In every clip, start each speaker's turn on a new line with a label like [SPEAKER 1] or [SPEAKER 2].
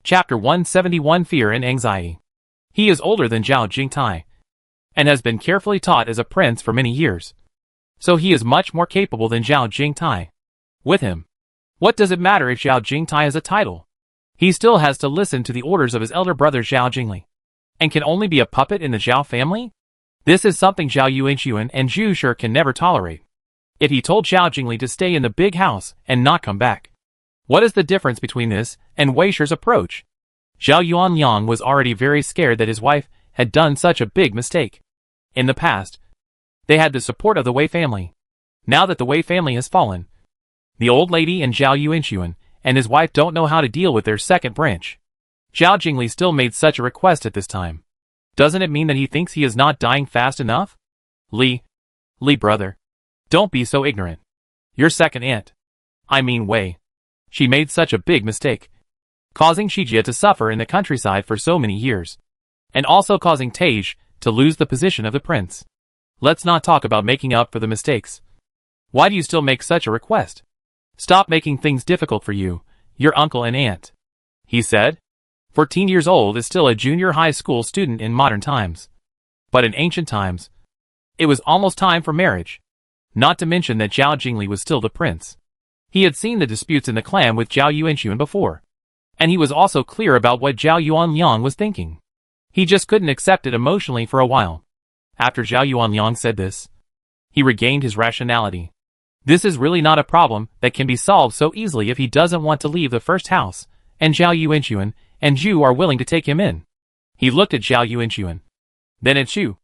[SPEAKER 1] Chapter 171 Fear and Anxiety. He is older than Zhao Jingtai, and has been carefully taught as a prince for many years. So he is much more capable than Zhao Jingtai. With him, what does it matter if Zhao Jingtai has a title? He still has to listen to the orders of his elder brother Zhao Jingli, and can only be a puppet in the Zhao family? This is something Zhao Yuanxun and Zhu Shi can never tolerate. If he told Zhao Jingli to stay in the big house and not come back, what is the difference between this and Wei Shi's approach? Zhao Yuanliang was already very scared that his wife had done such a big mistake. In the past, they had the support of the Wei family. Now that the Wei family has fallen, the old lady and Zhao Yuanxun and his wife don't know how to deal with their second branch. Zhao Jingli still made such a request at this time. Doesn't it mean that he thinks he is not dying fast enough? Li brother, don't be so ignorant. Your second aunt, I mean Wei, she made such a big mistake, causing Shijie to suffer in the countryside for so many years, and also causing Tage to lose the position of the prince. Let's not talk about making up for the mistakes. Why do you still make such a request? Stop making things difficult for you, your uncle and aunt. He said. 14 years old is still a junior high school student in modern times. But in ancient times, it was almost time for marriage. Not to mention that Zhao Jingli was still the prince. He had seen the disputes in the clan with Zhao Yuanxun before, and he was also clear about what Zhao Yuanliang was thinking. He just couldn't accept it emotionally for a while. After Zhao Yuanliang said this, he regained his rationality. This is really not a problem that can be solved so easily if he doesn't want to leave the first house, and Zhao Yuanxun and Zhu are willing to take him in. He looked at Zhao Yuanxun, then at Zhu,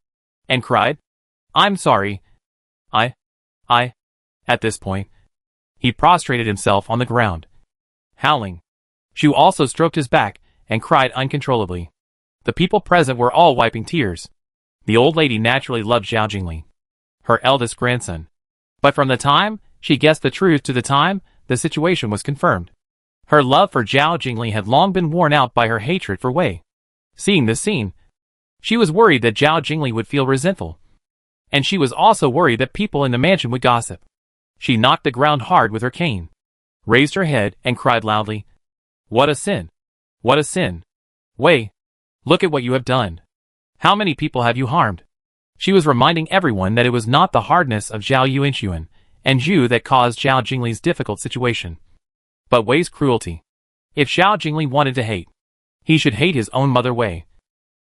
[SPEAKER 1] and cried, I'm sorry. At this point, he prostrated himself on the ground, howling. Zhu also stroked his back and cried uncontrollably. The people present were all wiping tears. The old lady naturally loved Zhao Jingli, her eldest grandson. But from the time she guessed the truth to the time the situation was confirmed, her love for Zhao Jingli had long been worn out by her hatred for Wei. Seeing this scene, she was worried that Zhao Jingli would feel resentful. And she was also worried that people in the mansion would gossip. She knocked the ground hard with her cane, raised her head and cried loudly, What a sin! What a sin! Wei, look at what you have done. How many people have you harmed? She was reminding everyone that it was not the hardness of Zhao Yuanxun and Zhu that caused Zhao Jingli's difficult situation, but Wei's cruelty. If Zhao Jingli wanted to hate, he should hate his own mother Wei,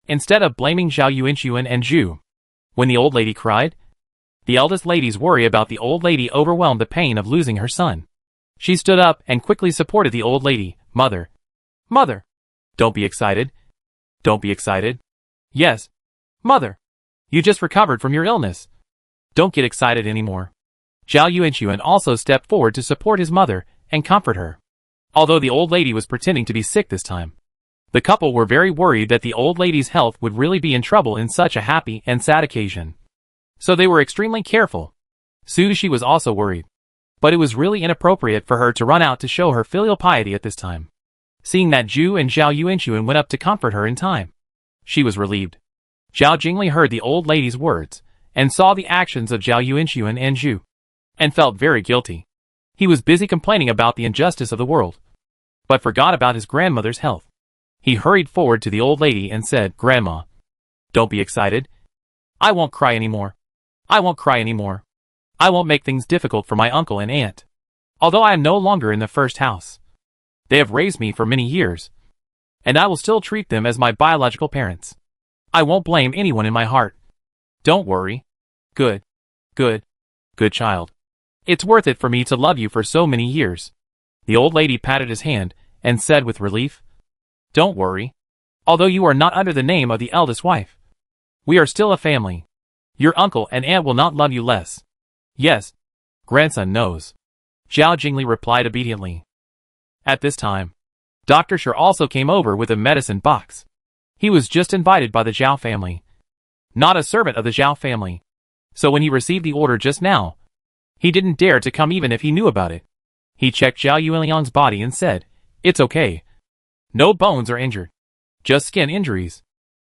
[SPEAKER 1] instead of blaming Zhao Yuanxun and Zhu. When the old lady cried, the eldest lady's worry about the old lady overwhelmed the pain of losing her son. She stood up and quickly supported the old lady. Mother, don't be excited. Don't be excited. Yes, mother, you just recovered from your illness. Don't get excited anymore. Zhao Yuanxun also stepped forward to support his mother and comfort her. Although the old lady was pretending to be sick this time, the couple were very worried that the old lady's health would really be in trouble in such a happy and sad occasion. So they were extremely careful. Su Shi was also worried, but it was really inappropriate for her to run out to show her filial piety at this time. Seeing that Zhu and Zhao Yuanxun went up to comfort her in time, she was relieved. Zhao Jingli heard the old lady's words and saw the actions of Zhao Yuanxun and Zhu, and felt very guilty. He was busy complaining about the injustice of the world, but forgot about his grandmother's health. He hurried forward to the old lady and said, Grandma, don't be excited. I won't cry anymore. I won't cry anymore. I won't make things difficult for my uncle and aunt. Although I am no longer in the first house, they have raised me for many years, and I will still treat them as my biological parents. I won't blame anyone in my heart. Don't worry. Good child. It's worth it for me to love you for so many years. The old lady patted his hand and said with relief, Don't worry. Although you are not under the name of the eldest wife, we are still a family. Your uncle and aunt will not love you less. Yes, grandson knows. Zhao Jingli replied obediently. At this time, Dr. Shi also came over with a medicine box. He was just invited by the Zhao family, not a servant of the Zhao family. So when he received the order just now, he didn't dare to come even if he knew about it. He checked Zhao Yuanliang's body and said, It's okay. No bones are injured. Just skin injuries.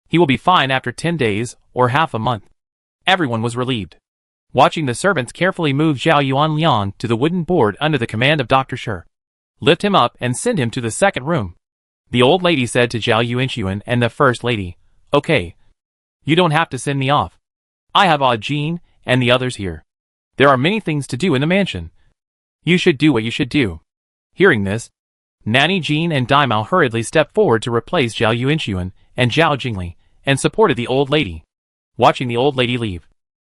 [SPEAKER 1] He will be fine after 10 days or half a month. Everyone was relieved, watching the servants carefully move Zhao Yuanliang to the wooden board under the command of Dr. Shi, lift him up and send him to the second room. The old lady said to Zhao Yuanxun and the first lady, "Okay. You don't have to send me off. I have Jean and the others here. There are many things to do in the mansion. You should do what you should do." Hearing this, Nanny Jean and Daimao hurriedly stepped forward to replace Zhao Yuanxun and Zhao Jingli, and supported the old lady. Watching the old lady leave,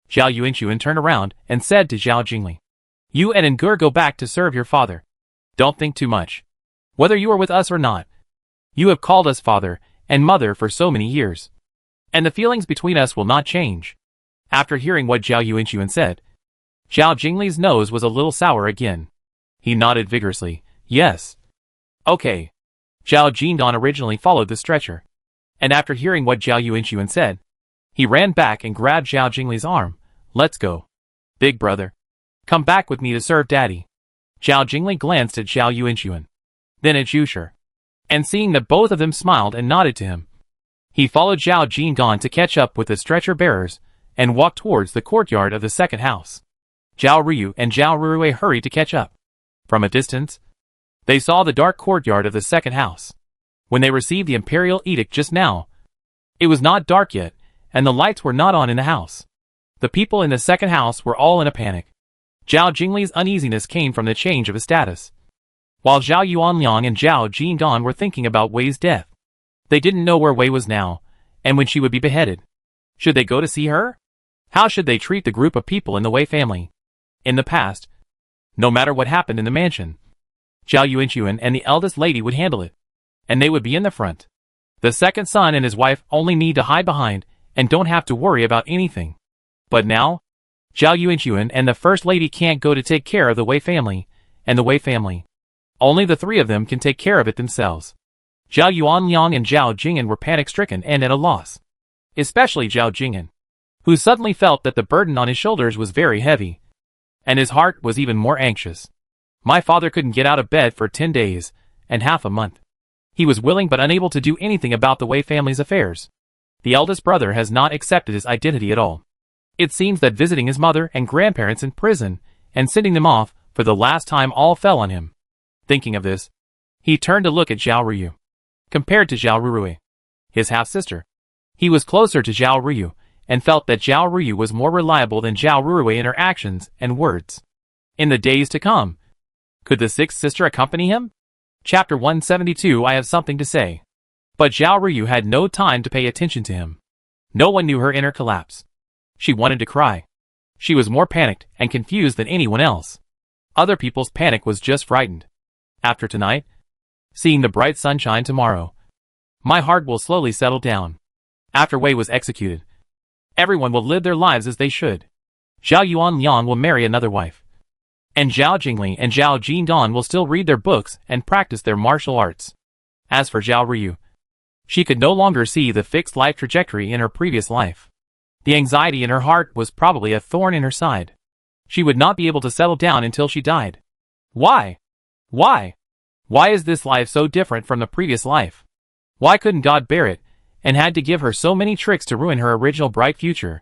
[SPEAKER 1] Zhao Yuanxun turned around and said to Zhao Jingli, "You and Ngur go back to serve your father. Don't think too much. Whether you are with us or not, you have called us father and mother for so many years, and the feelings between us will not change." After hearing what Zhao Yuanxun said, Zhao Jingli's nose was a little sour again. He nodded vigorously, "Yes. Okay." Zhao Jingdan originally followed the stretcher, and after hearing what Zhao Yuanxun said, he ran back and grabbed Zhao Jingli's arm. "Let's go. Big brother. Come back with me to serve daddy." Zhao Jingli glanced at Zhao Yuanxun, then at Zhu, and seeing that both of them smiled and nodded to him, he followed Zhao Jingdan to catch up with the stretcher bearers and walked towards the courtyard of the second house. Zhao Ruyu and Zhao Rurue hurried to catch up. From a distance, they saw the dark courtyard of the second house. When they received the imperial edict just now, it was not dark yet, and the lights were not on in the house. The people in the second house were all in a panic. Zhao Jingli's uneasiness came from the change of his status, while Zhao Yuanliang and Zhao Jingdan were thinking about Wei's death. They didn't know where Wei was now, and when she would be beheaded. Should they go to see her? How should they treat the group of people in the Wei family? In the past, no matter what happened in the mansion, Zhao Yuanxun and the eldest lady would handle it, and they would be in the front. The second son and his wife only need to hide behind and don't have to worry about anything. But now, Zhao Yuanxun and the first lady can't go to take care of the Wei family, and the Wei family. Only the three of them can take care of it themselves. Zhao Yuanliang and Zhao Jing'an were panic-stricken and at a loss. Especially Zhao Jing'an, who suddenly felt that the burden on his shoulders was very heavy, and his heart was even more anxious. My father couldn't get out of bed for 10 days and half a month. He was willing but unable to do anything about the Wei family's affairs. The eldest brother has not accepted his identity at all. It seems that visiting his mother and grandparents in prison and sending them off for the last time all fell on him. Thinking of this, he turned to look at Zhao Ruyu. Compared to Zhao Rurue, his half-sister, he was closer to Zhao Ruyu and felt that Zhao Ruyu was more reliable than Zhao Rurue in her actions and words. In the days to come, could the sixth sister accompany him? Chapter 172. I have something to say. But Zhao Ruyu had no time to pay attention to him. No one knew her inner collapse. She wanted to cry. She was more panicked and confused than anyone else. Other people's panic was just frightened. After tonight, seeing the bright sunshine tomorrow, my heart will slowly settle down. After Wei was executed, everyone will live their lives as they should. Zhao Yuanliang will marry another wife, and Zhao Jingli and Zhao Jingdan will still read their books and practice their martial arts. As for Zhao Ruyu, she could no longer see the fixed life trajectory in her previous life. The anxiety in her heart was probably a thorn in her side. She would not be able to settle down until she died. Why? Why? Why is this life so different from the previous life? Why couldn't God bear it, and had to give her so many tricks to ruin her original bright future?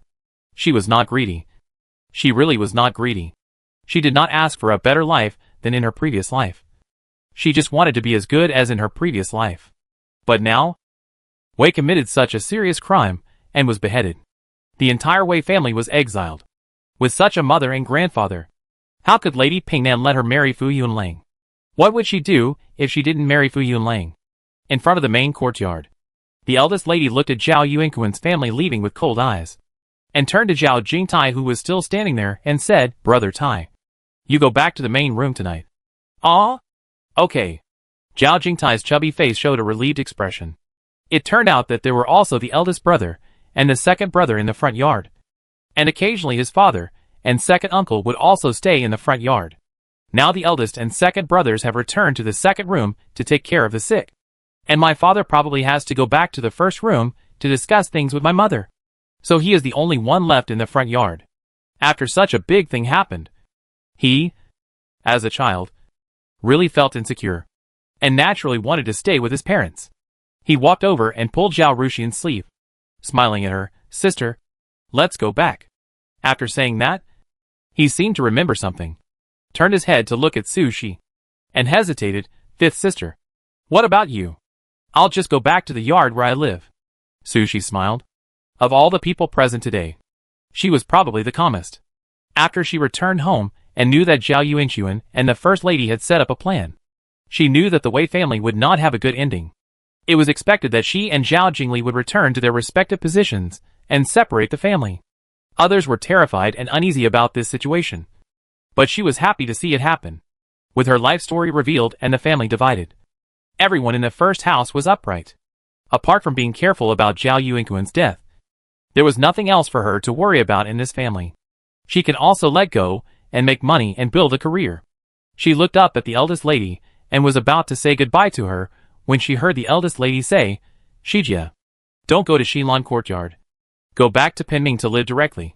[SPEAKER 1] She was not greedy. She really was not greedy. She did not ask for a better life than in her previous life. She just wanted to be as good as in her previous life. But now, Wei committed such a serious crime, and was beheaded. The entire Wei family was exiled. With such a mother and grandfather, how could Lady Pingnan let her marry Fu Yunlang? What would she do if she didn't marry Fu Yunlang? In front of the main courtyard, the eldest lady looked at Zhao Yuanxun's family leaving with cold eyes, and turned to Zhao Jingtai, who was still standing there, and said, "Brother Tai, you go back to the main room tonight." "Ah? Okay." Zhao Jingtai's chubby face showed a relieved expression. It turned out that there were also the eldest brother and the second brother in the front yard, and occasionally his father and second uncle would also stay in the front yard. Now the eldest and second brothers have returned to the second room to take care of the sick, and my father probably has to go back to the first room to discuss things with my mother. So he is the only one left in the front yard. After such a big thing happened, he, as a child, really felt insecure, and naturally wanted to stay with his parents. He walked over and pulled Zhao Ruxian's sleeve, smiling at her. "Sister, let's go back." After saying that, he seemed to remember something, turned his head to look at Su Shi, and hesitated. "Fifth sister, what about you?" I'll just go back to the yard where I live. Su Shi smiled. Of all the people present today, she was probably the calmest. After she returned home and knew that Zhao Yuanxun and the First Lady had set up a plan, she knew that the Wei family would not have a good ending. It was expected that she and Zhao Jingli would return to their respective positions and separate the family. Others were terrified and uneasy about this situation. But she was happy to see it happen. With her life story revealed and the family divided, everyone in the first house was upright. Apart from being careful about Zhao Yuanxun's death, there was nothing else for her to worry about in this family. She can also let go and make money and build a career. She looked up at the eldest lady and was about to say goodbye to her when she heard the eldest lady say, Shijia, don't go to Xilan courtyard. Go back to Pinming to live directly.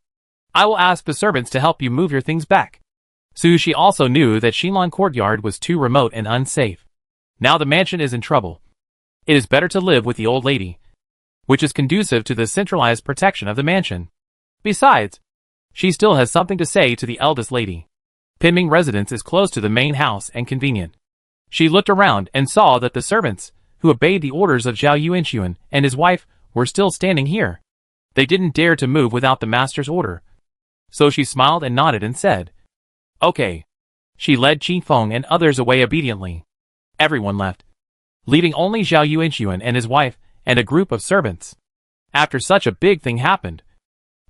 [SPEAKER 1] I will ask the servants to help you move your things back. Su Shi also knew that Xilan courtyard was too remote and unsafe. Now the mansion is in trouble. It is better to live with the old lady, which is conducive to the centralized protection of the mansion. Besides, she still has something to say to the eldest lady. Pinming residence is close to the main house and convenient. She looked around and saw that the servants, who obeyed the orders of Zhao Yuanxun and his wife, were still standing here. They didn't dare to move without the master's order. So she smiled and nodded and said, Okay. She led Qi Feng and others away obediently. Everyone left, leaving only Zhao Yuanxun and his wife and a group of servants. After such a big thing happened,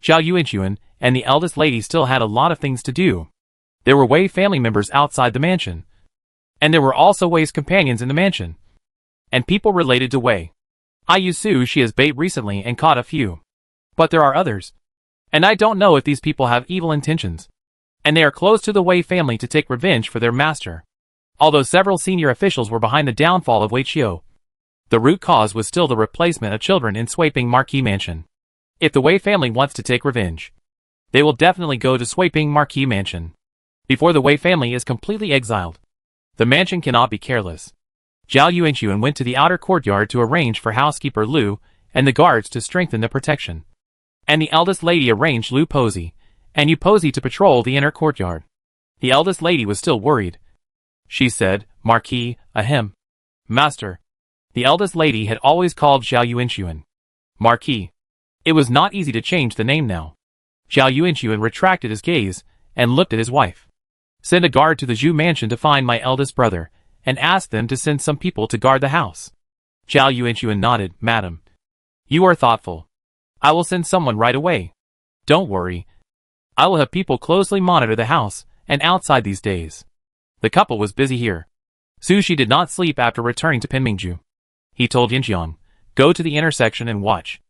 [SPEAKER 1] Zhao Yuanxun and the eldest lady still had a lot of things to do. There were Wei family members outside the mansion, and there were also Wei's companions in the mansion, and people related to Wei. I used Su Shi as bait recently and caught a few. But there are others, and I don't know if these people have evil intentions, and they are close to the Wei family to take revenge for their master. Although several senior officials were behind the downfall of Wei Qiu, the root cause was still the replacement of children in Sweiping Marquis Mansion. If the Wei family wants to take revenge, they will definitely go to Sweiping Marquis Mansion before the Wei family is completely exiled. The mansion cannot be careless. Zhao Yuanxun went to the outer courtyard to arrange for housekeeper Lu and the guards to strengthen the protection. And the eldest lady arranged Lu Posey and Yu Posey to patrol the inner courtyard. The eldest lady was still worried. She said, Marquis, ahem. Master. The eldest lady had always called Zhao Yuanxun Marquis. It was not easy to change the name now. Zhao Yuanxun retracted his gaze and looked at his wife. Send a guard to the Zhu mansion to find my eldest brother, and ask them to send some people to guard the house. Zhao Yuanxun nodded, Madam. You are thoughtful. I will send someone right away. Don't worry. I will have people closely monitor the house and outside these days. The couple was busy here. Su Shi did not sleep after returning to Pinmingju. He told Yinjiang, go to the intersection and watch.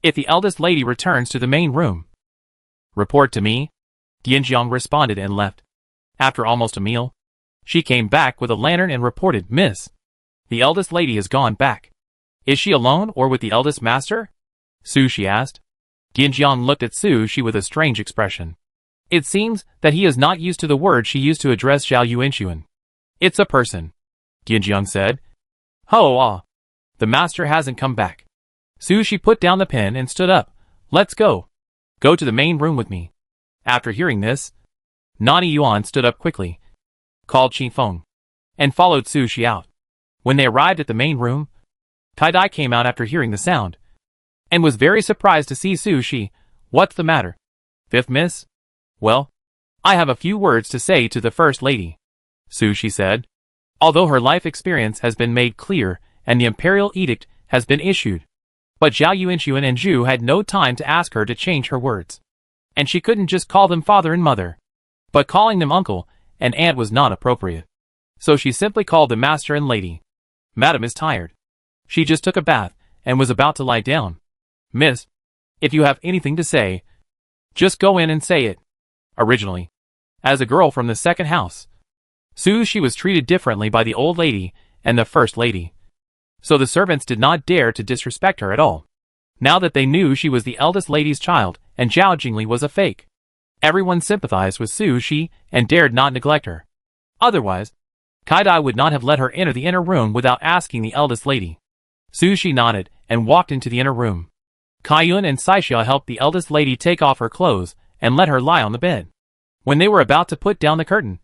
[SPEAKER 1] If the eldest lady returns to the main room, report to me. Yinjiang responded and left. After almost a meal, she came back with a lantern and reported, Miss, the eldest lady has gone back. Is she alone or with the eldest master? Su Shi asked. Yinjiang looked at Su Shi with a strange expression. It seems that he is not used to the word she used to address Zhao Yuanxun. It's a person, Yinjiang said. Ho, the master hasn't come back. Su Shi put down the pen and stood up. Let's go. Go to the main room with me. After hearing this, Nani Yuan stood up quickly, called Qi Feng, and followed Su Shi out. When they arrived at the main room, Tai Dai came out after hearing the sound, and was very surprised to see Su Shi. What's the matter? Fifth miss? Well, I have a few words to say to the First Lady, Su Shi said. Although her life experience has been made clear and the imperial edict has been issued, but Zhao Yuanxun and Zhu had no time to ask her to change her words. And she couldn't just call them father and mother. But calling them uncle and aunt was not appropriate. So she simply called them master and lady. Madam is tired. She just took a bath and was about to lie down. Miss, if you have anything to say, just go in and say it. Originally, as a girl from the second house, Su Shi was treated differently by the old lady and the First Lady. So the servants did not dare to disrespect her at all. Now that they knew she was the eldest lady's child and Zhao Jingli was a fake, everyone sympathized with Su Shi and dared not neglect her. Otherwise, Kai Dai would not have let her enter the inner room without asking the eldest lady. Su Shi nodded and walked into the inner room. Kai Yun and Saixia helped the eldest lady take off her clothes and let her lie on the bed. When they were about to put down the curtain,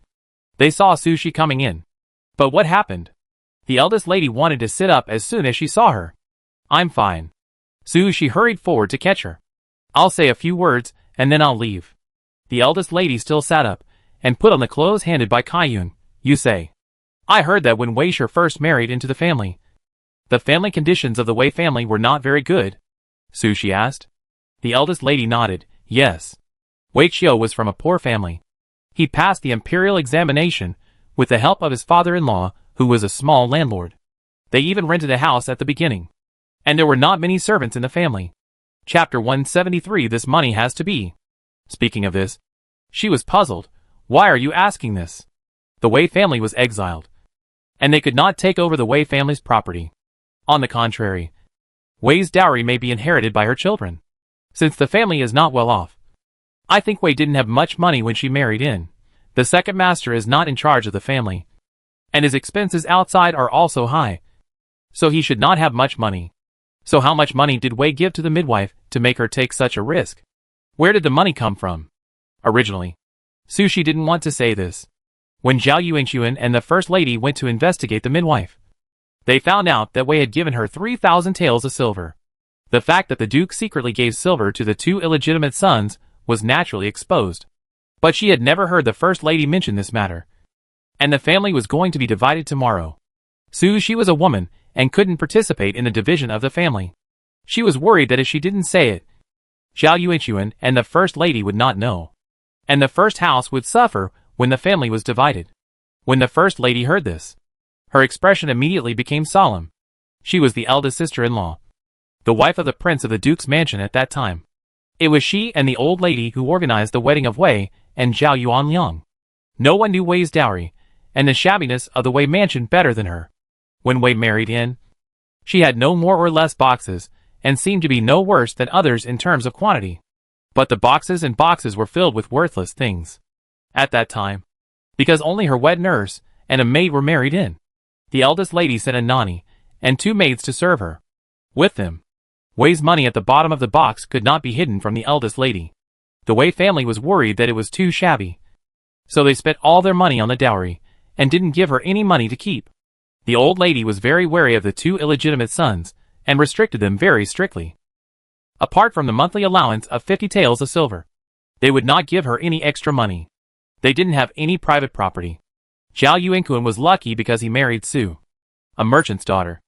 [SPEAKER 1] they saw Su Shi coming in. But what happened? The eldest lady wanted to sit up as soon as she saw her. I'm fine. She hurried forward to catch her. I'll say a few words, and then I'll leave. The eldest lady still sat up, and put on the clothes handed by Kaiyun. You say. I heard that when Wei Shi first married into the family. The family conditions of the Wei family were not very good? She asked. The eldest lady nodded, yes. Wei Qiu was from a poor family. He passed the imperial examination, with the help of his father-in-law, who was a small landlord. They even rented a house at the beginning. And there were not many servants in the family. Chapter 173. This money has to be. Speaking of this, she was puzzled. Why are you asking this? The Wei family was exiled, and they could not take over the Wei family's property. On the contrary, Wei's dowry may be inherited by her children, since the family is not well off. I think Wei didn't have much money when she married in. The second master is not in charge of the family, and his expenses outside are also high, so he should not have much money. So how much money did Wei give to the midwife to make her take such a risk? Where did the money come from? Originally, Sushi didn't want to say this. When Zhao Yuanxun and the first lady went to investigate the midwife, they found out that Wei had given her 3,000 taels of silver. The fact that the duke secretly gave silver to the two illegitimate sons was naturally exposed. But she had never heard the first lady mention this matter. And the family was going to be divided tomorrow. She was a woman, and couldn't participate in the division of the family. She was worried that if she didn't say it, Zhao Yuanxun and the first lady would not know. And the first house would suffer when the family was divided. When the first lady heard this, her expression immediately became solemn. She was the eldest sister-in-law, the wife of the prince of the duke's mansion at that time. It was she and the old lady who organized the wedding of Wei and Zhao Yuanliang. No one knew Wei's dowry, and the shabbiness of the Wei mansion better than her. When Wei married in, she had no more or less boxes, and seemed to be no worse than others in terms of quantity. But the boxes and boxes were filled with worthless things. At that time, because only her wed nurse and a maid were married in, the eldest lady sent a nanny and 2 maids to serve her. With them, Wei's money at the bottom of the box could not be hidden from the eldest lady. The Wei family was worried that it was too shabby, so they spent all their money on the dowry, and didn't give her any money to keep. The old lady was very wary of the 2 illegitimate sons, and restricted them very strictly. Apart from the monthly allowance of 50 taels of silver, they would not give her any extra money. They didn't have any private property. Zhao Yuanxun was lucky because he married Su, a merchant's daughter,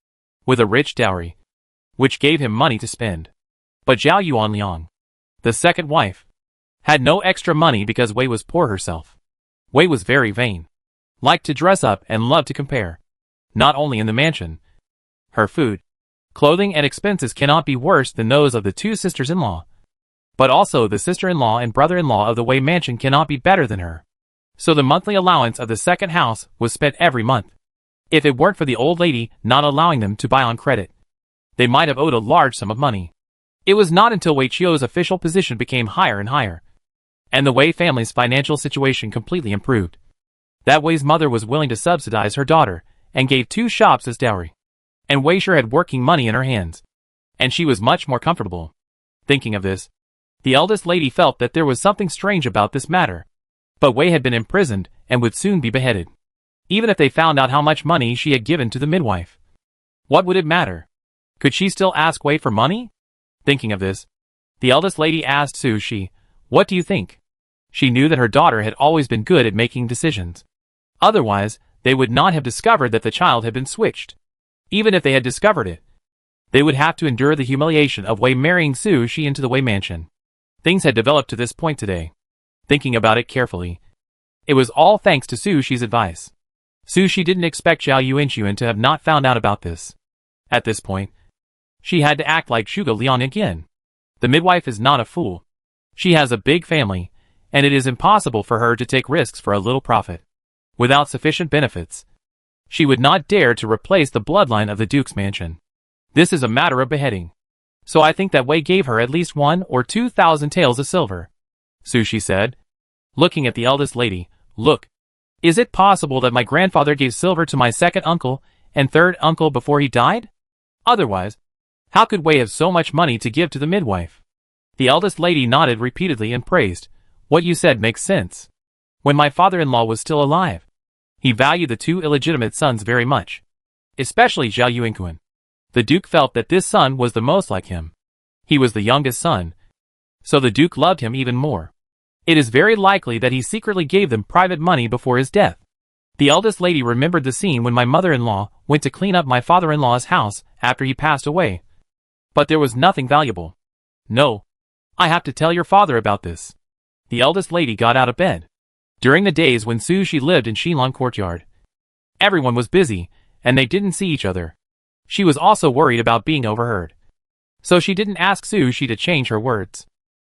[SPEAKER 1] with a rich dowry, which gave him money to spend. But Zhao Yuanliang, the second wife, had no extra money because Wei was poor herself. Wei was very vain, liked to dress up and loved to compare. Not only in the mansion, her food, clothing and expenses cannot be worse than those of the 2 sisters-in-law. But also the sister-in-law and brother-in-law of the Wei mansion cannot be better than her. So the monthly allowance of the second house was spent every month. If it weren't for the old lady not allowing them to buy on credit, they might have owed a large sum of money. It was not until Wei Qiu's official position became higher and higher, and the Wei family's financial situation completely improved, that Wei's mother was willing to subsidize her daughter, and gave 2 shops as dowry. And Wei Shi had working money in her hands, and she was much more comfortable. Thinking of this, the eldest lady felt that there was something strange about this matter. But Wei had been imprisoned, and would soon be beheaded. Even if they found out how much money she had given to the midwife, what would it matter? Could she still ask Wei for money? Thinking of this, the eldest lady asked Shi, what do you think? She knew that her daughter had always been good at making decisions. Otherwise, they would not have discovered that the child had been switched. Even if they had discovered it, they would have to endure the humiliation of Wei marrying Shi into the Wei mansion. Things had developed to this point today. Thinking about it carefully, it was all thanks to Shi's advice. Shi didn't expect Zhao Yuanxun to have not found out about this. At this point, she had to act like Zhuge Liang again. The midwife is not a fool. She has a big family, and it is impossible for her to take risks for a little profit. Without sufficient benefits, she would not dare to replace the bloodline of the duke's mansion. This is a matter of beheading. So I think that Wei gave her at least 1 or 2,000 taels of silver. Shi said, looking at the eldest lady, look, is it possible that my grandfather gave silver to my second uncle and third uncle before he died? Otherwise, how could Wei have so much money to give to the midwife? The eldest lady nodded repeatedly and praised, what you said makes sense. When my father-in-law was still alive, he valued the 2 illegitimate sons very much. especially Zhao Yuanxun. The Duke felt that this son was the most like him. He was the youngest son, so the Duke loved him even more. It is very likely that he secretly gave them private money before his death. The eldest lady remembered the scene when my mother-in-law went to clean up my father-in-law's house after he passed away. But there was nothing valuable. No. I have to tell your father about this. The eldest lady got out of bed. During the days when She lived in Shilong courtyard, everyone was busy, and they didn't see each other. She was also worried about being overheard. So she didn't ask She to change her words.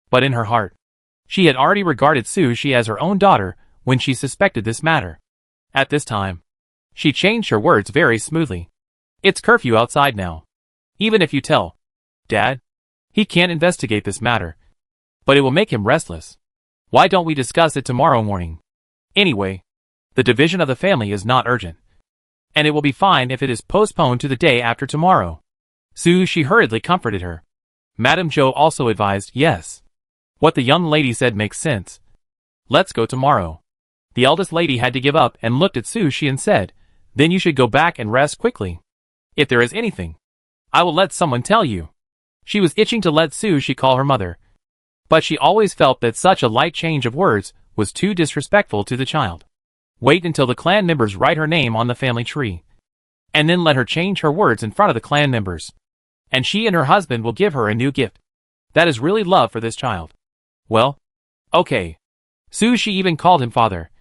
[SPEAKER 1] But in her heart, she had already regarded She as her own daughter when she suspected this matter. At this time, she changed her words very smoothly. It's curfew outside now. Even if you tell Dad, he can't investigate this matter. But it will make him restless. Why don't we discuss it tomorrow morning? Anyway, the division of the family is not urgent. And it will be fine if it is postponed to the day after tomorrow. She hurriedly comforted her. Madame Zhou also advised, yes. What the young lady said makes sense. Let's go tomorrow. The eldest lady had to give up and looked at She and said, then you should go back and rest quickly. If there is anything, I will let someone tell you. She was itching to let She call her mother. But she always felt that such a light change of words was too disrespectful to the child. Wait until the clan members write her name on the family tree. And then let her change her words in front of the clan members. And she and her husband will give her a new gift. That is really love for this child. Well, okay. She even called him father.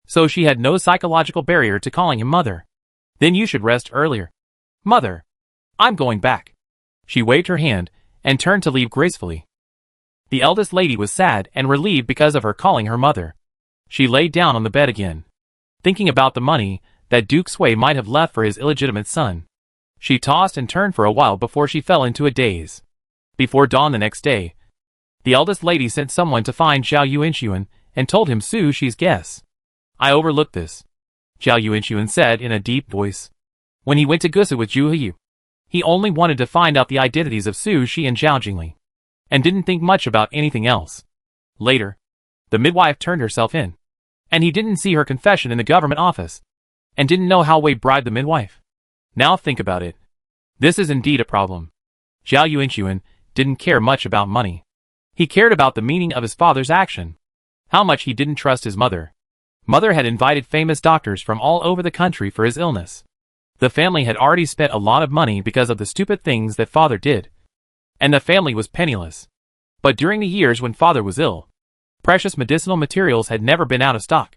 [SPEAKER 1] So she had no psychological barrier to calling him mother. Then you should rest earlier. Mother, I'm going back. She waved her hand and turned to leave gracefully. The eldest lady was sad and relieved because of her calling her mother. She laid down on the bed again, thinking about the money that Duke Sui might have left for his illegitimate son. She tossed and turned for a while before she fell into a daze. Before dawn the next day, the eldest lady sent someone to find Zhao Yuanxun and told him She's guess. I overlooked this, Zhao Yuanxun said in a deep voice. When he went to Gusu with Zhu Heyu, he only wanted to find out the identities of She and Zhao Jingli, and didn't think much about anything else. Later, the midwife turned herself in, and he didn't see her confession in the government office, and didn't know how Wei bribed the midwife. Now think about it. This is indeed a problem. Zhao Yuanxun didn't care much about money. He cared about the meaning of his father's action. How much he didn't trust his mother. Mother had invited famous doctors from all over the country for his illness. The family had already spent a lot of money because of the stupid things that father did. And the family was penniless. But during the years when father was ill, precious medicinal materials had never been out of stock.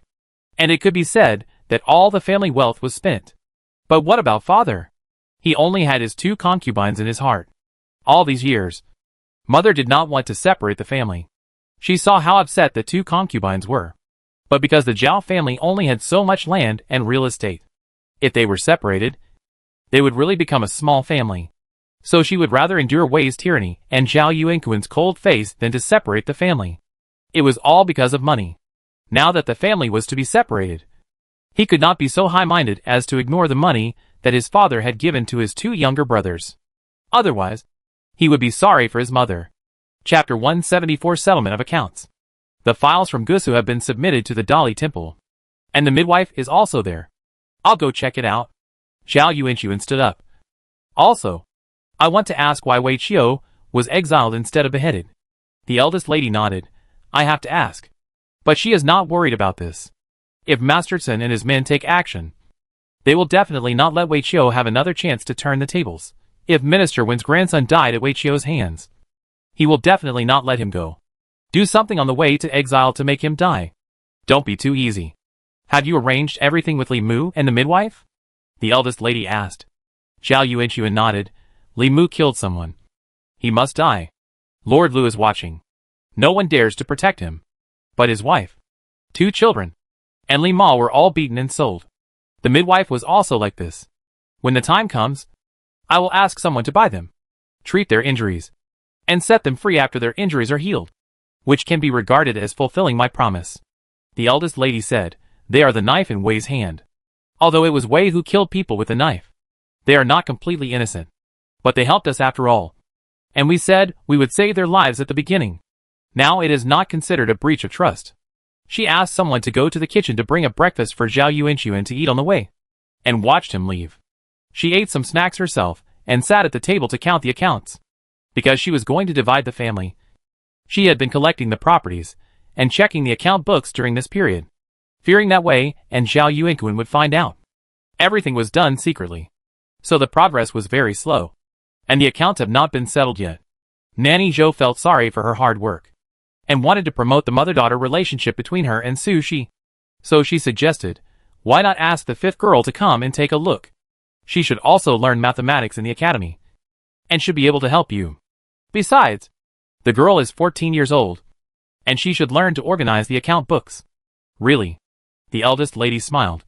[SPEAKER 1] And it could be said that all the family wealth was spent. But what about father? He only had his 2 concubines in his heart. All these years, mother did not want to separate the family. She saw how upset the 2 concubines were. But because the Zhao family only had so much land and real estate, if they were separated, they would really become a small family. So she would rather endure Wei's tyranny and Zhao Yuanxun's cold face than to separate the family. It was all because of money. Now that the family was to be separated, he could not be so high-minded as to ignore the money that his father had given to his 2 younger brothers. Otherwise, he would be sorry for his mother. Chapter 174 Settlement of Accounts. The files from Gusu have been submitted to the Dali Temple. And the midwife is also there. I'll go check it out. Zhao Yuanxun stood up. Also, I want to ask why Wei Qiu was exiled instead of beheaded. The eldest lady nodded. I have to ask. But she is not worried about this. If Master Sun and his men take action, they will definitely not let Wei Qiu have another chance to turn the tables. If Minister Wen's grandson died at Wei Qiu's hands, he will definitely not let him go. Do something on the way to exile to make him die. Don't be too easy. Have you arranged everything with Li Mu and the midwife? The eldest lady asked. Zhao Yuanxun nodded. Li Mu killed someone. He must die. Lord Lu is watching. No one dares to protect him. But his wife, 2 children, and Li Ma were all beaten and sold. The midwife was also like this. When the time comes, I will ask someone to buy them, treat their injuries, and set them free after their injuries are healed, which can be regarded as fulfilling my promise. The eldest lady said, they are the knife in Wei's hand. Although it was Wei who killed people with the knife, they are not completely innocent. But they helped us after all. And we said we would save their lives at the beginning. Now it is not considered a breach of trust. She asked someone to go to the kitchen to bring a breakfast for Zhao Yuanxun to eat on the way, and watched him leave. She ate some snacks herself and sat at the table to count the accounts. Because she was going to divide the family, she had been collecting the properties and checking the account books during this period, fearing that Wei and Zhao Yuanxun would find out. Everything was done secretly, so the progress was very slow, and the accounts have not been settled yet. Nanny Zhou felt sorry for her hard work and wanted to promote the mother-daughter relationship between her and Su Shi. So she suggested, why not ask the fifth girl to come and take a look? She should also learn mathematics in the academy and should be able to help you. Besides, the girl is 14 years old, and she should learn to organize the account books. Really? The eldest lady smiled,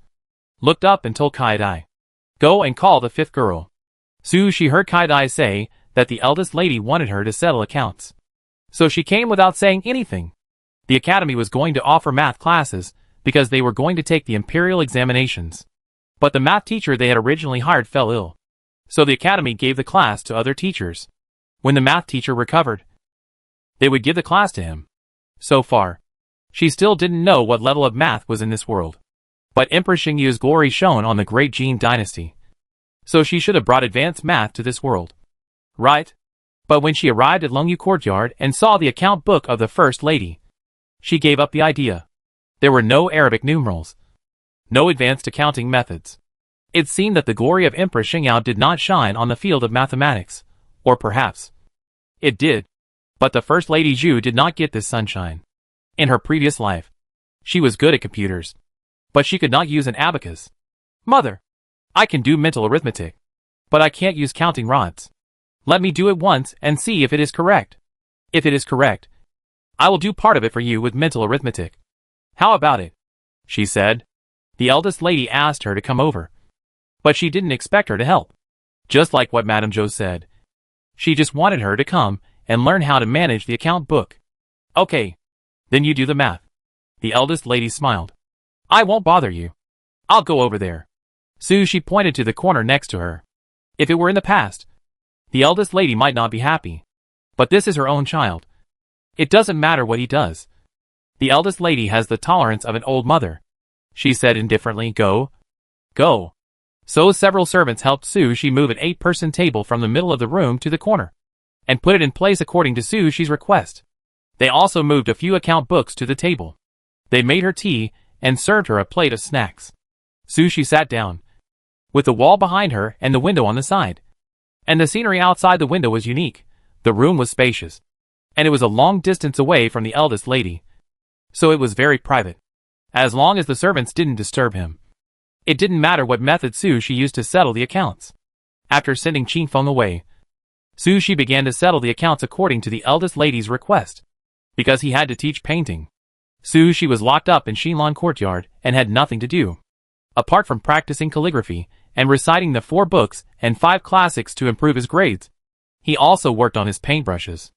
[SPEAKER 1] looked up and told Kai-Dai, go and call the fifth girl. Su Shi heard Kai-Dai say that the eldest lady wanted her to settle accounts, so she came without saying anything. The academy was going to offer math classes because they were going to take the imperial examinations. But the math teacher they had originally hired fell ill, so the academy gave the class to other teachers. When the math teacher recovered, they would give the class to him. So far, she still didn't know what level of math was in this world. But Empress Xingyu's glory shone on the great Jin dynasty, so she should have brought advanced math to this world. Right? But when she arrived at Longyu courtyard and saw the account book of the first lady, she gave up the idea. There were no Arabic numerals, no advanced accounting methods. It seemed that the glory of Empress Xingyao did not shine on the field of mathematics, or perhaps it did. But the First Lady Zhu did not get this sunshine. In her previous life, she was good at computers, but she could not use an abacus. Mother, I can do mental arithmetic, but I can't use counting rods. Let me do it once and see if it is correct. If it is correct, I will do part of it for you with mental arithmetic. How about it? She said. The eldest lady asked her to come over, but she didn't expect her to help. Just like what Madame Zhou said, she just wanted her to come and learn how to manage the account book. Okay, then you do the math. The eldest lady smiled. I won't bother you. I'll go over there. Su Shi pointed to the corner next to her. If it were in the past, the eldest lady might not be happy. But this is her own child. It doesn't matter what he does. The eldest lady has the tolerance of an old mother. She said indifferently, go. Go. So several servants helped Su Shi move an 8-person table from the middle of the room to the corner, and put it in place according to Su Shi's request. They also moved a few account books to the table. They made her tea and served her a plate of snacks. Su Shi sat down, with the wall behind her and the window on the side. And the scenery outside the window was unique. The room was spacious, and it was a long distance away from the eldest lady, so it was very private. As long as the servants didn't disturb him, it didn't matter what method Su Shi used to settle the accounts. After sending Qin Feng away, Su Shi began to settle the accounts according to the eldest lady's request, because he had to teach painting. Su Shi was locked up in Xinlan courtyard and had nothing to do, apart from practicing calligraphy and reciting the 4 books and 5 classics to improve his grades. He also worked on his paintbrushes.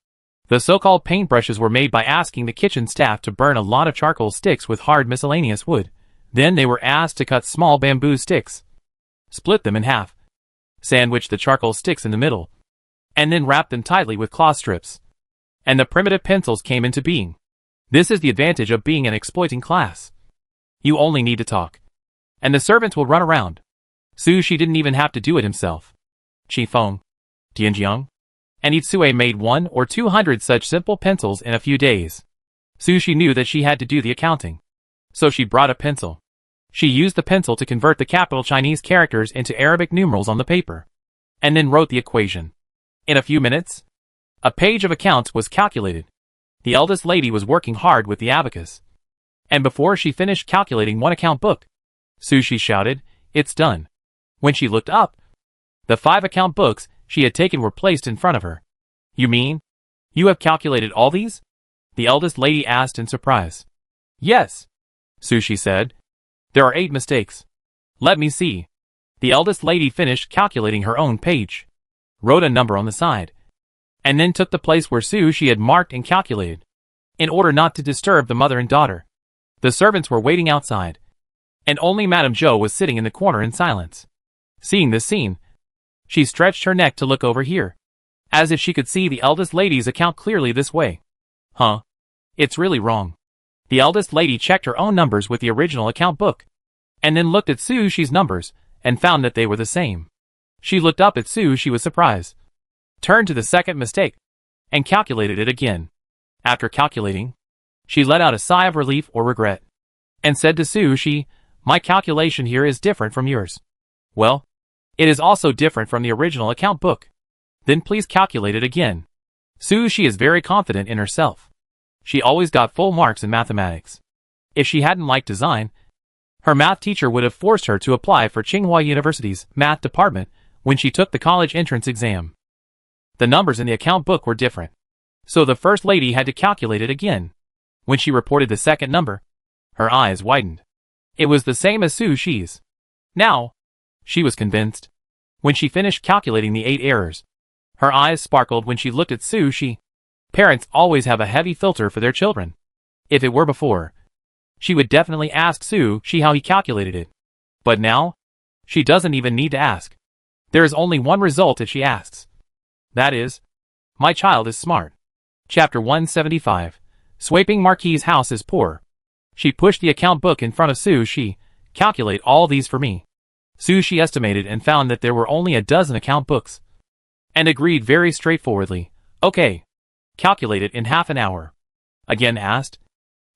[SPEAKER 1] The so-called paintbrushes were made by asking the kitchen staff to burn a lot of charcoal sticks with hard miscellaneous wood. Then they were asked to cut small bamboo sticks, split them in half, sandwich the charcoal sticks in the middle, and then wrap them tightly with cloth strips. And the primitive pencils came into being. This is the advantage of being an exploiting class. You only need to talk, and the servants will run around. Su Shi didn't even have to do it himself. Qi Feng, Tianjiang, and Itsue made 100 or 200 such simple pencils in a few days. Su Shi knew that she had to do the accounting, so she brought a pencil. She used the pencil to convert the capital Chinese characters into Arabic numerals on the paper, and then wrote the equation. In a few minutes, a page of accounts was calculated. The eldest lady was working hard with the abacus, and before she finished calculating 1 account book, Su Shi shouted, "It's done." When she looked up, the 5 account books she had taken were placed in front of her. You mean, you have calculated all these? The eldest lady asked in surprise. Yes, Su Shi said. There are 8 mistakes. Let me see. The eldest lady finished calculating her own page, wrote a number on the side, and then took the place where Su Shi had marked and calculated, in order not to disturb the mother and daughter. The servants were waiting outside, and only Madame Zhou was sitting in the corner in silence. Seeing this scene, she stretched her neck to look over here, as if she could see the eldest lady's account clearly this way. Huh? It's really wrong. The eldest lady checked her own numbers with the original account book, and then looked at Su Shi's numbers, and found that they were the same. She looked up at Su. She was surprised. Turned to the second mistake and calculated it again. After calculating, she let out a sigh of relief or regret and said to Su, my calculation here is different from yours. Well, it is also different from the original account book. Then please calculate it again. Su, she is very confident in herself. She always got full marks in mathematics. If she hadn't liked design, her math teacher would have forced her to apply for Tsinghua University's math department when she took the college entrance exam. The numbers in the account book were different, so the first lady had to calculate it again. When she reported the second number, her eyes widened. It was the same as Su Shi's. Now, she was convinced. When she finished calculating the 8 errors, her eyes sparkled when she looked at Su Shi. Parents always have a heavy filter for their children. If it were before, she would definitely ask Su Shi how he calculated it. But now, she doesn't even need to ask. There is only one result if she asks. That is, my child is smart. Chapter 175. Sweeping Marquis's house is poor. She pushed the account book in front of Su Shi. Calculate all these for me. Su Shi estimated and found that there were only a dozen account books, and agreed very straightforwardly. Okay. Calculate it in half an hour. Again asked.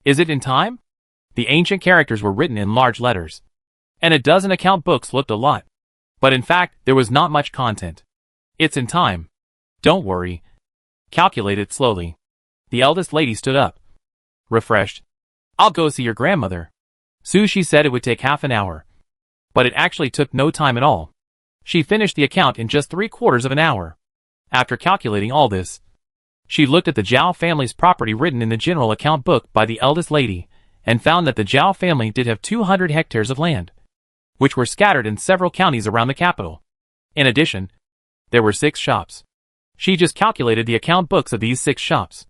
[SPEAKER 1] Is it in time? The ancient characters were written in large letters, and a dozen account books looked a lot. But in fact, there was not much content. It's in time. Don't worry. Calculate it slowly. The eldest lady stood up. Refreshed. I'll go see your grandmother. Su Shi said it would take half an hour. But it actually took no time at all. She finished the account in just 3/4 of an hour. After calculating all this, she looked at the Zhao family's property written in the general account book by the eldest lady, and found that the Zhao family did have 200 hectares of land, which were scattered in several counties around the capital. In addition, there were 6 shops. She just calculated the account books of these 6 shops.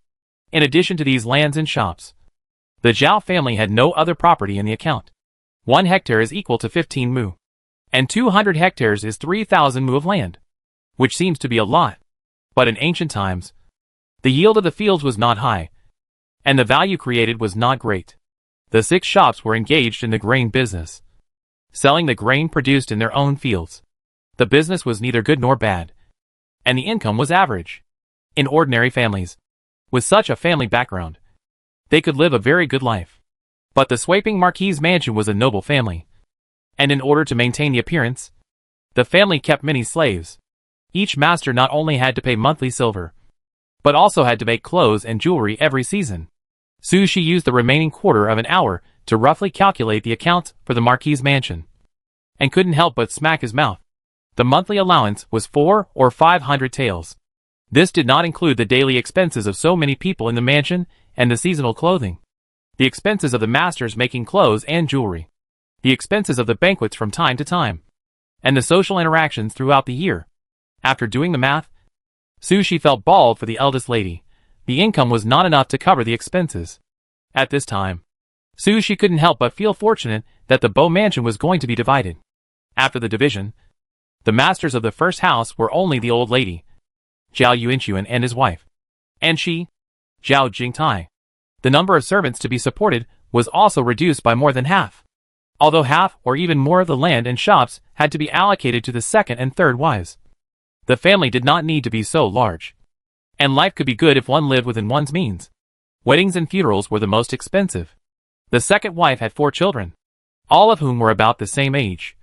[SPEAKER 1] In addition to these lands and shops, the Zhao family had no other property in the account. 1 hectare is equal to 15 mu, and 200 hectares is 3,000 mu of land, which seems to be a lot. But in ancient times, the yield of the fields was not high, and the value created was not great. The 6 shops were engaged in the grain business, selling the grain produced in their own fields. The business was neither good nor bad, and the income was average. In ordinary families, with such a family background, they could live a very good life. But the Sweeping Marquis mansion was a noble family, and in order to maintain the appearance, the family kept many slaves. Each master not only had to pay monthly silver, but also had to make clothes and jewelry every season. Su Shi used the remaining 1/4 of an hour to roughly calculate the accounts for the Marquis mansion, and couldn't help but smack his mouth. The monthly allowance was 400 or 500 taels. This did not include the daily expenses of so many people in the mansion and the seasonal clothing, the expenses of the masters making clothes and jewelry, the expenses of the banquets from time to time, and the social interactions throughout the year. After doing the math, Su Shi felt bald for the eldest lady. The income was not enough to cover the expenses. At this time, Su Shi couldn't help but feel fortunate that the Bo mansion was going to be divided. After the division, the masters of the first house were only the old lady, Zhao Yuanxun, and his wife, and she, Zhao Jingtai. The number of servants to be supported was also reduced by more than half, although half or even more of the land and shops had to be allocated to the second and third wives. The family did not need to be so large, and life could be good if one lived within one's means. Weddings and funerals were the most expensive. The second wife had 4 children, all of whom were about the same age,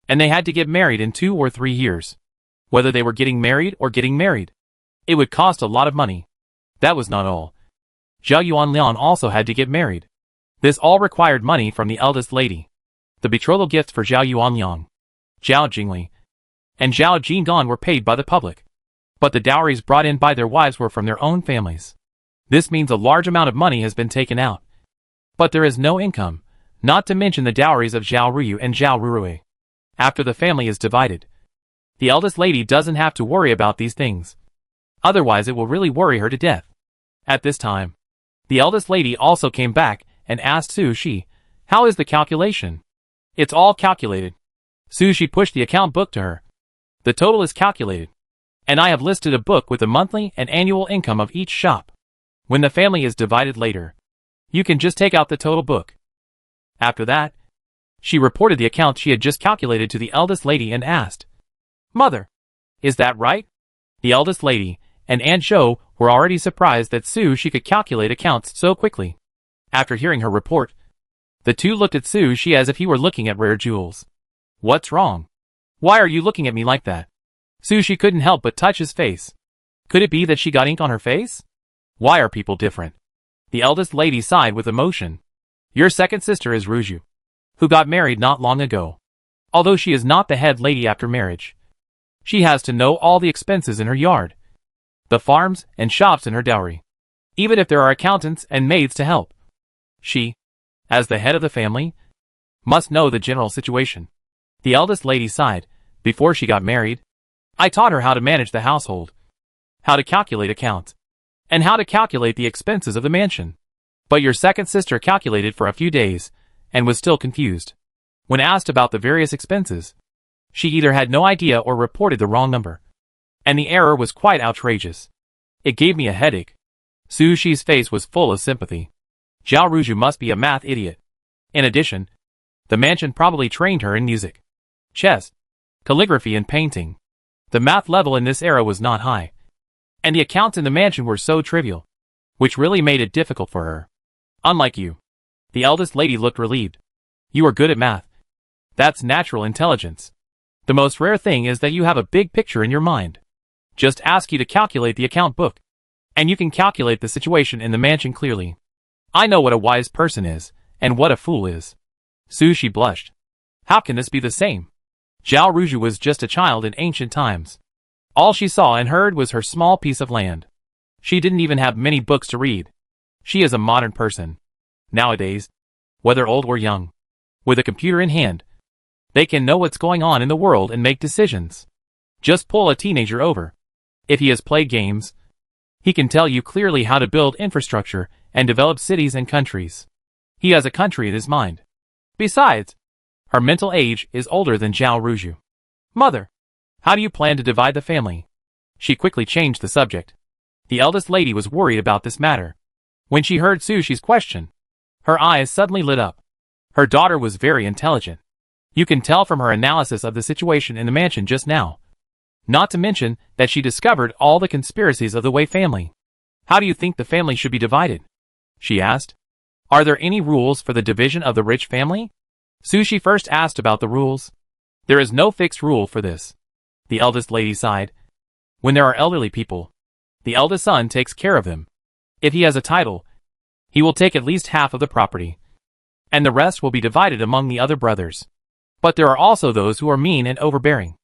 [SPEAKER 1] and they had to get married in 2 or 3 years. Whether they were getting married or getting married, it would cost a lot of money. That was not all. Zhao Yuanxun also had to get married. This all required money from the eldest lady. The betrothal gifts for Zhao Yuanxun, Zhao Jingli, and Zhao Jingdan were paid by the public, but the dowries brought in by their wives were from their own families. This means a large amount of money has been taken out, but there is no income, not to mention the dowries of Zhao Ruyu and Zhao Rurui. After the family is divided, the eldest lady doesn't have to worry about these things. Otherwise it will really worry her to death. At this time, the eldest lady also came back and asked Su Shi, "How is the calculation?" "It's all calculated." Su Shi pushed the account book to her. "The total is calculated, and I have listed a book with the monthly and annual income of each shop. When the family is divided later, you can just take out the total book." After that, she reported the account she had just calculated to the eldest lady and asked, Mother, is that right? The eldest lady and Aunt Zhou were already surprised that she could calculate accounts so quickly. After hearing her report, the two looked at Shi as if he were looking at rare jewels. What's wrong? Why are you looking at me like that? She couldn't help but touch his face. Could it be that she got ink on her face? Why are people different? The eldest lady sighed with emotion. Your second sister is Ruju, who got married not long ago. Although she is not the head lady after marriage, she has to know all the expenses in her yard, the farms and shops in her dowry, even if there are accountants and maids to help. She, as the head of the family, must know the general situation. The eldest lady sighed. Before she got married, I taught her how to manage the household, how to calculate accounts, and how to calculate the expenses of the mansion. But your second sister calculated for a few days, and was still confused. When asked about the various expenses, she either had no idea or reported the wrong number. And the error was quite outrageous. It gave me a headache. Shi's face was full of sympathy. Zhao Ruju must be a math idiot. In addition, the mansion probably trained her in music, chess, calligraphy and painting. The math level in this era was not high. And the accounts in the mansion were so trivial, which really made it difficult for her. Unlike you. The eldest lady looked relieved. You are good at math. That's natural intelligence. The most rare thing is that you have a big picture in your mind. Just ask you to calculate the account book, and you can calculate the situation in the mansion clearly. I know what a wise person is, and what a fool is. Shi blushed. How can this be the same? Zhao Ruju was just a child in ancient times. All she saw and heard was her small piece of land. She didn't even have many books to read. She is a modern person. Nowadays, whether old or young, with a computer in hand, they can know what's going on in the world and make decisions. Just pull a teenager over. If he has played games, he can tell you clearly how to build infrastructure and develop cities and countries. He has a country in his mind. Besides, her mental age is older than Zhao Ruju. Mother, how do you plan to divide the family? She quickly changed the subject. The eldest lady was worried about this matter. When she heard Shi's question, her eyes suddenly lit up. Her daughter was very intelligent. You can tell from her analysis of the situation in the mansion just now. Not to mention that she discovered all the conspiracies of the Wei family. How do you think the family should be divided? She asked. Are there any rules for the division of the rich family? Shi first asked about the rules. There is no fixed rule for this. The eldest lady sighed. When there are elderly people, the eldest son takes care of them. If he has a title, he will take at least half of the property, and the rest will be divided among the other brothers. But there are also those who are mean and overbearing.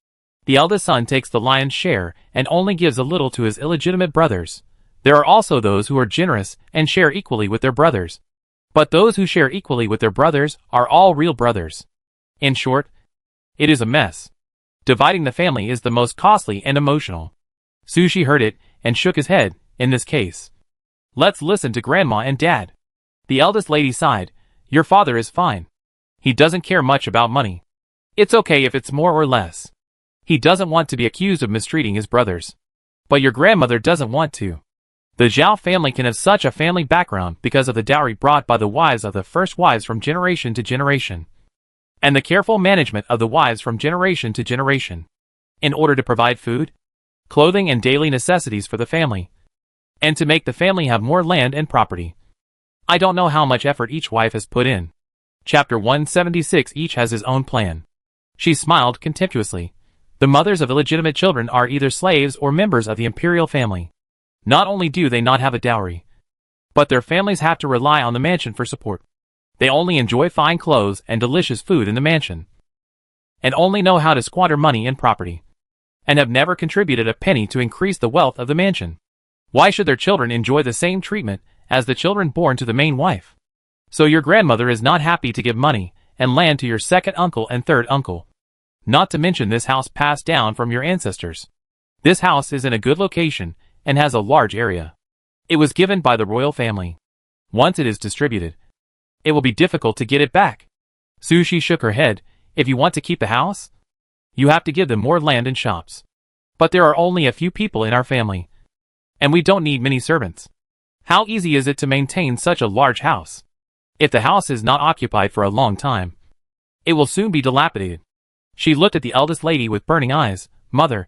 [SPEAKER 1] The eldest son takes the lion's share and only gives a little to his illegitimate brothers. There are also those who are generous and share equally with their brothers. But those who share equally with their brothers are all real brothers. In short, it is a mess. Dividing the family is the most costly and emotional. Shi heard it and shook his head. In this case, let's listen to Grandma and Dad. The eldest lady sighed. Your father is fine. He doesn't care much about money. It's okay if it's more or less. He doesn't want to be accused of mistreating his brothers. But your grandmother doesn't want to. The Zhao family can have such a family background because of the dowry brought by the wives of the first wives from generation to generation, and the careful management of the wives from generation to generation, in order to provide food, clothing and daily necessities for the family, and to make the family have more land and property. I don't know how much effort each wife has put in. Chapter 176. Each has his own plan. She smiled contemptuously. The mothers of illegitimate children are either slaves or members of the imperial family. Not only do they not have a dowry, but their families have to rely on the mansion for support. They only enjoy fine clothes and delicious food in the mansion, and only know how to squander money and property, and have never contributed a penny to increase the wealth of the mansion. Why should their children enjoy the same treatment as the children born to the main wife? So your grandmother is not happy to give money and land to your second uncle and third uncle. Not to mention this house passed down from your ancestors. This house is in a good location and has a large area. It was given by the royal family. Once it is distributed, it will be difficult to get it back. Shi shook her head. If you want to keep the house, you have to give them more land and shops. But there are only a few people in our family, and we don't need many servants. How easy is it to maintain such a large house? If the house is not occupied for a long time, it will soon be dilapidated. She looked at the eldest lady with burning eyes. Mother,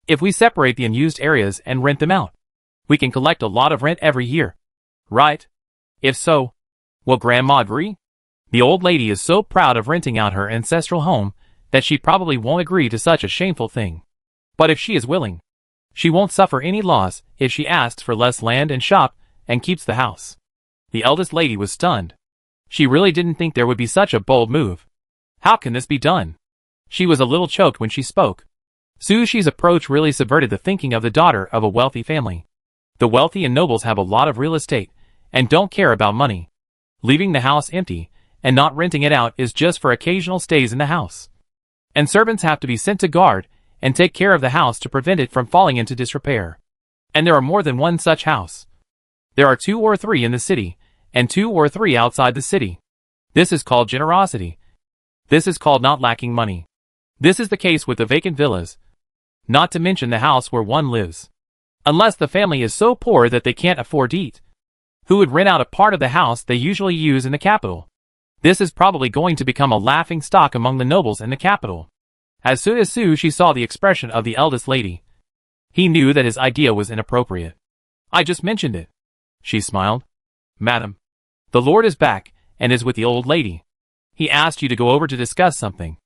[SPEAKER 1] if we separate the unused areas and rent them out, we can collect a lot of rent every year. Right? If so, will Grandma agree? The old lady is so proud of renting out her ancestral home that she probably won't agree to such a shameful thing. But if she is willing, she won't suffer any loss if she asks for less land and shop and keeps the house. The eldest lady was stunned. She really didn't think there would be such a bold move. How can this be done? She was a little choked when she spoke. Su Shi's approach really subverted the thinking of the daughter of a wealthy family. The wealthy and nobles have a lot of real estate and don't care about money. Leaving the house empty and not renting it out is just for occasional stays in the house. And servants have to be sent to guard and take care of the house to prevent it from falling into disrepair. And there are more than one such house. There are 2 or 3 in the city, and 2 or 3 outside the city. This is called generosity. This is called not lacking money. This is the case with the vacant villas, not to mention the house where one lives. Unless the family is so poor that they can't afford to eat, who would rent out a part of the house they usually use in the capital? This is probably going to become a laughing stock among the nobles in the capital. As soon as Su Shi saw the expression of the eldest lady, he knew that his idea was inappropriate. I just mentioned it. She smiled. Madam, the Lord is back and is with the old lady. He asked you to go over to discuss something.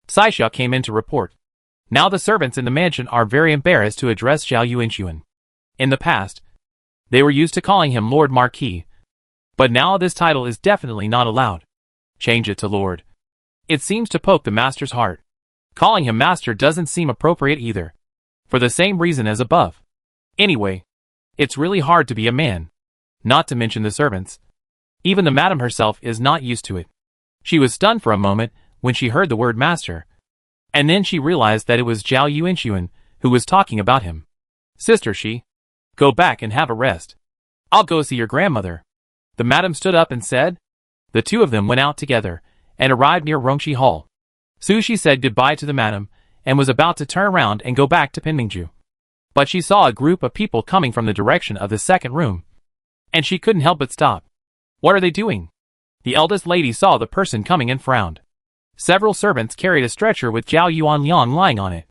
[SPEAKER 1] Saisha came in to report. Now the servants in the mansion are very embarrassed to address Zhao Yuanxun. In the past, they were used to calling him Lord Marquis. But now this title is definitely not allowed. Change it to Lord. It seems to poke the master's heart. Calling him master doesn't seem appropriate either. For the same reason as above. Anyway, it's really hard to be a man. Not to mention the servants. Even the madam herself is not used to it. She was stunned for a moment when she heard the word master. And then she realized that it was Zhao Yuanxun who was talking about him. Sister Shi, go back and have a rest. I'll go see your grandmother. The madam stood up and said. The two of them went out together and arrived near Rongshi Hall. Su Shi said goodbye to the madam and was about to turn around and go back to Pinmingju. But she saw a group of people coming from the direction of the second room. And she couldn't help but stop. What are they doing? The eldest lady saw the person coming and frowned. Several servants carried a stretcher with Zhao Yuanliang lying on it.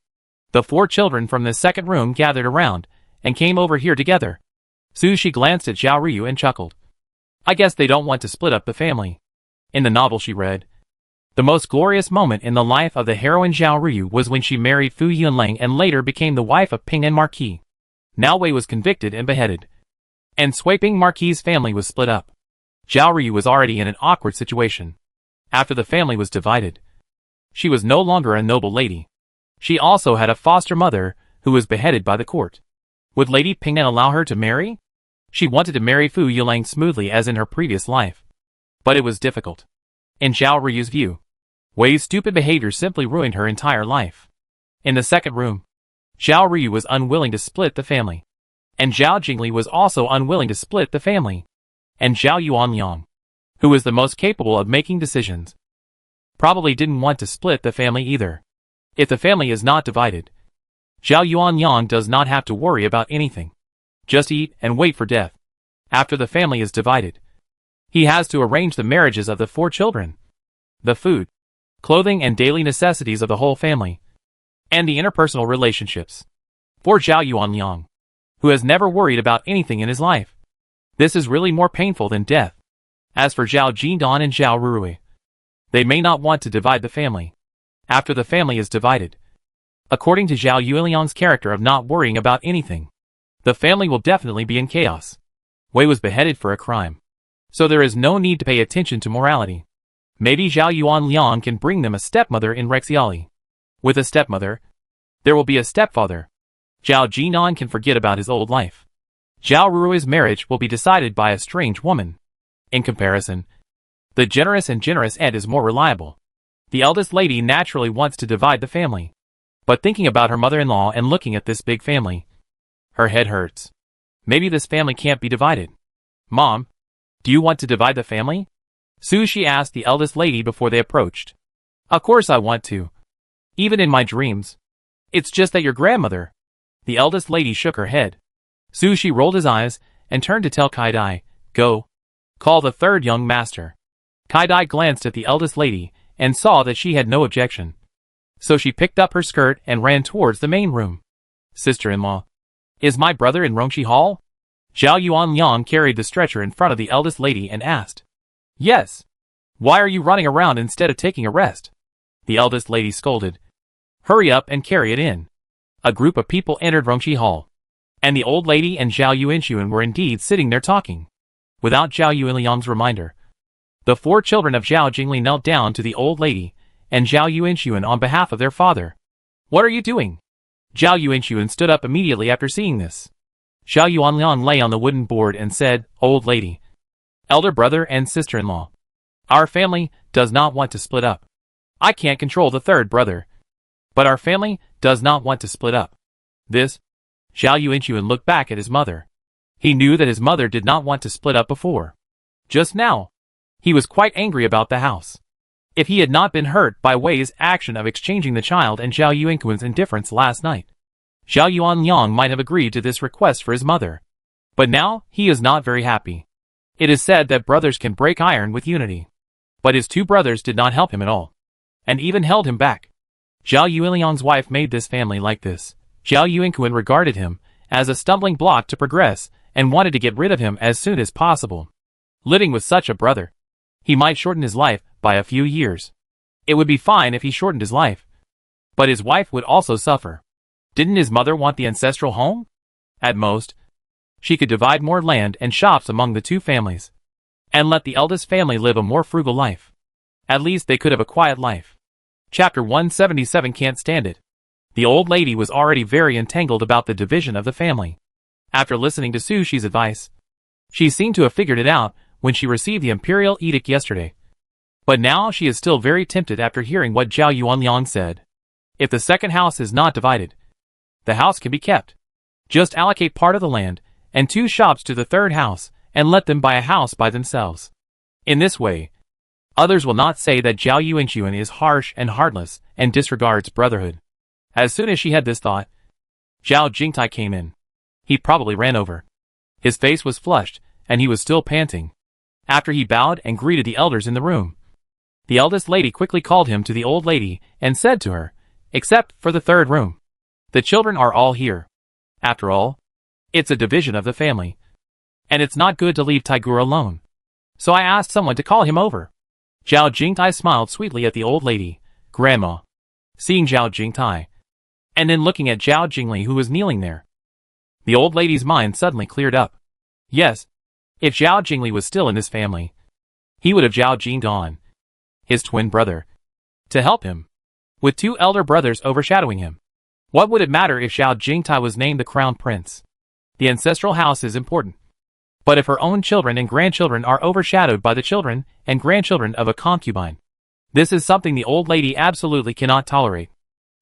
[SPEAKER 1] The 4 children from the second room gathered around and came over here together. Su Shi glanced at Zhao Ryu and chuckled. I guess they don't want to split up the family. In the novel she read, the most glorious moment in the life of the heroine Zhao Ryu was when she married Fu Yunlang and later became the wife of Ping An Marquis. Now Wei was convicted and beheaded. And Sui Ping Marquis' family was split up. Zhao Ryu was already in an awkward situation. After the family was divided, she was no longer a noble lady. She also had a foster mother who was beheaded by the court. Would Lady Ping An allow her to marry? She wanted to marry Fu Yulang smoothly as in her previous life. But it was difficult. In Zhao Ryu's view, Wei's stupid behavior simply ruined her entire life. In the second room, Zhao Ryu was unwilling to split the family. And Zhao Jingli was also unwilling to split the family. And Zhao Yuanliang, who was the most capable of making decisions, probably didn't want to split the family either. If the family is not divided, Zhao Yuanliang does not have to worry about anything. Just eat and wait for death. After the family is divided, he has to arrange the marriages of the 4 children, the food, clothing and daily necessities of the whole family, and the interpersonal relationships. For Zhao Yuanliang, who has never worried about anything in his life, this is really more painful than death. As for Zhao Jindan and Zhao Rui, they may not want to divide the family. After the family is divided, according to Zhao Yuanliang's character of not worrying about anything, the family will definitely be in chaos. Wei was beheaded for a crime, so there is no need to pay attention to morality. Maybe Zhao Yuanliang can bring them a stepmother in Rexiali. With a stepmother, there will be a stepfather. Zhao Jinan can forget about his old life. Zhao Rui's marriage will be decided by a strange woman. In comparison, the generous aunt is more reliable. The eldest lady naturally wants to divide the family. But thinking about her mother-in-law and looking at this big family, her head hurts. Maybe this family can't be divided. Mom, do you want to divide the family? Su Shi asked the eldest lady before they approached. Of course I want to. Even in my dreams. It's just that your grandmother. The eldest lady shook her head. Su Shi rolled his eyes and turned to tell Kai Dai, go. Call the 3rd young master. Kai Dai glanced at the eldest lady and saw that she had no objection. So she picked up her skirt and ran towards the main room. Sister-in-law. Is my brother in Rongshi Hall? Zhao Yuanxun carried the stretcher in front of the eldest lady and asked. Yes. Why are you running around instead of taking a rest? The eldest lady scolded. Hurry up and carry it in. A group of people entered Rongshi Hall. And the old lady and Zhao Yuanxun were indeed sitting there talking. Without Zhao Yuanliang's reminder, the 4 children of Zhao Jingli knelt down to the old lady and Zhao Yuanxun on behalf of their father. What are you doing? Zhao Yuanxun stood up immediately after seeing this. Zhao Yuanliang lay on the wooden board and said, Old lady, elder brother and sister-in-law, our family does not want to split up. I can't control the third brother, but our family does not want to split up. This, Zhao Yuanxun looked back at his mother. He knew that his mother did not want to split up before. Just now, he was quite angry about the house. If he had not been hurt by Wei's action of exchanging the child and Zhao Yuanxun's indifference last night, Zhao Yuanliang might have agreed to this request for his mother. But now, he is not very happy. It is said that brothers can break iron with unity. But his 2 brothers did not help him at all, and even held him back. Zhao Yuanliang's wife made this family like this. Zhao Yuanxun regarded him as a stumbling block to progress and wanted to get rid of him as soon as possible. Living with such a brother, he might shorten his life by a few years. It would be fine if he shortened his life. But his wife would also suffer. Didn't his mother want the ancestral home? At most, she could divide more land and shops among the 2 families, and let the eldest family live a more frugal life. At least they could have a quiet life. Chapter 177 Can't stand it. The old lady was already very entangled about the division of the family. After listening to Su Shi's advice, she seemed to have figured it out when she received the imperial edict yesterday. But now she is still very tempted after hearing what Zhao Yuanliang said. If the second house is not divided, the house can be kept. Just allocate part of the land and 2 shops to the third house and let them buy a house by themselves. In this way, others will not say that Zhao Yuanxun is harsh and heartless and disregards brotherhood. As soon as she had this thought, Zhao Jingtai came in. He probably ran over. His face was flushed, and he was still panting. After he bowed and greeted the elders in the room, the eldest lady quickly called him to the old lady and said to her, Except for the third room, the children are all here. After all, it's a division of the family, and it's not good to leave Tiger alone. So I asked someone to call him over. Zhao Jingtai smiled sweetly at the old lady, Grandma. Seeing Zhao Jingtai, and then looking at Zhao Jingli who was kneeling there, the old lady's mind suddenly cleared up. Yes, if Zhao Jingli was still in this family, he would have Zhao Jingdan, his twin brother, to help him, with 2 elder brothers overshadowing him. What would it matter if Zhao Jingtai was named the crown prince? The ancestral house is important. But if her own children and grandchildren are overshadowed by the children and grandchildren of a concubine, this is something the old lady absolutely cannot tolerate.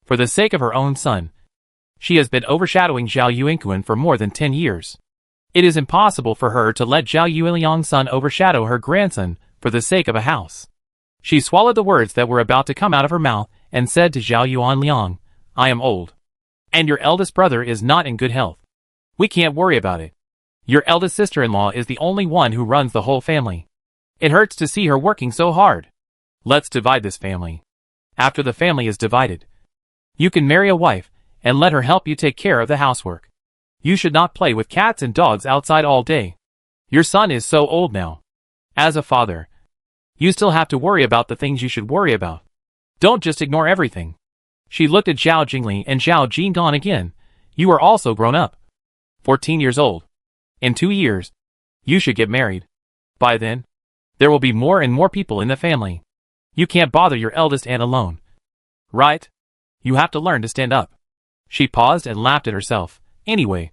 [SPEAKER 1] For the sake of her own son, she has been overshadowing Zhao Yuanxun for more than 10 years. It is impossible for her to let Zhao Yuanliang's son overshadow her grandson for the sake of a house. She swallowed the words that were about to come out of her mouth and said to Zhao Yuanliang, I am old, and your eldest brother is not in good health. We can't worry about it. Your eldest sister-in-law is the only one who runs the whole family. It hurts to see her working so hard. Let's divide this family. After the family is divided, you can marry a wife and let her help you take care of the housework. You should not play with cats and dogs outside all day. Your son is so old now. As a father, you still have to worry about the things you should worry about. Don't just ignore everything. She looked at Zhao Jingli and Zhao Jingdan again. You are also grown up. 14 years old. In 2 years, you should get married. By then, there will be more and more people in the family. You can't bother your eldest aunt alone. Right? You have to learn to stand up. She paused and laughed at herself. Anyway,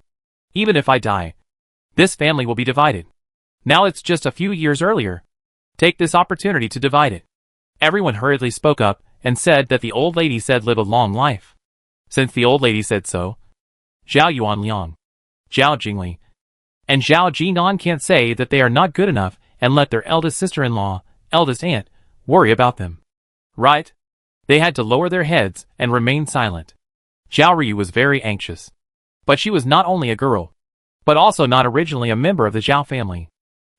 [SPEAKER 1] even if I die, this family will be divided. Now it's just a few years earlier. Take this opportunity to divide it. Everyone hurriedly spoke up and said that the old lady said live a long life. Since the old lady said so, Zhao Yuanliang, Zhao Jingli, and Zhao Jinan can't say that they are not good enough and let their eldest sister-in-law, eldest aunt, worry about them. Right? They had to lower their heads and remain silent. Zhao Ryu was very anxious. But she was not only a girl, but also not originally a member of the Zhao family.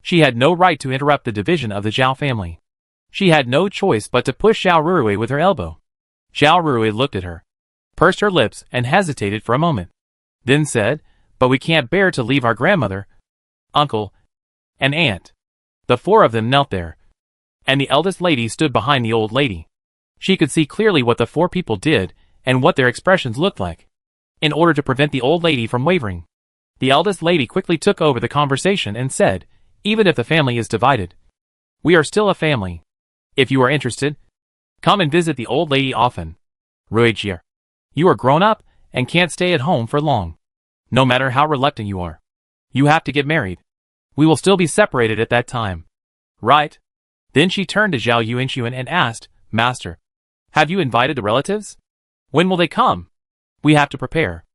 [SPEAKER 1] She had no right to interrupt the division of the Zhao family. She had no choice but to push Zhao Rui away with her elbow. Zhao Rui looked at her, pursed her lips and hesitated for a moment, then said, "But we can't bear to leave our grandmother, uncle, and aunt." The four of them knelt there, and the eldest lady stood behind the old lady. She could see clearly what the four people did and what their expressions looked like. In order to prevent the old lady from wavering, the eldest lady quickly took over the conversation and said, "Even if the family is divided, we are still a family. If you are interested, come and visit the old lady often. Ruijie, you are grown up and can't stay at home for long. No matter how reluctant you are, you have to get married. We will still be separated at that time. Right?" Then she turned to Zhao Yuanxun and asked, "Master, have you invited the relatives? When will they come? We have to prepare."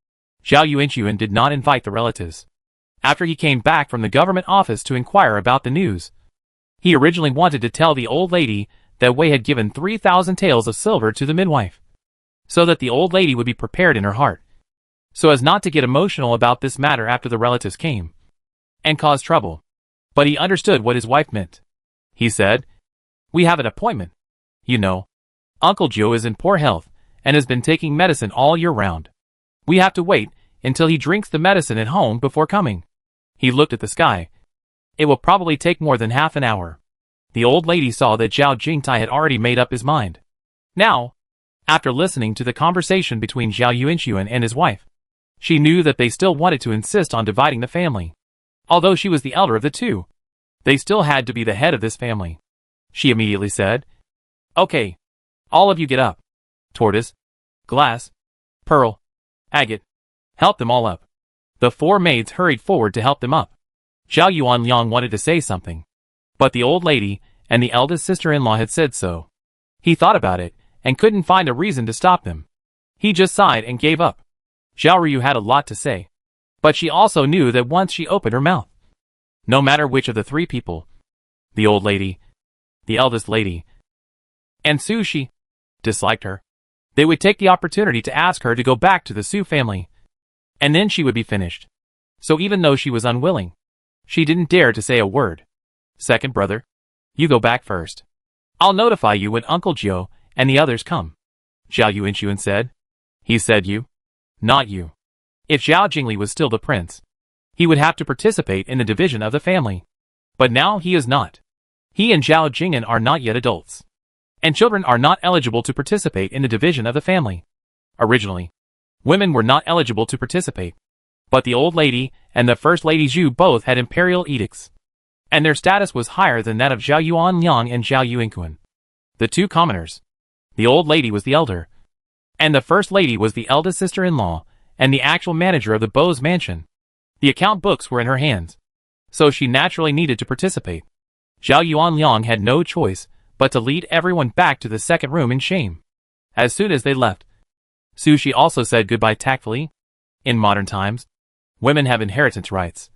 [SPEAKER 1] Zhao Yuanxun did not invite the relatives. After he came back from the government office to inquire about the news, he originally wanted to tell the old lady that Wei had given 3,000 taels of silver to the midwife, so that the old lady would be prepared in her heart, so as not to get emotional about this matter after the relatives came and cause trouble. But he understood what his wife meant. He said, "We have an appointment. You know, Uncle Joe is in poor health and has been taking medicine all year round. We have to wait until he drinks the medicine at home before coming." He looked at the sky. "It will probably take more than half an hour." The old lady saw that Zhao Jingtai had already made up his mind. Now, after listening to the conversation between Zhao Yuanxun and his wife, she knew that they still wanted to insist on dividing the family. Although she was the elder of the two, they still had to be the head of this family. She immediately said, "Okay, all of you get up. Tortoise, glass, pearl, agate, help them all up." The four maids hurried forward to help them up. Zhao Yuanliang wanted to say something, but the old lady and the eldest sister-in-law had said so. He thought about it and couldn't find a reason to stop them. He just sighed and gave up. Zhao Ryu had a lot to say, but she also knew that once she opened her mouth, no matter which of the three people, the old lady, the eldest lady, and Su Shi, disliked her, they would take the opportunity to ask her to go back to the Su family, and then she would be finished. So even though she was unwilling, she didn't dare to say a word. "Second brother, you go back first. I'll notify you when Uncle Joe and the others come," Zhao Yuanxun said. He said you, not you. If Zhao Jingli was still the prince, he would have to participate in the division of the family. But now he is not. He and Zhao Jing'an are not yet adults, and children are not eligible to participate in the division of the family. Originally, women were not eligible to participate, but the old lady and the first lady Zhu both had imperial edicts, and their status was higher than that of Zhao Yuanliang and Zhao Yuanxun, the two commoners. The old lady was the elder, and the first lady was the eldest sister-in-law and the actual manager of the Beau's mansion. The account books were in her hands, so she naturally needed to participate. Zhao Yuanliang had no choice but to lead everyone back to the second room in shame. As soon as they left, Su Shi also said goodbye tactfully. In modern times, women have inheritance rights,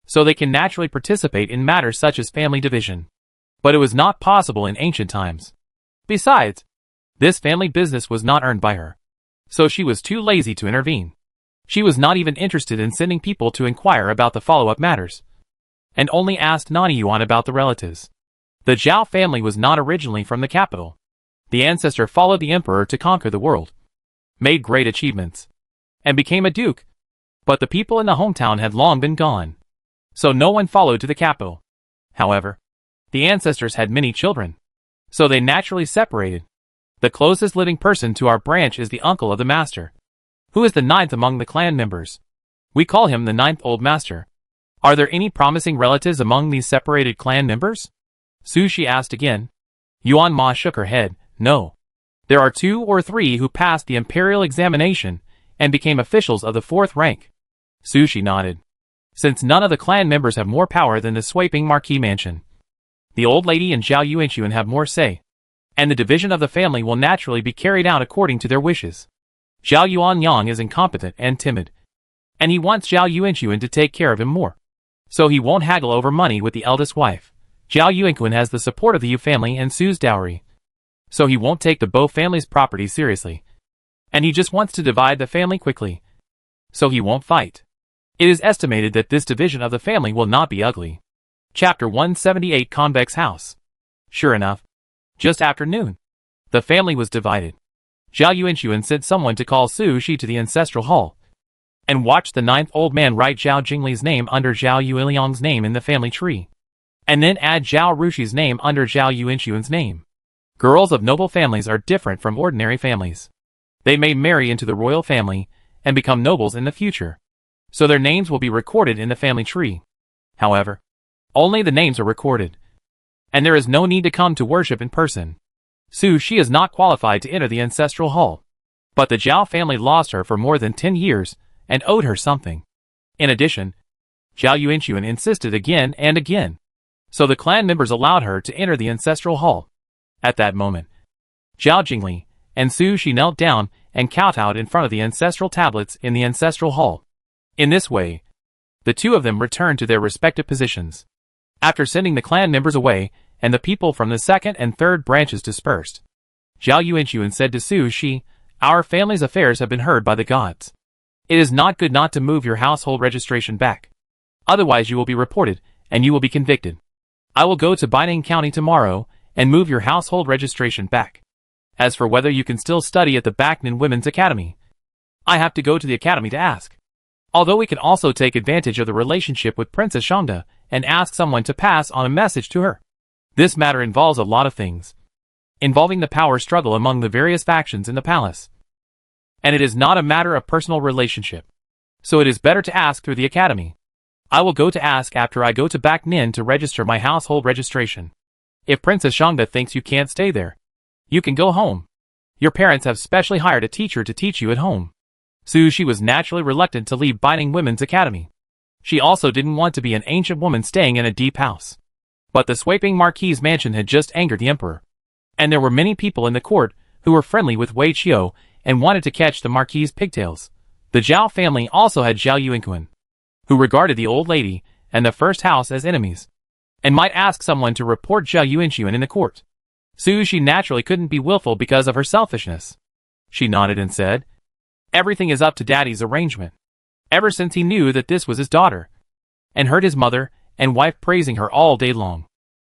[SPEAKER 1] so they can naturally participate in matters such as family division. But it was not possible in ancient times. Besides, this family business was not earned by her, so she was too lazy to intervene. She was not even interested in sending people to inquire about the follow-up matters, and only asked Nani Yuan about the relatives. The Zhao family was not originally from the capital. The ancestor followed the emperor to conquer the world, made great achievements, and became a duke. But the people in the hometown had long been gone, so no one followed to the capital. However, the ancestors had many children, so they naturally separated. The closest living person to our branch is the uncle of the master, who is the ninth among the clan members. We call him the ninth old master. Are there any promising relatives among these separated clan members? Su Shi asked again. Yuan Ma shook her head. No. There are 2 or 3 who passed the imperial examination and became officials of the 4th rank. Su Shi nodded. Since none of the clan members have more power than the sweeping marquis mansion, the old lady and Zhao Yuanxun have more say, and the division of the family will naturally be carried out according to their wishes. Zhao Yuanyang is incompetent and timid, and he wants Zhao Yuanxun to take care of him more, so he won't haggle over money with the eldest wife. Zhao Yuanxun has the support of the Yu family and Su's dowry, so he won't take the Bo family's property seriously, and he just wants to divide the family quickly, so he won't fight. It is estimated that this division of the family will not be ugly. Chapter 178 Convex House. Sure enough, just after noon, the family was divided. Zhao Yuanxun sent someone to call Su Shi to the ancestral hall, and watched the ninth old man write Zhao Jingli's name under Zhao Yuliang's name in the family tree, and then add Zhao Rushi's name under Zhao Yuanxun's name. Girls of noble families are different from ordinary families. They may marry into the royal family and become nobles in the future, so their names will be recorded in the family tree. However, only the names are recorded, and there is no need to come to worship in person. Su Shi is not qualified to enter the ancestral hall, but the Zhao family lost her for more than 10 years and owed her something. In addition, Zhao Yuanxun insisted again and again, so the clan members allowed her to enter the ancestral hall. At that moment, Zhao Jingli and Su Shi knelt down and kowtowed in front of the ancestral tablets in the ancestral hall. In this way, the two of them returned to their respective positions. After sending the clan members away, and the people from the second and third branches dispersed, Zhao Yuanxun said to Su Shi, "Our family's affairs have been heard by the gods. It is not good not to move your household registration back. Otherwise you will be reported, and you will be convicted. I will go to Baining County tomorrow, and move your household registration back. As for whether you can still study at the Backnan Women's Academy, I have to go to the academy to ask. Although we can also take advantage of the relationship with Princess Shangda, and ask someone to pass on a message to her. This matter involves a lot of things, involving the power struggle among the various factions in the palace. And it is not a matter of personal relationship, so it is better to ask through the academy. I will go to ask after I go to Backnin to register my household registration. If Princess Shangda thinks you can't stay there, you can go home. Your parents have specially hired a teacher to teach you at home." Su Shi was naturally reluctant to leave Baining Women's Academy. She also didn't want to be an ancient woman staying in a deep house. But the sweeping marquis's mansion had just angered the emperor, and there were many people in the court who were friendly with Wei Qiu and wanted to catch the marquis's pigtails. The Zhao family also had Zhao Yuanxun, who regarded the old lady and the first house as enemies, and might ask someone to report Zhao Yuanxun in the court. Su Shi naturally couldn't be willful because of her selfishness. She nodded and said, "Everything is up to Daddy's arrangement." Ever since he knew that this was his daughter, and heard his mother and wife praising her all day long.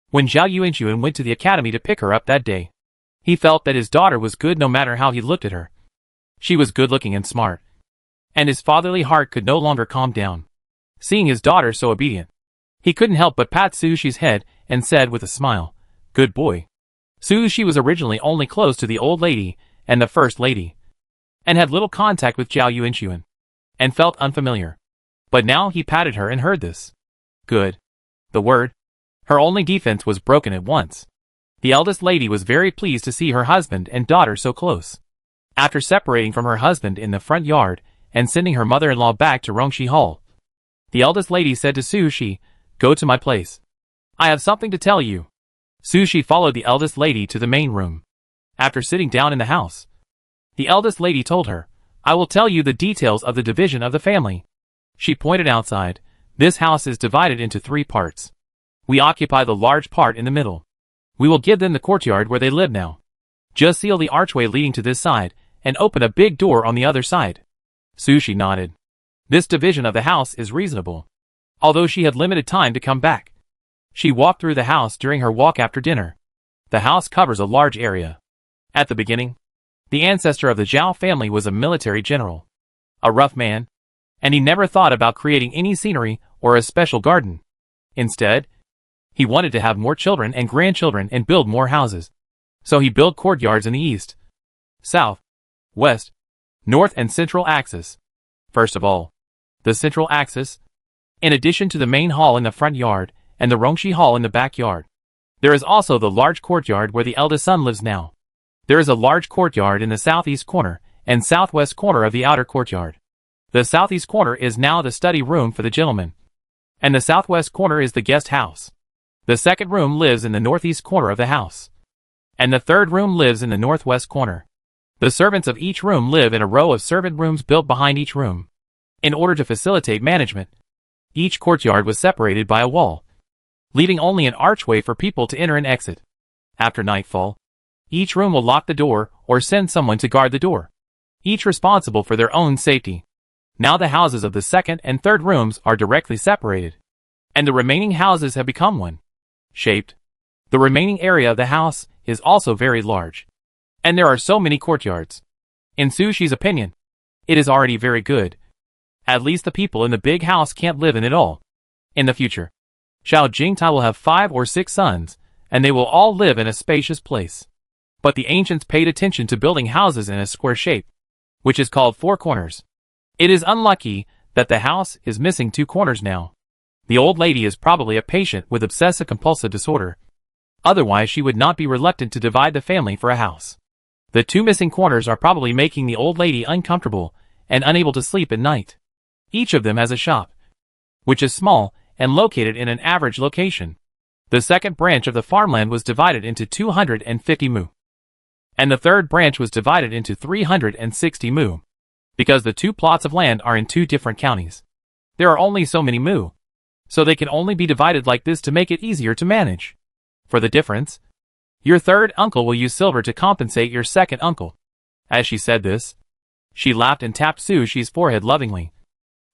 [SPEAKER 1] When Zhao Yuanxun went to the academy to pick her up that day, he felt that his daughter was good no matter how he looked at her. She was good-looking and smart, and his fatherly heart could no longer calm down. Seeing his daughter so obedient, he couldn't help but pat Su Shi's head and said with a smile, "Good boy." Su Shi was originally only close to the old lady and the first lady, and had little contact with Zhao Yuanxun, and felt unfamiliar. But now he patted her and heard this. Good. The word. Her only defense was broken at once. The eldest lady was very pleased to see her husband and daughter so close. After separating from her husband in the front yard and sending her mother-in-law back to Rongxi Hall, the eldest lady said to Su Shi, "Go to my place. I have something to tell you." Su Shi followed the eldest lady to the main room. After sitting down in the house, the eldest lady told her, "I will tell you the details of the division of the family." She pointed outside. "This house is divided into 3 parts. We occupy the large part in the middle. We will give them the courtyard where they live now. Just seal the archway leading to this side, and open a big door on the other side." Su Shi nodded. This division of the house is reasonable. Although she had limited time to come back, she walked through the house during her walk after dinner. The house covers a large area. At the beginning, the ancestor of the Zhao family was a military general, a rough man, and he never thought about creating any scenery or a special garden. Instead, he wanted to have more children and grandchildren and build more houses. So he built courtyards in the east, south, west, north and central axis. First of all, the central axis, in addition to the main hall in the front yard and the Rongxi Hall in the backyard, there is also the large courtyard where the eldest son lives now. There is a large courtyard in the southeast corner and southwest corner of the outer courtyard. The southeast corner is now the study room for the gentleman, and the southwest corner is the guest house. The second room lives in the northeast corner of the house, and the third room lives in the northwest corner. The servants of each room live in a row of servant rooms built behind each room. In order to facilitate management, each courtyard was separated by a wall, leaving only an archway for people to enter and exit. After nightfall, each room will lock the door or send someone to guard the door, each responsible for their own safety. Now the houses of the second and third rooms are directly separated, and the remaining houses have become one-shaped. The remaining area of the house is also very large, and there are so many courtyards. In Sushi's opinion, it is already very good. At least the people in the big house can't live in it all. In the future, Zhao Jingtai will have 5 or 6 sons, and they will all live in a spacious place. But the ancients paid attention to building houses in a square shape, which is called 4 corners. It is unlucky that the house is missing 2 corners now. The old lady is probably a patient with obsessive-compulsive disorder. Otherwise she would not be reluctant to divide the family for a house. The 2 missing corners are probably making the old lady uncomfortable and unable to sleep at night. Each of them has a shop, which is small and located in an average location. The second branch of the farmland was divided into 250 mu. And the third branch was divided into 360 mu. Because the 2 plots of land are in 2 different counties. There are only so many mu. So they can only be divided like this to make it easier to manage. For the difference, your third uncle will use silver to compensate your second uncle. As she said this, she laughed and tapped Sushi's forehead lovingly,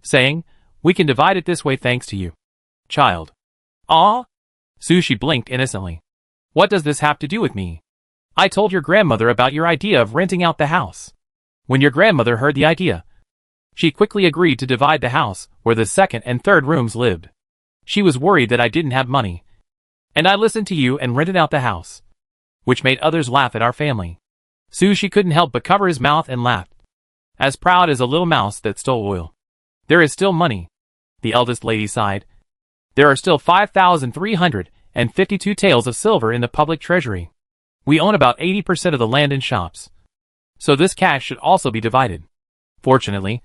[SPEAKER 1] saying, "We can divide it this way thanks to you, child." "Ah?" Sushi blinked innocently. "What does this have to do with me? I told your grandmother about your idea of renting out the house." When your grandmother heard the idea, she quickly agreed to divide the house where the second and third rooms lived. She was worried that I didn't have money, and I listened to you and rented out the house, which made others laugh at our family. Sushi couldn't help but cover his mouth and laughed, as proud as a little mouse that stole oil. "There is still money," the eldest lady sighed. "There are still 5,352 taels of silver in the public treasury. We own about 80% of the land and shops. So this cash should also be divided. Fortunately,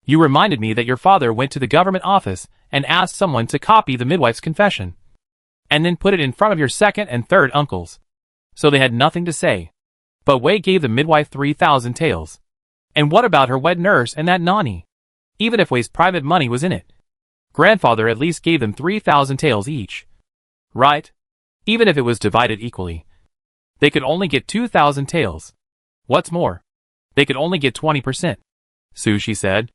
[SPEAKER 1] you reminded me that your father went to the government office and asked someone to copy the midwife's confession, and then put it in front of your second and third uncles. So they had nothing to say. But Wei gave the midwife 3,000 taels. And what about her wed nurse and that Nani? Even if Wei's private money was in it, grandfather at least gave them 3,000 taels each. Right? Even if it was divided equally, they could only get 2,000 taels. What's more, they could only get 20%. Sushi said,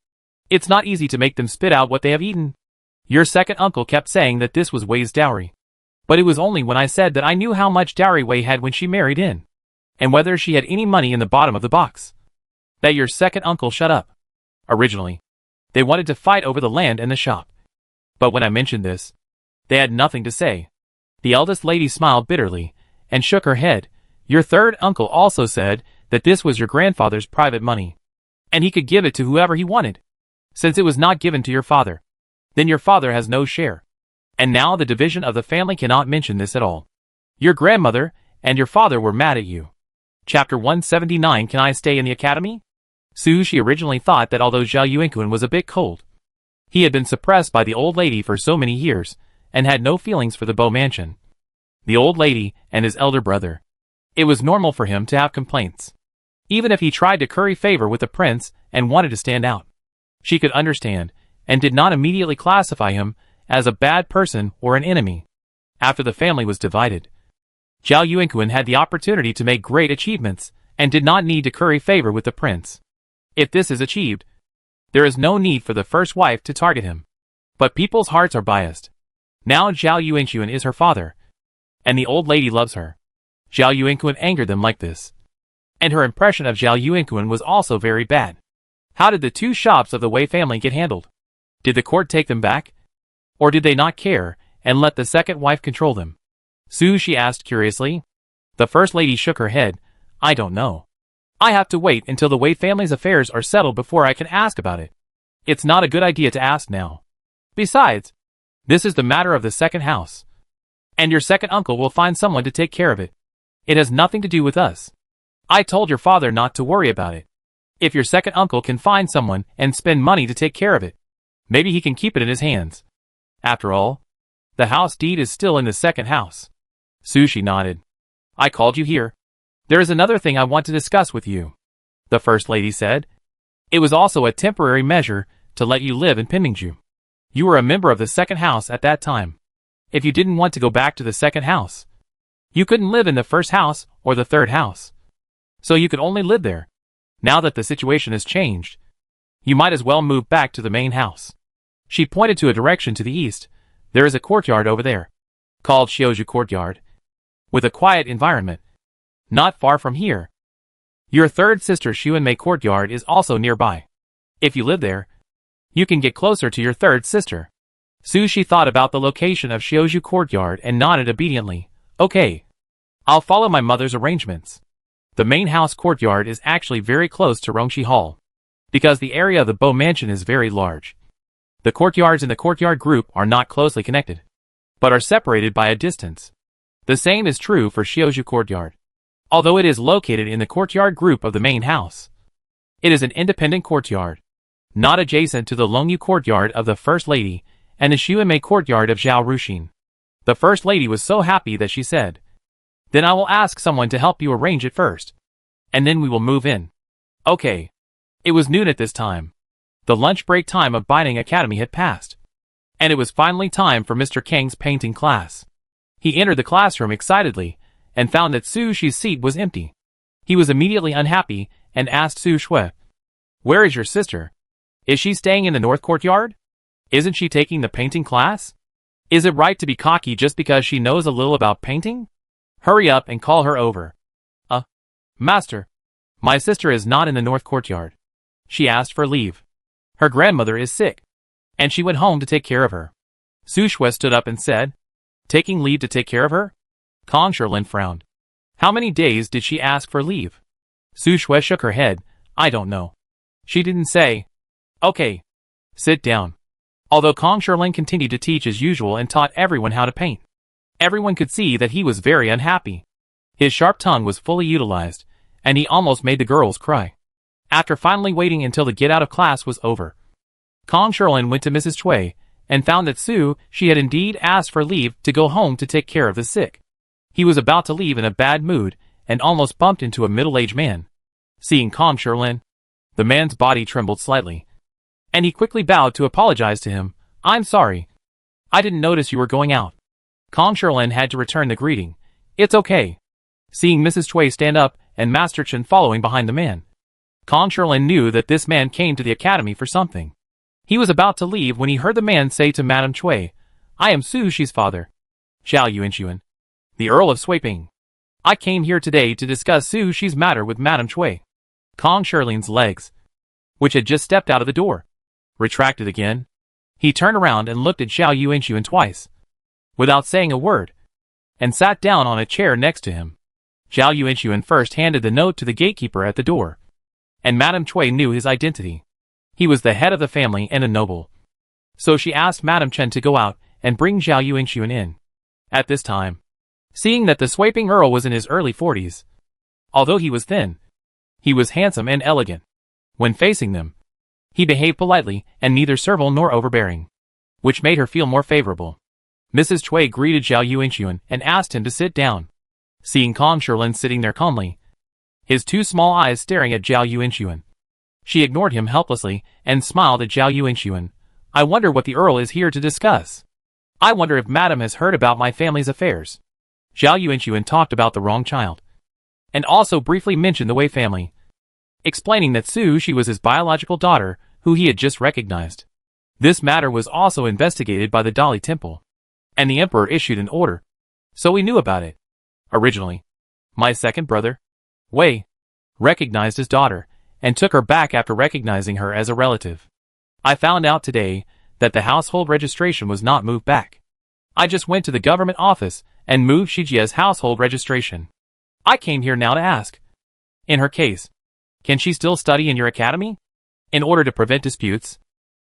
[SPEAKER 1] "It's not easy to make them spit out what they have eaten. Your second uncle kept saying that this was Wei's dowry. But it was only when I said that I knew how much dowry Wei had when she married in, and whether she had any money in the bottom of the box, that your second uncle shut up. Originally, they wanted to fight over the land and the shop. But when I mentioned this, they had nothing to say." The eldest lady smiled bitterly and shook her head. "Your third uncle also said that this was your grandfather's private money, and he could give it to whoever he wanted. Since it was not given to your father, then your father has no share. And now the division of the family cannot mention this at all. Your grandmother and your father were mad at you." Chapter 179. Can I stay in the academy? Sushi originally thought that although Zhao Yuanxun was a bit cold, he had been suppressed by the old lady for so many years, and had no feelings for the Bo mansion, the old lady, and his elder brother. It was normal for him to have complaints. Even if he tried to curry favor with the prince and wanted to stand out, she could understand, and did not immediately classify him as a bad person or an enemy. After the family was divided, Zhao Yuanxun had the opportunity to make great achievements, and did not need to curry favor with the prince. If this is achieved, there is no need for the first wife to target him. But people's hearts are biased. Now Zhao Yuanxun is her father, and the old lady loves her. Zhao Yuanxun angered them like this. And her impression of Zhao Yuanxun was also very bad. How did the 2 shops of the Wei family get handled? Did the court take them back? Or did they not care, and let the second wife control them? Sushi asked curiously. The first lady shook her head. "I don't know. I have to wait until the Wei family's affairs are settled before I can ask about it. It's not a good idea to ask now. Besides, this is the matter of the second house, and your second uncle will find someone to take care of it. It has nothing to do with us. I told your father not to worry about it. If your second uncle can find someone and spend money to take care of it, maybe he can keep it in his hands. After all, the house deed is still in the second house." Sushi nodded. "I called you here. There is another thing I want to discuss with you," the first lady said. "It was also a temporary measure to let you live in Pindingju. You were a member of the second house at that time. If you didn't want to go back to the second house, you couldn't live in the first house or the third house. So you could only live there. Now that the situation has changed, you might as well move back to the main house." She pointed to a direction to the east. "There is a courtyard over there, called Xiaoju Courtyard, with a quiet environment, not far from here. Your third sister Xuanmei courtyard is also nearby. If you live there, you can get closer to your third sister. Su Shi thought about the location of Xiaozhu courtyard and nodded obediently. Okay. I'll follow my mother's arrangements. The main house courtyard is actually very close to Rongxi Hall, because the area of the Bo Mansion is very large. The courtyards in the courtyard group are not closely connected, but are separated by a distance. The same is true for Xiaozhu courtyard. Although it is located in the courtyard group of the main house, it is an independent courtyard, not adjacent to the Longyu courtyard of the First Lady and the Xuanmei courtyard of Zhao Ruxin. The First Lady was so happy that she said, "Then I will ask someone to help you arrange it first, and then we will move in." Okay. It was noon at this time. The lunch break time of Binding Academy had passed, and it was finally time for Mr. Kang's painting class. He entered the classroom excitedly, and found that Su Shi's seat was empty. He was immediately unhappy, and asked Su Shui, "Where is your sister? Is she staying in the north courtyard? Isn't she taking the painting class? Is it right to be cocky just because she knows a little about painting? Hurry up and call her over." Master, my sister is not in the north courtyard. She asked for leave. Her grandmother is sick, and she went home to take care of her." Su Shui stood up and said, "Taking leave to take care of her?" Kong Sherlin frowned. "How many days did she ask for leave?" Su Shui shook her head. "I don't know. She didn't say." "Okay. Sit down." Although Kong Sherlin continued to teach as usual and taught everyone how to paint, everyone could see that he was very unhappy. His sharp tongue was fully utilized, and he almost made the girls cry. After finally waiting until the get out of class was over, Kong Sherlin went to Mrs. Chui and found that she had indeed asked for leave to go home to take care of the sick. He was about to leave in a bad mood and almost bumped into a middle-aged man. Seeing Kong Sherlin, the man's body trembled slightly, and he quickly bowed to apologize to him. "I'm sorry. I didn't notice you were going out." Kong Sherlin had to return the greeting. "It's okay." Seeing Mrs. Chui stand up and Master Chen following behind the man, Kong Sherlin knew that this man came to the academy for something. He was about to leave when he heard the man say to Madame Chui, "I am Su Shi's father, Zhao Yuanxun, the Earl of Suiping. I came here today to discuss Su Shi's matter with Madame Chui." Kong Sherlin's legs, which had just stepped out of the door, retracted again. He turned around and looked at Zhao Yuanxun twice, without saying a word, and sat down on a chair next to him. Zhao Yuanxun first handed the note to the gatekeeper at the door, and Madame Chui knew his identity. He was the head of the family and a noble. So she asked Madame Chen to go out and bring Zhao Yuanxun in. At this time, seeing that the Suiping Earl was in his early 40s, although he was thin, he was handsome and elegant. When facing them, he behaved politely and neither servile nor overbearing, which made her feel more favorable. Mrs. Chui greeted Zhao Yuanxun and asked him to sit down. Seeing Kong Sherlin sitting there calmly, his two small eyes staring at Zhao Yuanxun, she ignored him helplessly and smiled at Zhao Yuanxun. "I wonder what the Earl is here to discuss. I wonder if Madame has heard about my family's affairs." Zhao Yuanxun talked about the wrong child, and also briefly mentioned the Wei family, explaining that Su Shi was his biological daughter, who he had just recognized. This matter was also investigated by the Dali Temple, and the Emperor issued an order, so we knew about it. Originally, my second brother, Wei, recognized his daughter, and took her back after recognizing her as a relative. I found out today that the household registration was not moved back. I just went to the government office and moved Shijia's household registration. I came here now to ask, in her case, can she still study in your academy? In order to prevent disputes,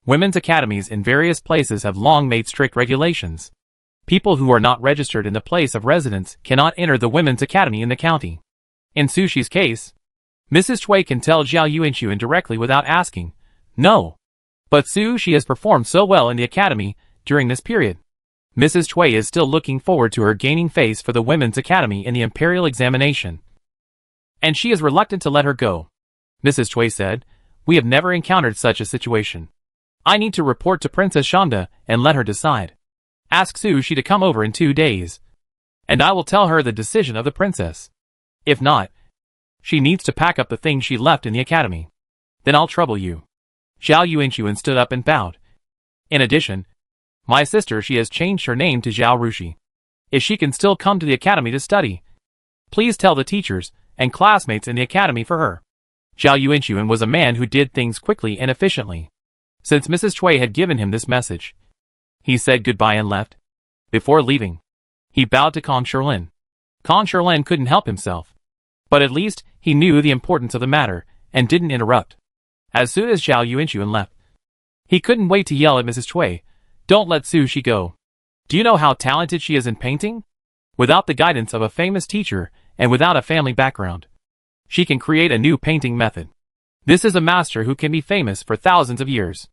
[SPEAKER 1] women's academies in various places have long made strict regulations. People who are not registered in the place of residence cannot enter the women's academy in the county. In Su Shi's case, Mrs. Chui can tell Zhao Yuanxun directly without asking. No. But Su Shi has performed so well in the academy during this period. Mrs. Chui is still looking forward to her gaining face for the women's academy in the imperial examination, and she is reluctant to let her go. Mrs. Chui said, "We have never encountered such a situation. I need to report to Princess Shanda and let her decide. Ask Su Shi to come over in 2 days, and I will tell her the decision of the princess. If not, she needs to pack up the things she left in the academy. Then I'll trouble you." Zhao Yuanxun stood up and bowed. "In addition, my sister, she has changed her name to Zhao Ruxi. If she can still come to the academy to study, please tell the teachers and classmates in the academy for her. Zhao Yuanxun was a man who did things quickly and efficiently. Since Mrs. Cui had given him this message, he said goodbye and left. Before leaving, he bowed to Kong Sherlin. Kong Sherlin couldn't help himself, but at least he knew the importance of the matter and didn't interrupt. As soon as Zhao Yuanxun left, he couldn't wait to yell at Mrs. Cui, "Don't let Su Shi go. Do you know how talented she is in painting? Without the guidance of a famous teacher and without a family background, she can create a new painting method. This is a master who can be famous for thousands of years.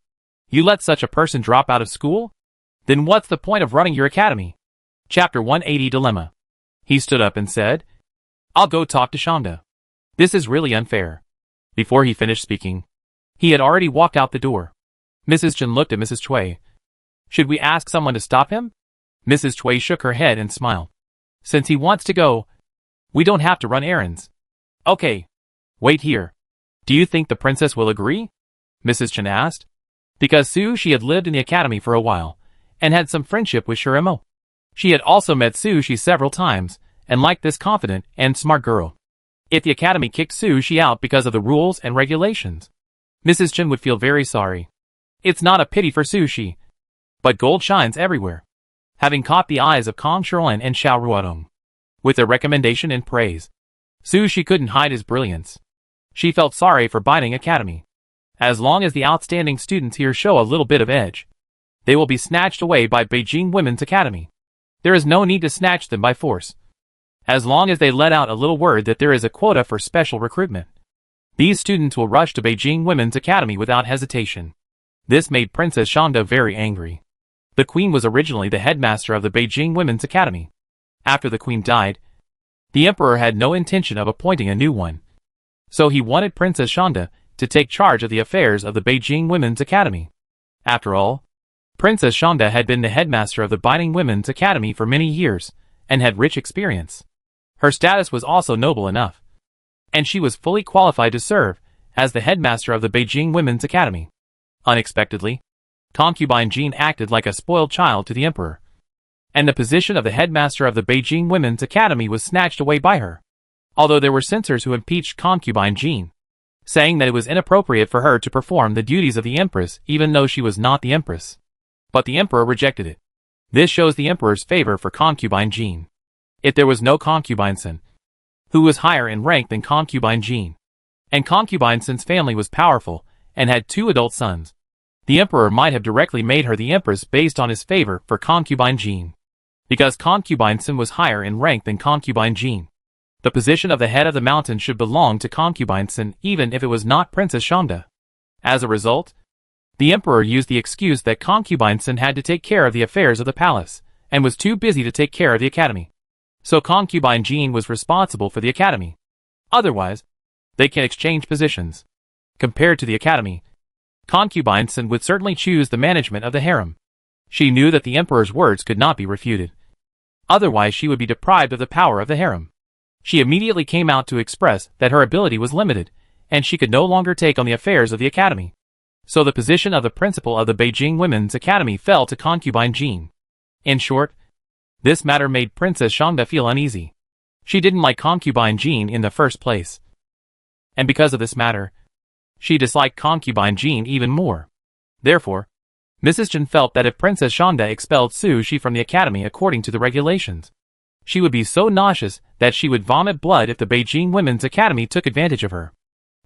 [SPEAKER 1] You let such a person drop out of school? Then what's the point of running your academy?" Chapter 180 Dilemma. He stood up and said, "I'll go talk to Shonda. This is really unfair." Before he finished speaking, he had already walked out the door. Mrs. Chen looked at Mrs. Cui. "Should we ask someone to stop him?" Mrs. Cui shook her head and smiled. "Since he wants to go, we don't have to run errands." "Okay. Wait here. Do you think the princess will agree?" Mrs. Chen asked. Because Su Shi had lived in the academy for a while, and had some friendship with Shiremo. She had also met Su Shi several times, and liked this confident and smart girl. If the academy kicked Su Shi out because of the rules and regulations, Mrs. Chen would feel very sorry. It's not a pity for Su Shi, but gold shines everywhere. Having caught the eyes of Kong Sherlin and Xiao Ruodong, with their recommendation and praise, Su Shi couldn't hide his brilliance. She felt sorry for Binding Academy. As long as the outstanding students here show a little bit of edge, they will be snatched away by Beijing Women's Academy. There is no need to snatch them by force. As long as they let out a little word that there is a quota for special recruitment, these students will rush to Beijing Women's Academy without hesitation. This made Princess Shonda very angry. The queen was originally the headmaster of the Beijing Women's Academy. After the queen died, the emperor had no intention of appointing a new one. So he wanted Princess Shonda to take charge of the affairs of the Beijing Women's Academy. After all, Princess Shonda had been the headmaster of the Beijing Women's Academy for many years, and had rich experience. Her status was also noble enough, and she was fully qualified to serve as the headmaster of the Beijing Women's Academy. Unexpectedly, concubine Jean acted like a spoiled child to the emperor, and the position of the headmaster of the Beijing Women's Academy was snatched away by her. Although there were censors who impeached concubine Jean, saying that it was inappropriate for her to perform the duties of the empress even though she was not the empress. But the emperor rejected it. This shows the emperor's favor for concubine Jean. If there was no concubine Sun, who was higher in rank than concubine Jean, and concubine Sun's family was powerful and had 2 adult sons, the emperor might have directly made her the empress based on his favor for concubine Jean. Because concubine Sun was higher in rank than concubine Jean, the position of the head of the mountain should belong to concubine Sun even if it was not Princess Shonda. As a result, the emperor used the excuse that concubine Sun had to take care of the affairs of the palace, and was too busy to take care of the academy. So concubine Jean was responsible for the academy. Otherwise, they can exchange positions. Compared to the academy, concubine Sun would certainly choose the management of the harem. She knew that the emperor's words could not be refuted. Otherwise she would be deprived of the power of the harem. She immediately came out to express that her ability was limited, and she could no longer take on the affairs of the academy. So the position of the principal of the Beijing Women's Academy fell to concubine Jean. In short, this matter made Princess Shonda feel uneasy. She didn't like concubine Jean in the first place. And because of this matter, she disliked concubine Jean even more. Therefore, Mrs. Chen felt that if Princess Shonda expelled Su Shi from the academy according to the regulations, she would be so nauseous that she would vomit blood if the Beijing Women's Academy took advantage of her.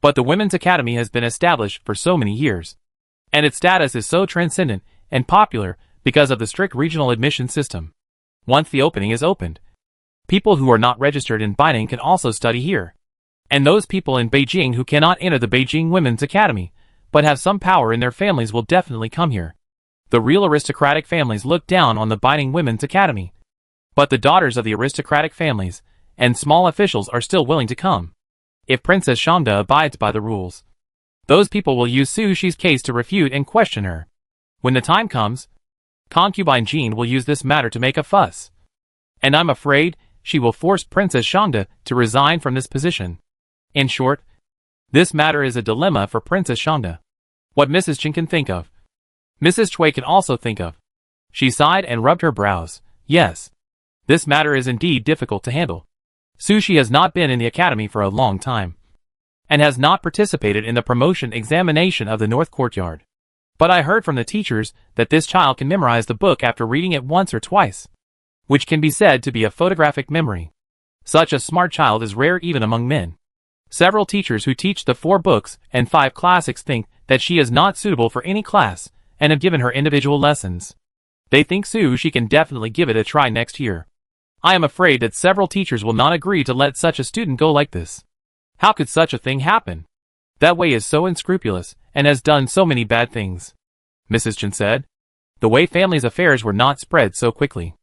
[SPEAKER 1] But the Women's Academy has been established for so many years, and its status is so transcendent and popular because of the strict regional admission system. Once the opening is opened, people who are not registered in Binding can also study here. And those people in Beijing who cannot enter the Beijing Women's Academy, but have some power in their families will definitely come here. The real aristocratic families look down on the Binding Women's Academy, but the daughters of the aristocratic families and small officials are still willing to come. If Princess Shonda abides by the rules, those people will use Su Shi's case to refute and question her. When the time comes, concubine Jean will use this matter to make a fuss. And I'm afraid she will force Princess Shonda to resign from this position. In short, this matter is a dilemma for Princess Shonda. What Mrs. Chen can think of, Mrs. Cui can also think of. She sighed and rubbed her brows. Yes, this matter is indeed difficult to handle. Sushi has not been in the academy for a long time, and has not participated in the promotion examination of the North Courtyard. But I heard from the teachers that this child can memorize the book after reading it once or twice, which can be said to be a photographic memory. Such a smart child is rare even among men. Several teachers who teach the 4 books and 5 classics think that she is not suitable for any class and have given her individual lessons. They think she can definitely give it a try next year. I am afraid that several teachers will not agree to let such a student go like this. How could such a thing happen? That Wei is so unscrupulous and has done so many bad things, Mrs. Chen said. The Wei family's affairs were not spread so quickly.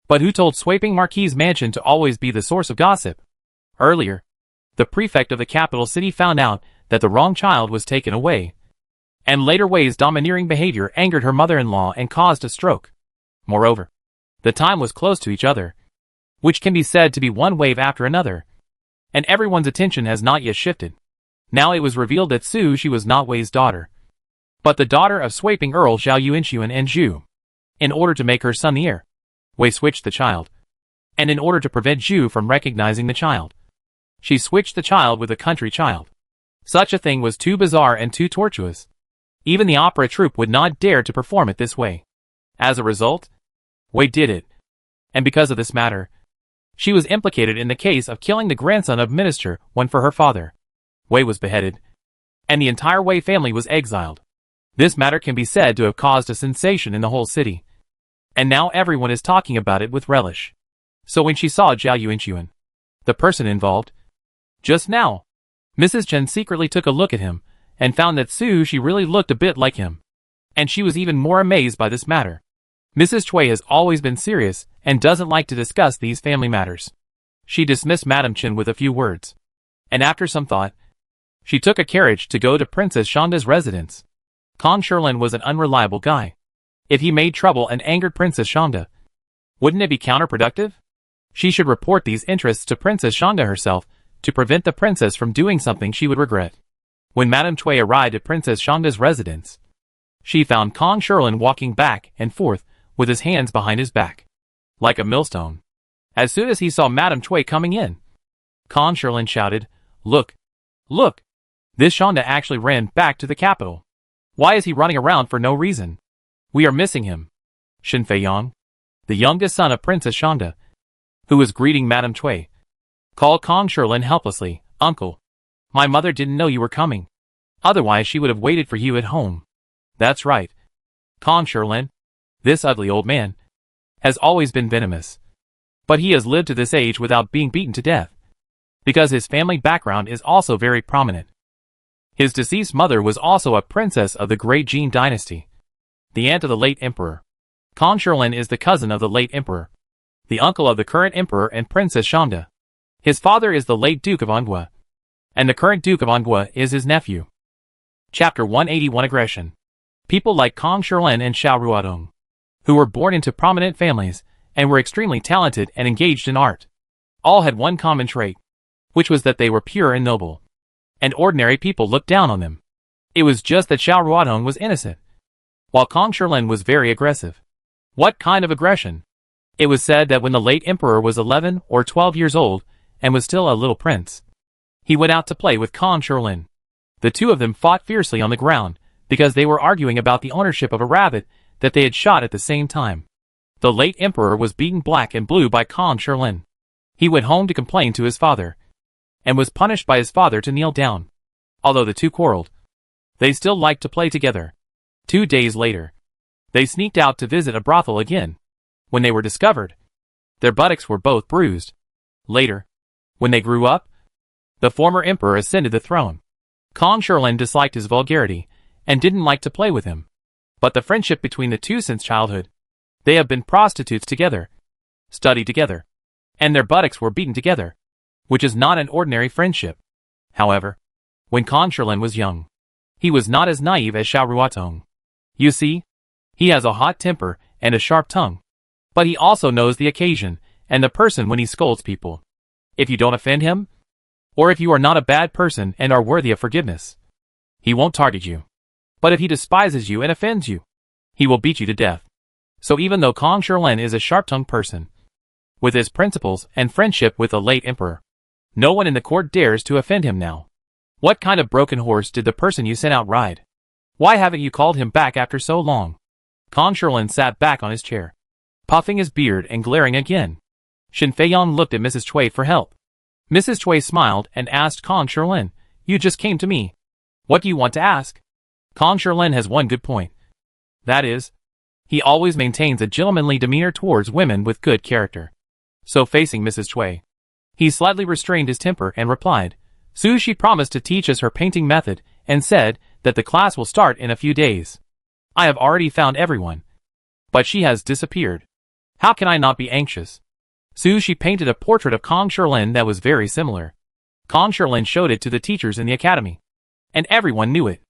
[SPEAKER 1] But who told Sweeping Marquis' mansion to always be the source of gossip? Earlier, the prefect of the capital city found out that the wrong child was taken away, and later Wei's domineering behavior angered her mother-in-law and caused a stroke. Moreover, the time was close to each other, which can be said to be one wave after another, and everyone's attention has not yet shifted. Now it was revealed that she was not Wei's daughter, but the daughter of Sweeping Earl Zhao Yuanxun and Zhu. In order to make her son the heir, Wei switched the child, and in order to prevent Zhu from recognizing the child, she switched the child with a country child. Such a thing was too bizarre and too tortuous. Even the opera troupe would not dare to perform it this way. As a result, Wei did it, and because of this matter, she was implicated in the case of killing the grandson of Minister Wen for her father. Wei was beheaded, and the entire Wei family was exiled. This matter can be said to have caused a sensation in the whole city, and now everyone is talking about it with relish. So when she saw Zhao Yuanxun, the person involved, just now, Mrs. Chen secretly took a look at him, and found that she really looked a bit like him. And she was even more amazed by this matter. Mrs. Cui has always been serious, and doesn't like to discuss these family matters. She dismissed Madame Chen with a few words, and after some thought, she took a carriage to go to Princess Shanda's residence. Kong Sherlin was an unreliable guy. If he made trouble and angered Princess Shanda, wouldn't it be counterproductive? She should report these interests to Princess Shanda herself, to prevent the princess from doing something she would regret. When Madame Cui arrived at Princess Shanda's residence, she found Kong Sherlin walking back and forth with his hands behind his back, like a millstone. As soon as he saw Madame Cui coming in, Kong Sherlin shouted, "Look! Look! This Shanda actually ran back to the capital. Why is he running around for no reason? We are missing him." Shin Feiyang, the youngest son of Princess Shanda, who was greeting Madame Cui, called Kong Sherlin helplessly, "Uncle, my mother didn't know you were coming. Otherwise she would have waited for you at home." That's right. Kong Sherlin, this ugly old man, has always been venomous. But he has lived to this age without being beaten to death, because his family background is also very prominent. His deceased mother was also a princess of the Great Jin dynasty, the aunt of the late emperor. Kong Sherlin is the cousin of the late emperor, the uncle of the current emperor and Princess Shanda. His father is the late Duke of Anghua, and the current Duke of Anghua is his nephew. Chapter 181 Aggression. People like Kong Sherlin and Xiao Ruodong, who were born into prominent families and were extremely talented and engaged in art, all had one common trait, which was that they were pure and noble, and ordinary people looked down on them. It was just that Xiao Ruodong was innocent, while Kong Sherlin was very aggressive. What kind of aggression? It was said that when the late emperor was 11 or 12 years old and was still a little prince, he went out to play with Kong Sherlin. The two of them fought fiercely on the ground because they were arguing about the ownership of a rabbit that they had shot at the same time. The late emperor was beaten black and blue by Kong Sherlin. He went home to complain to his father, and was punished by his father to kneel down. Although the two quarreled, they still liked to play together. 2 days later, they sneaked out to visit a brothel again. When they were discovered, their buttocks were both bruised. Later, when they grew up, the former emperor ascended the throne. Kong Sherlin disliked his vulgarity, and didn't like to play with him. But the friendship between the two since childhood. They have been prostitutes together, studied together, and their buttocks were beaten together, which is not an ordinary friendship. However, when Kong Sherlin was young, he was not as naive as Xiao Ruodong. You see, he has a hot temper and a sharp tongue. But he also knows the occasion and the person when he scolds people. If you don't offend him, or if you are not a bad person and are worthy of forgiveness, he won't target you. But if he despises you and offends you, he will beat you to death. So even though Kong Sherlin is a sharp-tongued person, with his principles and friendship with the late emperor, No one in the court dares to offend him now. What kind of broken horse did the person you sent out ride? Why haven't you called him back after so long? Kong Shilin sat back on his chair, puffing his beard and glaring again. Shin Feiyang looked at Mrs. Cui for help. Mrs. Cui smiled and asked Kong Shilin, "You just came to me. What do you want to ask?" Kong Shilin has one good point. That is, he always maintains a gentlemanly demeanor towards women with good character. So facing Mrs. Cui, he slightly restrained his temper and replied, "Su Shi promised to teach us her painting method and said that the class will start in a few days. I have already found everyone. But she has disappeared. How can I not be anxious?" Su Shi painted a portrait of Kong Shilin that was very similar. Kong Shilin showed it to the teachers in the academy, and everyone knew it.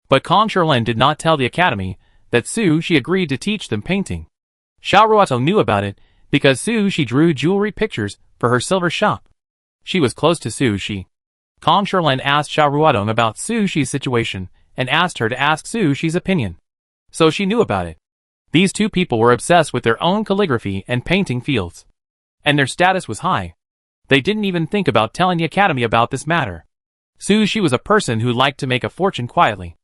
[SPEAKER 1] But Kong Shilin did not tell the academy that Su Shi agreed to teach them painting. Xiao Ruoto knew about it because Su Shi drew jewelry pictures for her silver shop. She was close to Su Shi. Kong Shilin asked Xiao Ruodong about Su Shi's situation and asked her to ask Su Shi's opinion. So she knew about it. These two people were obsessed with their own calligraphy and painting fields. And their status was high. They didn't even think about telling the academy about this matter. Su Shi was a person who liked to make a fortune quietly.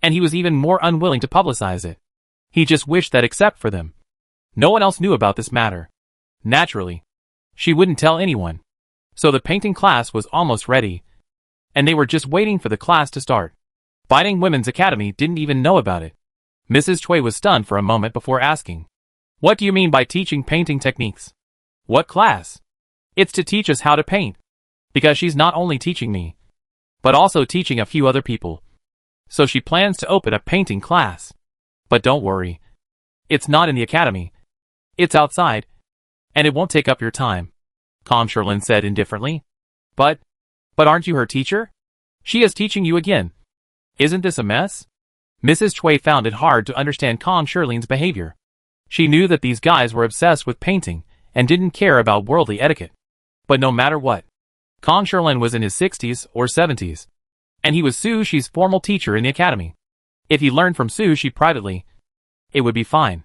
[SPEAKER 1] And he was even more unwilling to publicize it. He just wished that except for them, no one else knew about this matter. Naturally, she wouldn't tell anyone. So the painting class was almost ready, and they were just waiting for the class to start. Fighting Women's Academy didn't even know about it. Mrs. Cui was stunned for a moment before asking, "What do you mean by teaching painting techniques? What class?" "It's to teach us how to paint. Because she's not only teaching me, but also teaching a few other people. So she plans to open a painting class. But don't worry. It's not in the academy. It's outside. And it won't take up your time," Kong Shilin said indifferently. But aren't you her teacher? She is teaching you again. Isn't this a mess?" Mrs. Cui found it hard to understand Kong Shilin's behavior. She knew that these guys were obsessed with painting and didn't care about worldly etiquette. But no matter what, Kong Shilin was in his 60s or 70s. And he was Su Shi's formal teacher in the academy. If he learned from Su Shi privately, it would be fine.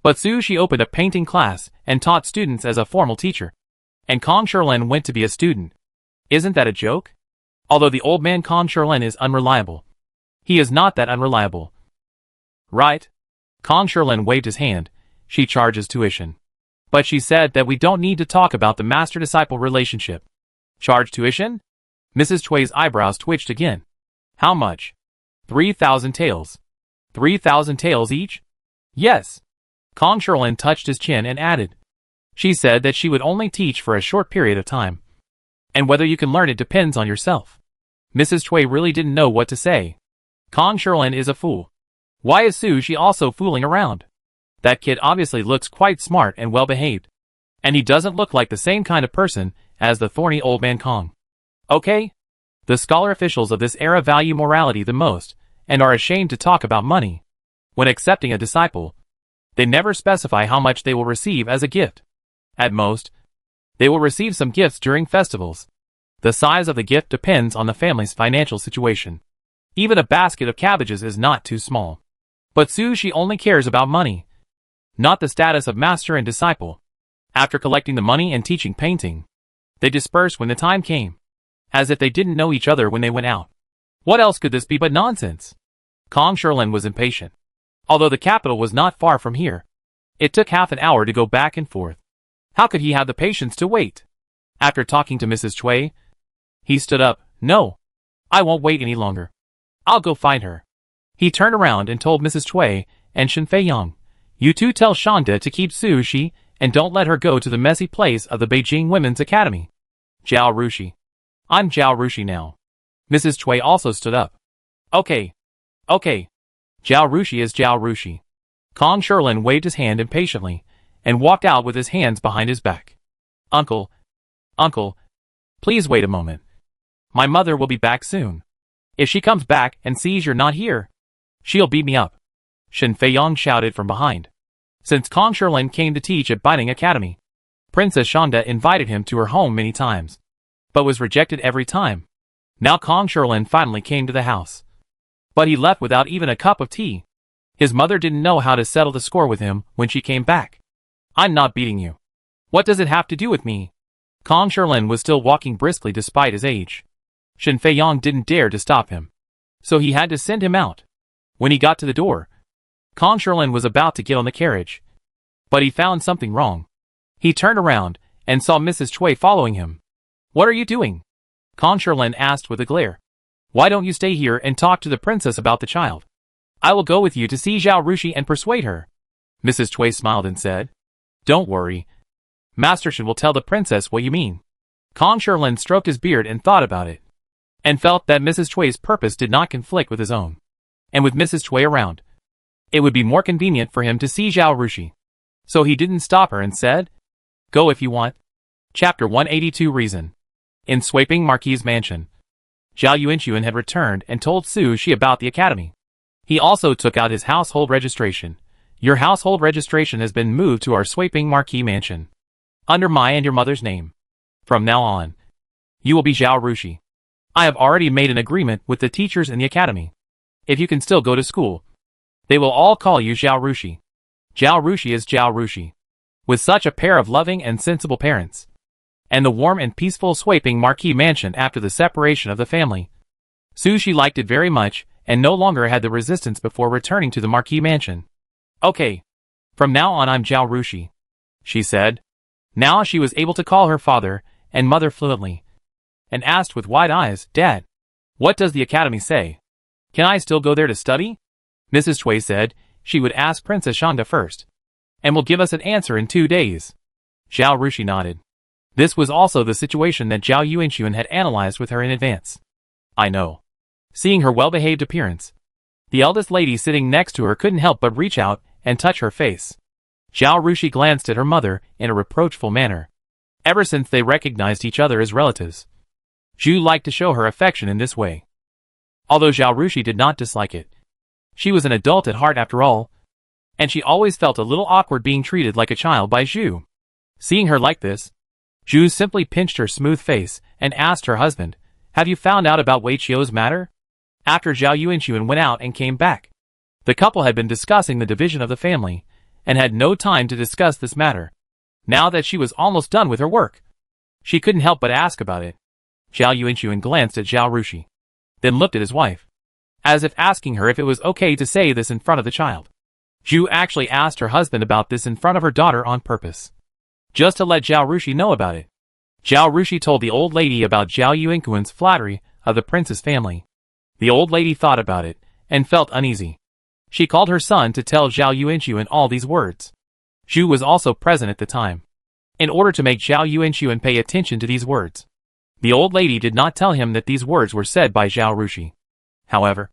[SPEAKER 1] But Su Shi opened a painting class and taught students as a formal teacher. And Kong Shilin went to be a student. Isn't that a joke? Although the old man Kong Shilin is unreliable, he is not that unreliable. Right? Kong Shilin waved his hand. She charges tuition. But she said that we don't need to talk about the master-disciple relationship. Charge tuition? Mrs. Cui's eyebrows twitched again. How much? 3,000 taels. 3,000 taels each? Yes. Kong Shilin touched his chin and added. She said that she would only teach for a short period of time. And whether you can learn it depends on yourself. Mrs. Cui really didn't know what to say. Kong Shilin is a fool. Why is Su Shi also fooling around? That kid obviously looks quite smart and well-behaved. And he doesn't look like the same kind of person as the thorny old man Kong. Okay? The scholar officials of this era value morality the most, and are ashamed to talk about money. When accepting a disciple, they never specify how much they will receive as a gift. At most, they will receive some gifts during festivals. The size of the gift depends on the family's financial situation. Even a basket of cabbages is not too small. But Su Shi only cares about money, not the status of master and disciple. After collecting the money and teaching painting, they dispersed when the time came, as if they didn't know each other when they went out. What else could this be but nonsense? Kong Shilin was impatient. Although the capital was not far from here, it took half an hour to go back and forth. How could he have the patience to wait? After talking to Mrs. Cui, he stood up. No, I won't wait any longer. I'll go find her. He turned around and told Mrs. Cui and Shin Feiyang, "You two tell Shanda to keep Su Shi and don't let her go to the messy place of the Beijing Women's Academy." Zhao Rushi. I'm Zhao Rushi now. Mrs. Cui also stood up. Okay. Zhao Rushi is Zhao Rushi. Kong Shilin waved his hand impatiently and walked out with his hands behind his back. Uncle, please wait a moment. My mother will be back soon. If she comes back and sees you're not here, she'll beat me up. Shin Feiyang shouted from behind. Since Kong Shilin came to teach at Binding Academy, Princess Shanda invited him to her home many times, but was rejected every time. Now Kong Shilin finally came to the house. But he left without even a cup of tea. His mother didn't know how to settle the score with him when she came back. I'm not beating you. What does it have to do with me? Kong Shilin was still walking briskly despite his age. Shen Feiyang didn't dare to stop him, so he had to send him out. When he got to the door, Kong Shilin was about to get on the carriage, but he found something wrong. He turned around and saw Mrs. Cui following him. "What are you doing?" Kong Shilin asked with a glare. "Why don't you stay here and talk to the princess about the child? I will go with you to see Zhao Rushi and persuade her." Mrs. Cui smiled and said, "Don't worry. Master Shen will tell the princess what you mean." Kong Shilin stroked his beard and thought about it, and felt that Mrs. Cui's purpose did not conflict with his own. And with Mrs. Cui around, it would be more convenient for him to see Zhao Rushi. So he didn't stop her and said, "Go if you want." Chapter 182 Reason. In Sweeping Marquis' mansion, Zhao Yuanxun had returned and told Su Shi about the academy. He also took out his household registration. "Your household registration has been moved to our Sweeping Marquis mansion, under my and your mother's name. From now on, you will be Zhao Rushi. I have already made an agreement with the teachers in the academy. If you can still go to school, they will all call you Zhao Rushi. Zhao Rushi is Zhao Rushi." With such a pair of loving and sensible parents, and the warm and peaceful Sweeping Marquis mansion after the separation of the family, Su Shi liked it very much and no longer had the resistance before returning to the Marquis mansion. "Okay. From now on I'm Zhao Rushi," she said. Now she was able to call her father and mother fluently, and asked with wide eyes, "Dad, what does the academy say? Can I still go there to study?" Mrs. Cui said she would ask Princess Shanda first, and will give us an answer in 2 days. Zhao Rushi nodded. This was also the situation that Zhao Yuanxun had analyzed with her in advance. "I know." Seeing her well-behaved appearance, the eldest lady sitting next to her couldn't help but reach out and touch her face. Zhao Rushi glanced at her mother in a reproachful manner. Ever since they recognized each other as relatives, Zhu liked to show her affection in this way. Although Zhao Rushi did not dislike it, she was an adult at heart after all, and she always felt a little awkward being treated like a child by Zhu. Seeing her like this, Zhu simply pinched her smooth face and asked her husband, "Have you found out about Wei Qiu's matter?" After Zhao Yuanxun went out and came back, the couple had been discussing the division of the family, and had no time to discuss this matter. Now that she was almost done with her work, she couldn't help but ask about it. Zhao Yuanxun glanced at Zhao Rushi, then looked at his wife, as if asking her if it was okay to say this in front of the child. Zhu actually asked her husband about this in front of her daughter on purpose, just to let Zhao Rushi know about it. Zhao Rushi told the old lady about Zhao Yuanxun's flattery of the prince's family. The old lady thought about it, and felt uneasy. She called her son to tell Zhao Yuanxun all these words. Zhu was also present at the time, in order to make Zhao Yuanxun pay attention to these words. The old lady did not tell him that these words were said by Zhao Rushi. However,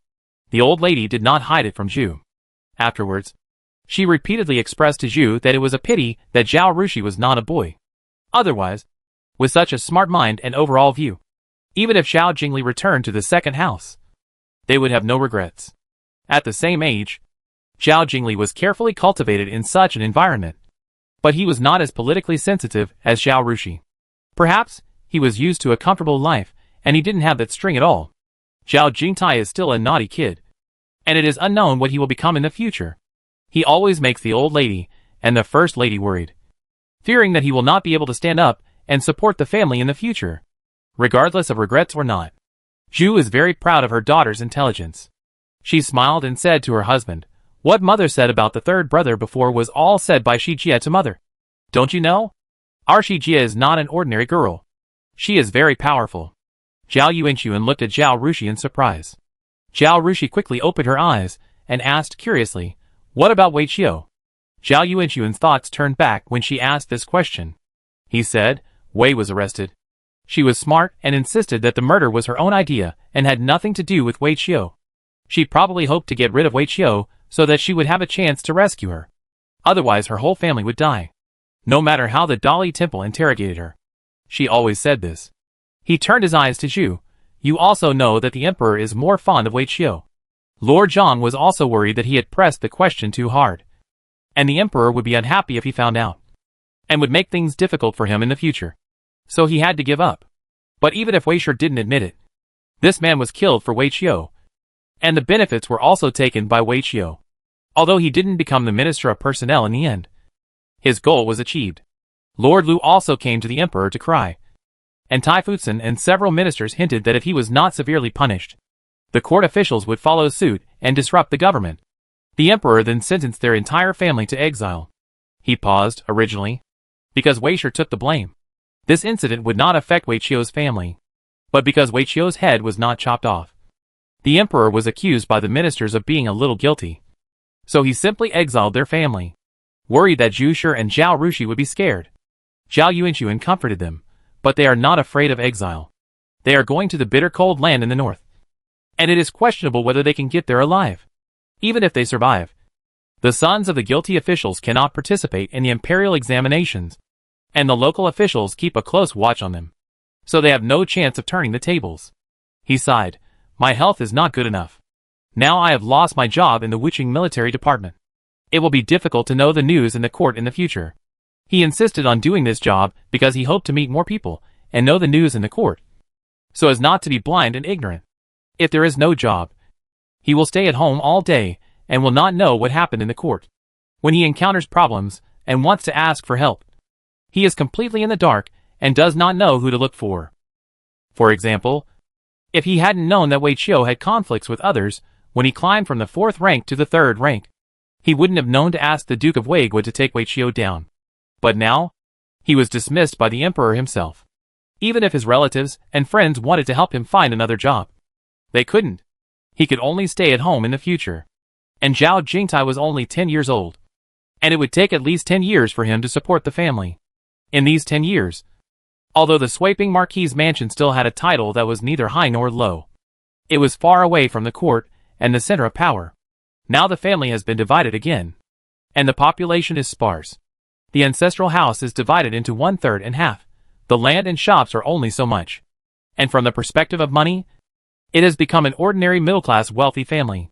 [SPEAKER 1] the old lady did not hide it from Zhu. Afterwards, she repeatedly expressed to Zhu that it was a pity that Zhao Rushi was not a boy. Otherwise, with such a smart mind and overall view, even if Zhao Jingli returned to the second house, they would have no regrets. At the same age, Zhao Jingli was carefully cultivated in such an environment, but he was not as politically sensitive as Zhao Rushi. Perhaps, he was used to a comfortable life, and he didn't have that string at all. Zhao Jingtai is still a naughty kid, and it is unknown what he will become in the future. He always makes the old lady and the first lady worried, fearing that he will not be able to stand up and support the family in the future, regardless of regrets or not. Zhu is very proud of her daughter's intelligence. She smiled and said to her husband, "What mother said about the third brother before was all said by Shi Jie to mother. Don't you know? Our Shi Jie is not an ordinary girl. She is very powerful." Zhao Yuanxun looked at Zhao Rushi in surprise. Zhao Rushi quickly opened her eyes and asked curiously, "What about Wei Qiu?" Zhao Yuanxun's thoughts turned back when she asked this question. He said, "Wei was arrested. She was smart and insisted that the murder was her own idea and had nothing to do with Wei Qiu. She probably hoped to get rid of Wei Qiu so that she would have a chance to rescue her. Otherwise her whole family would die. No matter how the Dali Temple interrogated her. She always said this." He turned his eyes to Zhu. "You also know that the emperor is more fond of Wei Qiu." Lord Zhang was also worried that he had pressed the question too hard, and the emperor would be unhappy if he found out, and would make things difficult for him in the future. So he had to give up. But even if Wei Shi didn't admit it, this man was killed for Wei Qiu, and the benefits were also taken by Wei Qiu. Although he didn't become the Minister of Personnel in the end, his goal was achieved. Lord Lu also came to the emperor to cry, and Taifutsun and several ministers hinted that if he was not severely punished, the court officials would follow suit and disrupt the government. The emperor then sentenced their entire family to exile. He paused, originally, because Wei Shi took the blame. This incident would not affect Wei Qiu's family, but because Wei Qiu's head was not chopped off. The emperor was accused by the ministers of being a little guilty, so he simply exiled their family, worried that Zhu Shi and Zhao Rushi would be scared. Zhao Yuanxun comforted them, but they are not afraid of exile. They are going to the bitter cold land in the north, and it is questionable whether they can get there alive. Even if they survive, the sons of the guilty officials cannot participate in the imperial examinations, and the local officials keep a close watch on them, so they have no chance of turning the tables. He sighed. My health is not good enough. Now I have lost my job in the Wuqing military department. It will be difficult to know the news in the court in the future. He insisted on doing this job because he hoped to meet more people and know the news in the court, so as not to be blind and ignorant. If there is no job, he will stay at home all day and will not know what happened in the court. When he encounters problems and wants to ask for help, he is completely in the dark and does not know who to look for. For example, if he hadn't known that Wei Qiu had conflicts with others when he climbed from the 4th rank to the 3rd rank, he wouldn't have known to ask the Duke of Weigua to take Wei Qiu down. But now, he was dismissed by the emperor himself. Even if his relatives and friends wanted to help him find another job, they couldn't. He could only stay at home in the future. And Zhao Jingtai was only 10 years old, and it would take at least 10 years for him to support the family. In these 10 years, although the sweeping marquis's mansion still had a title that was neither high nor low, it was far away from the court and the center of power. Now the family has been divided again, and the population is sparse. The ancestral house is divided into 1/3 and half. The land and shops are only so much. And from the perspective of money, it has become an ordinary middle-class wealthy family.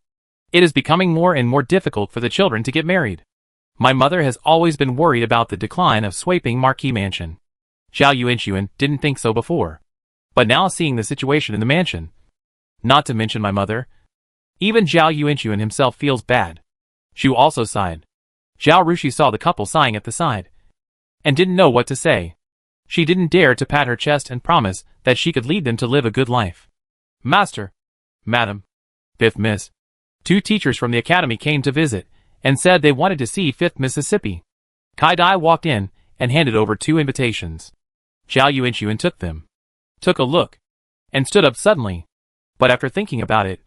[SPEAKER 1] It is becoming more and more difficult for the children to get married. My mother has always been worried about the decline of sweeping marquis mansion. Zhao Yuanxun didn't think so before, but now seeing the situation in the mansion, not to mention my mother, even Zhao Yuanxun himself feels bad. Xu also sighed. Zhao Rushi saw the couple sighing at the side, and didn't know what to say. She didn't dare to pat her chest and promise that she could lead them to live a good life. Master, Madam, 5th Miss. 2 teachers from the academy came to visit, and said they wanted to see 5th Mississippi. Kai Dai walked in, and handed over 2 invitations. Zhao Yuanxun took them, took a look, and stood up suddenly. But after thinking about it,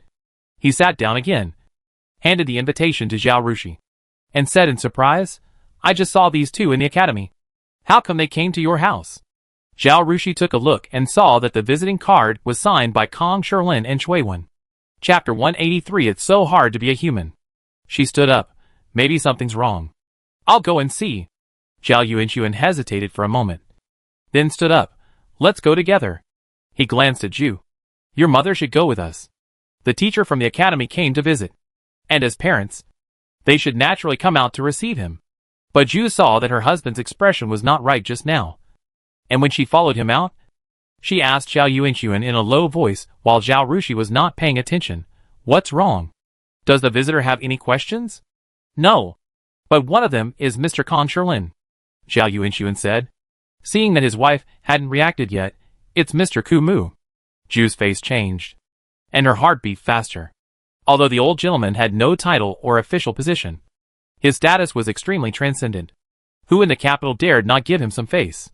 [SPEAKER 1] he sat down again, handed the invitation to Zhao Rushi, and said in surprise, I just saw these 2 in the academy. How come they came to your house? Zhao Rushi took a look and saw that the visiting card was signed by Kong Shilin and Shuiwen. Chapter 183. It's so hard to be a human. She stood up. Maybe something's wrong. I'll go and see. Zhao Yuanxun hesitated for a moment, then stood up. Let's go together. He glanced at Zhu. Your mother should go with us. The teacher from the academy came to visit, and as parents, they should naturally come out to receive him. But Zhu saw that her husband's expression was not right just now, and when she followed him out, she asked Zhao Yuanxun in a low voice while Zhao Rushi was not paying attention. What's wrong? Does the visitor have any questions? No. But one of them is Mr. Kong Shilin, Zhao Yuanxun said. Seeing that his wife hadn't reacted yet, it's Mr. Kumu. Zhu's face changed, and her heart beat faster. Although the old gentleman had no title or official position, his status was extremely transcendent. Who in the capital dared not give him some face?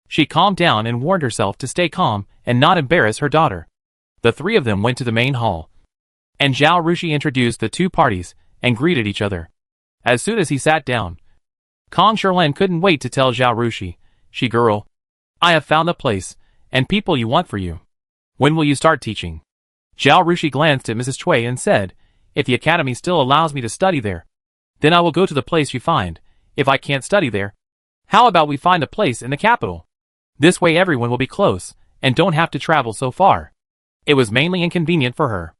[SPEAKER 1] She calmed down and warned herself to stay calm and not embarrass her daughter. The 3 of them went to the main hall, and Zhao Rushi introduced the 2 parties and greeted each other. As soon as he sat down, Kong Shilin couldn't wait to tell Zhao Rushi, She girl, I have found a place and people you want for you. When will you start teaching? Zhao Rushi glanced at Mrs. Cui and said, If the academy still allows me to study there, then I will go to the place you find. If I can't study there, how about we find a place in the capital? This way everyone will be close, and don't have to travel so far. It was mainly inconvenient for her.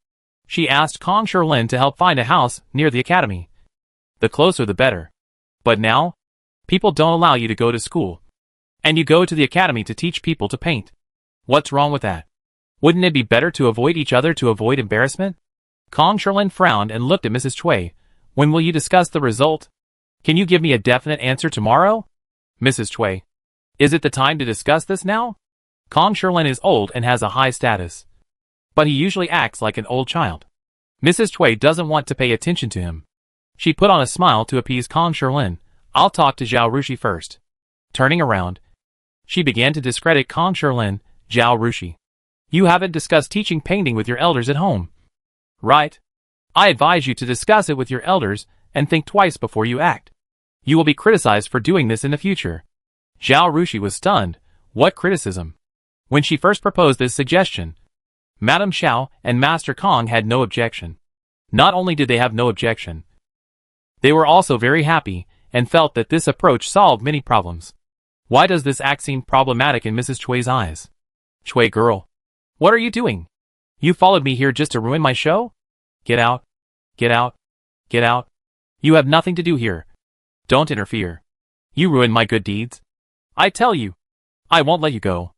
[SPEAKER 1] She asked Kong Shilin to help find a house near the academy. The closer the better. But now, people don't allow you to go to school, and you go to the academy to teach people to paint. What's wrong with that? Wouldn't it be better to avoid each other to avoid embarrassment? Kong Shilin frowned and looked at Mrs. Cui. When will you discuss the result? Can you give me a definite answer tomorrow? Mrs. Cui. Is it the time to discuss this now? Kong Sherlin is old and has a high status, but he usually acts like an old child. Mrs. Cui doesn't want to pay attention to him. She put on a smile to appease Kong Sherlin. I'll talk to Zhao Rushi first. Turning around, she began to discredit Kong Sherlin. Zhao Rushi, you haven't discussed teaching painting with your elders at home, right? I advise you to discuss it with your elders and think twice before you act. You will be criticized for doing this in the future. Zhao Rushi was stunned. What criticism? When she first proposed this suggestion, Madame Xiao and Master Kong had no objection. Not only did they have no objection, they were also very happy and felt that this approach solved many problems. Why does this act seem problematic in Mrs. Cui's eyes? Cui girl, what are you doing? You followed me here just to ruin my show? Get out. Get out. Get out. You have nothing to do here. Don't interfere. You ruined my good deeds. I tell you, I won't let you go.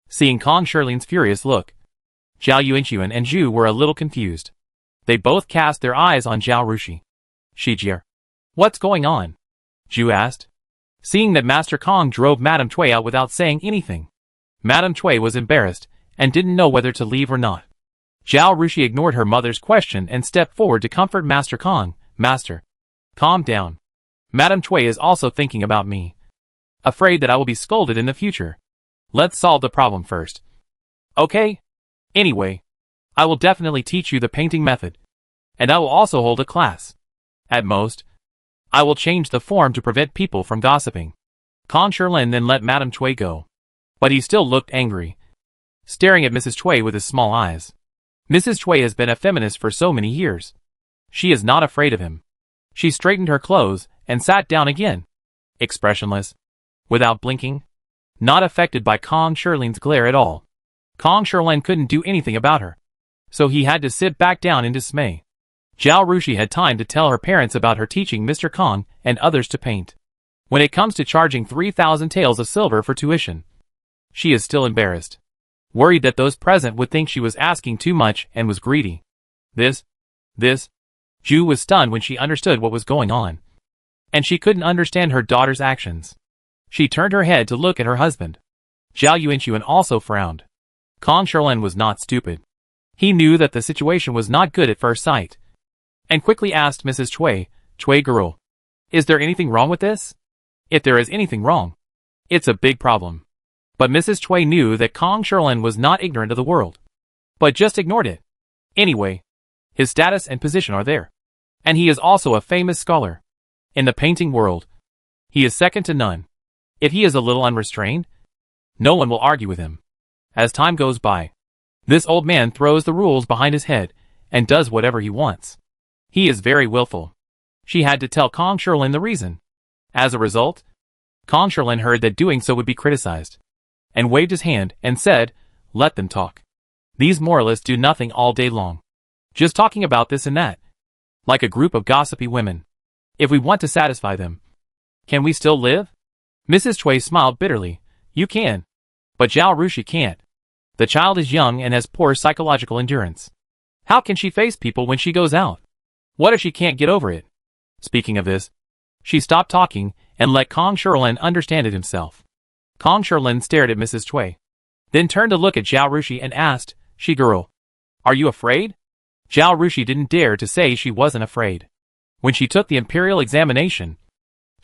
[SPEAKER 1] Seeing Kong Sherlin's furious look, Zhao Yuanxun and Zhu were a little confused. They both cast their eyes on Zhao Rushi. Shijie, what's going on? Zhu asked. Seeing that Master Kong drove Madame Cui out without saying anything, Madame Cui was embarrassed and didn't know whether to leave or not. Zhao Rushi ignored her mother's question and stepped forward to comfort Master Kong. Master, calm down. Madame Cui is also thinking about me. Afraid that I will be scolded in the future. Let's solve the problem first. Okay? Anyway, I will definitely teach you the painting method. And I will also hold a class. At most, I will change the form to prevent people from gossiping. Kong Sherlin then let Madame Cui go. But he still looked angry, staring at Mrs. Cui with his small eyes. Mrs. Cui has been a feminist for so many years. She is not afraid of him. She straightened her clothes and sat down again, expressionless, without blinking, not affected by Kong Sherlin's glare at all. Kong Sherlin couldn't do anything about her, so he had to sit back down in dismay. Zhao Rushi had time to tell her parents about her teaching Mr. Kong and others to paint. When it comes to charging 3,000 taels of silver for tuition, she is still embarrassed, worried that those present would think she was asking too much and was greedy. This. Zhu was stunned when she understood what was going on, and she couldn't understand her daughter's actions. She turned her head to look at her husband. Zhao Yuanxun also frowned. Kong Sherlin was not stupid. He knew that the situation was not good at first sight, and quickly asked Mrs. Cui girl, is there anything wrong with this? If there is anything wrong, it's a big problem. But Mrs. Cui knew that Kong Sherlin was not ignorant of the world, but just ignored it. Anyway, his status and position are there, and he is also a famous scholar. In the painting world, he is second to none. If he is a little unrestrained, no one will argue with him. As time goes by, this old man throws the rules behind his head and does whatever he wants. He is very willful. She had to tell Kong Sherlin the reason. As a result, Kong Sherlin heard that doing so would be criticized, and waved his hand and said, let them talk. These moralists do nothing all day long, just talking about this and that, like a group of gossipy women. If we want to satisfy them, can we still live? Mrs. Cui smiled bitterly. You can. But Zhao Rushi can't. The child is young and has poor psychological endurance. How can she face people when she goes out? What if she can't get over it? Speaking of this, she stopped talking and let Kong Sherlin understand it himself. Kong Sherlin stared at Mrs. Cui, then turned to look at Zhao Rushi and asked, she girl, are you afraid? Zhao Rushi didn't dare to say she wasn't afraid. When she took the imperial examination,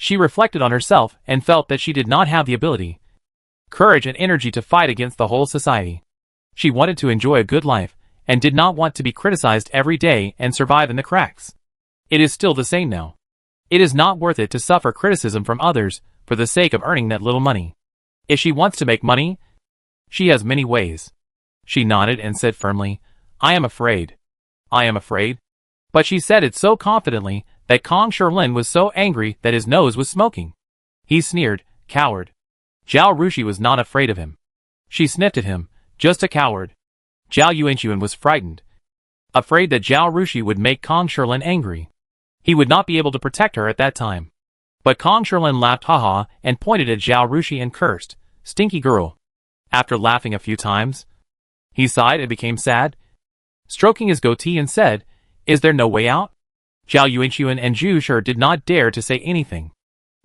[SPEAKER 1] she reflected on herself and felt that she did not have the ability, courage and energy to fight against the whole society. She wanted to enjoy a good life and did not want to be criticized every day and survive in the cracks. It is still the same now. It is not worth it to suffer criticism from others for the sake of earning that little money. If she wants to make money, she has many ways. She nodded and said firmly, I am afraid. I am afraid. But she said it so confidently that Kong Sherlin was so angry that his nose was smoking. He sneered, coward. Zhao Rushi was not afraid of him. She sniffed at him, just a coward. Zhao Yuanxun was frightened, afraid that Zhao Rushi would make Kong Sherlin angry. He would not be able to protect her at that time. But Kong Sherlin laughed haha and pointed at Zhao Rushi and cursed, stinky girl. After laughing a few times, he sighed and became sad, stroking his goatee and said, is there no way out? Zhao Yuanxun and Zhu Shi did not dare to say anything.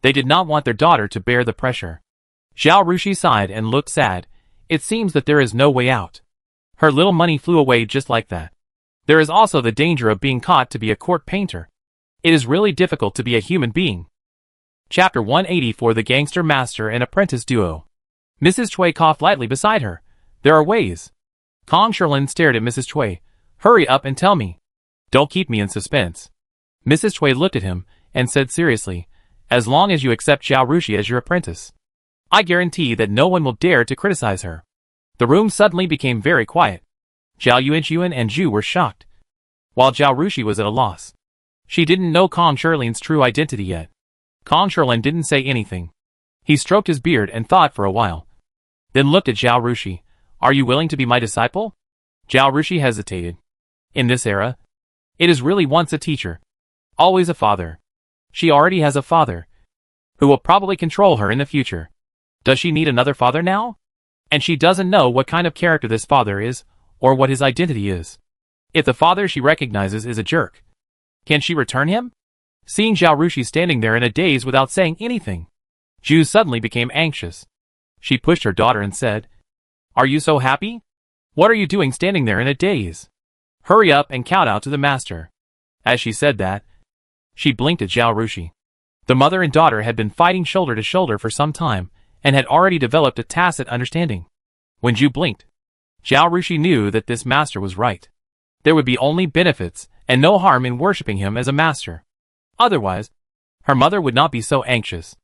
[SPEAKER 1] They did not want their daughter to bear the pressure. Zhao Rushi sighed and looked sad. It seems that there is no way out. Her little money flew away just like that. There is also the danger of being caught to be a court painter. It is really difficult to be a human being. Chapter 180 for the Gangster Master and Apprentice Duo. Mrs. Cui coughed lightly beside her. There are ways. Kong Sherlin stared at Mrs. Cui. Hurry up and tell me. Don't keep me in suspense. Mrs. Cui looked at him and said seriously, as long as you accept Zhao Rushi as your apprentice, I guarantee that no one will dare to criticize her. The room suddenly became very quiet. Zhao Yuanxun and Zhu were shocked, while Zhao Rushi was at a loss. She didn't know Kong Sherlin's true identity yet. Kong Sherlin didn't say anything. He stroked his beard and thought for a while, then looked at Zhao Rushi. Are you willing to be my disciple? Zhao Rushi hesitated. In this era, it is really once a teacher, always a father. She already has a father, who will probably control her in the future. Does she need another father now? And she doesn't know what kind of character this father is, or what his identity is. If the father she recognizes is a jerk, can she return him? Seeing Zhao Rushi standing there in a daze without saying anything, Zhu suddenly became anxious. She pushed her daughter and said, Are you so happy? What are you doing standing there in a daze? Hurry up and kowtow to the master. As she said that, she blinked at Zhao Rushi. The mother and daughter had been fighting shoulder to shoulder for some time, and had already developed a tacit understanding. When Zhu blinked, Zhao Rushi knew that this master was right. There would be only benefits, and no harm in worshipping him as a master. Otherwise, her mother would not be so anxious.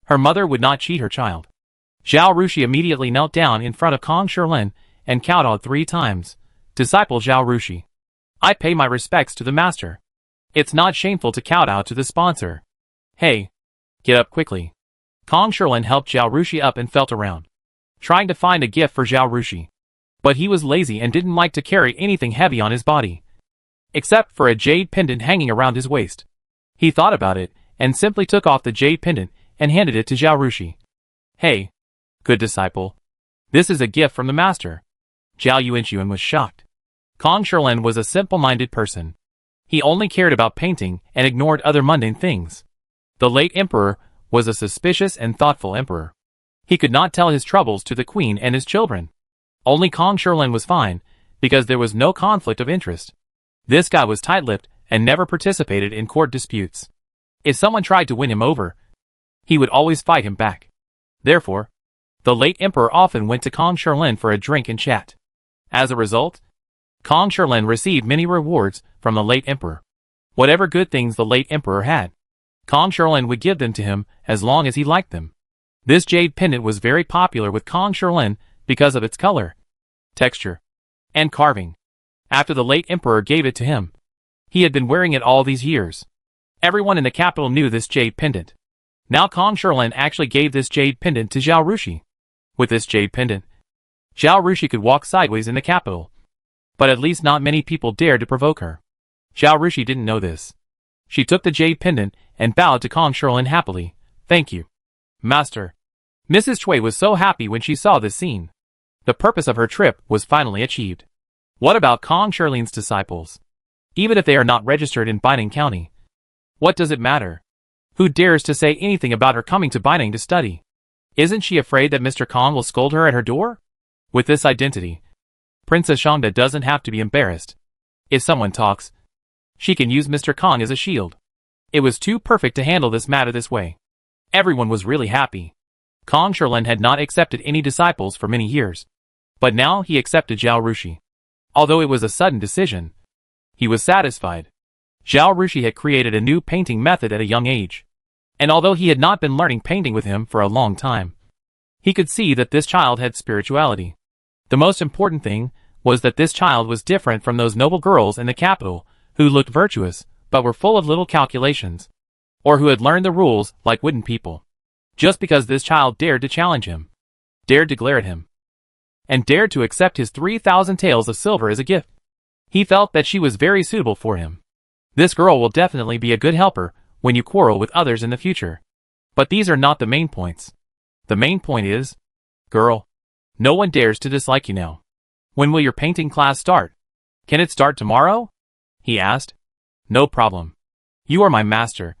[SPEAKER 1] Her mother would not cheat her child. Zhao Rushi immediately knelt down in front of Kong Sherlin and kowtowed 3 times. Disciple Zhao Rushi, I pay my respects to the master. It's not shameful to kowtow to the sponsor. Hey, get up quickly. Kong Sherlin helped Zhao Rushi up and felt around, trying to find a gift for Zhao Rushi. But he was lazy and didn't like to carry anything heavy on his body, except for a jade pendant hanging around his waist. He thought about it, and simply took off the jade pendant and handed it to Zhao Rushi. Hey, good disciple. This is a gift from the master. Zhao Yuanxun was shocked. Kong Sherlin was a simple-minded person. He only cared about painting and ignored other mundane things. The late emperor was a suspicious and thoughtful emperor. He could not tell his troubles to the queen and his children. Only Kong Sherlin was fine, because there was no conflict of interest. This guy was tight-lipped and never participated in court disputes. If someone tried to win him over, he would always fight him back. Therefore, the late emperor often went to Kong Sherlin for a drink and chat. As a result, Kong Sherlin received many rewards from the late emperor. Whatever good things the late emperor had, Kong Sherlin would give them to him as long as he liked them. This jade pendant was very popular with Kong Sherlin because of its color, texture, and carving. After the late emperor gave it to him, he had been wearing it all these years. Everyone in the capital knew this jade pendant. Now Kong Sherlin actually gave this jade pendant to Zhao Rushi. With this jade pendant, Zhao Rushi could walk sideways in the capital. But at least not many people dared to provoke her. Zhao Rushi didn't know this. She took the jade pendant and bowed to Kong Sherlin happily. Thank you, master. Mrs. Cui was so happy when she saw this scene. The purpose of her trip was finally achieved. What about Kong Sherlin's disciples? Even if they are not registered in Baining County, what does it matter? Who dares to say anything about her coming to Baining to study? Isn't she afraid that Mr. Kong will scold her at her door? With this identity, Princess Shangda doesn't have to be embarrassed. If someone talks, she can use Mr. Kong as a shield. It was too perfect to handle this matter this way. Everyone was really happy. Kong Sherlin had not accepted any disciples for many years, but now he accepted Zhao Rushi. Although it was a sudden decision, he was satisfied. Zhao Rushi had created a new painting method at a young age, and although he had not been learning painting with him for a long time, he could see that this child had spirituality. The most important thing was that this child was different from those noble girls in the capital who looked virtuous but were full of little calculations, or who had learned the rules like wooden people. Just because this child dared to challenge him, dared to glare at him, and dared to accept his 3,000 taels of silver as a gift, he felt that she was very suitable for him. This girl will definitely be a good helper when you quarrel with others in the future. But these are not the main points. The main point is, girl, no one dares to dislike you now. When will your painting class start? Can it start tomorrow? He asked. No problem. You are my master,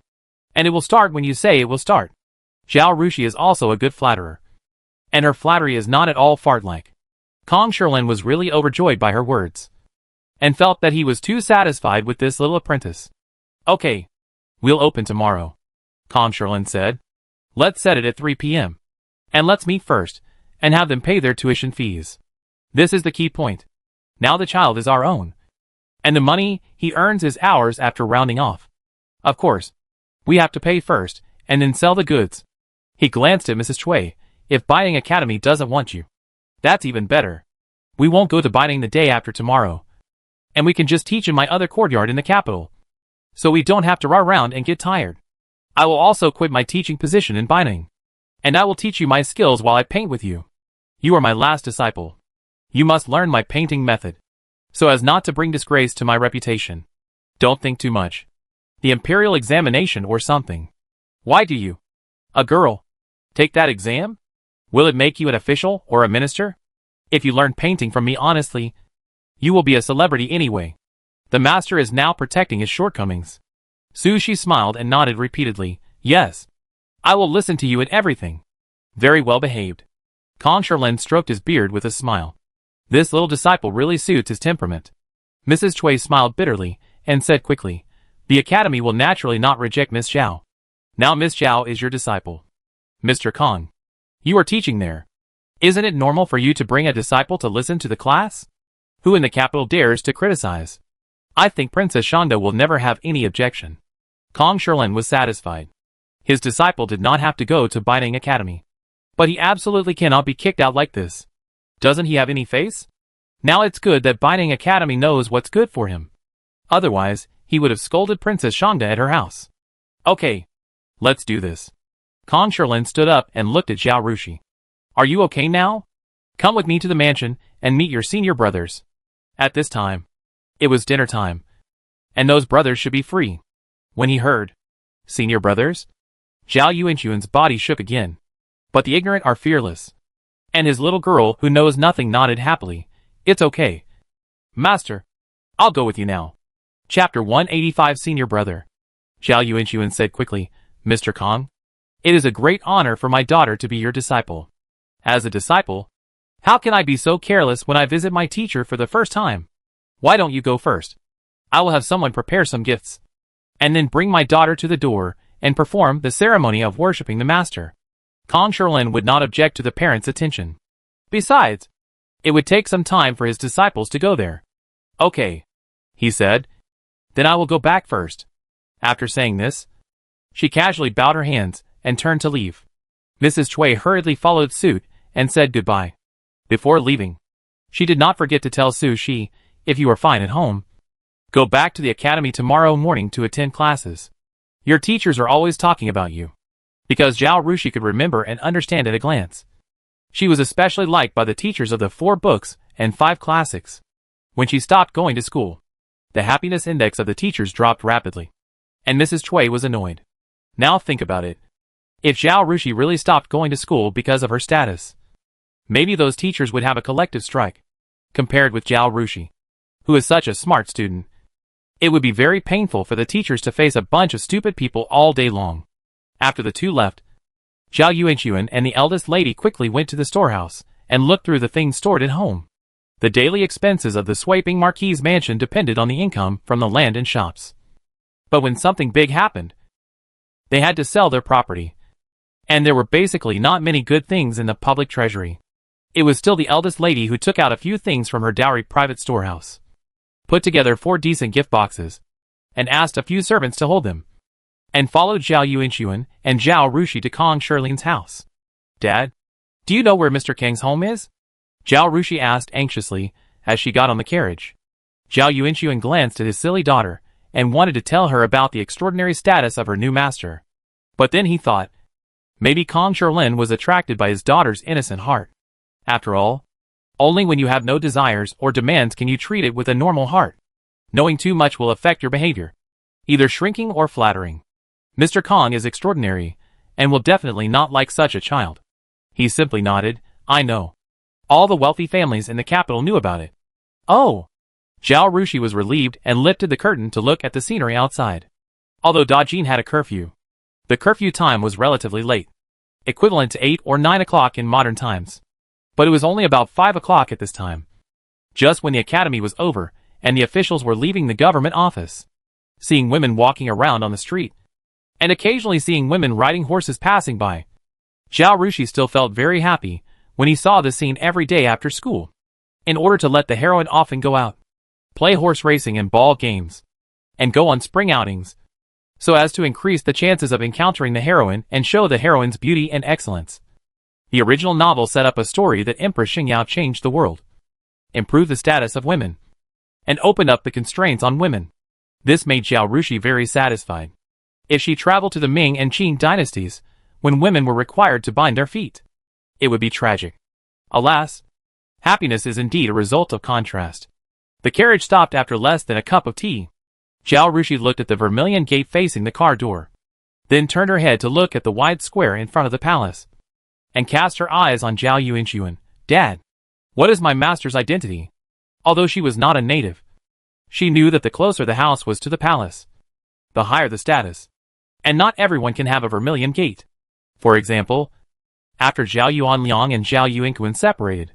[SPEAKER 1] and it will start when you say it will start. Zhao Rushi is also a good flatterer, and her flattery is not at all fart-like. Kong Sherlin was really overjoyed by her words, and felt that he was too satisfied with this little apprentice. Okay. We'll open tomorrow, Kong Sherlin said. Let's set it at 3 p.m. And let's meet first, and have them pay their tuition fees. This is the key point. Now the child is our own. And the money he earns is ours after rounding off. Of course. We have to pay first, and then sell the goods. He glanced at Mrs. Cui. If Binding Academy doesn't want you, that's even better. We won't go to Binding the day after tomorrow. And we can just teach in my other courtyard in the capital. So we don't have to run around and get tired. I will also quit my teaching position in Binding. And I will teach you my skills while I paint with you. You are my last disciple. You must learn my painting method, so as not to bring disgrace to my reputation. Don't think too much. The imperial examination or something. Why do you, a girl, take that exam? Will it make you an official or a minister? If you learn painting from me honestly, you will be a celebrity anyway. The master is now protecting his shortcomings. Sushi smiled and nodded repeatedly. Yes. I will listen to you in everything. Very well behaved. Kong Sherlin stroked his beard with a smile. This little disciple really suits his temperament. Mrs. Cui smiled bitterly, and said quickly, the academy will naturally not reject Miss Zhao. Now Miss Zhao is your disciple. Mr. Kong, you are teaching there. Isn't it normal for you to bring a disciple to listen to the class? Who in the capital dares to criticize? I think Princess Shanda will never have any objection. Kong Sherlin was satisfied. His disciple did not have to go to Binding Academy. But he absolutely cannot be kicked out like this. Doesn't he have any face? Now it's good that Binding Academy knows what's good for him. Otherwise, he would have scolded Princess Shanda at her house. Okay. Let's do this. Kong Sherlin stood up and looked at Zhao Rushi. Are you okay now? Come with me to the mansion and meet your senior brothers. At this time, it was dinner time, and those brothers should be free. When he heard, senior brothers? Zhao Yuanxun's body shook again. But the ignorant are fearless. And his little girl who knows nothing nodded happily. It's okay. Master, I'll go with you now. Chapter 185 Senior Brother. Zhao Yuanxun said quickly, Mr. Kong, it is a great honor for my daughter to be your disciple. As a disciple, how can I be so careless when I visit my teacher for the first time? Why don't you go first? I will have someone prepare some gifts, and then bring my daughter to the door and perform the ceremony of worshipping the master. Kong Sherlin would not object to the parents' attention. Besides, it would take some time for his disciples to go there. Okay, he said. Then I will go back first. After saying this, she casually bowed her hands and turned to leave. Mrs. Cui hurriedly followed suit and said goodbye. Before leaving, she did not forget to tell Su Shi, if you are fine at home, go back to the academy tomorrow morning to attend classes. Your teachers are always talking about you. Because Zhao Rushi could remember and understand at a glance. She was especially liked by the teachers of the 4 books and 5 classics. When she stopped going to school, the happiness index of the teachers dropped rapidly. And Mrs. Cui was annoyed. Now think about it. If Zhao Rushi really stopped going to school because of her status, maybe those teachers would have a collective strike. Compared with Zhao Rushi, who is such a smart student, it would be very painful for the teachers to face a bunch of stupid people all day long. After the two left, Zhao Yuanxun and the eldest lady quickly went to the storehouse and looked through the things stored at home. The daily expenses of the swiping marquis's mansion depended on the income from the land and shops. But when something big happened, they had to sell their property. And there were basically not many good things in the public treasury. It was still the eldest lady who took out a few things from her dowry private storehouse, put together 4 decent gift boxes, and asked a few servants to hold them, and followed Zhao Yuanxun and Zhao Rushi to Kong Sherlin's house. Dad, do you know where Mr. Kang's home is? Zhao Rushi asked anxiously as she got on the carriage. Zhao Yuanxun glanced at his silly daughter and wanted to tell her about the extraordinary status of her new master. But then he thought, maybe Kong Sherlin was attracted by his daughter's innocent heart. After all, only when you have no desires or demands can you treat it with a normal heart. Knowing too much will affect your behavior, either shrinking or flattering. Mr. Kong is extraordinary, and will definitely not like such a child. He simply nodded, I know. All the wealthy families in the capital knew about it. Oh! Zhao Rushi was relieved and lifted the curtain to look at the scenery outside. Although Dajin had a curfew, the curfew time was relatively late, equivalent to 8 or 9 o'clock in modern times. But it was only about 5 o'clock at this time, just when the academy was over and the officials were leaving the government office. Seeing women walking around on the street, and occasionally seeing women riding horses passing by, Zhao Rushi still felt very happy when he saw this scene every day after school. In order to let the heroine often go out, play horse racing and ball games, and go on spring outings, so as to increase the chances of encountering the heroine and show the heroine's beauty and excellence. The original novel set up a story that Empress Xingyao changed the world, improved the status of women, and opened up the constraints on women. This made Zhao Rushi very satisfied. If she traveled to the Ming and Qing dynasties, when women were required to bind their feet, it would be tragic. Alas, happiness is indeed a result of contrast. The carriage stopped after less than a cup of tea. Zhao Rushi looked at the vermilion gate facing the car door, then turned her head to look at the wide square in front of the palace, and cast her eyes on Zhao Yuanxun. Dad, what is my master's identity? Although she was not a native, she knew that the closer the house was to the palace, the higher the status. And not everyone can have a vermilion gate. For example, after Zhao Yuanliang and Zhao Yuanxun separated,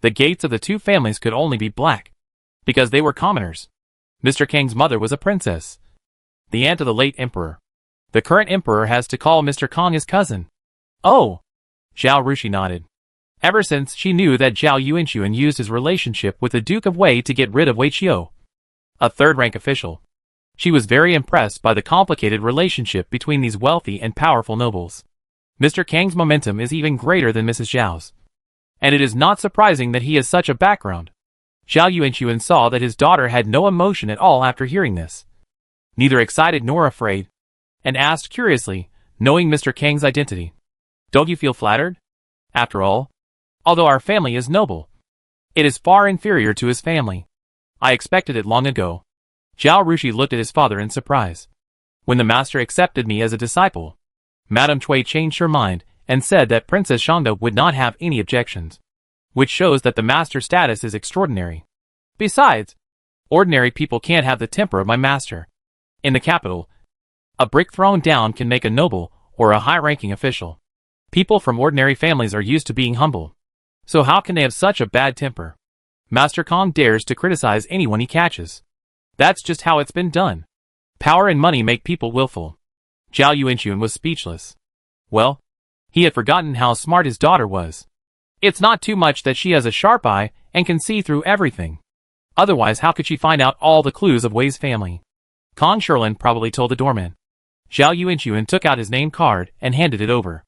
[SPEAKER 1] the gates of the two families could only be black, because they were commoners. Mr. Kang's mother was a princess, the aunt of the late emperor. The current emperor has to call Mr. Kang his cousin. Oh! Zhao Rushi nodded. Ever since she knew that Zhao Yuanxun used his relationship with the Duke of Wei to get rid of Wei Qiu, a third-rank official, she was very impressed by the complicated relationship between these wealthy and powerful nobles. Mr. Kang's momentum is even greater than Mrs. Zhao's, and it is not surprising that he has such a background. Zhao Yuanxun saw that his daughter had no emotion at all after hearing this, neither excited nor afraid, and asked curiously, knowing Mr. Kang's identity, "Don't you feel flattered? After all, although our family is noble, it is far inferior to his family. I expected it long ago." Zhao Rushi looked at his father in surprise. When the master accepted me as a disciple, Madame Cui changed her mind and said that Princess Shangda would not have any objections, which shows that the master's status is extraordinary. Besides, ordinary people can't have the temper of my master. In the capital, a brick thrown down can make a noble or a high-ranking official. People from ordinary families are used to being humble, so how can they have such a bad temper? Master Kang dares to criticize anyone he catches. That's just how it's been done. Power and money make people willful. Zhao Yuanxun was speechless. Well, he had forgotten how smart his daughter was. It's not too much that she has a sharp eye and can see through everything. Otherwise, how could she find out all the clues of Wei's family? Kong Sherlin probably told the doorman. Zhao Yuanxun took out his name card and handed it over.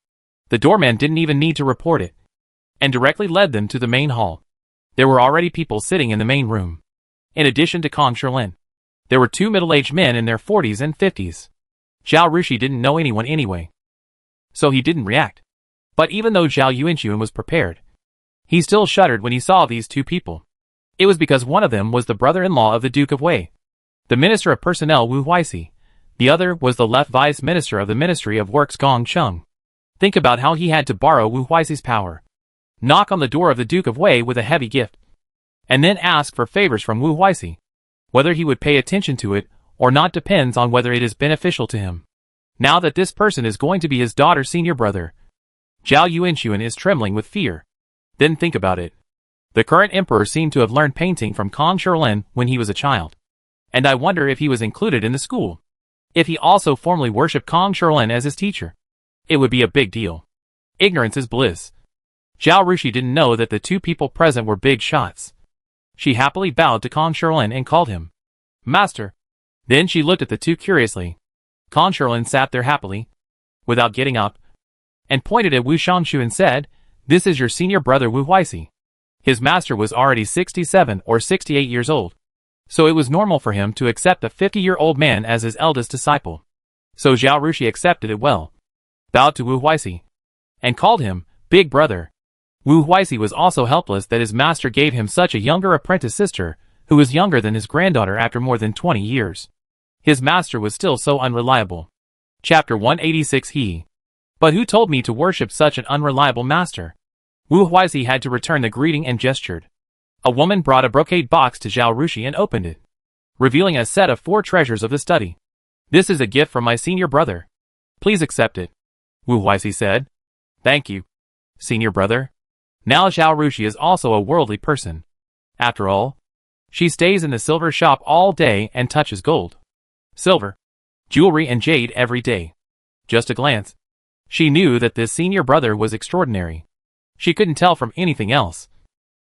[SPEAKER 1] The doorman didn't even need to report it, and directly led them to the main hall. There were already people sitting in the main room. In addition to Kong Sherlin, there were two middle-aged men in their 40s and 50s. Zhao Rushi didn't know anyone anyway, so he didn't react. But even though Zhao Yuanxun was prepared, he still shuddered when he saw these two people. It was because one of them was the brother-in-law of the Duke of Wei, the Minister of Personnel Wu Huixi. The other was the left Vice Minister of the Ministry of Works Gong Cheng. Think about how he had to borrow Wu Huixi's power, knock on the door of the Duke of Wei with a heavy gift, and then ask for favors from Wu Huixi. Whether he would pay attention to it or not depends on whether it is beneficial to him. Now that this person is going to be his daughter's senior brother, Zhao Yuanxun is trembling with fear. Then think about it. The current emperor seemed to have learned painting from Kong Sherlin when he was a child. And I wonder if he was included in the school. If he also formally worshipped Kong Sherlin as his teacher, it would be a big deal. Ignorance is bliss. Zhao Rushi didn't know that the two people present were big shots. She happily bowed to Kong Sherlin and called him Master. Then she looked at the two curiously. Kong Sherlin sat there happily, without getting up, and pointed at Wu Shangshu and said, "This is your senior brother Wu Huixi." His master was already 67 or 68 years old, so it was normal for him to accept a 50-year-old man as his eldest disciple. So Zhao Rushi accepted it well, bowed to Wu Huixi, and called him Big Brother. Wu Huixi was also helpless that his master gave him such a younger apprentice sister, who was younger than his granddaughter after more than 20 years. His master was still so unreliable. Chapter 186 But who told me to worship such an unreliable master? Wu Huixi had to return the greeting and gestured. A woman brought a brocade box to Zhao Rushi and opened it, revealing a set of 4 treasures of the study. "This is a gift from my senior brother. Please accept it," Wu Huixi said. "Thank you, senior brother." Now Zhao Rushi is also a worldly person. After all, she stays in the silver shop all day and touches gold, silver, jewelry and jade every day. Just a glance, she knew that this senior brother was extraordinary. She couldn't tell from anything else.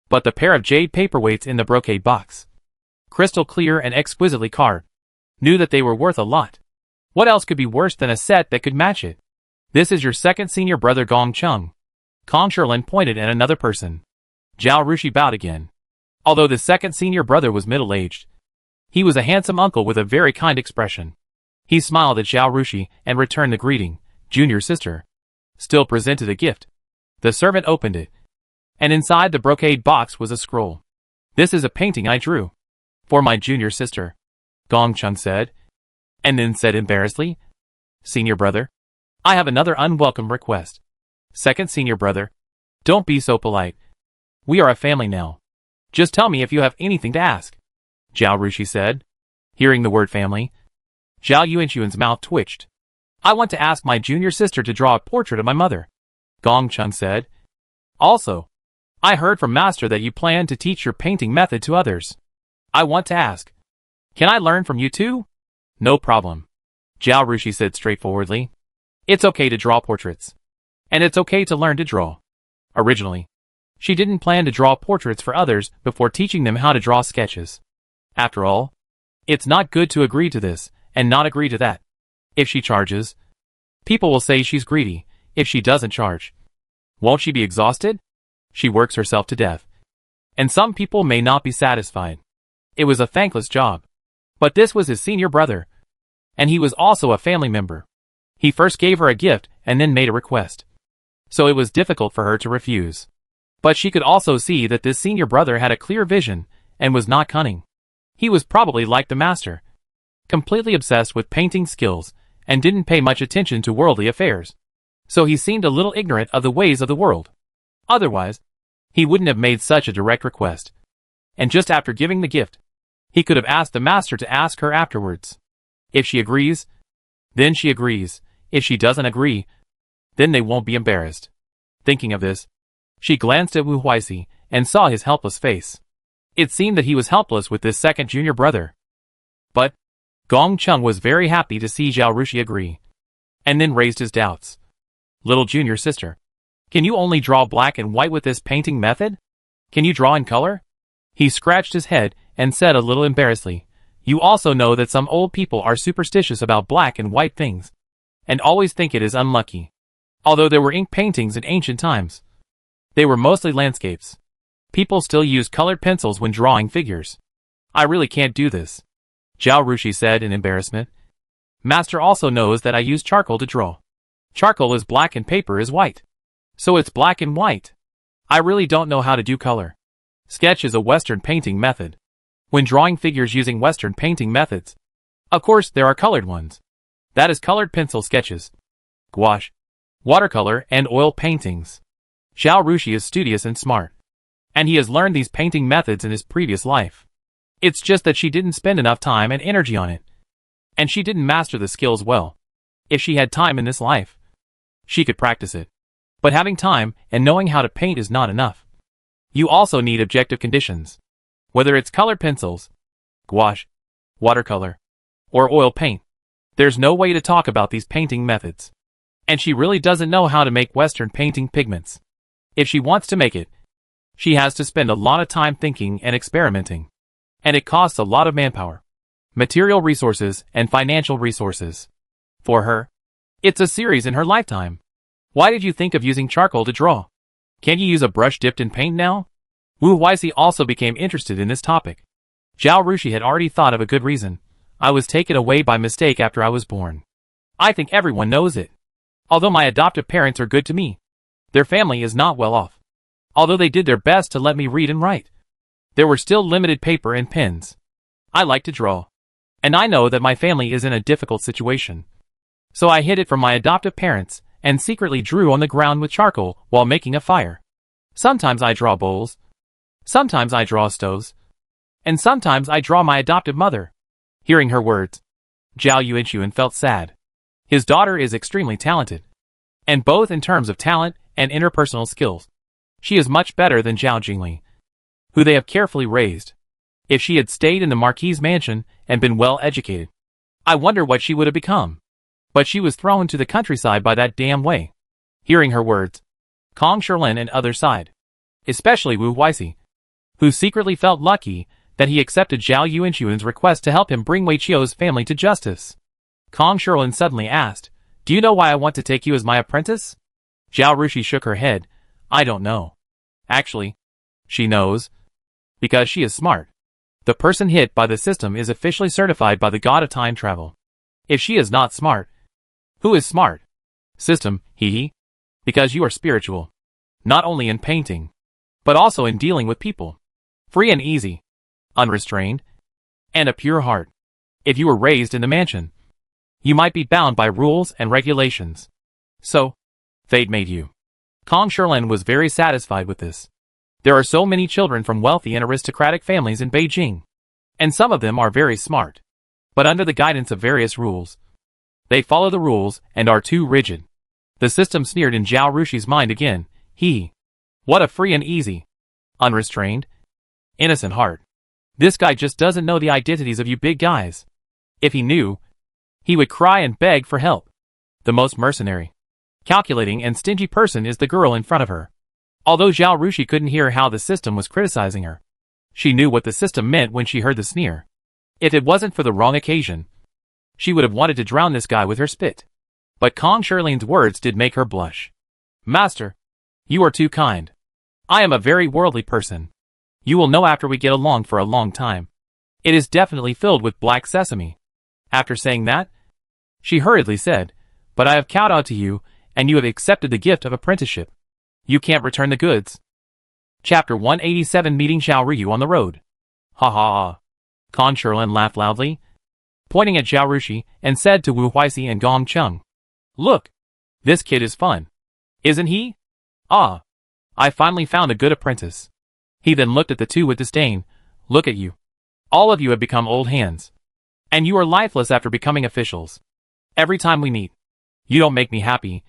[SPEAKER 1] But the pair of jade paperweights in the brocade box, crystal clear and exquisitely carved, knew that they were worth a lot. What else could be worse than a set that could match it? This is your second senior brother Gong Chung. Kong Sherlin pointed at another person. Zhao Rushi bowed again. Although the second senior brother was middle-aged, he was a handsome uncle with a very kind expression. He smiled at Zhao Rushi and returned the greeting. Junior sister still presented a gift. The servant opened it, and inside the brocade box was a scroll. This is a painting I drew for my junior sister, Gong Chung said, and then said embarrassedly, Senior brother, I have another unwelcome request. Second senior brother, don't be so polite. We are a family now. Just tell me if you have anything to ask. Zhao Rushi said. Hearing the word family, Zhao Yuanxun's mouth twitched. I want to ask my junior sister to draw a portrait of my mother, Gong Chung said. Also, I heard from Master that you plan to teach your painting method to others. I want to ask, can I learn from you too? No problem, Zhao Rushi said straightforwardly. It's okay to draw portraits. And it's okay to learn to draw. Originally, she didn't plan to draw portraits for others before teaching them how to draw sketches. After all, it's not good to agree to this and not agree to that. If she charges, people will say she's greedy. If she doesn't charge, won't she be exhausted? She works herself to death. And some people may not be satisfied. It was a thankless job. But this was his senior brother. And he was also a family member. He first gave her a gift and then made a request. So it was difficult for her to refuse. But she could also see that this senior brother had a clear vision and was not cunning. He was probably like the master, completely obsessed with painting skills and didn't pay much attention to worldly affairs. So he seemed a little ignorant of the ways of the world. Otherwise, he wouldn't have made such a direct request. And just after giving the gift, he could have asked the master to ask her afterwards. If she agrees, then she agrees. If she doesn't agree, then they won't be embarrassed. Thinking of this, she glanced at Wu Huaixi and saw his helpless face. It seemed that he was helpless with this second junior brother. But Gong Chung was very happy to see Zhao Rushi agree, and then raised his doubts. Little junior sister, can you only draw black and white with this painting method? Can you draw in color? He scratched his head and said a little embarrassedly, you also know that some old people are superstitious about black and white things, and always think it is unlucky. Although there were ink paintings in ancient times, they were mostly landscapes. People still use colored pencils when drawing figures. I really can't do this, Zhao Rushi said in embarrassment. Master also knows that I use charcoal to draw. Charcoal is black and paper is white. So it's black and white. I really don't know how to do color. Sketch is a Western painting method. When drawing figures using Western painting methods, of course there are colored ones. That is colored pencil sketches, gouache, watercolor and oil paintings. Zhao Rushi is studious and smart, and he has learned these painting methods in his previous life. It's just that she didn't spend enough time and energy on it, and she didn't master the skills well. If she had time in this life, she could practice it. But having time and knowing how to paint is not enough. You also need objective conditions. Whether it's colored pencils, gouache, watercolor, or oil paint, there's no way to talk about these painting methods. And she really doesn't know how to make Western painting pigments. If she wants to make it, she has to spend a lot of time thinking and experimenting. And it costs a lot of manpower, material resources, and financial resources. For her, it's a series in her lifetime. Why did you think of using charcoal to draw? Can't you use a brush dipped in paint now? Wu Huaixi also became interested in this topic. Zhao Rushi had already thought of a good reason. I was taken away by mistake after I was born. I think everyone knows it. Although my adoptive parents are good to me, their family is not well off. Although they did their best to let me read and write, there were still limited paper and pens. I like to draw, and I know that my family is in a difficult situation. So I hid it from my adoptive parents and secretly drew on the ground with charcoal while making a fire. Sometimes I draw bowls, sometimes I draw stoves, and sometimes I draw my adoptive mother. Hearing her words, Zhao Yuanxun felt sad. His daughter is extremely talented, and both in terms of talent and interpersonal skills, She is much better than Zhao Jingli, who they have carefully raised. If she had stayed in the Marquis's mansion and been well educated, I wonder what she would have become. But she was thrown to the countryside by that damn Wei. Hearing her words, Kong Shilin and others sighed. Especially Wu Huixi, who secretly felt lucky that he accepted Zhao Yuanxun's request to help him bring Wei Qiu's family to justice. Kong Shilin suddenly asked, "Do you know why I want to take you as my apprentice?" Zhao Rushi shook her head. "I don't know." Actually, she knows. Because she is smart. The person hit by the system is officially certified by the god of time travel. If she is not smart, who is smart? System, hee. Because you are spiritual. Not only in painting, but also in dealing with people. Free and easy. Unrestrained. And a pure heart. If you were raised in the mansion, you might be bound by rules and regulations. So, fate made you. Kong Shilin was very satisfied with this. There are so many children from wealthy and aristocratic families in Beijing. And some of them are very smart. But under the guidance of various rules, they follow the rules and are too rigid. The system sneered in Zhao Rushi's mind again. What a free and easy, unrestrained, innocent heart. This guy just doesn't know the identities of you big guys. If he knew, he would cry and beg for help. The most mercenary, calculating and stingy person is the girl in front of her. Although Zhao Rushi couldn't hear how the system was criticizing her, she knew what the system meant when she heard the sneer. If it wasn't for the wrong occasion, she would have wanted to drown this guy with her spit. But Kong Shilin's words did make her blush. "Master, you are too kind. I am a very worldly person. You will know after we get along for a long time. It is definitely filled with black sesame." After saying that, she hurriedly said, "But I have kowtowed to you, and you have accepted the gift of apprenticeship. You can't return the goods." Chapter 187 Meeting Zhao Ryu on the road. Ha ha ha. Kong Shilin laughed loudly, pointing at Zhao Rushi, and said to Wu Huixi and Gong Cheng, "Look, this kid is fun. Isn't he? Ah, I finally found a good apprentice." He then looked at the two with disdain. "Look at you. All of you have become old hands. And you are lifeless after becoming officials. Every time we meet, you don't make me happy.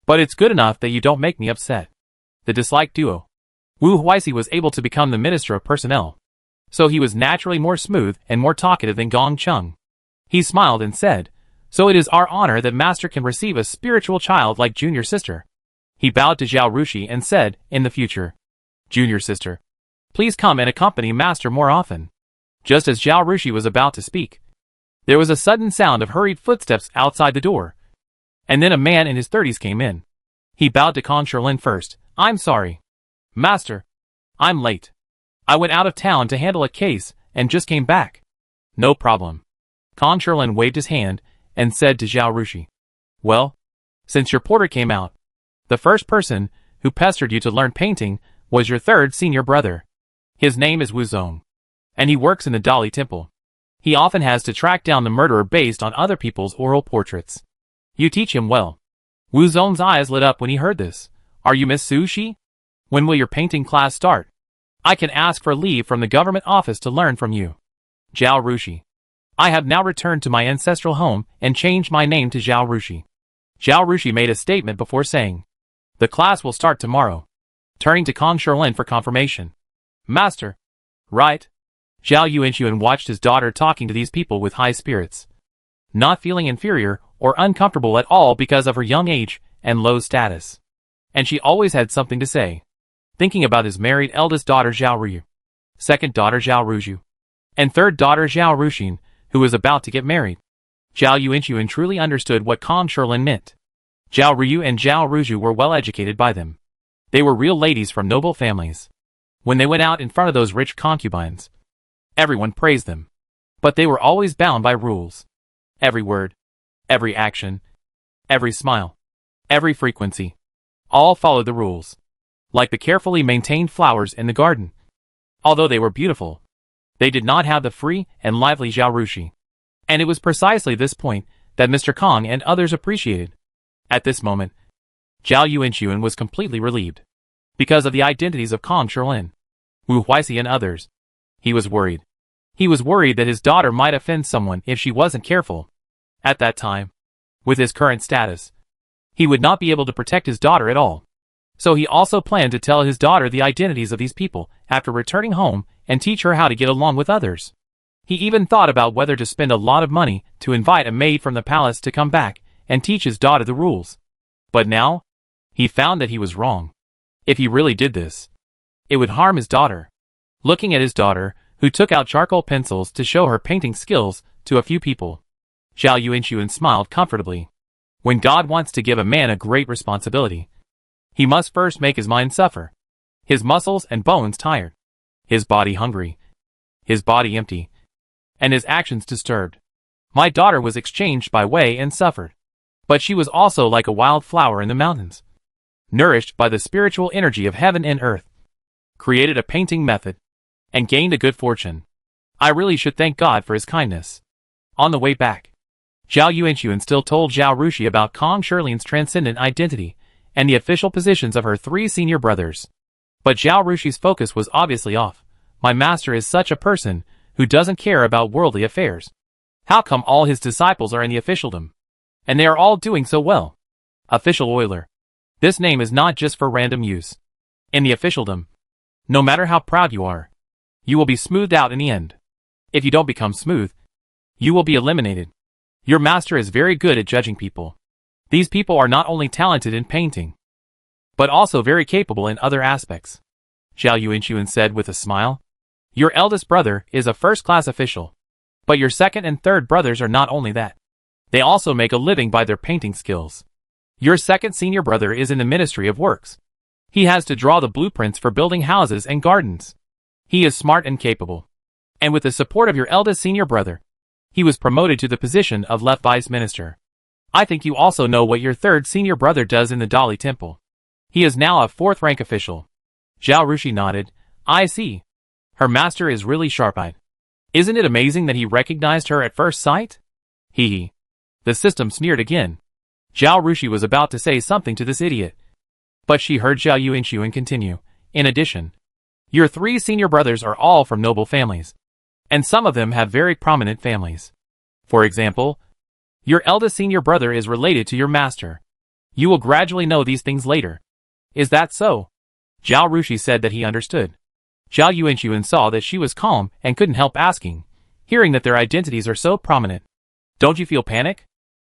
[SPEAKER 1] But it's good enough that you don't make me upset." The disliked duo. Wu Huixi was able to become the Minister of Personnel. So he was naturally more smooth and more talkative than Gong Cheng. He smiled and said, "So it is our honor that Master can receive a spiritual child like junior sister." He bowed to Zhao Rushi and said, "In the future, junior sister, please come and accompany Master more often." Just as Zhao Rushi was about to speak, there was a sudden sound of hurried footsteps outside the door. And then a man in his 30s came in. He bowed to Kong Shilin first. "I'm sorry, Master. I'm late. I went out of town to handle a case and just came back." "No problem." Kong Shilin waved his hand and said to Zhao Rushi, "Well, since your porter came out, the first person who pestered you to learn painting was your third senior brother. His name is Wu Zong, and he works in the Dali Temple. He often has to track down the murderer based on other people's oral portraits. You teach him well." Wu Zong's eyes lit up when he heard this. "Are you Miss Su Shi? When will your painting class start? I can ask for leave from the government office to learn from you." Zhao Rushi. "I have now returned to my ancestral home and changed my name to Zhao Rushi." Zhao Rushi made a statement before saying, "The class will start tomorrow." Turning to Kong Shilin for confirmation. "Master." "Right." Zhao Yuanxun watched his daughter talking to these people with high spirits, not feeling inferior or uncomfortable at all because of her young age and low status. And she always had something to say. Thinking about his married eldest daughter Zhao Ryu, second daughter Zhao Ruju, and third daughter Zhao Ruxin, who was about to get married. Zhao Yuanxun truly understood what Kong Shilin meant. Zhao Ryu and Zhao Ruju were well educated by them. They were real ladies from noble families. When they went out in front of those rich concubines, everyone praised them. But they were always bound by rules. Every word, every action, every smile, every frequency, all followed the rules. Like the carefully maintained flowers in the garden. Although they were beautiful, they did not have the free and lively Zhao Rushi. And it was precisely this point that Mr. Kong and others appreciated. At this moment, Zhao Yuanxun was completely relieved. Because of the identities of Kong Shilin, Wu Huixi and others. He was worried. He was worried that his daughter might offend someone if she wasn't careful. At that time, with his current status, he would not be able to protect his daughter at all. So he also planned to tell his daughter the identities of these people after returning home and teach her how to get along with others. He even thought about whether to spend a lot of money to invite a maid from the palace to come back and teach his daughter the rules. But now, he found that he was wrong. If he really did this, it would harm his daughter. Looking at his daughter, who took out charcoal pencils to show her painting skills to a few people, Zhao Yuanxun smiled comfortably. When God wants to give a man a great responsibility, he must first make his mind suffer, his muscles and bones tired, his body hungry, his body empty, and his actions disturbed. My daughter was exchanged by way and suffered. But she was also like a wild flower in the mountains, nourished by the spiritual energy of heaven and earth, created a painting method, and gained a good fortune. I really should thank God for his kindness. On the way back, Zhao Yuanxun still told Zhao Rushi about Kong Shirlian's transcendent identity and the official positions of her 3 senior brothers. But Zhao Rushi's focus was obviously off. My master is such a person who doesn't care about worldly affairs. How come all his disciples are in the officialdom? And they are all doing so well. Official oiler. This name is not just for random use. In the officialdom, no matter how proud you are, you will be smoothed out in the end. If you don't become smooth, you will be eliminated. Your master is very good at judging people. These people are not only talented in painting, but also very capable in other aspects. Zhao Yuanxun said with a smile. Your eldest brother is a first-class official, but your second and third brothers are not only that. They also make a living by their painting skills. Your second senior brother is in the Ministry of Works. He has to draw the blueprints for building houses and gardens. He is smart and capable. And with the support of your eldest senior brother, he was promoted to the position of left vice minister. I think you also know what your third senior brother does in the Dali Temple. He is now a 4th-rank official. Zhao Rushi nodded. I see. Her master is really sharp-eyed. Isn't it amazing that he recognized her at first sight? Hee. The system sneered again. Zhao Rushi was about to say something to this idiot, but she heard Zhao Yuanxun continue. In addition, your 3 senior brothers are all from noble families, and some of them have very prominent families. For example, your eldest senior brother is related to your master. You will gradually know these things later. Is that so? Zhao Rushi said that he understood. Zhao Yuanxun saw that she was calm and couldn't help asking, hearing that their identities are so prominent. Don't you feel panic?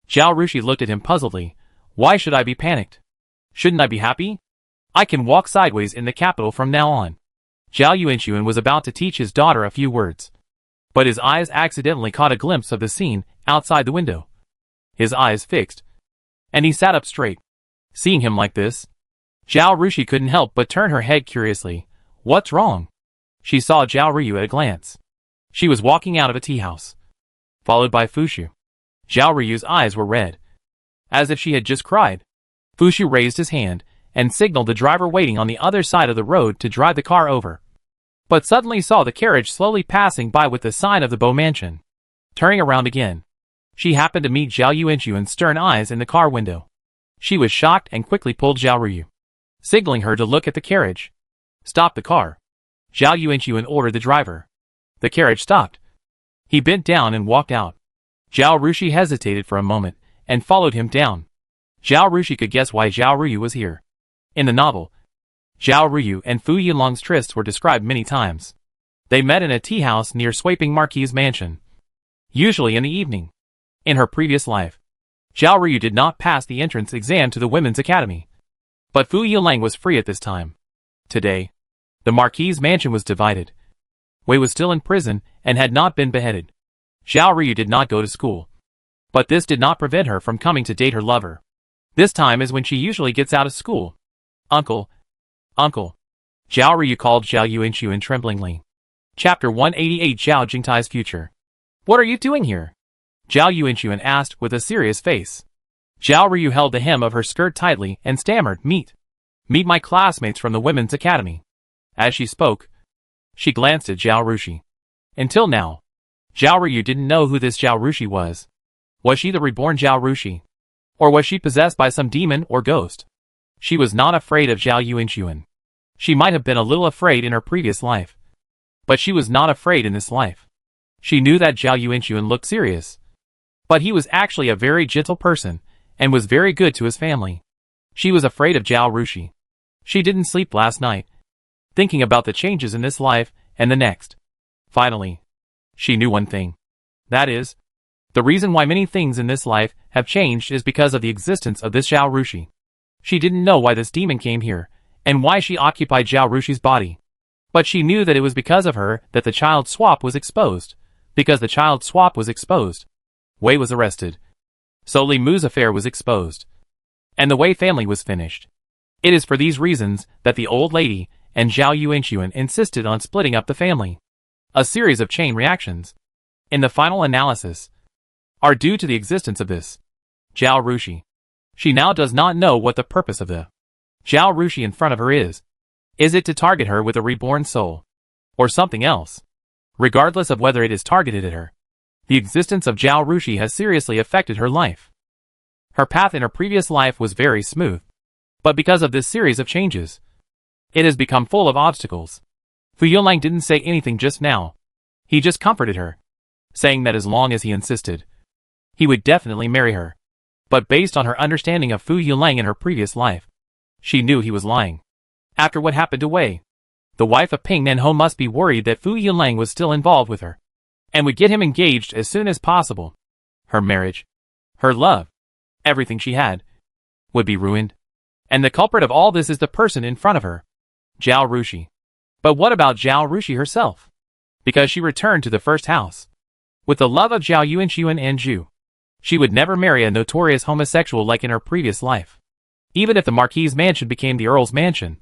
[SPEAKER 1] Zhao Rushi looked at him puzzledly. Why should I be panicked? Shouldn't I be happy? I can walk sideways in the capital from now on. Zhao Yuanxun was about to teach his daughter a few words, but his eyes accidentally caught a glimpse of the scene outside the window. His eyes fixed, and he sat up straight. Seeing him like this, Zhao Rushi couldn't help but turn her head curiously. What's wrong? She saw Zhao Ryu at a glance. She was walking out of a tea house, followed by Fushu. Zhao Ryu's eyes were red, as if she had just cried. Fushu raised his hand and signaled the driver waiting on the other side of the road to drive the car over, but suddenly saw the carriage slowly passing by with the sign of the Bo Mansion. Turning around again, she happened to meet Zhao Yuanxun's stern eyes in the car window. She was shocked and quickly pulled Zhao Ryu, signaling her to look at the carriage. Stop the car. Zhao Yuanxun ordered the driver. The carriage stopped. He bent down and walked out. Zhao Rushi hesitated for a moment and followed him down. Zhao Rushi could guess why Zhao Ryu was here. In the novel, Zhao Ryu and Fu Yinlong's trysts were described many times. They met in a tea house near Swaping Marquis's mansion, usually in the evening. In her previous life, Zhao Ryu did not pass the entrance exam to the Women's Academy, but Fu Yinlang was free at this time. Today, the Marquis's mansion was divided. Wei was still in prison and had not been beheaded. Zhao Ryu did not go to school, but this did not prevent her from coming to date her lover. This time is when she usually gets out of school. Uncle. Uncle. Zhao Ryu called Zhao Yuanxun tremblingly. Chapter 188 Zhao Jingtai's Future. What are you doing here? Zhao Yuanxun asked with a serious face. Zhao Ryu held the hem of her skirt tightly and stammered, Meet my classmates from the Women's Academy. As she spoke, she glanced at Zhao Rushi. Until now, Zhao Ryu didn't know who this Zhao Rushi was. Was she the reborn Zhao Rushi? Or was she possessed by some demon or ghost? She was not afraid of Zhao Yuanxun. She might have been a little afraid in her previous life, but she was not afraid in this life. She knew that Zhao Yuanxun looked serious, but he was actually a very gentle person and was very good to his family. She was afraid of Zhao Rushi. She didn't sleep last night, thinking about the changes in this life and the next. Finally, she knew one thing. That is, the reason why many things in this life have changed is because of the existence of this Zhao Rushi. She didn't know why this demon came here, and why she occupied Zhao Rushi's body. But she knew that it was because of her that the child swap was exposed. Because the child swap was exposed, Wei was arrested. So Li Mu's affair was exposed. And the Wei family was finished. It is for these reasons that the old lady and Zhao Yuanxun insisted on splitting up the family. A series of chain reactions, in the final analysis, are due to the existence of this Zhao Rushi. She now does not know what the purpose of the Zhao Rushi in front of her is. Is it to target her with a reborn soul? Or something else? Regardless of whether it is targeted at her, the existence of Zhao Rushi has seriously affected her life. Her path in her previous life was very smooth. But because of this series of changes, it has become full of obstacles. Fu Yunlang didn't say anything just now. He just comforted her, saying that as long as he insisted, he would definitely marry her. But based on her understanding of Fu Yunlang in her previous life, she knew he was lying. After what happened to Wei, the wife of Ping Nanhou must be worried that Fu Yunlang was still involved with her, and would get him engaged as soon as possible. Her marriage, her love, everything she had, would be ruined. And the culprit of all this is the person in front of her, Zhao Rushi. But what about Zhao Rushi herself? Because she returned to the first house with the love of Zhao Yuanxun and Zhu. She would never marry a notorious homosexual like in her previous life. Even if the Marquis's mansion became the Earl's mansion,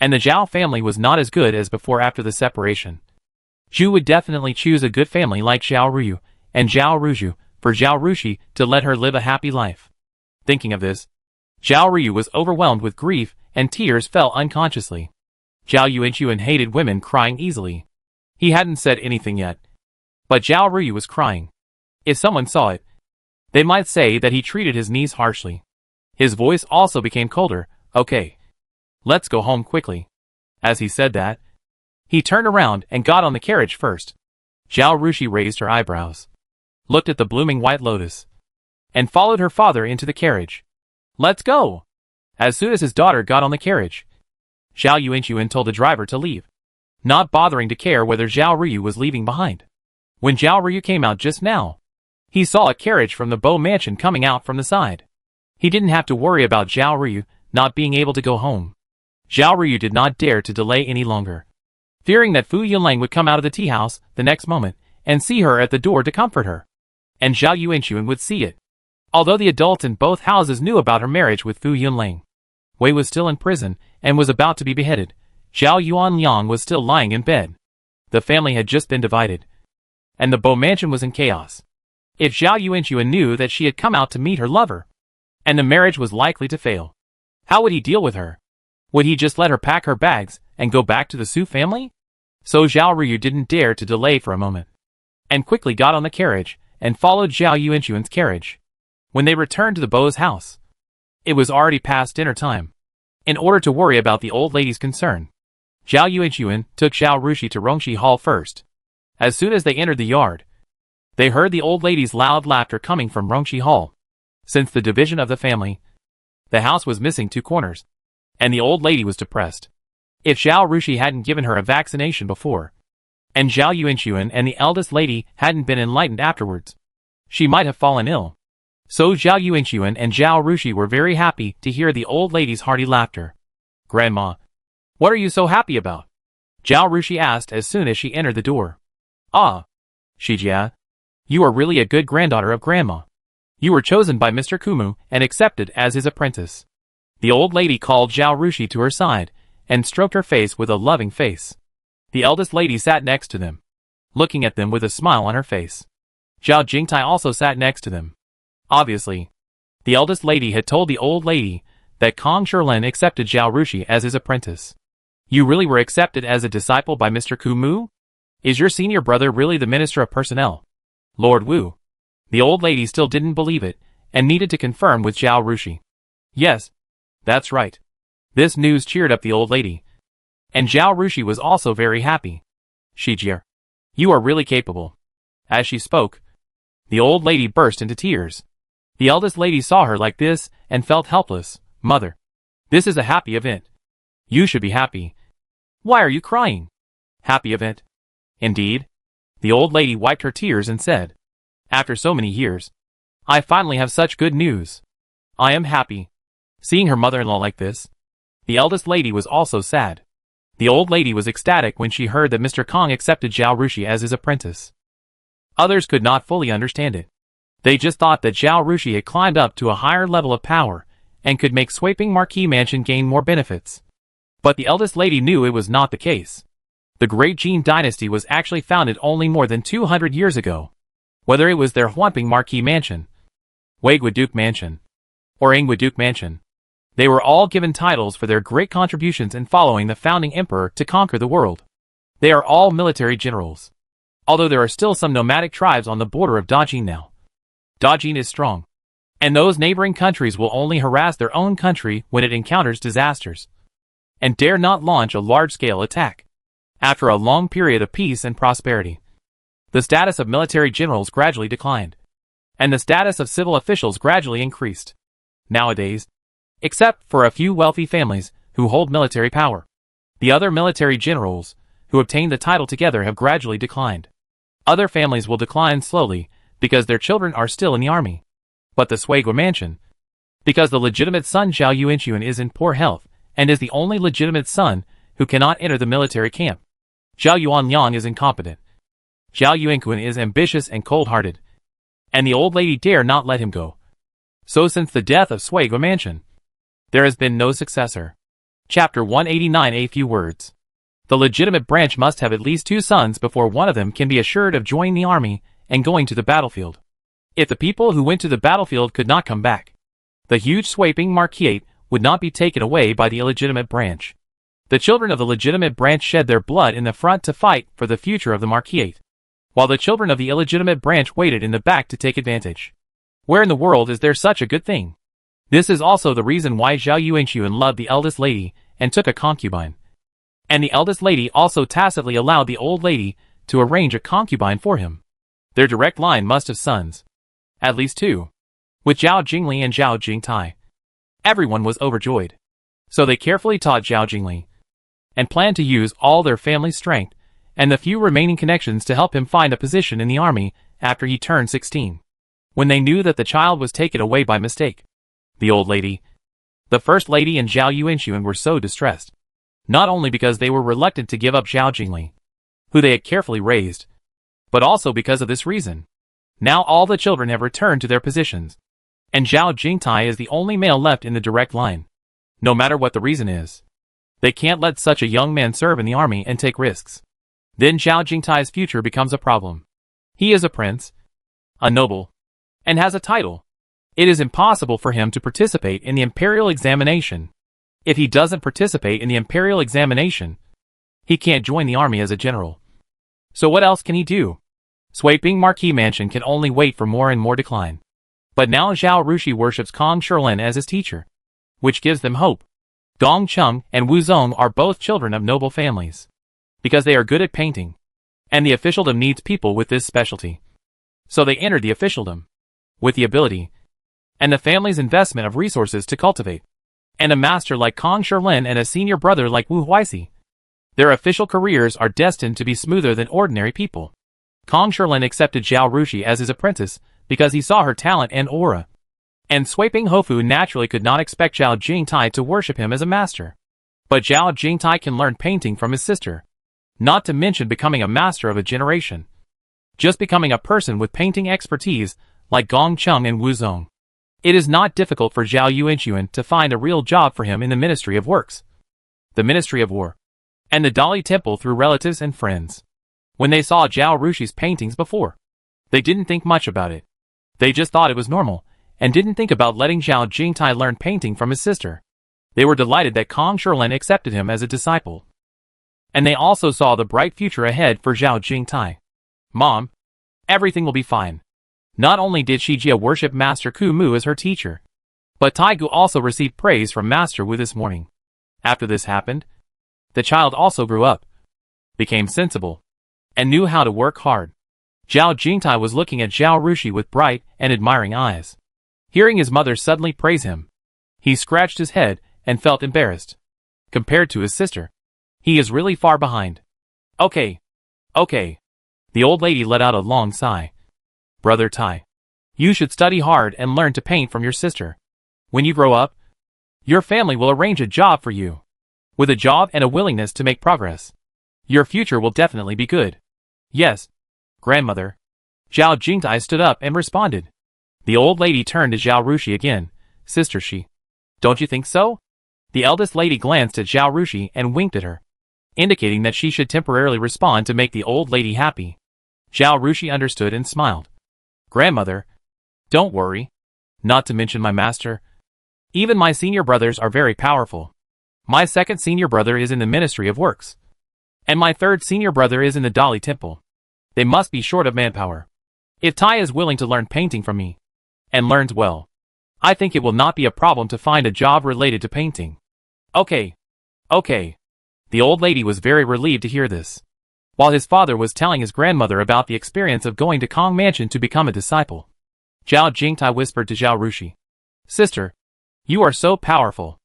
[SPEAKER 1] and the Zhao family was not as good as before after the separation, Zhu would definitely choose a good family like Zhao Ruyu and Zhao Ruzhu for Zhao Rushi to let her live a happy life. Thinking of this, Zhao Ruyu was overwhelmed with grief and tears fell unconsciously. Zhao Yuanxun hated women crying easily. He hadn't said anything yet, but Zhao Ruyu was crying. If someone saw it, they might say that he treated his niece harshly. His voice also became colder. Okay, let's go home quickly. As he said that, he turned around and got on the carriage first. Zhao Rushi raised her eyebrows, looked at the blooming white lotus, and followed her father into the carriage. Let's go! As soon as his daughter got on the carriage, Zhao Yuanxun told the driver to leave, not bothering to care whether Zhao Ruyu was leaving behind. When Zhao Ruyu came out just now, he saw a carriage from the Bo mansion coming out from the side. He didn't have to worry about Zhao Ruyu not being able to go home. Zhao Ruyu did not dare to delay any longer, fearing that Fu Yunlang would come out of the tea house the next moment and see her at the door to comfort her. And Zhao Yuanxun would see it. Although the adults in both houses knew about her marriage with Fu Yunlang, Wei was still in prison and was about to be beheaded. Zhao Yuanliang was still lying in bed. The family had just been divided, and the Bo mansion was in chaos. If Zhao Yuanxun knew that she had come out to meet her lover, and the marriage was likely to fail, how would he deal with her? Would he just let her pack her bags and go back to the Su family? So Zhao Ruyu didn't dare to delay for a moment, and quickly got on the carriage and followed Zhao Yuanxun's carriage. When they returned to the Bo's house, it was already past dinner time. In order to worry about the old lady's concern, Zhao Yuanxun took Zhao Rushi to Rongxi Hall first. As soon as they entered the yard, they heard the old lady's loud laughter coming from Rongxi Hall. Since the division of the family, the house was missing 2 corners, and the old lady was depressed. If Zhao Rushi hadn't given her a vaccination before, and Zhao Yuanxun and the eldest lady hadn't been enlightened afterwards, she might have fallen ill. So Zhao Yuanxun and Zhao Rushi were very happy to hear the old lady's hearty laughter. Grandma, what are you so happy about? Zhao Rushi asked as soon as she entered the door. Ah, Shijia, you are really a good granddaughter of Grandma. You were chosen by Mr. Kumu and accepted as his apprentice. The old lady called Zhao Rushi to her side and stroked her face with a loving face. The eldest lady sat next to them, looking at them with a smile on her face. Zhao Jingtai also sat next to them. Obviously, the eldest lady had told the old lady that Kong Shilin accepted Zhao Rushi as his apprentice. You really were accepted as a disciple by Mr. Kumu? Is your senior brother really the Minister of Personnel, Lord Wu? The old lady still didn't believe it, and needed to confirm with Zhao Rushi. Yes, that's right. This news cheered up the old lady, and Zhao Rushi was also very happy. Shijie, you are really capable. As she spoke, the old lady burst into tears. The eldest lady saw her like this and felt helpless. Mother, this is a happy event. You should be happy. Why are you crying? Happy of it? Indeed? The old lady wiped her tears and said, after so many years, I finally have such good news. I am happy. Seeing her mother-in-law like this, the eldest lady was also sad. The old lady was ecstatic when she heard that Mr. Kong accepted Zhao Rushi as his apprentice. Others could not fully understand it. They just thought that Zhao Rushi had climbed up to a higher level of power and could make Sweeping Marquis Mansion gain more benefits. But the eldest lady knew it was not the case. The Great Jin Dynasty was actually founded only more than 200 years ago. Whether it was their Huanping Marquis Mansion, Weigua Duke Mansion, or Ingwa Duke Mansion, they were all given titles for their great contributions in following the founding emperor to conquer the world. They are all military generals. Although there are still some nomadic tribes on the border of Dajin now. Dajin is strong, and those neighboring countries will only harass their own country when it encounters disasters, and dare not launch a large-scale attack. After a long period of peace and prosperity, the status of military generals gradually declined, and the status of civil officials gradually increased. Nowadays, except for a few wealthy families who hold military power, the other military generals who obtained the title together have gradually declined. Other families will decline slowly because their children are still in the army. But the Sweigua Mansion, because the legitimate son Zhao Yuanxun is in poor health and is the only legitimate son who cannot enter the military camp. Zhao Yuanliang is incompetent. Zhao Yuanxun is ambitious and cold-hearted, and the old lady dare not let him go. So since the death of Sweigua Mansion, there has been no successor. Chapter 189. A few words. The legitimate branch must have at least 2 sons before one of them can be assured of joining the army and going to the battlefield. If the people who went to the battlefield could not come back, the huge Sweeping Marquisate would not be taken away by the illegitimate branch. The children of the legitimate branch shed their blood in the front to fight for the future of the Marquisate, while the children of the illegitimate branch waited in the back to take advantage. Where in the world is there such a good thing? This is also the reason why Zhao Yuanxun loved the eldest lady and took a concubine. And the eldest lady also tacitly allowed the old lady to arrange a concubine for him. Their direct line must have sons. At least 2. With Zhao Jingli and Zhao Jingtai. Everyone was overjoyed. So they carefully taught Zhao Jingli, and planned to use all their family's strength and the few remaining connections to help him find a position in the army after he turned 16. When they knew that the child was taken away by mistake, the old lady, the first lady and Zhao Yuanxun were so distressed. Not only because they were reluctant to give up Zhao Jingli, who they had carefully raised, but also because of this reason. Now all the children have returned to their positions, and Zhao Jingtai is the only male left in the direct line. No matter what the reason is, they can't let such a young man serve in the army and take risks. Then Zhao Jingtai's future becomes a problem. He is a prince, a noble, and has a title. It is impossible for him to participate in the imperial examination. If he doesn't participate in the imperial examination, he can't join the army as a general. So what else can he do? Sweeping Marquis Mansion can only wait for more and more decline. But now Zhao Rushi worships Kong Shilin as his teacher, which gives them hope. Gong Cheng and Wu Zong are both children of noble families, because they are good at painting, and the officialdom needs people with this specialty. So they entered the officialdom with the ability and the family's investment of resources to cultivate, and a master like Kong Shilin and a senior brother like Wu Huixi. Their official careers are destined to be smoother than ordinary people. Kong Shilin accepted Zhao Rushi as his apprentice because he saw her talent and aura. And Sweeping Hofu naturally could not expect Zhao Jingtai to worship him as a master. But Zhao Jingtai can learn painting from his sister, not to mention becoming a master of a generation. Just becoming a person with painting expertise like Gong Cheng and Wu Zong. It is not difficult for Zhao Yuanxun to find a real job for him in the Ministry of Works, the Ministry of War, and the Dali Temple through relatives and friends. When they saw Zhao Rushi's paintings before, they didn't think much about it. They just thought it was normal, and didn't think about letting Zhao Jingtai learn painting from his sister. They were delighted that Kong Shilin accepted him as a disciple. And they also saw the bright future ahead for Zhao Jingtai. Mom, everything will be fine. Not only did Shijia worship Master Ku Mu as her teacher, but Taigu also received praise from Master Wu this morning. After this happened, the child also grew up, became sensible, and knew how to work hard. Zhao Jingtai was looking at Zhao Rushi with bright and admiring eyes. Hearing his mother suddenly praise him, he scratched his head and felt embarrassed. Compared to his sister, he is really far behind. Okay. Okay. The old lady let out a long sigh. Brother Tai, you should study hard and learn to paint from your sister. When you grow up, your family will arrange a job for you. With a job and a willingness to make progress, your future will definitely be good. Yes, grandmother. Zhao Jingtai stood up and responded. The old lady turned to Zhao Rushi again. Sister Shi. Don't you think so? The eldest lady glanced at Zhao Rushi and winked at her, indicating that she should temporarily respond to make the old lady happy. Zhao Rushi understood and smiled. Grandmother, don't worry. Not to mention my master. Even my senior brothers are very powerful. My second senior brother is in the Ministry of Works. And my third senior brother is in the Dali Temple. They must be short of manpower. If Tai is willing to learn painting from me, and learns well, I think it will not be a problem to find a job related to painting. Okay. Okay. The old lady was very relieved to hear this. While his father was telling his grandmother about the experience of going to Kong Mansion to become a disciple, Zhao Jingtai whispered to Zhao Rushi. Sister, you are so powerful.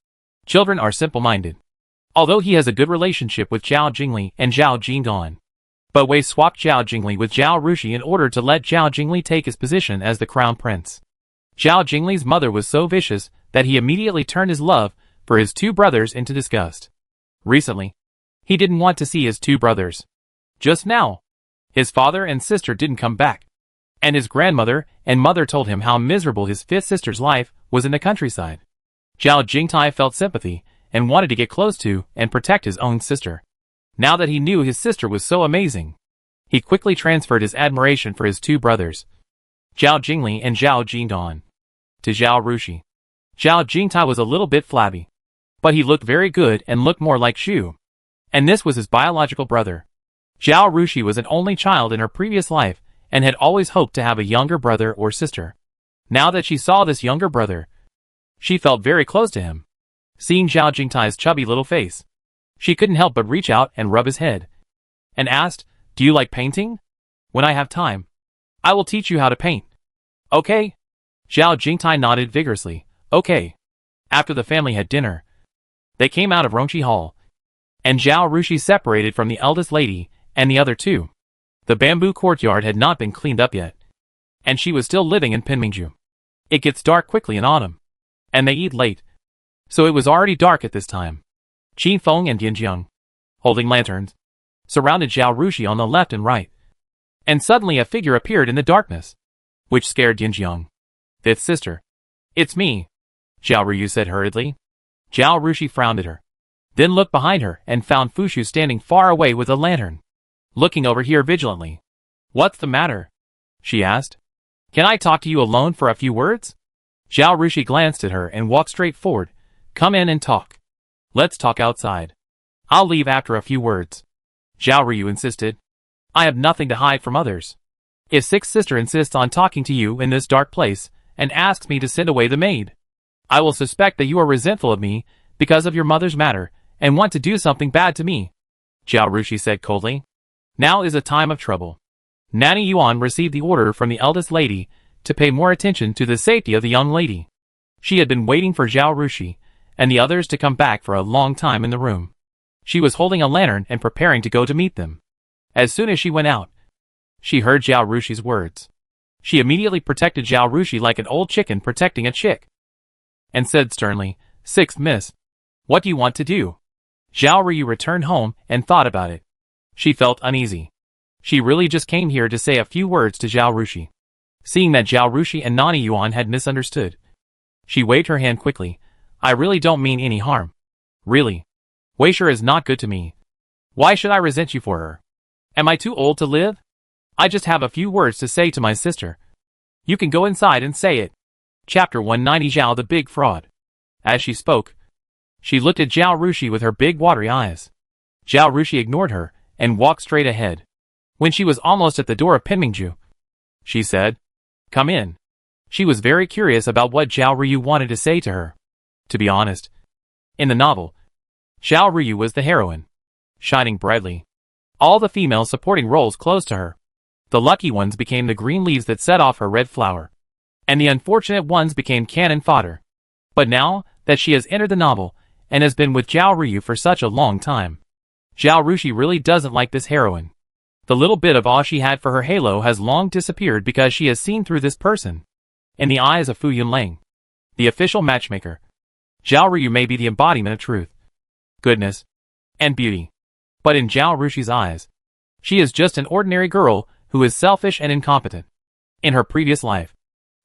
[SPEAKER 1] Children are simple-minded. Although he has a good relationship with Zhao Jingli and Zhao Jingdan, but Wei swapped Zhao Jingli with Zhao Rushi in order to let Zhao Jingli take his position as the crown prince. Zhao Jingli's mother was so vicious that he immediately turned his love for his two brothers into disgust. Recently, he didn't want to see his two brothers. Just now, his father and sister didn't come back, and his grandmother and mother told him how miserable his fifth sister's life was in the countryside. Zhao Jingtai felt sympathy and wanted to get close to and protect his own sister. Now that he knew his sister was so amazing, he quickly transferred his admiration for his two brothers, Zhao Jingli and Zhao Jingdan, to Zhao Rushi. Zhao Jingtai was a little bit flabby, but he looked very good and looked more like Shu. And this was his biological brother. Zhao Rushi was an only child in her previous life and had always hoped to have a younger brother or sister. Now that she saw this younger brother, she felt very close to him. Seeing Zhao Jingtai's chubby little face, she couldn't help but reach out and rub his head, and asked, "Do you like painting? When I have time, I will teach you how to paint." Okay? Zhao Jingtai nodded vigorously. Okay. After the family had dinner, they came out of Rongqi Hall, and Zhao Rushi separated from the eldest lady and the other two. The bamboo courtyard had not been cleaned up yet, and she was still living in Pinmingju. It gets dark quickly in autumn, and they eat late, so it was already dark at this time. Qin Feng and Yanjiang, holding lanterns, surrounded Zhao Rushi on the left and right, and suddenly a figure appeared in the darkness, which scared Yanjiang. Fifth sister. It's me, Zhao Ryu said hurriedly. Zhao Rushi frowned at her, then looked behind her and found Fushu standing far away with a lantern, looking over here vigilantly. What's the matter? She asked. Can I talk to you alone for a few words? Zhao Rushi glanced at her and walked straight forward. Come in and talk. Let's talk outside. I'll leave after a few words. Zhao Ryu insisted. I have nothing to hide from others. If sixth sister insists on talking to you in this dark place and asks me to send away the maid, I will suspect that you are resentful of me because of your mother's matter and want to do something bad to me, Zhao Rushi said coldly. Now is a time of trouble. Nanny Yuan received the order from the eldest lady to pay more attention to the safety of the young lady. She had been waiting for Zhao Rushi and the others to come back for a long time in the room. She was holding a lantern and preparing to go to meet them. As soon as she went out, she heard Zhao Rushi's words. She immediately protected Zhao Rushi like an old chicken protecting a chick, and said sternly, Sixth miss, what do you want to do? Zhao Ryu returned home and thought about it. She felt uneasy. She really just came here to say a few words to Zhao Rushi. Seeing that Zhao Rushi and Nani Yuan had misunderstood, she waved her hand quickly. I really don't mean any harm. Really. Weisher is not good to me. Why should I resent you for her? Am I too old to live? I just have a few words to say to my sister. You can go inside and say it. Chapter 190 Zhao the Big Fraud. As she spoke, she looked at Zhao Rushi with her big watery eyes. Zhao Rushi ignored her and walked straight ahead. When she was almost at the door of Pinmingju, she said, Come in. She was very curious about what Zhao Ryu wanted to say to her. To be honest, in the novel, Zhao Ryu was the heroine, shining brightly. All the female supporting roles close to her. The lucky ones became the green leaves that set off her red flower, and the unfortunate ones became cannon fodder. But now that she has entered the novel and has been with Zhao Ryu for such a long time. Zhao Rushi really doesn't like this heroine. The little bit of awe she had for her halo has long disappeared because she has seen through this person. In the eyes of Fu Yunlang, the official matchmaker, Zhao Ryu may be the embodiment of truth, goodness, and beauty. But in Zhao Rushi's eyes, she is just an ordinary girl who is selfish and incompetent. In her previous life,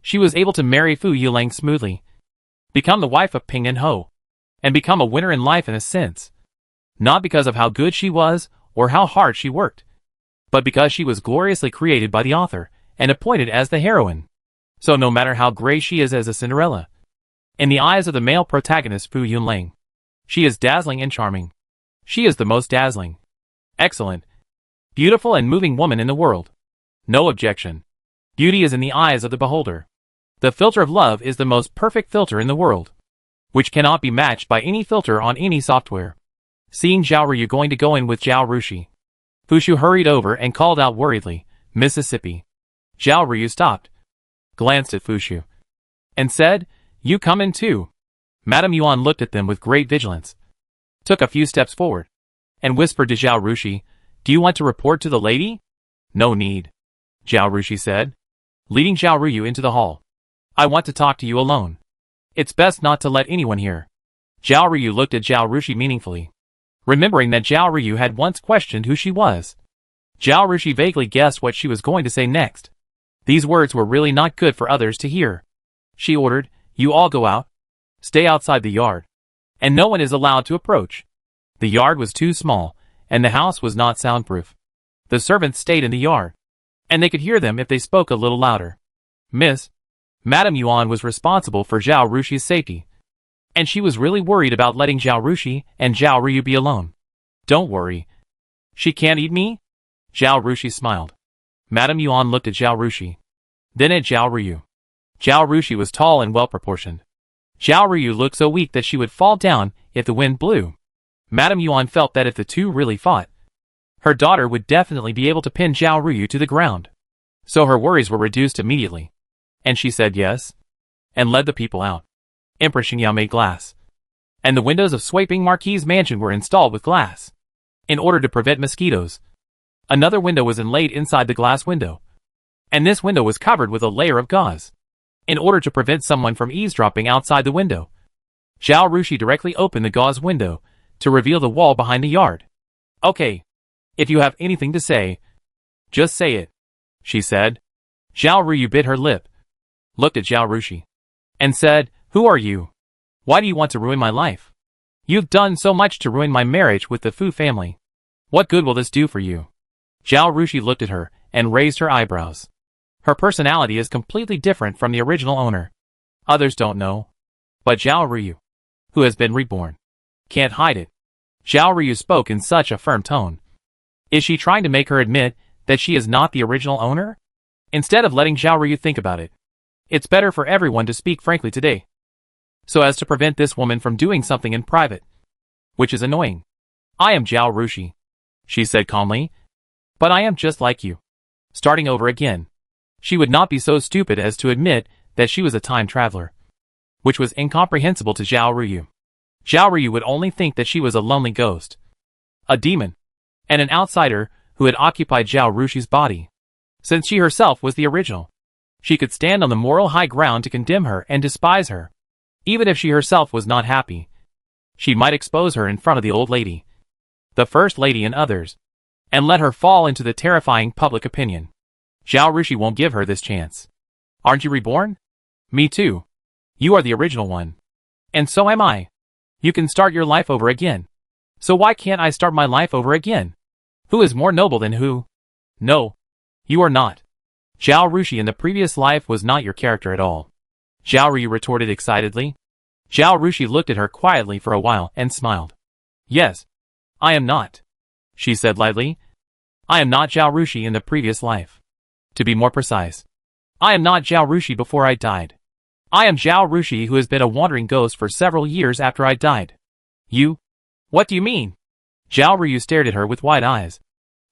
[SPEAKER 1] she was able to marry Fu Yunlang smoothly, become the wife of Ping and Ho, and become a winner in life in a sense. Not because of how good she was or how hard she worked, but because she was gloriously created by the author and appointed as the heroine. So no matter how gray she is as a Cinderella, in the eyes of the male protagonist Fu Yunlang, she is dazzling and charming. She is the most dazzling, excellent, beautiful and moving woman in the world. No objection. Beauty is in the eyes of the beholder. The filter of love is the most perfect filter in the world, which cannot be matched by any filter on any software. Seeing Zhao Ryu going to go in with Zhao Rushi, Fushu hurried over and called out worriedly, "Mississippi." Zhao Ryu stopped, glanced at Fushu, and said, "You come in too." Madame Yuan looked at them with great vigilance, took a few steps forward, and whispered to Zhao Rushi, "Do you want to report to the lady?" "No need," Zhao Rushi said, leading Zhao Ryu into the hall. "I want to talk to you alone. It's best not to let anyone hear." Zhao Ryu looked at Zhao Rushi meaningfully, remembering that Zhao Ryu had once questioned who she was. Zhao Rushi vaguely guessed what she was going to say next. These words were really not good for others to hear. She ordered, "You all go out. Stay outside the yard. And no one is allowed to approach." The yard was too small, and the house was not soundproof. The servants stayed in the yard, and they could hear them if they spoke a little louder. Madame Yuan was responsible for Zhao Rushi's safety, and she was really worried about letting Zhao Rushi and Zhao Ryu be alone. "Don't worry. She can't eat me?" Zhao Rushi smiled. Madame Yuan looked at Zhao Rushi, then at Zhao Ryu. Zhao Rushi was tall and well-proportioned. Zhao Ryu looked so weak that she would fall down if the wind blew. Madame Yuan felt that if the two really fought, her daughter would definitely be able to pin Zhao Ryu to the ground. So her worries were reduced immediately, and she said yes, and led the people out. Empress Xingyao made glass, and the windows of Sweeping Marquis' mansion were installed with glass, in order to prevent mosquitoes. Another window was inlaid inside the glass window, and this window was covered with a layer of gauze, in order to prevent someone from eavesdropping outside the window. Zhao Rushi directly opened the gauze window to reveal the wall behind the yard. "Okay, if you have anything to say, just say it," she said. Zhao Ryu bit her lip, looked at Zhao Rushi, and said, "Who are you? Why do you want to ruin my life? You've done so much to ruin my marriage with the Fu family. What good will this do for you?" Zhao Rushi looked at her and raised her eyebrows. Her personality is completely different from the original owner. Others don't know, but Zhao Ryu, who has been reborn, can't hide it. Zhao Ryu spoke in such a firm tone. Is she trying to make her admit that she is not the original owner? Instead of letting Zhao Ryu think about it, it's better for everyone to speak frankly today, so as to prevent this woman from doing something in private, which is annoying. "I am Zhao Rushi," she said calmly, "but I am just like you. Starting over again." She would not be so stupid as to admit that she was a time traveler, which was incomprehensible to Zhao Ryu. Zhao Ryu would only think that she was a lonely ghost, a demon, and an outsider who had occupied Zhao Rushi's body. Since she herself was the original, she could stand on the moral high ground to condemn her and despise her. Even if she herself was not happy, she might expose her in front of the old lady, the first lady and others, and let her fall into the terrifying public opinion. Zhao Rushi won't give her this chance. "Aren't you reborn?" "Me too. You are the original one. And so am I. You can start your life over again. So why can't I start my life over again? Who is more noble than who?" "No. You are not. Zhao Rushi in the previous life was not your character at all," Zhao Ryu retorted excitedly. Zhao Rushi looked at her quietly for a while and smiled. "Yes, I am not," she said lightly. "I am not Zhao Rushi in the previous life. To be more precise, I am not Zhao Rushi before I died. I am Zhao Rushi who has been a wandering ghost for several years after I died." "You? What do you mean?" Zhao Ryu stared at her with wide eyes,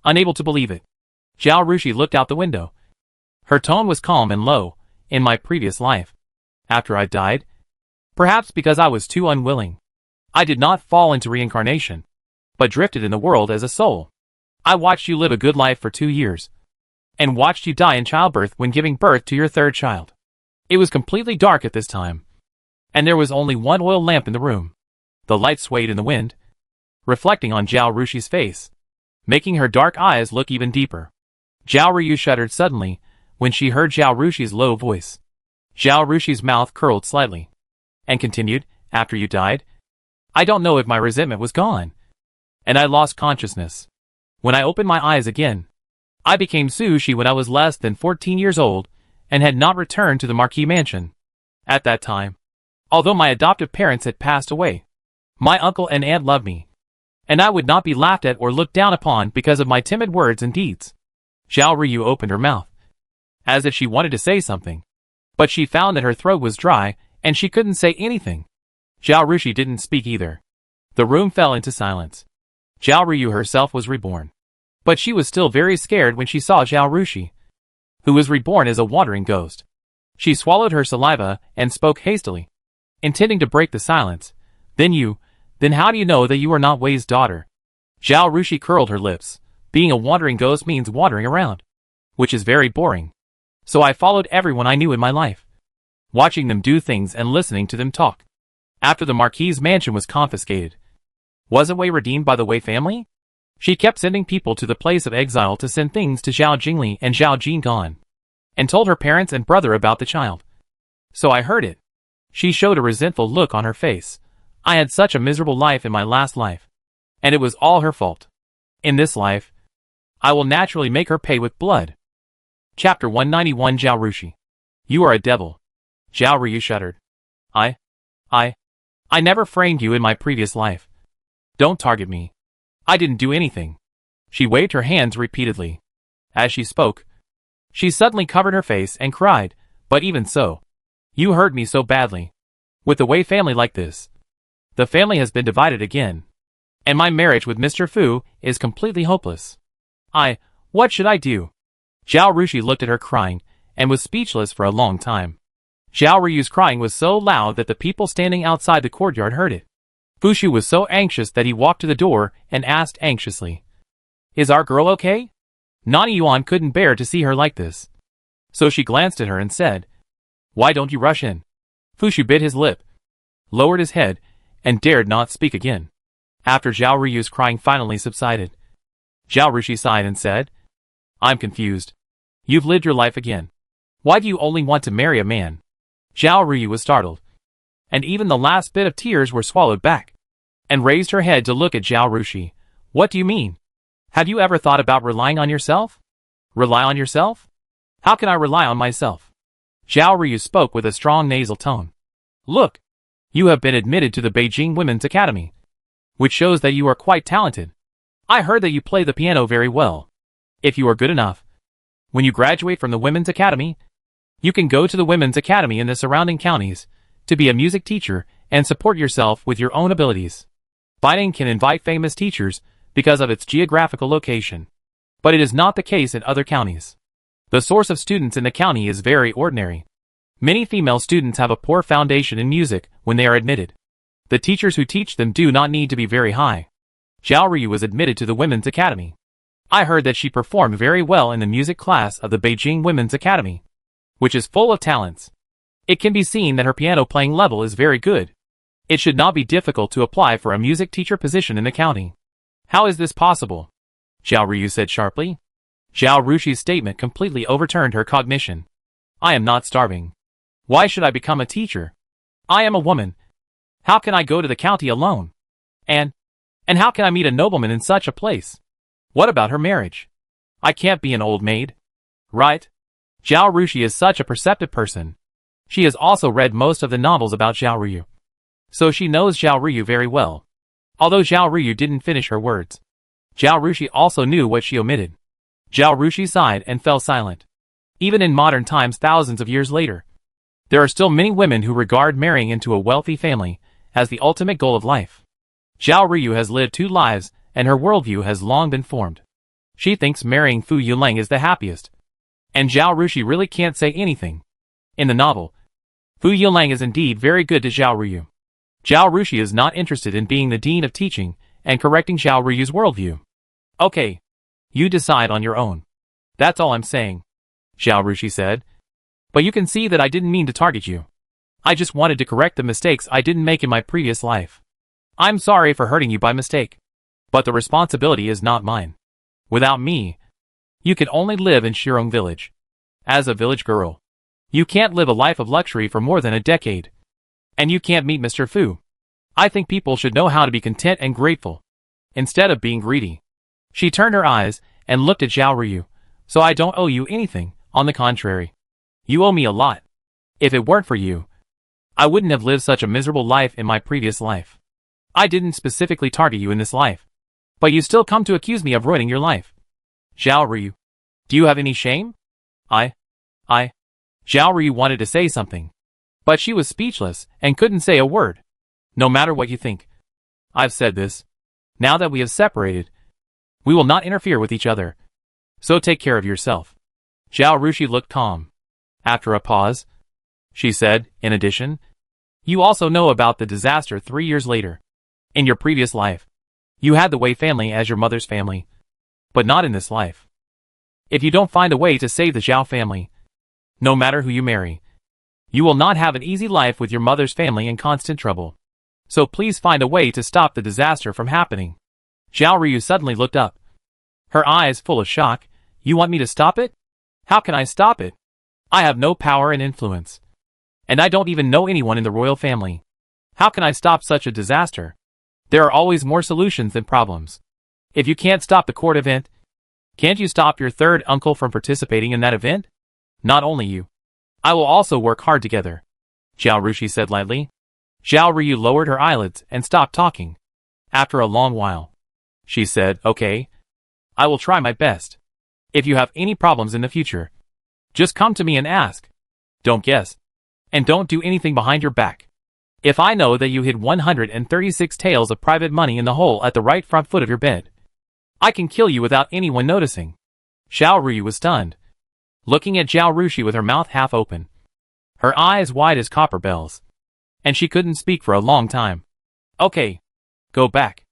[SPEAKER 1] unable to believe it. Zhao Rushi looked out the window. Her tone was calm and low. "In my previous life, after I died, perhaps because I was too unwilling, I did not fall into reincarnation, but drifted in the world as a soul. I watched you live a good life for 2 years, and watched you die in childbirth when giving birth to your third child. It was completely dark at this time, and there was only one oil lamp in the room. The light swayed in the wind, reflecting on Zhao Rushi's face, making her dark eyes look even deeper. Zhao Ryu shuddered suddenly when she heard Zhao Rushi's low voice. Zhao Rushi's mouth curled slightly, and continued, "After you died, I don't know if my resentment was gone, and I lost consciousness. When I opened my eyes again, I became sushi when I was less than 14 years old and had not returned to the Marquis mansion. At that time, although my adoptive parents had passed away, my uncle and aunt loved me, and I would not be laughed at or looked down upon because of my timid words and deeds." Zhao Ryu opened her mouth, as if she wanted to say something, but she found that her throat was dry and she couldn't say anything. Zhao Rushi didn't speak either. The room fell into silence. Zhao Ryu herself was reborn, but she was still very scared when she saw Zhao Rushi, who was reborn as a wandering ghost. She swallowed her saliva and spoke hastily, intending to break the silence. Then how do you know that you are not Wei's daughter?" Zhao Rushi curled her lips. "Being a wandering ghost means wandering around, which is very boring. So I followed everyone I knew in my life, watching them do things and listening to them talk. After the Marquis's mansion was confiscated, wasn't Wei redeemed by the Wei family? She kept sending people to the place of exile to send things to Zhao Jingli and Zhao Jingan, and told her parents and brother about the child. So I heard it." She showed a resentful look on her face. "I had such a miserable life in my last life, and it was all her fault. In this life, I will naturally make her pay with blood." Chapter 191. Zhao Rushi. "You are a devil." Zhao Ryu shuddered. I never framed you in my previous life. Don't target me. I didn't do anything." She waved her hands repeatedly. As she spoke, she suddenly covered her face and cried, "But even so, you hurt me so badly. With the Wei family like this, the family has been divided again, and my marriage with Mr. Fu is completely hopeless. What should I do?" Zhao Rushi looked at her crying, and was speechless for a long time. Zhao Ryu's crying was so loud that the people standing outside the courtyard heard it. Fushu was so anxious that he walked to the door and asked anxiously, "Is our girl okay?" Nani Yuan couldn't bear to see her like this, so she glanced at her and said, "Why don't you rush in?" Fushu bit his lip, lowered his head, and dared not speak again. After Zhao Ryu's crying finally subsided, Zhao Rushi sighed and said, "I'm confused. You've lived your life again. Why do you only want to marry a man?" Zhao Ryu was startled, and even the last bit of tears were swallowed back, and raised her head to look at Zhao Rushi. "What do you mean? Have you ever thought about relying on yourself?" "Rely on yourself? How can I rely on myself?" Zhao Ryu spoke with a strong nasal tone. "Look, you have been admitted to the Beijing Women's Academy, which shows that you are quite talented. I heard that you play the piano very well. If you are good enough, when you graduate from the Women's Academy, you can go to the Women's Academy in the surrounding counties to be a music teacher and support yourself with your own abilities. Baining can invite famous teachers because of its geographical location, but it is not the case in other counties. The source of students in the county is very ordinary. Many female students have a poor foundation in music when they are admitted. The teachers who teach them do not need to be very high. Zhao Ryu was admitted to the Women's Academy. I heard that she performed very well in the music class of the Beijing Women's Academy, which is full of talents. It can be seen that her piano playing level is very good. It should not be difficult to apply for a music teacher position in the county." "How is this possible?" Zhao Ryu said sharply. Zhao Rushi's statement completely overturned her cognition. "I am not starving. Why should I become a teacher? I am a woman. How can I go to the county alone? And how can I meet a nobleman in such a place? What about her marriage? I can't be an old maid. Right?" Zhao Rushi is such a perceptive person. She has also read most of the novels about Zhao Ryu, so she knows Zhao Ryu very well. Although Zhao Ryu didn't finish her words, Zhao Rushi also knew what she omitted. Zhao Rushi sighed and fell silent. Even in modern times, thousands of years later, there are still many women who regard marrying into a wealthy family as the ultimate goal of life. Zhao Ryu has lived 2 lives, and her worldview has long been formed. She thinks marrying Fu Yulang is the happiest, and Zhao Rushi really can't say anything. In the novel, Fu Yulang is indeed very good to Zhao Ryu. Zhao Rushi is not interested in being the dean of teaching and correcting Zhao Ryu's worldview. Okay. You decide on your own. That's all I'm saying, Zhao Rushi said. But you can see that I didn't mean to target you. I just wanted to correct the mistakes I didn't make in my previous life. I'm sorry for hurting you by mistake. But the responsibility is not mine. Without me, you can only live in Shirong village. As a village girl, you can't live a life of luxury for more than a decade. And you can't meet Mr. Fu. I think people should know how to be content and grateful, instead of being greedy. She turned her eyes and looked at Zhao Ryu. So I don't owe you anything, on the contrary. You owe me a lot. If it weren't for you, I wouldn't have lived such a miserable life in my previous life. I didn't specifically target you in this life. But you still come to accuse me of ruining your life. Zhao Ryu, do you have any shame? Zhao Ryu wanted to say something. But she was speechless and couldn't say a word. No matter what you think. I've said this. Now that we have separated, we will not interfere with each other. So take care of yourself. Zhao Rushi looked calm. After a pause, she said, in addition, you also know about the disaster 3 years later. In your previous life, you had the Wei family as your mother's family. But not in this life. If you don't find a way to save the Zhao family, no matter who you marry, you will not have an easy life with your mother's family in constant trouble. So please find a way to stop the disaster from happening. Zhao Ryu suddenly looked up. Her eyes full of shock. You want me to stop it? How can I stop it? I have no power and influence. And I don't even know anyone in the royal family. How can I stop such a disaster? There are always more solutions than problems. If you can't stop the court event, can't you stop your third uncle from participating in that event? Not only you. I will also work hard together, Zhao Rushi said lightly. Zhao Ryu lowered her eyelids and stopped talking. After a long while, she said, okay, I will try my best. If you have any problems in the future, just come to me and ask. Don't guess. And don't do anything behind your back. If I know that you hid 136 taels of private money in the hole at the right front foot of your bed, I can kill you without anyone noticing. Zhao Ryu was stunned, looking at Zhao Rushi with her mouth half open, her eyes wide as copper bells. And she couldn't speak for a long time. Okay. Go back.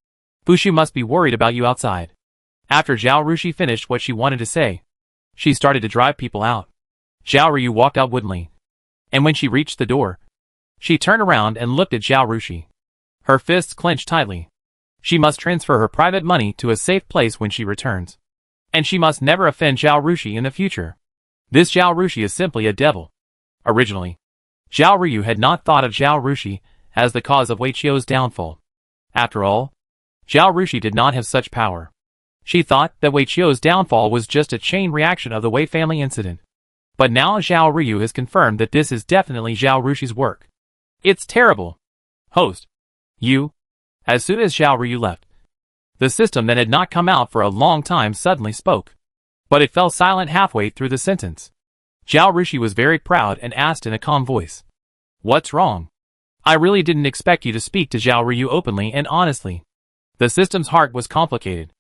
[SPEAKER 1] Fushu must be worried about you outside. After Zhao Rushi finished what she wanted to say, she started to drive people out. Zhao Ryu walked out woodenly. And when she reached the door, she turned around and looked at Zhao Rushi. Her fists clenched tightly. She must transfer her private money to a safe place when she returns. And she must never offend Zhao Rushi in the future. This Zhao Rushi is simply a devil. Originally, Zhao Ryu had not thought of Zhao Rushi as the cause of Wei Qiu's downfall. After all, Zhao Rushi did not have such power. She thought that Wei Qiu's downfall was just a chain reaction of the Wei family incident. But now Zhao Ryu has confirmed that this is definitely Zhao Rushi's work. It's terrible. Host. You. As soon as Zhao Ryu left, the system that had not come out for a long time suddenly spoke. But it fell silent halfway through the sentence. Zhao Rushi was very proud and asked in a calm voice. What's wrong? I really didn't expect you to speak to Zhao Ryu openly and honestly. The system's heart was complicated.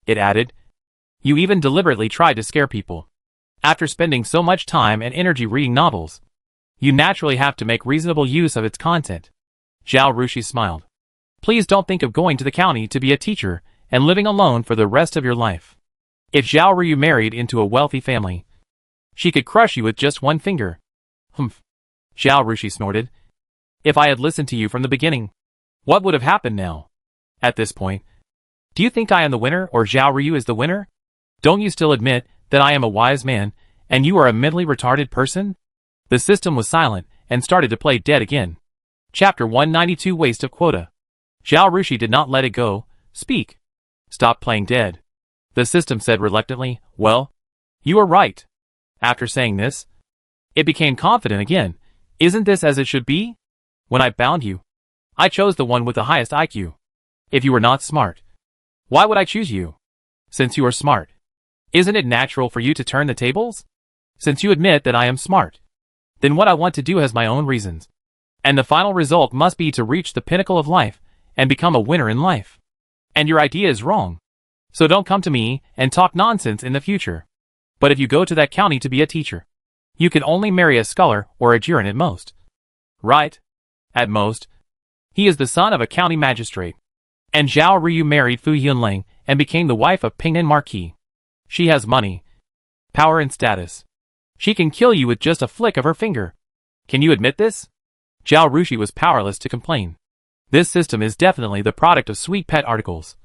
[SPEAKER 1] It added. You even deliberately tried to scare people. After spending so much time and energy reading novels, you naturally have to make reasonable use of its content. Zhao Rushi smiled. Please don't think of going to the county to be a teacher and living alone for the rest of your life. If Zhao Ryu married into a wealthy family, she could crush you with just one finger. Humph. Zhao Rushi snorted. If I had listened to you from the beginning, what would have happened now? At this point, do you think I am the winner or Zhao Ryu is the winner? Don't you still admit that I am a wise man and you are a mentally retarded person? The system was silent and started to play dead again. Chapter 192 Waste of Quota. Zhao Rushi did not let it go. Speak. Stop playing dead. The system said reluctantly, well, you are right. After saying this, it became confident again. Isn't this as it should be? When I bound you, I chose the one with the highest IQ. If you were not smart, why would I choose you? Since you are smart, isn't it natural for you to turn the tables? Since you admit that I am smart, then what I want to do has my own reasons. And the final result must be to reach the pinnacle of life and become a winner in life. And your idea is wrong. So don't come to me and talk nonsense in the future. But if you go to that county to be a teacher, you can only marry a scholar or a Jiren at most. Right? At most. He is the son of a county magistrate. And Zhao Ryu married Fu Yunlang and became the wife of Pingnan Marquis. She has money, power and status. She can kill you with just a flick of her finger. Can you admit this? Zhao Rushi was powerless to complain. This system is definitely the product of sweet pet articles.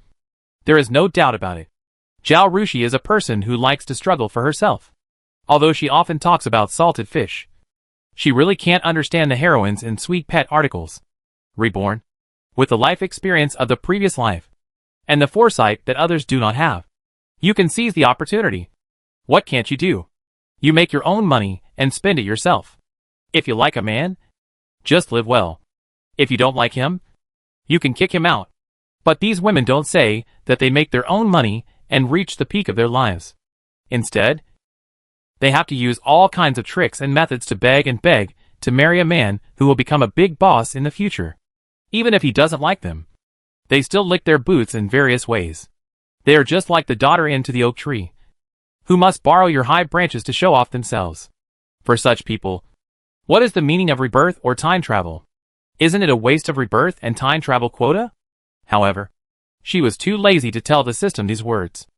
[SPEAKER 1] There is no doubt about it. Zhao Rushi is a person who likes to struggle for herself. Although she often talks about salted fish, she really can't understand the heroines in sweet pet articles. Reborn, with the life experience of the previous life, and the foresight that others do not have, you can seize the opportunity. What can't you do? You make your own money and spend it yourself. If you like a man, just live well. If you don't like him, you can kick him out. But these women don't say that they make their own money and reach the peak of their lives. Instead, they have to use all kinds of tricks and methods to beg and beg to marry a man who will become a big boss in the future. Even if he doesn't like them, they still lick their boots in various ways. They are just like the daughter into the oak tree, who must borrow your high branches to show off themselves. For such people, what is the meaning of rebirth or time travel? Isn't it a waste of rebirth and time travel quota? However, she was too lazy to tell the system these words.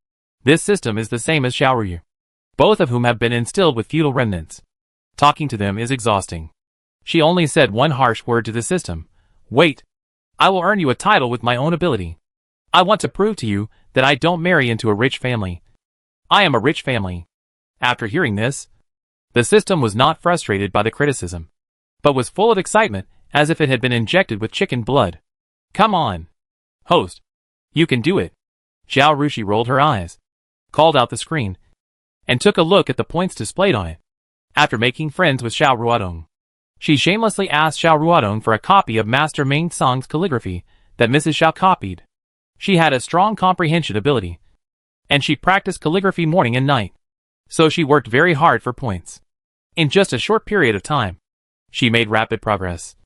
[SPEAKER 1] This system is the same as Xiaoryu, both of whom have been instilled with feudal remnants. Talking to them is exhausting. She only said one harsh word to the system. Wait. I will earn you a title with my own ability. I want to prove to you that I don't marry into a rich family. I am a rich family. After hearing this, the system was not frustrated by the criticism, but was full of excitement as if it had been injected with chicken blood. Come on, host. You can do it. Zhao Rushi rolled her eyes, called out the screen, and took a look at the points displayed on it. After making friends with Xiao Ruodong, she shamelessly asked Xiao Ruodong for a copy of Master Ming Song's calligraphy that Mrs. Xiao copied. She had a strong comprehension ability, and she practiced calligraphy morning and night, so she worked very hard for points. In just a short period of time, she made rapid progress,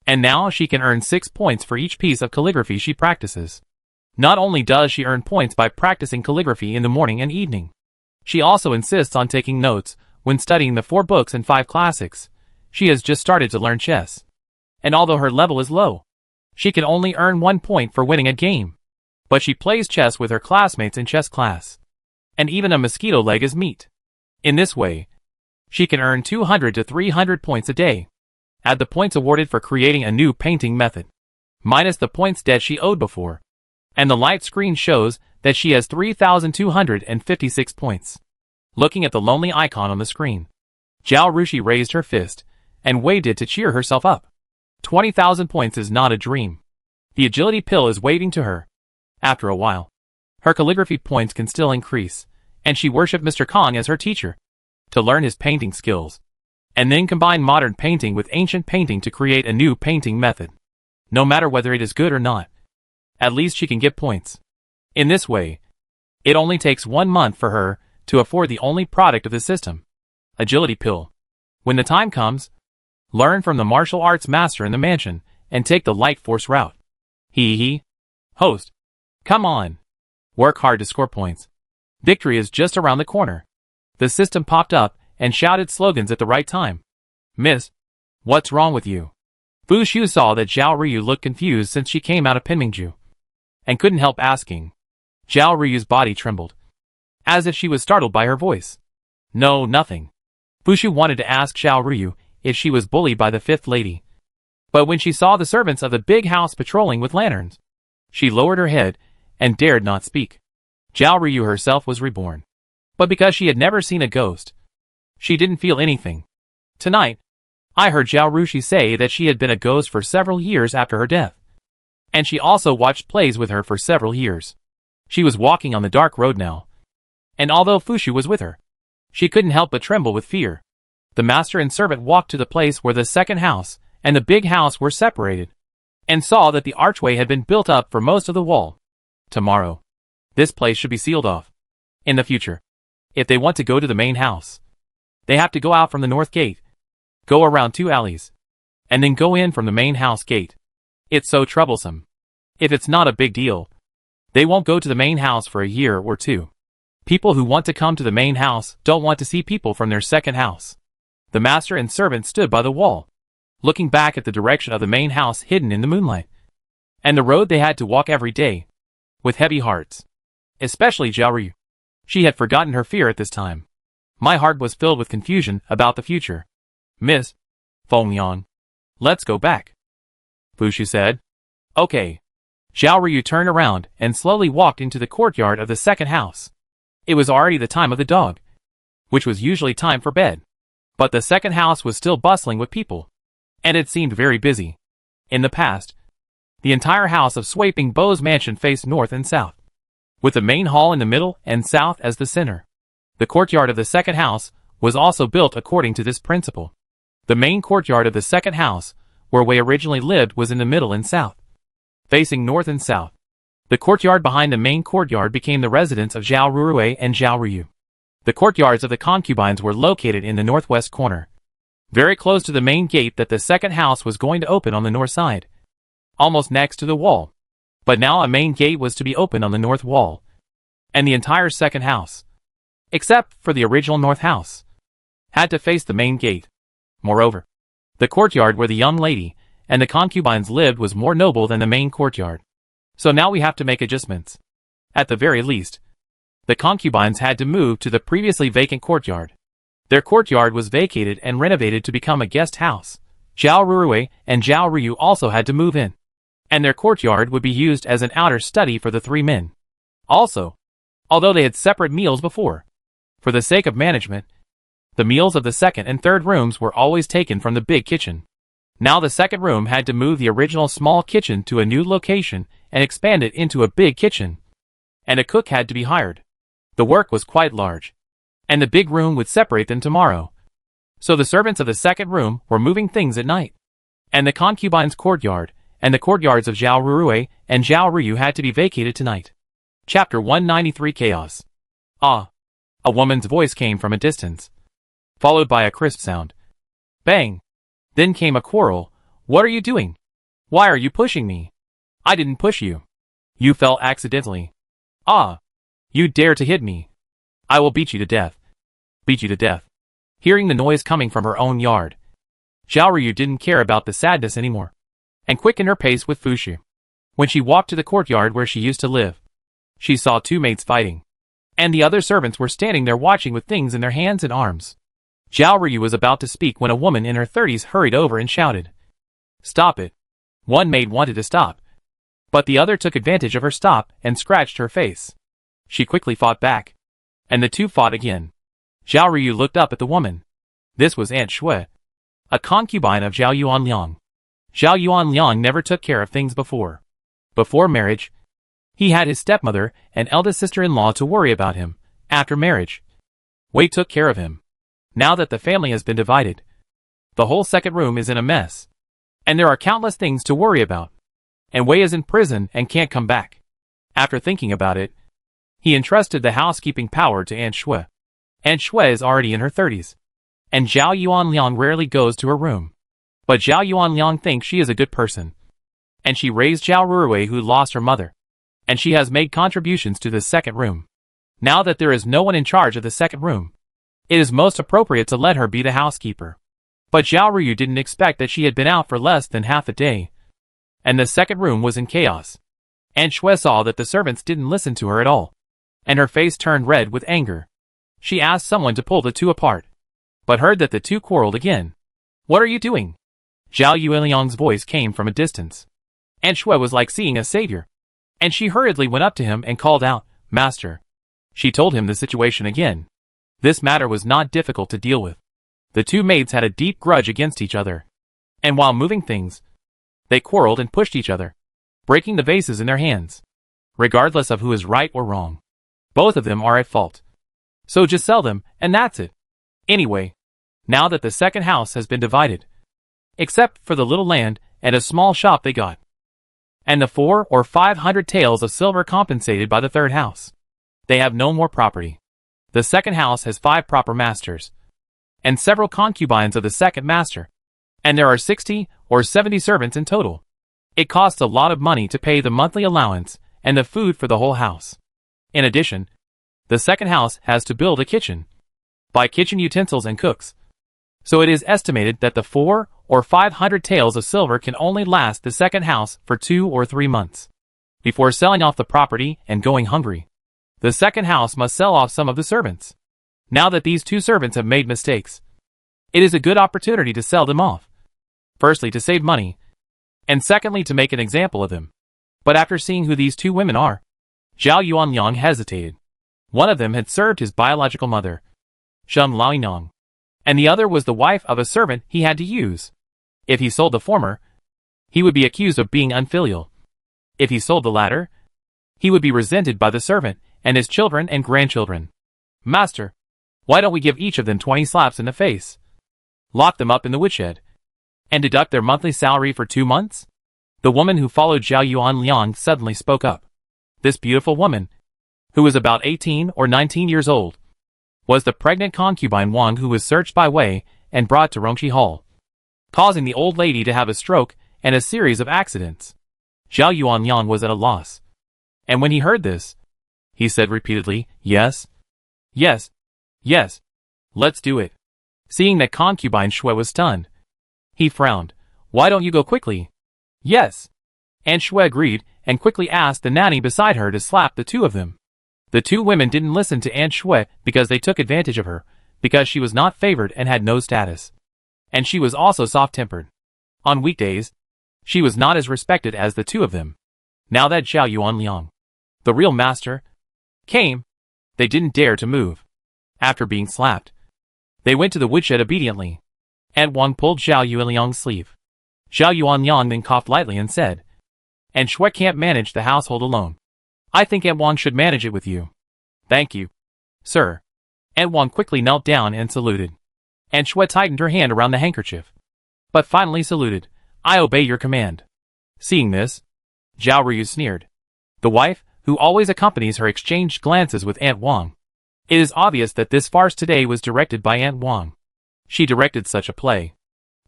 [SPEAKER 1] and now she can earn 6 points for each piece of calligraphy she practices. Not only does she earn points by practicing calligraphy in the morning and evening, she also insists on taking notes when studying the 4 books and 5 classics. She has just started to learn chess, and although her level is low, she can only earn 1 point for winning a game. But she plays chess with her classmates in chess class, and even a mosquito leg is meat. In this way, she can earn 200 to 300 points a day. Add the points awarded for creating a new painting method, minus the points debt she owed before, and the light screen shows that she has 3,256 points. Looking at the lonely icon on the screen, Zhao Rushi raised her fist and waved it to cheer herself up. 20,000 points is not a dream. The agility pill is waving to her. After a while, her calligraphy points can still increase, and she worshipped Mr. Kong as her teacher to learn his painting skills, and then combine modern painting with ancient painting to create a new painting method. No matter whether it is good or not, at least she can get points. In this way, it only takes 1 month for her to afford the only product of the system, agility pill. When the time comes, learn from the martial arts master in the mansion and take the light force route. Host. Come on. Work hard to score points. Victory is just around the corner. The system popped up and shouted slogans at the right time. Miss, what's wrong with you? Fu Shu saw that Zhao Ryu looked confused since she came out of Pinmingju, and couldn't help asking. Zhao Ryu's body trembled, as if she was startled by her voice. No, nothing. Fu Shu wanted to ask Zhao Ryu if she was bullied by the 5th lady, but when she saw the servants of the big house patrolling with lanterns, she lowered her head and dared not speak. Zhao Ryu herself was reborn, but because she had never seen a ghost, she didn't feel anything. Tonight, I heard Zhao Rushi say that she had been a ghost for several years after her death, and she also watched plays with her for several years. She was walking on the dark road now, and although Fu Shu was with her, she couldn't help but tremble with fear. The master and servant walked to the place where the second house and the big house were separated, and saw that the archway had been built up for most of the wall. Tomorrow, this place should be sealed off. In the future, if they want to go to the main house, they have to go out from the north gate, go around 2 alleys, and then go in from the main house gate. It's so troublesome. If it's not a big deal, they won't go to the main house for a year or 2. People who want to come to the main house don't want to see people from their second house. The master and servant stood by the wall, looking back at the direction of the main house hidden in the moonlight, and the road they had to walk every day, with heavy hearts. Especially Zhao Ryu. She had forgotten her fear at this time. My heart was filled with confusion about the future. Miss Fengyan, let's go back, Fushu said. Okay. Zhao Ryu turned around and slowly walked into the courtyard of the second house. It was already the time of the dog, which was usually time for bed. But the second house was still bustling with people, and it seemed very busy. In the past, the entire house of Sweeping Bow's mansion faced north and south, with the main hall in the middle and south as the center. The courtyard of the second house was also built according to this principle. The main courtyard of the second house, where Wei originally lived, was in the middle and south, facing north and south. The courtyard behind the main courtyard became the residence of Zhao Ruruei and Zhao Ryu. The courtyards of the concubines were located in the northwest corner, very close to the main gate that the second house was going to open on the north side, almost next to the wall. But now a main gate was to be opened on the north wall, and the entire second house, except for the original north house, had to face the main gate. Moreover, the courtyard where the young lady and the concubines lived was more noble than the main courtyard. So now we have to make adjustments. At the very least, the concubines had to move to the previously vacant courtyard. Their courtyard was vacated and renovated to become a guest house. Zhao Ruruei and Zhao Ryu also had to move in, and their courtyard would be used as an outer study for the three men. Also, although they had separate meals before, for the sake of management, the meals of the second and third rooms were always taken from the big kitchen. Now the second room had to move the original small kitchen to a new location and expand it into a big kitchen, and a cook had to be hired. The work was quite large, and the big room would separate them tomorrow. So the servants of the second room were moving things at night, and the concubines' courtyard and the courtyards of Zhao Ruruei and Zhao Ryu had to be vacated tonight. Chapter 193 Chaos. Ah! A woman's voice came from a distance, followed by a crisp sound. Bang! Then came a quarrel. What are you doing? Why are you pushing me? I didn't push you. You fell accidentally. Ah! You dare to hit me. I will beat you to death. Beat you to death. Hearing the noise coming from her own yard, Zhao Ryu didn't care about the sadness anymore, and quickened her pace with Fushu. When she walked to the courtyard where she used to live, she saw two maids fighting, and the other servants were standing there watching with things in their hands and arms. Zhao Ryu was about to speak when a woman in her 30s hurried over and shouted, "Stop it!" One maid wanted to stop, but the other took advantage of her stop and scratched her face. She quickly fought back, and the two fought again. Zhao Ryu looked up at the woman. This was Aunt Shui, a concubine of Zhao Yuanliang. Zhao Yuanliang never took care of things before. Before marriage, he had his stepmother and eldest sister-in-law to worry about him. After marriage, Wei took care of him. Now that the family has been divided, the whole second room is in a mess, and there are countless things to worry about. And Wei is in prison and can't come back. After thinking about it, he entrusted the housekeeping power to Aunt Shui. Aunt Shui is already in her 30s, and Zhao Yuanliang rarely goes to her room. But Zhao Yuanliang thinks she is a good person, and she raised Zhao Ruruei, who lost her mother, and she has made contributions to the second room. Now that there is no one in charge of the second room, it is most appropriate to let her be the housekeeper. But Zhao Ryu didn't expect that she had been out for less than half a day, and the second room was in chaos. Aunt Shui saw that the servants didn't listen to her at all, and her face turned red with anger. She asked someone to pull the two apart, but heard that the two quarreled again. "What are you doing?" Zhao Yuanliang's voice came from a distance. Aunt Shui was like seeing a savior, and she hurriedly went up to him and called out, "Master." She told him the situation again. This matter was not difficult to deal with. The two maids had a deep grudge against each other, and while moving things, they quarreled and pushed each other, breaking the vases in their hands. Regardless of who is right or wrong, both of them are at fault. So just sell them, and that's it. Anyway, now that the second house has been divided, except for the little land and a small shop they got, and the 400 or 500 taels of silver compensated by the third house, they have no more property. The second house has 5 proper masters, and several concubines of the second master, and there are 60 or 70 servants in total. It costs a lot of money to pay the monthly allowance and the food for the whole house. In addition, the second house has to build a kitchen, buy kitchen utensils and cooks. So it is estimated that the 400 or 500 taels of silver can only last the second house for 2 or 3 months before selling off the property and going hungry. The second house must sell off some of the servants. Now that these 2 servants have made mistakes, it is a good opportunity to sell them off. Firstly, to save money, and secondly, to make an example of them. But after seeing who these 2 women are, Zhao Yuanxun hesitated. One of them had served his biological mother, Shen Laoinong, and the other was the wife of a servant he had to use. If he sold the former, he would be accused of being unfilial. If he sold the latter, he would be resented by the servant and his children and grandchildren. Master, why don't we give each of them 20 slaps in the face, lock them up in the woodshed, and deduct their monthly salary for 2 months? The woman who followed Zhao Yuanxun suddenly spoke up. This beautiful woman, who was about 18 or 19 years old, was the pregnant concubine Wang who was searched by Wei and brought to Rongqi Hall, causing the old lady to have a stroke and a series of accidents. Zhao Yuanxun was at a loss. And when he heard this, he said repeatedly, yes, yes, yes, let's do it. Seeing that concubine Shui was stunned, he frowned. Why don't you go quickly? Yes. And Shui agreed and quickly asked the nanny beside her to slap the 2 of them. The 2 women didn't listen to Aunt Shui because they took advantage of her, because she was not favored and had no status. And she was also soft-tempered. On weekdays, she was not as respected as the 2 of them. Now that Zhao Yuanxun, the real master, came, they didn't dare to move. After being slapped, they went to the woodshed obediently. Aunt Wang pulled Zhao Yuanxun's sleeve. Zhao Yuanxun then coughed lightly and said, Aunt Shui can't manage the household alone. I think Aunt Wang should manage it with you. Thank you, sir. Aunt Wang quickly knelt down and saluted. Aunt Shui tightened her hand around the handkerchief, but finally saluted. I obey your command. Seeing this, Zhao Ryu sneered. The wife, who always accompanies her, exchanged glances with Aunt Wang. It is obvious that this farce today was directed by Aunt Wang. She directed such a play,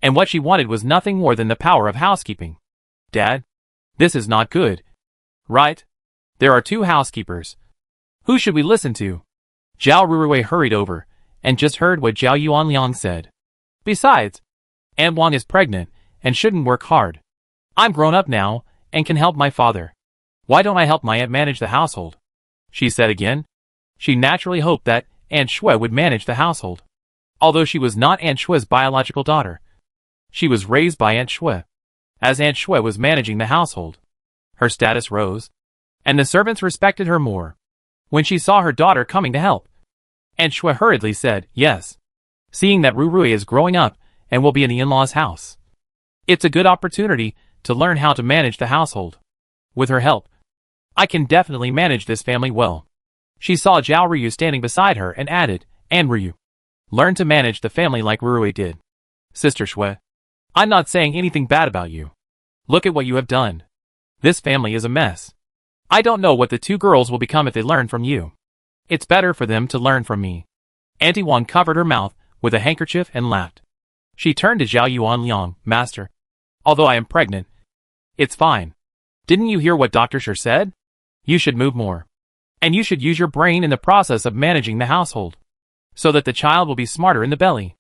[SPEAKER 1] and what she wanted was nothing more than the power of housekeeping. Dad, this is not good. Right? There are 2 housekeepers. Who should we listen to? Zhao Ruruwei hurried over, and just heard what Zhao Yuanxun said. Besides, Aunt Wang is pregnant, and shouldn't work hard. I'm grown up now, and can help my father. Why don't I help my aunt manage the household? She said again. She naturally hoped that Aunt Shui would manage the household. Although she was not Aunt Shui's biological daughter, she was raised by Aunt Shui. As Aunt Shui was managing the household, her status rose, and the servants respected her more. When she saw her daughter coming to help, Aunt Shui hurriedly said, yes, seeing that Rurui is growing up and will be in the in-laws' house. It's a good opportunity to learn how to manage the household. With her help, I can definitely manage this family well. She saw Zhao Ryu standing beside her and added, and Ryu, learn to manage the family like Rurui did. Sister Shui, I'm not saying anything bad about you. Look at what you have done. This family is a mess. I don't know what the 2 girls will become if they learn from you. It's better for them to learn from me. Auntie Wang covered her mouth with a handkerchief and laughed. She turned to Zhao Yuanxun, Master, although I am pregnant, it's fine. Didn't you hear what Dr. Shi said? You should move more. And you should use your brain in the process of managing the household, so that the child will be smarter in the belly.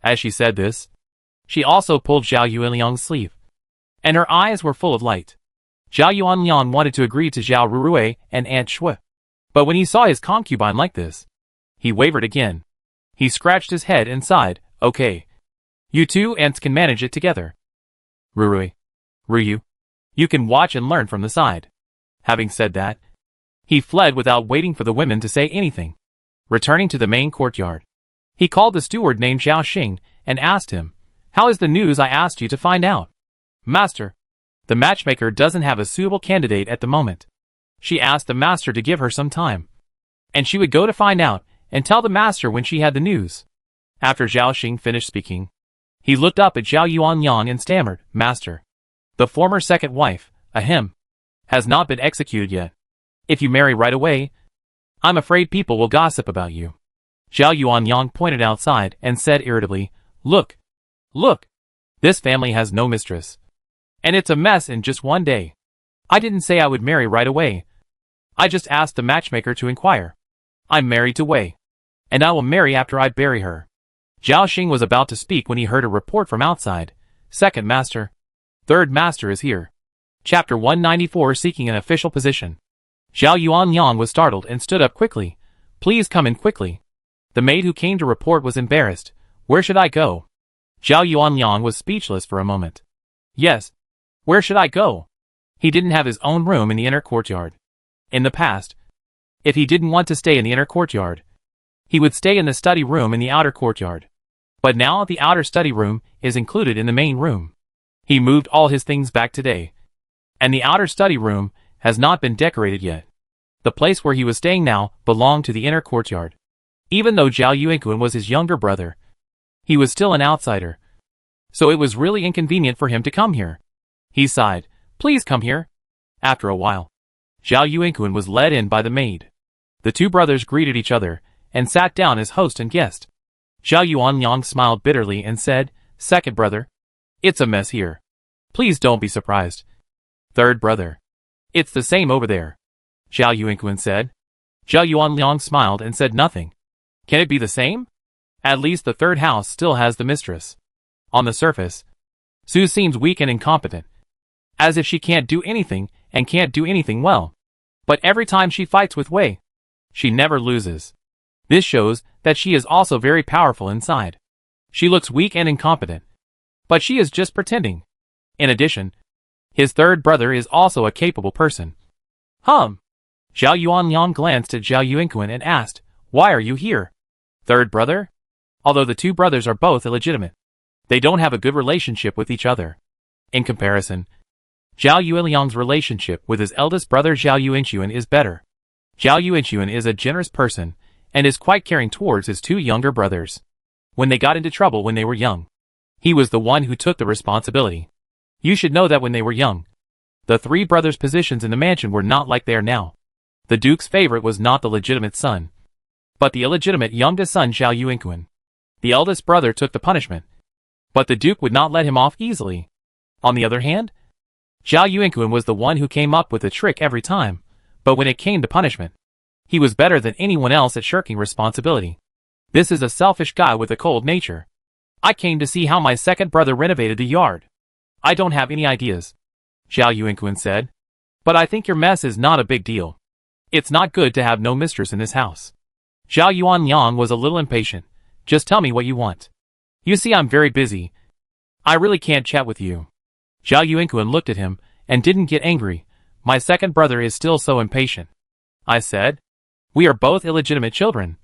[SPEAKER 1] As she said this, she also pulled Zhao Yuanxun's sleeve, and her eyes were full of light. Zhao Yuanxun wanted to agree to Zhao Ruruwei and Aunt Shui, but when he saw his concubine like this, he wavered again. He scratched his head and sighed, okay. You 2 aunts can manage it together. Rurui, Ryu, you can watch and learn from the side. Having said that, he fled without waiting for the women to say anything. Returning to the main courtyard, he called the steward named Zhao Xing and asked him, how is the news I asked you to find out? Master, the matchmaker doesn't have a suitable candidate at the moment. She asked the master to give her some time, and she would go to find out and tell the master when she had the news. After Zhao Xing finished speaking, he looked up at Zhao Yuanxun and stammered, Master, the former second wife, has not been executed yet. If you marry right away, I'm afraid people will gossip about you. Zhao Yuanxun pointed outside and said irritably, Look, this family has no mistress. And it's a mess in just one day. I didn't say I would marry right away. I just asked the matchmaker to inquire. I'm married to Wei, and I will marry after I bury her. Zhao Xing was about to speak when he heard a report from outside, Second master. Third master is here. Chapter 194 Seeking an official position. Zhao Yuanxun was startled and stood up quickly. Please come in quickly. The maid who came to report was embarrassed. Where should I go? Zhao Yuanxun was speechless for a moment. Yes. Where should I go? He didn't have his own room in the inner courtyard. In the past, if he didn't want to stay in the inner courtyard, he would stay in the study room in the outer courtyard. But now the outer study room is included in the main room. He moved all his things back today. And the outer study room has not been decorated yet. The place where he was staying now belonged to the inner courtyard. Even though Zhao Yuanxun was his younger brother, he was still an outsider. So it was really inconvenient for him to come here. He sighed. Please come here. After a while, Zhao Yuanxun was led in by the maid. The two brothers greeted each other and sat down as host and guest. Zhao Yuanxun smiled bitterly and said, Second brother, it's a mess here. Please don't be surprised. Third brother, it's the same over there. Zhao Yuanxun said. Zhao Yuanxun smiled and said nothing. Can it be the same? At least the third house still has the mistress. On the surface, Su seems weak and incompetent. As if she can't do anything and can't do anything well. But every time she fights with Wei, she never loses. This shows that she is also very powerful inside. She looks weak and incompetent. But she is just pretending. In addition, his third brother is also a capable person. Zhao Yuanxun glanced at Zhao Yuanxun and asked, Why are you here? Third brother? Although the two brothers are both illegitimate, they don't have a good relationship with each other. In comparison, Zhao Yuanxun's relationship with his eldest brother Zhao Yuanxun is better. Zhao Yuanxun is a generous person and is quite caring towards his two younger brothers. When they got into trouble when they were young, he was the one who took the responsibility. You should know that when they were young, the three brothers' positions in the mansion were not like they are now. The duke's favorite was not the legitimate son, but the illegitimate youngest son Zhao Yuanxun. The eldest brother took the punishment, but the duke would not let him off easily. On the other hand, Zhao Yuanxun was the one who came up with the trick every time, but when it came to punishment, he was better than anyone else at shirking responsibility. This is a selfish guy with a cold nature. I came to see how my second brother renovated the yard. I don't have any ideas, Zhao Yuanxun said. But I think your mess is not a big deal. It's not good to have no mistress in this house. Zhao Yuanxun was a little impatient. Just tell me what you want. You see, I'm very busy. I really can't chat with you. Zhao Yuanxun looked at him and didn't get angry. My second brother is still so impatient. I said, we are both illegitimate children.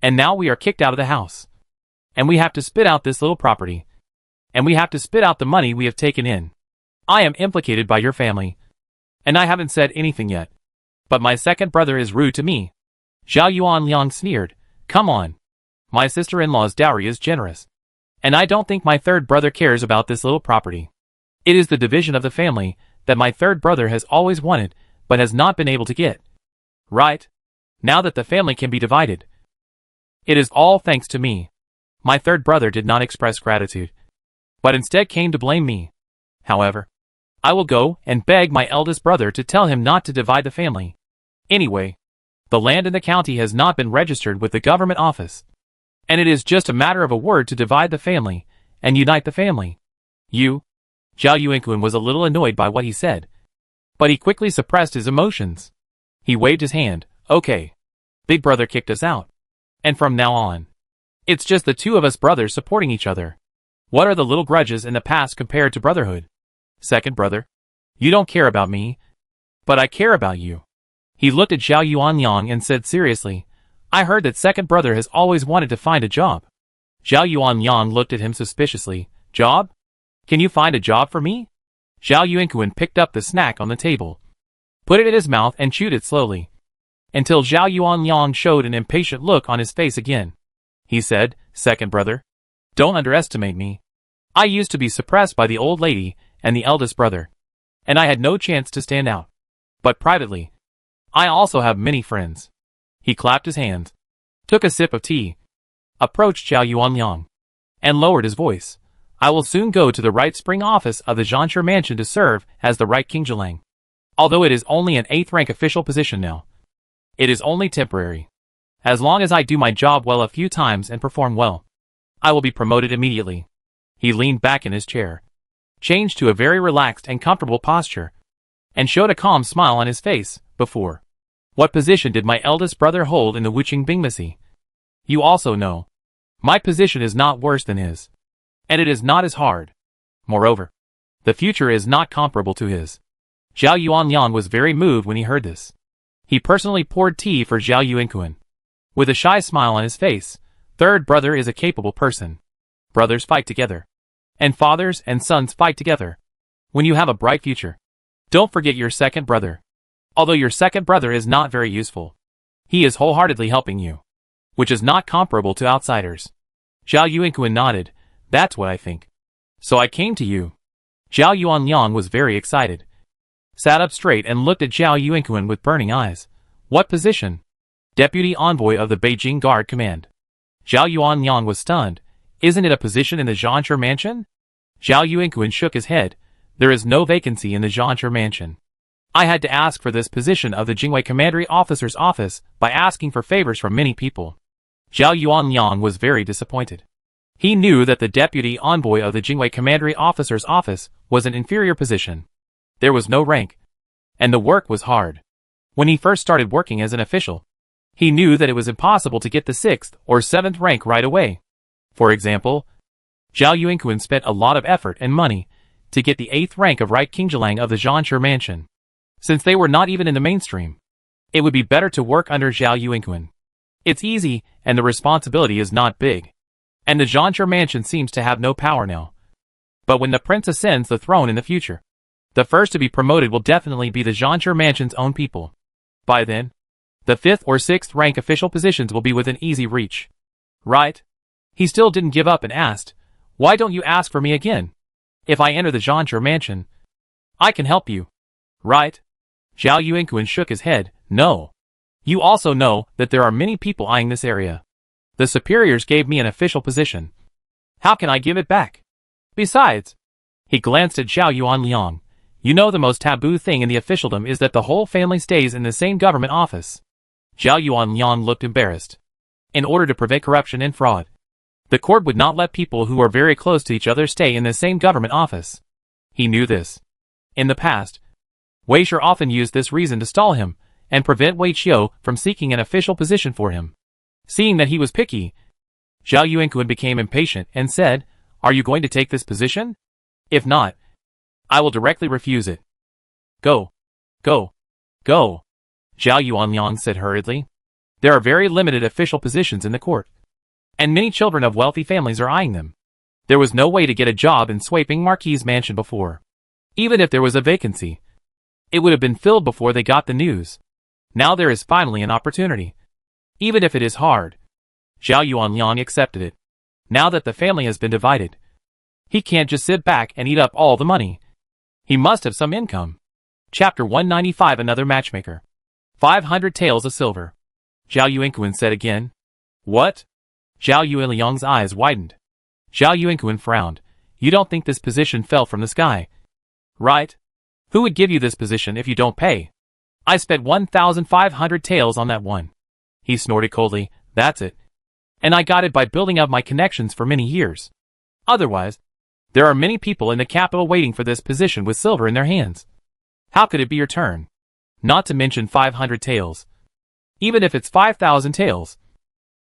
[SPEAKER 1] And now we are kicked out of the house. And we have to spit out this little property. And we have to spit out the money we have taken in. I am implicated by your family. And I haven't said anything yet. But my second brother is rude to me. Zhao Yuanxun sneered. Come on. My sister-in-law's dowry is generous. And I don't think my third brother cares about this little property. It is the division of the family that my third brother has always wanted, but has not been able to get. Right? Now that the family can be divided. It is all thanks to me. My third brother did not express gratitude, but instead came to blame me. However, I will go and beg my eldest brother to tell him not to divide the family. Anyway, the land in the county has not been registered with the government office. And it is just a matter of a word to divide the family and unite the family. Zhao Yuanxun was a little annoyed by what he said, but he quickly suppressed his emotions. He waved his hand. Okay. Big brother kicked us out. And from now on, it's just the two of us brothers supporting each other. What are the little grudges in the past compared to brotherhood? Second brother, you don't care about me, but I care about you. He looked at Zhao Yuanxun and said seriously, I heard that second brother has always wanted to find a job. Zhao Yuanxun looked at him suspiciously. Job? Can you find a job for me? Zhao Yuanxun picked up the snack on the table, put it in his mouth and chewed it slowly, until Zhao Yuanxun showed an impatient look on his face again. He said, Second brother, don't underestimate me. I used to be suppressed by the old lady and the eldest brother, and I had no chance to stand out. But privately, I also have many friends. He clapped his hands, took a sip of tea, approached Zhao Yuanxun, and lowered his voice. I will soon go to the right spring office of the Zhanshi mansion to serve as the right King Zhilang. Although it is only an 8th rank official position now, it is only temporary. As long as I do my job well a few times and perform well, I will be promoted immediately. He leaned back in his chair. changed to a very relaxed and comfortable posture, and showed a calm smile on his face. Before, what position did my eldest brother hold in the Wuqing Bingmasi? You also know. My position is not worse than his. And it is not as hard. Moreover, the future is not comparable to his. Zhao Yuanxun was very moved when he heard this. He personally poured tea for Zhao Yuanxun. With a shy smile on his face, third brother is a capable person. Brothers fight together. And fathers and sons fight together. When you have a bright future, don't forget your second brother. Although your second brother is not very useful, he is wholeheartedly helping you, which is not comparable to outsiders. Zhao Yuanxun nodded. That's what I think. So I came to you. Zhao Yuanxun was very excited. Sat up straight and looked at Zhao Yuanxun with burning eyes. What position? Deputy Envoy of the Beijing Guard Command. Zhao Yuanxun was stunned. Isn't it a position in the Zhanshe mansion? Zhao Yuanxun shook his head. There is no vacancy in the Zhanshe mansion. I had to ask for this position of the Jingwei Commandery Officer's office by asking for favors from many people. Zhao Yuanxun was very disappointed. He knew that the Deputy Envoy of the Jingwei Commandery Officer's office was an inferior position. There was no rank, and the work was hard. When he first started working as an official, he knew that it was impossible to get the 6th or 7th rank right away. For example, Zhao Yuanxun spent a lot of effort and money to get the 8th rank of Right Kingjilang of the Zhanshe mansion. Since they were not even in the mainstream, it would be better to work under Zhao Yuanxun. It's easy, and the responsibility is not big. And the Zhanshe mansion seems to have no power now. But when the prince ascends the throne in the future, the first to be promoted will definitely be the Zhanshe mansion's own people. By then, the 5th or 6th rank official positions will be within easy reach. Right? He still didn't give up and asked, why don't you ask for me again? If I enter the Zhanshe mansion, I can help you. Right? Zhao Yuanxun shook his head. No. You also know that there are many people eyeing this area. The superiors gave me an official position. How can I give it back? Besides, he glanced at Zhao Yuanxun. You know the most taboo thing in the officialdom is that the whole family stays in the same government office. Zhao Yuanxun looked embarrassed. In order to prevent corruption and fraud, the court would not let people who are very close to each other stay in the same government office. He knew this. In the past, Wei Shi often used this reason to stall him and prevent Wei Qiu from seeking an official position for him. Seeing that he was picky, Zhao Yuanxun became impatient and said, are you going to take this position? If not, I will directly refuse it. Go. Go. Go. Zhao Yuanxun said hurriedly. There are very limited official positions in the court, and many children of wealthy families are eyeing them. There was no way to get a job in Swaping Marquis' mansion before. Even if there was a vacancy, it would have been filled before they got the news. Now there is finally an opportunity. Even if it is hard. Zhao Yuanxun accepted it. Now that the family has been divided, he can't just sit back and eat up all the money. He must have some income. Chapter 195 Another Matchmaker. 500 taels of silver. Zhao Yuanxun said again. What? Zhao Yuanxun's eyes widened. Zhao Yuanxun frowned. You don't think this position fell from the sky, right? Who would give you this position if you don't pay? I spent 1,500 taels on that one. He snorted coldly. That's it. And I got it by building up my connections for many years. Otherwise, there are many people in the capital waiting for this position with silver in their hands. How could it be your turn? Not to mention 500 taels. Even if it's 5,000 taels,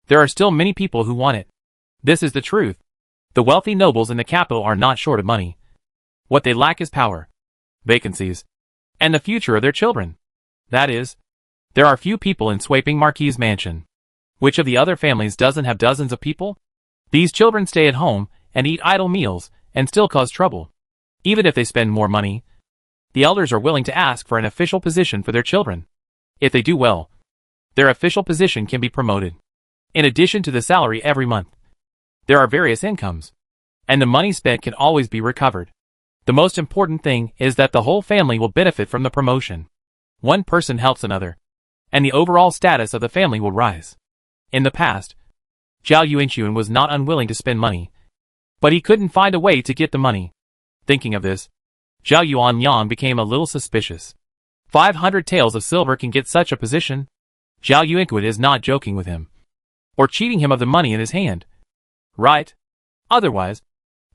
[SPEAKER 1] there are still many people who want it. This is the truth. The wealthy nobles in the capital are not short of money. What they lack is power, vacancies, and the future of their children. That is, there are few people in Swaping Marquis' mansion. Which of the other families doesn't have dozens of people? These children stay at home and eat idle meals and still cause trouble. Even if they spend more money, the elders are willing to ask for an official position for their children. If they do well, their official position can be promoted. In addition to the salary every month, there are various incomes, and the money spent can always be recovered. The most important thing is that the whole family will benefit from the promotion. One person helps another, and the overall status of the family will rise. In the past, Zhao Yuanxun was not unwilling to spend money, but he couldn't find a way to get the money. Thinking of this, Zhao Yuanxun became a little suspicious. 500 taels of silver can get such a position? Zhao Yuanxun is not joking with him, or cheating him of the money in his hand. Right? Otherwise,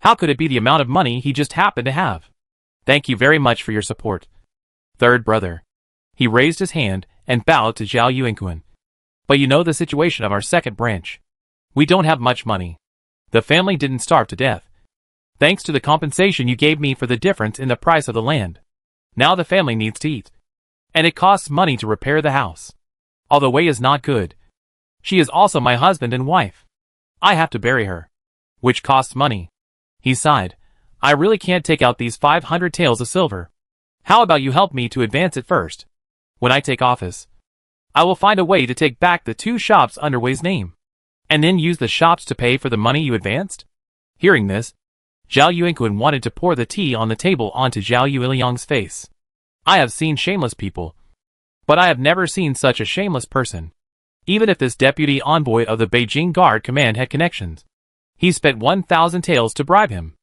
[SPEAKER 1] How could it be the amount of money he just happened to have? Thank you very much for your support. Third brother. He raised his hand and bowed to Zhao Yuanxun. But you know the situation of our second branch. We don't have much money. The family didn't starve to death. Thanks to the compensation you gave me for the difference in the price of the land. Now the family needs to eat. And it costs money to repair the house. Although Wei is not good. She is also my husband and wife. I have to bury her. Which costs money. He sighed. I really can't take out these 500 taels of silver. How about you help me to advance it first? When I take office, I will find a way to take back the 2 shops under Wei's name. And then use the shops to pay for the money you advanced? Hearing this, Zhao Yuanxun wanted to pour the tea on the table onto Zhao Yuliang's face. I have seen shameless people. But I have never seen such a shameless person. Even if this deputy envoy of the Beijing Guard Command had connections. He spent 1,000 taels to bribe him.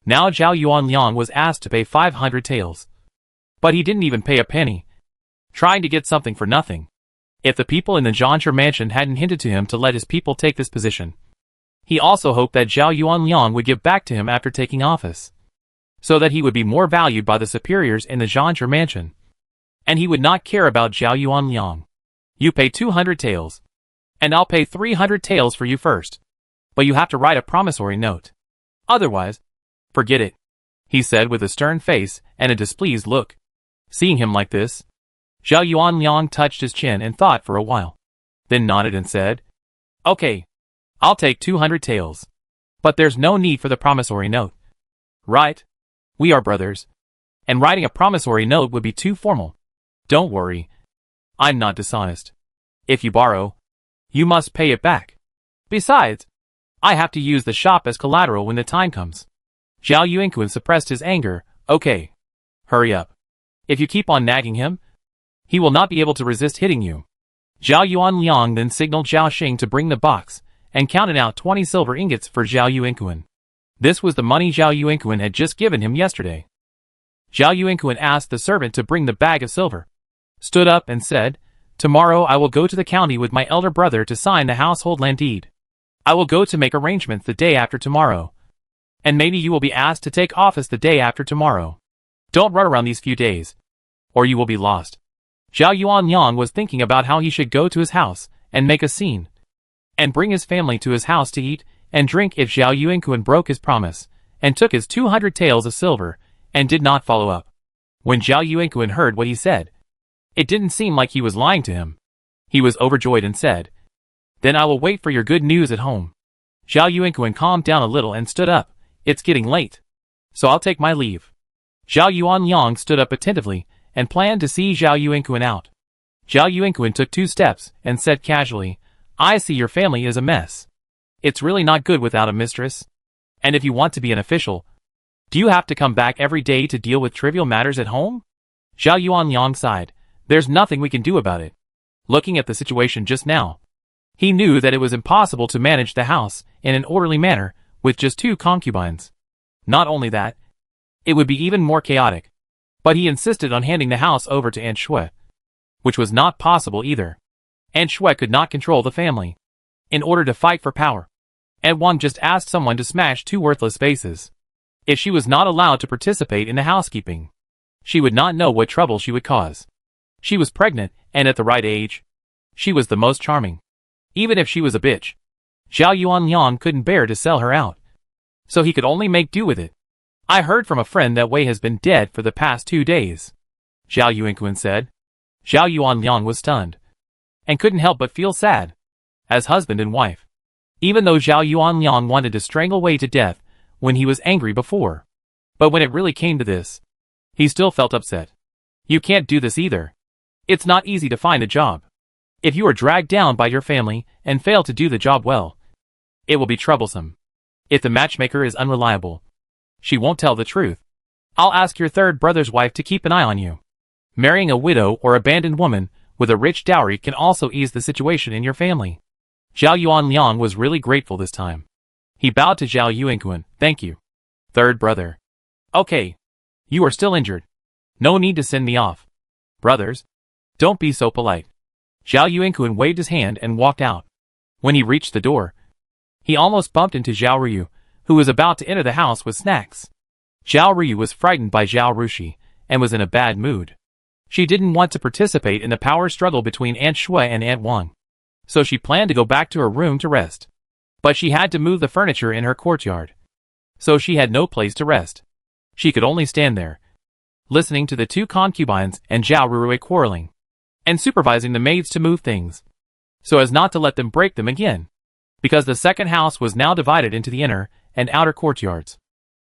[SPEAKER 1] Now Zhao Yuanliang was asked to pay 500 taels. But he didn't even pay a penny. Trying to get something for nothing. If the people in the Zhangzhi mansion hadn't hinted to him to let his people take this position. He also hoped that Zhao Yuanliang would give back to him after taking office. So that he would be more valued by the superiors in the Zhangzhi mansion. And he would not care about Zhao Yuanliang. You pay 200 taels. And I'll pay 300 taels for you first. But you have to write a promissory note. Otherwise, forget it, he said with a stern face and a displeased look. Seeing him like this, Zhao Yuanliang touched his chin and thought for a while. Then nodded and said, Okay, I'll take 200 taels. But there's no need for the promissory note. Right? We are brothers. And writing a promissory note would be too formal. Don't worry. I'm not dishonest. If you borrow, you must pay it back. Besides, I have to use the shop as collateral when the time comes. Zhao Yuanxun suppressed his anger. Okay. Hurry up. If you keep on nagging him, he will not be able to resist hitting you. Zhao Yuanliang then signaled Zhao Xing to bring the box, and counted out 20 silver ingots for Zhao Yuanxun. This was the money Zhao Yuanxun had just given him yesterday. Zhao Yuanxun asked the servant to bring the bag of silver, stood up and said, Tomorrow I will go to the county with my elder brother to sign the household land deed. I will go to make arrangements the day after tomorrow. And maybe you will be asked to take office the day after tomorrow. Don't run around these few days, or you will be lost. Zhao Yuanliang was thinking about how he should go to his house and make a scene, and bring his family to his house to eat and drink if Zhao Yuanxun broke his promise, and took his 200 taels of silver, and did not follow up. When Zhao Yuanxun heard what he said, it didn't seem like he was lying to him. He was overjoyed and said, Then I will wait for your good news at home. Zhao Yuanxun calmed down a little and stood up. It's getting late, so I'll take my leave. Zhao Yuanliang stood up attentively, and planned to see Zhao Yuanxun out. Zhao Yuanxun took 2 steps, and said casually, I see your family is a mess. It's really not good without a mistress. And if you want to be an official, do you have to come back every day to deal with trivial matters at home? Zhao Yuanliang sighed. There's nothing we can do about it. Looking at the situation just now, he knew that it was impossible to manage the house in an orderly manner with just 2 concubines. Not only that, it would be even more chaotic. But he insisted on handing the house over to Aunt Shui, which was not possible either. Aunt Shui could not control the family. In order to fight for power, Aunt Wang just asked someone to smash 2 worthless vases. If she was not allowed to participate in the housekeeping, she would not know what trouble she would cause. She was pregnant, and at the right age. She was the most charming. Even if she was a bitch, Zhao Yuanliang couldn't bear to sell her out. So he could only make do with it. I heard from a friend that Wei has been dead for the past 2 days, Zhao Yuanxun said. Zhao Yuanliang was stunned, and couldn't help but feel sad, as husband and wife. Even though Zhao Yuanliang wanted to strangle Wei to death when he was angry before. But when it really came to this, he still felt upset. You can't do this either. It's not easy to find a job. If you are dragged down by your family and fail to do the job well, it will be troublesome. If the matchmaker is unreliable, she won't tell the truth. I'll ask your third brother's wife to keep an eye on you. Marrying a widow or abandoned woman with a rich dowry can also ease the situation in your family. Zhao Yuanliang was really grateful this time. He bowed to Zhao Yuanxun. Thank you, third brother. Okay. You are still injured. No need to send me off. Brothers, don't be so polite. Zhao Yuanxun waved his hand and walked out. When he reached the door, he almost bumped into Zhao Ryu, who was about to enter the house with snacks. Zhao Ryu was frightened by Zhao Rushi, and was in a bad mood. She didn't want to participate in the power struggle between Aunt Shui and Aunt Wang. So she planned to go back to her room to rest. But she had to move the furniture in her courtyard. So she had no place to rest. She could only stand there, listening to the two concubines and Zhao Rui quarreling, and supervising the maids to move things, so as not to let them break them again. Because the second house was now divided into the inner and outer courtyards.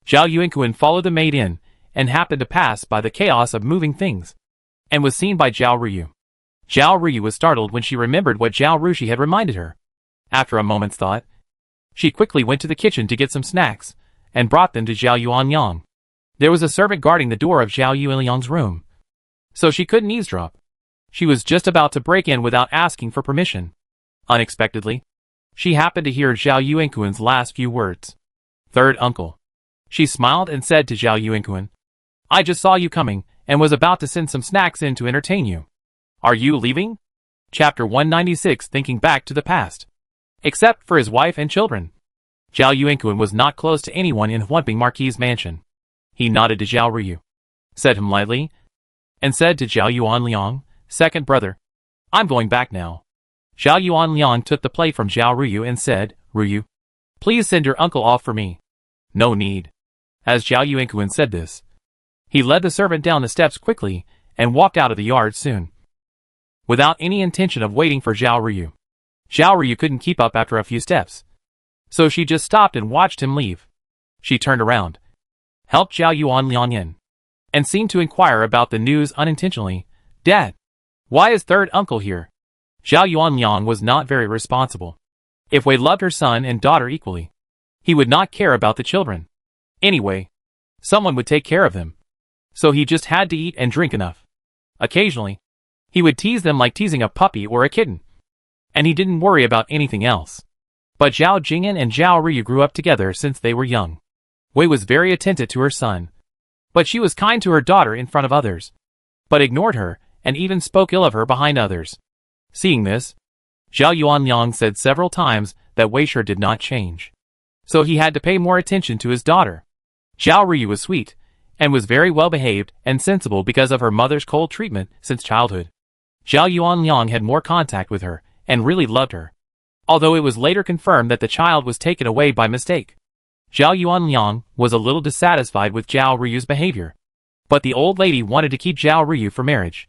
[SPEAKER 1] Zhao Yuanxun followed the maid in, and happened to pass by the chaos of moving things, and was seen by Zhao Ryu. Zhao Ryu was startled when she remembered what Zhao Rushi had reminded her. After a moment's thought, she quickly went to the kitchen to get some snacks, and brought them to Zhao Yuanliang. There was a servant guarding the door of Zhao Yuanliang's room, so she couldn't eavesdrop. She was just about to break in without asking for permission. Unexpectedly, she happened to hear Zhao Yuanxun's last few words. "Third uncle." She smiled and said to Zhao Yuanxun, "I just saw you coming, and was about to send some snacks in to entertain you. Are you leaving?" Chapter 196, thinking back to the past. Except for his wife and children. Zhao Yuanxun was not close to anyone in Huanping Marquis' mansion. He nodded to Zhao Ryu, said him lightly, and said to Zhao Yuanliang, "Second brother, I'm going back now." Zhao Yuanliang took the plate from Zhao Ryu and said, "Ryu, please send your uncle off for me." "No need." As Zhao Yuanxun said this, he led the servant down the steps quickly, and walked out of the yard soon, without any intention of waiting for Zhao Ryu. Zhao Ryu couldn't keep up after a few steps, so she just stopped and watched him leave. She turned around, helped Zhao Yuanliang in, and seemed to inquire about the news unintentionally. "Dad, why is third uncle here?" Zhao Yuanliang was not very responsible. If Wei loved her son and daughter equally, he would not care about the children. Anyway, someone would take care of them. So he just had to eat and drink enough. Occasionally, he would tease them like teasing a puppy or a kitten. And he didn't worry about anything else. But Zhao Jingyan and Zhao Ryu grew up together since they were young. Wei was very attentive to her son, but she was kind to her daughter in front of others, but ignored her, and even spoke ill of her behind others. Seeing this, Zhao Yuanliang said several times that Wei sure did not change. So he had to pay more attention to his daughter. Zhao Ryu was sweet, and was very well behaved and sensible because of her mother's cold treatment since childhood. Zhao Yuanliang had more contact with her, and really loved her, although it was later confirmed that the child was taken away by mistake. Zhao Yuanliang was a little dissatisfied with Zhao Ryu's behavior, but the old lady wanted to keep Zhao Ryu for marriage,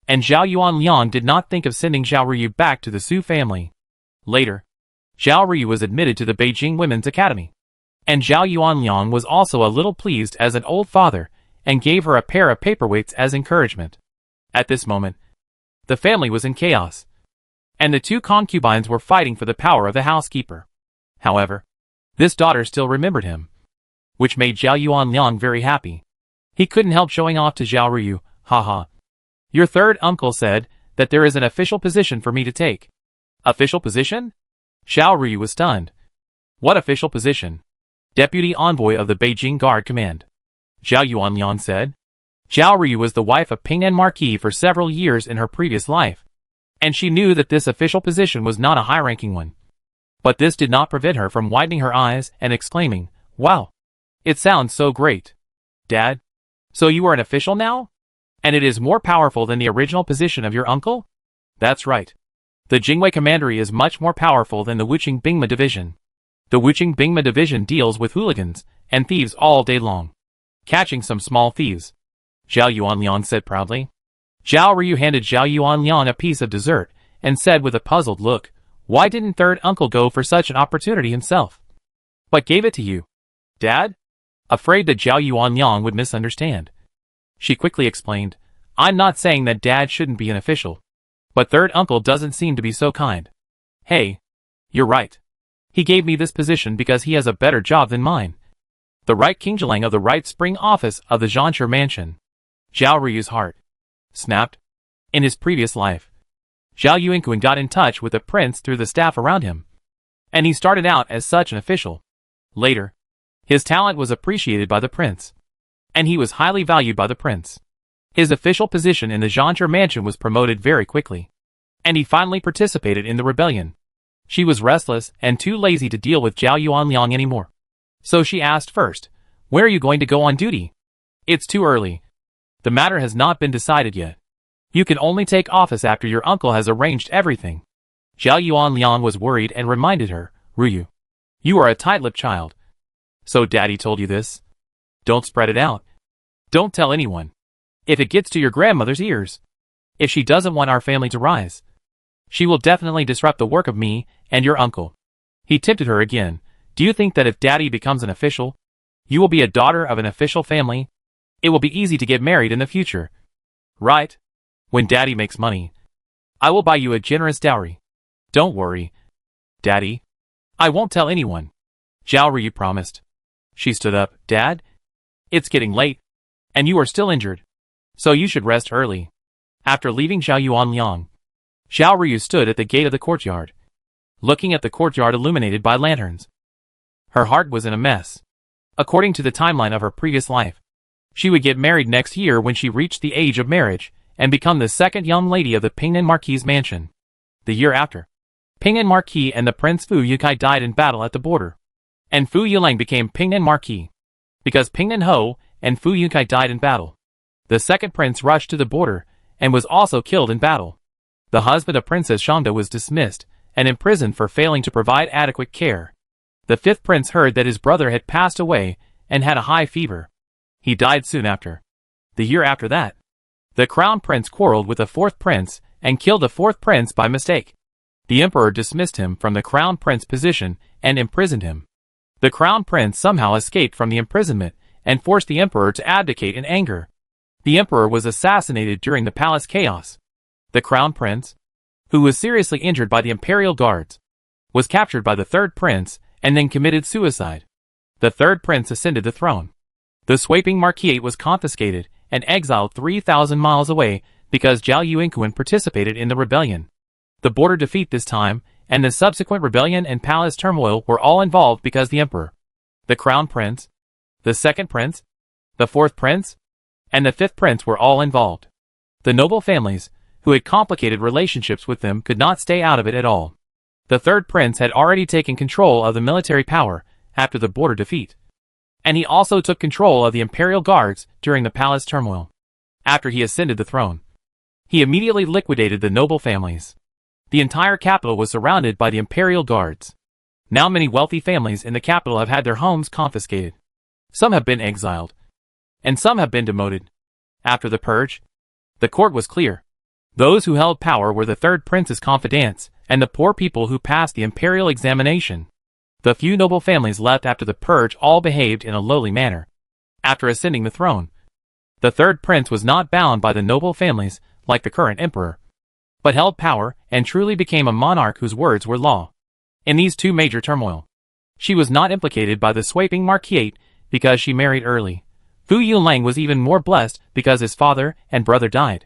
[SPEAKER 1] and Zhao Yuanliang did not think of sending Zhao Ryu back to the Su family. Later, Zhao Ryu was admitted to the Beijing Women's Academy, and Zhao Yuanliang was also a little pleased as an old father, and gave her a pair of paperweights as encouragement. At this moment, the family was in chaos, and the two concubines were fighting for the power of the housekeeper. However, this daughter still remembered him, which made Zhao Yuanliang very happy. He couldn't help showing off to Zhao Ryu, "Haha. Your third uncle said that there is an official position for me to take." "Official position?" Zhao Ryu was stunned. "What official position?" "Deputy envoy of the Beijing Guard Command," Zhao Yuanliang said. Zhao Ryu was the wife of Pingnan Marquis for several years in her previous life, and she knew that this official position was not a high-ranking one. But this did not prevent her from widening her eyes and exclaiming, "Wow! It sounds so great. Dad, so you are an official now? And it is more powerful than the original position of your uncle?" "That's right. The Jingwei Commandery is much more powerful than the Wuqing Bingma Division. The Wuqing Bingma Division deals with hooligans and thieves all day long, catching some small thieves," Zhao Yuanliang said proudly. Zhao Ryu handed Zhao Yuanliang a piece of dessert, and said with a puzzled look, "Why didn't third uncle go for such an opportunity himself, but gave it to you, Dad?" Afraid that Zhao Yuanliang would misunderstand, she quickly explained, "I'm not saying that Dad shouldn't be an official, but third uncle doesn't seem to be so kind. Hey, you're right. He gave me this position because he has a better job than mine. The right Kingjilang of the right spring office of the Zhanshe mansion." Zhao Ryu's heart snapped. In his previous life, Zhao Yuanxun got in touch with the prince through the staff around him, and he started out as such an official. Later, his talent was appreciated by the prince, and he was highly valued by the prince. His official position in the Zhanshe mansion was promoted very quickly, and he finally participated in the rebellion. She was restless and too lazy to deal with Zhao Yuanliang anymore, So she asked first, "Where are you going to go on duty?" "It's too early. The matter has not been decided yet. You can only take office after your uncle has arranged everything." Zhao Yuanxun was worried and reminded her, "Ruyu, you are a tight-lipped child. So daddy told you this? Don't spread it out. Don't tell anyone. If it gets to your grandmother's ears, if she doesn't want our family to rise, she will definitely disrupt the work of me and your uncle." He tempted her again. "Do you think that if daddy becomes an official, you will be a daughter of an official family? It will be easy to get married in the future, right? When daddy makes money, I will buy you a generous dowry. Don't worry, daddy. I won't tell anyone." Zhao Ruyu promised. She stood up. "Dad, it's getting late, and you are still injured, so you should rest early." After leaving Zhao Yuanxun, Zhao Ruyu stood at the gate of the courtyard, looking at the courtyard illuminated by lanterns. Her heart was in a mess. According to the timeline of her previous life, she would get married next year when she reached the age of marriage, and become the second young lady of the Pingnan Marquis mansion. The year after, Pingnan Marquis and the Prince Fu Yukai died in battle at the border, and Fu Yulang became Pingnan Marquis. Because Pingnan Ho and Fu Yukai died in battle, the second prince rushed to the border and was also killed in battle. The husband of Princess Shangda was dismissed and imprisoned for failing to provide adequate care. The fifth prince heard that his brother had passed away and had a high fever. He died soon after. The year after that, the crown prince quarreled with the fourth prince and killed the fourth prince by mistake. The emperor dismissed him from the crown prince position and imprisoned him. The crown prince somehow escaped from the imprisonment and forced the emperor to abdicate in anger. The emperor was assassinated during the palace chaos. The crown prince, who was seriously injured by the imperial guards, was captured by the third prince and then committed suicide. The third prince ascended the throne. The sweeping marquisate was confiscated and exiled 3,000 miles away because Zhao Yuanxun participated in the rebellion. The border defeat this time, and the subsequent rebellion and palace turmoil were all involved because the emperor, the crown prince, the second prince, the fourth prince, and the fifth prince were all involved. The noble families, who had complicated relationships with them, could not stay out of it at all. The third prince had already taken control of the military power after the border defeat, and he also took control of the imperial guards during the palace turmoil. After he ascended the throne, he immediately liquidated the noble families. The entire capital was surrounded by the imperial guards. Now many wealthy families in the capital have had their homes confiscated. Some have been exiled, and some have been demoted. After the purge, the court was clear. Those who held power were the third prince's confidants, and the poor people who passed the imperial examination. The few noble families left after the purge all behaved in a lowly manner. After ascending the throne, the third prince was not bound by the noble families like the current emperor, but held power and truly became a monarch whose words were law. In these two major turmoil, she was not implicated by the sweeping marquisate because she married early. Fu Yulang was even more blessed because his father and brother died,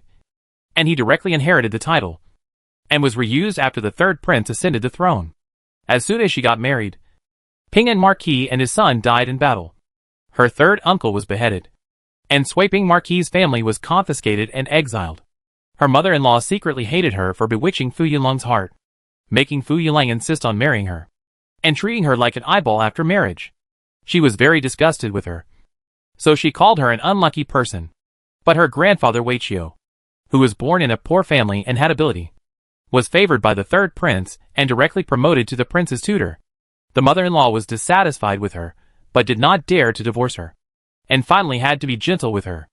[SPEAKER 1] and he directly inherited the title, and was reused after the third prince ascended the throne. As soon as she got married, Pingnan Marquis and his son died in battle. Her third uncle was beheaded, and sweeping Marquis's family was confiscated and exiled. Her mother-in-law secretly hated her for bewitching Fu Yulang's heart, making Fu Yulang insist on marrying her, and treating her like an eyeball after marriage. She was very disgusted with her, so she called her an unlucky person. But her grandfather Weiqiu, who was born in a poor family and had ability, was favored by the third prince and directly promoted to the prince's tutor. The mother-in-law was dissatisfied with her, but did not dare to divorce her, and finally had to be gentle with her.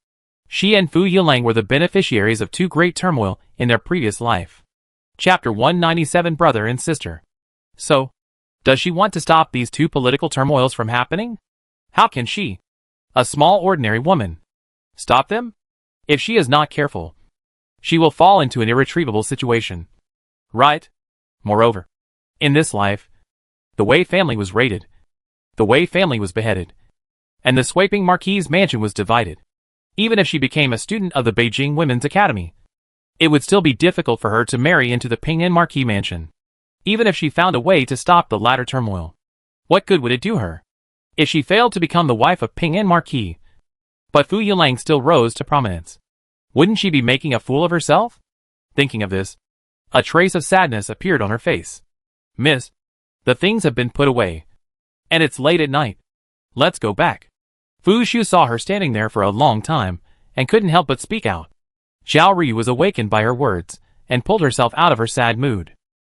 [SPEAKER 1] She and Fu Yulang were the beneficiaries of two great turmoil in their previous life. Chapter 197 Brother and Sister. So, does she want to stop these two political turmoils from happening? How can she, a small ordinary woman, stop them? If she is not careful, she will fall into an irretrievable situation. Right? Moreover, in this life, the Wei family was raided, the Wei family was beheaded, and the sweeping Marquis's mansion was divided. Even if she became a student of the Beijing Women's Academy, it would still be difficult for her to marry into the Pingnan Marquis mansion. Even if she found a way to stop the latter turmoil, what good would it do her? If she failed to become the wife of Pingnan Marquis, but Fu Yulang still rose to prominence, wouldn't she be making a fool of herself? Thinking of this, a trace of sadness appeared on her face. Miss, the things have been put away, and it's late at night. Let's go back. Fu Shu saw her standing there for a long time, and couldn't help but speak out. Zhao Ryu was awakened by her words, and pulled herself out of her sad mood.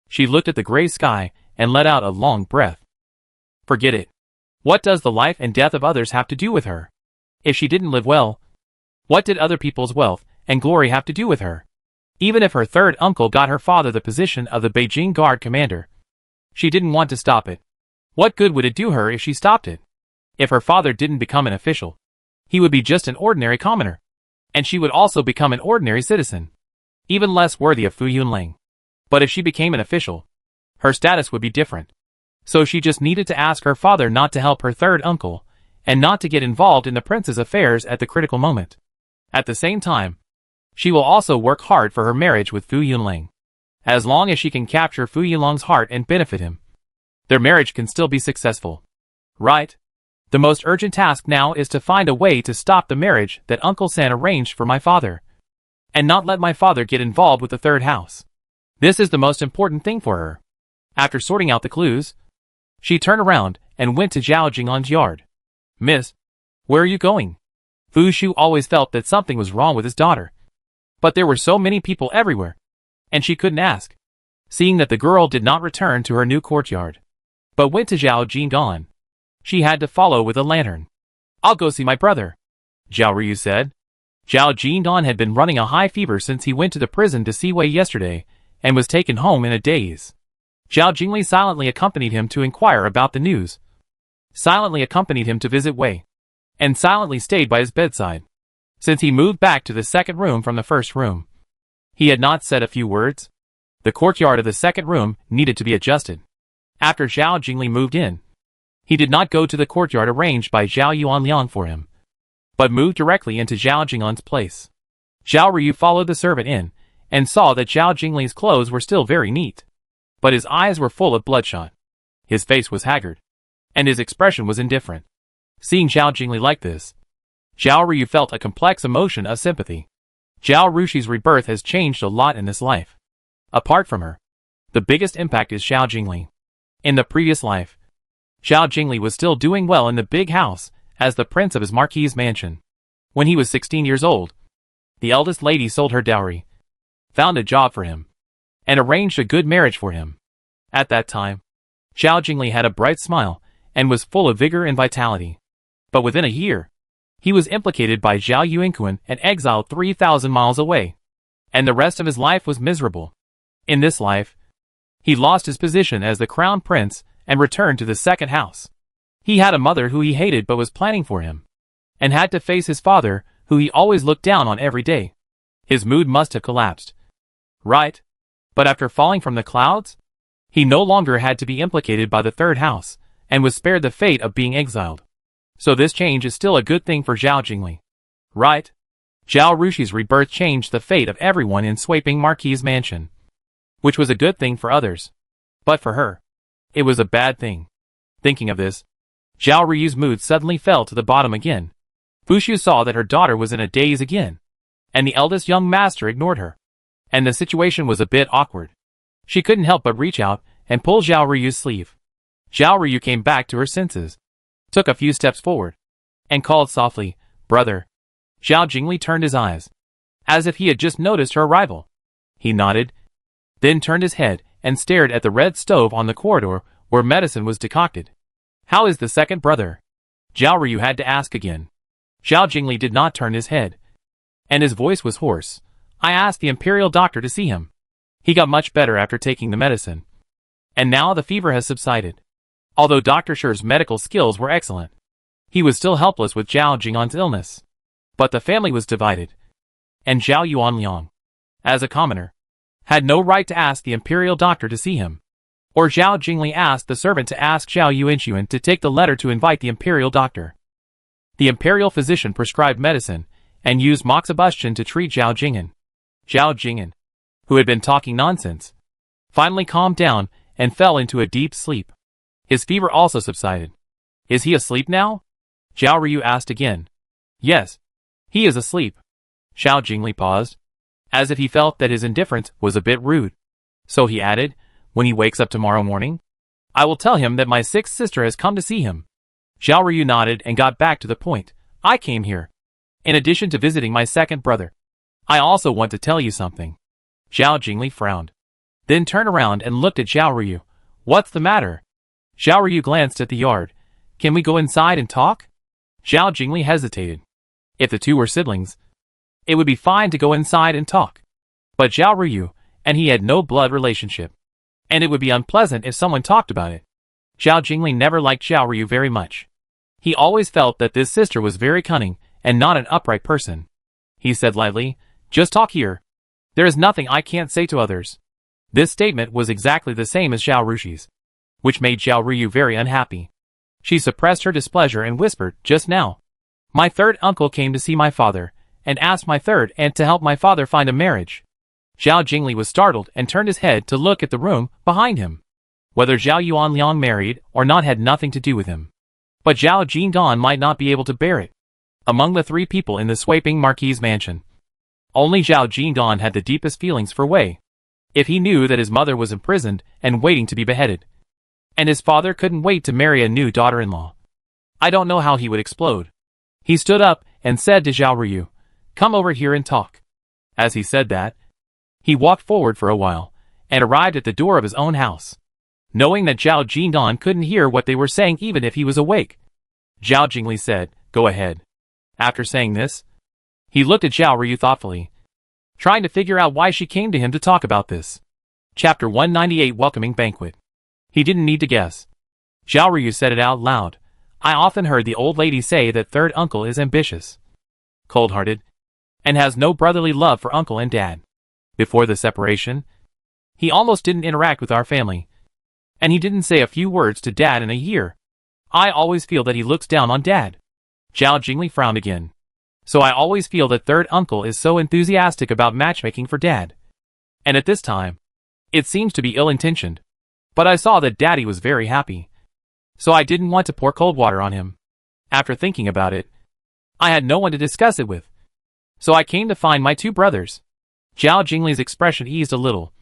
[SPEAKER 1] She looked at the gray sky, and let out a long breath. Forget it. What does the life and death of others have to do with her? If she didn't live well, what did other people's wealth and glory have to do with her? Even if her third uncle got her father the position of the Beijing Guard commander, she didn't want to stop it. What good would it do her if she stopped it? If her father didn't become an official, he would be just an ordinary commoner. And she would also become an ordinary citizen, even less worthy of Fu Yunlang. But if she became an official, her status would be different. So she just needed to ask her father not to help her third uncle, and not to get involved in the prince's affairs at the critical moment. At the same time, she will also work hard for her marriage with Fu Yunlang. As long as she can capture Fu Yunlang's heart and benefit him, their marriage can still be successful. Right? The most urgent task now is to find a way to stop the marriage that Uncle San arranged for my father, and not let my father get involved with the third house. This is the most important thing for her. After sorting out the clues, she turned around and went to Zhao Jinglan's yard. Miss, where are you going? Fu Shu always felt that something was wrong with his daughter. But there were so many people everywhere, and she couldn't ask, seeing that the girl did not return to her new courtyard, but went to Zhao Jinglan. She had to follow with a lantern. I'll go see my brother, Zhao Ryu said. Zhao Jinglan had been running a high fever since he went to the prison to see Wei yesterday, and was taken home in a daze. Zhao Jingli silently accompanied him to inquire about the news, silently accompanied him to visit Wei, and silently stayed by his bedside. Since he moved back to the second room from the first room, he had not said a few words. The courtyard of the second room needed to be adjusted. After Zhao Jingli moved in, he did not go to the courtyard arranged by Zhao Yuanliang for him, but moved directly into Zhao Jinglan's place. Zhao Ryu followed the servant in, and saw that Zhao Jingli's clothes were still very neat, but his eyes were full of bloodshot. His face was haggard, and his expression was indifferent. Seeing Zhao Jingli like this, Zhao Ryu felt a complex emotion of sympathy. Zhao Rushi's rebirth has changed a lot in this life. Apart from her, the biggest impact is Zhao Jingli. In the previous life, Zhao Jingli was still doing well in the big house as the prince of his marquis's mansion. When he was 16 years old, the eldest lady sold her dowry, found a job for him, and arranged a good marriage for him. At that time, Zhao Jingli had a bright smile and was full of vigor and vitality. But within a year, he was implicated by Zhao Yuanxun and exiled 3,000 miles away, and the rest of his life was miserable. In this life, he lost his position as the crown prince and returned to the second house. He had a mother who he hated but was planning for him, and had to face his father, who he always looked down on every day. His mood must have collapsed. Right? But after falling from the clouds, he no longer had to be implicated by the third house, and was spared the fate of being exiled. So this change is still a good thing for Zhao Jingli. Right? Zhao Rushi's rebirth changed the fate of everyone in Swaping Marquis's mansion, which was a good thing for others. But for her, it was a bad thing. Thinking of this, Zhao Ryu's mood suddenly fell to the bottom again. Fu Shu saw that her daughter was in a daze again, and the eldest young master ignored her, and the situation was a bit awkward. She couldn't help but reach out and pull Zhao Ryu's sleeve. Zhao Ryu came back to her senses, took a few steps forward, and called softly, "Brother." Zhao Jingli turned his eyes, as if he had just noticed her arrival. He nodded, then turned his head and stared at the red stove on the corridor where medicine was decocted. "How is the second brother?" Zhao Ryu had to ask again. Zhao Jingli did not turn his head, and his voice was hoarse. "I asked the imperial doctor to see him. He got much better after taking the medicine, and now the fever has subsided." Although Dr. Shi's medical skills were excellent, he was still helpless with Zhao Jinglan's illness. But the family was divided, and Zhao Yuanliang, as a commoner, had no right to ask the imperial doctor to see him. Or Zhao Jingli asked the servant to ask Zhao Yuanxun to take the letter to invite the imperial doctor. The imperial physician prescribed medicine and used moxibustion to treat Zhao Jing'an. Zhao Jing'an, who had been talking nonsense, finally calmed down and fell into a deep sleep. His fever also subsided. "Is he asleep now?" Zhao Ryu asked again. "Yes, he is asleep." Zhao Jingli paused, as if he felt that his indifference was a bit rude. So he added, "When he wakes up tomorrow morning, I will tell him that my sixth sister has come to see him." Zhao Ryu nodded and got back to the point. I came here. In addition to visiting my second brother, I also want to tell you something. Zhao Jingli frowned. Then turned around and looked at Zhao Ryu. What's the matter? Zhao Ryu glanced at the yard. Can we go inside and talk? Zhao Jingli hesitated. If the two were siblings, it would be fine to go inside and talk. But Zhao Ryu, and he had no blood relationship. And it would be unpleasant if someone talked about it. Zhao Jingli never liked Zhao Ryu very much. He always felt that this sister was very cunning and not an upright person. He said lightly, just talk here. There is nothing I can't say to others. This statement was exactly the same as Zhao Rushi's, which made Zhao Ryu very unhappy. She suppressed her displeasure and whispered, just now. My third uncle came to see my father, and asked my third aunt to help my father find a marriage. Zhao Jingli was startled and turned his head to look at the room behind him. Whether Zhao Yuanliang married or not had nothing to do with him. But Zhao Jinggan might not be able to bear it. Among the three people in the sweeping marquis mansion, only Zhao Jinggan had the deepest feelings for Wei. If he knew that his mother was imprisoned and waiting to be beheaded, and his father couldn't wait to marry a new daughter-in-law, I don't know how he would explode. He stood up and said to Zhao Ryu, come over here and talk. As he said that, he walked forward for a while, and arrived at the door of his own house. Knowing that Zhao Jingdan couldn't hear what they were saying even if he was awake, Zhao Jingli said, go ahead. After saying this, he looked at Zhao Ryu thoughtfully, trying to figure out why she came to him to talk about this. Chapter 198 Welcoming Banquet. He didn't need to guess. Zhao Ryu said it out loud. I often heard the old lady say that third uncle is ambitious, cold-hearted, and has no brotherly love for uncle and dad. Before the separation, he almost didn't interact with our family, and he didn't say a few words to dad in a year. I always feel that he looks down on dad. Zhao Jingli frowned again. So I always feel that third uncle is so enthusiastic about matchmaking for dad. And at this time, it seems to be ill-intentioned. But I saw that daddy was very happy. So I didn't want to pour cold water on him. After thinking about it, I had no one to discuss it with. So I came to find my two brothers. Zhao Jingli's expression eased a little,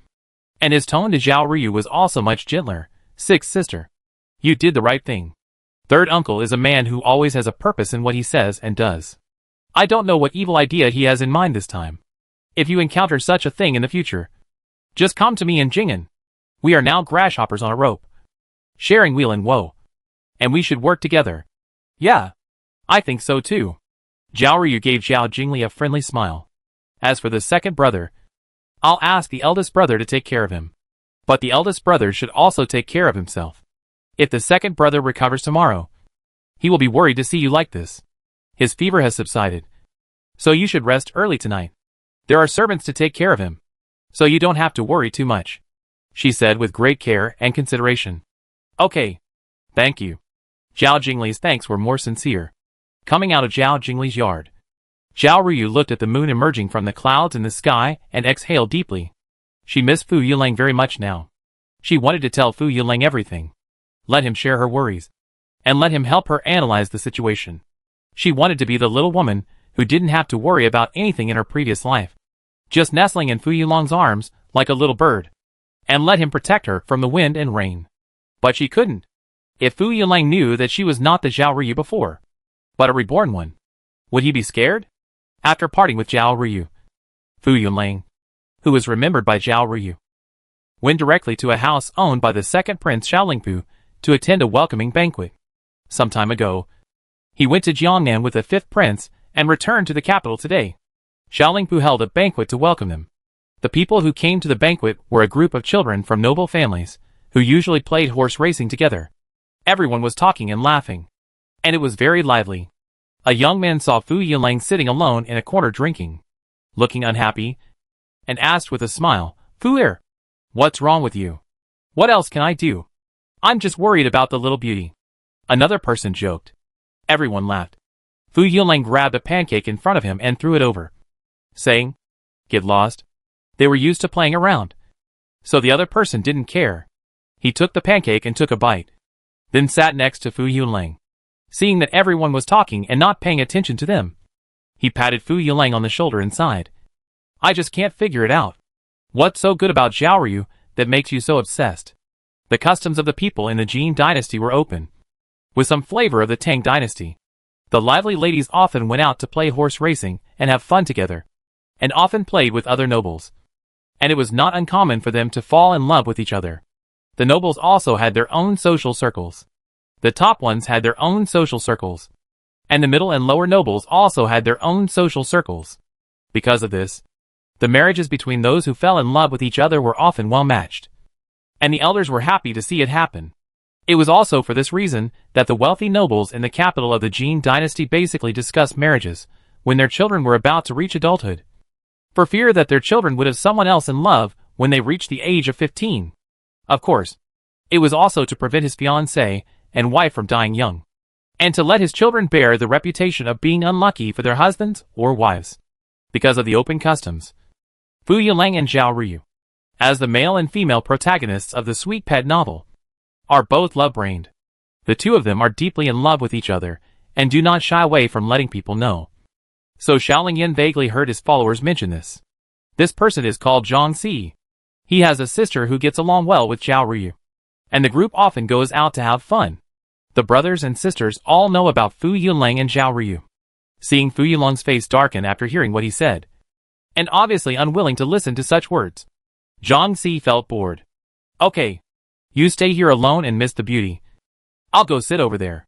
[SPEAKER 1] and his tone to Zhao Ryu was also much gentler. Sixth sister, you did the right thing. Third uncle is a man who always has a purpose in what he says and does. I don't know what evil idea he has in mind this time. If you encounter such a thing in the future, just come to me in Jing'an. We are now grasshoppers on a rope, sharing wheel and woe, and we should work together. Yeah, I think so too. Zhao Ryu gave Zhao Jingli a friendly smile. As for the second brother, I'll ask the eldest brother to take care of him. But the eldest brother should also take care of himself. If the second brother recovers tomorrow, he will be worried to see you like this. His fever has subsided, so you should rest early tonight. There are servants to take care of him, so you don't have to worry too much, she said with great care and consideration. Okay, thank you. Zhao Jingli's thanks were more sincere. Coming out of Zhao Jingli's yard, Zhao Ryu looked at the moon emerging from the clouds in the sky and exhaled deeply. She missed Fu Yulang very much now. She wanted to tell Fu Yulang everything. Let him share her worries, and let him help her analyze the situation. She wanted to be the little woman who didn't have to worry about anything in her previous life, just nestling in Fu Yulang's arms like a little bird, and let him protect her from the wind and rain. But she couldn't. If Fu Yulang knew that she was not the Zhao Ryu before, but a reborn one, would he be scared? After parting with Zhao Ryu, Fu Yulang, who was remembered by Zhao Ryu, went directly to a house owned by the second prince Xiaolingpu to attend a welcoming banquet. Some time ago, he went to Jiangnan with the fifth prince and returned to the capital today. Xiaolingpu held a banquet to welcome them. The people who came to the banquet were a group of children from noble families, who usually played horse racing together. Everyone was talking and laughing, and it was very lively. A young man saw Fu Yulang sitting alone in a corner drinking, looking unhappy, and asked with a smile, Fu Er, what's wrong with you? What else can I do? I'm just worried about the little beauty. Another person joked. Everyone laughed. Fu Yulang grabbed a pancake in front of him and threw it over, saying, get lost. They were used to playing around, so the other person didn't care. He took the pancake and took a bite, then sat next to Fu Yulang. Seeing that everyone was talking and not paying attention to them, he patted Fu Yulang on the shoulder and sighed. I just can't figure it out. What's so good about Zhao Ryu that makes you so obsessed? The customs of the people in the Jin dynasty were open, with some flavor of the Tang dynasty. The lively ladies often went out to play horse racing and have fun together, and often played with other nobles. And it was not uncommon for them to fall in love with each other. The nobles also had their own social circles. The top ones had their own social circles, and the middle and lower nobles also had their own social circles. Because of this, the marriages between those who fell in love with each other were often well matched, and the elders were happy to see it happen. It was also for this reason that the wealthy nobles in the capital of the Jin dynasty basically discussed marriages when their children were about to reach adulthood, for fear that their children would have someone else in love when they reached the age of 15. Of course, it was also to prevent his fiancée and wife from dying young, and to let his children bear the reputation of being unlucky for their husbands or wives. Because of the open customs, Fu Yuanlang and Zhao Ryu, as the male and female protagonists of the Sweet Pet novel, are both love-brained. The two of them are deeply in love with each other and do not shy away from letting people know. So Xiaolingyan vaguely heard his followers mention this. This person is called Zhang Si. He has a sister who gets along well with Zhao Ryu, and the group often goes out to have fun. The brothers and sisters all know about Fu Yuanlang and Zhao Ryu. Seeing Fu Yuanlang's face darken after hearing what he said, and obviously unwilling to listen to such words, Zhang Si felt bored. Okay, you stay here alone and miss the beauty. I'll go sit over there.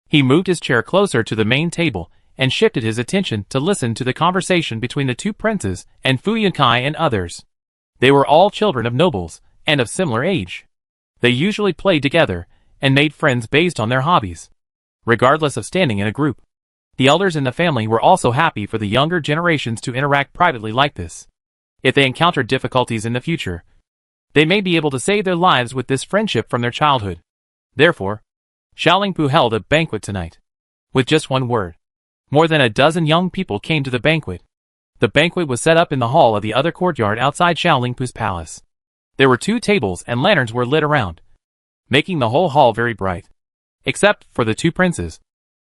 [SPEAKER 1] He moved his chair closer to the main table and shifted his attention to listen to the conversation between the two princes and Fu Yankai and others. They were all children of nobles and of similar age. They usually played together and made friends based on their hobbies, regardless of standing in a group. The elders in the family were also happy for the younger generations to interact privately like this. If they encountered difficulties in the future, they may be able to save their lives with this friendship from their childhood. Therefore, Xiaolingpu held a banquet tonight. With just one word, more than a dozen young people came to the banquet. The banquet was set up in the hall of the other courtyard outside Xiaolingpu's palace. There were 2 tables and lanterns were lit around, making the whole hall very bright. Except for the 2 princes.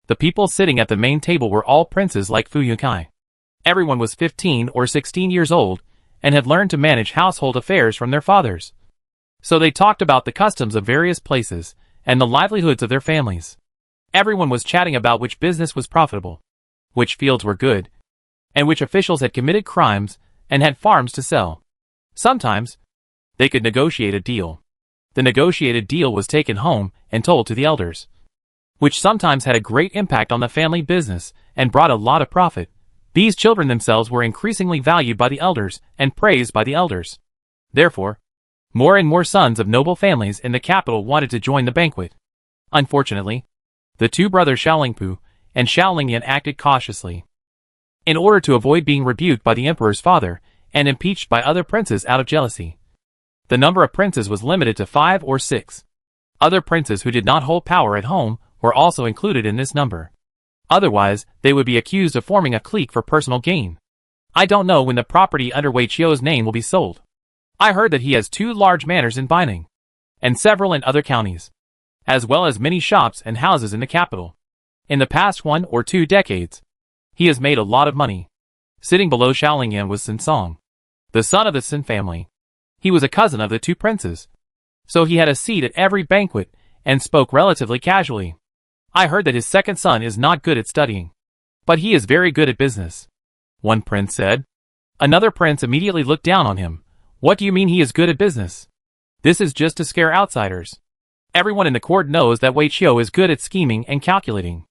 [SPEAKER 1] The people sitting at the main table were all princes like Fu Yankai. Everyone was 15 or 16 years old and had learned to manage household affairs from their fathers. So they talked about the customs of various places and the livelihoods of their families. Everyone was chatting about which business was profitable, which fields were good, and which officials had committed crimes and had farms to sell. Sometimes, they could negotiate a deal. The negotiated deal was taken home and told to the elders, which sometimes had a great impact on the family business and brought a lot of profit. These children themselves were increasingly valued by the elders and praised by the elders. Therefore, more and more sons of noble families in the capital wanted to join the banquet. Unfortunately, the 2 brothers Xiaolingpu and Xiaolingyan acted cautiously, in order to avoid being rebuked by the emperor's father and impeached by other princes out of jealousy. The number of princes was limited to 5 or 6. Other princes who did not hold power at home were also included in this number. Otherwise, they would be accused of forming a clique for personal gain. I don't know when the property under Wei Qiu's name will be sold. I heard that he has 2 large manors in Baining, and several in other counties, as well as many shops and houses in the capital. In the past 1 or 2 decades, he has made a lot of money. Sitting below Xiaolingyan was Sin Song, the son of the Sin family. He was a cousin of the 2 princes, so he had a seat at every banquet and spoke relatively casually. I heard that his second son is not good at studying, but he is very good at business, one prince said. Another prince immediately looked down on him. What do you mean he is good at business? This is just to scare outsiders. Everyone in the court knows that Wei Qiu is good at scheming and calculating,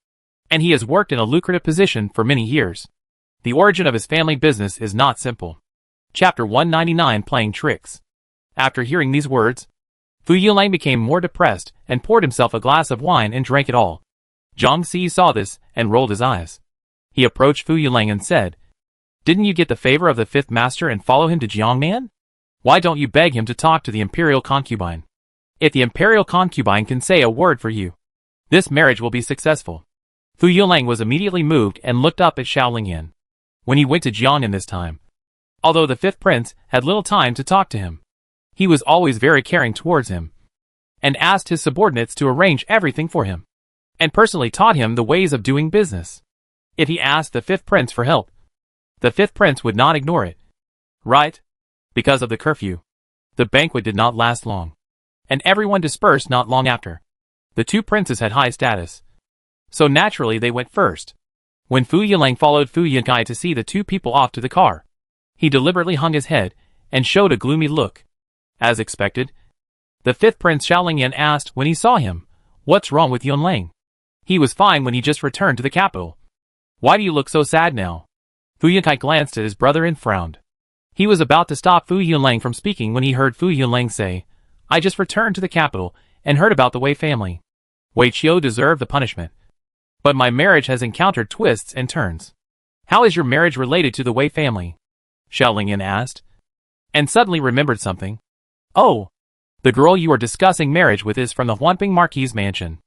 [SPEAKER 1] and he has worked in a lucrative position for many years. The origin of his family business is not simple. Chapter 199, Playing Tricks. After hearing these words, Fu Yuanlang became more depressed and poured himself a glass of wine and drank it all. Zhang Si saw this and rolled his eyes. He approached Fu Yuanlang and said, "Didn't you get the favor of the 5th master and follow him to Jiangnan? Why don't you beg him to talk to the imperial concubine? If the imperial concubine can say a word for you, this marriage will be successful." Fu Yuanlang was immediately moved and looked up at Xiaolingyan when he went to Jiangnan this time. Although the 5th prince had little time to talk to him, he was always very caring towards him, and asked his subordinates to arrange everything for him, and personally taught him the ways of doing business. If he asked the 5th prince for help, the 5th prince would not ignore it. Right? Because of the curfew, the banquet did not last long, and everyone dispersed not long after. The two princes had high status, so naturally they went first. When Fu Yilang followed Fu Yankai to see the two people off to the car, he deliberately hung his head and showed a gloomy look. As expected, the fifth prince Xiaolingyan asked when he saw him, "What's wrong with Yunlang? He was fine when he just returned to the capital. Why do you look so sad now?" Fu Yankai glanced at his brother and frowned. He was about to stop Fu Yunlang from speaking when he heard Fu Yunlang say, "I just returned to the capital and heard about the Wei family. Wei Qiu deserved the punishment. But my marriage has encountered twists and turns." "How is your marriage related to the Wei family?" Xiaolingyan asked, and suddenly remembered something. "Oh, the girl you are discussing marriage with is from the Huanping Marquis mansion.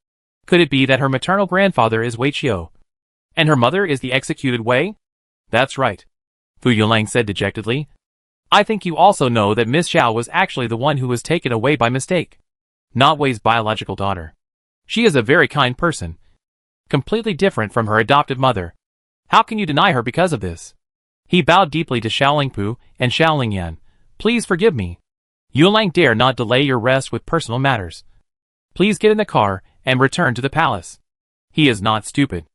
[SPEAKER 1] Could it be that her maternal grandfather is Wei Qiu, and her mother is the executed Wei?" "That's right," Fu Yulang said dejectedly. "I think you also know that Miss Xiao was actually the one who was taken away by mistake, not Wei's biological daughter. She is a very kind person, completely different from her adopted mother. How can you deny her because of this?" He bowed deeply to Xiaolingpu and Xiaolingyan. "Please forgive me. Yulang dare not delay your rest with personal matters. Please get in the car and return to the palace." He is not stupid.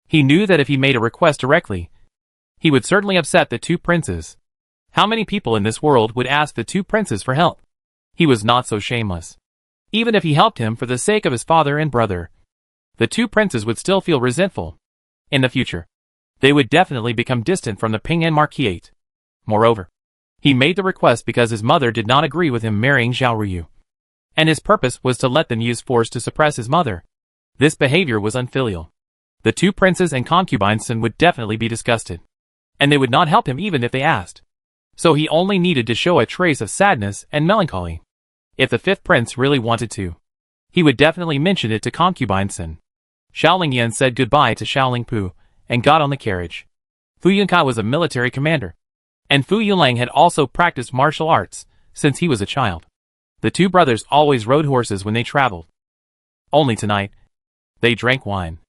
[SPEAKER 1] He knew that if he made a request directly, he would certainly upset the two princes. How many people in this world would ask the two princes for help? He was not so shameless. Even if he helped him for the sake of his father and brother, the two princes would still feel resentful. In the future, they would definitely become distant from the Ping'an Marquisate. Moreover, he made the request because his mother did not agree with him marrying Zhao Ruyu, and his purpose was to let them use force to suppress his mother. This behavior was unfilial. The two princes and concubines would definitely be disgusted, and they would not help him even if they asked. So he only needed to show a trace of sadness and melancholy. If the fifth prince really wanted to, he would definitely mention it to concubine Sun. Xiaolingyan said goodbye to Xiaolingpu and got on the carriage. Fu Yunkai was a military commander, and Fu Yulang had also practiced martial arts since he was a child. The two brothers always rode horses when they traveled. Only tonight, they drank wine,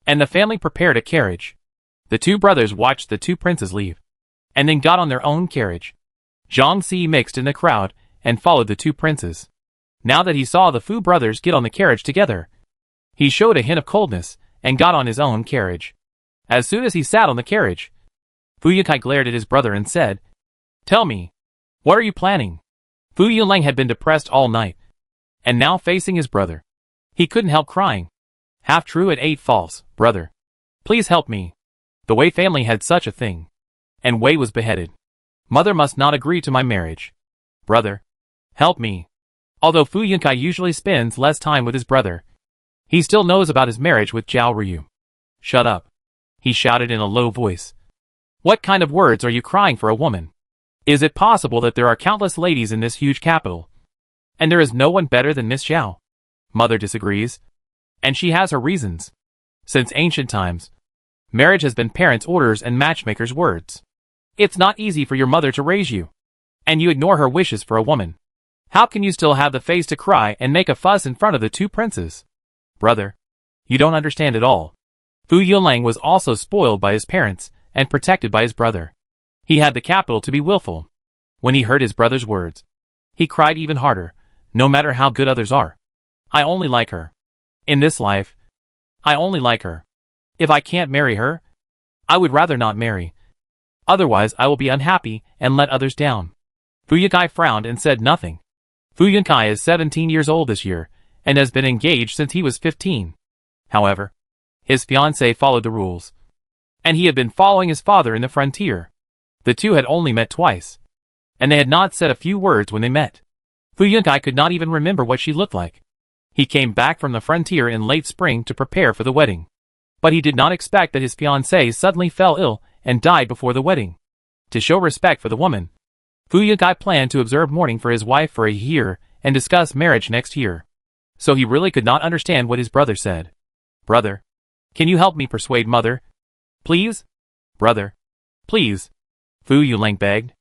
[SPEAKER 1] and the family prepared a carriage. The two brothers watched the two princes leave, and then got on their own carriage. Zhang Si mixed in the crowd and followed the two princes. Now that he saw the Fu brothers get on the carriage together, he showed a hint of coldness and got on his own carriage. As soon as he sat on the carriage, Fu Yankai glared at his brother and said, "Tell me, what are you planning?" Fu Yulang had been depressed all night, and now facing his brother, he couldn't help crying. "Half true and 8 false, brother. Please help me. The Wei family had such a thing, and Wei was beheaded. Mother must not agree to my marriage. Brother, help me." Although Fu Yankai usually spends less time with his brother, he still knows about his marriage with Zhao Ruyu. "Shut up," he shouted in a low voice. "What kind of words are you crying for a woman? Is it possible that there are countless ladies in this huge capital, and there is no one better than Miss Zhao?" Mother disagrees, and she has her reasons. Since ancient times, marriage has been parents' orders and matchmakers' words. It's not easy for your mother to raise you, and you ignore her wishes for a woman. How can you still have the face to cry and make a fuss in front of the two princes? Brother, you don't understand at all. Fu Yulang was also spoiled by his parents and protected by his brother. He had the capital to be willful. When he heard his brother's words, he cried even harder. No matter how good others are, I only like her. In this life, I only like her. If I can't marry her, I would rather not marry. Otherwise I will be unhappy and let others down. Fu Yankai frowned and said nothing. Fu Yankai is 17 years old this year, and has been engaged since he was 15. However, his fiancée followed the rules, and he had been following his father in the frontier. The two had only met twice, and they had not said a few words when they met. Fu Yankai could not even remember what she looked like. He came back from the frontier in late spring to prepare for the wedding, but he did not expect that his fiancée suddenly fell ill and died before the wedding. To show respect for the woman, Fu Yankai planned to observe mourning for his wife for a year and discuss marriage next year. So he really could not understand what his brother said. "Brother, can you help me persuade mother? Please? Brother, please," Fu Yulang begged.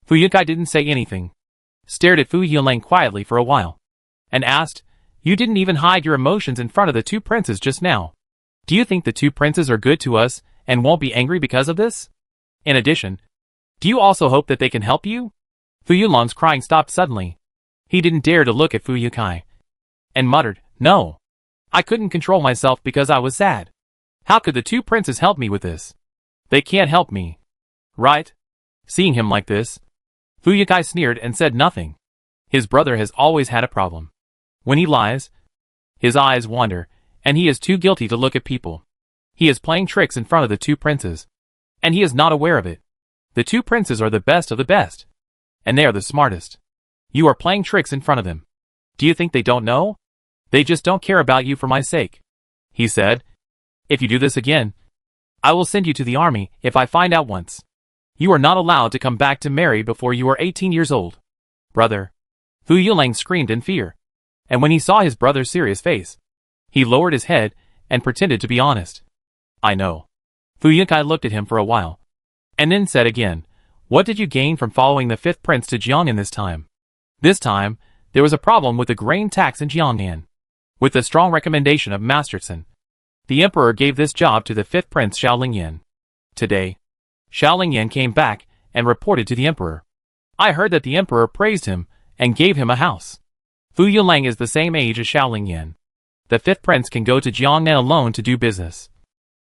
[SPEAKER 1] Fu Yankai didn't say anything, stared at Fu Yulang quietly for a while, and asked, "You didn't even hide your emotions in front of the two princes just now. Do you think the two princes are good to us and won't be angry because of this? In addition, do you also hope that they can help you?" Fu Yulang's crying stopped suddenly. He didn't dare to look at Fu Yankai, and muttered, "No. I couldn't control myself because I was sad. How could the two princes help me with this? They can't help me. Right? Seeing him like this, Fu Yikai sneered and said nothing. His brother has always had a problem. When he lies, his eyes wander, and he is too guilty to look at people. He is playing tricks in front of the two princes, and he is not aware of it. The two princes are the best of the best, and they are the smartest. You are playing tricks in front of them. Do you think they don't know? They just don't care about you for my sake. He said, if you do this again, I will send you to the army if I find out once. You are not allowed to come back to marry before you are 18 years old. Brother. Fu Yilang screamed in fear, and when he saw his brother's serious face, he lowered his head and pretended to be honest. I know. Fu Yikai looked at him for a while, and then said again, what did you gain from following the fifth prince to Jiangnan this time? This time, there was a problem with the grain tax in Jiangnan. With the strong recommendation of Masterson, the emperor gave this job to the fifth prince Xiao Lingyan. Today, Xiao Lingyan came back and reported to the emperor. I heard that the emperor praised him and gave him a house. Fu Yilang is the same age as Xiao Lingyan. The fifth prince can go to Jiangnan alone to do business.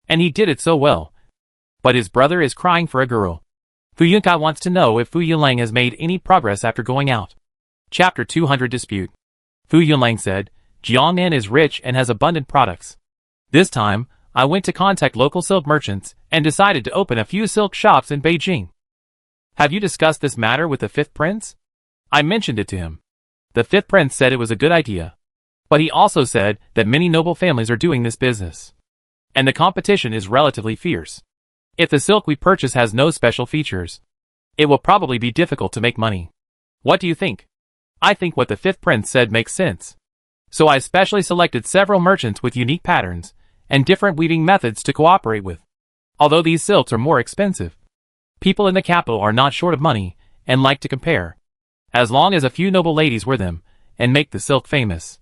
[SPEAKER 1] And he did it so well. But his brother is crying for a girl. Fu Yikai wants to know if Fu Yilang has made any progress after going out. Chapter 200 Dispute. Fu Yilang said, Jiangnan is rich and has abundant products. This time, I went to contact local silk merchants and decided to open a few silk shops in Beijing. Have you discussed this matter with the fifth prince? I mentioned it to him. The fifth prince said it was a good idea. But he also said that many noble families are doing this business. And the competition is relatively fierce. If the silk we purchase has no special features, it will probably be difficult to make money. What do you think? I think what the fifth prince said makes sense. So I specially selected several merchants with unique patterns and different weaving methods to cooperate with. Although these silks are more expensive, people in the capital are not short of money and like to compare. As long as a few noble ladies wear them and make the silk famous,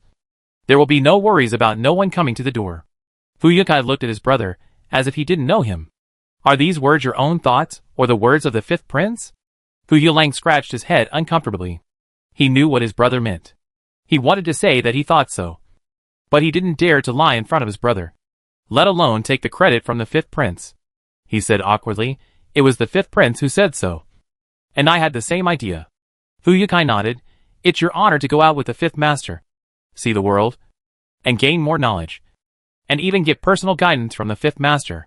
[SPEAKER 1] there will be no worries about no one coming to the door. Fu Yikai looked at his brother as if he didn't know him. Are these words your own thoughts or the words of the fifth prince? Fu Yilang scratched his head uncomfortably. He knew what his brother meant. He wanted to say that he thought so, but he didn't dare to lie in front of his brother, let alone take the credit from the fifth prince. He said awkwardly, it was the fifth prince who said so. And I had the same idea. Fu Yikai nodded, it's your honor to go out with the fifth master, see the world, and gain more knowledge, and even get personal guidance from the fifth master.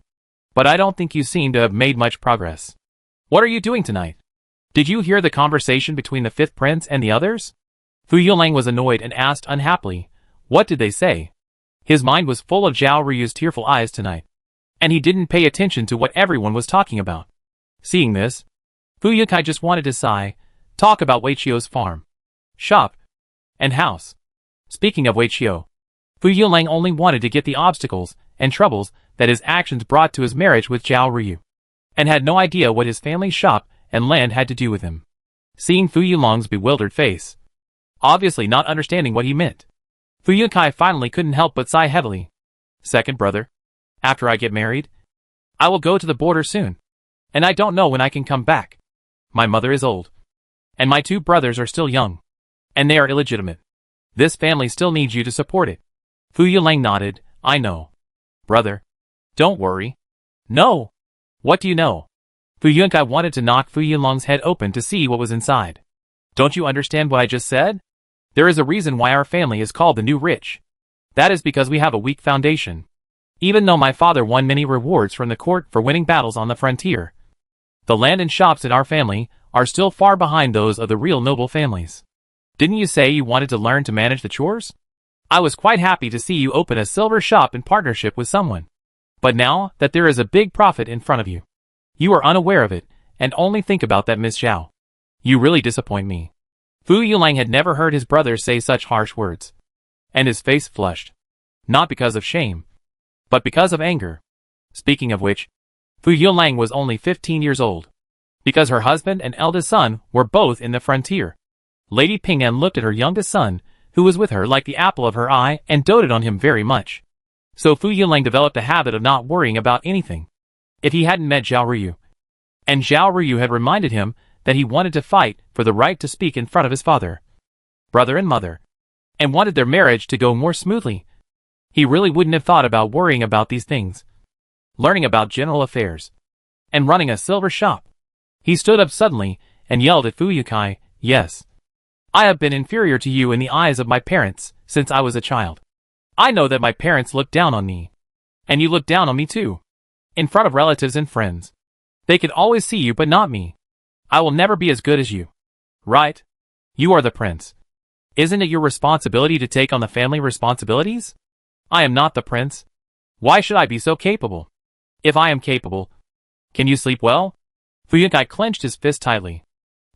[SPEAKER 1] But I don't think you seem to have made much progress. What are you doing tonight? Did you hear the conversation between the fifth prince and the others? Fu Yilang was annoyed and asked unhappily, what did they say? His mind was full of Zhao Ruyu's tearful eyes tonight, and he didn't pay attention to what everyone was talking about. Seeing this, Fu Yikai just wanted to sigh, talk about Weiqiu's farm, shop, and house. Speaking of Weiqiu, Fu Yilang only wanted to get the obstacles and troubles that his actions brought to his marriage with Zhao Ruyu, and had no idea what his family's shop and land had to do with him. Seeing Fu Yilang's bewildered face, obviously not understanding what he meant, Fu Yikai finally couldn't help but sigh heavily. Second brother, after I get married, I will go to the border soon, and I don't know when I can come back. My mother is old, and my two brothers are still young, and they are illegitimate. This family still needs you to support it. Fu Yilang nodded, I know. Brother, don't worry. No. What do you know? Fu Yikai wanted to knock Fu Yilang's head open to see what was inside. Don't you understand what I just said? There is a reason why our family is called the New Rich. That is because we have a weak foundation. Even though my father won many rewards from the court for winning battles on the frontier, the land and shops in our family are still far behind those of the real noble families. Didn't you say you wanted to learn to manage the chores? I was quite happy to see you open a silver shop in partnership with someone. But now that there is a big profit in front of you, you are unaware of it and only think about that Miss Zhao. You really disappoint me. Fu Yilang had never heard his brother say such harsh words, and his face flushed, not because of shame, but because of anger. Speaking of which, Fu Yilang was only 15 years old, because her husband and eldest son were both in the frontier. Lady Ping'an looked at her youngest son, who was with her like the apple of her eye and doted on him very much. So Fu Yilang developed a habit of not worrying about anything if he hadn't met Zhao Ruyu. And Zhao Ruyu had reminded him that he wanted to fight for the right to speak in front of his father, brother and mother, and wanted their marriage to go more smoothly. He really wouldn't have thought about worrying about these things, learning about general affairs, and running a silver shop. He stood up suddenly and yelled at Fu Yukai, "Yes. I have been inferior to you in the eyes of my parents since I was a child. I know that my parents looked down on me. And you looked down on me too. In front of relatives and friends. They could always see you but not me. I will never be as good as you. Right? You are the prince. Isn't it your responsibility to take on the family responsibilities? I am not the prince. Why should I be so capable? If I am capable, can you sleep well?" Fu Yukai clenched his fist tightly.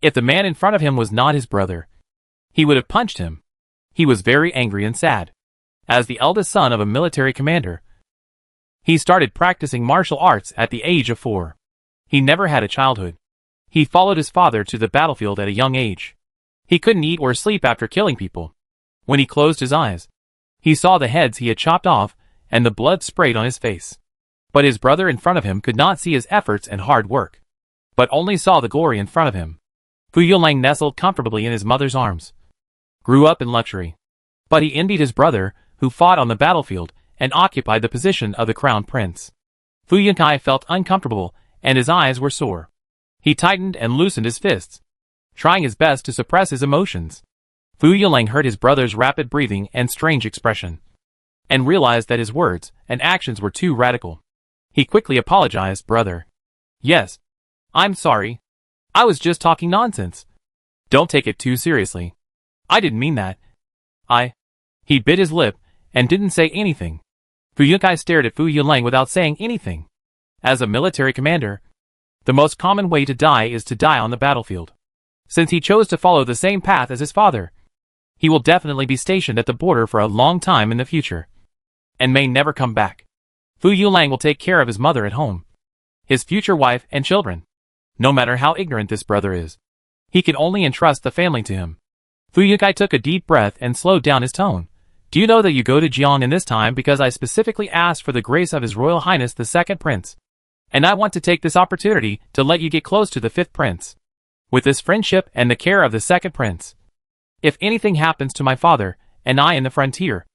[SPEAKER 1] If the man in front of him was not his brother, he would have punched him. He was very angry and sad. As the eldest son of a military commander, he started practicing martial arts at the age of 4. He never had a childhood. He followed his father to the battlefield at a young age. He couldn't eat or sleep after killing people. When he closed his eyes, he saw the heads he had chopped off, and the blood sprayed on his face. But his brother in front of him could not see his efforts and hard work, but only saw the glory in front of him. Fu Yuanlang nestled comfortably in his mother's arms, grew up in luxury. But he envied his brother, who fought on the battlefield and occupied the position of the crown prince. Fu Yuankai felt uncomfortable, and his eyes were sore. He tightened and loosened his fists, trying his best to suppress his emotions. Fu Yuanlang heard his brother's rapid breathing and strange expression, and realized that his words and actions were too radical. He quickly apologized, "Brother. Yes. I'm sorry. I was just talking nonsense. Don't take it too seriously. I didn't mean that. He bit his lip and didn't say anything. Fu Yuankai stared at Fu Yuanlang without saying anything. As a military commander, the most common way to die is to die on the battlefield. Since he chose to follow the same path as his father, he will definitely be stationed at the border for a long time in the future, and may never come back. Fu Yuanlang will take care of his mother at home, his future wife and children. No matter how ignorant this brother is, he can only entrust the family to him." Fu Yuankai took a deep breath and slowed down his tone. "Do you know that you go to Jiang in this time because I specifically asked for the grace of His Royal Highness the Second Prince? And I want to take this opportunity to let you get close to the Fifth Prince, with this friendship and the care of the Second Prince. If anything happens to my father and I in the frontier,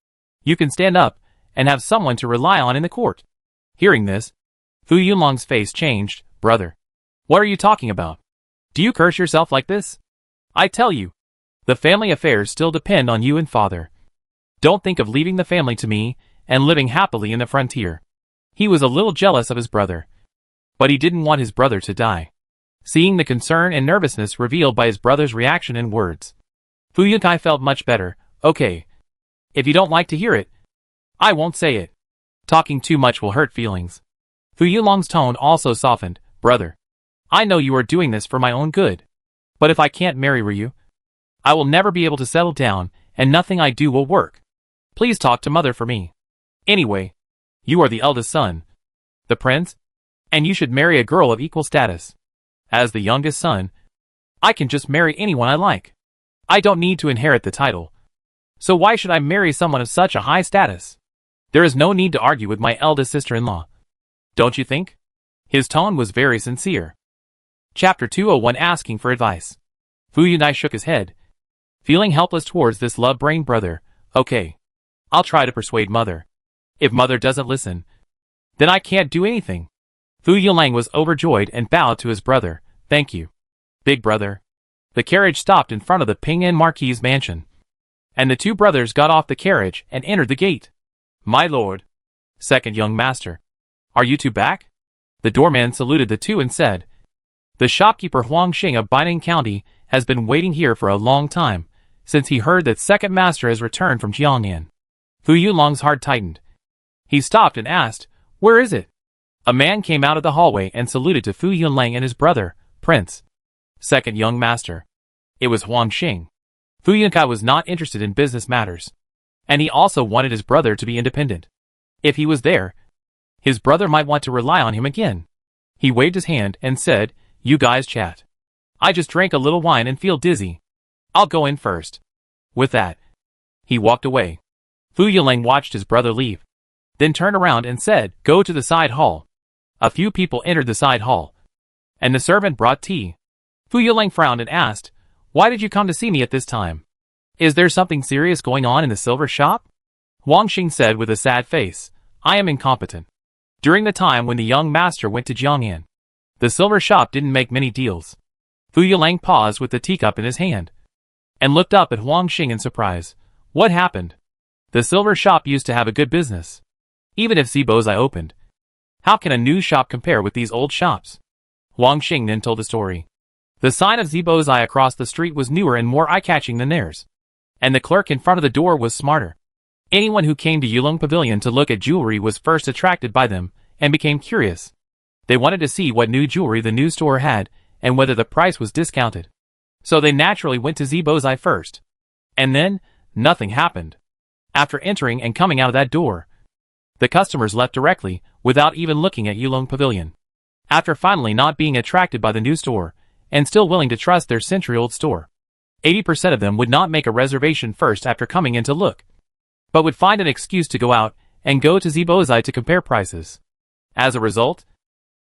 [SPEAKER 1] you can stand up and have someone to rely on in the court." Hearing this, Fu Yuanlang's face changed. "Brother, what are you talking about? Do you curse yourself like this? I tell you, the family affairs still depend on you and father. Don't think of leaving the family to me and living happily in the frontier." He was a little jealous of his brother, but he didn't want his brother to die. Seeing the concern and nervousness revealed by his brother's reaction and words, Fu Yuankai felt much better. "Okay. If you don't like to hear it, I won't say it. Talking too much will hurt feelings." Fu Yuanlang's tone also softened. "Brother, I know you are doing this for my own good. But if I can't marry Ryu, I will never be able to settle down, and nothing I do will work. Please talk to mother for me. Anyway, you are the eldest son, the prince, and you should marry a girl of equal status. As the youngest son, I can just marry anyone I like. I don't need to inherit the title. So why should I marry someone of such a high status? There is no need to argue with my eldest sister-in-law. Don't you think?" His tone was very sincere. Chapter 201, Asking for Advice. Fu Yuankai shook his head, feeling helpless towards this love-brained brother. "Okay. I'll try to persuade mother. If mother doesn't listen, then I can't do anything." Fu Yuanlang was overjoyed and bowed to his brother. "Thank you, big brother." The carriage stopped in front of the Ping'an Marquis's mansion, and the two brothers got off the carriage and entered the gate. "My lord, second young master, are you two back?" The doorman saluted the two and said, "The shopkeeper Huang Xing of Baining County has been waiting here for a long time, since he heard that second master has returned from Jiangnan." Fu Yuanlang's heart tightened. He stopped and asked, "Where is it?" A man came out of the hallway and saluted to Fu Yuanlang and his brother, "Prince, second young master." It was Huang Xing. Fu Yuankai was not interested in business matters, and he also wanted his brother to be independent. If he was there, his brother might want to rely on him again. He waved his hand and said, "You guys chat. I just drank a little wine and feel dizzy. I'll go in first." With that, he walked away. Fu Yuanlang watched his brother leave, then turned around and said, "Go to the side hall." A few people entered the side hall, and the servant brought tea. Fu Yuanlang frowned and asked, "Why did you come to see me at this time? Is there something serious going on in the silver shop?" Huang Xing said with a sad face, I am incompetent. During the time when the young master went to Jiangyan, the silver shop didn't make many deals. Fu Yilang paused with the teacup in his hand and looked up at Huang Xing in surprise. What happened? The silver shop used to have a good business. Even if Zibozai opened, how can a new shop compare with these old shops? Huang Xing then told the story. The sign of Zibozai across the street was newer and more eye-catching than theirs, and the clerk in front of the door was smarter. Anyone who came to Yulong Pavilion to look at jewelry was first attracted by them and became curious. They wanted to see what new jewelry the new store had and whether the price was discounted. So they naturally went to Zibozai first. And then, nothing happened. After entering and coming out of that door, the customers left directly, without even looking at Yulong Pavilion. After finally not being attracted by the new store, and still willing to trust their century-old store, 80% of them would not make a reservation first after coming in to look, but would find an excuse to go out and go to Zibozai to compare prices. As a result,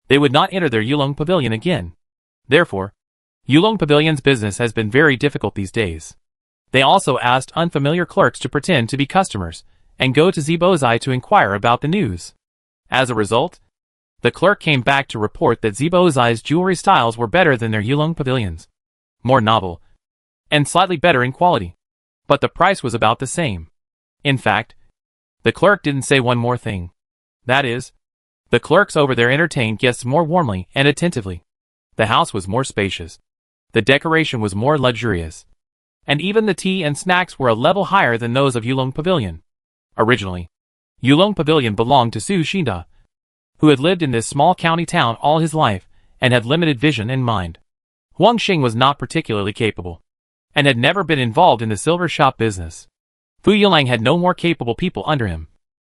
[SPEAKER 1] they would not enter their Yulong Pavilion again. Therefore, Yulong Pavilion's business has been very difficult these days. They also asked unfamiliar clerks to pretend to be customers and go to Zibozai to inquire about the news. As a result, the clerk came back to report that Zibozai's jewelry styles were better than their Yulong Pavilions, more novel, and slightly better in quality. But the price was about the same. In fact, the clerk didn't say one more thing. That is, the clerks over there entertained guests more warmly and attentively. The house was more spacious. The decoration was more luxurious. And even the tea and snacks were a level higher than those of Yulong Pavilion. Originally, Yulong Pavilion belonged to Su Xinda, who had lived in this small county town all his life and had limited vision and mind. Huang Xing was not particularly capable, and had never been involved in the silver shop business. Fu Yilang had no more capable people under him,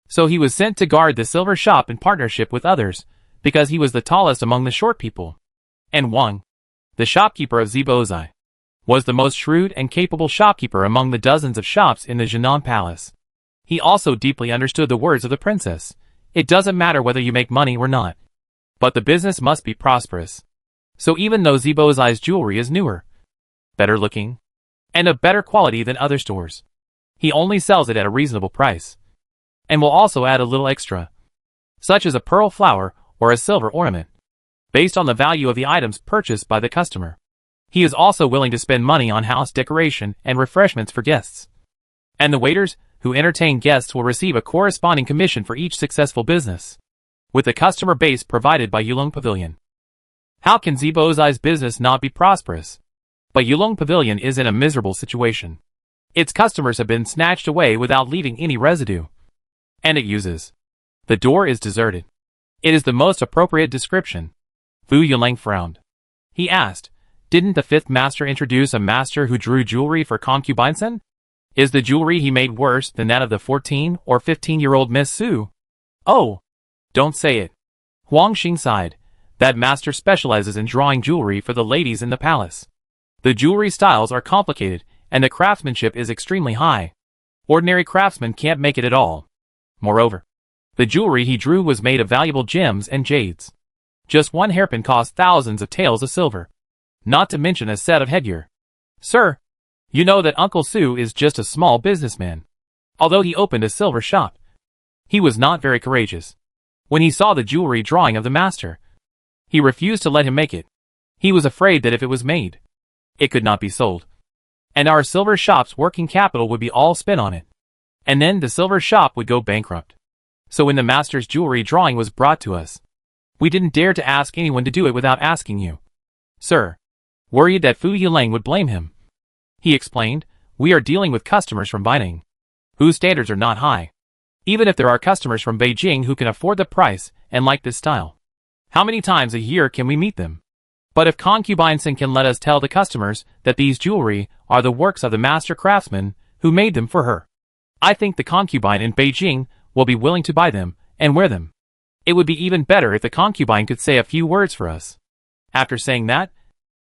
[SPEAKER 1] so he was sent to guard the silver shop in partnership with others, because he was the tallest among the short people. And Wang, the shopkeeper of Zibozai, was the most shrewd and capable shopkeeper among the dozens of shops in the Jinan Palace. He also deeply understood the words of the princess. It doesn't matter whether you make money or not, but the business must be prosperous. So even though Zibozai's jewelry is newer, better looking, and of better quality than other stores, he only sells it at a reasonable price, and will also add a little extra, such as a pearl flower or a silver ornament, based on the value of the items purchased by the customer. He is also willing to spend money on house decoration and refreshments for guests. And the waiters who entertain guests will receive a corresponding commission for each successful business, with the customer base provided by Yulong Pavilion. How can Zibozai's business not be prosperous? But Yulong Pavilion is in a miserable situation. Its customers have been snatched away without leaving any residue. And it uses. The door is deserted. It is the most appropriate description. Fu Yilang frowned. He asked, didn't the fifth master introduce a master who drew jewelry for concubines? Is the jewelry he made worse than that of the 14 or 15-year-old Miss Su? Oh, don't say it. Huang Xing sighed. That master specializes in drawing jewelry for the ladies in the palace. The jewelry styles are complicated, and the craftsmanship is extremely high. Ordinary craftsmen can't make it at all. Moreover, the jewelry he drew was made of valuable gems and jades. Just one hairpin cost thousands of taels of silver, not to mention a set of headgear. Sir, you know that Uncle Su is just a small businessman. Although he opened a silver shop, he was not very courageous. When he saw the jewelry drawing of the master, he refused to let him make it. He was afraid that if it was made, it could not be sold, and our silver shop's working capital would be all spent on it. And then the silver shop would go bankrupt. So when the master's jewelry drawing was brought to us, we didn't dare to ask anyone to do it without asking you, sir, worried that Fu Yilang would blame him. He explained, we are dealing with customers from Baining, whose standards are not high. Even if there are customers from Beijing who can afford the price and like this style, how many times a year can we meet them? But if concubines can let us tell the customers that these jewelry are the works of the master craftsman who made them for her, I think the concubine in Beijing will be willing to buy them and wear them. It would be even better if the concubine could say a few words for us. After saying that,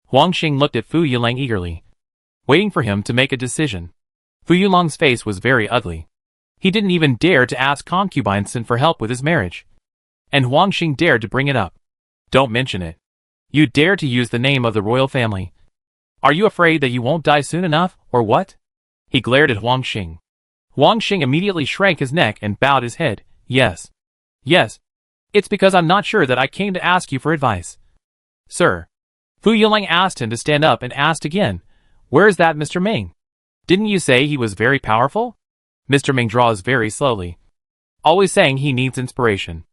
[SPEAKER 1] Huang Xing looked at Fu Yilang eagerly, waiting for him to make a decision. Fu Yilang's face was very ugly. He didn't even dare to ask concubine Sin for help with his marriage. And Huang Xing dared to bring it up. Don't mention it. You dare to use the name of the royal family. Are you afraid that you won't die soon enough, or what? He glared at Huang Xing. Wang Xing immediately shrank his neck and bowed his head. Yes. Yes. It's because I'm not sure that I came to ask you for advice. Sir. Fu Yilang asked him to stand up and asked again, where is that Mr. Ming? Didn't you say he was very powerful? Mr. Ming draws very slowly, always saying he needs inspiration.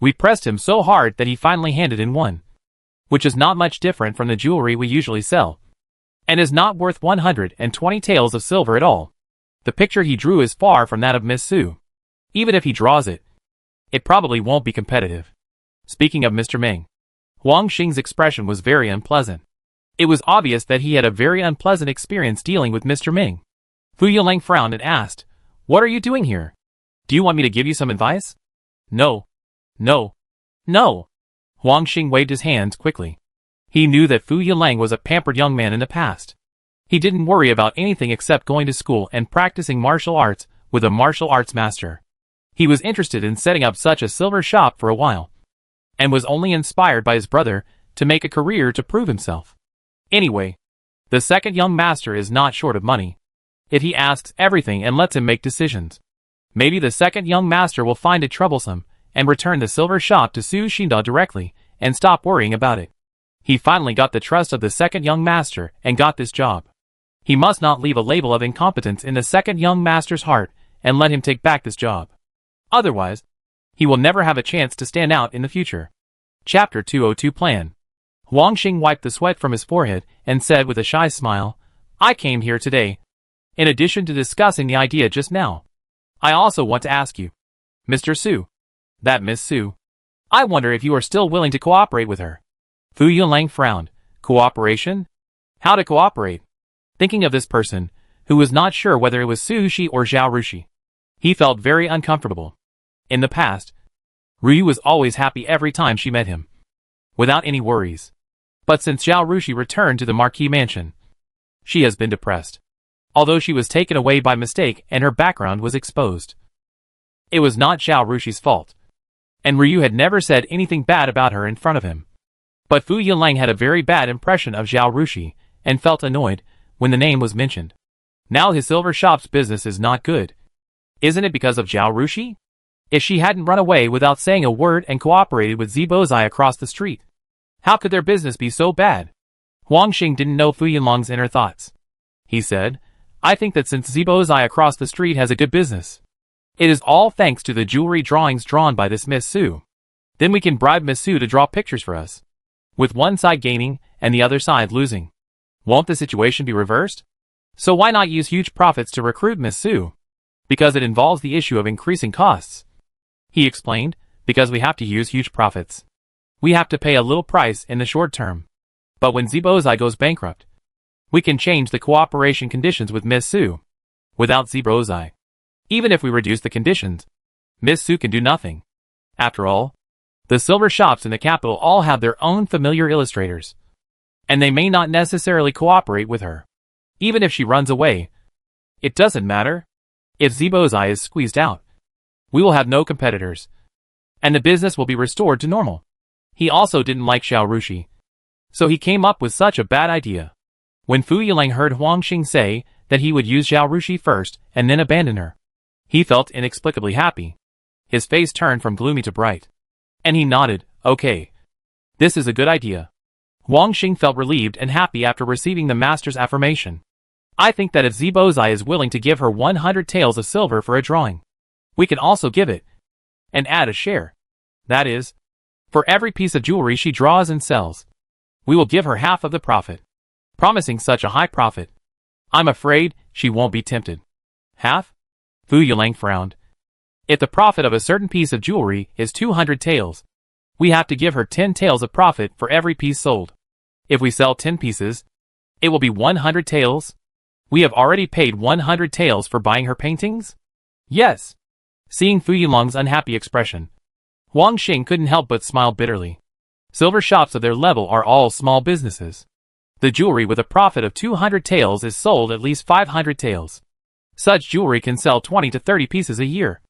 [SPEAKER 1] We pressed him so hard that he finally handed in one, which is not much different from the jewelry we usually sell, and is not worth 120 taels of silver at all. The picture he drew is far from that of Miss Su. Even if he draws it, it probably won't be competitive. Speaking of Mr. Ming, Wang Xing's expression was very unpleasant. It was obvious that he had a very unpleasant experience dealing with Mr. Ming. Fu Yilang frowned and asked, what are you doing here? Do you want me to give you some advice? No. No. No. Wang Xing waved his hands quickly. He knew that Fu Yilang was a pampered young man in the past. He didn't worry about anything except going to school and practicing martial arts with a martial arts master. He was interested in setting up such a silver shop for a while, and was only inspired by his brother to make a career to prove himself. Anyway, the second young master is not short of money. If he asks everything and lets him make decisions, maybe the second young master will find it troublesome and return the silver shop to Su Xinda directly and stop worrying about it. He finally got the trust of the second young master and got this job. He must not leave a label of incompetence in the second young master's heart and let him take back this job. Otherwise, he will never have a chance to stand out in the future. Chapter 202 Plan. Wang Xing wiped the sweat from his forehead and said with a shy smile, I came here today. In addition to discussing the idea just now, I also want to ask you, Mr. Su, that Miss Su, I wonder if you are still willing to cooperate with her. Fu Yilang frowned. Cooperation? How to cooperate? Thinking of this person, who was not sure whether it was Su Shi or Zhao Rushi, he felt very uncomfortable. In the past, Ryu was always happy every time she met him, without any worries. But since Zhao Rushi returned to the Marquis Mansion, she has been depressed. Although she was taken away by mistake and her background was exposed. It was not Zhao Rushi's fault, and Ryu had never said anything bad about her in front of him. But Fu Yilang had a very bad impression of Zhao Rushi, and felt annoyed when the name was mentioned. Now his silver shop's business is not good. Isn't it because of Zhao Rushi? If she hadn't run away without saying a word and cooperated with Zibozai across the street, how could their business be so bad? Wang Xing didn't know Fu Yilang's inner thoughts. He said, I think that since Zibozai across the street has a good business, it is all thanks to the jewelry drawings drawn by this Miss Su. Then we can bribe Miss Su to draw pictures for us, with one side gaining and the other side losing. Won't the situation be reversed? So why not use huge profits to recruit Miss Su? Because it involves the issue of increasing costs. He explained, because we have to use huge profits. We have to pay a little price in the short term. But when Zibozai goes bankrupt, we can change the cooperation conditions with Miss Su. Without Zibozai, even if we reduce the conditions, Miss Su can do nothing. After all, the silver shops in the capital all have their own familiar illustrators, and they may not necessarily cooperate with her. Even if she runs away, it doesn't matter. If Zibozai is squeezed out, we will have no competitors, and the business will be restored to normal. He also didn't like Zhao Rushi, so he came up with such a bad idea. When Fu Yilang heard Wang Xing say that he would use Zhao Rushi first and then abandon her, he felt inexplicably happy. His face turned from gloomy to bright, and he nodded, okay. This is a good idea. Wang Xing felt relieved and happy after receiving the master's affirmation. I think that if Zibozai is willing to give her 100 taels of silver for a drawing, we can also give it, and add a share. That is, for every piece of jewelry she draws and sells, we will give her half of the profit. Promising such a high profit, I'm afraid she won't be tempted. Half? Fu Yilang frowned. If the profit of a certain piece of jewelry is 200 taels, we have to give her 10 taels of profit for every piece sold. If we sell 10 pieces, it will be 100 taels. We have already paid 100 taels for buying her paintings? Yes. Seeing Fu Yilang's unhappy expression, Wang Xing couldn't help but smile bitterly. Silver shops of their level are all small businesses. The jewelry with a profit of 200 taels is sold at least 500 taels. Such jewelry can sell 20 to 30 pieces a year,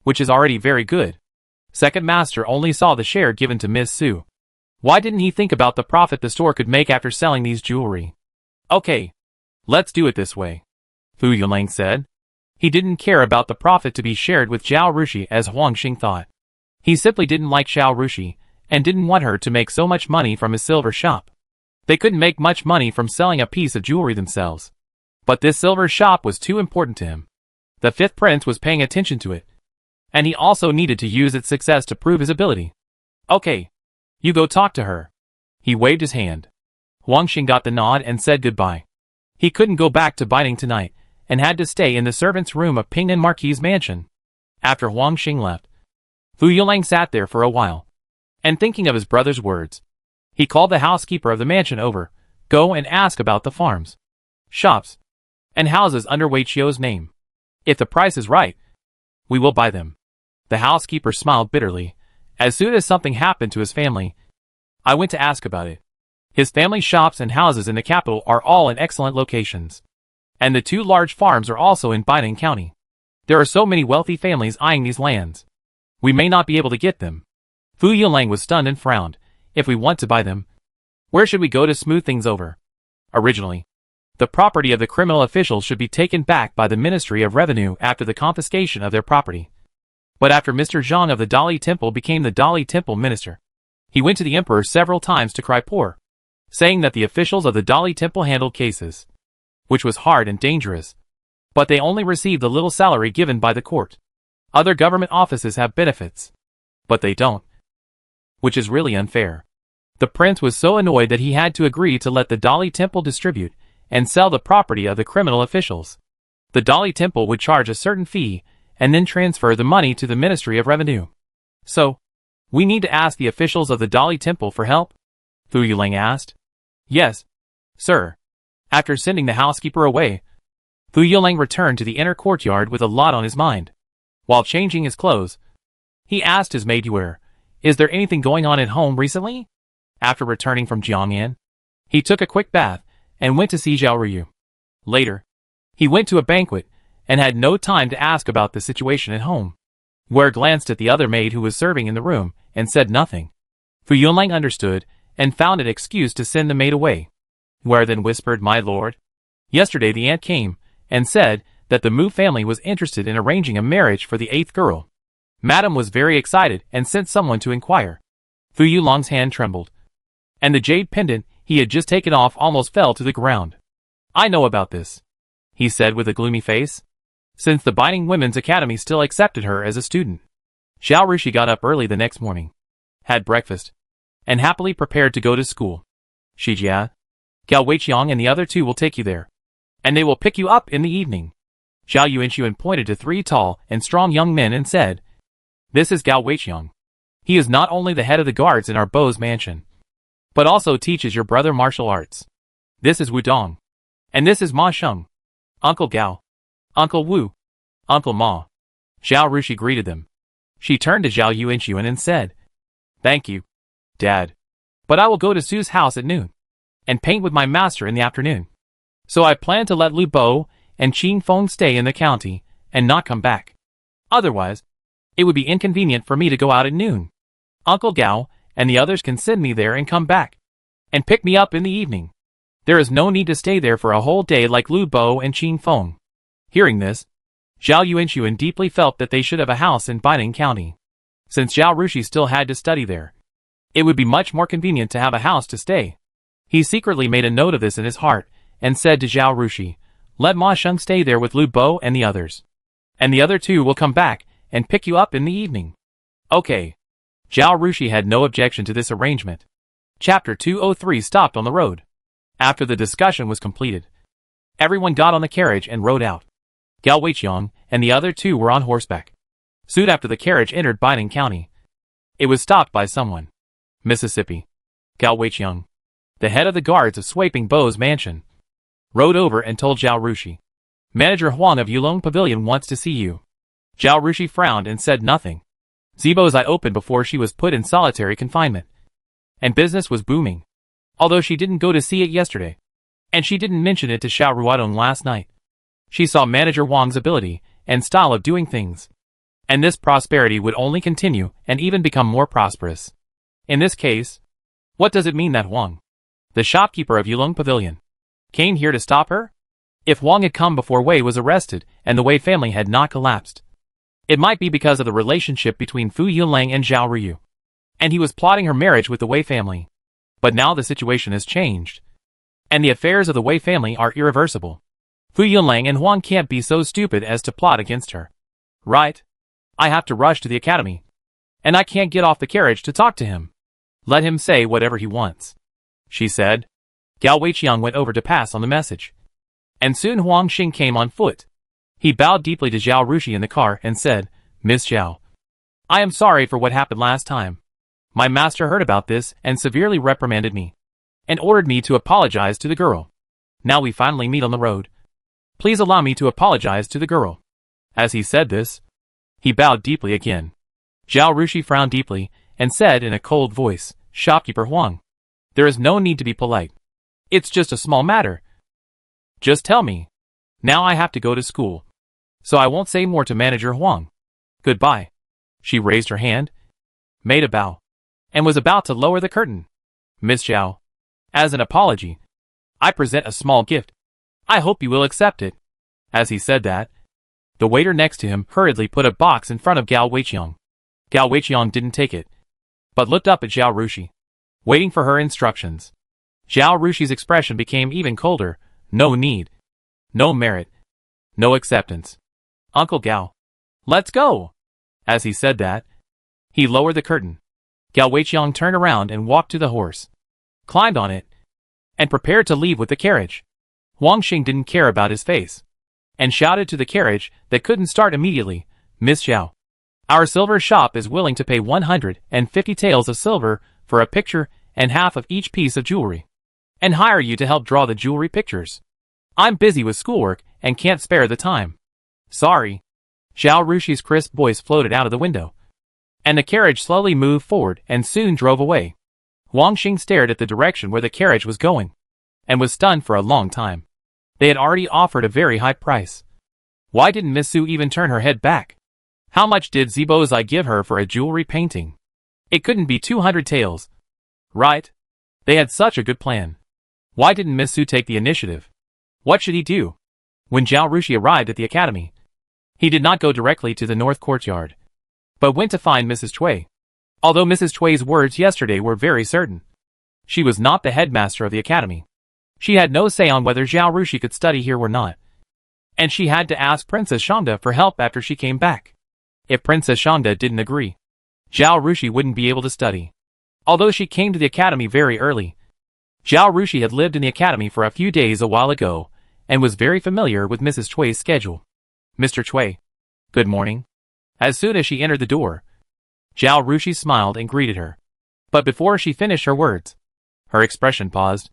[SPEAKER 1] which is already very good. Second master only saw the share given to Miss Su. Why didn't he think about the profit the store could make after selling these jewelry? Okay, let's do it this way, Fu Yilang said. He didn't care about the profit to be shared with Zhao Rushi as Huang Xing thought. He simply didn't like Zhao Rushi, and didn't want her to make so much money from his silver shop. They couldn't make much money from selling a piece of jewelry themselves. But this silver shop was too important to him. The fifth prince was paying attention to it. And he also needed to use its success to prove his ability. Okay. You go talk to her. He waved his hand. Huang Xing got the nod and said goodbye. He couldn't go back to Baining tonight, and had to stay in the servants' room of Pingnan Marquis' mansion. After Huang Xing left, Fu Yulang sat there for a while. And thinking of his brother's words, he called the housekeeper of the mansion over. Go and ask about the farms, shops, and houses under Wei Qiu's name. If the price is right, we will buy them. The housekeeper smiled bitterly. As soon as something happened to his family, I went to ask about it. His family's shops and houses in the capital are all in excellent locations. And the 2 large farms are also in Baining County. There are so many wealthy families eyeing these lands. We may not be able to get them. Fu Yulang was stunned and frowned. If we want to buy them, where should we go to smooth things over? Originally, the property of the criminal officials should be taken back by the Ministry of Revenue after the confiscation of their property. But after Mr. Zhang of the Dali Temple became the Dali Temple minister, he went to the emperor several times to cry poor, saying that the officials of the Dali Temple handled cases, which was hard and dangerous, but they only received the little salary given by the court. Other government offices have benefits, but they don't, which is really unfair. The prince was so annoyed that he had to agree to let the Dali Temple distribute and sell the property of the criminal officials. The Dali Temple would charge a certain fee and then transfer the money to the Ministry of Revenue. So, we need to ask the officials of the Dali Temple for help? Fu Yulang asked. Yes, sir. After sending the housekeeper away, Fu Yulang returned to the inner courtyard with a lot on his mind. While changing his clothes, he asked his maid Yuer, is there anything going on at home recently? After returning from Jiangyan, he took a quick bath and went to see Zhao Ruyu. Later, he went to a banquet and had no time to ask about the situation at home. Yuer glanced at the other maid who was serving in the room and said nothing. Fu Yulang understood and found an excuse to send the maid away. Yuer then whispered, my lord, yesterday the aunt came and said that the Mu family was interested in arranging a marriage for the 8th girl. Madame was very excited and sent someone to inquire. Fu Yulang's hand trembled, and the jade pendant he had just taken off almost fell to the ground. I know about this, he said with a gloomy face, since the Binding Women's Academy still accepted her as a student. Zhao Rushi got up early the next morning, had breakfast, and happily prepared to go to school. Shijia, Gao Weiqiang and the other 2 will take you there, and they will pick you up in the evening. Zhao Yuanxun pointed to 3 tall and strong young men and said, this is Gao Weiqiang. He is not only the head of the guards in our Bo's mansion, but also teaches your brother martial arts. This is Wu Dong. And this is Ma Sheng. Uncle Gao. Uncle Wu. Uncle Ma. Zhao Rushi greeted them. She turned to Zhao Yuanxun and said, thank you, Dad. But I will go to Su's house at noon, and paint with my master in the afternoon. So I plan to let Lu Bo and Qin Feng stay in the county, and not come back. Otherwise, it would be inconvenient for me to go out at noon. Uncle Gao and the others can send me there and come back, and pick me up in the evening. There is no need to stay there for a whole day like Lu Bo and Qin Feng. Hearing this, Zhao Yuanxun deeply felt that they should have a house in Baining County. Since Zhao Rushi still had to study there, it would be much more convenient to have a house to stay. He secretly made a note of this in his heart, and said to Zhao Rushi, let Ma Sheng stay there with Lu Bo and the others. And the other 2 will come back and pick you up in the evening. Okay. Zhao Rushi had no objection to this arrangement. Chapter 203 stopped on the road. After the discussion was completed, everyone got on the carriage and rode out. Gao Weiqiang and the other 2 were on horseback. Soon after the carriage entered Baining County, it was stopped by someone. Mississippi. Gao Weiqiang, the head of the guards of Swaping Bo's mansion, rode over and told Zhao Rushi, Manager Huang of Yulong Pavilion wants to see you. Zhao Rushi frowned and said nothing. Zibo's eye opened before she was put in solitary confinement, and business was booming, although she didn't go to see it yesterday, and she didn't mention it to Xiao Ruodong last night. She saw Manager Wang's ability and style of doing things, and this prosperity would only continue and even become more prosperous. In this case, what does it mean that Huang, the shopkeeper of Yulong Pavilion, came here to stop her? If Huang had come before Wei was arrested and the Wei family had not collapsed, it might be because of the relationship between Fu Yunlang and Zhao Ruyu, and he was plotting her marriage with the Wei family. But now the situation has changed, and the affairs of the Wei family are irreversible. Fu Yunlang and Huang can't be so stupid as to plot against her. Right? I have to rush to the academy, and I can't get off the carriage to talk to him. Let him say whatever he wants, she said. Gao Weiqiang went over to pass on the message, and soon Huang Xing came on foot. He bowed deeply to Zhao Rushi in the car and said, Miss Zhao, I am sorry for what happened last time. My master heard about this and severely reprimanded me, and ordered me to apologize to the girl. Now we finally meet on the road. Please allow me to apologize to the girl. As he said this, he bowed deeply again. Zhao Rushi frowned deeply and said in a cold voice, Shopkeeper Huang, there is no need to be polite. It's just a small matter. Just tell me. Now I have to go to school, so I won't say more to Manager Huang. Goodbye. She raised her hand, made a bow, and was about to lower the curtain. Miss Zhao, as an apology, I present a small gift. I hope you will accept it. As he said that, the waiter next to him hurriedly put a box in front of Gao Weiqiang. Gao Weiqiang didn't take it, but looked up at Zhao Rushi, waiting for her instructions. Zhao Rushi's expression became even colder. No need. No merit. No acceptance. Uncle Gao, let's go. As he said that, he lowered the curtain. Gao Weiqiang turned around and walked to the horse, climbed on it, and prepared to leave with the carriage. Huang Xing didn't care about his face, and shouted to the carriage that couldn't start immediately, Miss Zhao, our silver shop is willing to pay 150 taels of silver for a picture and half of each piece of jewelry, and hire you to help draw the jewelry pictures. I'm busy with schoolwork and can't spare the time. Sorry. Zhao Rushi's crisp voice floated out of the window, and the carriage slowly moved forward and soon drove away. Huang Xing stared at the direction where the carriage was going, and was stunned for a long time. They had already offered a very high price. Why didn't Miss Su even turn her head back? How much did Zibozai give her for a jewelry painting? It couldn't be 200 taels. Right? They had such a good plan. Why didn't Miss Su take the initiative? What should he do? When Zhao Rushi arrived at the academy, he did not go directly to the north courtyard, but went to find Mrs. Cui. Although Mrs. Cui's words yesterday were very certain, she was not the headmaster of the academy. She had no say on whether Zhao Rushi could study here or not, and she had to ask Princess Shangda for help after she came back. If Princess Shangda didn't agree, Zhao Rushi wouldn't be able to study. Although she came to the academy very early, Zhao Rushi had lived in the academy for a few days a while ago, and was very familiar with Mrs. Cui's schedule. Mr. Cui, good morning. As soon as she entered the door, Zhao Rushi smiled and greeted her. But before she finished her words, her expression paused.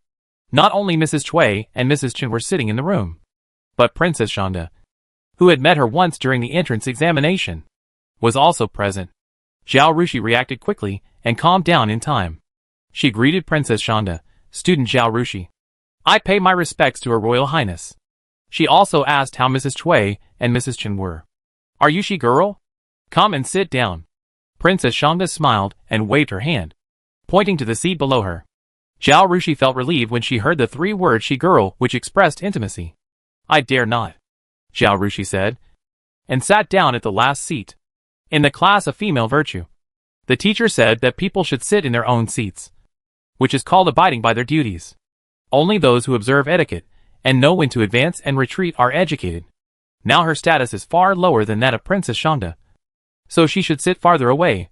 [SPEAKER 1] Not only Mrs. Cui and Mrs. Chen were sitting in the room, but Princess Shangda, who had met her once during the entrance examination, was also present. Zhao Rushi reacted quickly and calmed down in time. She greeted Princess Shangda, Student Zhao Rushi. I pay my respects to Her Royal Highness. She also asked how Mrs. Cui and Mrs. Chen were. Are you she girl? Come and sit down. Princess Shangda smiled and waved her hand, pointing to the seat below her. Zhao Rushi felt relieved when she heard the three words she girl, which expressed intimacy. I dare not, Zhao Rushi said, and sat down at the last seat. In the class of female virtue, the teacher said that people should sit in their own seats, which is called abiding by their duties. Only those who observe etiquette and know when to advance and retreat are educated. Now her status is far lower than that of Princess Shangda, so she should sit farther away,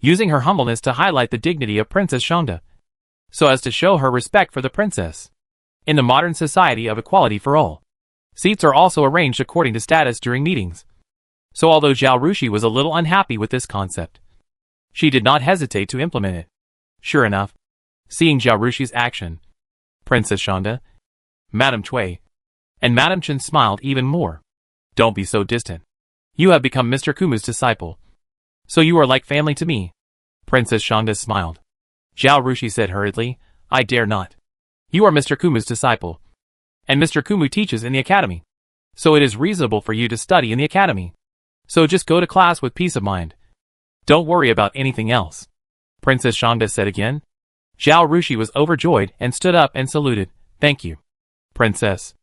[SPEAKER 1] using her humbleness to highlight the dignity of Princess Shangda, so as to show her respect for the princess. In the modern society of equality for all, seats are also arranged according to status during meetings. So although Zhao Rushi was a little unhappy with this concept, she did not hesitate to implement it. Sure enough, seeing Zhao Rushi's action, Princess Shangda, Madame Cui, and Madame Chen smiled even more. Don't be so distant. You have become Mr. Kumu's disciple, so you are like family to me. Princess Shangda smiled. Zhao Rushi said hurriedly, I dare not. You are Mr. Kumu's disciple, and Mr. Kumu teaches in the academy, so it is reasonable for you to study in the academy. So just go to class with peace of mind. Don't worry about anything else. Princess Shangda said again. Zhao Rushi was overjoyed and stood up and saluted. Thank you, Princess.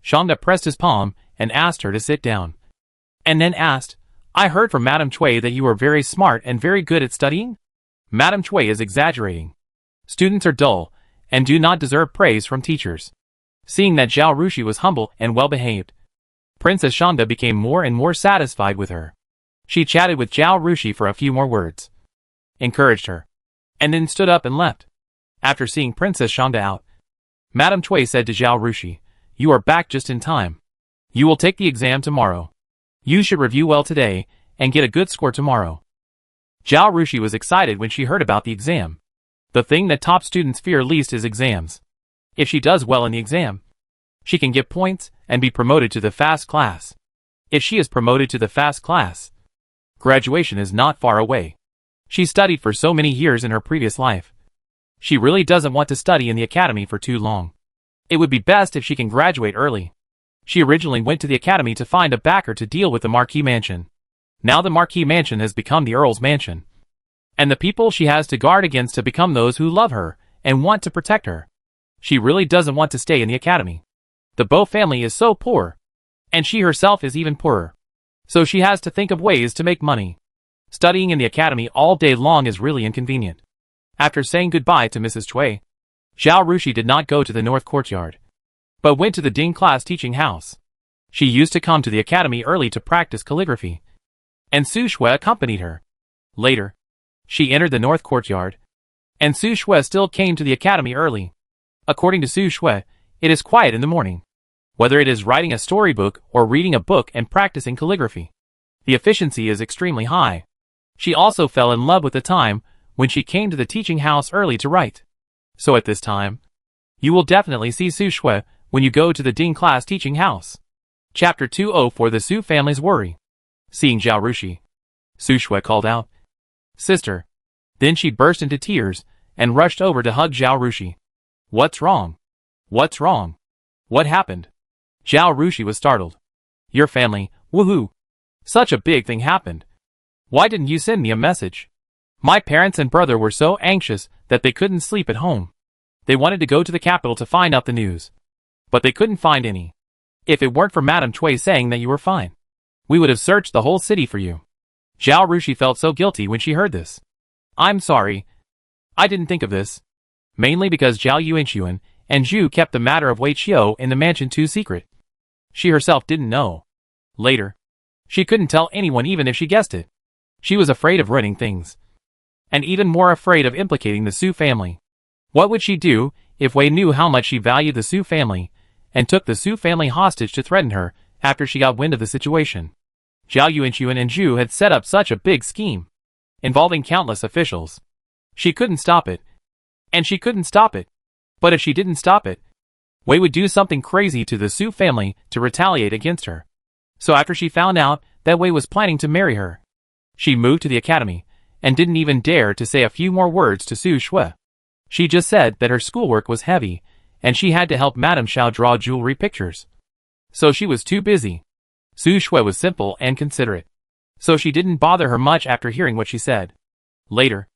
[SPEAKER 1] Shanda pressed his palm and asked her to sit down. And then asked, I heard from Madame Cui that you are very smart and very good at studying? Madame Cui is exaggerating. Students are dull and do not deserve praise from teachers. Seeing that Zhao Rushi was humble and well-behaved, Princess Shanda became more and more satisfied with her. She chatted with Zhao Rushi for a few more words, encouraged her, and then stood up and left. After seeing Princess Shanda out, Madame Cui said to Zhao Rushi, You are back just in time. You will take the exam tomorrow. You should review well today and get a good score tomorrow. Zhao Rushi was excited when she heard about the exam. The thing that top students fear least is exams. If she does well in the exam, she can get points and be promoted to the fast class. If she is promoted to the fast class, graduation is not far away. She studied for so many years in her previous life. She really doesn't want to study in the academy for too long. It would be best if she can graduate early. She originally went to the academy to find a backer to deal with the Marquis Mansion. Now the Marquis Mansion has become the Earl's Mansion. And the people she has to guard against have become those who love her and want to protect her. She really doesn't want to stay in the academy. The Beau family is so poor, and she herself is even poorer. So she has to think of ways to make money. Studying in the academy all day long is really inconvenient. After saying goodbye to Mrs. Cui, Zhao Rushi did not go to the North Courtyard, but went to the Ding class teaching house. She used to come to the academy early to practice calligraphy, and Su Shui accompanied her. Later, she entered the North Courtyard, and Su Shui still came to the academy early. According to Su Shui, it is quiet in the morning, whether it is writing a storybook or reading a book and practicing calligraphy. The efficiency is extremely high. She also fell in love with the time when she came to the teaching house early to write. So at this time, you will definitely see Su Shui when you go to the Ding class teaching house. Chapter 204 The Su family's worry. Seeing Zhao Rushi, Su Shui called out, Sister. Then she burst into tears and rushed over to hug Zhao Rushi. What's wrong? What's wrong? What happened? Zhao Rushi was startled. Your family, woohoo! Such a big thing happened. Why didn't you send me a message? My parents and brother were so anxious that they couldn't sleep at home. They wanted to go to the capital to find out the news, but they couldn't find any. If it weren't for Madame Cui saying that you were fine, we would have searched the whole city for you. Zhao Rushi felt so guilty when she heard this. I'm sorry. I didn't think of this. Mainly because Zhao Yuanxun and Zhu kept the matter of Wei Qiu in the mansion too secret. She herself didn't know. Later, she couldn't tell anyone even if she guessed it. She was afraid of ruining things, and even more afraid of implicating the Su family. What would she do if Wei knew how much she valued the Su family and took the Su family hostage to threaten her after she got wind of the situation? Zhao Yuanxun and Zhu had set up such a big scheme, involving countless officials. She couldn't stop it, and she couldn't stop it. But if she didn't stop it, Wei would do something crazy to the Su family to retaliate against her. So after she found out that Wei was planning to marry her, she moved to the academy and didn't even dare to say a few more words to Su Shui. She just said that her schoolwork was heavy and she had to help Madame Xiao draw jewelry pictures. So she was too busy. Su Shui was simple and considerate, so she didn't bother her much after hearing what she said. Later,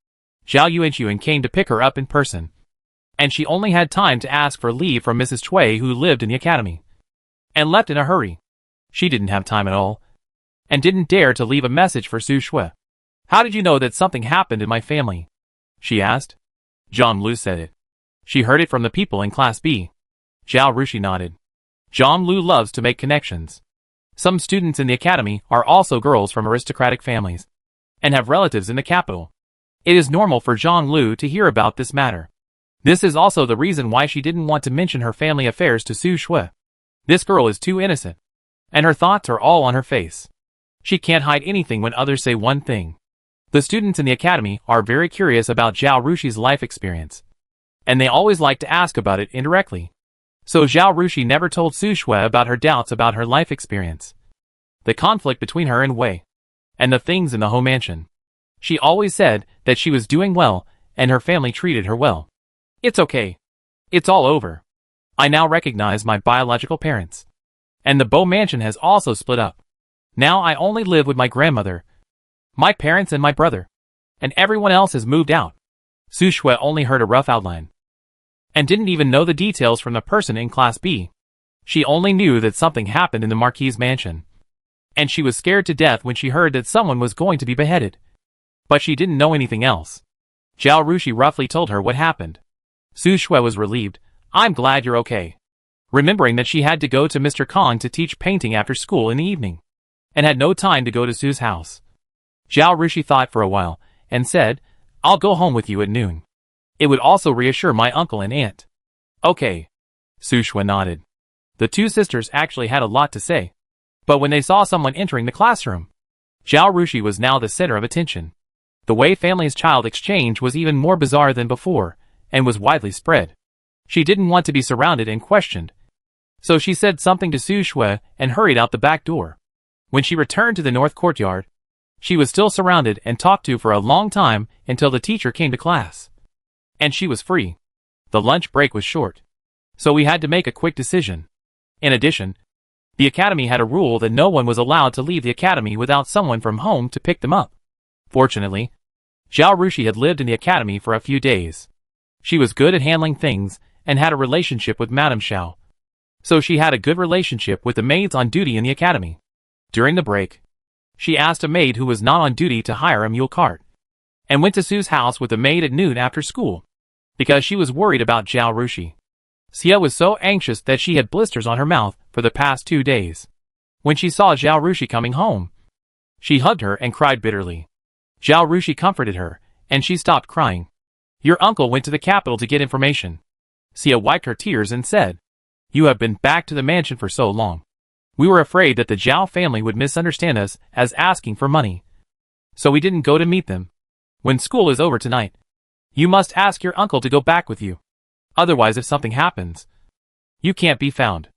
[SPEAKER 1] Zhao Yuanxun came to pick her up in person, and she only had time to ask for leave from Mrs. Cui, who lived in the academy, and left in a hurry. She didn't have time at all, and didn't dare to leave a message for Su Shui. How did you know that something happened in my family? She asked. Zhang Lu said it. She heard it from the people in Class B. Zhao Rushi nodded. Zhang Lu loves to make connections. Some students in the academy are also girls from aristocratic families, and have relatives in the capital. It is normal for Zhang Lu to hear about this matter. This is also the reason why she didn't want to mention her family affairs to Su Shui. This girl is too innocent, and her thoughts are all on her face. She can't hide anything when others say one thing. The students in the academy are very curious about Zhao Rushi's life experience, and they always like to ask about it indirectly. So Zhao Rushi never told Su Shui about her doubts about her life experience, the conflict between her and Wei, and the things in the home mansion. She always said that she was doing well and her family treated her well. It's okay. It's all over. I now recognize my biological parents. And the Beau mansion has also split up. Now I only live with my grandmother, my parents and my brother, and everyone else has moved out. Su Shui only heard a rough outline, and didn't even know the details from the person in Class B. She only knew that something happened in the Marquis's mansion. And she was scared to death when she heard that someone was going to be beheaded. But she didn't know anything else. Zhao Rushi roughly told her what happened. Su Shui was relieved. I'm glad you're okay. Remembering that she had to go to Mr. Kong to teach painting after school in the evening, and had no time to go to Su's house. Zhao Rushi thought for a while, and said, I'll go home with you at noon. It would also reassure my uncle and aunt. Okay. Su Shui nodded. The two sisters actually had a lot to say. But when they saw someone entering the classroom, Zhao Rushi was now the center of attention. The Wei family's child exchange was even more bizarre than before, and was widely spread. She didn't want to be surrounded and questioned. So she said something to Su Shui and hurried out the back door. When she returned to the north courtyard, she was still surrounded and talked to for a long time until the teacher came to class. And she was free. The lunch break was short. So we had to make a quick decision. In addition, the academy had a rule that no one was allowed to leave the academy without someone from home to pick them up. Fortunately, Zhao Rushi had lived in the academy for a few days. She was good at handling things and had a relationship with Madame Xiao. So she had a good relationship with the maids on duty in the academy. During the break, she asked a maid who was not on duty to hire a mule cart, and went to Su's house with the maid at noon after school, because she was worried about Zhao Rushi. Xia was so anxious that she had blisters on her mouth for the past 2 days. When she saw Zhao Rushi coming home, she hugged her and cried bitterly. Zhao Rushi comforted her, and she stopped crying. Your uncle went to the capital to get information. Xia wiped her tears and said, You have been back to the mansion for so long. We were afraid that the Zhao family would misunderstand us as asking for money. So we didn't go to meet them. When school is over tonight, you must ask your uncle to go back with you. Otherwise, if something happens, you can't be found.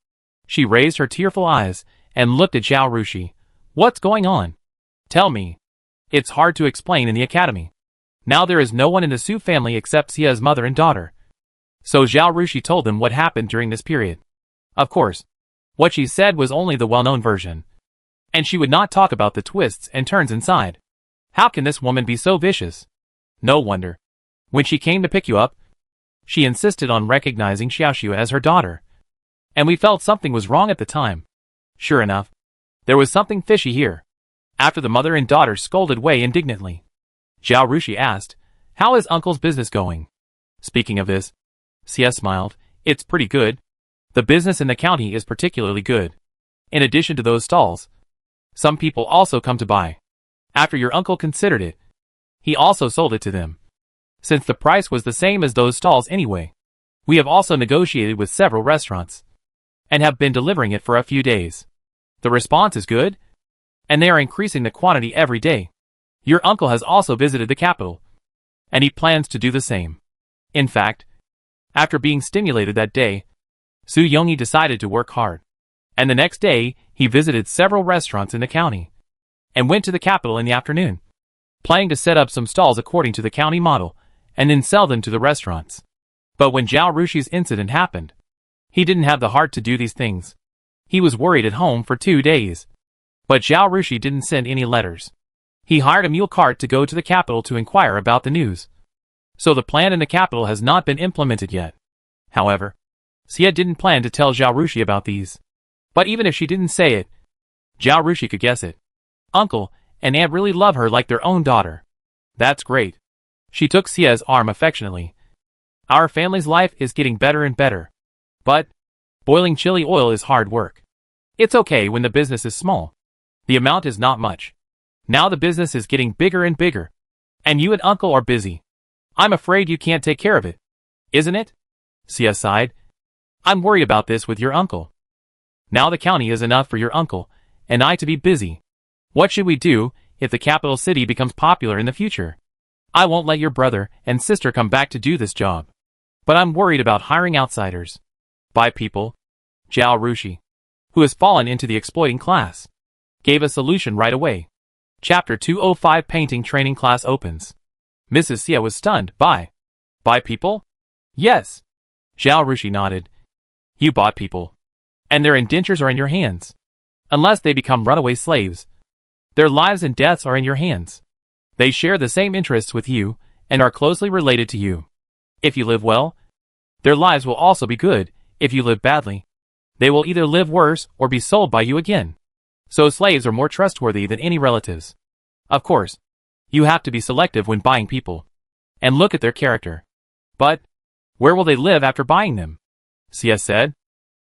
[SPEAKER 1] She raised her tearful eyes and looked at Zhao Rushi. What's going on? Tell me. It's hard to explain in the academy. Now there is no one in the Su family except Xia's mother and daughter. So Zhao Rushi told them what happened during this period. Of course, what she said was only the well-known version. And she would not talk about the twists and turns inside. How can this woman be so vicious? No wonder. When she came to pick you up, she insisted on recognizing Xiaoxiu as her daughter. And we felt something was wrong at the time. Sure enough, there was something fishy here. After the mother and daughter scolded Wei indignantly, Zhao Rushi asked, How is uncle's business going? Speaking of this, Xia smiled. It's pretty good. The business in the county is particularly good. In addition to those stalls, some people also come to buy. After your uncle considered it, he also sold it to them. Since the price was the same as those stalls anyway, we have also negotiated with several restaurants, and have been delivering it for a few days. The response is good, and they are increasing the quantity every day. Your uncle has also visited the capital, and he plans to do the same. In fact, after being stimulated that day, Su Yongyi decided to work hard. And the next day, he visited several restaurants in the county, and went to the capital in the afternoon, planning to set up some stalls according to the county model, and then sell them to the restaurants. But when Zhao Rushi's incident happened, he didn't have the heart to do these things. He was worried at home for 2 days. But Zhao Rushi didn't send any letters. He hired a mule cart to go to the capital to inquire about the news. So the plan in the capital has not been implemented yet. However, Xia didn't plan to tell Zhao Rushi about these. But even if she didn't say it, Zhao Rushi could guess it. Uncle and aunt really love her like their own daughter. That's great. She took Xia's arm affectionately. Our family's life is getting better and better. But boiling chili oil is hard work. It's okay when the business is small. The amount is not much. Now the business is getting bigger and bigger. And you and uncle are busy. I'm afraid you can't take care of it. Isn't it? Xia sighed. I'm worried about this with your uncle. Now the county is enough for your uncle and I to be busy. What should we do if the capital city becomes popular in the future? I won't let your brother and sister come back to do this job. But I'm worried about hiring outsiders. By people. Zhao Rushi, who has fallen into the exploiting class, gave a solution right away. Chapter 205 Painting Training Class opens. Mrs. Xia was stunned. By people? Yes. Zhao Rushi nodded. You bought people. And their indentures are in your hands. Unless they become runaway slaves, their lives and deaths are in your hands. They share the same interests with you, and are closely related to you. If you live well, their lives will also be good. If you live badly, They will either live worse or be sold by you again. So slaves are more trustworthy than any relatives. Of course, you have to be selective when buying people. And look at their character. But, where will they live after buying them? Sia said.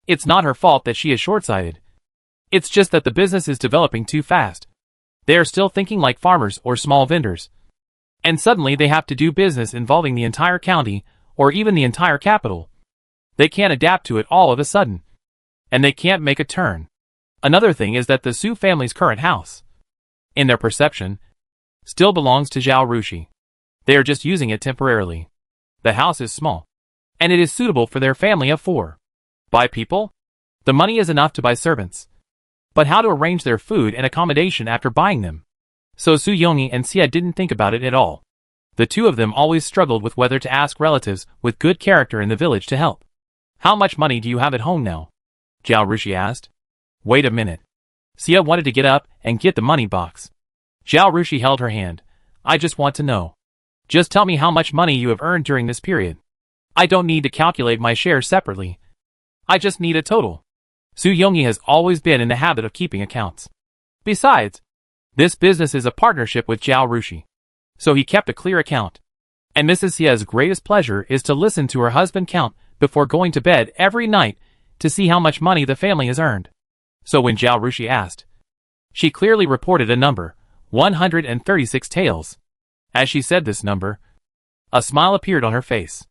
[SPEAKER 1] It's not her fault that she is short-sighted. It's just that the business is developing too fast. They are still thinking like farmers or small vendors. And suddenly they have to do business involving the entire county, or even the entire capital. They can't adapt to it all of a sudden. And they can't make a turn. Another thing is that the Su family's current house, in their perception, still belongs to Zhao Rushi. They are just using it temporarily. The house is small, and it is suitable for their family of 4. Buy people? The money is enough to buy servants. But how to arrange their food and accommodation after buying them? So Su Yongyi and Sia didn't think about it at all. The two of them always struggled with whether to ask relatives with good character in the village to help. How much money do you have at home now? Zhao Rushi asked. Wait a minute. Sia wanted to get up and get the money box. Zhao Rushi held her hand. I just want to know. Just tell me how much money you have earned during this period. I don't need to calculate my share separately. I just need a total. Su Yongyi has always been in the habit of keeping accounts. Besides, this business is a partnership with Zhao Rushi. So he kept a clear account. And Mrs. Sia's greatest pleasure is to listen to her husband count before going to bed every night to see how much money the family has earned. So when Zhao Rushi asked, she clearly reported a number, 136 taels. As she said this number, a smile appeared on her face.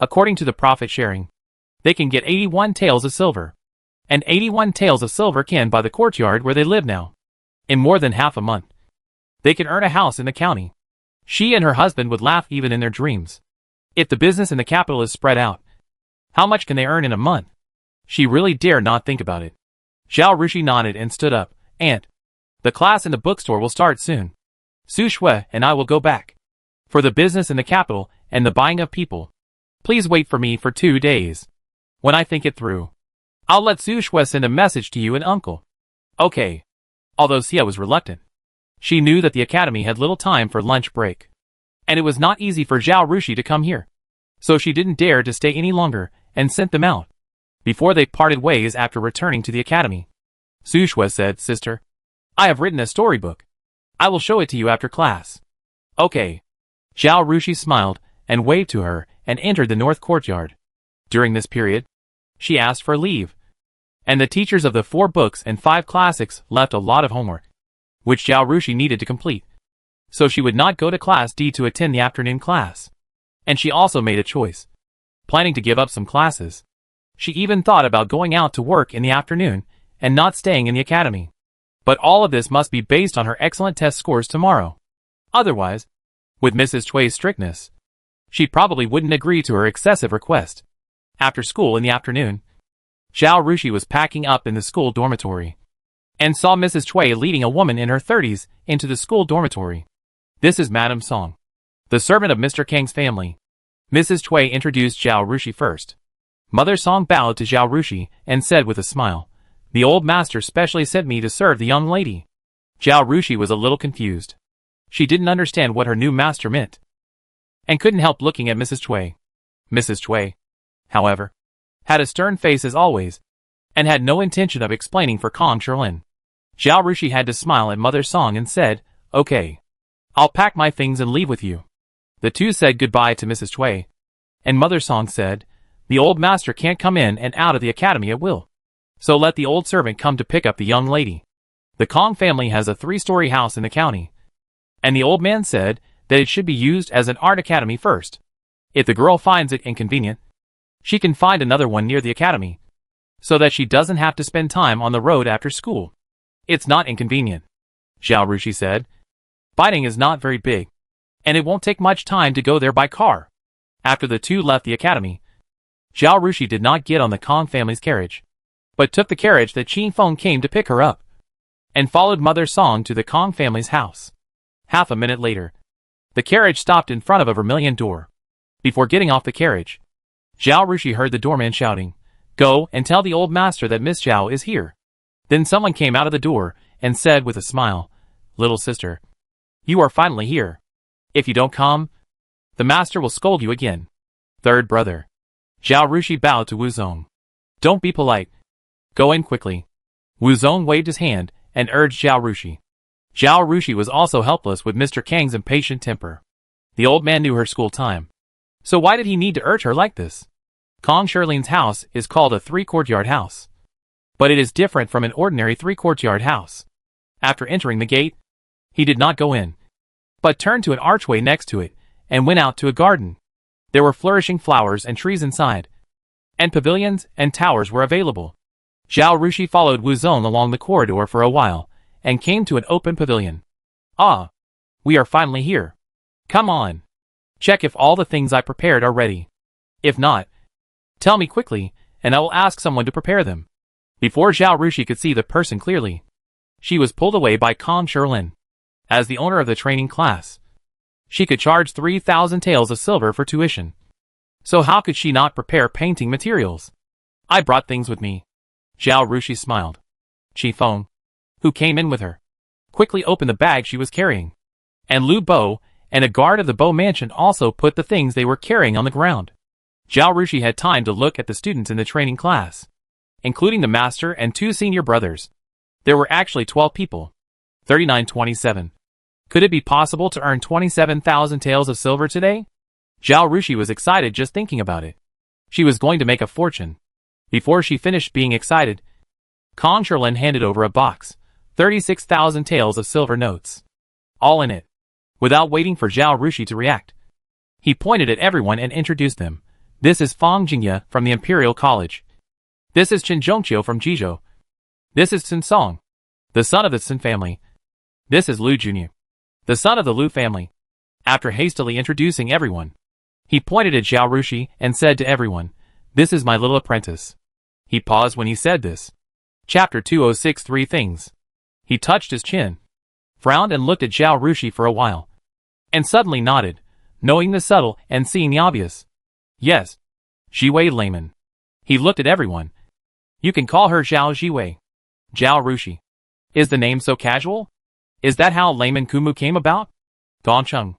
[SPEAKER 1] According to the profit sharing, they can get 81 taels of silver. And 81 taels of silver can buy the courtyard where they live now. In more than half a month, they can earn a house in the county. She and her husband would laugh even in their dreams. If the business in the capital is spread out, how much can they earn in a month? She really dared not think about it. Zhao Rushi nodded and stood up. Aunt, the class in the bookstore will start soon. Su Shui and I will go back. For the business in the capital and the buying of people, please wait for me for 2 days. When I think it through, I'll let Su Shui send a message to you and uncle. Okay. Although Sia was reluctant. She knew that the academy had little time for lunch break. And it was not easy for Zhao Rushi to come here. So she didn't dare to stay any longer and sent them out. Before they parted ways after returning to the academy, Su Shui said, Sister, I have written a storybook. I will show it to you after class. Okay. Zhao Rushi smiled and waved to her and entered the north courtyard. During this period, she asked for leave. And the teachers of the 4 books and 5 classics left a lot of homework, which Zhao Rushi needed to complete. So she would not go to class D to attend the afternoon class. And she also made a choice, planning to give up some classes. She even thought about going out to work in the afternoon and not staying in the academy. But all of this must be based on her excellent test scores tomorrow. Otherwise, with Mrs. Chui's strictness, she probably wouldn't agree to her excessive request. After school in the afternoon, Zhao Rushi was packing up in the school dormitory and saw Mrs. Chui leading a woman in her 30s into the school dormitory. This is Madame Song, the servant of Mr. Kang's family. Mrs. Chui introduced Zhao Rushi first. Mother Song bowed to Zhao Rushi and said with a smile, The old master specially sent me to serve the young lady. Zhao Rushi was a little confused. She didn't understand what her new master meant and couldn't help looking at Mrs. Chui. Mrs. Chui, however, had a stern face as always, and had no intention of explaining for Kong Sherlin. Zhao Rushi had to smile at Mother Song and said, Okay. I'll pack my things and leave with you. The two said goodbye to Mrs. Chui, and Mother Song said, The old master can't come in and out of the academy at will. So let the old servant come to pick up the young lady. The Kong family has a 3-story house in the county, and the old man said that it should be used as an art academy first. If the girl finds it inconvenient, she can find another one near the academy, so that she doesn't have to spend time on the road after school. It's not inconvenient, Zhao Rushi said. Biting is not very big, and it won't take much time to go there by car. After the two left the academy, Zhao Rushi did not get on the Kong family's carriage, but took the carriage that Qin Feng came to pick her up, and followed Mother Song to the Kong family's house. Half a minute later, the carriage stopped in front of a vermilion door. Before getting off the carriage, Zhao Rushi heard the doorman shouting, Go and tell the old master that Miss Zhao is here. Then someone came out of the door and said with a smile, Little sister, you are finally here. If you don't come, the master will scold you again. Third brother. Zhao Rushi bowed to Wu Zong. Don't be polite. Go in quickly. Wu Zong waved his hand and urged Zhao Rushi. Zhao Rushi was also helpless with Mr. Kang's impatient temper. The old man knew her school time. So why did he need to urge her like this? Kong Shirling's house is called a three-courtyard house. But it is different from an ordinary three-courtyard house. After entering the gate, he did not go in, but turned to an archway next to it, and went out to a garden. There were flourishing flowers and trees inside, and pavilions and towers were available. Zhao Rushi followed Wu Zong along the corridor for a while, and came to an open pavilion. Ah! We are finally here. Come on. Check if all the things I prepared are ready. If not, tell me quickly, and I will ask someone to prepare them. Before Zhao Rushi could see the person clearly, she was pulled away by Kong Shirlin. As the owner of the training class, she could charge 3,000 taels of silver for tuition. So how could she not prepare painting materials? I brought things with me. Zhao Rushi smiled. Chi Feng, who came in with her, quickly opened the bag she was carrying. And Lu Bo and a guard of the Bo mansion also put the things they were carrying on the ground. Zhao Rushi had time to look at the students in the training class, including the master and 2 senior brothers. There were actually 12 people. 3927. Could it be possible to earn 27,000 taels of silver today? Zhao Rushi was excited just thinking about it. She was going to make a fortune. Before she finished being excited, Kong Shirlin handed over a box, 36,000 taels of silver notes, all in it. Without waiting for Zhao Rushi to react, he pointed at everyone and introduced them. This is Fang Jingye from the Imperial College. This is Chen Zhongqiu from Jizhou. This is Sun Song, the son of the Sun family. This is Lu Junyu, the son of the Lu family. After hastily introducing everyone, he pointed at Zhao Rushi and said to everyone, "This is my little apprentice." He paused when he said this. Chapter 2063 Things. He touched his chin, frowned and looked at Zhao Rushi for a while, and suddenly nodded, knowing the subtle and seeing the obvious. Yes, Jiwei layman. He looked at everyone. You can call her Zhao Jiwei. Zhao Rushi. Is the name so casual? Is that how layman Kumu came about? Gongcheng.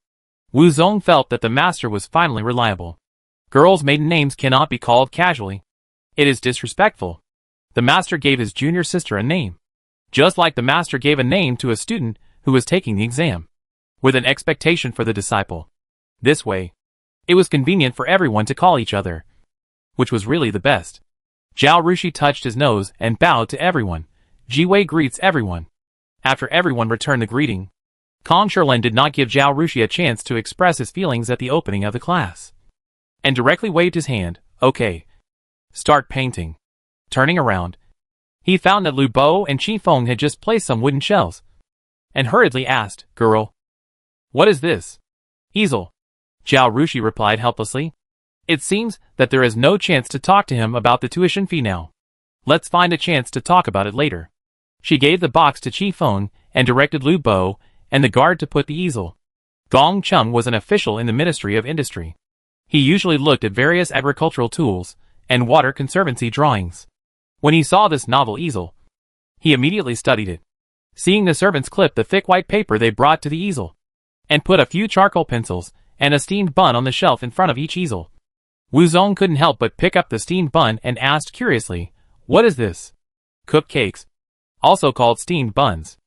[SPEAKER 1] Wu Zong felt that the master was finally reliable. Girls' maiden names cannot be called casually. It is disrespectful. The master gave his junior sister a name, just like the master gave a name to a student who was taking the exam, with an expectation for the disciple. This way, it was convenient for everyone to call each other, which was really the best. Zhao Rushi touched his nose and bowed to everyone. Jiwei greets everyone. After everyone returned the greeting, Kong Shirlin did not give Zhao Rushi a chance to express his feelings at the opening of the class, and directly waved his hand. Okay. Start painting. Turning around, he found that Lu Bo and Chi Feng had just placed some wooden shells, and hurriedly asked, "Girl, what is this?" "Easel." Zhao Rushi replied helplessly. It seems that there is no chance to talk to him about the tuition fee now. Let's find a chance to talk about it later. She gave the box to Chi Feng and directed Lu Bo and the guard to put the easel. Gong Cheng was an official in the Ministry of Industry. He usually looked at various agricultural tools and water conservancy drawings. When he saw this novel easel, he immediately studied it. Seeing the servants clip the thick white paper they brought to the easel, and put a few charcoal pencils and a steamed bun on the shelf in front of each easel. Wu Zong couldn't help but pick up the steamed bun and asked curiously, "What is this?" "Cooked cakes, also called steamed buns,"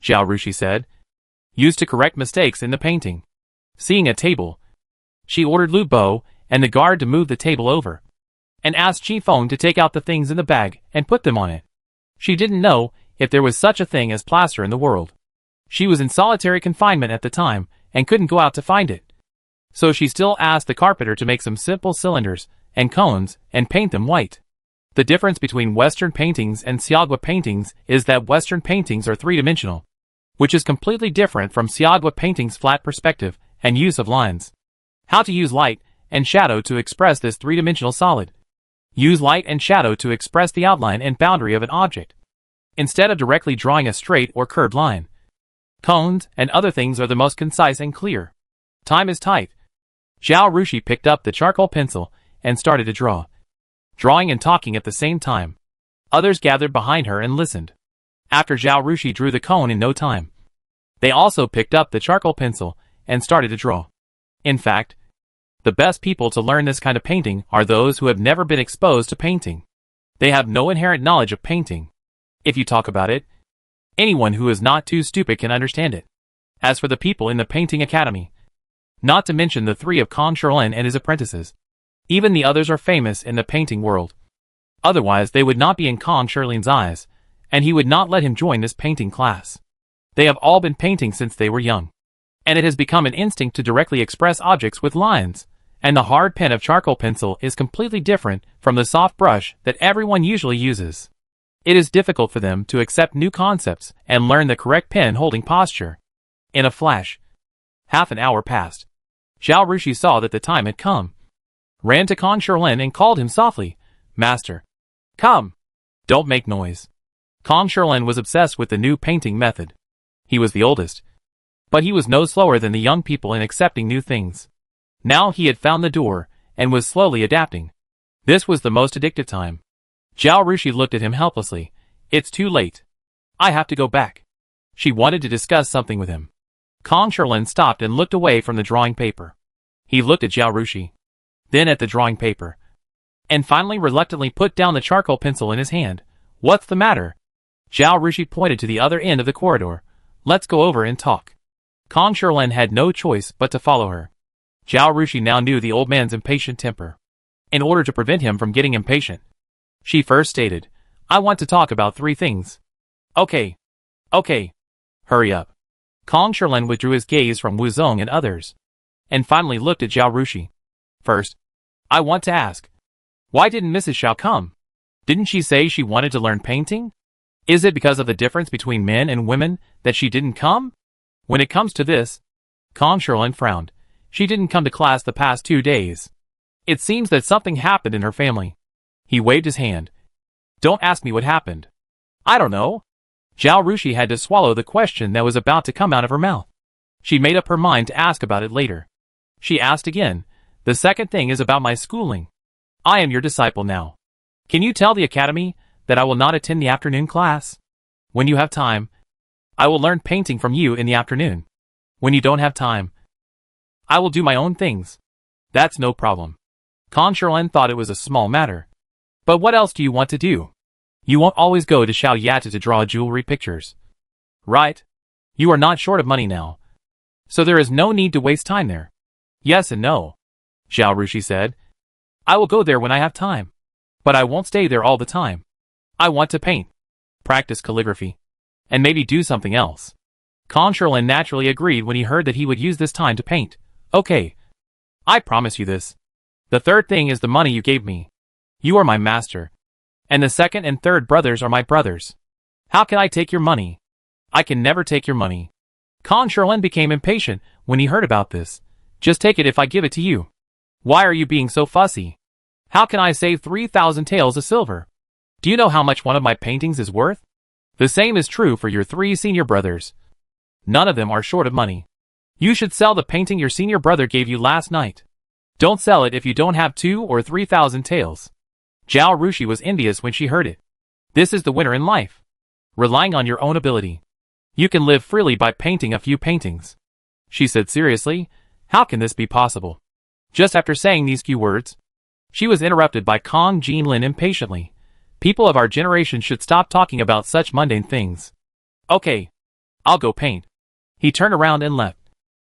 [SPEAKER 1] Zhao Rushi said, "used to correct mistakes in the painting." Seeing a table, she ordered Lu Bo and the guard to move the table over, and asked Chi Feng to take out the things in the bag and put them on it. She didn't know if there was such a thing as plaster in the world. She was in solitary confinement at the time and couldn't go out to find it. So she still asked the carpenter to make some simple cylinders and cones and paint them white. The difference between Western paintings and Xiaogua paintings is that Western paintings are three-dimensional, which is completely different from Xiaogua painting's flat perspective and use of lines. How to use light and shadow to express this three-dimensional solid. Use light and shadow to express the outline and boundary of an object, instead of directly drawing a straight or curved line. Cones and other things are the most concise and clear. Time is tight. Zhao Rushi picked up the charcoal pencil and started to draw, drawing and talking at the same time. Others gathered behind her and listened. After Zhao Rushi drew the cone in no time, they also picked up the charcoal pencil and started to draw. In fact, the best people to learn this kind of painting are those who have never been exposed to painting. They have no inherent knowledge of painting. If you talk about it, anyone who is not too stupid can understand it. As for the people in the painting academy, not to mention the three of Kong Sherlin and his apprentices, even the others are famous in the painting world. Otherwise they would not be in Kong Sherlin's eyes, and he would not let him join this painting class. They have all been painting since they were young, and it has become an instinct to directly express objects with lines, and the hard pen of charcoal pencil is completely different from the soft brush that everyone usually uses. It is difficult for them to accept new concepts and learn the correct pen holding posture. In a flash, half an hour passed. Zhao Rushi saw that the time had come, ran to Kong Sherlin and called him softly, "Master, come! Don't make noise." Kong Sherlin was obsessed with the new painting method. He was the oldest, but he was no slower than the young people in accepting new things. Now he had found the door, and was slowly adapting. This was the most addictive time. Zhao Rushi looked at him helplessly. "It's too late. I have to go back." She wanted to discuss something with him. Kong Sherlin stopped and looked away from the drawing paper. He looked at Zhao Rushi, then at the drawing paper, and finally reluctantly put down the charcoal pencil in his hand. "What's the matter?" Zhao Rushi pointed to the other end of the corridor. "Let's go over and talk." Kong Sherlin had no choice but to follow her. Zhao Rushi now knew the old man's impatient temper. In order to prevent him from getting impatient, she first stated, "I want to talk about 3 things." Okay. Hurry up." Kong Sherlin withdrew his gaze from Wu Zong and others, and finally looked at Zhao Rushi. "First, I want to ask, why didn't Mrs. Xiao come? Didn't she say she wanted to learn painting? Is it because of the difference between men and women that she didn't come? When it comes to this," Kong Sherlin frowned, "she didn't come to class the past 2 days. It seems that something happened in her family." He waved his hand. "Don't ask me what happened. I don't know." Zhao Rushi had to swallow the question that was about to come out of her mouth. She made up her mind to ask about it later. She asked again, "The second thing is about my schooling. I am your disciple now. Can you tell the academy that I will not attend the afternoon class? When you have time, I will learn painting from you in the afternoon. When you don't have time, I will do my own things. That's no problem." Kong Sherlin thought it was a small matter. "But what else do you want to do? You won't always go to Xiao Yata to draw jewelry pictures, right? You are not short of money now, so there is no need to waste time there." "Yes and no," Zhao Rushi said. "I will go there when I have time, but I won't stay there all the time. I want to paint, practice calligraphy, and maybe do something else." Kong Sherlin naturally agreed when he heard that he would use this time to paint. "Okay, I promise you this. The third thing is the money you gave me. You are my master, and the second and third brothers are my brothers. How can I take your money? I can never take your money." Kong Sherlin became impatient when he heard about this. "Just take it if I give it to you. Why are you being so fussy? How can I save 3,000 taels of silver? Do you know how much one of my paintings is worth? The same is true for your 3 senior brothers. None of them are short of money. You should sell the painting your senior brother gave you last night. Don't sell it if you don't have 2 or 3,000 taels." Zhao Rushi was envious when she heard it. "This is the winner in life. Relying on your own ability, you can live freely by painting a few paintings." She said seriously, "How can this be possible?" Just after saying these few words, she was interrupted by Kong Jinlin impatiently. "People of our generation should stop talking about such mundane things." "Okay, I'll go paint." He turned around and left.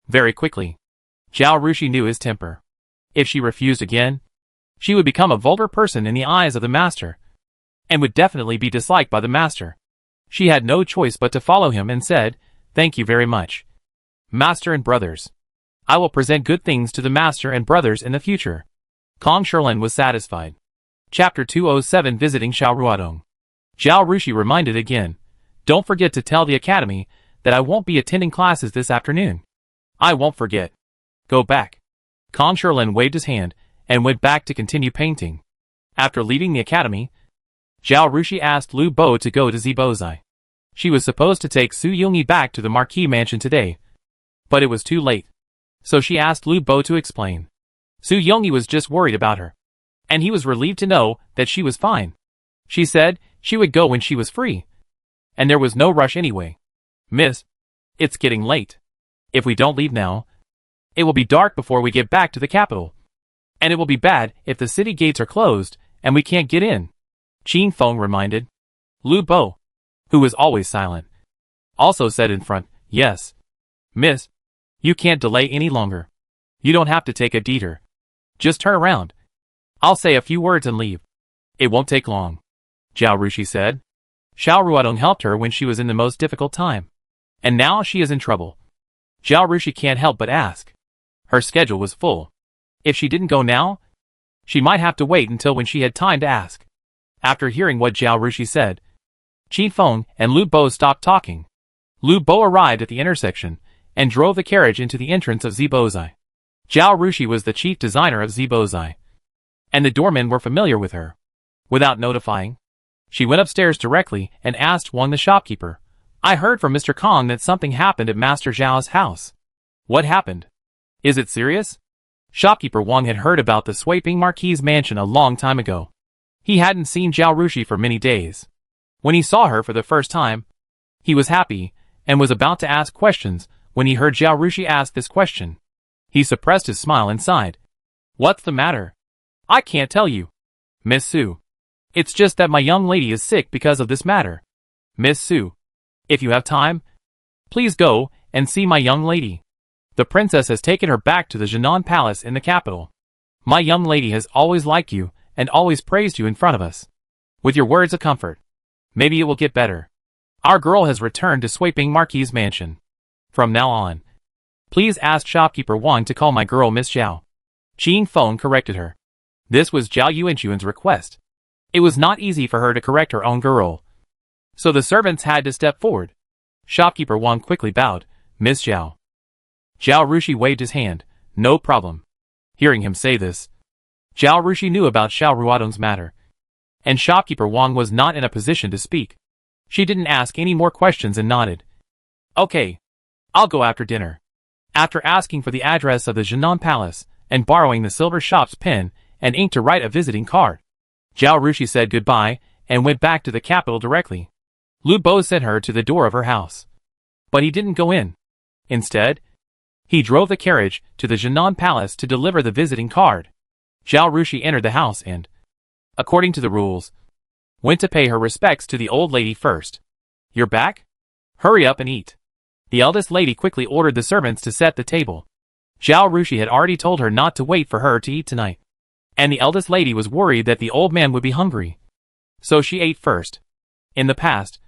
[SPEAKER 1] Very quickly, Zhao Rushi knew his temper. If she refused again, she would become a vulgar person in the eyes of the master, and would definitely be disliked by the master. She had no choice but to follow him and said, "Thank you very much, master and brothers. I will present good things to the master and brothers in the future." Kong Sherlin was satisfied. Chapter 207 Visiting Xiaoruodong. Zhao Rushi reminded again, "Don't forget to tell the academy that I won't be attending classes this afternoon." "I won't forget. Go back." Kong Sherlin waved his hand and went back to continue painting. After leaving the academy, Zhao Rushi asked Lu Bo to go to Zibozai. She was supposed to take Su Yongyi back to the Marquis mansion today, but it was too late, so she asked Lu Bo to explain. Su Yongyi was just worried about her, and he was relieved to know that she was fine. She said she would go when she was free, and there was no rush anyway. "Miss, it's getting late. If we don't leave now, it will be dark before we get back to the capital, and it will be bad if the city gates are closed and we can't get in." Qin Feng reminded. Lu Bo, who was always silent, also said in front, yes. Miss, you can't delay any longer. You don't have to take a detour. Just turn around. I'll say a few words and leave. It won't take long. Zhao Rushi said. Xiao Ruodong helped her when she was in the most difficult time. And now she is in trouble. Zhao Rushi can't help but ask. Her schedule was full. If she didn't go now, she might have to wait until when she had time to ask. After hearing what Zhao Rushi said, Qin Feng and Lu Bo stopped talking. Lu Bo arrived at the intersection and drove the carriage into the entrance of Zibozai. Zhao Rushi was the chief designer of Zibozai, and the doormen were familiar with her. Without notifying, she went upstairs directly and asked Wang the shopkeeper, I heard from Mr. Kong that something happened at Master Zhao's house. What happened? Is it serious? Shopkeeper Wang had heard about the Sweeping Marquis's mansion a long time ago. He hadn't seen Zhao Rushi for many days. When he saw her for the first time, he was happy and was about to ask questions when he heard Zhao Rushi ask this question. He suppressed his smile and sighed. What's the matter? I can't tell you, Miss Su. It's just that my young lady is sick because of this matter. Miss Su, if you have time, please go and see my young lady. The princess has taken her back to the Jinan Palace in the capital. My young lady has always liked you and always praised you in front of us. With your words of comfort, maybe it will get better. Our girl has returned to Sweeping Marquis's mansion. From now on, please ask shopkeeper Wang to call my girl Miss Zhao. Qin Feng corrected her. This was Zhao Yuanxun's request. It was not easy for her to correct her own girl, so the servants had to step forward. Shopkeeper Wang quickly bowed. Miss Zhao. Zhao Rushi waved his hand. No problem. Hearing him say this, Zhao Rushi knew about Xiao Ruodong's matter, and shopkeeper Wang was not in a position to speak. She didn't ask any more questions and nodded. Okay, I'll go after dinner. After asking for the address of the Jinan Palace and borrowing the silver shop's pen and ink to write a visiting card, Zhao Rushi said goodbye and went back to the capital directly. Lu Bo sent her to the door of her house, but he didn't go in. Instead, he drove the carriage to the Jinan Palace to deliver the visiting card. Zhao Rushi entered the house and, according to the rules, went to pay her respects to the old lady first. You're back? Hurry up and eat. The eldest lady quickly ordered the servants to set the table. Zhao Rushi had already told her not to wait for her to eat tonight, and the eldest lady was worried that the old man would be hungry, so she ate first. In the past,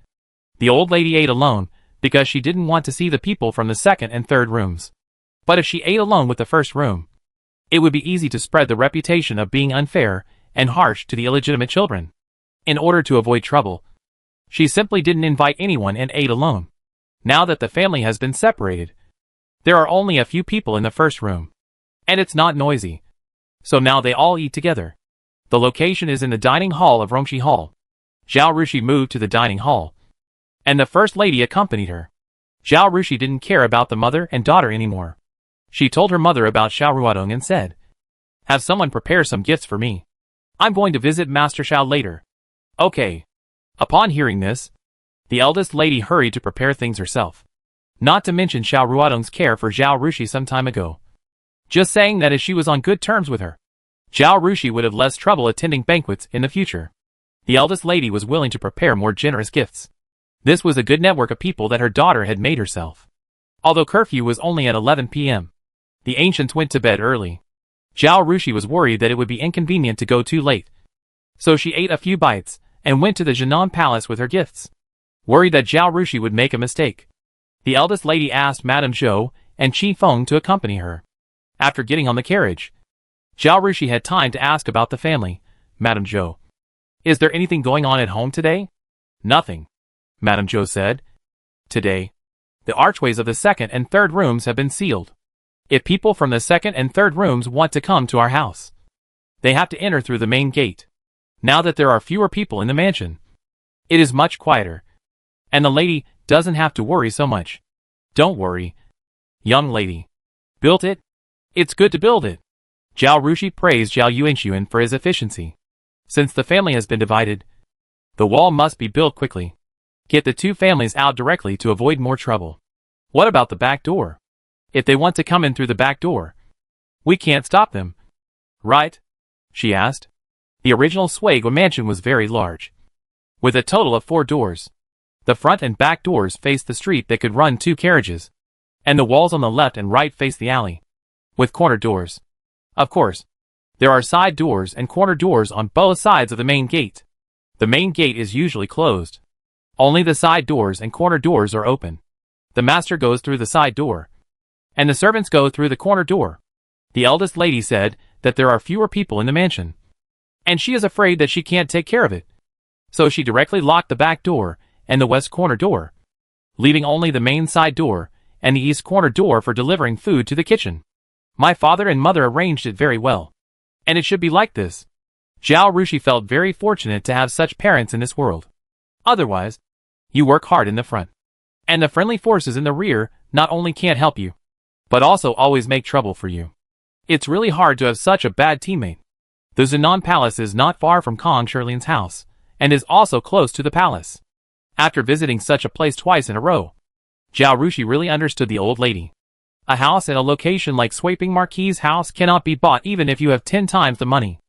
[SPEAKER 1] the old lady ate alone because she didn't want to see the people from the second and third rooms. But if she ate alone with the first room, it would be easy to spread the reputation of being unfair and harsh to the illegitimate children. In order to avoid trouble, she simply didn't invite anyone and ate alone. Now that the family has been separated, there are only a few people in the first room, and it's not noisy. So now they all eat together. The location is in the dining hall of Rongshi Hall. Zhao Rushi moved to the dining hall, and the first lady accompanied her. Zhao Rushi didn't care about the mother and daughter anymore. She told her mother about Xiao Ruodong and said, have someone prepare some gifts for me. I'm going to visit Master Xiao later. Okay. Upon hearing this, the eldest lady hurried to prepare things herself. Not to mention Xiao Ruodong's care for Zhao Rushi some time ago. Just saying that if she was on good terms with her, Zhao Rushi would have less trouble attending banquets in the future. The eldest lady was willing to prepare more generous gifts. This was a good network of people that her daughter had made herself. Although curfew was only at 11 p.m., the ancients went to bed early. Zhao Rushi was worried that it would be inconvenient to go too late, so she ate a few bites and went to the Jinan Palace with her gifts. Worried that Zhao Rushi would make a mistake, the eldest lady asked Madame Zhou and Qin Feng to accompany her. After getting on the carriage, Zhao Rushi had time to ask about the family. Madame Zhou, is there anything going on at home today? Nothing, Madame Zhou said. Today, the archways of the second and third rooms have been sealed. If people from the second and third rooms want to come to our house, they have to enter through the main gate. Now that there are fewer people in the mansion, it is much quieter, and the lady doesn't have to worry so much. Don't worry, young lady. Built it? It's good to build it. Zhao Rushi praised Zhao Yuanxun for his efficiency. Since the family has been divided, the wall must be built quickly. Get the two families out directly to avoid more trouble. What about the back door? If they want to come in through the back door, we can't stop them. Right? She asked. The original Squabbles mansion was very large, with a total of 4 doors. The front and back doors faced the street that could run 2 carriages, and the walls on the left and right faced the alley, with corner doors. Of course, there are side doors and corner doors on both sides of the main gate. The main gate is usually closed. Only the side doors and corner doors are open. The master goes through the side door, and the servants go through the corner door. The eldest lady said that there are fewer people in the mansion, and she is afraid that she can't take care of it. So she directly locked the back door and the west corner door, leaving only the main side door and the east corner door for delivering food to the kitchen. My father and mother arranged it very well, and it should be like this. Zhao Yuanxun felt very fortunate to have such parents in this world. Otherwise, you work hard in the front, and the friendly forces in the rear not only can't help you, but also always make trouble for you. It's really hard to have such a bad teammate. The Zhenan Palace is not far from Kong Shirlin's house, and is also close to the palace. After visiting such a place twice in a row, Zhao Yuanxun really understood the old lady. A house in a location like Sweeping Marquis's house cannot be bought even if you have 10 times the money,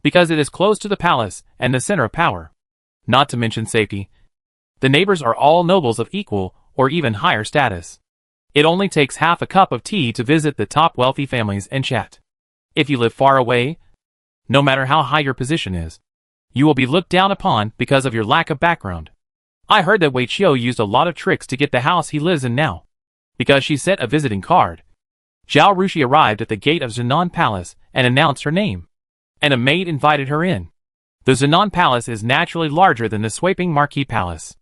[SPEAKER 1] because it is close to the palace and the center of power. Not to mention safety. The neighbors are all nobles of equal or even higher status. It only takes half a cup of tea to visit the top wealthy families and chat. If you live far away, no matter how high your position is, you will be looked down upon because of your lack of background. I heard that Wei Qiu used a lot of tricks to get the house he lives in now, because she sent a visiting card. Zhao Yuanxun arrived at the gate of Zhenan Palace and announced her name, and a maid invited her in. The Zhenan Palace is naturally larger than the Sweeping Marquis Palace.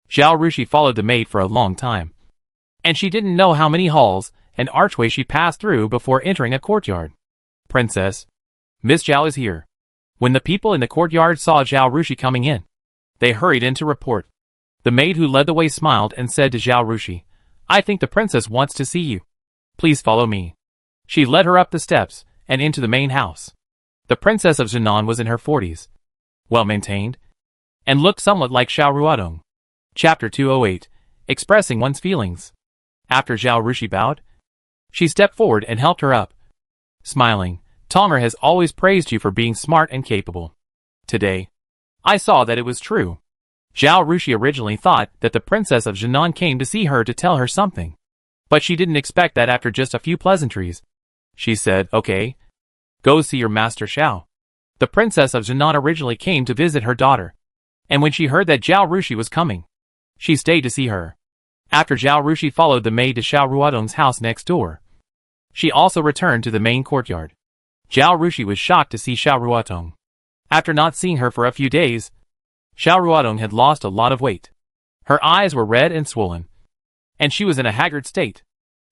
[SPEAKER 1] Zhao Yuanxun followed the maid for a long time, and she didn't know how many halls and archways she passed through before entering a courtyard. Princess, Miss Zhao is here. When the people in the courtyard saw Zhao Yuanxun coming in, they hurried in to report. The maid who led the way smiled and said to Zhao Yuanxun, I think the princess wants to see you. Please follow me. She led her up the steps and into the main house. The princess of Zhenan was in her 40s, well-maintained, and looked somewhat like Zhao Yuanxun. Chapter 208, Expressing One's Feelings. After Zhao Yuanxun bowed, she stepped forward and helped her up. Smiling, Tonger has always praised you for being smart and capable. Today, I saw that it was true. Zhao Yuanxun originally thought that the princess of Zhenan came to see her to tell her something, but she didn't expect that after just a few pleasantries. She said, okay, go see your master Xiao. The princess of Zhenan originally came to visit her daughter, and when she heard that Zhao Yuanxun was coming, she stayed to see her. After Zhao Yuanxun followed the maid to Zhao Yuanxun's house next door, she also returned to the main courtyard. Zhao Yuanxun was shocked to see Zhao Yuanxun. After not seeing her for a few days, Zhao Yuanxun had lost a lot of weight. Her eyes were red and swollen, and she was in a haggard state.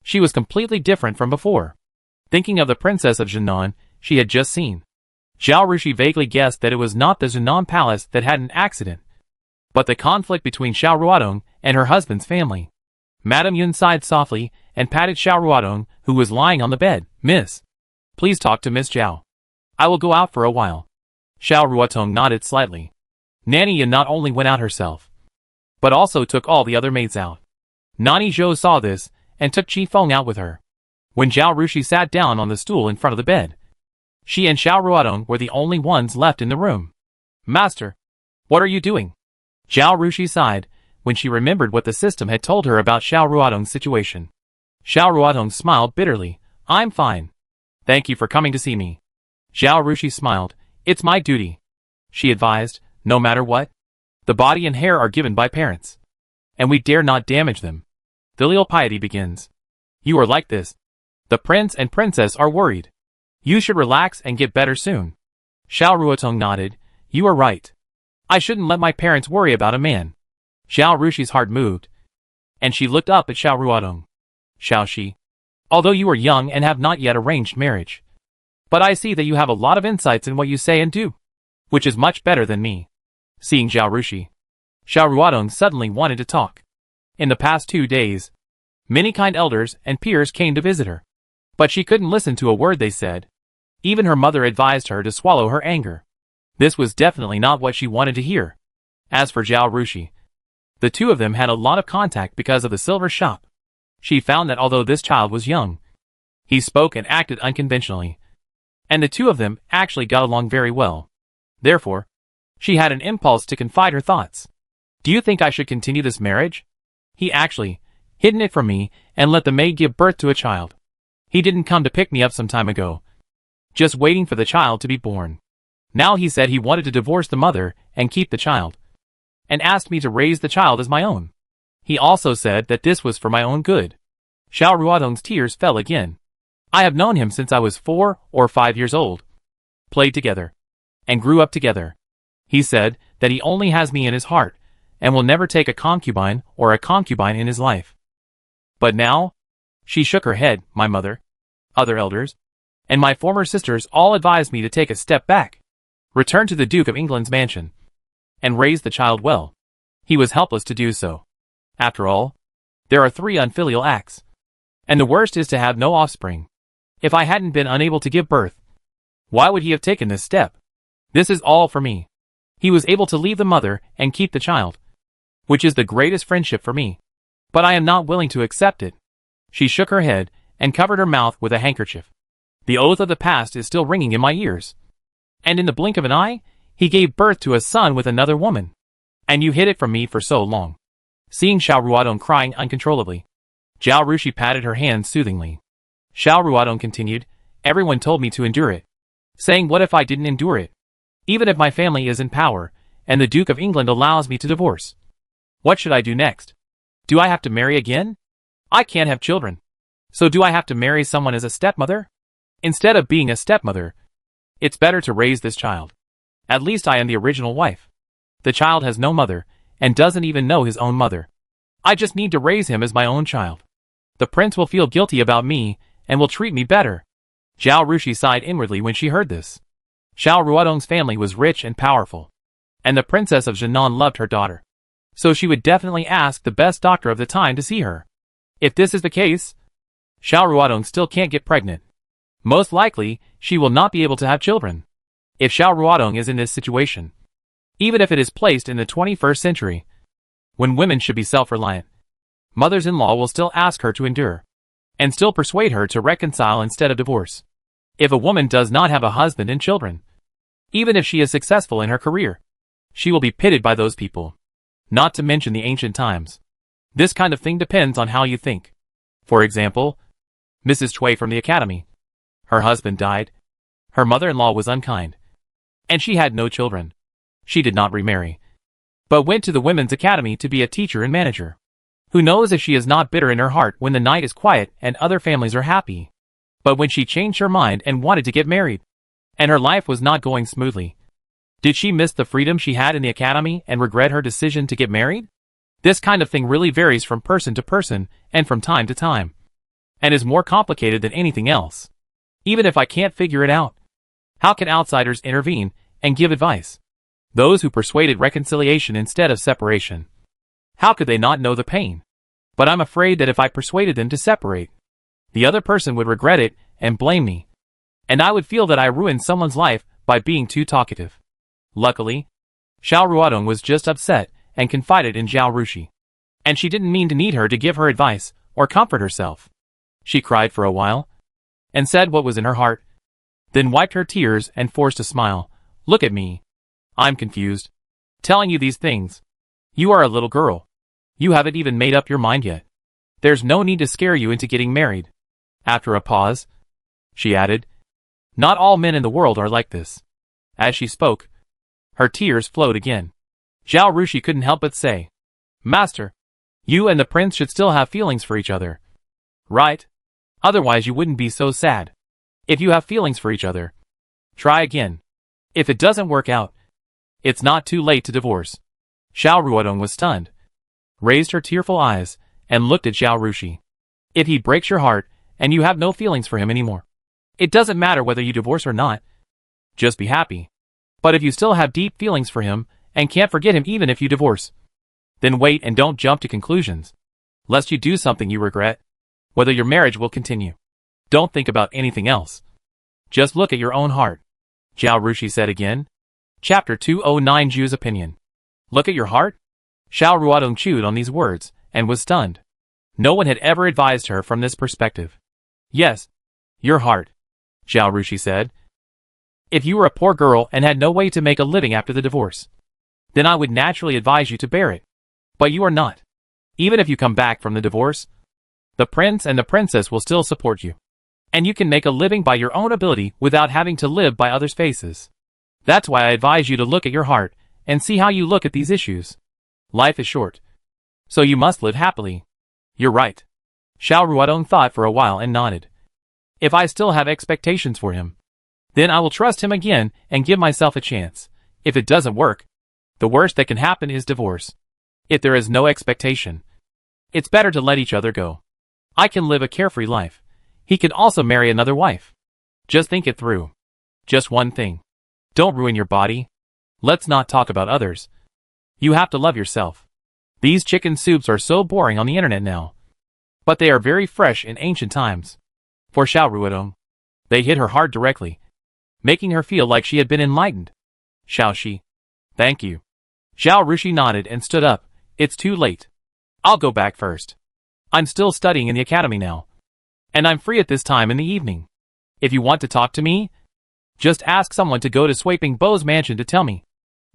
[SPEAKER 1] She was completely different from before. Thinking of the princess of Zhenan she had just seen, Zhao Yuanxun vaguely guessed that it was not the Zhenan palace that had an accident, but the conflict between Zhao Yuanxun and her husband's family. Madame Yun sighed softly and patted Zhao Yuanxun, who was lying on the bed. Miss, please talk to Miss Zhao. I will go out for a while. Zhao Yuanxun nodded slightly. Nanny Yun not only went out herself, but also took all the other maids out. Nani Zhou saw this and took Qi Feng out with her. When Zhao Yuanxun sat down on the stool in front of the bed, she and Zhao Yuanxun were the only ones left in the room. Master, what are you doing? Zhao Yuanxun sighed when she remembered what the system had told her about Zhao Yuanxun's situation. Zhao Yuanxun smiled bitterly. I'm fine. Thank you for coming to see me. Zhao Yuanxun smiled. It's my duty. She advised, no matter what, the body and hair are given by parents, and we dare not damage them. Filial piety begins. You are like this. The prince and princess are worried. You should relax and get better soon. Zhao Yuanxun nodded. You are right. I shouldn't let my parents worry about a man. Zhao Yuanxun's heart moved, and she looked up at Zhao Yuanxun. Zhao Shi, although you are young and have not yet arranged marriage, but I see that you have a lot of insights in what you say and do, which is much better than me. Seeing Zhao Yuanxun, Zhao Yuanxun suddenly wanted to talk. In the past 2 days, many kind elders and peers came to visit her, but she couldn't listen to a word they said. Even her mother advised her to swallow her anger. This was definitely not what she wanted to hear. As for Zhao Yuanxun, the two of them had a lot of contact because of the silver shop. She found that although this child was young, he spoke and acted unconventionally, and the two of them actually got along very well. Therefore, she had an impulse to confide her thoughts. Do you think I should continue this marriage? He actually hidden it from me and let the maid give birth to a child. He didn't come to pick me up some time ago, just waiting for the child to be born. Now he said he wanted to divorce the mother and keep the child, and asked me to raise the child as my own. He also said that this was for my own good. Zhao Yuanxun's tears fell again. I have known him since I was 4 or 5 years old, played together, and grew up together. He said that he only has me in his heart, and will never take a concubine or a concubine in his life. But now, she shook her head, my mother, other elders, and my former sisters all advised me to take a step back, return to the Duke of England's mansion, and raise the child well. He was helpless to do so. After all, there are 3 unfilial acts, and the worst is to have no offspring. If I hadn't been unable to give birth, why would he have taken this step? This is all for me. He was able to leave the mother and keep the child, which is the greatest friendship for me. But I am not willing to accept it. She shook her head and covered her mouth with a handkerchief. The oath of the past is still ringing in my ears. And in the blink of an eye, he gave birth to a son with another woman. And you hid it from me for so long. Seeing Zhao Yuanxun crying uncontrollably, Zhao Rushi patted her hand soothingly. Zhao Yuanxun continued, everyone told me to endure it. Saying what if I didn't endure it? Even if my family is in power, and the Duke of England allows me to divorce. What should I do next? Do I have to marry again? I can't have children. So do I have to marry someone as a stepmother? Instead of being a stepmother, it's better to raise this child. At least I am the original wife. The child has no mother, and doesn't even know his own mother. I just need to raise him as my own child. The prince will feel guilty about me, and will treat me better. Zhao Rushi sighed inwardly when she heard this. Zhao Yuanxun's family was rich and powerful, and the princess of Yanai loved her daughter. So she would definitely ask the best doctor of the time to see her. If this is the case, Zhao Yuanxun still can't get pregnant. Most likely, she will not be able to have children. If Zhao Yuanxun is in this situation, even if it is placed in the 21st century, when women should be self-reliant, mothers-in-law will still ask her to endure, and still persuade her to reconcile instead of divorce. If a woman does not have a husband and children, even if she is successful in her career, she will be pitied by those people. Not to mention the ancient times. This kind of thing depends on how you think. For example, Mrs. Cui from the academy. Her husband died. Her mother-in-law was unkind, and she had no children. She did not remarry, but went to the women's academy to be a teacher and manager. Who knows if she is not bitter in her heart when the night is quiet and other families are happy. But when she changed her mind and wanted to get married, and her life was not going smoothly, did she miss the freedom she had in the academy and regret her decision to get married? This kind of thing really varies from person to person and from time to time, and is more complicated than anything else. Even if I can't figure it out, how can outsiders intervene and give advice? Those who persuaded reconciliation instead of separation. How could they not know the pain? But I'm afraid that if I persuaded them to separate, the other person would regret it and blame me, and I would feel that I ruined someone's life by being too talkative. Luckily, Zhao Yuanxun was just upset and confided in Zhao Rushi, and she didn't mean to need her to give her advice or comfort herself. She cried for a while, and said what was in her heart, then wiped her tears and forced a smile. Look at me. I'm confused. Telling you these things. You are a little girl. You haven't even made up your mind yet. There's no need to scare you into getting married. After a pause, she added, not all men in the world are like this. As she spoke, her tears flowed again. Zhao Rushi couldn't help but say, Master, you and the prince should still have feelings for each other. Right? Otherwise you wouldn't be so sad. If you have feelings for each other, try again. If it doesn't work out, it's not too late to divorce. Zhao Yuanxun was stunned, raised her tearful eyes, and looked at Zhao Rushi. If he breaks your heart, and you have no feelings for him anymore, it doesn't matter whether you divorce or not. Just be happy. But if you still have deep feelings for him, and can't forget him even if you divorce, then wait and don't jump to conclusions, lest you do something you regret, whether your marriage will continue. Don't think about anything else. Just look at your own heart. Zhao Rushi said again. Chapter 209 Zhu's Opinion. Look at your heart? Zhao Yuanxun chewed on these words, and was stunned. No one had ever advised her from this perspective. Yes, your heart, Zhao Rushi said. If you were a poor girl and had no way to make a living after the divorce, then I would naturally advise you to bear it. But you are not. Even if you come back from the divorce, the prince and the princess will still support you. And you can make a living by your own ability without having to live by others' faces. That's why I advise you to look at your heart and see how you look at these issues. Life is short, so you must live happily. You're right. Zhao Yuanxun thought for a while and nodded. If I still have expectations for him, then I will trust him again and give myself a chance. If it doesn't work, the worst that can happen is divorce. If there is no expectation, it's better to let each other go. I can live a carefree life. He can also marry another wife. Just think it through. Just one thing. Don't ruin your body. Let's not talk about others. You have to love yourself. These chicken soups are so boring on the internet now. But they are very fresh in ancient times. For Zhao Yuanxun, they hit her hard directly, making her feel like she had been enlightened. Zhao Shi. Thank you. Zhao Yuanxun nodded and stood up. It's too late. I'll go back first. I'm still studying in the academy now. And I'm free at this time in the evening. If you want to talk to me, just ask someone to go to Sweeping Beau's mansion to tell me.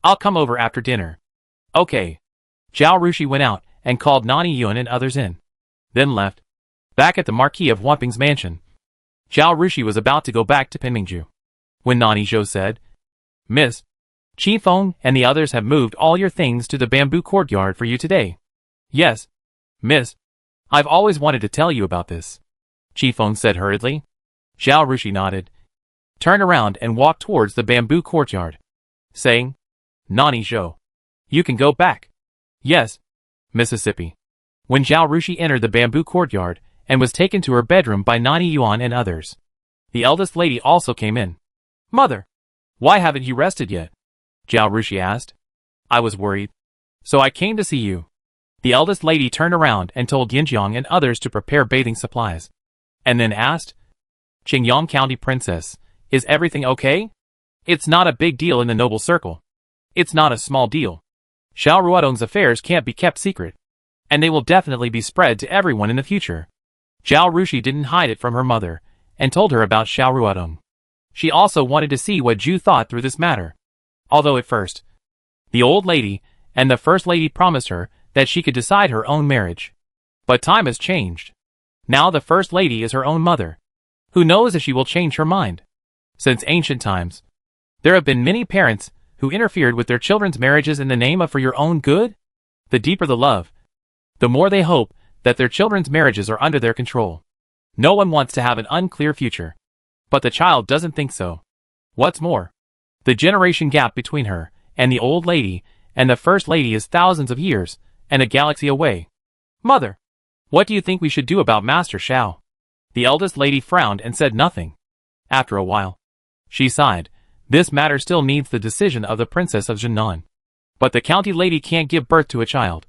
[SPEAKER 1] I'll come over after dinner. Okay. Zhao Yuanxun went out and called Nani Yuan and others in. Then left. Back at the Marquis of Wamping's mansion, Zhao Yuanxun was about to go back to Pinmingju, when Nani Zhou said, Miss, Qi Feng and the others have moved all your things to the bamboo courtyard for you today. Yes, miss. I've always wanted to tell you about this, Qi Feng said hurriedly. Zhao Yuanxun nodded, turned around and walked towards the bamboo courtyard, saying, Nani Zhou, you can go back. Yes, Mississippi. When Zhao Yuanxun entered the bamboo courtyard and was taken to her bedroom by Nani Yuan and others, the eldest lady also came in. Mother, why haven't you rested yet? Zhao Yuanxun asked. I was worried, so I came to see you. The eldest lady turned around and told Yinjiang and others to prepare bathing supplies, and then asked, Qingyang County Princess, is everything okay? It's not a big deal in the noble circle. It's not a small deal. Zhao Yuanxun's affairs can't be kept secret, and they will definitely be spread to everyone in the future. Zhao Yuanxun didn't hide it from her mother, and told her about Zhao Yuanxun. She also wanted to see what Zhu thought through this matter. Although at first, the old lady and the first lady promised her that she could decide her own marriage. But time has changed. Now the first lady is her own mother. Who knows if she will change her mind? Since ancient times, there have been many parents who interfered with their children's marriages in the name of for your own good. The deeper the love, the more they hope that their children's marriages are under their control. No one wants to have an unclear future. But the child doesn't think so. What's more, the generation gap between her and the old lady and the first lady is thousands of years and a galaxy away. Mother, what do you think we should do about Master Zhao? The eldest lady frowned and said nothing. After a while, she sighed. This matter still needs the decision of the Princess of Zhenan. But the county lady can't give birth to a child.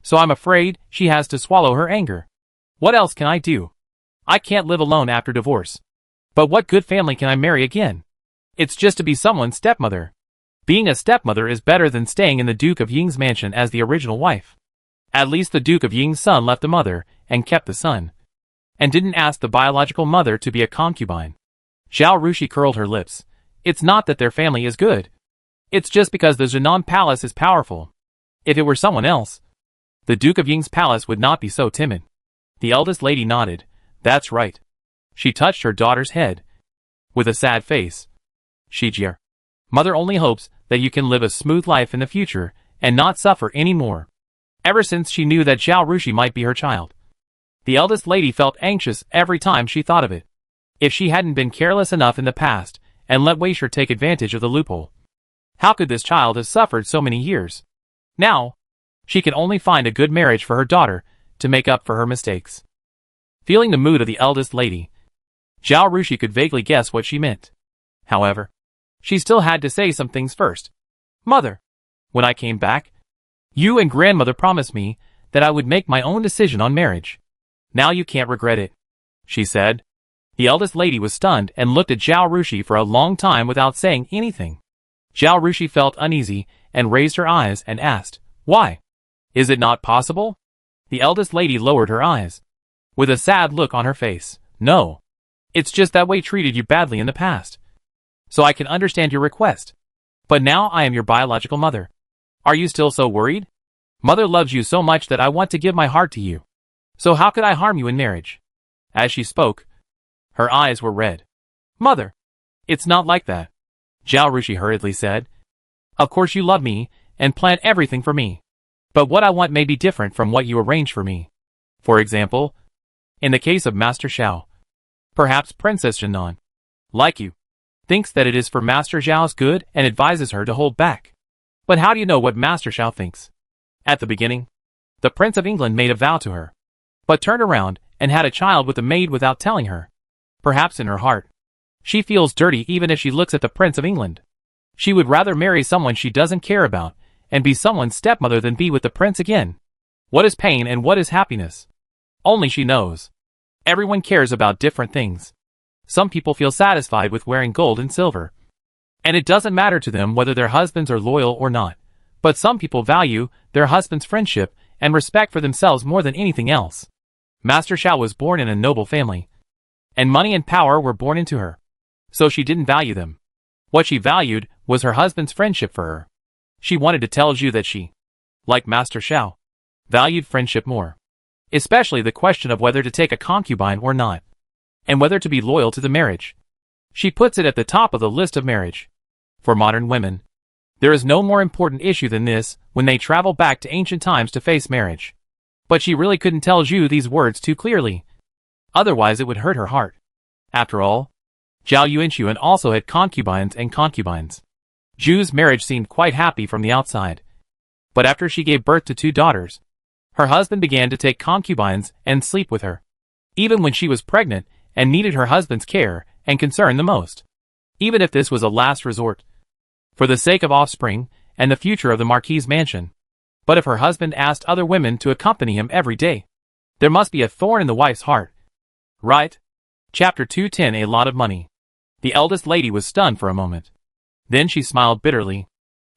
[SPEAKER 1] So I'm afraid she has to swallow her anger. What else can I do? I can't live alone after divorce. But what good family can I marry again? It's just to be someone's stepmother. Being a stepmother is better than staying in the Duke of Ying's mansion as the original wife. At least the Duke of Ying's son left the mother and kept the son, and didn't ask the biological mother to be a concubine. Zhao Yuanxun curled her lips. It's not that their family is good. It's just because the Zhenan palace is powerful. If it were someone else, the Duke of Ying's palace would not be so timid. The eldest lady nodded. That's right. She touched her daughter's head. With a sad face, Shijie, Mother only hopes that you can live a smooth life in the future and not suffer any more. Ever since she knew that Zhao Yuanxun might be her child, the eldest lady felt anxious every time she thought of it. If she hadn't been careless enough in the past and let Weisher take advantage of the loophole, how could this child have suffered so many years? Now, she can only find a good marriage for her daughter to make up for her mistakes. Feeling the mood of the eldest lady, Zhao Yuanxun could vaguely guess what she meant. However, she still had to say some things first. Mother, when I came back, you and grandmother promised me that I would make my own decision on marriage. Now you can't regret it, she said. The eldest lady was stunned and looked at Zhao Yuanxun for a long time without saying anything. Zhao Yuanxun felt uneasy and raised her eyes and asked, Why? Is it not possible? The eldest lady lowered her eyes, with a sad look on her face. No. It's just that Wei treated you badly in the past. so I can understand your request. But now I am your biological mother. Are you still so worried? Mother loves you so much that I want to give my heart to you. So how could I harm you in marriage? As she spoke, her eyes were red. Mother, it's not like that, Zhao Rushi hurriedly said. Of course you love me, and plan everything for me. But what I want may be different from what you arrange for me. For example, in the case of Master Xiao, perhaps Princess Yanai, like you, thinks that it is for Master Zhao's good and advises her to hold back. But how do you know what Master Xiao thinks? At the beginning, the Prince of England made a vow to her, but turned around and had a child with a maid without telling her. Perhaps in her heart, she feels dirty even if she looks at the Prince of England. She would rather marry someone she doesn't care about and be someone's stepmother than be with the prince again. What is pain and what is happiness? Only she knows. Everyone cares about different things. Some people feel satisfied with wearing gold and silver, and it doesn't matter to them whether their husbands are loyal or not. But some people value their husband's friendship and respect for themselves more than anything else. Master Xiao was born in a noble family, and money and power were born into her. So she didn't value them. What she valued was her husband's friendship for her. She wanted to tell Zhu that she, like Master Xiao, valued friendship more. Especially the question of whether to take a concubine or not, and whether to be loyal to the marriage. She puts it at the top of the list of marriage. For modern women, there is no more important issue than this when they travel back to ancient times to face marriage. But she really couldn't tell Zhu these words too clearly. Otherwise it would hurt her heart. After all, Zhao Yuanxun also had concubines and concubines. Zhu's marriage seemed quite happy from the outside. But after she gave birth to 2 daughters, her husband began to take concubines and sleep with her, even when she was pregnant and needed her husband's care and concern the most. Even if this was a last resort, for the sake of offspring and the future of the Marquis's mansion. But if her husband asked other women to accompany him every day, there must be a thorn in the wife's heart. Right? Chapter 210. A lot of money. The eldest lady was stunned for a moment. Then she smiled bitterly.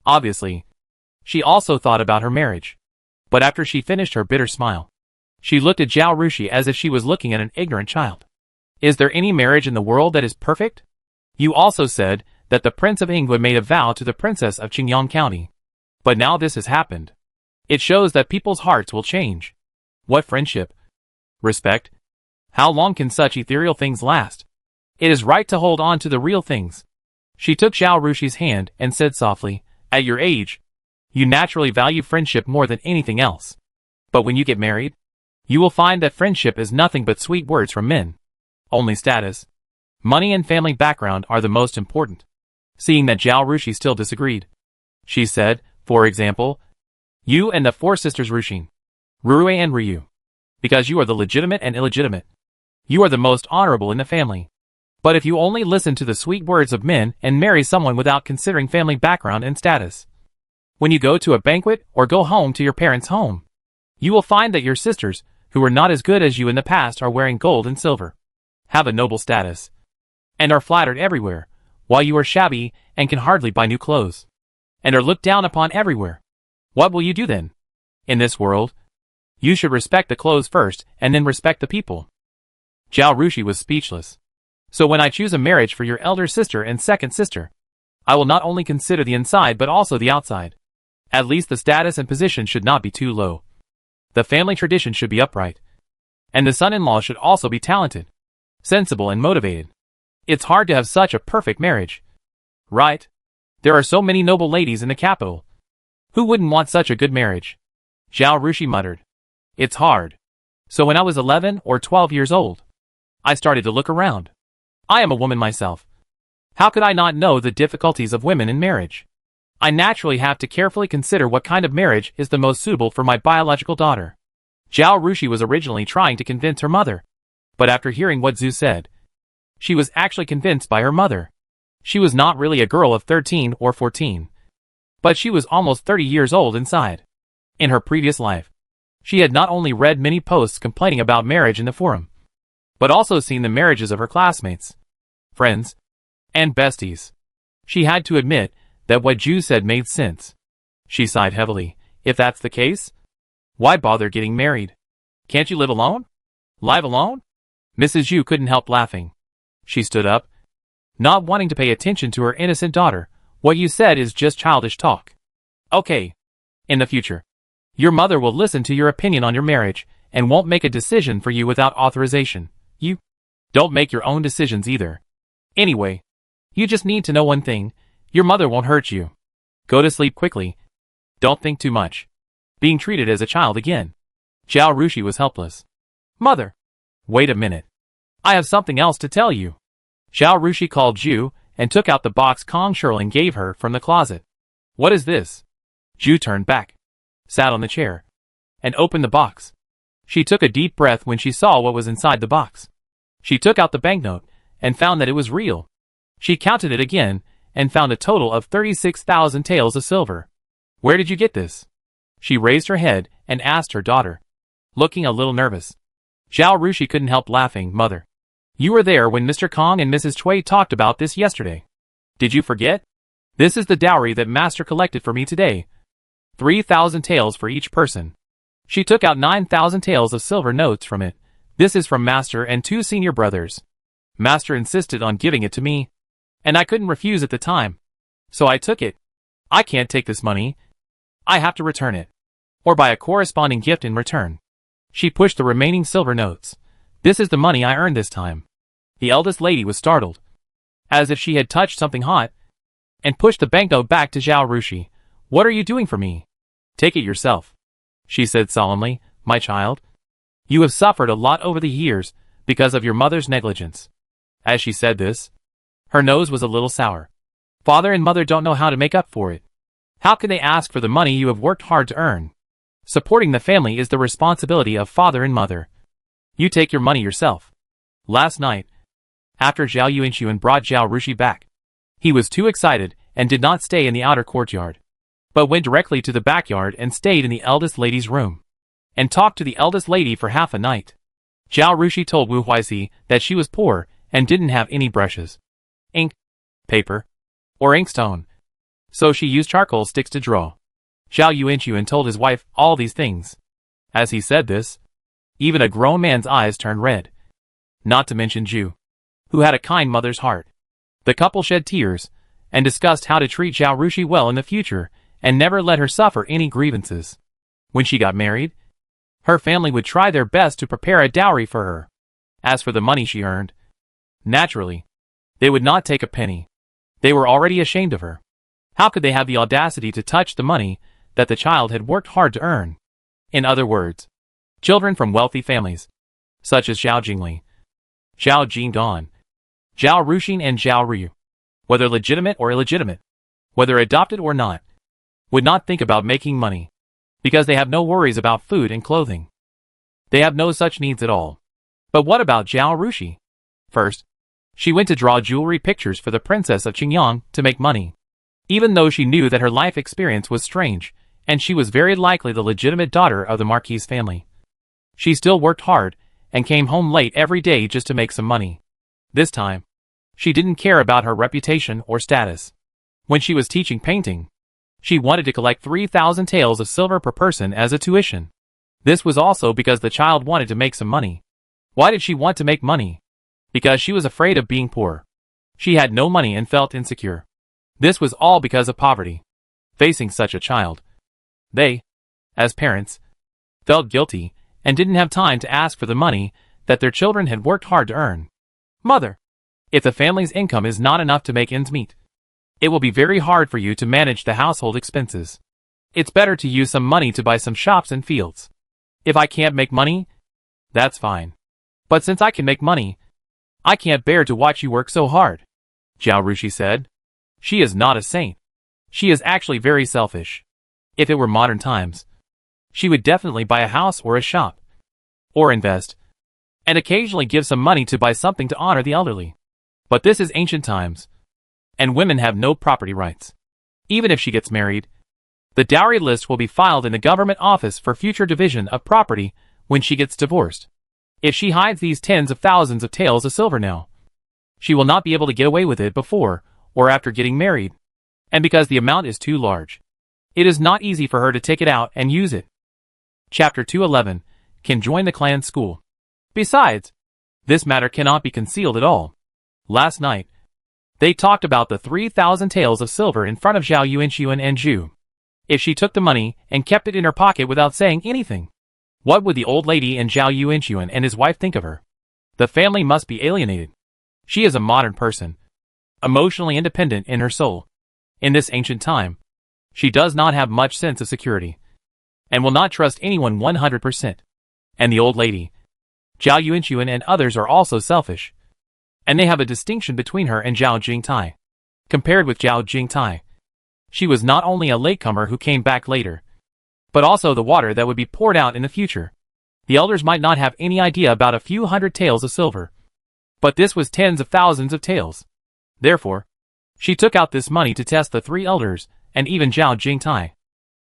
[SPEAKER 1] Obviously, she also thought about her marriage. But after she finished her bitter smile, she looked at Zhao Rushi as if she was looking at an ignorant child. Is there any marriage in the world that is perfect? You also said that the Prince of England made a vow to the Princess of Qingyang County. But now this has happened. It shows that people's hearts will change. What friendship? Respect? How long can such ethereal things last? It is right to hold on to the real things. She took Zhao Rushi's hand and said softly, at your age, you naturally value friendship more than anything else. But when you get married, you will find that friendship is nothing but sweet words from men. Only status, money and family background are the most important. Seeing that Zhao Rushi still disagreed, she said, for example, you and the 4 sisters Rushin, Rurue and Ryu. Because you are the legitimate and illegitimate. You are the most honorable in the family. But if you only listen to the sweet words of men and marry someone without considering family background and status, when you go to a banquet or go home to your parents' home, you will find that your sisters, who were not as good as you in the past, are wearing gold and silver, have a noble status, and are flattered everywhere, while you are shabby and can hardly buy new clothes, and are looked down upon everywhere. What will you do then? In this world, you should respect the clothes first and then respect the people. Zhao Rushi was speechless. So when I choose a marriage for your elder sister and second sister, I will not only consider the inside but also the outside. At least the status and position should not be too low. The family tradition should be upright. And the son-in-law should also be talented, sensible and motivated. It's hard to have such a perfect marriage. Right? There are so many noble ladies in the capital. Who wouldn't want such a good marriage? Zhao Rushi muttered. It's hard. So when I was 11 or 12 years old, I started to look around. I am a woman myself. How could I not know the difficulties of women in marriage? I naturally have to carefully consider what kind of marriage is the most suitable for my biological daughter. Zhao Rushi was originally trying to convince her mother. But after hearing what Zhu said, she was actually convinced by her mother. She was not really a girl of 13 or 14. But she was almost 30 years old inside. In her previous life, she had not only read many posts complaining about marriage in the forum, but also seen the marriages of her classmates, friends, and besties. She had to admit that what Zhu said made sense. She sighed heavily. If that's the case, why bother getting married? Can't you live alone? Live alone? Mrs. Zhu couldn't help laughing. She stood up. not wanting to pay attention to her innocent daughter. What you said is just childish talk. Okay. In the future, your mother will listen to your opinion on your marriage and won't make a decision for you without authorization. You don't make your own decisions either. Anyway, you just need to know one thing. Your mother won't hurt you. Go to sleep quickly. Don't think too much. Being treated as a child again. Zhao Rushi was helpless. Mother. Wait a minute. I have something else to tell you. Zhao Rushi called Zhu and took out the box Kong Sherlin gave her from the closet. What is this? Zhu turned back, sat on the chair, and opened the box. She took a deep breath when she saw what was inside the box. She took out the banknote and found that it was real. She counted it again and found a total of 36,000 taels of silver. Where did you get this? She raised her head and asked her daughter, looking a little nervous. Zhao Rushi couldn't help laughing. Mother, you were there when Mr. Kong and Mrs. Cui talked about this yesterday. Did you forget? This is the dowry that Master collected for me today. 3,000 taels for each person. She took out 9,000 taels of silver notes from it. This is from Master and 2 senior brothers. Master insisted on giving it to me, and I couldn't refuse at the time. So I took it. I can't take this money. I have to return it, or buy a corresponding gift in return. She pushed the remaining silver notes. This is the money I earned this time. The eldest lady was startled, as if she had touched something hot, and pushed the banknote back to Zhao Rushi. What are you doing for me? Take it yourself, she said solemnly. My child, you have suffered a lot over the years because of your mother's negligence. As she said this, her nose was a little sour. Father and mother don't know how to make up for it. How can they ask for the money you have worked hard to earn? Supporting the family is the responsibility of father and mother. You take your money yourself. Last night, after Zhao Yuanxun brought Zhao Rushi back, he was too excited and did not stay in the outer courtyard, but went directly to the backyard and stayed in the eldest lady's room, and talked to the eldest lady for half a night. Zhao Rushi told Wu Huizi that she was poor and didn't have any brushes, ink, paper, or inkstone, so she used charcoal sticks to draw. Zhao Yuanxun told his wife all these things. As he said this, even a grown man's eyes turned red. Not to mention Zhu, who had a kind mother's heart. The couple shed tears, and discussed how to treat Zhao Rushi well in the future, and never let her suffer any grievances. When she got married, her family would try their best to prepare a dowry for her. As for the money she earned, naturally, they would not take a penny. They were already ashamed of her. How could they have the audacity to touch the money that the child had worked hard to earn? In other words, children from wealthy families, such as Zhao Jingli, Zhao Jingdan, Zhao Ruxin and Zhao Ryu, whether legitimate or illegitimate, whether adopted or not, would not think about making money, because they have no worries about food and clothing. They have no such needs at all. But what about Zhao Rushi? First, she went to draw jewelry pictures for the princess of Qingyang to make money. Even though she knew that her life experience was strange, and she was very likely the legitimate daughter of the Marquis family, she still worked hard, and came home late every day just to make some money. This time, she didn't care about her reputation or status. When she was teaching painting, she wanted to collect 3,000 taels of silver per person as a tuition. This was also because the child wanted to make some money. Why did she want to make money? Because she was afraid of being poor. She had no money and felt insecure. This was all because of poverty. Facing such a child, they, as parents, felt guilty and didn't have time to ask for the money that their children had worked hard to earn. Mother, if the family's income is not enough to make ends meet, it will be very hard for you to manage the household expenses. It's better to use some money to buy some shops and fields. If I can't make money, that's fine. But since I can make money, I can't bear to watch you work so hard, Zhao Rushi said. She is not a saint. She is actually very selfish. If it were modern times, she would definitely buy a house or a shop, or invest, and occasionally give some money to buy something to honor the elderly. But this is ancient times, and women have no property rights. Even if she gets married, the dowry list will be filed in the government office for future division of property when she gets divorced. If she hides these tens of thousands of taels of silver now, she will not be able to get away with it before or after getting married. And because the amount is too large, it is not easy for her to take it out and use it. Chapter 211, can join the clan school. Besides, this matter cannot be concealed at all. Last night, They talked about the 3,000 taels of silver in front of Zhao Yuanxun and Zhu. If she took the money and kept it in her pocket without saying anything, what would the old lady and Zhao Yuanxun and his wife think of her? The family must be alienated. She is a modern person, emotionally independent in her soul. In this ancient time, she does not have much sense of security, and will not trust anyone 100%. And the old lady, Zhao Yuanxun and others are also selfish, and they have a distinction between her and Zhao Jingtai. Compared with Zhao Jingtai, she was not only a latecomer who came back later, but also the water that would be poured out in the future. The elders might not have any idea about a few hundred taels of silver, but this was tens of thousands of taels. Therefore, she took out this money to test the three elders and even Zhao Jingtai,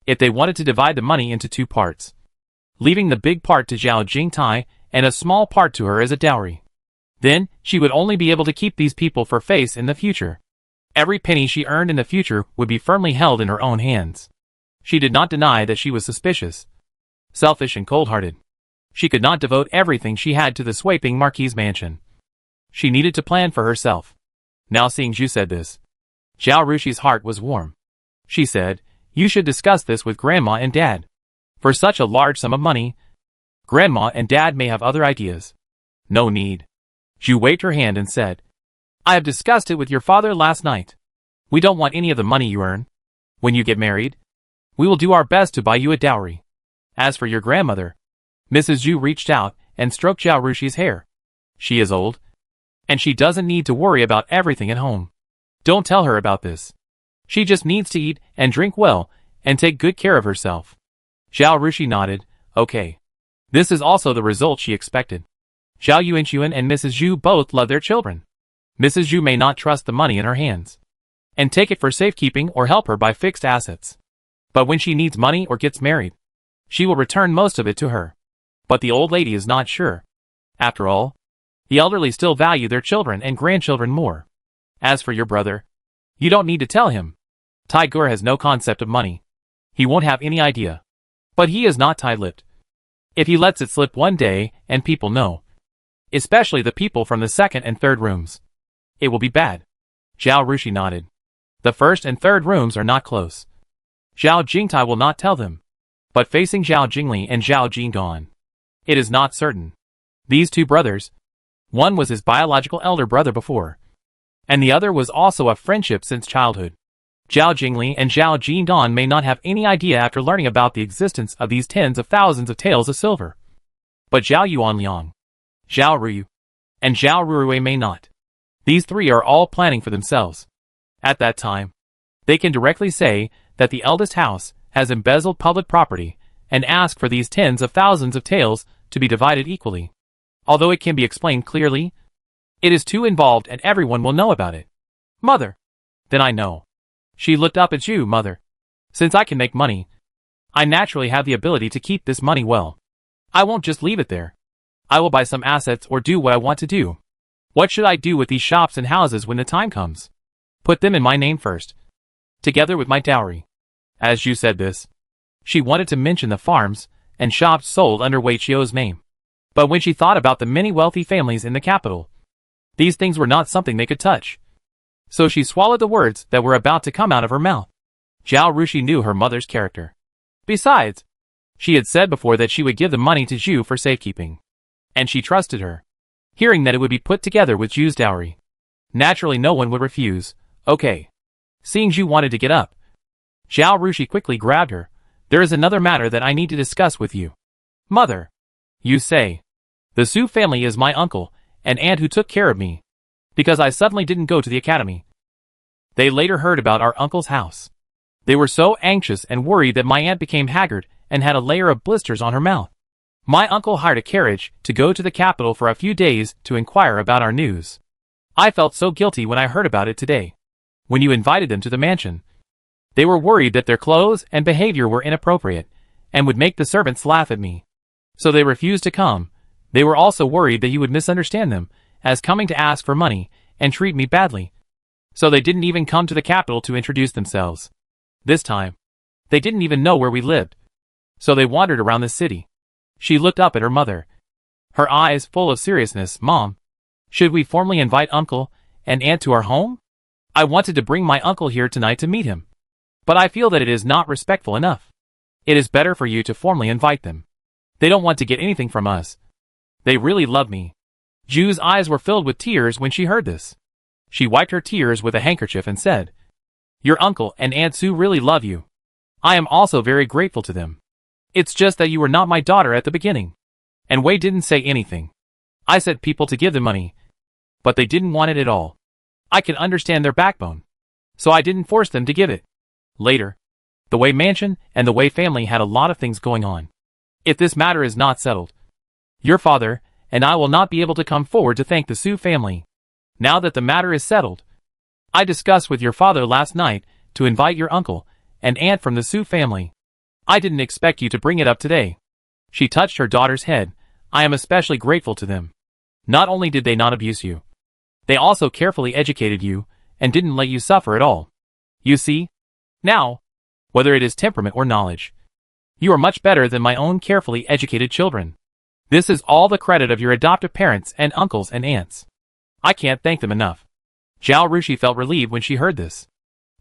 [SPEAKER 1] if they wanted to divide the money into two parts, leaving the big part to Zhao Jingtai and a small part to her as a dowry. Then, she would only be able to keep these people for face in the future. Every penny she earned in the future would be firmly held in her own hands. She did not deny that she was suspicious, selfish and cold-hearted. She could not devote everything she had to the sweeping Marquis' mansion. She needed to plan for herself. Now seeing Zhu said this, Zhao Rushi's heart was warm. She said, "You should discuss this with Grandma and Dad. For such a large sum of money, Grandma and Dad may have other ideas." "No need." Zhu waved her hand and said, "I have discussed it with your father last night. We don't want any of the money you earn. When you get married, we will do our best to buy you a dowry. As for your grandmother," Mrs. Zhu reached out and stroked Zhao Rushi's hair. "She is old, and she doesn't need to worry about everything at home. Don't tell her about this. She just needs to eat and drink well and take good care of herself." Zhao Rushi nodded, "Okay." This is also the result she expected. Zhao Yuanxun and Mrs. Zhu both love their children. Mrs. Zhu may not trust the money in her hands and take it for safekeeping or help her buy fixed assets. But when she needs money or gets married, she will return most of it to her. But the old lady is not sure. After all, the elderly still value their children and grandchildren more. As for your brother, you don't need to tell him. Tiger has no concept of money. He won't have any idea. But he is not tight-lipped. If he lets it slip one day and people know, especially the people from the second and third rooms, it will be bad. Zhao Rushi nodded. The first and third rooms are not close. Zhao Jingtai will not tell them. But facing Zhao Jingli and Zhao Jingdan, it is not certain. These two brothers, one was his biological elder brother before, and the other was also a friendship since childhood. Zhao Jingli and Zhao Jingdan may not have any idea after learning about the existence of these tens of thousands of taels of silver. But Zhao Yuanliang, Zhao Ruyu, and Zhao Ruruwei may not. These three are all planning for themselves. At that time, they can directly say that the eldest house has embezzled public property and ask for these tens of thousands of taels to be divided equally. Although it can be explained clearly, it is too involved and everyone will know about it. "Mother." "Then I know." She looked up at you, "Mother. Since I can make money, I naturally have the ability to keep this money well. I won't just leave it there. I will buy some assets or do what I want to do. What should I do with these shops and houses when the time comes? Put them in my name first, together with my dowry." As Zhu said this, she wanted to mention the farms and shops sold under Wei Qiu's name. But when she thought about the many wealthy families in the capital, these things were not something they could touch. So she swallowed the words that were about to come out of her mouth. Zhao Rushi knew her mother's character. Besides, she had said before that she would give the money to Zhu for safekeeping. And she trusted her. Hearing that it would be put together with Zhu's dowry, naturally no one would refuse. "Okay." Seeing Zhu wanted to get up, Zhao Rushi quickly grabbed her. "There is another matter that I need to discuss with you." "Mother." "You say. The Su family is my uncle and aunt who took care of me, because I suddenly didn't go to the academy. They later heard about our uncle's house. They were so anxious and worried that my aunt became haggard and had a layer of blisters on her mouth. My uncle hired a carriage to go to the capital for a few days to inquire about our news. I felt so guilty when I heard about it today, when you invited them to the mansion. They were worried that their clothes and behavior were inappropriate and would make the servants laugh at me. So they refused to come. They were also worried that you would misunderstand them as coming to ask for money and treat me badly. So they didn't even come to the capital to introduce themselves. This time, they didn't even know where we lived. So they wandered around the city." She looked up at her mother, her eyes full of seriousness. "Mom, should we formally invite uncle and aunt to our home?" I wanted to bring my uncle here tonight to meet him. But I feel that it is not respectful enough. It is better for you to formally invite them. They don't want to get anything from us. They really love me. Ju's eyes were filled with tears when she heard this. She wiped her tears with a handkerchief and said, "Your uncle and Aunt Sue really love you. I am also very grateful to them. It's just that you were not my daughter at the beginning." And Wei didn't say anything. I said people to give them money, but they didn't want it at all. I can understand their backbone, so I didn't force them to give it. Later, the Wei mansion and the Wei family had a lot of things going on. If this matter is not settled, your father and I will not be able to come forward to thank the Su family. Now that the matter is settled, I discussed with your father last night to invite your uncle and aunt from the Su family. I didn't expect you to bring it up today. She touched her daughter's head. I am especially grateful to them. Not only did they not abuse you, they also carefully educated you and didn't let you suffer at all. You see? Now, whether it is temperament or knowledge, you are much better than my own carefully educated children. This is all the credit of your adoptive parents and uncles and aunts. I can't thank them enough. Zhao Rushi felt relieved when she heard this.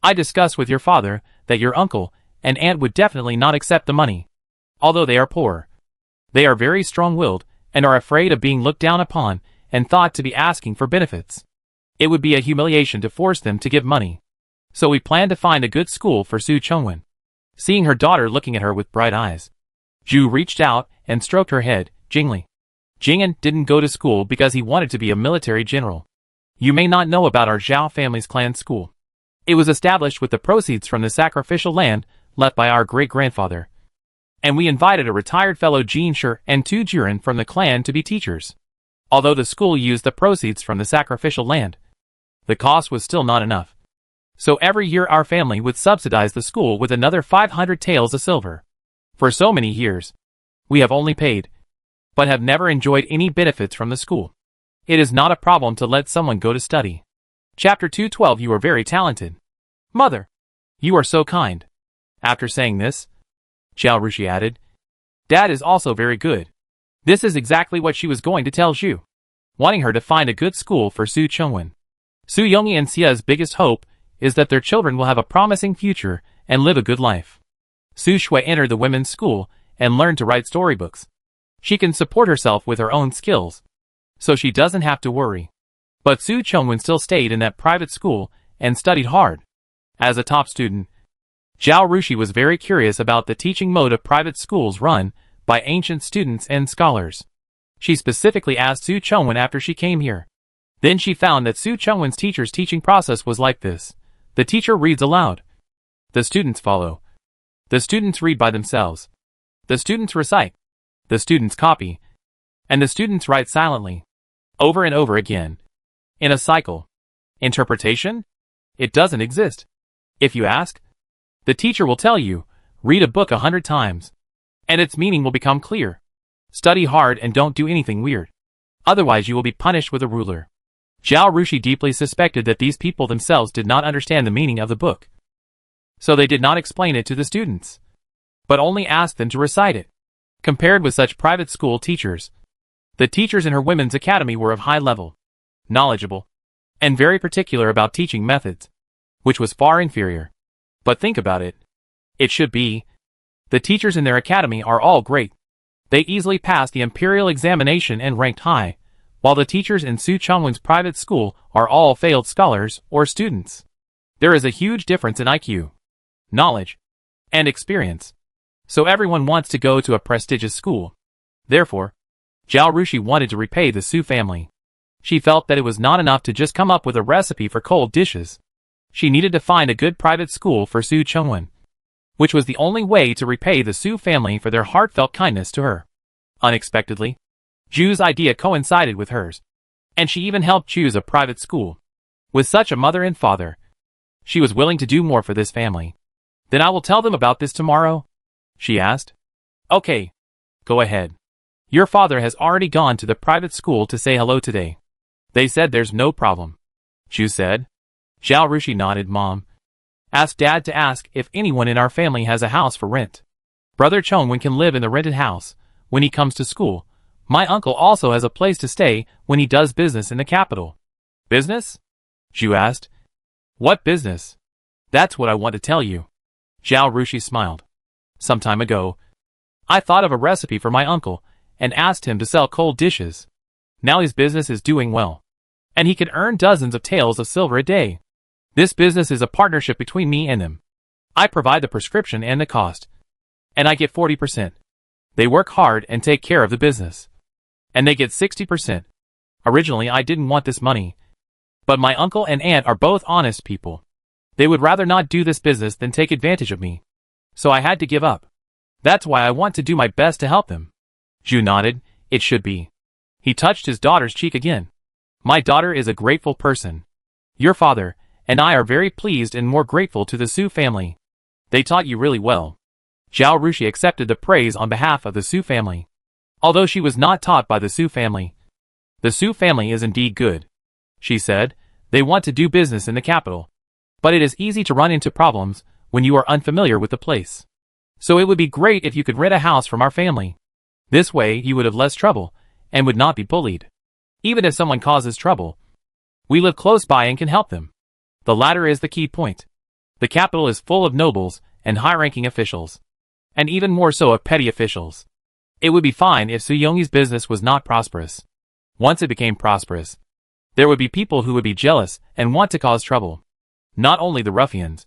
[SPEAKER 1] I discussed with your father that your uncle and aunt would definitely not accept the money. Although they are poor, they are very strong-willed and are afraid of being looked down upon and thought to be asking for benefits. It would be a humiliation to force them to give money. So we plan to find a good school for Su Chongwen. Seeing her daughter looking at her with bright eyes, Zhu reached out and stroked her head, Jingli. Jing'an didn't go to school because he wanted to be a military general. You may not know about our Zhao family's clan school. It was established with the proceeds from the sacrificial land left by our great-grandfather. And we invited a retired fellow Jin Shi and 2 Juren from the clan to be teachers. Although the school used the proceeds from the sacrificial land, the cost was still not enough. So every year our family would subsidize the school with another 500 taels of silver. For so many years, we have only paid, but have never enjoyed any benefits from the school. It is not a problem to let someone go to study. Chapter 212. You are very talented. Mother, you are so kind. After saying this, Zhao Rushi added, Dad is also very good. This is exactly what she was going to tell Zhu, wanting her to find a good school for Su Chongwen. Su Yongyi and Xia's biggest hope is that their children will have a promising future and live a good life. Su Shui entered the women's school and learned to write storybooks. She can support herself with her own skills, so she doesn't have to worry. But Su Chongwen still stayed in that private school and studied hard. As a top student, Zhao Rushi was very curious about the teaching mode of private schools run by ancient students and scholars. She specifically asked Su Chongwen after she came here. Then she found that Su Chongwen's teacher's teaching process was like this. The teacher reads aloud. The students follow. The students read by themselves. The students recite. The students copy. And the students write silently. Over and over again. In a cycle. Interpretation? It doesn't exist. If you ask, the teacher will tell you, read a book 100 times. And its meaning will become clear. Study hard and don't do anything weird. Otherwise you will be punished with a ruler. Zhao Rushi deeply suspected that these people themselves did not understand the meaning of the book. So they did not explain it to the students, but only asked them to recite it. Compared with such private school teachers, the teachers in her women's academy were of high level, knowledgeable, and very particular about teaching methods, which was far inferior. But think about it. It should be. The teachers in their academy are all great. They easily passed the imperial examination and ranked high, while the teachers in Su Chongwen's private school are all failed scholars or students. There is a huge difference in IQ, knowledge, and experience. So everyone wants to go to a prestigious school. Therefore, Zhao Rushi wanted to repay the Su family. She felt that it was not enough to just come up with a recipe for cold dishes. She needed to find a good private school for Su Chongwen, which was the only way to repay the Su family for their heartfelt kindness to her. Unexpectedly, Zhu's idea coincided with hers, and she even helped choose a private school. With such a mother and father, she was willing to do more for this family. Then I will tell them about this tomorrow? She asked. Okay. Go ahead. Your father has already gone to the private school to say hello today. They said there's no problem. Zhu said. Zhao Rushi nodded. Mom, ask Dad to ask if anyone in our family has a house for rent. Brother Chongwen can live in the rented house when he comes to school. My uncle also has a place to stay when he does business in the capital. Business? Zhu asked. What business? That's what I want to tell you. Zhao Rushi smiled. Some time ago, I thought of a recipe for my uncle and asked him to sell cold dishes. Now his business is doing well, and he can earn dozens of taels of silver a day. This business is a partnership between me and him. I provide the prescription and the cost, and I get 40%. They work hard and take care of the business, and they get 60%. Originally I didn't want this money, but my uncle and aunt are both honest people. They would rather not do this business than take advantage of me. So I had to give up. That's why I want to do my best to help them. Zhu nodded. It should be. He touched his daughter's cheek again. My daughter is a grateful person. Your father and I are very pleased and more grateful to the Su family. They taught you really well. Zhao Rushi accepted the praise on behalf of the Su family. Although she was not taught by the Su family. The Su family is indeed good. She said, they want to do business in the capital. But it is easy to run into problems when you are unfamiliar with the place. So it would be great if you could rent a house from our family. This way you would have less trouble and would not be bullied. Even if someone causes trouble, we live close by and can help them. The latter is the key point. The capital is full of nobles and high-ranking officials, and even more so of petty officials. It would be fine if Su Yongyi's business was not prosperous. Once it became prosperous, there would be people who would be jealous and want to cause trouble. Not only the ruffians,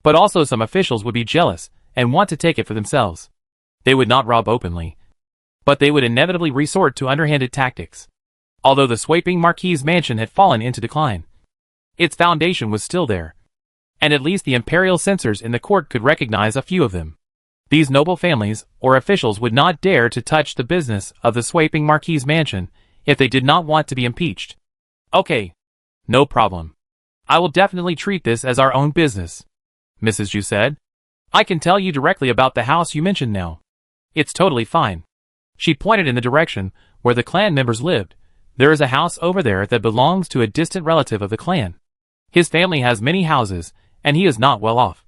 [SPEAKER 1] but also some officials would be jealous and want to take it for themselves. They would not rob openly, but they would inevitably resort to underhanded tactics. Although the sweeping marquis's mansion had fallen into decline, its foundation was still there, and at least the imperial censors in the court could recognize a few of them. These noble families or officials would not dare to touch the business of the sweeping marquis's mansion if they did not want to be impeached. Okay, no problem. I will definitely treat this as our own business, Mrs. Zhu said. I can tell you directly about the house you mentioned now. It's totally fine. She pointed in the direction where the clan members lived. There is a house over there that belongs to a distant relative of the clan. His family has many houses, and he is not well off.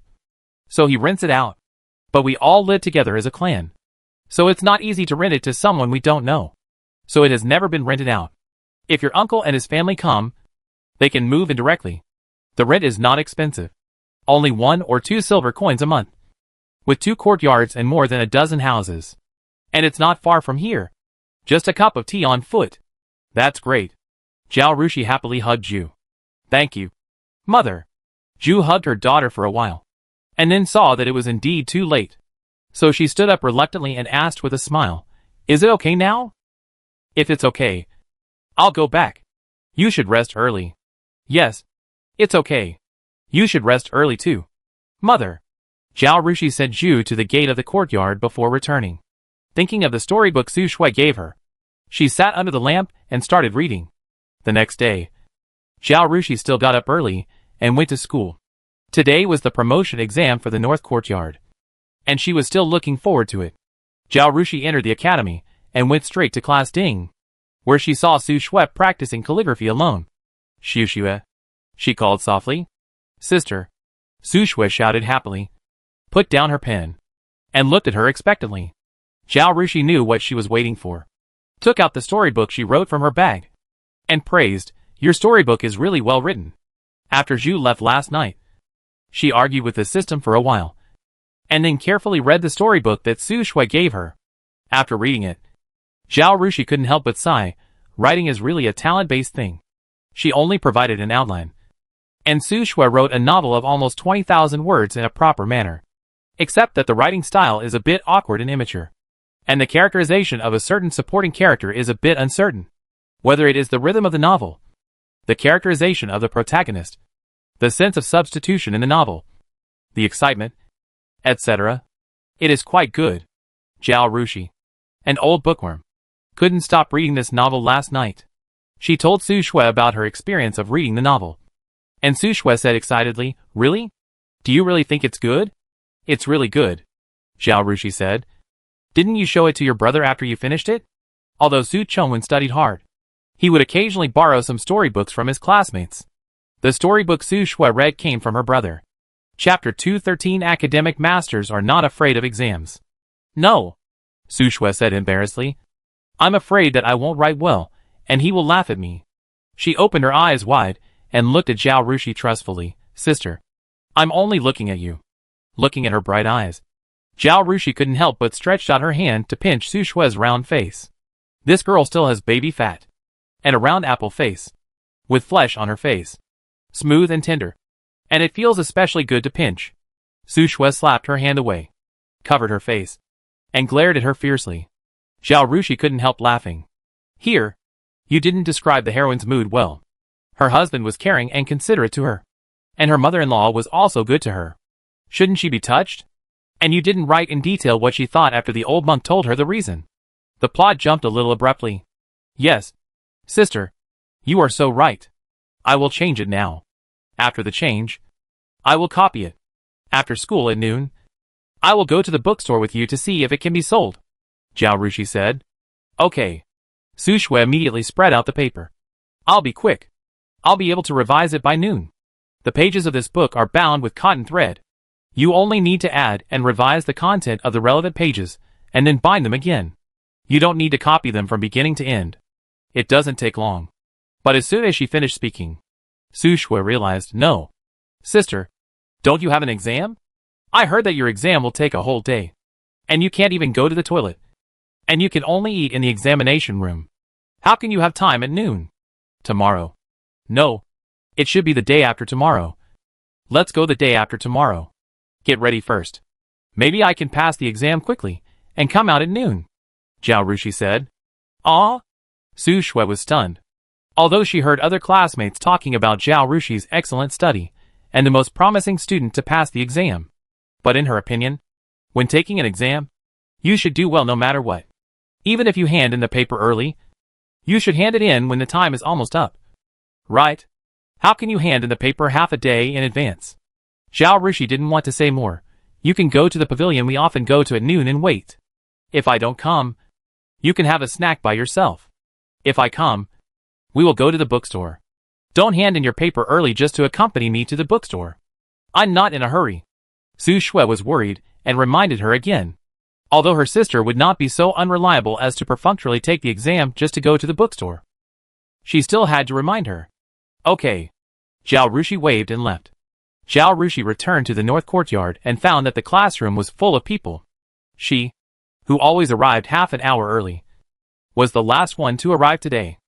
[SPEAKER 1] So he rents it out. But we all live together as a clan. So it's not easy to rent it to someone we don't know. So it has never been rented out. If your uncle and his family come, they can move in directly. The rent is not expensive. Only 1 or 2 silver coins a month. With 2 courtyards and more than a dozen houses. And it's not far from here. Just a cup of tea on foot. That's great. Zhao Rushi happily hugged Zhu. Thank you, Mother. Zhu hugged her daughter for a while, and then saw that it was indeed too late. So she stood up reluctantly and asked with a smile, Is it okay now? If it's okay, I'll go back. You should rest early. Yes, it's okay. You should rest early too, Mother. Zhao Rushi sent Zhu to the gate of the courtyard before returning. Thinking of the storybook Su Shui gave her, she sat under the lamp and started reading. The next day, Zhao Rushi still got up early and went to school. Today was the promotion exam for the North Courtyard, and she was still looking forward to it. Zhao Rushi entered the academy and went straight to class Ding, where she saw Su Shui practicing calligraphy alone. Xu Xue, she called softly. Sister. Su Shui shouted happily, put down her pen, and looked at her expectantly. Zhao Rushi knew what she was waiting for. Took out the storybook she wrote from her bag, and praised, Your storybook is really well written. After Zhu left last night, she argued with the system for a while, and then carefully read the storybook that Su Shui gave her. After reading it, Zhao Rushi couldn't help but sigh. Writing is really a talent-based thing. She only provided an outline, and Su Shui wrote a novel of almost 20,000 words in a proper manner. Except that the writing style is a bit awkward and immature, and the characterization of a certain supporting character is a bit uncertain. Whether it is the rhythm of the novel, the characterization of the protagonist, the sense of substitution in the novel, the excitement, etc. It is quite good. Zhao Rushi, an old bookworm, couldn't stop reading this novel last night. She told Su Shui about her experience of reading the novel, and Su Shui said excitedly, Really? Do you really think it's good? It's really good, Zhao Rushi said. Didn't you show it to your brother after you finished it? Although Su Chongwen studied hard, he would occasionally borrow some storybooks from his classmates. The storybook Su Shui read came from her brother. Chapter 213 Academic Masters are not afraid of exams. No, Su Shui said embarrassedly. I'm afraid that I won't write well, and he will laugh at me. She opened her eyes wide and looked at Zhao Rushi trustfully. Sister. I'm only looking at you. Looking at her bright eyes. Zhao Rushi couldn't help but stretched out her hand to pinch Su Shue's round face. This girl still has baby fat. And a round apple face. With flesh on her face. Smooth and tender. And it feels especially good to pinch. Su Shue slapped her hand away. Covered her face. And glared at her fiercely. Zhao Rushi couldn't help laughing. Here. You didn't describe the heroine's mood well. Her husband was caring and considerate to her. And her mother-in-law was also good to her. Shouldn't she be touched? And you didn't write in detail what she thought after the old monk told her the reason. The plot jumped a little abruptly. Yes. Sister. You are so right. I will change it now. After the change, I will copy it. After school at noon, I will go to the bookstore with you to see if it can be sold. Zhao Rushi said. Okay. Su Shue immediately spread out the paper. I'll be quick. I'll be able to revise it by noon. The pages of this book are bound with cotton thread. You only need to add and revise the content of the relevant pages, and then bind them again. You don't need to copy them from beginning to end. It doesn't take long. But as soon as she finished speaking, Su Shue realized, no. Sister, don't you have an exam? I heard that your exam will take a whole day. And you can't even go to the toilet. And you can only eat in the examination room. How can you have time at noon? Tomorrow. No. It should be the day after tomorrow. Let's go the day after tomorrow. Get ready first. Maybe I can pass the exam quickly and come out at noon. Zhao Rushi said. Ah? Su Shue was stunned. Although she heard other classmates talking about Zhao Rushi's excellent study and the most promising student to pass the exam. But in her opinion, when taking an exam, you should do well no matter what. Even if you hand in the paper early, you should hand it in when the time is almost up. Right? How can you hand in the paper half a day in advance? Zhao Rushi didn't want to say more. You can go to the pavilion we often go to at noon and wait. If I don't come, you can have a snack by yourself. If I come, we will go to the bookstore. Don't hand in your paper early just to accompany me to the bookstore. I'm not in a hurry. Su Shue was worried and reminded her again. Although her sister would not be so unreliable as to perfunctorily take the exam just to go to the bookstore. She still had to remind her. Okay. Zhao Rushi waved and left. Zhao Rushi returned to the north courtyard and found that the classroom was full of people. She, who always arrived half an hour early, was the last one to arrive today.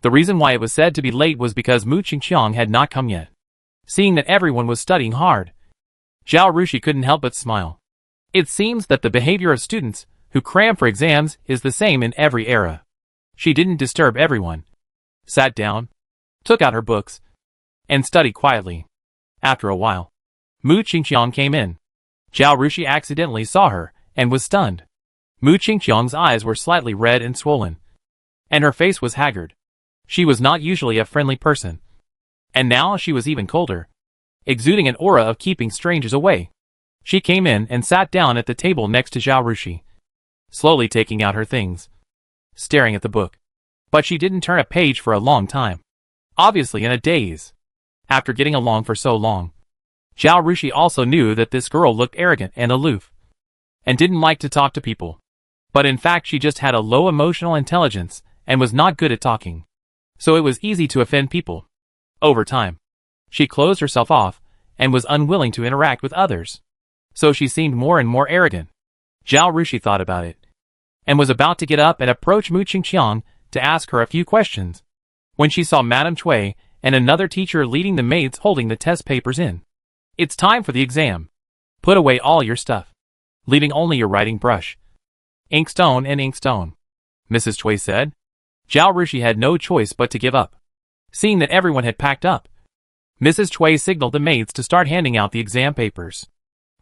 [SPEAKER 1] The reason why it was said to be late was because Mu Qingqiang had not come yet. Seeing that everyone was studying hard, Zhao Rushi couldn't help but smile. It seems that the behavior of students who cram for exams is the same in every era. She didn't disturb everyone. Sat down, took out her books, and studied quietly. After a while, Mu Qingqiang came in. Zhao Rushi accidentally saw her and was stunned. Mu Qingqiang's eyes were slightly red and swollen, and her face was haggard. She was not usually a friendly person, and now she was even colder, exuding an aura of keeping strangers away. She came in and sat down at the table next to Zhao Rushi, slowly taking out her things, staring at the book. But she didn't turn a page for a long time, obviously in a daze. After getting along for so long, Zhao Rushi also knew that this girl looked arrogant and aloof, and didn't like to talk to people. But in fact she just had a low emotional intelligence and was not good at talking. So it was easy to offend people. Over time, she closed herself off and was unwilling to interact with others. So she seemed more and more arrogant. Zhao Rushi thought about it, and was about to get up and approach Mu Qingqiang to ask her a few questions, when she saw Madame Cui and another teacher leading the maids holding the test papers in. It's time for the exam. Put away all your stuff, leaving only your writing brush, inkstone and inkstone, Mrs. Cui said. Zhao Rushi had no choice but to give up. Seeing that everyone had packed up, Mrs. Cui signaled the maids to start handing out the exam papers.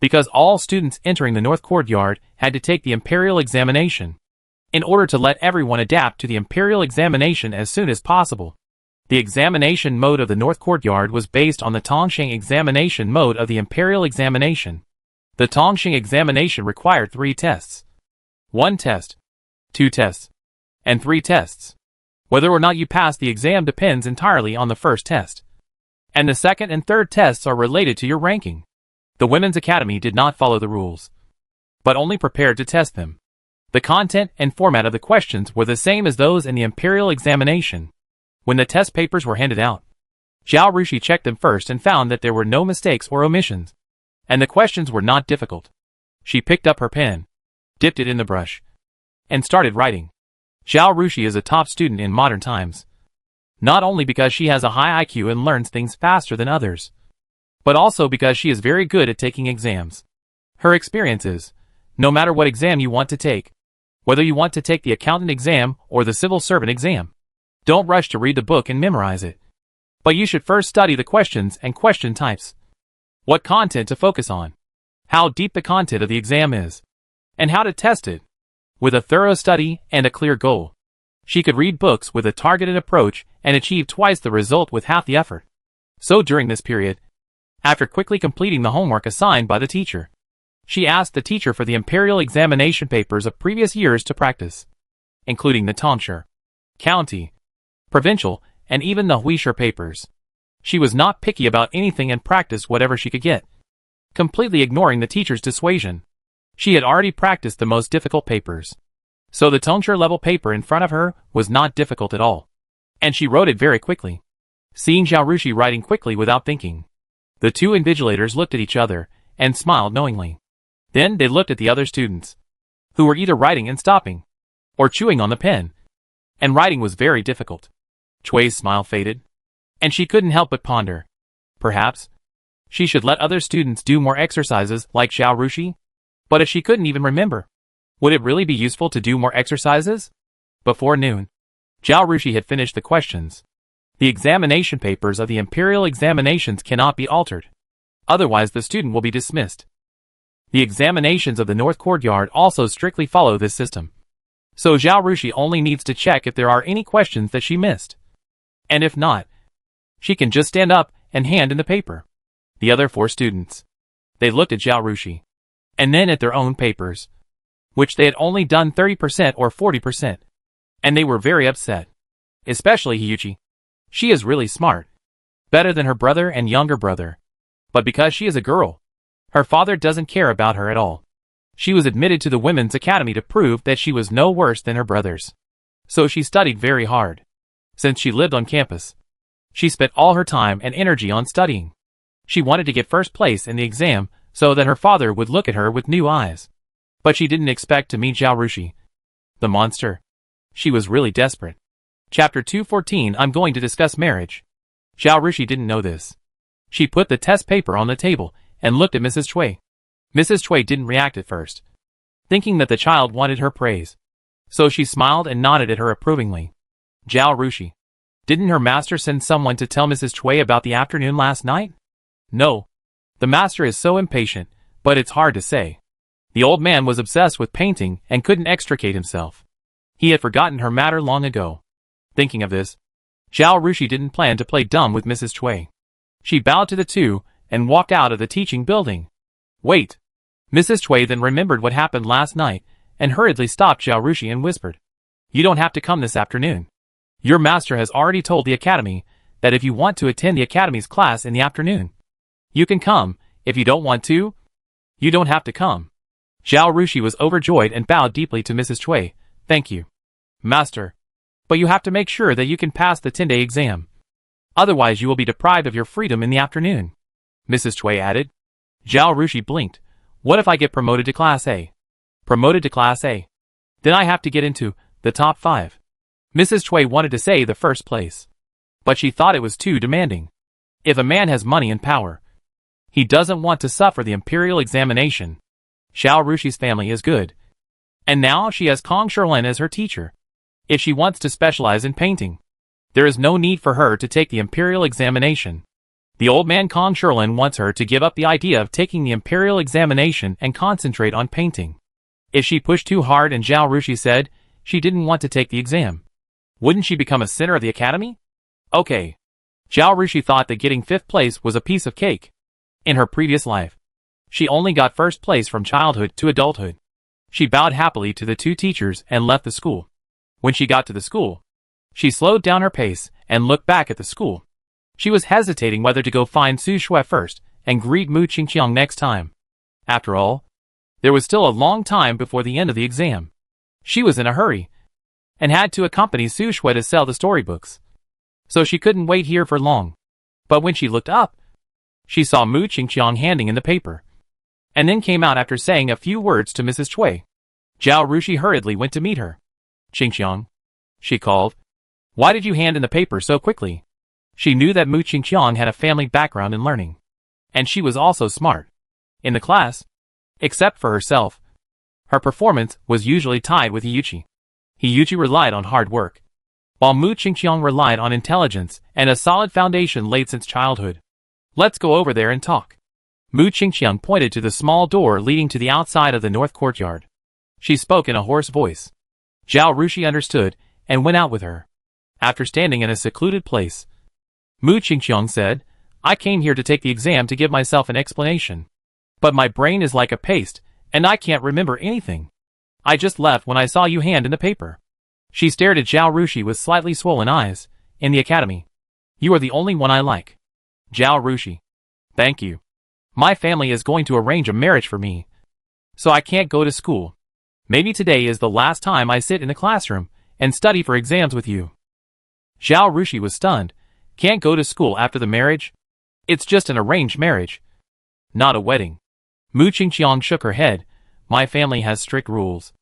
[SPEAKER 1] Because all students entering the north courtyard had to take the imperial examination. In order to let everyone adapt to the imperial examination as soon as possible. The examination mode of the north courtyard was based on the Tongxing examination mode of the imperial examination. The Tongxing examination required 3 tests. 1 test, 2 tests, and 3 tests. Whether or not you pass the exam depends entirely on the first test. And the second and third tests are related to your ranking. The Women's Academy did not follow the rules, but only prepared to test them. The content and format of the questions were the same as those in the imperial examination. When the test papers were handed out, Zhao Rushi checked them first and found that there were no mistakes or omissions. And the questions were not difficult. She picked up her pen, dipped it in the brush, and started writing. Zhao Rushi is a top student in modern times. Not only because she has a high IQ and learns things faster than others, but also because she is very good at taking exams. Her experience is, no matter what exam you want to take, whether you want to take the accountant exam or the civil servant exam, don't rush to read the book and memorize it. But you should first study the questions and question types. What content to focus on, how deep the content of the exam is, and how to test it. With a thorough study and a clear goal, she could read books with a targeted approach and achieve twice the result with half the effort. So during this period, after quickly completing the homework assigned by the teacher, she asked the teacher for the imperial examination papers of previous years to practice, including the tonsure, county, provincial, and even the huisher papers. She was not picky about anything and practiced whatever she could get, completely ignoring the teacher's dissuasion. She had already practiced the most difficult papers, so the tonsure level paper in front of her was not difficult at all, and she wrote it very quickly. Seeing Zhao Rushi writing quickly without thinking, the two invigilators looked at each other and smiled knowingly. Then they looked at the other students, who were either writing and stopping, or chewing on the pen, and writing was very difficult. Chui's smile faded, and she couldn't help but ponder. Perhaps she should let other students do more exercises like Zhao Rushi? But if she couldn't even remember, would it really be useful to do more exercises? Before noon, Zhao Rushi had finished the questions. The examination papers of the imperial examinations cannot be altered. Otherwise the student will be dismissed. The examinations of the North Courtyard also strictly follow this system. So Zhao Rushi only needs to check if there are any questions that she missed. And if not, she can just stand up and hand in the paper. The other four students, they looked at Zhao Rushi, and then at their own papers, which they had only done 30% or 40%. And they were very upset. Especially Hiyuchi. She is really smart. Better than her brother and younger brother. But because she is a girl, her father doesn't care about her at all. She was admitted to the women's academy to prove that she was no worse than her brothers. So she studied very hard. Since she lived on campus, she spent all her time and energy on studying. She wanted to get first place in the exam so that her father would look at her with new eyes. But she didn't expect to meet Zhao Rushi, the monster. She was really desperate. Chapter 214. I'm going to discuss marriage. Zhao Rushi didn't know this. She put the test paper on the table and looked at Mrs. Cui. Mrs. Cui didn't react at first, thinking that the child wanted her praise. So she smiled and nodded at her approvingly. Zhao Rushi. Didn't her master send someone to tell Mrs. Cui about the afternoon last night? No. The master is so impatient, but it's hard to say. The old man was obsessed with painting and couldn't extricate himself. He had forgotten her matter long ago. Thinking of this, Zhao Rushi didn't plan to play dumb with Mrs. Cui. She bowed to the two and walked out of the teaching building. Wait. Mrs. Cui then remembered what happened last night and hurriedly stopped Zhao Rushi and whispered, "You don't have to come this afternoon. Your master has already told the academy that if you want to attend the academy's class in the afternoon, you can come. If you don't want to, you don't have to come." Zhao Rushi was overjoyed and bowed deeply to Mrs. Cui. "Thank you, master. But you have to make sure that you can pass the 10-day exam. Otherwise you will be deprived of your freedom in the afternoon," Mrs. Cui added. Zhao Rushi blinked. What if I get promoted to Class A? Promoted to Class A? Then I have to get into the top 5. Mrs. Cui wanted to say the first place, but she thought it was too demanding. If a man has money and power, he doesn't want to suffer the imperial examination. Zhao Rushi's family is good, and now she has Kong Sherlin as her teacher. If she wants to specialize in painting, there is no need for her to take the imperial examination. The old man Kong Sherlin wants her to give up the idea of taking the imperial examination and concentrate on painting. If she pushed too hard and Zhao Rushi said she didn't want to take the exam, wouldn't she become a sinner of the academy? Okay. Zhao Rushi thought that getting 5th place was a piece of cake. In her previous life, she only got 1st place from childhood to adulthood. She bowed happily to the two teachers and left the school. When she got to the school, she slowed down her pace and looked back at the school. She was hesitating whether to go find Su Shui first and greet Mu Qingqiang next time. After all, there was still a long time before the end of the exam. She was in a hurry and had to accompany Su Shui to sell the storybooks, so she couldn't wait here for long. But when she looked up, she saw Mu Qingqiang handing in the paper, and then came out after saying a few words to Mrs. Cui. Zhao Rushi hurriedly went to meet her. Qingqiang, she called. Why did you hand in the paper so quickly? She knew that Mu Qingqiang had a family background in learning, and she was also smart. In the class, except for herself, her performance was usually tied with Hiyuchi. Hiyuchi relied on hard work, while Mu Qingqiang relied on intelligence and a solid foundation laid since childhood. Let's go over there and talk. Mu Qingqiang pointed to the small door leading to the outside of the north courtyard. She spoke in a hoarse voice. Zhao Rushi understood and went out with her. After standing in a secluded place, Mu Qingqiang said, I came here to take the exam to give myself an explanation. But my brain is like a paste, and I can't remember anything. I just left when I saw you hand in the paper. She stared at Zhao Rushi with slightly swollen eyes. In the academy, you are the only one I like. Zhao Rushi. Thank you. My family is going to arrange a marriage for me, so I can't go to school. Maybe today is the last time I sit in the classroom and study for exams with you. Zhao Rushi was stunned. Can't go to school after the marriage? It's just an arranged marriage, not a wedding. Mu Qingqiang shook her head. My family has strict rules,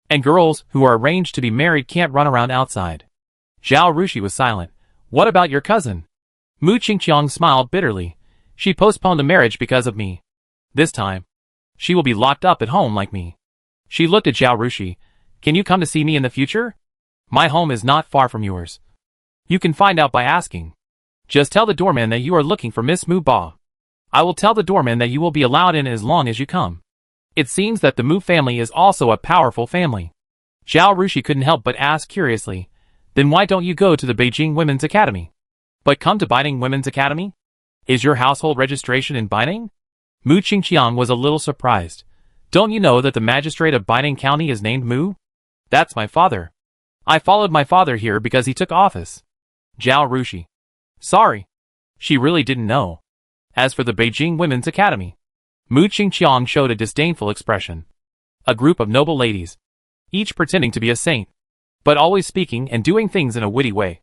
[SPEAKER 1] and girls who are arranged to be married can't run around outside. Zhao Rushi was silent. What about your cousin? Mu Qingqiang smiled bitterly. She postponed the marriage because of me. This time, she will be locked up at home like me. She looked at Zhao Rushi. Can you come to see me in the future? My home is not far from yours. You can find out by asking. Just tell the doorman that you are looking for Miss Mu Ba. I will tell the doorman that you will be allowed in as long as you come. It seems that the Mu family is also a powerful family. Zhao Rushi couldn't help but ask curiously, then why don't you go to the Beijing Women's Academy? But come to Baining Women's Academy? Is your household registration in Baining? Mu Qingqiang was a little surprised. Don't you know that the magistrate of Baining County is named Mu? That's my father. I followed my father here because he took office. Zhao Rushi. Sorry. She really didn't know. As for the Beijing Women's Academy, Mu Qingqiang showed a disdainful expression. A group of noble ladies, each pretending to be a saint, but always speaking and doing things in a witty way.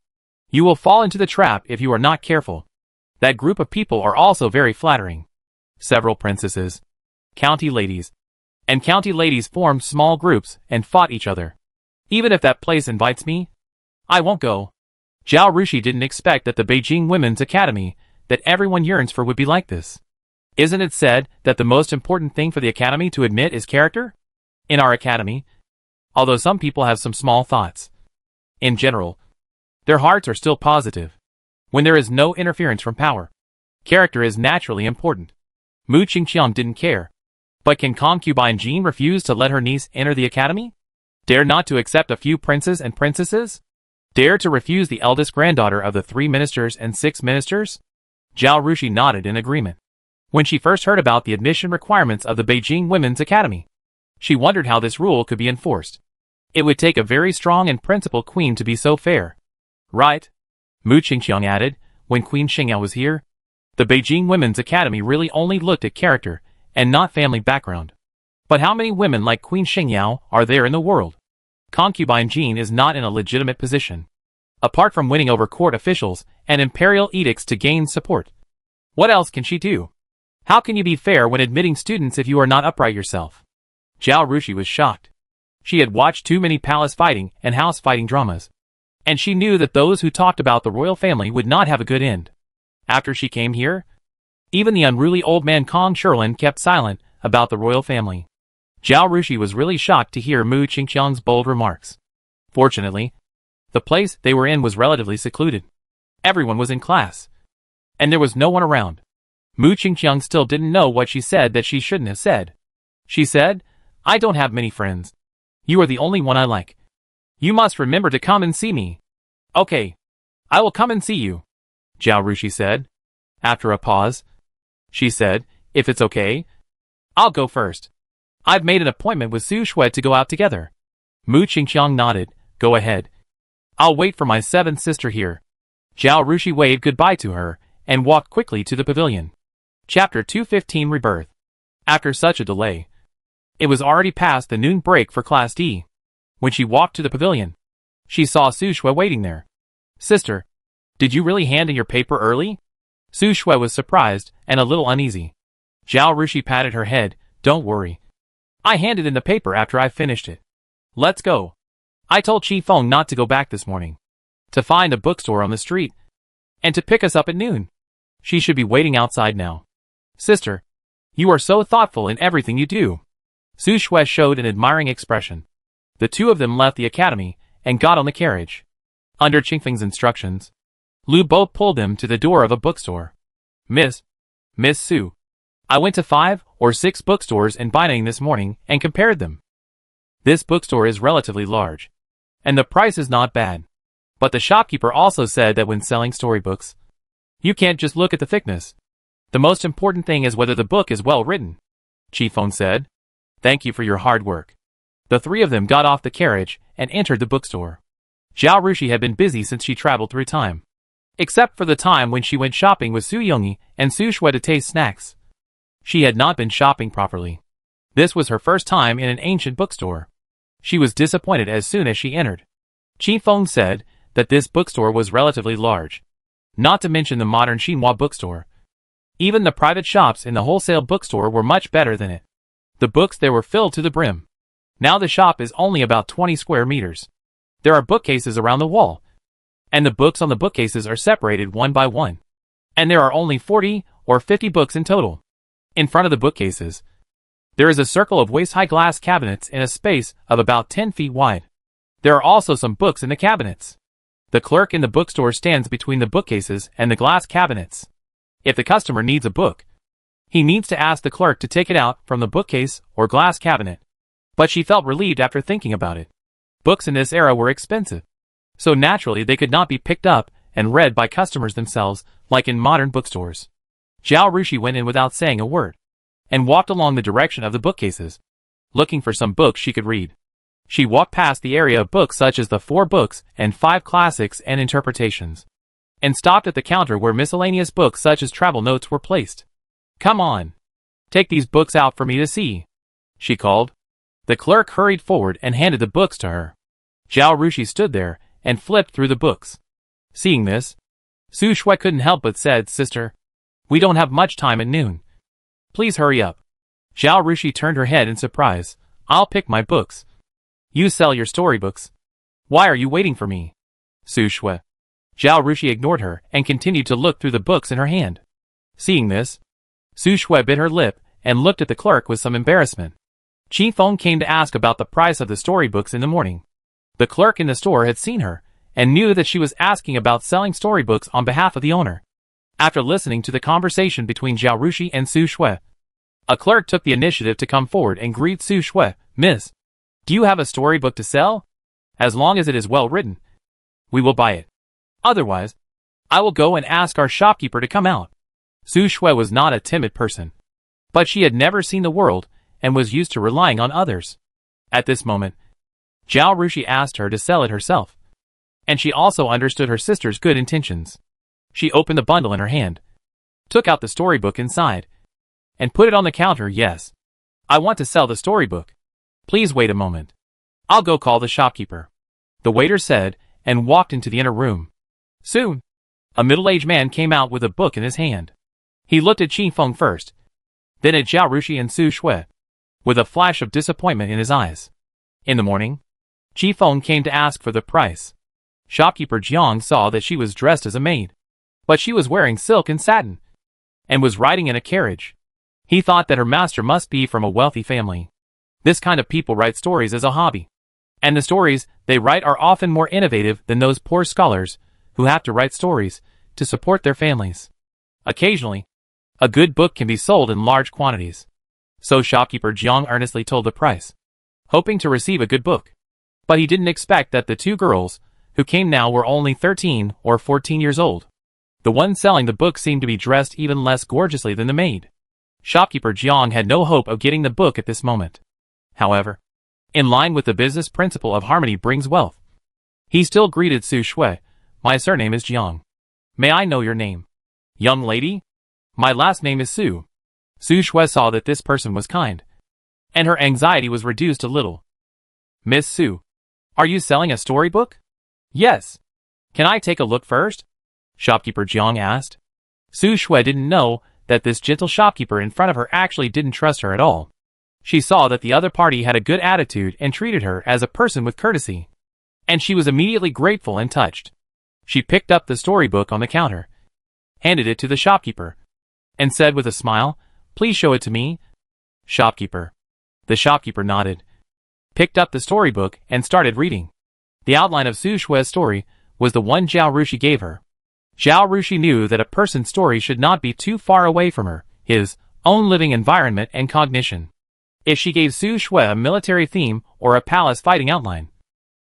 [SPEAKER 1] You will fall into the trap if you are not careful. That group of people are also very flattering. Several princesses, county ladies, and county ladies formed small groups and fought each other. Even if that place invites me, I won't go. Zhao Rushi didn't expect that the Beijing Women's Academy that everyone yearns for would be like this. Isn't it said that the most important thing for the academy to admit is character? In our academy, although some people have some small thoughts, in general, their hearts are still positive. When there is no interference from power, character is naturally important. Mu Qingqiang didn't care. But can concubine Jean refuse to let her niece enter the academy? Dare not to accept a few princes and princesses? Dare to refuse the eldest granddaughter of the 3 ministers and 6 ministers? Zhao Rushi nodded in agreement. When she first heard about the admission requirements of the Beijing Women's Academy, she wondered how this rule could be enforced. It would take a very strong and principled queen to be so fair. Right? Mu Qingqiang added, when Queen Xingyao was here, the Beijing Women's Academy really only looked at character and not family background. But how many women like Queen Xingyao are there in the world? Concubine Jean is not in a legitimate position, apart from winning over court officials and imperial edicts to gain support. What else can she do? How can you be fair when admitting students if you are not upright yourself? Zhao Rushi was shocked. She had watched too many palace fighting and house fighting dramas, and she knew that those who talked about the royal family would not have a good end. After she came here, even the unruly old man Kong Sherlin kept silent about the royal family. Zhao Rushi was really shocked to hear Mu Qingqiang's bold remarks. Fortunately, the place they were in was relatively secluded. Everyone was in class, and there was no one around. Mu Qingqiang still didn't know what she said that she shouldn't have said. She said, I don't have many friends. You are the only one I like. You must remember to come and see me. Okay. I will come and see you, Zhao Rushi said. After a pause, she said, if it's okay, I'll go first. I've made an appointment with Su Shui to go out together. Mu Qingqiang nodded. Go ahead. I'll wait for my 7th sister here. Zhao Rushi waved goodbye to her and walked quickly to the pavilion. Chapter 215 Rebirth. After such a delay, it was already past the noon break for Class D. When she walked to the pavilion, she saw Su Shui waiting there. Sister, did you really hand in your paper early? Su Shui was surprised and a little uneasy. Zhao Rushi patted her head. Don't worry. I handed in the paper after I finished it. Let's go. I told Chi Feng not to go back this morning. To find a bookstore on the street. And to pick us up at noon. She should be waiting outside now. Sister, you are so thoughtful in everything you do. Su Shui showed an admiring expression. The two of them left the academy and got on the carriage. Under Qingfeng's instructions, Lu Bo pulled them to the door of a bookstore. Miss Su, I went to 5 or 6 bookstores in Binang this morning and compared them. This bookstore is relatively large, and the price is not bad. But the shopkeeper also said that when selling storybooks, you can't just look at the thickness. The most important thing is whether the book is well written. Chi Feng said. Thank you for your hard work. The three of them got off the carriage and entered the bookstore. Zhao Rushi had been busy since she traveled through time. Except for the time when she went shopping with Su Yongyi and Su Shui to taste snacks. She had not been shopping properly. This was her first time in an ancient bookstore. She was disappointed as soon as she entered. Chi Feng said that this bookstore was relatively large. Not to mention the modern Xinhua bookstore. Even the private shops in the wholesale bookstore were much better than it. The books there were filled to the brim. Now the shop is only about 20 square meters. There are bookcases around the wall. And the books on the bookcases are separated one by one. And there are only 40 or 50 books in total. In front of the bookcases, there is a circle of waist-high glass cabinets in a space of about 10 feet wide. There are also some books in the cabinets. The clerk in the bookstore stands between the bookcases and the glass cabinets. If the customer needs a book, he needs to ask the clerk to take it out from the bookcase or glass cabinet. But she felt relieved after thinking about it. Books in this era were expensive. So naturally they could not be picked up and read by customers themselves like in modern bookstores. Zhao Rushi went in without saying a word, and walked along the direction of the bookcases, looking for some books she could read. She walked past the area of books such as the 4 books and 5 classics and interpretations, and stopped at the counter where miscellaneous books such as travel notes were placed. Come on. Take these books out for me to see, she called. The clerk hurried forward and handed the books to her. Zhao Rushi stood there and flipped through the books. Seeing this, Su Shui couldn't help but said, Sister, we don't have much time at noon. Please hurry up. Zhao Rushi turned her head in surprise. I'll pick my books. You sell your storybooks. Why are you waiting for me? Su Shui. Zhao Rushi ignored her and continued to look through the books in her hand. Seeing this, Su Shui bit her lip and looked at the clerk with some embarrassment. Chi Feng came to ask about the price of the storybooks in the morning. The clerk in the store had seen her and knew that she was asking about selling storybooks on behalf of the owner. After listening to the conversation between Zhao Rushi and Su Shui, a clerk took the initiative to come forward and greet Su Shui. Miss, do you have a storybook to sell? As long as it is well written, we will buy it. Otherwise, I will go and ask our shopkeeper to come out. Su Shui was not a timid person, but she had never seen the world and was used to relying on others. At this moment, Zhao Rushi asked her to sell it herself, and she also understood her sister's good intentions. She opened the bundle in her hand, took out the storybook inside, and put it on the counter. Yes, I want to sell the storybook. Please wait a moment. I'll go call the shopkeeper, the waiter said, and walked into the inner room. Soon, a middle-aged man came out with a book in his hand. He looked at Chi Feng first, then at Zhao Rushi and Su Shui, with a flash of disappointment in his eyes. In the morning, Chi Feng came to ask for the price. Shopkeeper Jiang saw that she was dressed as a maid, but she was wearing silk and satin, and was riding in a carriage. He thought that her master must be from a wealthy family. This kind of people write stories as a hobby, and the stories they write are often more innovative than those poor scholars who have to write stories to support their families. Occasionally, a good book can be sold in large quantities. So shopkeeper Jiang earnestly told the price, hoping to receive a good book. But he didn't expect that the 2 girls who came now were only 13 or 14 years old. The one selling the book seemed to be dressed even less gorgeously than the maid. Shopkeeper Jiang had no hope of getting the book at this moment. However, in line with the business principle of harmony brings wealth, he still greeted Su Shui. My surname is Jiang. May I know your name? Young lady? My last name is Su. Su Shui saw that this person was kind, and her anxiety was reduced a little. Miss Su, are you selling a storybook? Yes. Can I take a look first? Shopkeeper Jiang asked. Su Shui didn't know that this gentle shopkeeper in front of her actually didn't trust her at all. She saw that the other party had a good attitude and treated her as a person with courtesy. And she was immediately grateful and touched. She picked up the storybook on the counter, handed it to the shopkeeper, and said with a smile, "Please show it to me." "Shopkeeper." The shopkeeper nodded, picked up the storybook, and started reading. The outline of Su Shui's story was the one Zhao Rushi gave her. Zhao Rushi knew that a person's story should not be too far away from her, his own living environment and cognition. If she gave Su Shui a military theme or a palace fighting outline,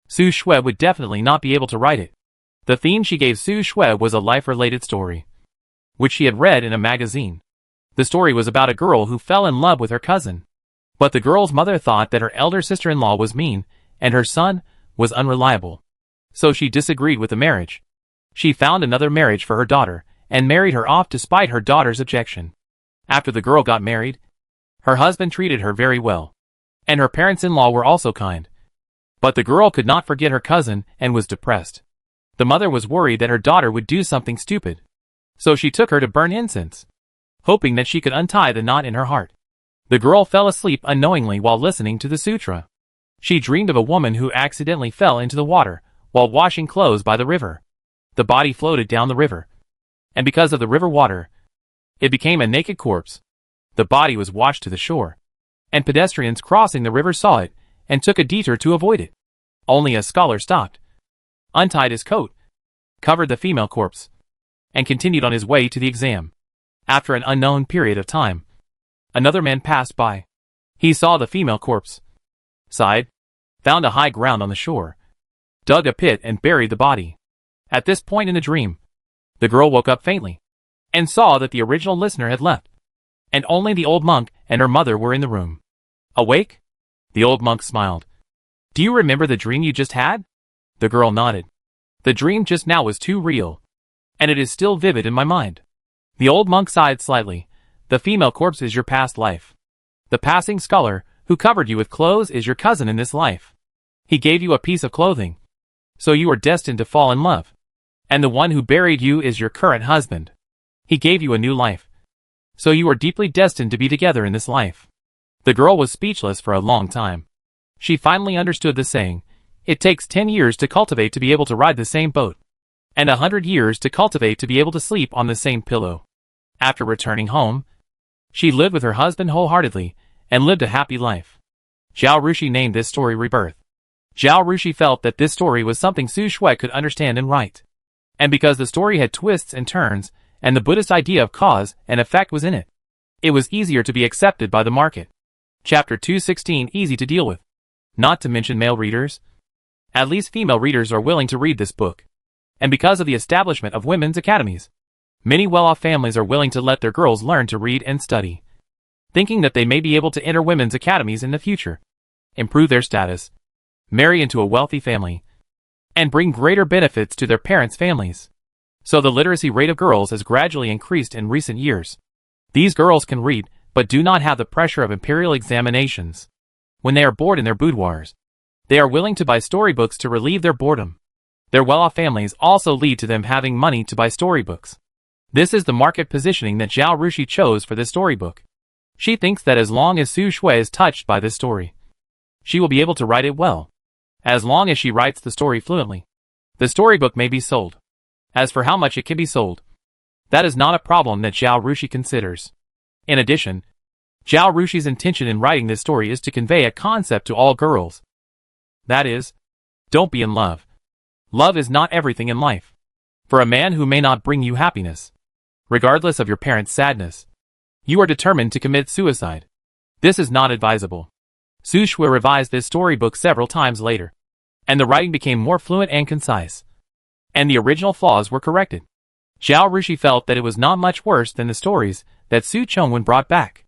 [SPEAKER 1] Su Shui would definitely not be able to write it. The theme she gave Su Shui was a life-related story, which she had read in a magazine. The story was about a girl who fell in love with her cousin. But the girl's mother thought that her elder sister-in-law was mean, and her son was unreliable. So she disagreed with the marriage. She found another marriage for her daughter, and married her off despite her daughter's objection. After the girl got married, her husband treated her very well, and her parents-in-law were also kind. But the girl could not forget her cousin and was depressed. The mother was worried that her daughter would do something stupid. So she took her to burn incense, hoping that she could untie the knot in her heart. The girl fell asleep unknowingly while listening to the sutra. She dreamed of a woman who accidentally fell into the water while washing clothes by the river. The body floated down the river, and because of the river water, it became a naked corpse. The body was washed to the shore, and pedestrians crossing the river saw it and took a detour to avoid it. Only a scholar stopped, untied his coat, covered the female corpse, and continued on his way to the exam. After an unknown period of time, another man passed by. He saw the female corpse, sighed, found a high ground on the shore, dug a pit and buried the body. At this point in the dream, the girl woke up faintly, and saw that the original listener had left, and only the old monk and her mother were in the room. "Awake?" The old monk smiled. "Do you remember the dream you just had?" The girl nodded. "The dream just now was too real, and it is still vivid in my mind." The old monk sighed slightly. "The female corpse is your past life. The passing scholar who covered you with clothes is your cousin in this life. He gave you a piece of clothing, so you are destined to fall in love. And the one who buried you is your current husband. He gave you a new life, so you are deeply destined to be together in this life." The girl was speechless for a long time. She finally understood the saying, "It takes 10 years to cultivate to be able to ride the same boat, and 100 years to cultivate to be able to sleep on the same pillow." After returning home, she lived with her husband wholeheartedly and lived a happy life. Zhao Rushi named this story Rebirth. Zhao Rushi felt that this story was something Su Shui could understand and write. And because the story had twists and turns, and the Buddhist idea of cause and effect was in it, it was easier to be accepted by the market. Chapter 216 Easy to deal with. Not to mention male readers. At least female readers are willing to read this book. And because of the establishment of women's academies, many well-off families are willing to let their girls learn to read and study, thinking that they may be able to enter women's academies in the future, improve their status, marry into a wealthy family, and bring greater benefits to their parents' families. So the literacy rate of girls has gradually increased in recent years. These girls can read, but do not have the pressure of imperial examinations. When they are bored in their boudoirs, they are willing to buy storybooks to relieve their boredom. Their well-off families also lead to them having money to buy storybooks. This is the market positioning that Zhao Rushi chose for this storybook. She thinks that as long as Su Shui is touched by this story, she will be able to write it well. As long as she writes the story fluently, the storybook may be sold. As for how much it can be sold, that is not a problem that Zhao Rushi considers. In addition, Zhao Rushi's intention in writing this story is to convey a concept to all girls. That is, don't be in love. Love is not everything in life. For a man who may not bring you happiness, regardless of your parents' sadness, you are determined to commit suicide. This is not advisable. Su Shui revised this storybook several times later, and the writing became more fluent and concise, and the original flaws were corrected. Zhao Rushi felt that it was not much worse than the stories that Su Chongwen brought back.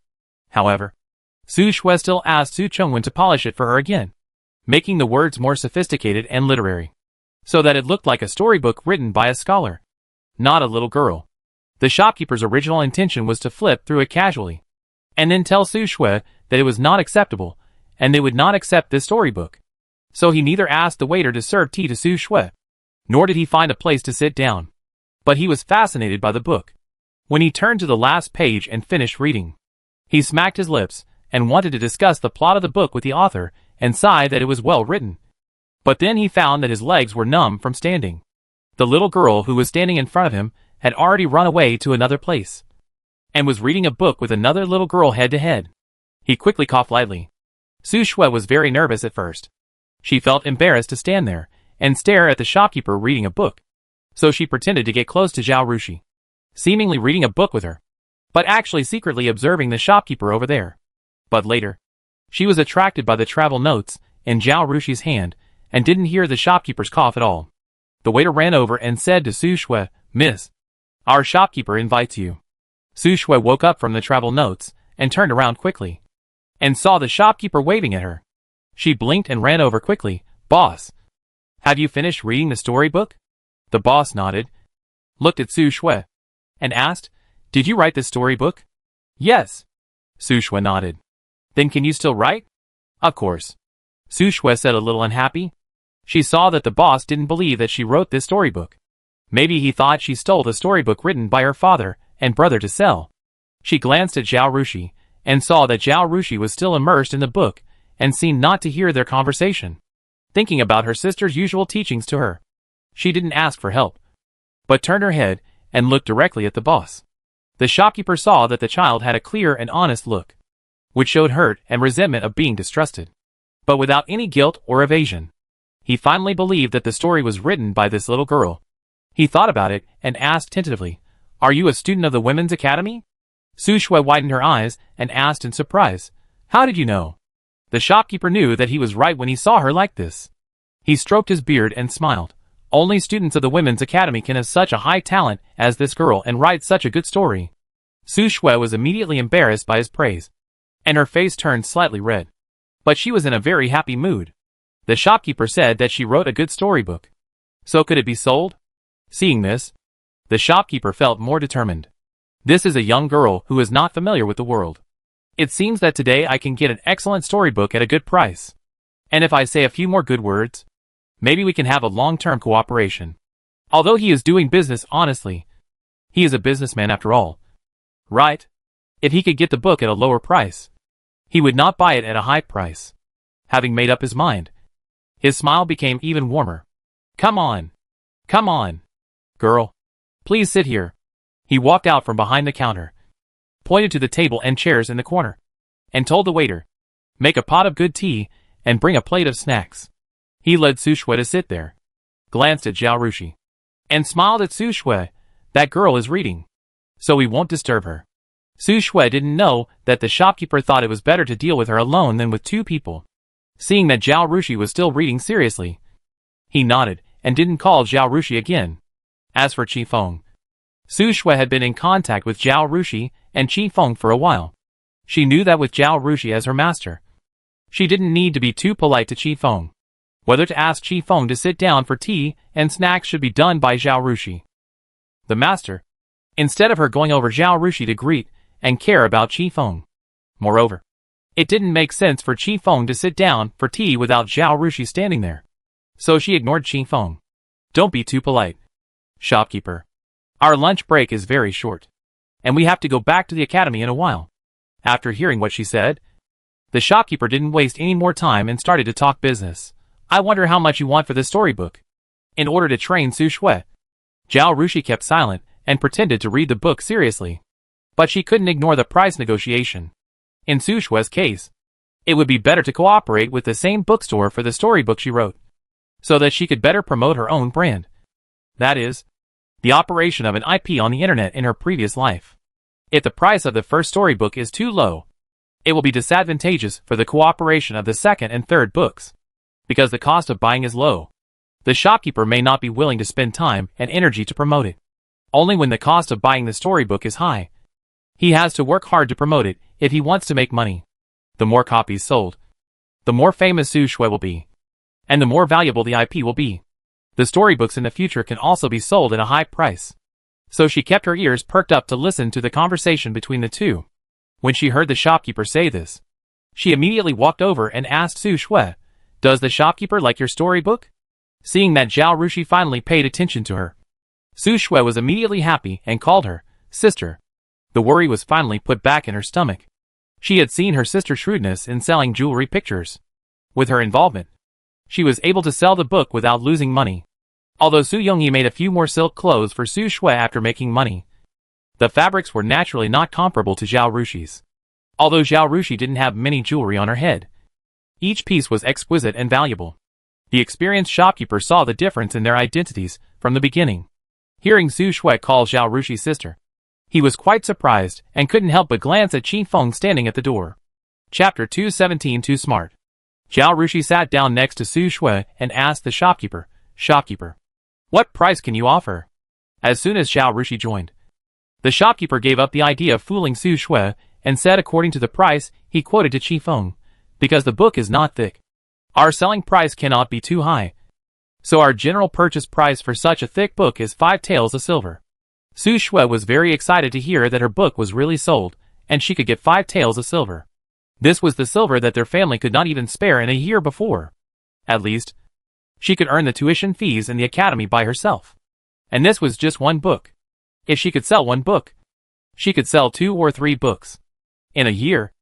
[SPEAKER 1] However, Su Shui still asked Su Chongwen to polish it for her again, making the words more sophisticated and literary, so that it looked like a storybook written by a scholar, not a little girl. The shopkeeper's original intention was to flip through it casually, and then tell Su Shui that it was not acceptable, and they would not accept this storybook. So he neither asked the waiter to serve tea to Su Shui, nor did he find a place to sit down. But he was fascinated by the book. When he turned to the last page and finished reading, he smacked his lips and wanted to discuss the plot of the book with the author and sighed that it was well written. But then he found that his legs were numb from standing. The little girl who was standing in front of him had already run away to another place and was reading a book with another little girl head to head. He quickly coughed lightly. Su Shui was very nervous at first. She felt embarrassed to stand there and stare at the shopkeeper reading a book. So she pretended to get close to Zhao Rushi, seemingly reading a book with her, but actually secretly observing the shopkeeper over there. But later, she was attracted by the travel notes in Zhao Rushi's hand and didn't hear the shopkeeper's cough at all. The waiter ran over and said to Su Shui, "Miss, our shopkeeper invites you." Su Shui woke up from the travel notes and turned around quickly and saw the shopkeeper waving at her. She blinked and ran over quickly. "Boss, have you finished reading the storybook?" The boss nodded, looked at Su Shui, and asked, "Did you write this storybook?" "Yes." Su Shui nodded. "Then can you still write?" "Of course." Su Shui said, a little unhappy. She saw that the boss didn't believe that she wrote this storybook. Maybe he thought she stole the storybook written by her father and brother to sell. She glanced at Zhao Rushi and saw that Zhao Rushi was still immersed in the book and seemed not to hear their conversation, thinking about her sister's usual teachings to her. She didn't ask for help, but turned her head and looked directly at the boss. The shopkeeper saw that the child had a clear and honest look, which showed hurt and resentment of being distrusted, but without any guilt or evasion. He finally believed that the story was written by this little girl. He thought about it and asked tentatively, "Are you a student of the Women's Academy?" Su Shui widened her eyes and asked in surprise, "How did you know?" The shopkeeper knew that he was right when he saw her like this. He stroked his beard and smiled. Only students of the Women's Academy can have such a high talent as this girl and write such a good story. Su Shui was immediately embarrassed by his praise, and her face turned slightly red. But she was in a very happy mood. The shopkeeper said that she wrote a good storybook. So could it be sold? Seeing this, the shopkeeper felt more determined. This is a young girl who is not familiar with the world. It seems that today I can get an excellent storybook at a good price. And if I say a few more good words, maybe we can have a long-term cooperation. Although he is doing business honestly, he is a businessman after all. Right? If he could get the book at a lower price, he would not buy it at a high price. Having made up his mind, his smile became even warmer. Come on, girl. Please sit here. He walked out from behind the counter, pointed to the table and chairs in the corner, and told the waiter, "Make a pot of good tea and bring a plate of snacks." He led Su Shui to sit there, glanced at Zhao Rushi, and smiled at Su Shui. That girl is reading, so we won't disturb her. Su Shui didn't know that the shopkeeper thought it was better to deal with her alone than with two people. Seeing that Zhao Rushi was still reading seriously, he nodded and didn't call Zhao Rushi again. As for Qi Feng, Su Shui had been in contact with Zhao Rushi and Qi Feng for a while. She knew that with Zhao Rushi as her master, she didn't need to be too polite to Qi Feng. Whether to ask Qi Feng to sit down for tea and snacks should be done by Zhao Rushi, the master, instead of her going over Zhao Rushi to greet and care about Qi Feng. Moreover, it didn't make sense for Qi Feng to sit down for tea without Zhao Rushi standing there. So she ignored Qi Feng. Don't be too polite, shopkeeper. Our lunch break is very short, and we have to go back to the academy in a while. After hearing what she said, the shopkeeper didn't waste any more time and started to talk business. I wonder how much you want for this storybook. In order to train Su Shui, Zhao Rushi kept silent and pretended to read the book seriously. But she couldn't ignore the price negotiation. In Su Shui's case, it would be better to cooperate with the same bookstore for the storybook she wrote, so that she could better promote her own brand. That is, the operation of an IP on the internet in her previous life. If the price of the first storybook is too low, it will be disadvantageous for the cooperation of the second and third books, because the cost of buying is low. The shopkeeper may not be willing to spend time and energy to promote it. Only when the cost of buying the storybook is high, he has to work hard to promote it if he wants to make money. The more copies sold, the more famous Su Shui will be, and the more valuable the IP will be. The storybooks in the future can also be sold at a high price. So she kept her ears perked up to listen to the conversation between the two. When she heard the shopkeeper say this, she immediately walked over and asked Su Shui, "Does the shopkeeper like your storybook?" Seeing that Zhao Rushi finally paid attention to her, Su Shui was immediately happy and called her, sister. The worry was finally put back in her stomach. She had seen her sister's shrewdness in selling jewelry pictures. With her involvement, she was able to sell the book without losing money. Although Su Yongyi made a few more silk clothes for Su Shui after making money, the fabrics were naturally not comparable to Zhao Rushi's. Although Zhao Rushi didn't have many jewelry on her head, each piece was exquisite and valuable. The experienced shopkeeper saw the difference in their identities from the beginning. Hearing Su Shui call Zhao Rushi's sister, he was quite surprised and couldn't help but glance at Qi Feng standing at the door. Chapter 217 Too Smart. Zhao Rushi sat down next to Su Shui and asked the shopkeeper, "Shopkeeper, what price can you offer?" As soon as Zhao Rushi joined, the shopkeeper gave up the idea of fooling Su Shui and said according to the price he quoted to Qi Feng, "Because the book is not thick, our selling price cannot be too high. So our general purchase price for such a thick book is 5 taels of silver." Su Shui was very excited to hear that her book was really sold, and she could get 5 taels of silver. This was the silver that their family could not even spare in a year before. At least, she could earn the tuition fees in the academy by herself. And this was just one book. If she could sell one book, she could sell 2 or 3 books. In a year,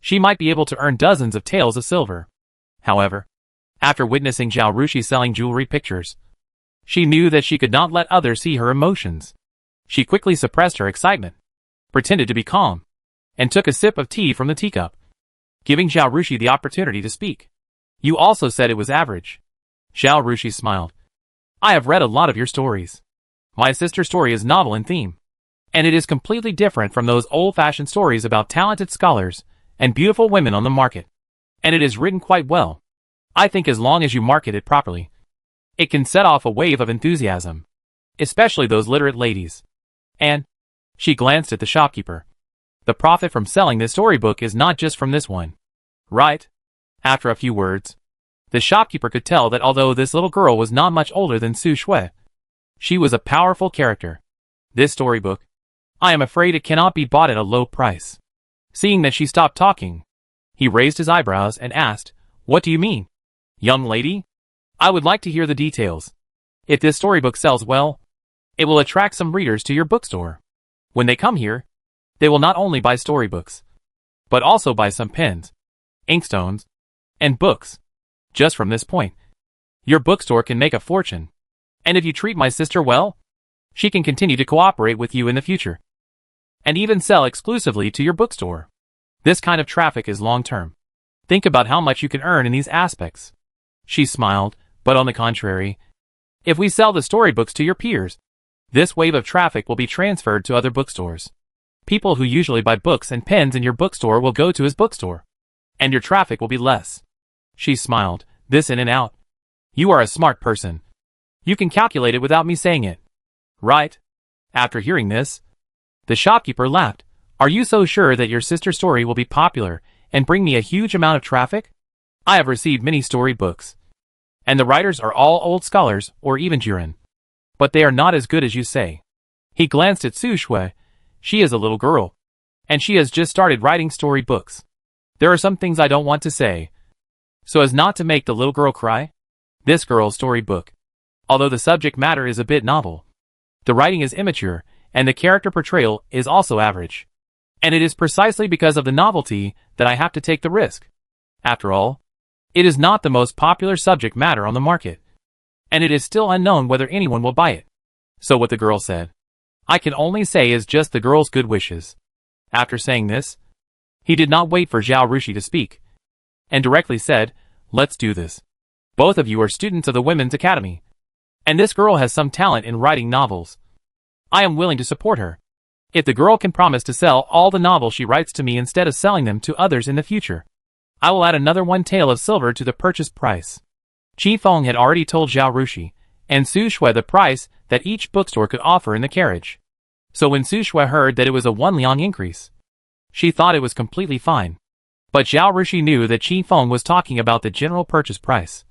[SPEAKER 1] she might be able to earn dozens of taels of silver. However, after witnessing Zhao Rushi selling jewelry pictures, she knew that she could not let others see her emotions. She quickly suppressed her excitement, pretended to be calm, and took a sip of tea from the teacup, giving Zhao Rushi the opportunity to speak. "You also said it was average." Zhao Rushi smiled. "I have read a lot of your stories. My sister's story is novel in theme, and it is completely different from those old-fashioned stories about talented scholars and beautiful women on the market. And it is written quite well. I think as long as you market it properly, it can set off a wave of enthusiasm, especially those literate ladies. And," she glanced at the shopkeeper, "the profit from selling this storybook is not just from this one, right?" After a few words, the shopkeeper could tell that although this little girl was not much older than Su Shui, she was a powerful character. "This storybook, I am afraid it cannot be bought at a low price." Seeing that she stopped talking, he raised his eyebrows and asked, "What do you mean, young lady? I would like to hear the details. If this storybook sells well, it will attract some readers to your bookstore. When they come here, they will not only buy storybooks, but also buy some pens, inkstones, and books. Just from this point, your bookstore can make a fortune. And if you treat my sister well, she can continue to cooperate with you in the future, and even sell exclusively to your bookstore. This kind of traffic is long-term. Think about how much you can earn in these aspects." She smiled, "But on the contrary, if we sell the storybooks to your peers, this wave of traffic will be transferred to other bookstores. People who usually buy books and pens in your bookstore will go to his bookstore, and your traffic will be less." She smiled, "This in and out. You are a smart person. You can calculate it without me saying it, right?" After hearing this, the shopkeeper laughed. "Are you so sure that your sister's story will be popular and bring me a huge amount of traffic? I have received many storybooks, and the writers are all old scholars or even Jiren. But they are not as good as you say." He glanced at Su Shui. "She is a little girl, and she has just started writing storybooks. There are some things I don't want to say, so as not to make the little girl cry. This girl's storybook, although the subject matter is a bit novel, the writing is immature, and the character portrayal is also average. And it is precisely because of the novelty that I have to take the risk. After all, it is not the most popular subject matter on the market, and it is still unknown whether anyone will buy it. So what the girl said, I can only say is just the girl's good wishes." After saying this, he did not wait for Zhao Rushi to speak, and directly said, "Let's do this. Both of you are students of the Women's Academy, and this girl has some talent in writing novels. I am willing to support her. If the girl can promise to sell all the novels she writes to me instead of selling them to others in the future, I will add another 1 tael of silver to the purchase price." Qi Feng had already told Zhao Rushi and Su Shui the price that each bookstore could offer in the carriage. So when Su Shui heard that it was a 1 liang increase, she thought it was completely fine. But Zhao Rushi knew that Qi Feng was talking about the general purchase price,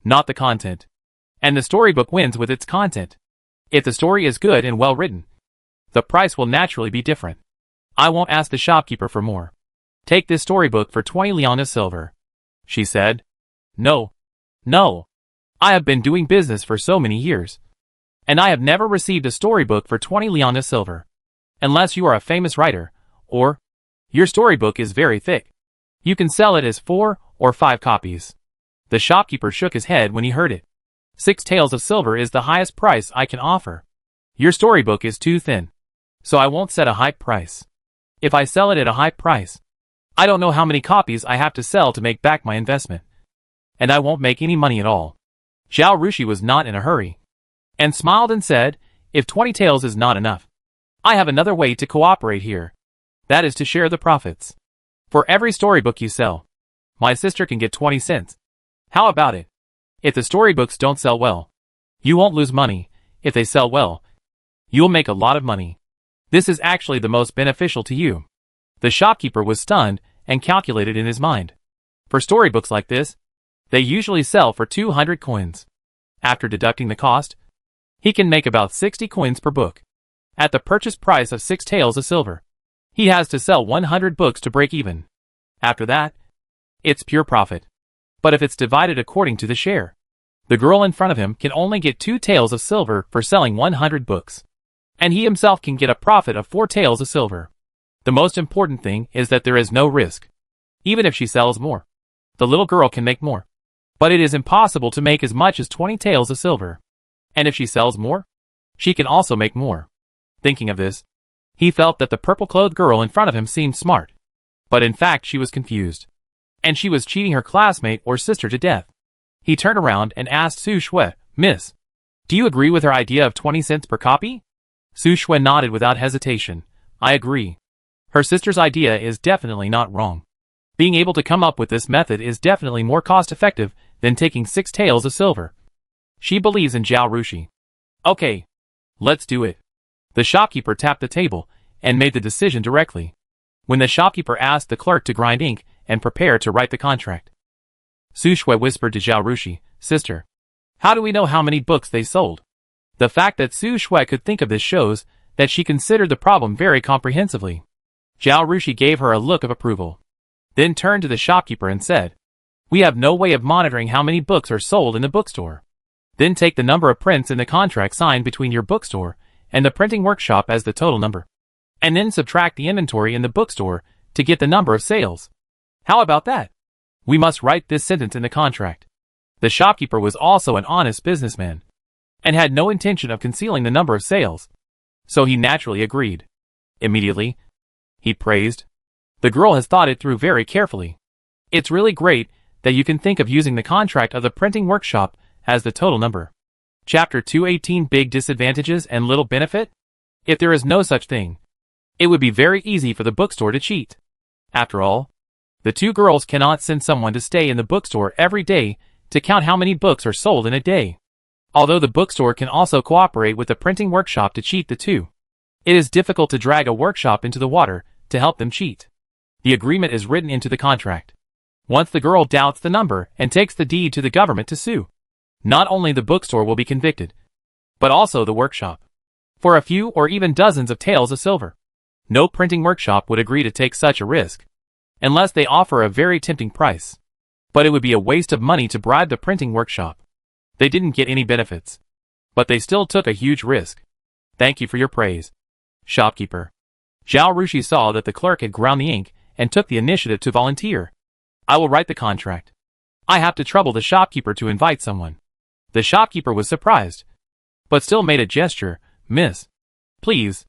[SPEAKER 1] not the content. And the storybook wins with its content. If the story is good and well written, the price will naturally be different. I won't ask the shopkeeper for more. Take this storybook for 20 liang of silver," she said. No. I have been doing business for so many years, and I have never received a storybook for 20 liang of silver. Unless you are a famous writer, or your storybook is very thick. You can sell it as 4 or 5 copies. The shopkeeper shook his head when he heard it. 6 taels of silver is the highest price I can offer. Your storybook is too thin. So I won't set a high price. If I sell it at a high price, I don't know how many copies I have to sell to make back my investment. And I won't make any money at all. Zhao Rushi was not in a hurry, and smiled and said, if 20 taels is not enough, I have another way to cooperate here. That is to share the profits. For every storybook you sell, my sister can get 20 cents. How about it? If the storybooks don't sell well, you won't lose money. If they sell well, you'll make a lot of money. This is actually the most beneficial to you. The shopkeeper was stunned and calculated in his mind. For storybooks like this, they usually sell for 200 coins. After deducting the cost, he can make about 60 coins per book. At the purchase price of 6 taels of silver, he has to sell 100 books to break even. After that, it's pure profit. But if it's divided according to the share, the girl in front of him can only get 2 taels of silver for selling 100 books. And he himself can get a profit of 4 taels of silver. The most important thing is that there is no risk. Even if she sells more, the little girl can make more. But it is impossible to make as much as 20 taels of silver. And if she sells more, she can also make more. Thinking of this, he felt that the purple-clothed girl in front of him seemed smart. But in fact she was confused. And she was cheating her classmate or sister to death. He turned around and asked Su Shui, Miss, do you agree with her idea of 20 cents per copy? Su Shui nodded without hesitation. I agree. Her sister's idea is definitely not wrong. Being able to come up with this method is definitely more cost-effective than taking 6 taels of silver. She believes in Zhao Rushi. Okay, let's do it. The shopkeeper tapped the table and made the decision directly. When the shopkeeper asked the clerk to grind ink and prepare to write the contract, Su Shui whispered to Zhao Rushi, Sister, how do we know how many books they sold? The fact that Su Shui could think of this shows that she considered the problem very comprehensively. Zhao Rushi gave her a look of approval, then turned to the shopkeeper and said, we have no way of monitoring how many books are sold in the bookstore. Then take the number of prints in the contract signed between your bookstore and the printing workshop as the total number. And then subtract the inventory in the bookstore to get the number of sales. How about that? We must write this sentence in the contract. The shopkeeper was also an honest businessman, and had no intention of concealing the number of sales. So he naturally agreed. Immediately, he praised. The girl has thought it through very carefully. It's really great that you can think of using the contract of the printing workshop as the total number. Chapter 218 Big Disadvantages and Little Benefit? If there is no such thing, it would be very easy for the bookstore to cheat. After all, the two girls cannot send someone to stay in the bookstore every day to count how many books are sold in a day. Although the bookstore can also cooperate with the printing workshop to cheat the two, it is difficult to drag a workshop into the water to help them cheat. The agreement is written into the contract. Once the girl doubts the number and takes the deed to the government to sue, not only the bookstore will be convicted, but also the workshop. For a few or even dozens of taels of silver, no printing workshop would agree to take such a risk, unless they offer a very tempting price. But it would be a waste of money to bribe the printing workshop. They didn't get any benefits, but they still took a huge risk. Thank you for your praise, shopkeeper. Zhao Rushi saw that the clerk had ground the ink and took the initiative to volunteer. I will write the contract. I have to trouble the shopkeeper to invite someone. The shopkeeper was surprised, but still made a gesture. Miss, please.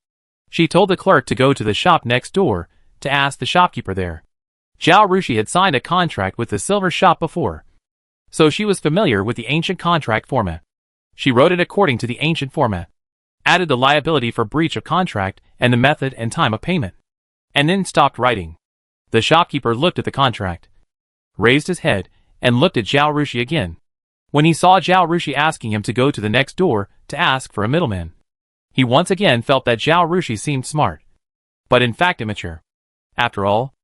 [SPEAKER 1] She told the clerk to go to the shop next door to ask the shopkeeper there. Zhao Rushi had signed a contract with the silver shop before, so she was familiar with the ancient contract format. She wrote it according to the ancient format, added the liability for breach of contract and the method and time of payment, and then stopped writing. The shopkeeper looked at the contract, raised his head, and looked at Zhao Rushi again. When he saw Zhao Rushi asking him to go to the next door to ask for a middleman, he once again felt that Zhao Rushi seemed smart, but in fact immature. After all,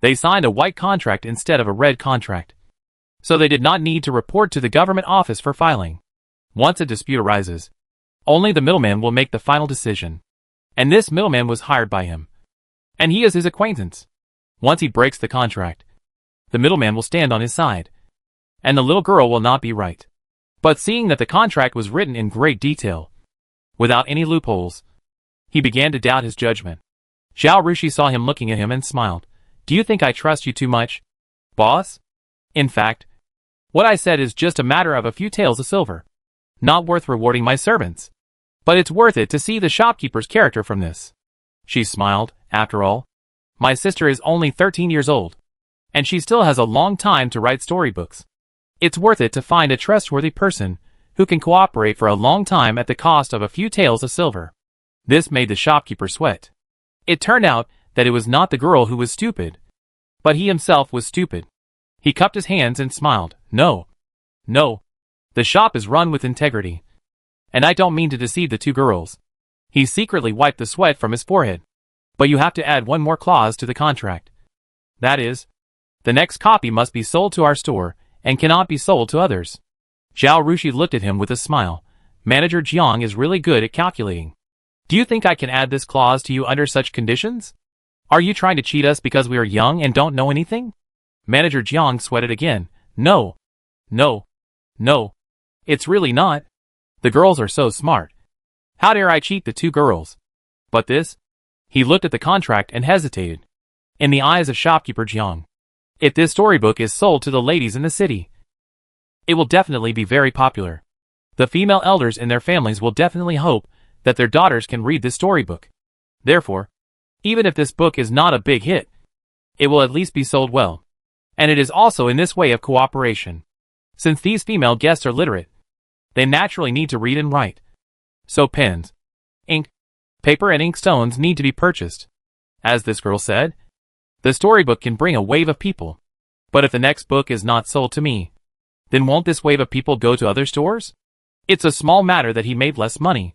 [SPEAKER 1] they signed a white contract instead of a red contract, so they did not need to report to the government office for filing. Once a dispute arises, only the middleman will make the final decision, and this middleman was hired by him, and he is his acquaintance. Once he breaks the contract, the middleman will stand on his side, and the little girl will not be right. But seeing that the contract was written in great detail, without any loopholes, He began to doubt his judgment. Zhao Rushi saw him looking at him and smiled. Do you think I trust you too much, boss? In fact, what I said is just a matter of a few taels of silver. Not worth rewarding my servants. But it's worth it to see the shopkeeper's character from this. She smiled. After all, my sister is only 13 years old, and she still has a long time to write storybooks. It's worth it to find a trustworthy person who can cooperate for a long time at the cost of a few taels of silver. This made the shopkeeper sweat. It turned out that it was not the girl who was stupid, but he himself was stupid. He cupped his hands and smiled. No. The shop is run with integrity. And I don't mean to deceive the two girls. He secretly wiped the sweat from his forehead. But you have to add one more clause to the contract. That is, the next copy must be sold to our store and cannot be sold to others. Zhao Rushi looked at him with a smile. Manager Jiang is really good at calculating. Do you think I can add this clause to you under such conditions? Are you trying to cheat us because we are young and don't know anything? Manager Jiang sweated again. No. It's really not. The girls are so smart. How dare I cheat the two girls? But this? He looked at the contract and hesitated. In the eyes of shopkeeper Jiang, if this storybook is sold to the ladies in the city, it will definitely be very popular. The female elders in their families will definitely hope that their daughters can read this storybook. Therefore, even if this book is not a big hit, it will at least be sold well. And it is also in this way of cooperation. Since these female guests are literate, they naturally need to read and write. So pens, ink, paper and inkstones need to be purchased. As this girl said, the storybook can bring a wave of people. But if the next book is not sold to me, then won't this wave of people go to other stores? It's a small matter that he made less money.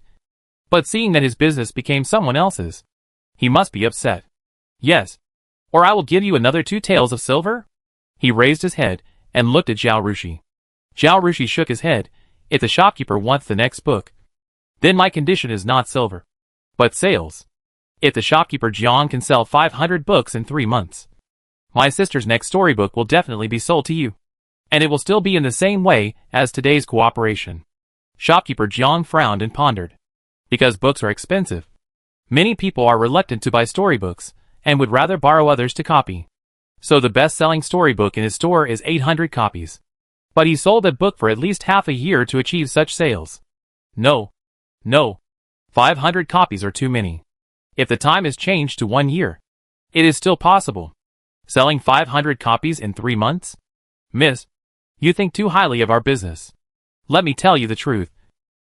[SPEAKER 1] But seeing that his business became someone else's, he must be upset. Yes. Or I will give you another 2 taels of silver? He raised his head and looked at Zhao Rushi. Zhao Rushi shook his head. If the shopkeeper wants the next book, then my condition is not silver, but sales. If the shopkeeper Jiang can sell 500 books in 3 months, my sister's next storybook will definitely be sold to you. And it will still be in the same way as today's cooperation. Shopkeeper Jiang frowned and pondered. Because books are expensive, many people are reluctant to buy storybooks and would rather borrow others to copy. So the best-selling storybook in his store is 800 copies. But he sold that book for at least half a year to achieve such sales. No. 500 copies are too many. If the time is changed to 1 year, it is still possible. Selling 500 copies in 3 months? Miss, you think too highly of our business. Let me tell you the truth.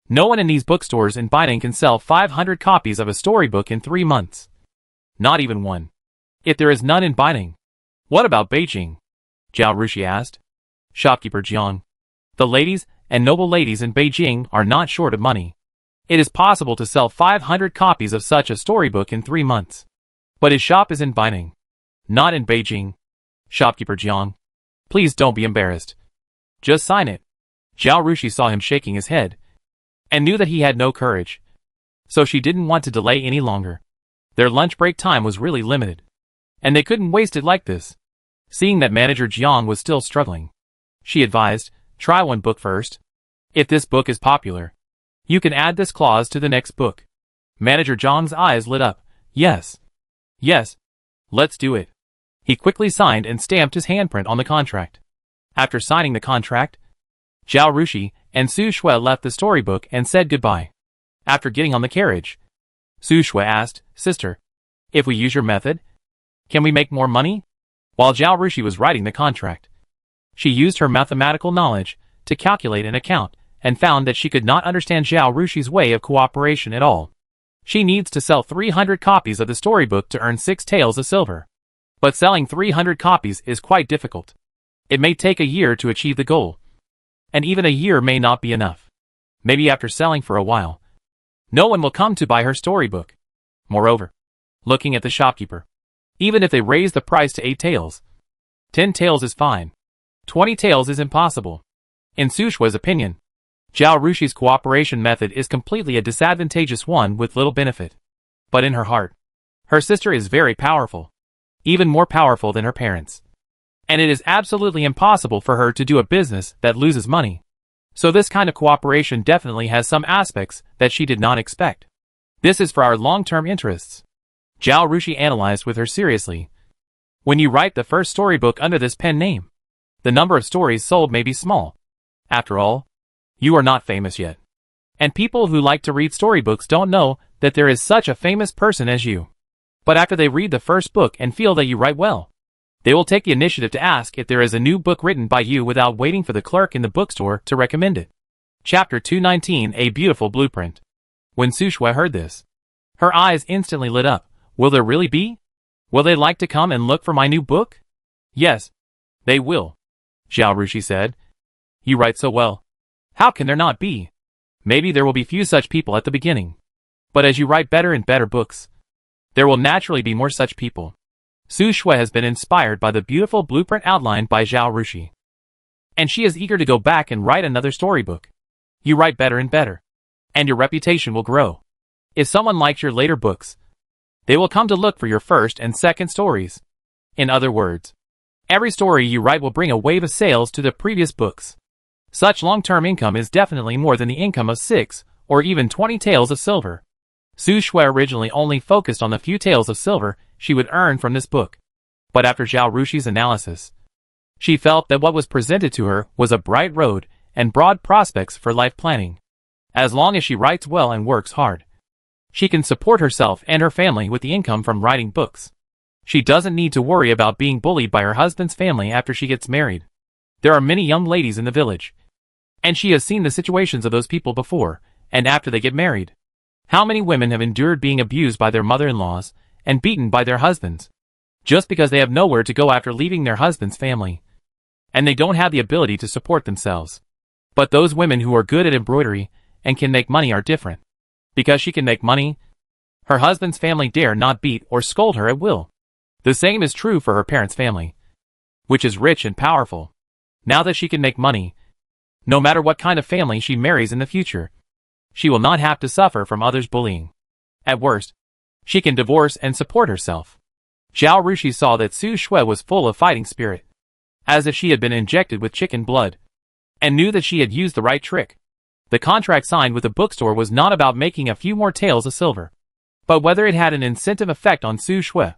[SPEAKER 1] No one in these bookstores in Baining can sell 500 copies of a storybook in 3 months. Not even one. If there is none in Baining. What about Beijing? Zhao Rushi asked. Shopkeeper Jiang. The ladies and noble ladies in Beijing are not short of money. It is possible to sell 500 copies of such a storybook in 3 months. But his shop is in Baining, not in Beijing. Shopkeeper Jiang. Please don't be embarrassed. Just sign it. Zhao Rushi saw him shaking his head, and knew that he had no courage. So she didn't want to delay any longer. Their lunch break time was really limited, and they couldn't waste it like this. Seeing that manager Jiang was still struggling, she advised, try one book first. If this book is popular, you can add this clause to the next book. Manager Jiang's eyes lit up. Yes, let's do it. He quickly signed and stamped his handprint on the contract. After signing the contract, Zhao Rushi and Su Shui left the storybook and said goodbye. After getting on the carriage, Su Shui asked, Sister, if we use your method, can we make more money? While Zhao Rushi was writing the contract, she used her mathematical knowledge to calculate an account and found that she could not understand Zhao Rushi's way of cooperation at all. She needs to sell 300 copies of the storybook to earn 6 taels of silver. But selling 300 copies is quite difficult. It may take a year to achieve the goal. And even a year may not be enough. Maybe after selling for a while, no one will come to buy her storybook. Moreover, looking at the shopkeeper, even if they raise the price to 8 taels, 10 taels is fine. 20 taels is impossible. In Su Shui's opinion, Zhao Rushi's cooperation method is completely a disadvantageous one with little benefit. But in her heart, her sister is very powerful. Even more powerful than her parents. And it is absolutely impossible for her to do a business that loses money. So this kind of cooperation definitely has some aspects that she did not expect. This is for our long-term interests. Zhao Rushi analyzed with her seriously. When you write the first storybook under this pen name, the number of stories sold may be small. After all, you are not famous yet. And people who like to read storybooks don't know that there is such a famous person as you. But after they read the first book and feel that you write well, they will take the initiative to ask if there is a new book written by you without waiting for the clerk in the bookstore to recommend it. Chapter 219, A Beautiful Blueprint. When Su Shui heard this, her eyes instantly lit up. Will there really be? Will they like to come and look for my new book? Yes, they will, Zhao Rushi said. You write so well. How can there not be? Maybe there will be few such people at the beginning. But as you write better and better books, there will naturally be more such people. Su Shui has been inspired by the beautiful blueprint outlined by Zhao Rushi. And she is eager to go back and write another storybook. You write better and better, and your reputation will grow. If someone likes your later books, they will come to look for your first and second stories. In other words, every story you write will bring a wave of sales to the previous books. Such long-term income is definitely more than the income of 6 or even 20 taels of silver. Su Shui originally only focused on the few taels of silver she would earn from this book. But after Zhao Rushi's analysis, she felt that what was presented to her was a bright road and broad prospects for life planning. As long as she writes well and works hard, she can support herself and her family with the income from writing books. She doesn't need to worry about being bullied by her husband's family after she gets married. There are many young ladies in the village, and she has seen the situations of those people before and after they get married. How many women have endured being abused by their mother-in-laws and beaten by their husbands, just because they have nowhere to go after leaving their husband's family, and they don't have the ability to support themselves. But those women who are good at embroidery and can make money are different. Because she can make money, her husband's family dare not beat or scold her at will. The same is true for her parents' family, which is rich and powerful. Now that she can make money, no matter what kind of family she marries in the future, she will not have to suffer from others' bullying. At worst, she can divorce and support herself. Zhao Rushi saw that Su Shui was full of fighting spirit, as if she had been injected with chicken blood, and knew that she had used the right trick. The contract signed with the bookstore was not about making a few more taels of silver, but whether it had an incentive effect on Su Shui.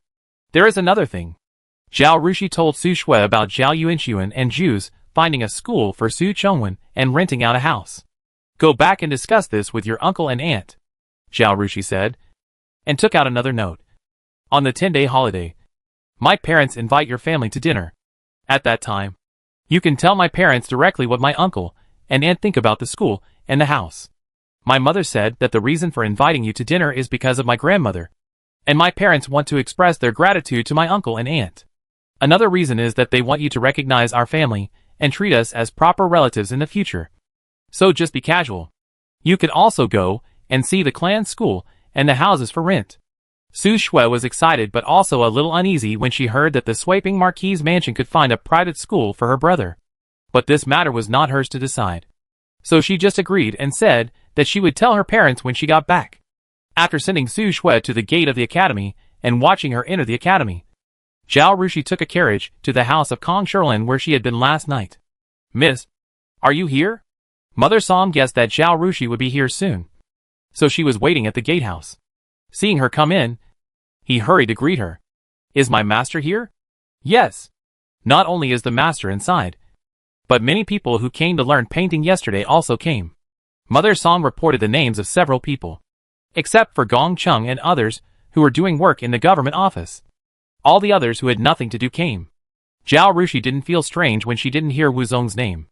[SPEAKER 1] There is another thing. Zhao Rushi told Su Shui about Zhao Yuanxun and Zhu's finding a school for Su Chongwen and renting out a house. Go back and discuss this with your uncle and aunt, Zhao Rushi said, and took out another note. On the 10-day holiday, my parents invite your family to dinner. At that time, you can tell my parents directly what my uncle and aunt think about the school and the house. My mother said that the reason for inviting you to dinner is because of my grandmother, and my parents want to express their gratitude to my uncle and aunt. Another reason is that they want you to recognize our family and treat us as proper relatives in the future. So just be casual. You could also go and see the clan school and the houses for rent. Su Shui was excited but also a little uneasy when she heard that the sweeping marquis's mansion could find a private school for her brother. But this matter was not hers to decide. So she just agreed and said that she would tell her parents when she got back. After sending Su Shui to the gate of the academy and watching her enter the academy, Zhao Rushi took a carriage to the house of Kong Sherlin where she had been last night. Miss, are you here? Mother Som guessed that Zhao Rushi would be here soon, so she was waiting at the gatehouse. Seeing her come in, he hurried to greet her. Is my master here? Yes. Not only is the master inside, but many people who came to learn painting yesterday also came. Mother Som reported the names of several people, except for Gong Chung and others who were doing work in the government office. All the others who had nothing to do came. Zhao Rushi didn't feel strange when she didn't hear Wu Zong's name,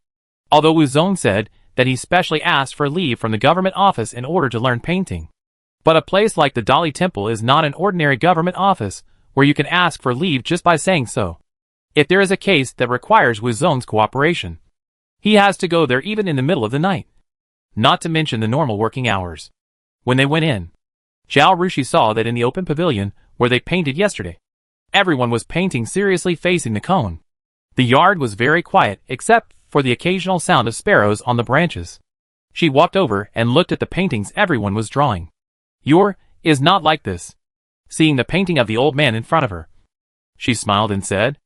[SPEAKER 1] although Wu Zong said that he specially asked for leave from the government office in order to learn painting. But a place like the Dali Temple is not an ordinary government office where you can ask for leave just by saying so. If there is a case that requires Wu Zong's cooperation, he has to go there even in the middle of the night. Not to mention the normal working hours. When they went in, Zhao Rushi saw that in the open pavilion where they painted yesterday, everyone was painting seriously facing the cone. The yard was very quiet except for the occasional sound of sparrows on the branches. She walked over and looked at the paintings everyone was drawing. Your is not like this. Seeing the painting of the old man in front of her, she smiled and said,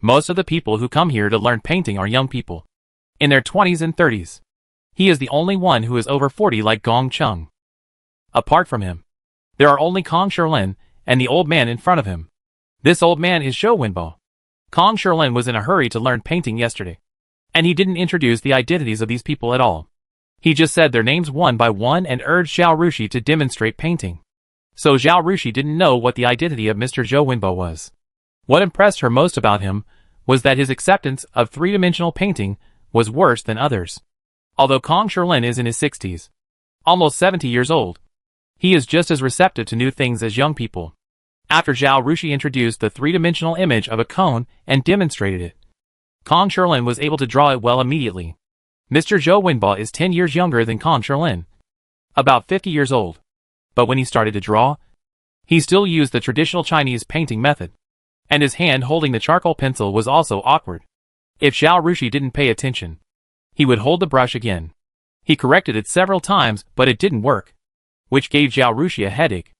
[SPEAKER 1] most of the people who come here to learn painting are young people, in their 20s and 30s. He is the only one who is over 40 like Gong Chung. Apart from him, There are only Kong Sherlin and the old man in front of him. This old man is Zhao Yuanxun. Kong Sherlin was in a hurry to learn painting yesterday, and he didn't introduce the identities of these people at all. He just said their names one by one and urged Zhao Rushi to demonstrate painting. So Zhao Rushi didn't know what the identity of Mr. Zhao Yuanxun was. What impressed her most about him was that his acceptance of three-dimensional painting was worse than others. Although Kong Sherlin is in his 60s, almost 70 years old, he is just as receptive to new things as young people. After Zhao Rushi introduced the three-dimensional image of a cone and demonstrated it, Kong Sherlin was able to draw it well immediately. Mr. Zhao Yuanxun is 10 years younger than Kong Sherlin, about 50 years old. But when he started to draw, he still used the traditional Chinese painting method, and his hand holding the charcoal pencil was also awkward. If Zhao Rushi didn't pay attention, he would hold the brush again. He corrected it several times, but it didn't work, which gave Zhao Rushi a headache.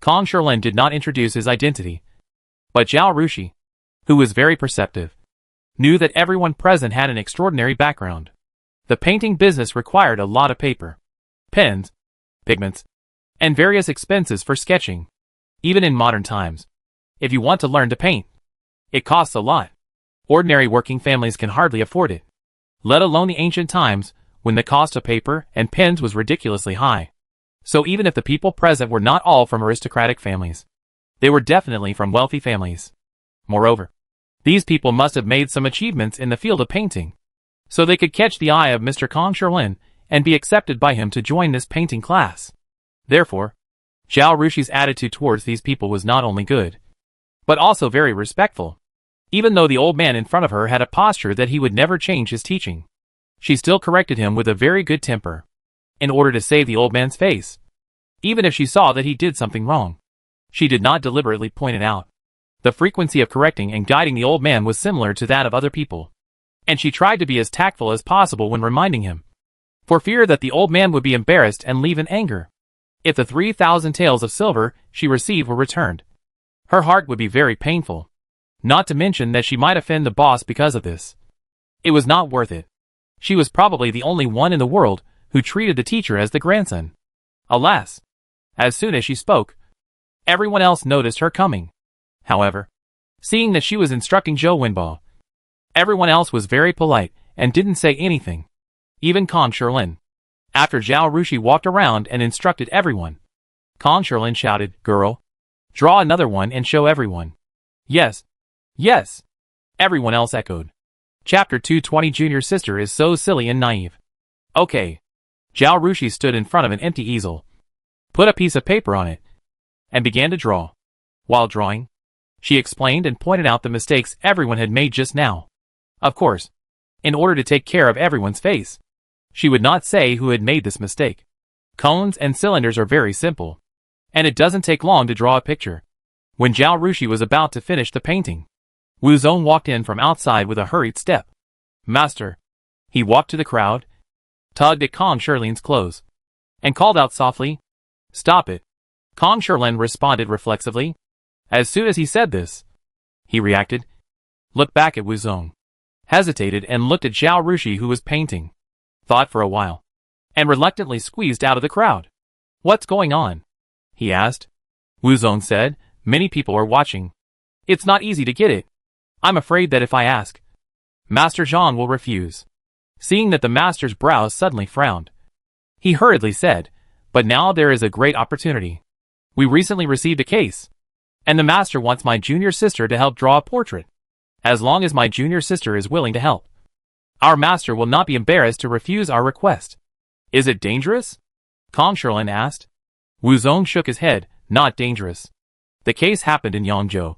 [SPEAKER 1] Kong Sherlin did not introduce his identity, but Zhao Rushi, who was very perceptive, knew that everyone present had an extraordinary background. The painting business required a lot of paper, pens, pigments, and various expenses for sketching. Even in modern times, if you want to learn to paint, it costs a lot. Ordinary working families can hardly afford it, let alone the ancient times when the cost of paper and pens was ridiculously high. So even if the people present were not all from aristocratic families, they were definitely from wealthy families. Moreover, these people must have made some achievements in the field of painting, so they could catch the eye of Mr. Kong Sherlin and be accepted by him to join this painting class. Therefore, Zhao Rushi's attitude towards these people was not only good, but also very respectful. Even though the old man in front of her had a posture that he would never change his teaching, she still corrected him with a very good temper, in order to save the old man's face. Even if she saw that he did something wrong, she did not deliberately point it out. The frequency of correcting and guiding the old man was similar to that of other people, and she tried to be as tactful as possible when reminding him, for fear that the old man would be embarrassed and leave in anger. If the 3,000 taels of silver she received were returned, her heart would be very painful, not to mention that she might offend the boss because of this. It was not worth it. She was probably the only one in the world who treated the teacher as the grandson. Alas, as soon as she spoke, everyone else noticed her coming. However, seeing that she was instructing Zhao Yuanxun, everyone else was very polite and didn't say anything. Even Kong Sherlin. After Zhao Rushi walked around and instructed everyone, Kong Sherlin shouted, "Girl, draw another one and show everyone." "Yes, yes," everyone else echoed. Chapter 220. Junior sister is so silly and naive. Okay. Zhao Rushi stood in front of an empty easel, put a piece of paper on it, and began to draw. While drawing, she explained and pointed out the mistakes everyone had made just now. Of course, in order to take care of everyone's face, she would not say who had made this mistake. Cones and cylinders are very simple, and it doesn't take long to draw a picture. When Zhao Rushi was about to finish the painting, Wu Zong walked in from outside with a hurried step. "Master." He walked to the crowd, tugged at Kong Sherlin's clothes, and called out softly, "Stop it." Kong Sherlin responded reflexively. As soon as he said this, he reacted, looked back at Wu Zong, hesitated and looked at Zhao Rushi who was painting, thought for a while, and reluctantly squeezed out of the crowd. "What's going on?" he asked. Wu Zong said, "Many people are watching. It's not easy to get it. I'm afraid that if I ask, Master Zhang will refuse." Seeing that the master's brows suddenly frowned, he hurriedly said, "But now there is a great opportunity. We recently received a case, and the master wants my junior sister to help draw a portrait. As long as my junior sister is willing to help, our master will not be embarrassed to refuse our request." "Is it dangerous?" Kong Sherlin asked. Wu Zong shook his head. "Not dangerous. The case happened in Yangzhou,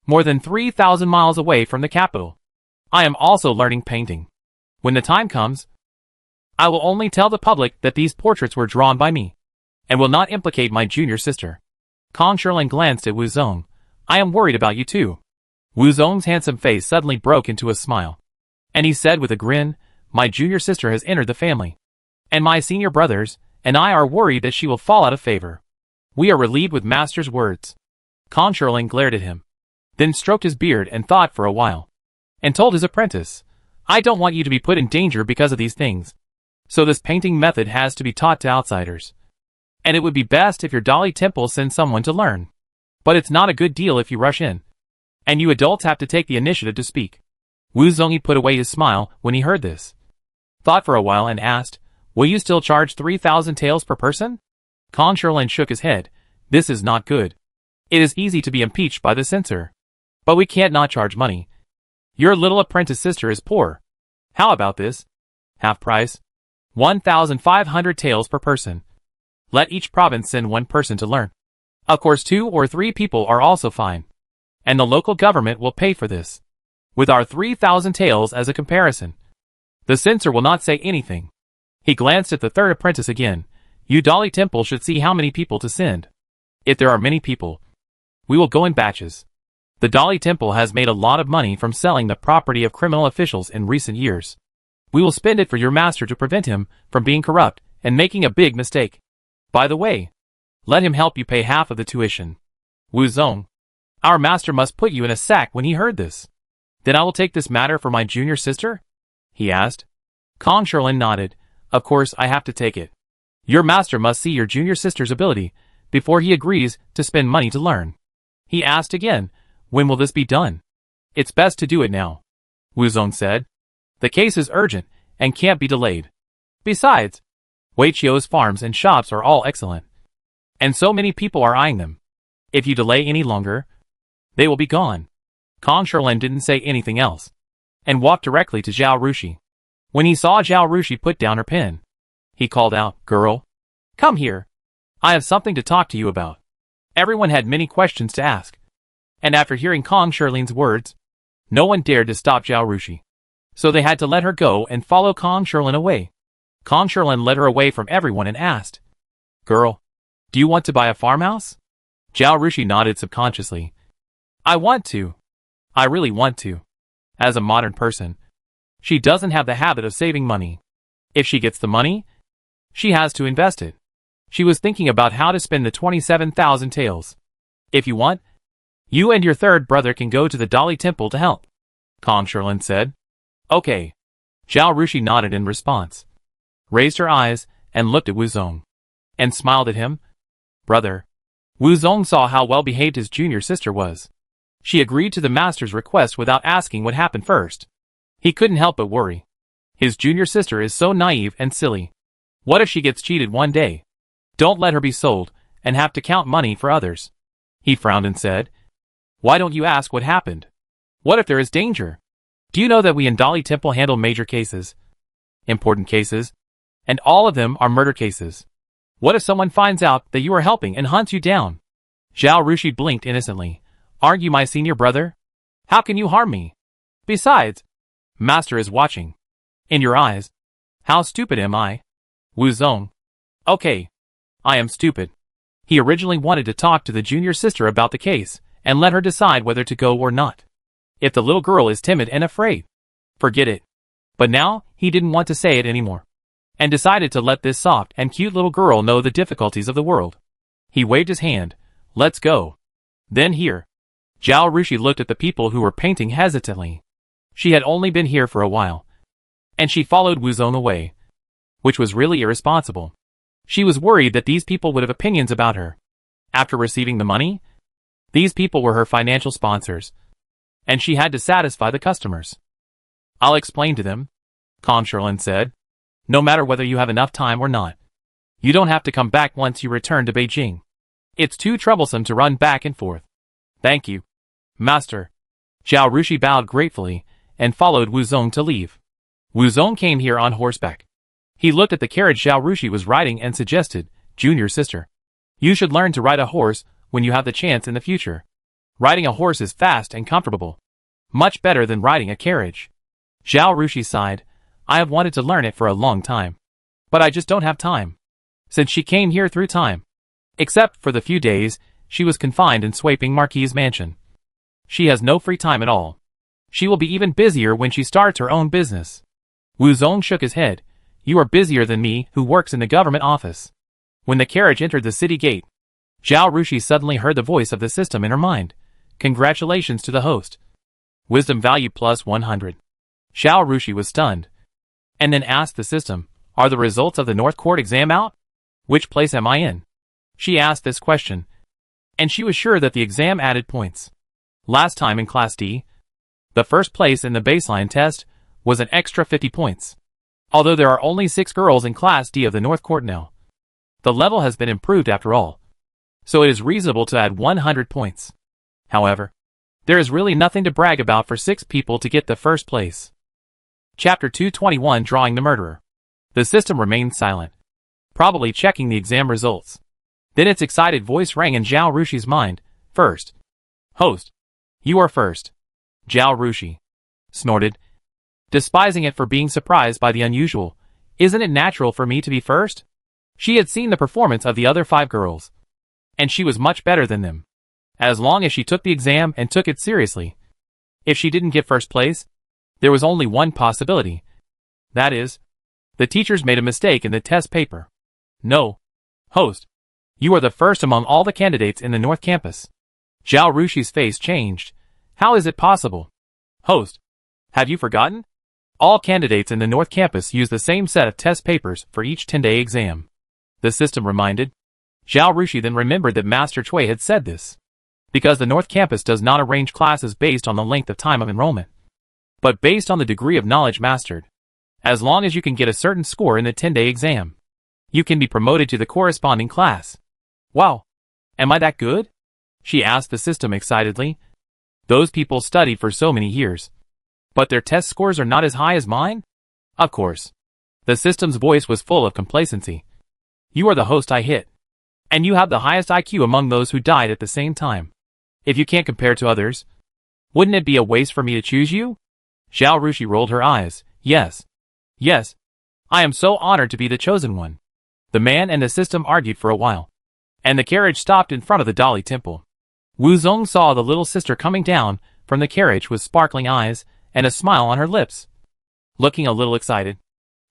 [SPEAKER 1] more than 3,000 miles away from the capital. I am also learning painting. When the time comes, I will only tell the public that these portraits were drawn by me, and will not implicate my junior sister." Kong Sherlin glanced at Wu Zong. "I am worried about you too." Wu Zong's handsome face suddenly broke into a smile, and he said with a grin, "My junior sister has entered the family, and my senior brothers and I are worried that she will fall out of favor. We are relieved with master's words." Kong Sherlin glared at him, then stroked his beard and thought for a while, and told his apprentice, "I don't want you to be put in danger because of these things, so this painting method has to be taught to outsiders." And it would be best if your Dolly Temple sends someone to learn. But it's not a good deal if you rush in. And you adults have to take the initiative to speak. Wu Zongyi put away his smile when he heard this. Thought for a while and asked, will you still charge 3,000 taels per person? Kong Sherlin shook his head. This is not good. It is easy to be impeached by the censor. But we can't not charge money. Your little apprentice sister is poor. How about this? Half price? 1,500 taels per person. Let each province send one person to learn. Of course 2 or 3 people are also fine. And the local government will pay for this. With our 3,000 taels as a comparison. The censor will not say anything. He glanced at the third apprentice again. You Dolly Temple should see how many people to send. If there are many people, we will go in batches. The Dolly Temple has made a lot of money from selling the property of criminal officials in recent years. We will spend it for your master to prevent him from being corrupt and making a big mistake. By the way, let him help you pay half of the tuition. Wu Zong, our master must put you in a sack when he heard this. Then I will take this matter for my junior sister? He asked. Kong Sherlin nodded. Of course I have to take it. Your master must see your junior sister's ability before he agrees to spend money to learn. He asked again, when will this be done? It's best to do it now. Wu Zong said. The case is urgent and can't be delayed. Besides, Wei Qiu's farms and shops are all excellent. And so many people are eyeing them. If you delay any longer, they will be gone. Kong Sherlin didn't say anything else, and walked directly to Zhao Rushi. When he saw Zhao Rushi put down her pen, he called out, Girl, come here. I have something to talk to you about. Everyone had many questions to ask. And after hearing Kong Sherlin's words, no one dared to stop Zhao Rushi. So they had to let her go and follow Kong Sherlin away. Kong Sherlin led her away from everyone and asked, Girl, do you want to buy a farmhouse? Zhao Rushi nodded subconsciously. I want to. I really want to. As a modern person, she doesn't have the habit of saving money. If she gets the money, she has to invest it. She was thinking about how to spend the 27,000 taels. If you want, you and your third brother can go to the Dolly Temple to help, Kong Sherlin said. Okay. Zhao Rushi nodded in response, raised her eyes, and looked at Wu Zong, and smiled at him. Brother. Wu Zong saw how well behaved his junior sister was. She agreed to the master's request without asking what happened first. He couldn't help but worry. His junior sister is so naive and silly. What if she gets cheated one day? Don't let her be sold and have to count money for others. He frowned and said, Why don't you ask what happened? What if there is danger? Do you know that we in Dolly Temple handle major cases, important cases, and all of them are murder cases? What if someone finds out that you are helping and hunts you down? Zhao Rushi blinked innocently. Aren't you my senior brother? How can you harm me? Besides, Master is watching. In your eyes. How stupid am I? Wu Zong. Okay. I am stupid. He originally wanted to talk to the junior sister about the case, and let her decide whether to go or not. If the little girl is timid and afraid, forget it. But now, he didn't want to say it anymore, and decided to let this soft and cute little girl know the difficulties of the world. He waved his hand. Let's go. Then here. Zhao Rushi looked at the people who were painting hesitantly. She had only been here for a while, and she followed Wu Zong away, which was really irresponsible. She was worried that these people would have opinions about her. After receiving the money, these people were her financial sponsors, and she had to satisfy the customers. I'll explain to them, Kong Sherlin said. No matter whether you have enough time or not. You don't have to come back once you return to Beijing. It's too troublesome to run back and forth. Thank you, Master. Zhao Rushi bowed gratefully and followed Wu Zong to leave. Wu Zong came here on horseback. He looked at the carriage Zhao Rushi was riding and suggested, Junior sister, you should learn to ride a horse when you have the chance in the future. Riding a horse is fast and comfortable. Much better than riding a carriage. Zhao Rushi sighed. I have wanted to learn it for a long time. But I just don't have time. Since she came here through time. Except for the few days she was confined in Swaping Marquis's mansion. She has no free time at all. She will be even busier when she starts her own business. Wu Zong shook his head. You are busier than me, who works in the government office. When the carriage entered the city gate, Zhao Rushi suddenly heard the voice of the system in her mind. Congratulations to the host. Wisdom value plus 100. Zhao Rushi was stunned. And then asked the system, are the results of the North Court exam out? Which place am I in? She asked this question, and she was sure that the exam added points. Last time in Class D, the first place in the baseline test was an extra 50 points. Although there are only 6 girls in Class D of the North Court now, the level has been improved after all, so it is reasonable to add 100 points. However, there is really nothing to brag about for 6 people to get the first place. Chapter 221, Drawing the Murderer. The system remained silent, probably checking the exam results. Then its excited voice rang in Zhao Rushi's mind. First. Host. You are first. Zhao Rushi snorted, despising it for being surprised by the unusual. Isn't it natural for me to be first? She had seen the performance of the other 5 girls, and she was much better than them, as long as she took the exam and took it seriously. If she didn't get first place, there was only one possibility. That is, the teachers made a mistake in the test paper. No. Host. You are the first among all the candidates in the North Campus. Zhao Rushi's face changed. How is it possible? Host. Have you forgotten? All candidates in the North Campus use the same set of test papers for each 10-day exam. The system reminded. Zhao Rushi then remembered that Master Cui had said this, because the North Campus does not arrange classes based on the length of time of enrollment, but based on the degree of knowledge mastered. As long as you can get a certain score in the 10-day exam, you can be promoted to the corresponding class. Wow. Am I that good? She asked the system excitedly. Those people studied for so many years, but their test scores are not as high as mine? Of course. The system's voice was full of complacency. You are the host I hit, and you have the highest IQ among those who died at the same time. If you can't compare to others, wouldn't it be a waste for me to choose you? Zhao Rushi rolled her eyes. Yes. Yes. I am so honored to be the chosen one. The man and the system argued for a while, and the carriage stopped in front of the Dali Temple. Wu Zong saw the little sister coming down from the carriage with sparkling eyes and a smile on her lips, looking a little excited.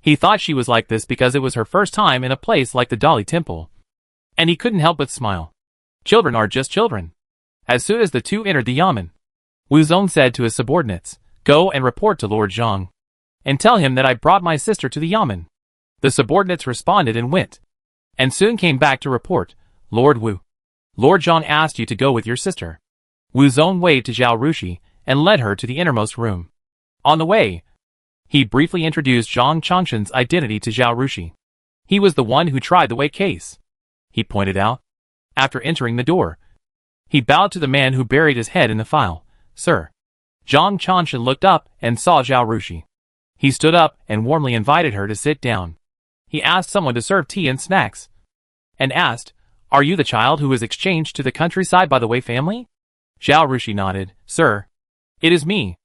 [SPEAKER 1] He thought she was like this because it was her first time in a place like the Dali Temple, and he couldn't help but smile. Children are just children. As soon as the two entered the yamen, Wu Zong said to his subordinates, Go and report to Lord Zhang, and tell him that I brought my sister to the yamen. The subordinates responded and went, and soon came back to report, Lord Wu. Lord Zhang asked you to go with your sister. Wu Zong waved to Zhao Rushi and led her to the innermost room. On the way, he briefly introduced Zhang Changshun's identity to Zhao Rushi. He was the one who tried the Wei case, he pointed out. After entering the door, he bowed to the man who buried his head in the file. Sir. Zhang Changshun looked up and saw Zhao Rushi. He stood up and warmly invited her to sit down. He asked someone to serve tea and snacks, and asked, Are you the child who was exchanged to the countryside by the Wei family? Zhao Rushi nodded. Sir. It is me.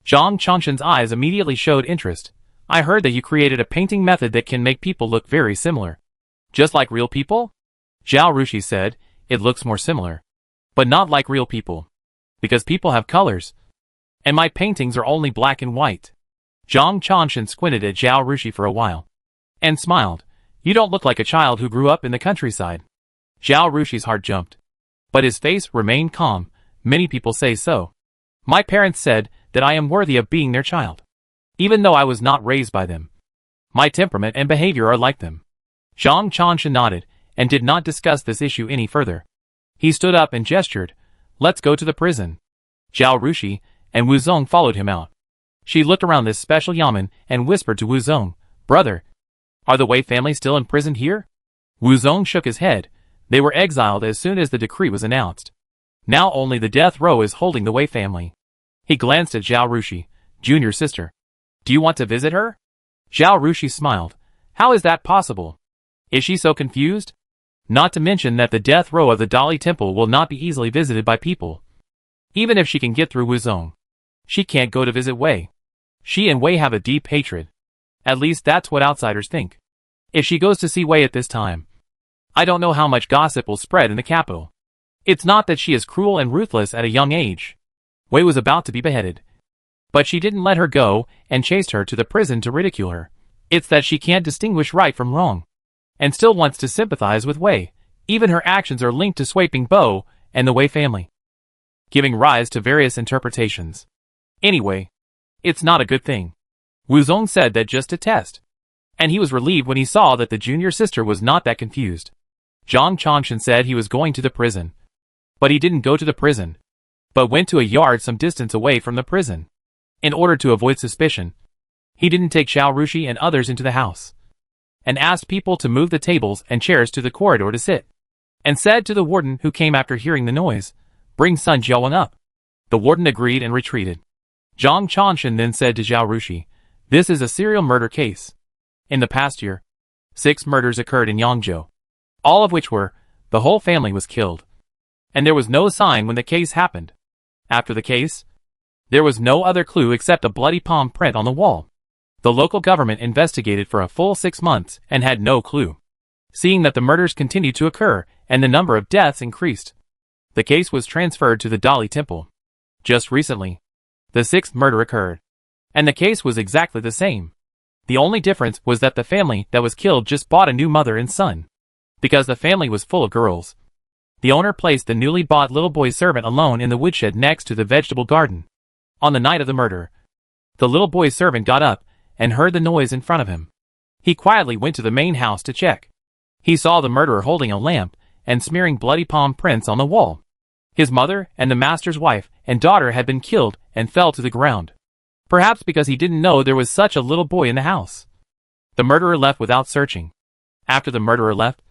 [SPEAKER 1] Zhang Changshun's eyes immediately showed interest. I heard that you created a painting method that can make people look very similar. Just like real people? Zhao Rushi said, It looks more similar, but not like real people, because people have colors, and my paintings are only black and white. Zhang Changshun squinted at Zhao Rushi for a while, and smiled. You don't look like a child who grew up in the countryside. Zhao Rushi's heart jumped, but his face remained calm. Many people say so. My parents said that I am worthy of being their child, even though I was not raised by them. My temperament and behavior are like them. Zhang Changshun nodded, and did not discuss this issue any further. He stood up and gestured, Let's go to the prison. Zhao Rushi and Wu Zong followed him out. She looked around this special yamen and whispered to Wu Zong, Brother, are the Wei family still imprisoned here? Wu Zong shook his head. They were exiled as soon as the decree was announced. Now only the death row is holding the Wei family. He glanced at Zhao Rushi, junior sister. Do you want to visit her? Zhao Rushi smiled. How is that possible? Is she so confused? Not to mention that the death row of the Dali Temple will not be easily visited by people. Even if she can get through Wu Zong, she can't go to visit Wei. She and Wei have a deep hatred. At least that's what outsiders think. If she goes to see Wei at this time, I don't know how much gossip will spread in the capital. It's not that she is cruel and ruthless at a young age. Wei was about to be beheaded, but she didn't let her go and chased her to the prison to ridicule her. It's that she can't distinguish right from wrong, and still wants to sympathize with Wei. Even her actions are linked to Sweeping Bo and the Wei family, giving rise to various interpretations. Anyway, it's not a good thing. Wu Zong said that just to test, and he was relieved when he saw that the junior sister was not that confused. Zhao Yuanxun said he was going to the prison. But he didn't go to the prison, but went to a yard some distance away from the prison. In order to avoid suspicion, he didn't take Zhao Rushi and others into the house, and asked people to move the tables and chairs to the corridor to sit, and said to the warden who came after hearing the noise, "Bring Sun Jiawang up." The warden agreed and retreated. Zhao Yuanxun then said to Zhao Rushi, "This is a serial murder case. In the past year, 6 murders occurred in Yangzhou, all of which were, the whole family was killed. And there was no sign when the case happened. After the case, there was no other clue except a bloody palm print on the wall. The local government investigated for a full 6 months and had no clue. Seeing that the murders continued to occur and the number of deaths increased, the case was transferred to the Dali Temple. Just recently, the 6th murder occurred, and the case was exactly the same. The only difference was that the family that was killed just bought a new mother and son. Because the family was full of girls, the owner placed the newly bought little boy servant alone in the woodshed next to the vegetable garden. On the night of the murder, the little boy servant got up and heard the noise in front of him. He quietly went to the main house to check. He saw the murderer holding a lamp and smearing bloody palm prints on the wall. His mother and the master's wife and daughter had been killed and fell to the ground. Perhaps because he didn't know there was such a little boy in the house. The murderer left without searching. After the murderer left,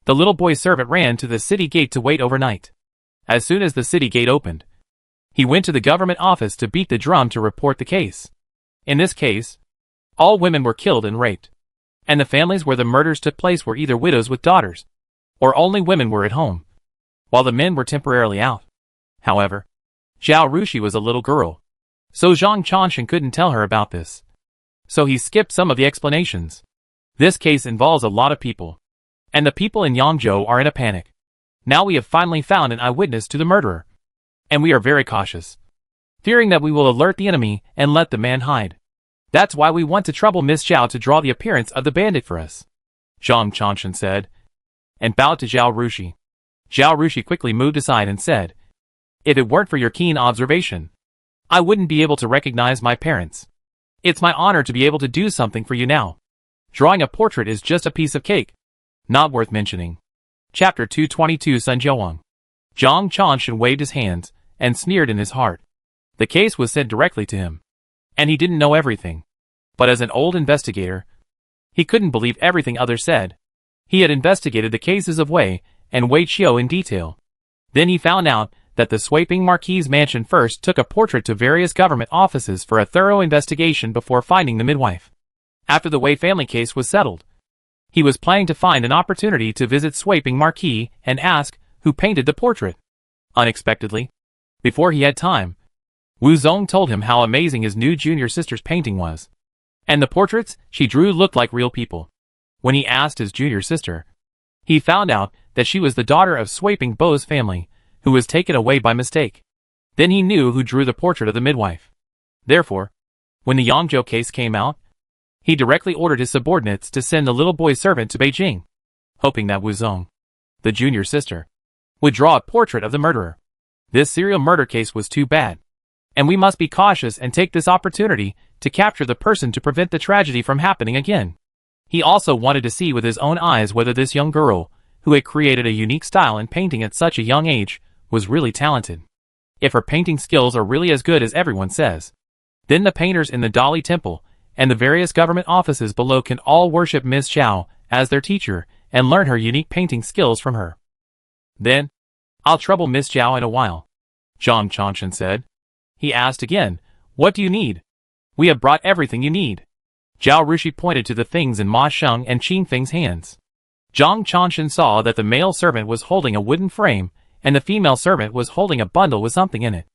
[SPEAKER 1] the little boy servant ran to the city gate to wait overnight. As soon as the city gate opened, he went to the government office to beat the drum to report the case. In this case, all women were killed and raped, and the families where the murders took place were either widows with daughters, or only women were at home, while the men were temporarily out. However, Zhao Rushi was a little girl, so Zhao Yuanxun couldn't tell her about this. So he skipped some of the explanations. This case involves a lot of people, and the people in Yangzhou are in a panic. Now we have finally found an eyewitness to the murderer, and we are very cautious, fearing that we will alert the enemy and let the man hide. That's why we want to trouble Miss Zhao to draw the appearance of the bandit for us," Zhao Yuanxun said, and bowed to Zhao Rushi. Zhao Rushi quickly moved aside and said, "If it weren't for your keen observation, I wouldn't be able to recognize my parents. It's my honor to be able to do something for you now. Drawing a portrait is just a piece of cake. Not worth mentioning." Chapter 222 Sun Jiawang. Zhao Yuanxun waved his hands and sneered in his heart. The case was sent directly to him, and he didn't know everything. But as an old investigator, he couldn't believe everything others said. He had investigated the cases of Wei and Wei Qiu in detail. Then he found out that the Sweeping Marquis mansion first took a portrait to various government offices for a thorough investigation before finding the midwife. After the Wei family case was settled, he was planning to find an opportunity to visit Sweeping Marquis and ask who painted the portrait. Unexpectedly, before he had time, Wu Zong told him how amazing his new junior sister's painting was, and the portraits she drew looked like real people. When he asked his junior sister, he found out that she was the daughter of Sweeping Bo's family, who was taken away by mistake. Then he knew who drew the portrait of the midwife. Therefore, when the Yangzhou case came out, he directly ordered his subordinates to send the little boy servant to Beijing, hoping that Wu Zong, the junior sister, would draw a portrait of the murderer. This serial murder case was too bad, and we must be cautious and take this opportunity to capture the person to prevent the tragedy from happening again. He also wanted to see with his own eyes whether this young girl, who had created a unique style in painting at such a young age, was really talented. If her painting skills are really as good as everyone says, then the painters in the Dali Temple and the various government offices below can all worship Miss Zhao as their teacher and learn her unique painting skills from her. Then, I'll trouble Miss Zhao in a while," Zhao Yuanxun said. He asked again, "What do you need?" "We have brought everything you need." Zhao Rushi pointed to the things in Ma Sheng and Qing Feng's hands. Zhao Yuanxun saw that the male servant was holding a wooden frame, and the female servant was holding a bundle with something in it.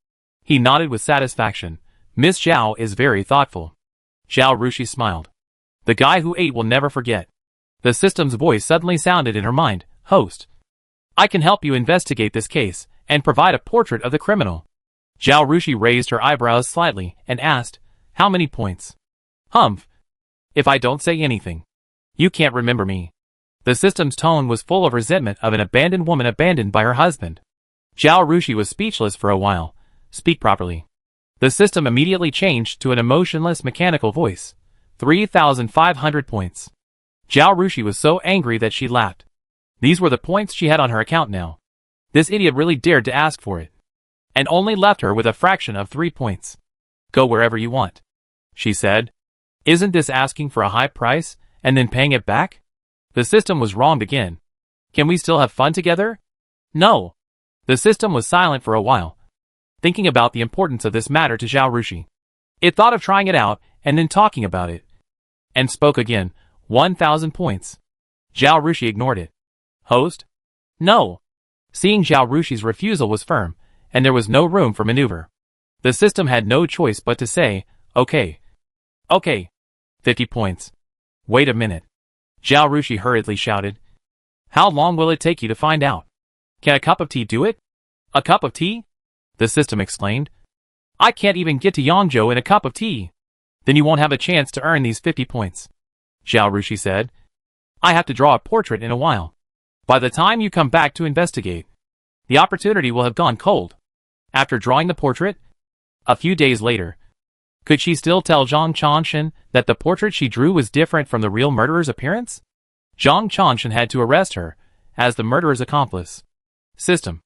[SPEAKER 1] He nodded with satisfaction. "Miss Zhao is very thoughtful." Zhao Rushi smiled. "The guy who ate will never forget." The system's voice suddenly sounded in her mind. "Host, I can help you investigate this case and provide a portrait of the criminal." Zhao Rushi raised her eyebrows slightly and asked, "How many points?" "Humph. If I don't say anything, you can't remember me." The system's tone was full of resentment of an abandoned woman abandoned by her husband. Zhao Rushi was speechless for a while. "Speak properly." The system immediately changed to an emotionless mechanical voice. 3,500 points. Zhao Rushi was so angry that she laughed. These were the points she had on her account now. This idiot really dared to ask for it. And only left her with a fraction of 3 points. Go wherever you want, she said. Isn't this asking for a high price, and then paying it back? The system was wronged again. Can we still have fun together? No. The system was silent for a while, thinking about the importance of this matter to Zhao Rushi. It thought of trying it out, and then talking about it. And spoke again. 1,000 points. Zhao Rushi ignored it. Host? No. Seeing Zhao Rushi's refusal was firm, and there was no room for maneuver. The system had no choice but to say, okay. Okay. 50 points. Wait a minute. Zhao Rushi hurriedly shouted. How long will it take you to find out? Can a cup of tea do it? A cup of tea? The system exclaimed. I can't even get to Yangzhou in a cup of tea. Then you won't have a chance to earn these 50 points. Zhao Rushi said. I have to draw a portrait in a while. By the time you come back to investigate, the opportunity will have gone cold. After drawing the portrait, a few days later, could she still tell Zhang Chanshan that the portrait she drew was different from the real murderer's appearance? Zhang Chanshan had to arrest her as the murderer's accomplice. System.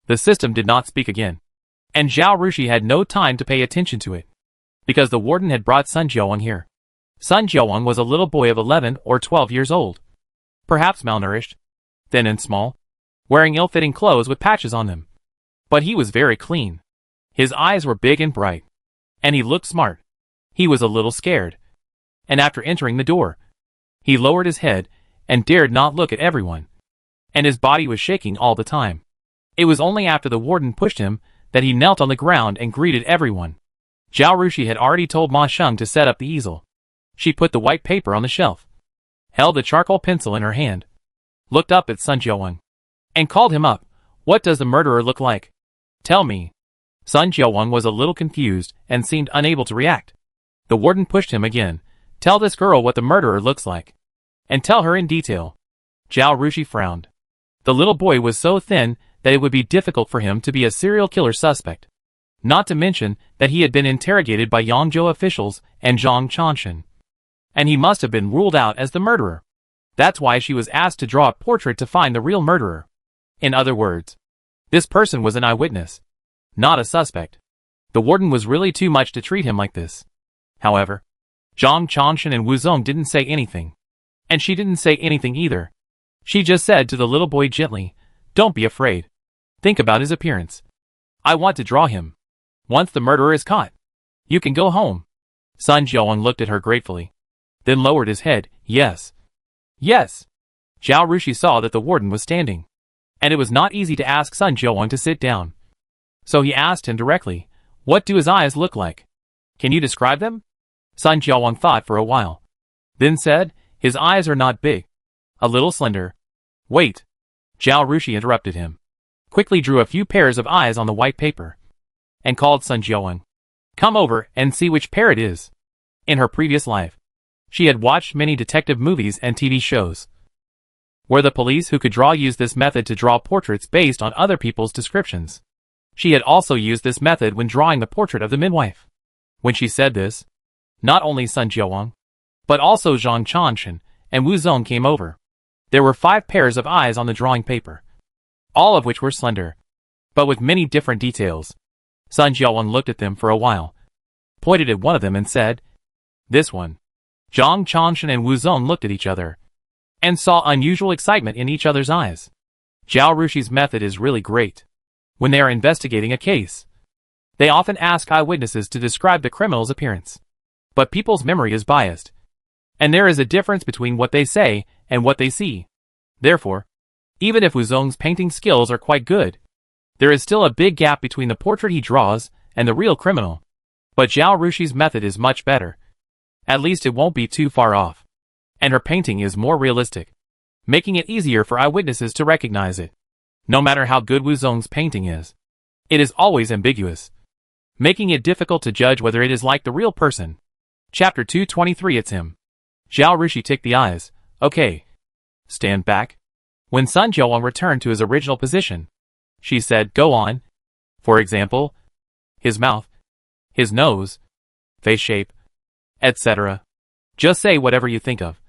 [SPEAKER 1] The system did not speak again. And Zhao Rushi had no time to pay attention to it, because the warden had brought Sun Jiawang here. Sun Jiawang was a little boy of 11 or 12 years old, perhaps malnourished, thin and small, wearing ill-fitting clothes with patches on them. But he was very clean. His eyes were big and bright, and he looked smart. He was a little scared, and after entering the door, he lowered his head and dared not look at everyone, and his body was shaking all the time. It was only after the warden pushed him that he knelt on the ground and greeted everyone. Zhao Rushi had already told Ma Sheng to set up the easel. She put the white paper on the shelf, held a charcoal pencil in her hand, looked up at Sun Jiawang, and called him up. What does the murderer look like? Tell me. Sun Jiawang was a little confused and seemed unable to react. The warden pushed him again. Tell this girl what the murderer looks like, and tell her in detail. Zhao Rushi frowned. The little boy was so thin that it would be difficult for him to be a serial killer suspect. Not to mention that he had been interrogated by Yangzhou officials and Zhang Chanshan, and he must have been ruled out as the murderer. That's why she was asked to draw a portrait to find the real murderer. In other words, this person was an eyewitness, not a suspect. The warden was really too much to treat him like this. However, Zhang Chanshan and Wu Zong didn't say anything, and she didn't say anything either. She just said to the little boy gently, don't be afraid. Think about his appearance. I want to draw him. Once the murderer is caught, you can go home. Sun Jiawang looked at her gratefully, then lowered his head. Yes. Yes. Zhao Rushi saw that the warden was standing, and it was not easy to ask Sun Jiawang to sit down. So he asked him directly, what do his eyes look like? Can you describe them? Sun Jiawang thought for a while, then said, his eyes are not big. A little slender. Wait. Zhao Rushi interrupted him, quickly drew a few pairs of eyes on the white paper, and called Sun Jiawang. Come over and see which pair it is. In her previous life, she had watched many detective movies and TV shows, where the police who could draw used this method to draw portraits based on other people's descriptions. She had also used this method when drawing the portrait of the midwife. When she said this, not only Sun Jiawang, but also Zhang Chanshan and Wu Zong came over. There were 5 pairs of eyes on the drawing paper, all of which were slender, but with many different details. Sun Jiawang looked at them for a while, pointed at one of them and said, this one. Zhang Chanshan and Wu Zong looked at each other, and saw unusual excitement in each other's eyes. Zhao Rushi's method is really great. When they are investigating a case, they often ask eyewitnesses to describe the criminal's appearance. But people's memory is biased, and there is a difference between what they say and what they see. Therefore, even if Wu Zong's painting skills are quite good, there is still a big gap between the portrait he draws and the real criminal. But Zhao Rushi's method is much better. At least it won't be too far off. And her painting is more realistic, making it easier for eyewitnesses to recognize it. No matter how good Wu Zong's painting is, it is always ambiguous, making it difficult to judge whether it is like the real person. Chapter 223. It's him. Zhao Rushi ticked the eyes. Okay. Stand back. When Sun Jiawang returned to his original position, she said, go on. For example, his mouth, his nose, face shape, etc. Just say whatever you think of.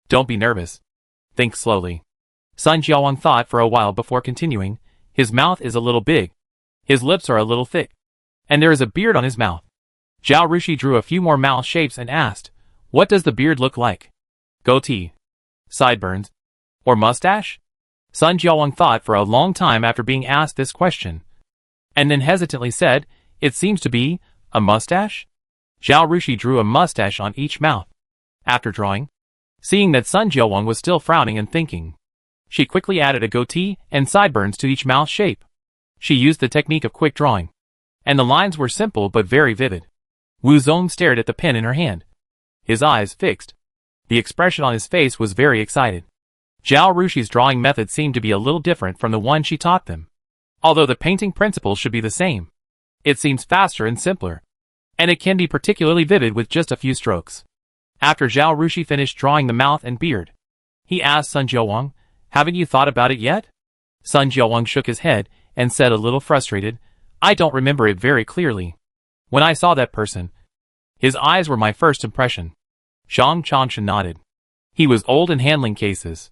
[SPEAKER 1] Don't be nervous. Think slowly. Sun Jiawang thought for a while before continuing. His mouth is a little big. His lips are a little thick. And there is a beard on his mouth. Zhao Rushi drew a few more mouth shapes and asked, what does the beard look like? Goatee? Sideburns? Or mustache? Sun Jiawang thought for a long time after being asked this question. And then hesitantly said, it seems to be a mustache? Zhao Rushi drew a mustache on each mouth. After drawing, seeing that Sun Jiawang was still frowning and thinking, she quickly added a goatee and sideburns to each mouth shape. She used the technique of quick drawing. And the lines were simple but very vivid. Wu Zong stared at the pen in her hand. His eyes fixed. The expression on his face was very excited. Zhao Rushi's drawing method seemed to be a little different from the one she taught them. Although the painting principles should be the same, it seems faster and simpler. And it can be particularly vivid with just a few strokes. After Zhao Rushi finished drawing the mouth and beard, he asked Sun Jiawang, haven't you thought about it yet? Sun Jiawang shook his head and said a little frustrated, I don't remember it very clearly. When I saw that person, his eyes were my first impression. Zhao Yuanxun nodded. He was old in handling cases.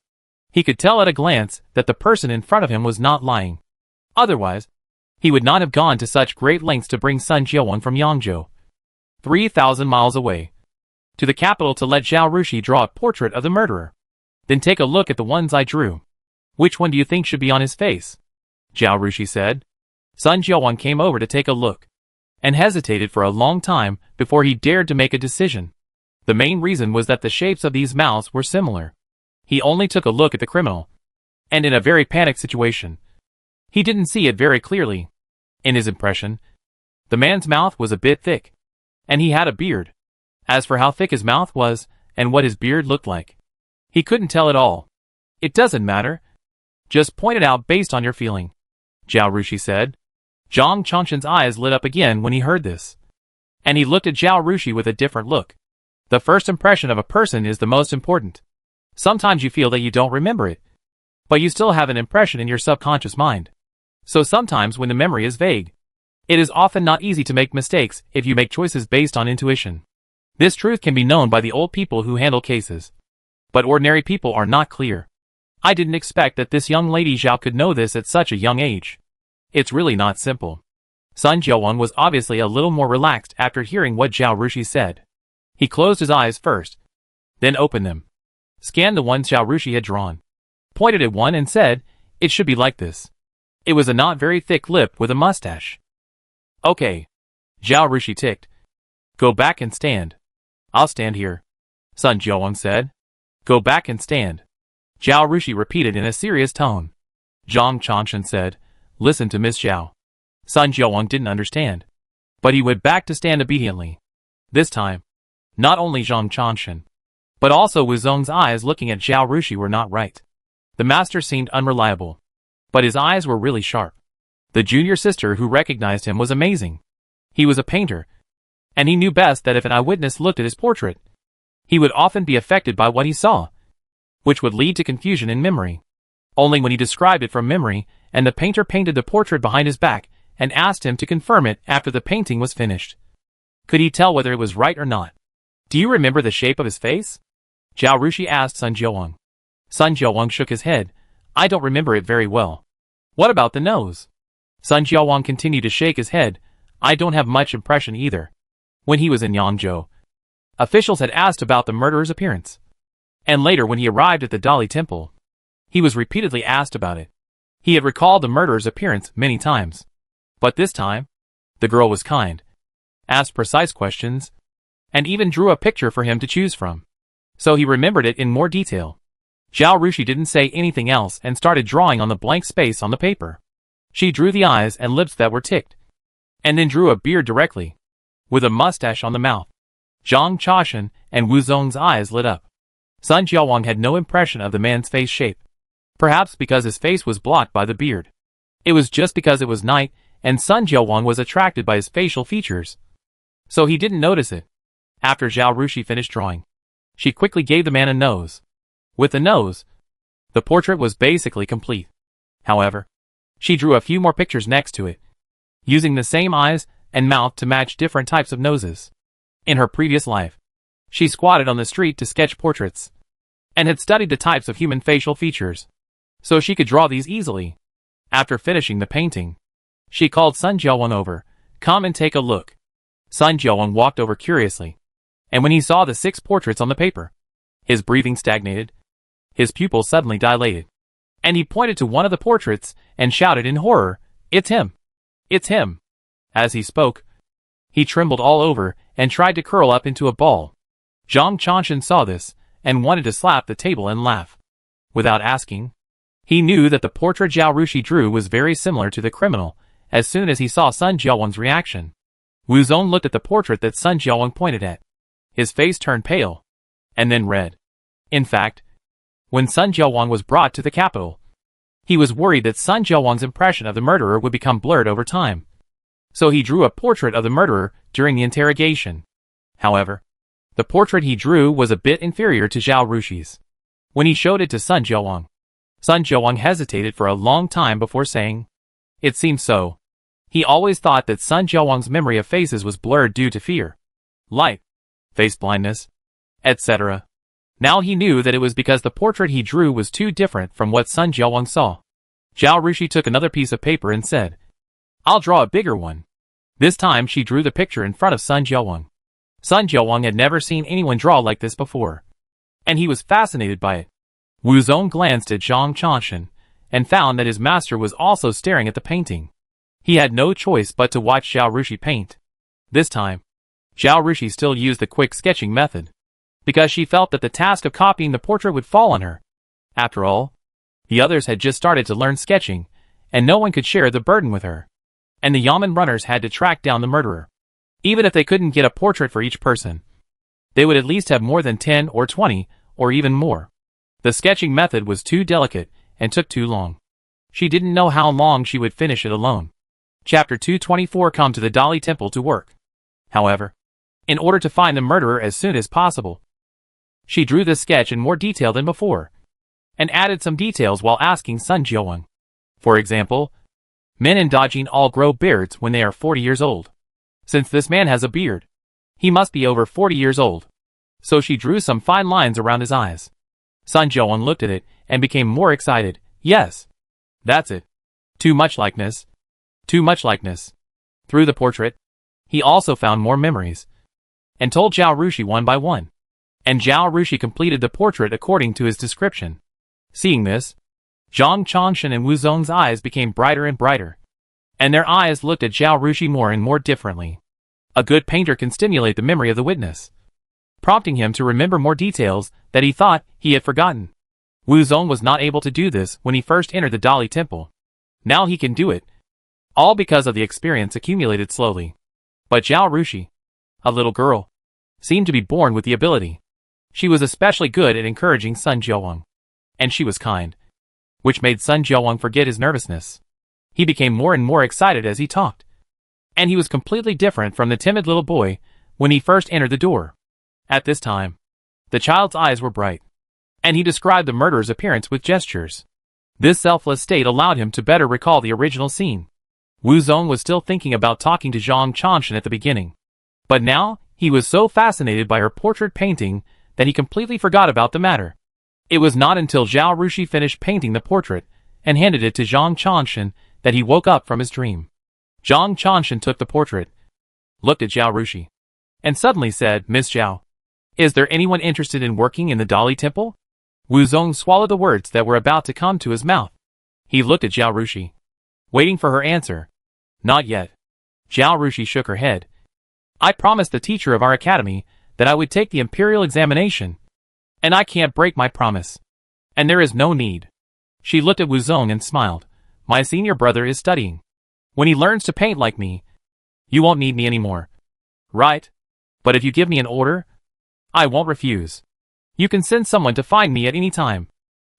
[SPEAKER 1] He could tell at a glance that the person in front of him was not lying. Otherwise, he would not have gone to such great lengths to bring Sun Jiawang from Yangzhou, 3,000 miles away, to the capital to let Zhao Rushi draw a portrait of the murderer. Then take a look at the ones I drew. Which one do you think should be on his face? Zhao Rushi said. Sun Jiawang came over to take a look, and hesitated for a long time before he dared to make a decision. The main reason was that the shapes of these mouths were similar. He only took a look at the criminal, and in a very panicked situation. He didn't see it very clearly. In his impression, the man's mouth was a bit thick, and he had a beard. As for how thick his mouth was, and what his beard looked like, he couldn't tell at all. It doesn't matter. Just point it out based on your feeling, Zhao Rushi said. Zhao Yuanxun's eyes lit up again when he heard this, and he looked at Zhao Rushi with a different look. The first impression of a person is the most important. Sometimes you feel that you don't remember it, but you still have an impression in your subconscious mind. So sometimes when the memory is vague, it is often not easy to make mistakes if you make choices based on intuition. This truth can be known by the old people who handle cases. But ordinary people are not clear. I didn't expect that this young lady Zhao could know this at such a young age. It's really not simple. Sun Jiawang was obviously a little more relaxed after hearing what Zhao Rushi said. He closed his eyes first, then opened them, scanned the ones Zhao Rushi had drawn, pointed at one and said, it should be like this. It was a not very thick lip with a mustache. Okay. Zhao Rushi ticked. Go back and stand. I'll stand here, Sun Jiawang said. Go back and stand. Zhao Rushi repeated in a serious tone. Zhao Yuanxun said, listen to Miss Zhao. Sun Jiawang didn't understand, but he went back to stand obediently. This time, not only Zhao Yuanxun, but also Wu Zong's eyes looking at Zhao Rushi were not right. The master seemed unreliable, but his eyes were really sharp. The junior sister who recognized him was amazing. He was a painter, and he knew best that if an eyewitness looked at his portrait, he would often be affected by what he saw, which would lead to confusion in memory. Only when he described it from memory, and the painter painted the portrait behind his back, and asked him to confirm it after the painting was finished, could he tell whether it was right or not. Do you remember the shape of his face? Zhao Rushi asked Sun Jiawang. Sun Jiawang shook his head. I don't remember it very well. What about the nose? Sun Jiawang continued to shake his head. I don't have much impression either. When he was in Yangzhou, officials had asked about the murderer's appearance. And later when he arrived at the Dali temple, he was repeatedly asked about it. He had recalled the murderer's appearance many times. But this time, the girl was kind, asked precise questions, and even drew a picture for him to choose from. So he remembered it in more detail. Zhao Rushi didn't say anything else and started drawing on the blank space on the paper. She drew the eyes and lips that were ticked, and then drew a beard directly, with a mustache on the mouth. Zhao Yuanxun and Wu Zong's eyes lit up. Sun Jiawang had no impression of the man's face shape. Perhaps because his face was blocked by the beard. It was just because it was night, and Sun Jiawang was attracted by his facial features. So he didn't notice it. After Zhao Rushi finished drawing, she quickly gave the man a nose. With the nose, the portrait was basically complete. However, she drew a few more pictures next to it, using the same eyes and mouth to match different types of noses. In her previous life, she squatted on the street to sketch portraits, and had studied the types of human facial features. so she could draw these easily. After finishing the painting, she called Sun Jiawang over. Come and take a look. Sun Jiawang walked over curiously, and when he saw the 6 portraits on the paper, his breathing stagnated, his pupils suddenly dilated, and he pointed to one of the portraits and shouted in horror, "It's him! It's him!" As he spoke, he trembled all over and tried to curl up into a ball. Zhao Yuanxun saw this and wanted to slap the table and laugh. Without asking, he knew that the portrait Zhao Rushi drew was very similar to the criminal as soon as he saw Sun Jiawang's reaction. Wu Zong looked at the portrait that Sun Jiawang pointed at. His face turned pale, and then red. In fact, when Sun Jiawang was brought to the capital, he was worried that Sun Jiawang's impression of the murderer would become blurred over time. So he drew a portrait of the murderer during the interrogation. However, the portrait he drew was a bit inferior to Zhao Rushi's. When he showed it to Sun Jiawang hesitated for a long time before saying, "It seems so." He always thought that Sun Jiawang's memory of faces was blurred due to fear, light, face blindness, etc. Now he knew that it was because the portrait he drew was too different from what Sun Jiawang saw. Zhao Rushi took another piece of paper and said, "I'll draw a bigger one." This time she drew the picture in front of Sun Jiawang. Sun Jiawang had never seen anyone draw like this before, and he was fascinated by it. Wu Zong glanced at Zhao Yuanxun and found that his master was also staring at the painting. He had no choice but to watch Zhao Rushi paint. This time, Zhao Rushi still used the quick sketching method, because she felt that the task of copying the portrait would fall on her. After all, the others had just started to learn sketching, and no one could share the burden with her. And the Yamen runners had to track down the murderer. Even if they couldn't get a portrait for each person, they would at least have more than 10 or 20, or even more. The sketching method was too delicate and took too long. She didn't know how long she would finish it alone. Chapter 224. Come to the Dali Temple to work. However, in order to find the murderer as soon as possible, she drew this sketch in more detail than before, and added some details while asking Sun Jiawang. For example, men in Dajin all grow beards when they are 40 years old. Since this man has a beard, he must be over 40 years old. So she drew some fine lines around his eyes. Sun Jiawang looked at it and became more excited. Yes, that's it. Too much likeness. Too much likeness. Through the portrait, he also found more memories, and told Zhao Rushi one by one. And Zhao Rushi completed the portrait according to his description. Seeing this, Zhao Yuanxun and Wu Zong's eyes became brighter and brighter, and their eyes looked at Zhao Rushi more and more differently. A good painter can stimulate the memory of the witness, prompting him to remember more details that he thought he had forgotten. Wu Zong was not able to do this when he first entered the Dali Temple. Now he can do it, all because of the experience accumulated slowly. But Zhao Rushi, a little girl, seemed to be born with the ability. She was especially good at encouraging Sun Jiawang, and she was kind, which made Sun Jiawang forget his nervousness. He became more and more excited as he talked, and he was completely different from the timid little boy when he first entered the door. At this time, the child's eyes were bright, and he described the murderer's appearance with gestures. This selfless state allowed him to better recall the original scene. Wu Zong was still thinking about talking to Zhao Yuanxun at the beginning, but now he was so fascinated by her portrait painting that he completely forgot about the matter. It was not until Zhao Rushi finished painting the portrait and handed it to Zhao Yuanxun that he woke up from his dream. Zhao Yuanxun took the portrait, looked at Zhao Rushi, and suddenly said, "Miss Zhao, is there anyone interested in working in the Dali Temple?" Wu Zong swallowed the words that were about to come to his mouth. He looked at Zhao Rushi, waiting for her answer. "Not yet." Zhao Rushi shook her head. "I promised the teacher of our academy that I would take the imperial examination, and I can't break my promise. And there is no need." She looked at Wu Zong and smiled. "My senior brother is studying. When he learns to paint like me, you won't need me anymore. Right? But if you give me an order, I won't refuse. You can send someone to find me at any time.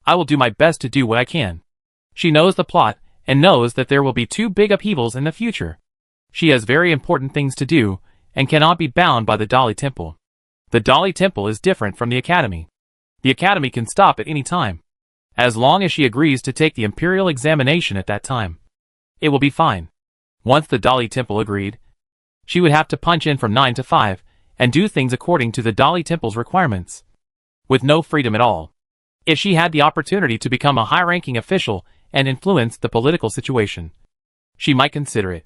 [SPEAKER 1] I will do my best to do what I can." She knows the plot and knows that there will be 2 big upheavals in the future. She has very important things to do and cannot be bound by the Dali Temple. The Dali Temple is different from the academy. The academy can stop at any time, as long as she agrees to take the imperial examination at that time. It will be fine. Once the Dali Temple agreed, she would have to punch in from 9 to 5 and do things according to the Dali Temple's requirements, with no freedom at all. If she had the opportunity to become a high-ranking official and influence the political situation, she might consider it.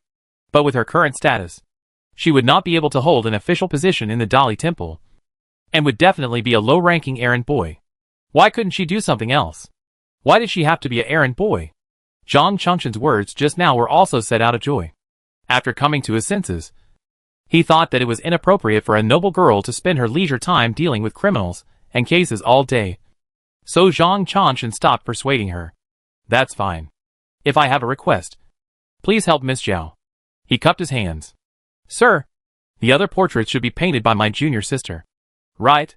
[SPEAKER 1] But with her current status, she would not be able to hold an official position in the Dali Temple, and would definitely be a low-ranking errand boy. Why couldn't she do something else? Why did she have to be an errand boy? Zhao Yuanxun's words just now were also said out of joy. After coming to his senses, he thought that it was inappropriate for a noble girl to spend her leisure time dealing with criminals and cases all day. So Zhao Yuanxun stopped persuading her. That's fine. If I have a request, please help Miss Zhao. He cupped his hands. Sir, the other portraits should be painted by my junior sister. Right?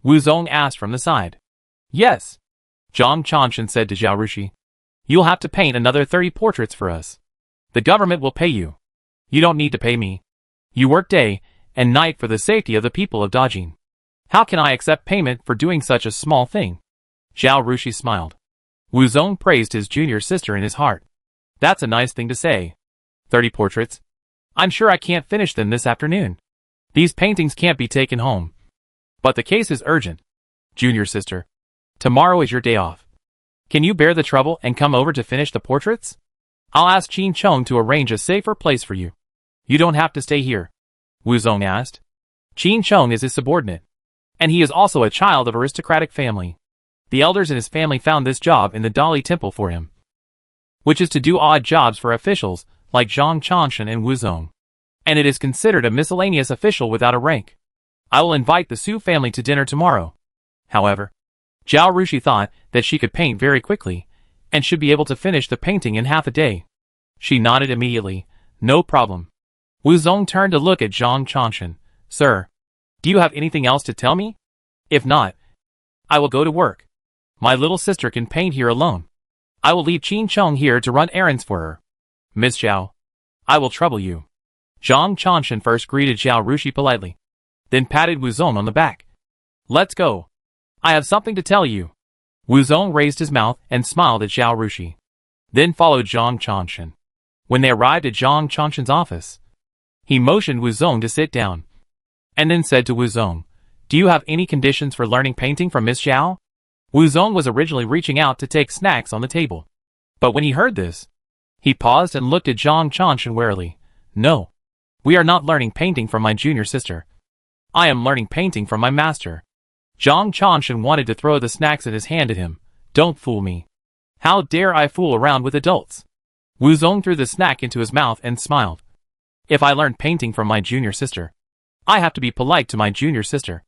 [SPEAKER 1] Wu Zong asked from the side. Yes. Zhao Yuanxun said to Zhao Rushi. You'll have to paint another 30 portraits for us. The government will pay you. You don't need to pay me. You work day and night for the safety of the people of Dajin. How can I accept payment for doing such a small thing? Zhao Rushi smiled. Wu Zong praised his junior sister in his heart. That's a nice thing to say. 30 portraits? I'm sure I can't finish them this afternoon. These paintings can't be taken home. But the case is urgent. Junior sister, tomorrow is your day off. Can you bear the trouble and come over to finish the portraits? I'll ask Qin Chong to arrange a safer place for you. You don't have to stay here. Wu Zong asked. Qin Chong is his subordinate, and he is also a child of aristocratic family. The elders in his family found this job in the Dali Temple for him, which is to do odd jobs for officials like Zhao Yuanxun and Wu Zong. And it is considered a miscellaneous official without a rank. I will invite the Su family to dinner tomorrow. However, Zhao Rushi thought that she could paint very quickly, and should be able to finish the painting in half a day. She nodded immediately. No problem. Wu Zong turned to look at Zhao Yuanxun. Sir, do you have anything else to tell me? If not, I will go to work. My little sister can paint here alone. I will leave Qin Chong here to run errands for her. Miss Zhao, I will trouble you. Zhao Yuanxun first greeted Zhao Rushi politely, then patted Wu Zong on the back. Let's go. I have something to tell you. Wu Zong raised his mouth and smiled at Zhao Rushi, then followed Zhao Yuanxun. When they arrived at Zhao Yuanxun's office, he motioned Wu Zong to sit down, and then said to Wu Zong, Do you have any conditions for learning painting from Miss Zhao? Wu Zong was originally reaching out to take snacks on the table, but when he heard this, he paused and looked at Zhao Yuanxun warily. No. We are not learning painting from my junior sister. I am learning painting from my master. Zhao Yuanxun wanted to throw the snacks in his hand at him. Don't fool me. How dare I fool around with adults? Wu Zong threw the snack into his mouth and smiled. If I learn painting from my junior sister, I have to be polite to my junior sister.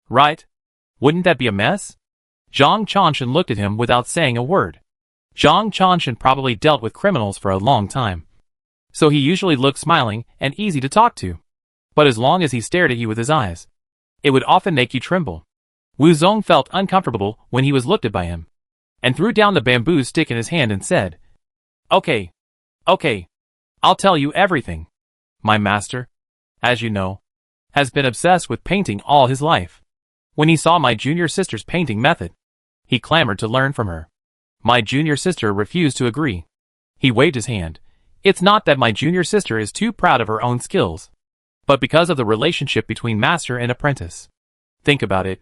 [SPEAKER 1] Right? Wouldn't that be a mess? Zhao Yuanxun looked at him without saying a word. Zhao Yuanxun probably dealt with criminals for a long time, so he usually looked smiling and easy to talk to. But as long as he stared at you with his eyes, it would often make you tremble. Wu Zong felt uncomfortable when he was looked at by him, and threw down the bamboo stick in his hand and said, Okay. I'll tell you everything. My master, as you know, has been obsessed with painting all his life. When he saw my junior sister's painting method, he clamored to learn from her. My junior sister refused to agree. He waved his hand. It's not that my junior sister is too proud of her own skills, but because of the relationship between master and apprentice. Think about it.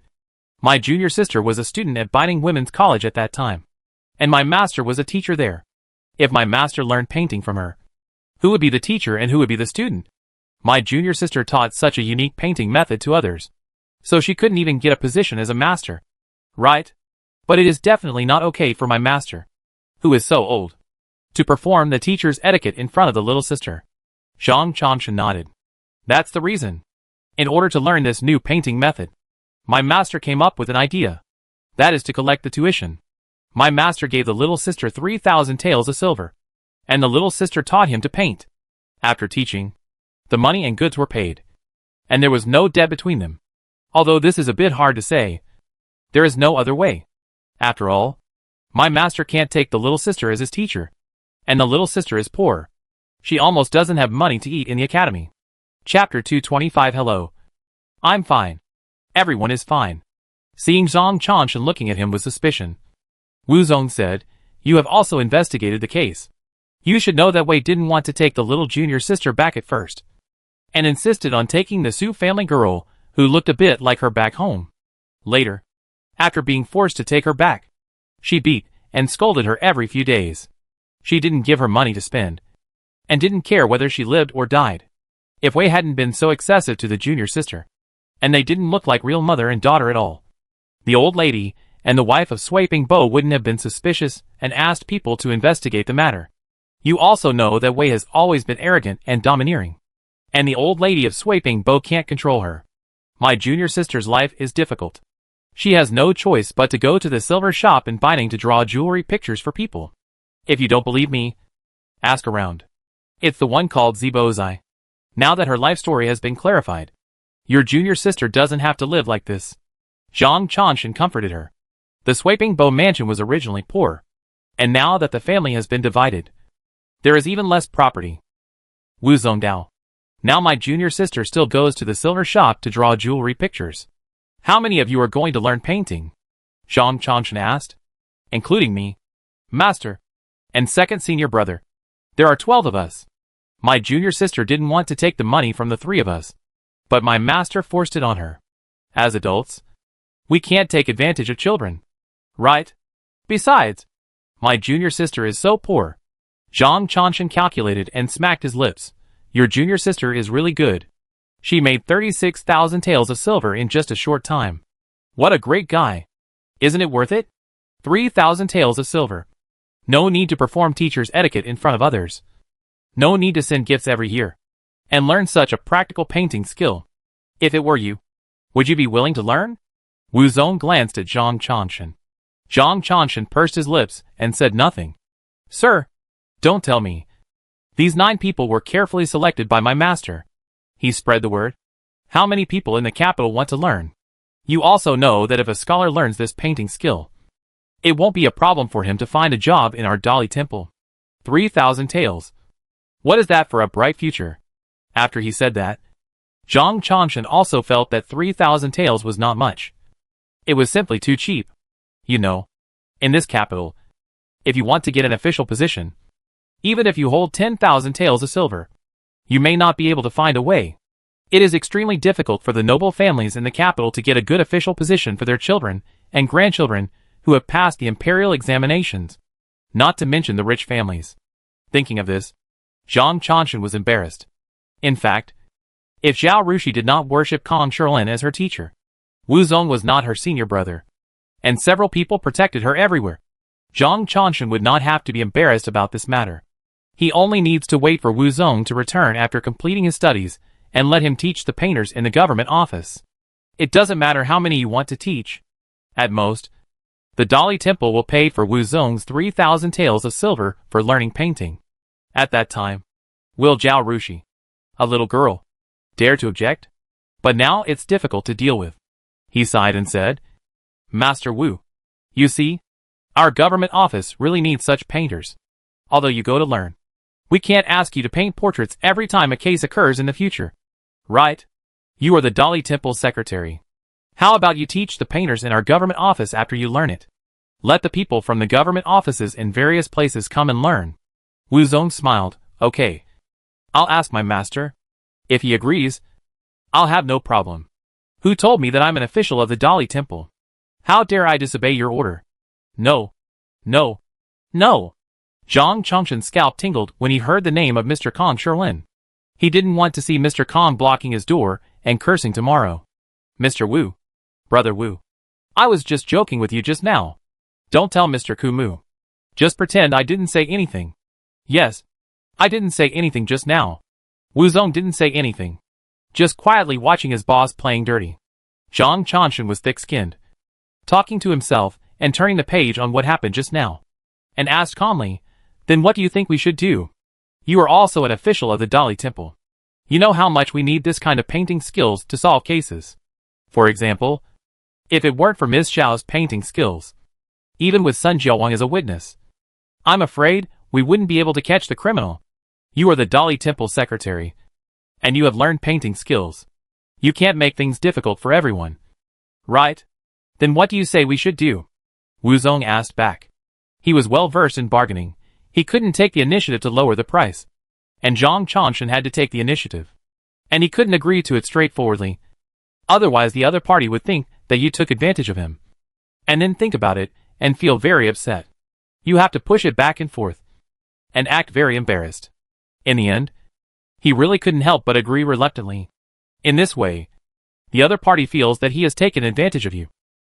[SPEAKER 1] My junior sister was a student at Binding Women's College at that time, and my master was a teacher there. If my master learned painting from her, who would be the teacher and who would be the student? My junior sister taught such a unique painting method to others, so she couldn't even get a position as a master. Right? But it is definitely not okay for my master, who is so old, to perform the teacher's etiquette in front of the little sister. Zhao Yuanxun nodded. That's the reason. In order to learn this new painting method, my master came up with an idea. That is to collect the tuition. My master gave the little sister 3,000 taels of silver, and the little sister taught him to paint. After teaching, the money and goods were paid, and there was no debt between them. Although this is a bit hard to say, there is no other way. After all, my master can't take the little sister as his teacher, and the little sister is poor. She almost doesn't have money to eat in the academy. Chapter 225. Hello. I'm fine. Everyone is fine. Seeing Zhao Yuanxun looking at him with suspicion, Wu Zong said, You have also investigated the case. You should know that Wei didn't want to take the little junior sister back at first, and insisted on taking the Su family girl, who looked a bit like her, back home. Later, after being forced to take her back, She beat and scolded her every few days. She didn't give her money to spend, and didn't care whether she lived or died. If Wei hadn't been so excessive to the junior sister, and they didn't look like real mother and daughter at all, the old lady and the wife of Sweeping Bo wouldn't have been suspicious and asked people to investigate the matter. You also know that Wei has always been arrogant and domineering, and the old lady of Sweeping Bo can't control her. My junior sister's life is difficult. She has no choice but to go to the silver shop in Binding to draw jewelry pictures for people. If you don't believe me, ask around. It's the one called Zibozai. Now that her life story has been clarified, your junior sister doesn't have to live like this. Zhang Chanshan comforted her. The Sweeping Bo mansion was originally poor, and now that the family has been divided, there is even less property. Wu Zongdao. Now my junior sister still goes to the silver shop to draw jewelry pictures. How many of you are going to learn painting? Zhang Chanshan asked. Including me, master, and second senior brother. There are 12 of us. My junior sister didn't want to take the money from the 3 of us, but my master forced it on her. As adults, we can't take advantage of children, right? Besides, my junior sister is so poor. Zhang Chanshan calculated and smacked his lips. Your junior sister is really good. She made 36,000 taels of silver in just a short time. What a great guy. Isn't it worth it? 3,000 taels of silver. No need to perform teacher's etiquette in front of others. No need to send gifts every year. And learn such a practical painting skill. If it were you, would you be willing to learn? Wu Zong glanced at Zhang Chanshan. Zhang Chanshan pursed his lips and said nothing. Sir, don't tell me. These 9 people were carefully selected by my master. He spread the word. How many people in the capital want to learn? You also know that if a scholar learns this painting skill, it won't be a problem for him to find a job in our Dali temple. 3,000 taels. What is that for a bright future? After he said that, Zhang Chanshan also felt that 3,000 taels was not much. It was simply too cheap. You know, in this capital, if you want to get an official position, even if you hold 10,000 taels of silver, you may not be able to find a way. It is extremely difficult for the noble families in the capital to get a good official position for their children and grandchildren who have passed the imperial examinations, not to mention the rich families. Thinking of this, Zhang Chanshan was embarrassed. In fact, if Zhao Rushi did not worship Kong Shirlin as her teacher, Wu Zong was not her senior brother, and several people protected her everywhere, Zhang Chanshan would not have to be embarrassed about this matter. He only needs to wait for Wu Zong to return after completing his studies and let him teach the painters in the government office. It doesn't matter how many you want to teach. At most, the Dali temple will pay for Wu Zong's 3,000 taels of silver for learning painting. At that time, will Zhao Rushi, a little girl, dare to object? But now it's difficult to deal with. He sighed and said, Master Wu, you see, our government office really needs such painters. Although you go to learn, we can't ask you to paint portraits every time a case occurs in the future. Right? You are the Dali Temple secretary. How about you teach the painters in our government office after you learn it? Let the people from the government offices in various places come and learn. Wu Zong smiled. Okay. I'll ask my master. If he agrees, I'll have no problem. Who told me that I'm an official of the Dali Temple? How dare I disobey your order? No. No. No. Zhang Chanshan's scalp tingled when he heard the name of Mr. Kong Shirlin. He didn't want to see Mr. Kong blocking his door and cursing tomorrow. Mr. Wu. Brother Wu. I was just joking with you just now. Don't tell Mr. Kumu. Just pretend I didn't say anything. Yes. I didn't say anything just now. Wu Zong didn't say anything. Just quietly watching his boss playing dirty. Zhang Chanshan was thick-skinned, talking to himself and turning the page on what happened just now, and asked calmly, Then what do you think we should do? You are also an official of the Dali Temple. You know how much we need this kind of painting skills to solve cases. For example, if it weren't for Ms. Xiao's painting skills, even with Sun Jiaowang as a witness, I'm afraid we wouldn't be able to catch the criminal. You are the Dali Temple secretary, and you have learned painting skills. You can't make things difficult for everyone. Right? Then what do you say we should do? Wu Zong asked back. He was well versed in bargaining. He couldn't take the initiative to lower the price, and Zhang Chanshan had to take the initiative. And he couldn't agree to it straightforwardly. Otherwise the other party would think that you took advantage of him. And then think about it, and feel very upset. You have to push it back and forth and act very embarrassed. In the end, he really couldn't help but agree reluctantly. In this way, the other party feels that he has taken advantage of you.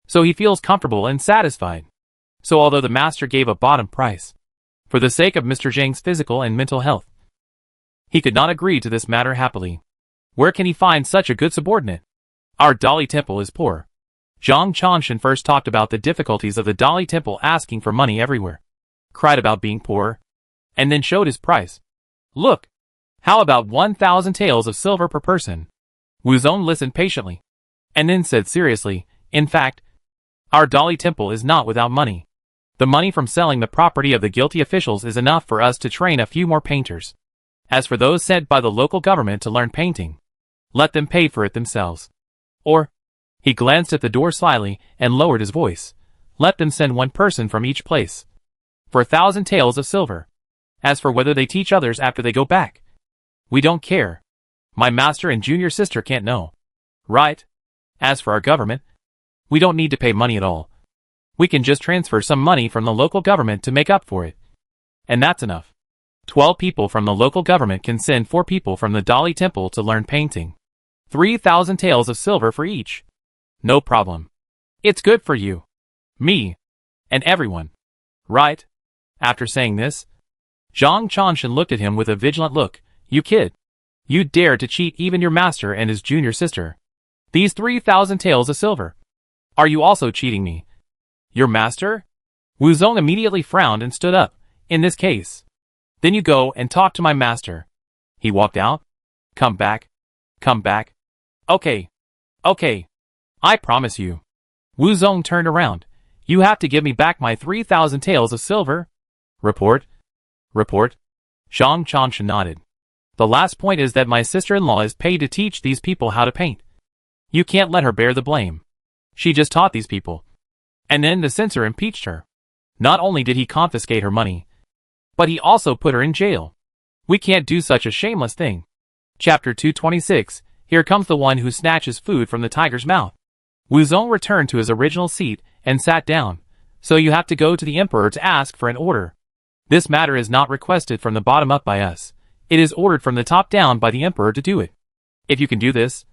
[SPEAKER 1] So he feels comfortable and satisfied. So although the master gave a bottom price, for the sake of Mr. Zhang's physical and mental health, he could not agree to this matter happily. Where can he find such a good subordinate? Our Dali Temple is poor. Zhao Yuanxun first talked about the difficulties of the Dali Temple asking for money everywhere, cried about being poor, and then showed his price. Look, how about 1,000 taels of silver per person? Wu Zong listened patiently, and then said seriously, in fact, our Dali Temple is not without money. The money from selling the property of the guilty officials is enough for us to train a few more painters. As for those sent by the local government to learn painting, let them pay for it themselves. Or, he glanced at the door slyly and lowered his voice, let them send one person from each place, for 1,000 taels of silver. As for whether they teach others after they go back, we don't care. My master and junior sister can't know. Right? As for our government, we don't need to pay money at all. We can just transfer some money from the local government to make up for it. And that's enough. 12 people from the local government can send 4 people from the Dali Temple to learn painting. 3,000 taels of silver for each. No problem. It's good for you, me, and everyone. Right? After saying this, Zhao Yuanxun looked at him with a vigilant look. You kid. You dare to cheat even your master and his junior sister. These 3,000 taels of silver. Are you also cheating me? Your master? Wu Zong immediately frowned and stood up. In this case, then you go and talk to my master. He walked out. Come back. Come back. Okay. Okay. I promise you. Wu Zong turned around. You have to give me back my 3,000 taels of silver. Report. Report. Zhao Yuanxun nodded. The last point is that my sister-in-law is paid to teach these people how to paint. You can't let her bear the blame. She just taught these people. And then the censor impeached her. Not only did he confiscate her money, but he also put her in jail. We can't do such a shameless thing. Chapter 226. Here comes the one who snatches food from the tiger's mouth. Wu Zong returned to his original seat and sat down. So you have to go to the emperor to ask for an order. This matter is not requested from the bottom up by us. It is ordered from the top down by the emperor to do it. If you can do this,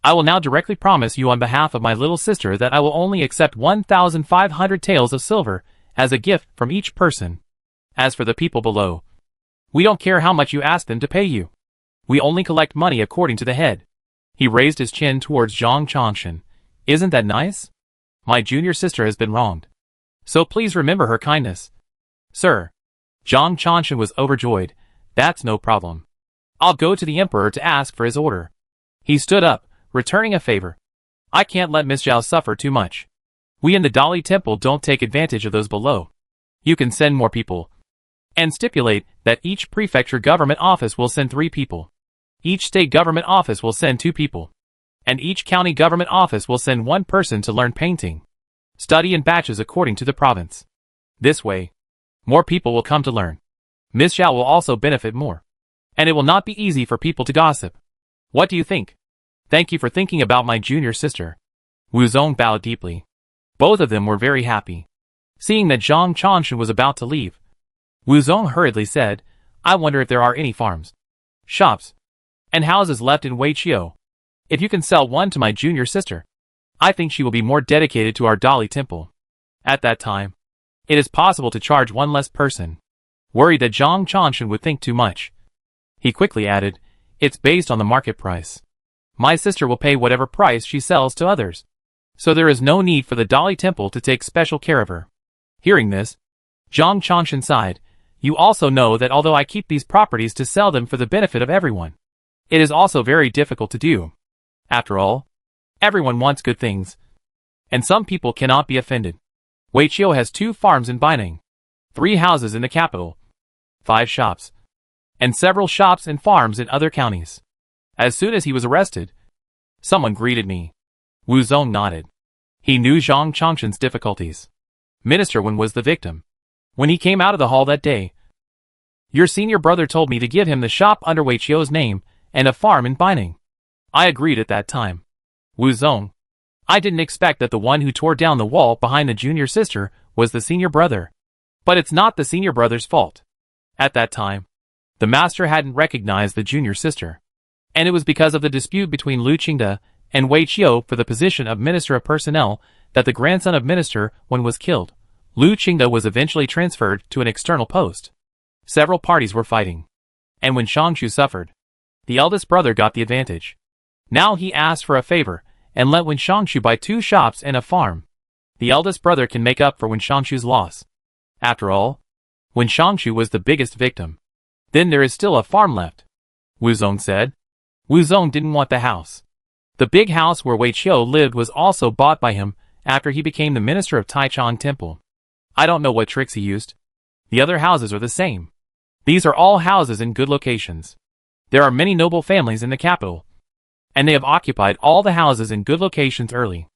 [SPEAKER 1] I will now directly promise you on behalf of my little sister that I will only accept 1,500 taels of silver as a gift from each person. As for the people below, we don't care how much you ask them to pay you. We only collect money according to the head. He raised his chin towards Zhao Yuanxun. Isn't that nice? My junior sister has been wronged. So please remember her kindness. Sir. Zhao Yuanxun was overjoyed. That's no problem. I'll go to the emperor to ask for his order. He stood up, returning a favor. I can't let Miss Zhao suffer too much. We in the Dali Temple don't take advantage of those below. You can send more people. And stipulate that each prefecture government office will send 3 people. Each state government office will send 2 people. And each county government office will send 1 person to learn painting. Study in batches according to the province. This way, more people will come to learn. Miss Zhao will also benefit more. And it will not be easy for people to gossip. What do you think? Thank you for thinking about my junior sister. Wu Zong bowed deeply. Both of them were very happy. Seeing that Zhao Yuanxun was about to leave, Wu Zong hurriedly said, I wonder if there are any farms, shops, and houses left in Weiqiu. If you can sell one to my junior sister, I think she will be more dedicated to our Dali Temple. At that time, it is possible to charge 1 less person. Worried that Zhao Yuanxun would think too much, he quickly added, it's based on the market price. My sister will pay whatever price she sells to others. So there is no need for the Dali Temple to take special care of her. Hearing this, Zhao Yuanxun sighed. You also know that although I keep these properties to sell them for the benefit of everyone, it is also very difficult to do. After all, everyone wants good things. And some people cannot be offended. Weiqiu has 2 farms in Baining, 3 houses in the capital, 5 shops, and several shops and farms in other counties. As soon as he was arrested, someone greeted me. Wu Zong nodded. He knew Zhao Yuanxun's difficulties. Minister Wen was the victim. When he came out of the hall that day, your senior brother told me to give him the shop under Weiqiu's name and a farm in Baining. I agreed at that time. Wu Zong, I didn't expect that the one who tore down the wall behind the junior sister was the senior brother. But it's not the senior brother's fault. At that time, the master hadn't recognized the junior sister. And it was because of the dispute between Lu Qingde and Wei Qiu for the position of Minister of Personnel that the grandson of Minister Wen was killed. Lu Qingde was eventually transferred to an external post. Several parties were fighting. And when Shangshu suffered, the eldest brother got the advantage. Now he asked for a favor and let Wen Shangshu buy 2 shops and a farm. The eldest brother can make up for Wen Shangshu's loss. After all, Wen Shangshu was the biggest victim. Then there is still a farm left, Wu Zong said. Wu Zong didn't want the house. The big house where Wei Qiu lived was also bought by him after he became the minister of Taichan Temple. I don't know what tricks he used. The other houses are the same. These are all houses in good locations. There are many noble families in the capital, and they have occupied all the houses in good locations early.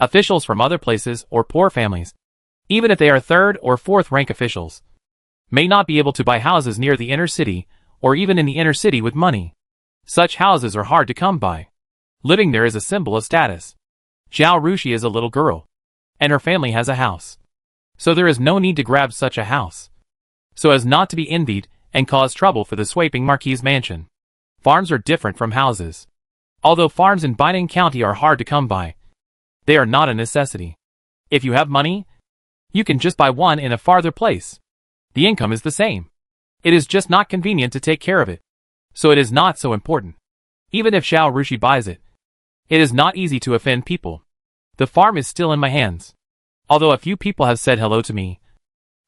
[SPEAKER 1] Officials from other places or poor families, even if they are 3rd or 4th rank officials, may not be able to buy houses near the inner city or even in the inner city with money. Such houses are hard to come by. Living there is a symbol of status. Zhao Rushi is a little girl, and her family has a house. So there is no need to grab such a house, so as not to be envied and cause trouble for the sweeping marquis' mansion. Farms are different from houses. Although farms in Baining County are hard to come by, they are not a necessity. If you have money, you can just buy one in a farther place. The income is the same. It is just not convenient to take care of it. So it is not so important. Even if Zhao Rushi buys it, it is not easy to offend people. The farm is still in my hands. Although a few people have said hello to me.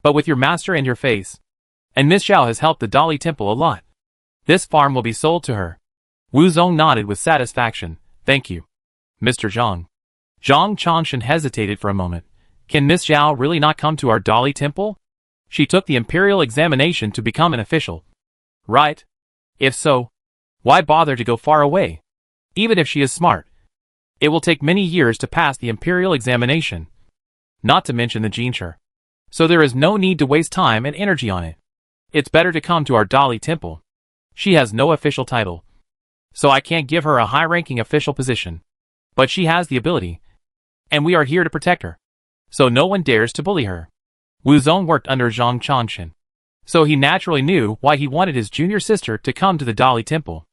[SPEAKER 1] But with your master and your face. And Miss Zhao has helped the Dali Temple a lot. This farm will be sold to her. Wu Zong nodded with satisfaction. Thank you, Mr. Zhang. Zhang Chanshan hesitated for a moment. Can Miss Zhao really not come to our Dali Temple? She took the imperial examination to become an official. Right? If so, why bother to go far away? Even if she is smart, it will take many years to pass the imperial examination. Not to mention the Jinshi. So there is no need to waste time and energy on it. It's better to come to our Dali Temple. She has no official title, so I can't give her a high-ranking official position. But she has the ability, and we are here to protect her. So no one dares to bully her. Wu Zong worked under Zhang Chanshan, so he naturally knew why he wanted his junior sister to come to the Dali Temple.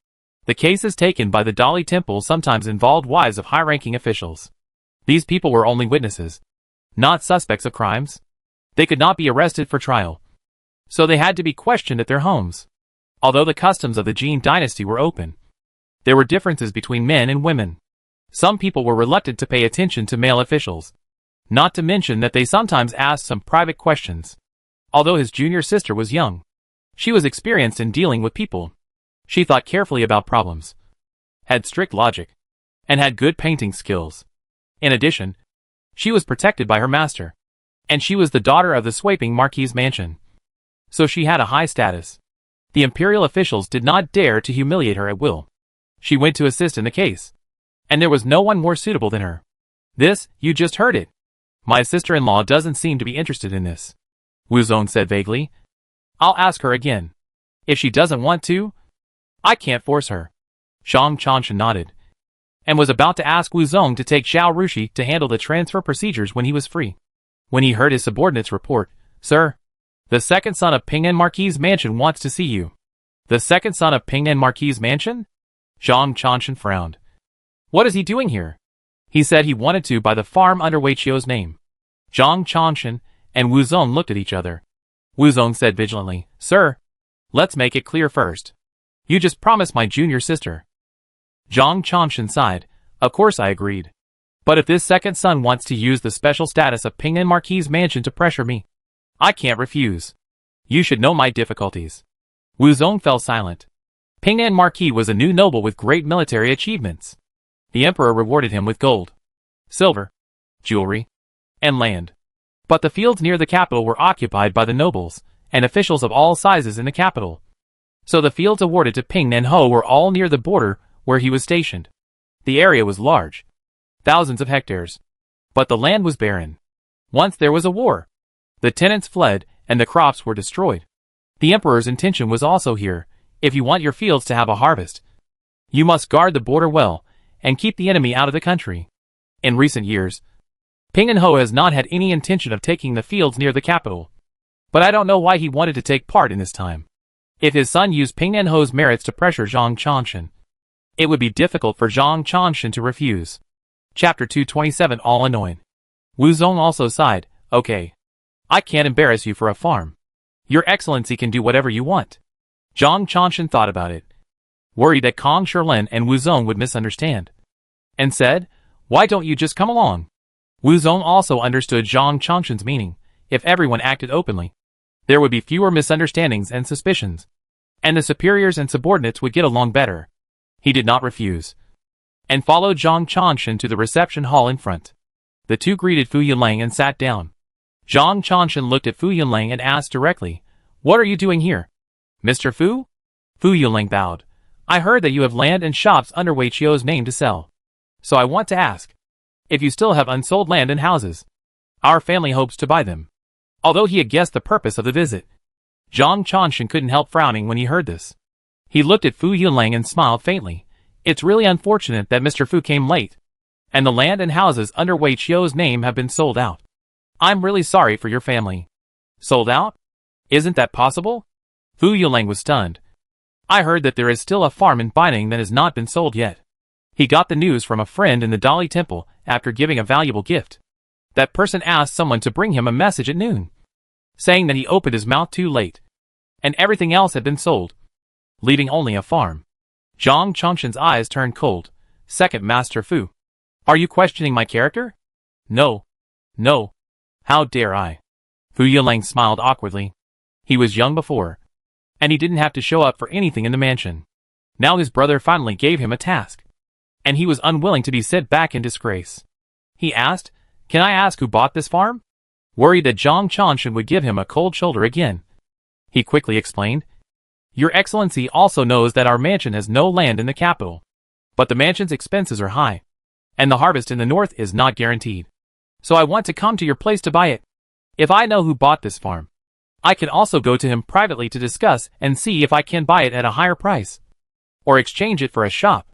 [SPEAKER 1] The cases taken by the Dali Temple sometimes involved wives of high-ranking officials. These people were only witnesses, not suspects of crimes. They could not be arrested for trial, so they had to be questioned at their homes. Although the customs of the Jin dynasty were open, there were differences between men and women. Some people were reluctant to pay attention to male officials, not to mention that they sometimes asked some private questions. Although his junior sister was young, she was experienced in dealing with people. She thought carefully about problems, had strict logic, and had good painting skills. In addition, she was protected by her master, and she was the daughter of the sweeping marquis' mansion. So she had a high status. The imperial officials did not dare to humiliate her at will. She went to assist in the case, and there was no one more suitable than her. This, you just heard it. My sister-in-law doesn't seem to be interested in this, Wu Zong said vaguely. I'll ask her again. If she doesn't want to, I can't force her. Zhang Chanshan nodded, and was about to ask Wu Zong to take Zhao Rushi to handle the transfer procedures when he was free. When he heard his subordinates report, Sir, the second son of Pingnan Marquis' mansion wants to see you. The second son of Pingnan Marquis' mansion? Zhang Chanshan frowned. What is he doing here? He said he wanted to buy the farm under Wei Qiu's name. Zhang Chanshan and Wu Zong looked at each other. Wu Zong said vigilantly, Sir, let's make it clear first. You just promised my junior sister. Zhang Chanshan sighed. Of course I agreed. But if this second son wants to use the special status of Pingnan Marquis' mansion to pressure me, I can't refuse. You should know my difficulties. Wu Zong fell silent. Pingnan Marquis was a new noble with great military achievements. The emperor rewarded him with gold, silver, jewelry, and land. But the fields near the capital were occupied by the nobles and officials of all sizes in the capital. So the fields awarded to Pingnan Ho were all near the border where he was stationed. The area was large, thousands of hectares, but the land was barren. Once there was a war. The tenants fled, and the crops were destroyed. The emperor's intention was also here. If you want your fields to have a harvest, you must guard the border well, and keep the enemy out of the country. In recent years, Ping An Ho has not had any intention of taking the fields near the capital. But I don't know why he wanted to take part in this time. If his son used Ping An Ho's merits to pressure Zhao Yuanxun, it would be difficult for Zhao Yuanxun to refuse. Chapter 227 All annoyed. Wu Zong also sighed, okay. I can't embarrass you for a farm. Your Excellency can do whatever you want. Zhao Yuanxun thought about it, worried that Kong Shilin and Wu Zong would misunderstand, and said, why don't you just come along? Wu Zong also understood Zhao Yuanxun's meaning. If everyone acted openly, there would be fewer misunderstandings and suspicions, and the superiors and subordinates would get along better. He did not refuse, and followed Zhao Yuanxun to the reception hall in front. The two greeted Fu Yunlang and sat down. Zhao Yuanxun looked at Fu Yunlang and asked directly, what are you doing here? Mr. Fu? Fu Yunlang bowed. I heard that you have land and shops under Wei Qiu's name to sell. So I want to ask if you still have unsold land and houses. Our family hopes to buy them. Although he had guessed the purpose of the visit, Zhao Yuanxun couldn't help frowning when he heard this. He looked at Fu Yunlang and smiled faintly. It's really unfortunate that Mr. Fu came late, and the land and houses under Wei Qiu's name have been sold out. I'm really sorry for your family. Sold out? Isn't that possible? Fu Yunlang was stunned. I heard that there is still a farm in Baining that has not been sold yet. He got the news from a friend in the Dali Temple after giving a valuable gift. That person asked someone to bring him a message at noon, saying that he opened his mouth too late, and everything else had been sold, leaving only a farm. Zhao Yuanxun's eyes turned cold. Second Master Fu. Are you questioning my character? No. No. How dare I? Fu Yunlang smiled awkwardly. He was young before, and he didn't have to show up for anything in the mansion. Now his brother finally gave him a task, and he was unwilling to be sent back in disgrace. He asked, can I ask who bought this farm? Worried that Zhao Yuanxun would give him a cold shoulder again, he quickly explained, Your Excellency also knows that our mansion has no land in the capital, but the mansion's expenses are high, and the harvest in the north is not guaranteed. So I want to come to your place to buy it. If I know who bought this farm, I can also go to him privately to discuss and see if I can buy it at a higher price, or exchange it for a shop.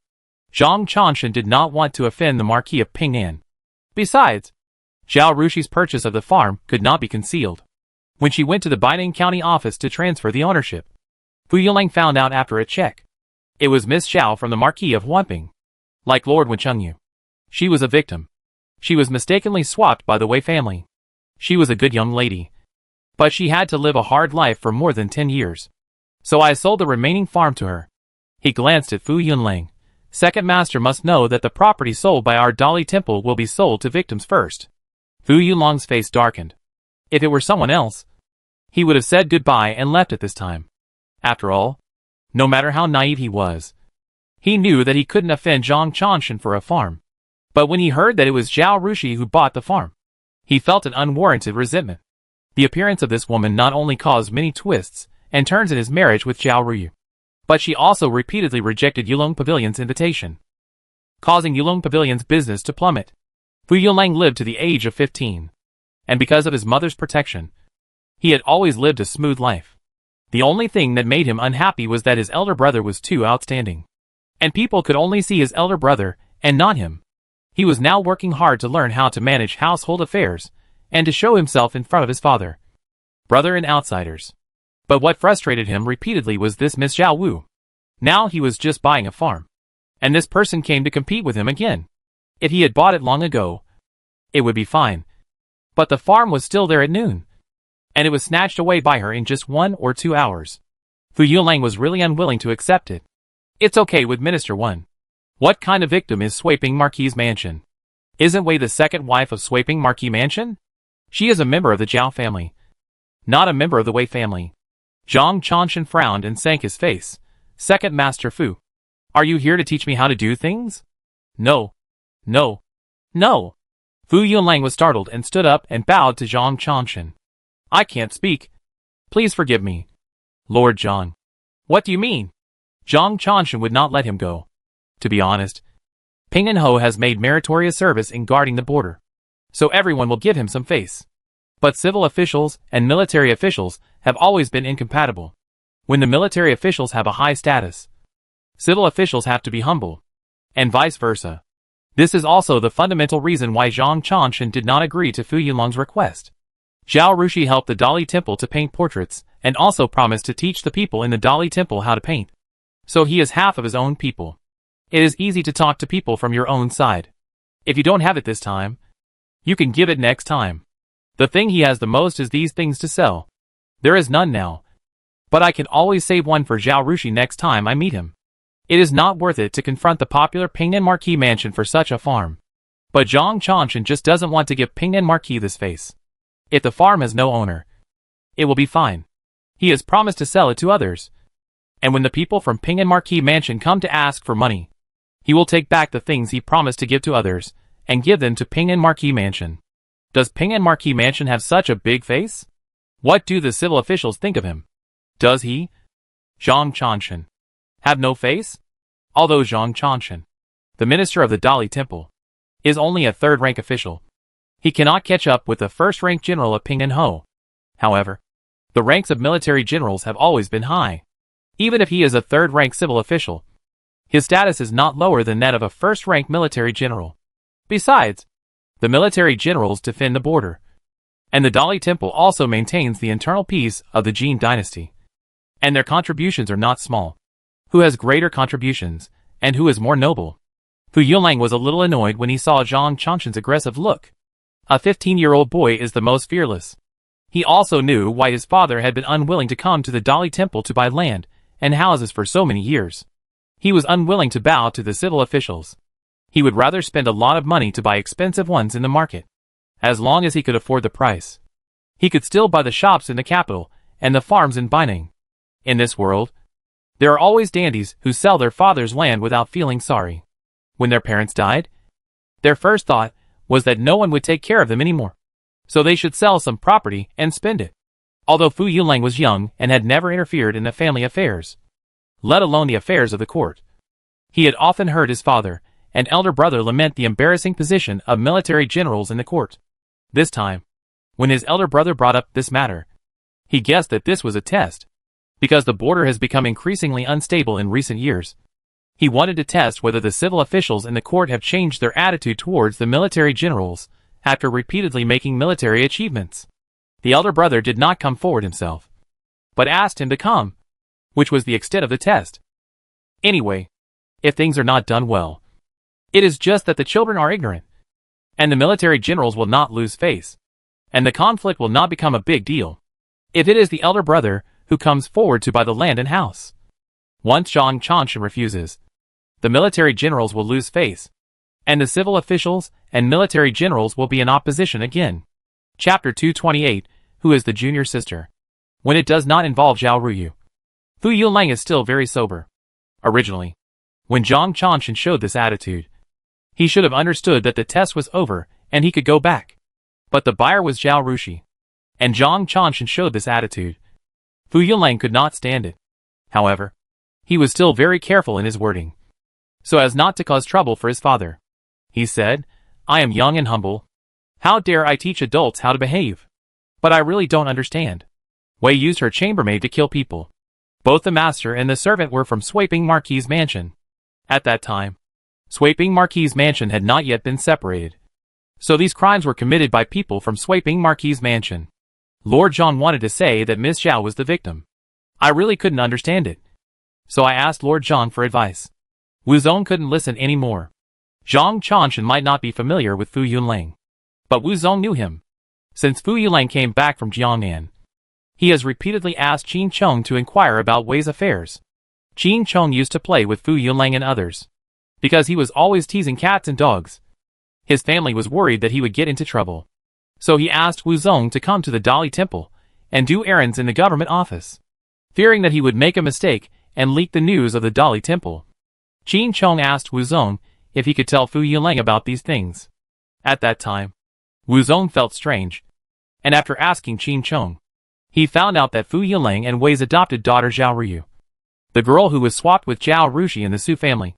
[SPEAKER 1] Zhao Yuanxun did not want to offend the Marquis of Ping'an. Besides, Zhao Rushi's purchase of the farm could not be concealed. When she went to the Baining County office to transfer the ownership, Fu Yunlang found out after a check. It was Miss Zhao from the Marquis of Wanping. Like Lord Wenchengyu, she was a victim. She was mistakenly swapped by the Wei family. She was a good young lady, but she had to live a hard life for more than 10 years. So I sold the remaining farm to her. He glanced at Fu Yunlang. Second Master must know that the property sold by our Dali Temple will be sold to victims first. Fu Yunlang's face darkened. If it were someone else, he would have said goodbye and left at this time. After all, no matter how naive he was, he knew that he couldn't offend Zhao Yuanxun for a farm. But when he heard that it was Zhao Rushi who bought the farm, he felt an unwarranted resentment. The appearance of this woman not only caused many twists and turns in his marriage with Zhao Ruyu, but she also repeatedly rejected Yulong Pavilion's invitation, causing Yulong Pavilion's business to plummet. Fu Yunlang lived to the age of 15, and because of his mother's protection, he had always lived a smooth life. The only thing that made him unhappy was that his elder brother was too outstanding, and people could only see his elder brother and not him. He was now working hard to learn how to manage household affairs and to show himself in front of his father, brother and outsiders. But what frustrated him repeatedly was this Miss Zhao Wu. Now he was just buying a farm, and this person came to compete with him again. If he had bought it long ago, it would be fine. But the farm was still there at noon, and it was snatched away by her in just 1 or 2 hours. Fu Yunlang was really unwilling to accept it. It's okay with Minister 1. What kind of victim is Swaping Marquis Mansion? Isn't Wei the second wife of Swaping Marquis Mansion? She is a member of the Zhao family, not a member of the Wei family. Zhao Yuanxun frowned and sank his face. Second Master Fu, are you here to teach me how to do things? No. No. No. Fu Yunlang was startled and stood up and bowed to Zhao Yuanxun. I can't speak. Please forgive me. Lord Zhang. What do you mean? Zhao Yuanxun would not let him go. To be honest, Ping An Ho has made meritorious service in guarding the border, so everyone will give him some face. But civil officials and military officials have always been incompatible. When the military officials have a high status, civil officials have to be humble, and vice versa. This is also the fundamental reason why Zhao Yuanxun did not agree to Fu Yunlang's request. Zhao Rushi helped the Dali Temple to paint portraits, and also promised to teach the people in the Dali Temple how to paint. So he is half of his own people. It is easy to talk to people from your own side. If you don't have it this time, you can give it next time. The thing he has the most is these things to sell. There is none now. But I can always save one for Zhao Rushi next time I meet him. It is not worth it to confront the popular Pingnan Marquis mansion for such a farm. But Zhao Yuanxun just doesn't want to give Pingnan Marquis this face. If the farm has no owner, it will be fine. He has promised to sell it to others. And when the people from Pingnan Marquis mansion come to ask for money, he will take back the things he promised to give to others, and give them to Pingnan Marquis mansion. Does Pingnan Marquis mansion have such a big face? What do the civil officials think of him? Does he, Zhao Yuanxun, have no face? Although Zhao Yuanxun, the minister of the Dali Temple, is only a third-rank official, he cannot catch up with the first-rank general of Pingnan Ho. However, the ranks of military generals have always been high. Even if he is a third-rank civil official, his status is not lower than that of a first-rank military general. Besides, the military generals defend the border, and the Dali Temple also maintains the internal peace of the Jin dynasty. And their contributions are not small. Who has greater contributions, and who is more noble? Fu Yunlang was a little annoyed when he saw Zhao Yuanxun's aggressive look. A 15-year-old boy is the most fearless. He also knew why his father had been unwilling to come to the Dali Temple to buy land and houses for so many years. He was unwilling to bow to the civil officials. He would rather spend a lot of money to buy expensive ones in the market. As long as he could afford the price, he could still buy the shops in the capital and the farms in Baining. In this world, there are always dandies who sell their father's land without feeling sorry. When their parents died, their first thought was that no one would take care of them anymore, so they should sell some property and spend it. Although Fu Yunlang was young and had never interfered in the family affairs, let alone the affairs of the court, he had often heard his father and elder brother lament the embarrassing position of military generals in the court. This time, when his elder brother brought up this matter, he guessed that this was a test. Because the border has become increasingly unstable in recent years, he wanted to test whether the civil officials in the court have changed their attitude towards the military generals after repeatedly making military achievements. The elder brother did not come forward himself, but asked him to come, which was the extent of the test. Anyway, if things are not done well, it is just that the children are ignorant, and the military generals will not lose face, and the conflict will not become a big deal. If it is the elder brother who comes forward to buy the land and house, once Zhao Yuanxun refuses, the military generals will lose face, and the civil officials and military generals will be in opposition again. Chapter 228, Who is the junior sister? When it does not involve Zhao Ruyu. Fu Yunlang is still very sober. Originally, when Zhao Yuanxun showed this attitude, he should have understood that the test was over and he could go back. But the buyer was Zhao Rushi, and Zhao Yuanxun showed this attitude. Fu Yunlang could not stand it. However, he was still very careful in his wording, so as not to cause trouble for his father. He said, I am young and humble. How dare I teach adults how to behave? But I really don't understand. Wei used her chambermaid to kill people. Both the master and the servant were from Sweeping Marquis' mansion. At that time, Sweeping Marquis' mansion had not yet been separated. So these crimes were committed by people from Sweeping Marquis' mansion. Lord Zhang wanted to say that Miss Zhao was the victim. I really couldn't understand it. So I asked Lord Zhang for advice. Wu Zong couldn't listen anymore. Zhao Yuanxun might not be familiar with Fu Yunlang, but Wu Zong knew him. Since Fu Yunlang came back from Jiangnan, he has repeatedly asked Qin Chong to inquire about Wei's affairs. Qin Chong used to play with Fu Yunlang and others, because he was always teasing cats and dogs. His family was worried that he would get into trouble. So he asked Wu Zong to come to the Dali Temple and do errands in the government office, fearing that he would make a mistake and leak the news of the Dali Temple. Qin Chong asked Wu Zong if he could tell Fu Yunlang about these things. At that time, Wu Zong felt strange, and after asking Qin Chong, he found out that Fu Yunlang and Wei's adopted daughter Zhao Ruyu, the girl who was swapped with Zhao Rushi in the Su family,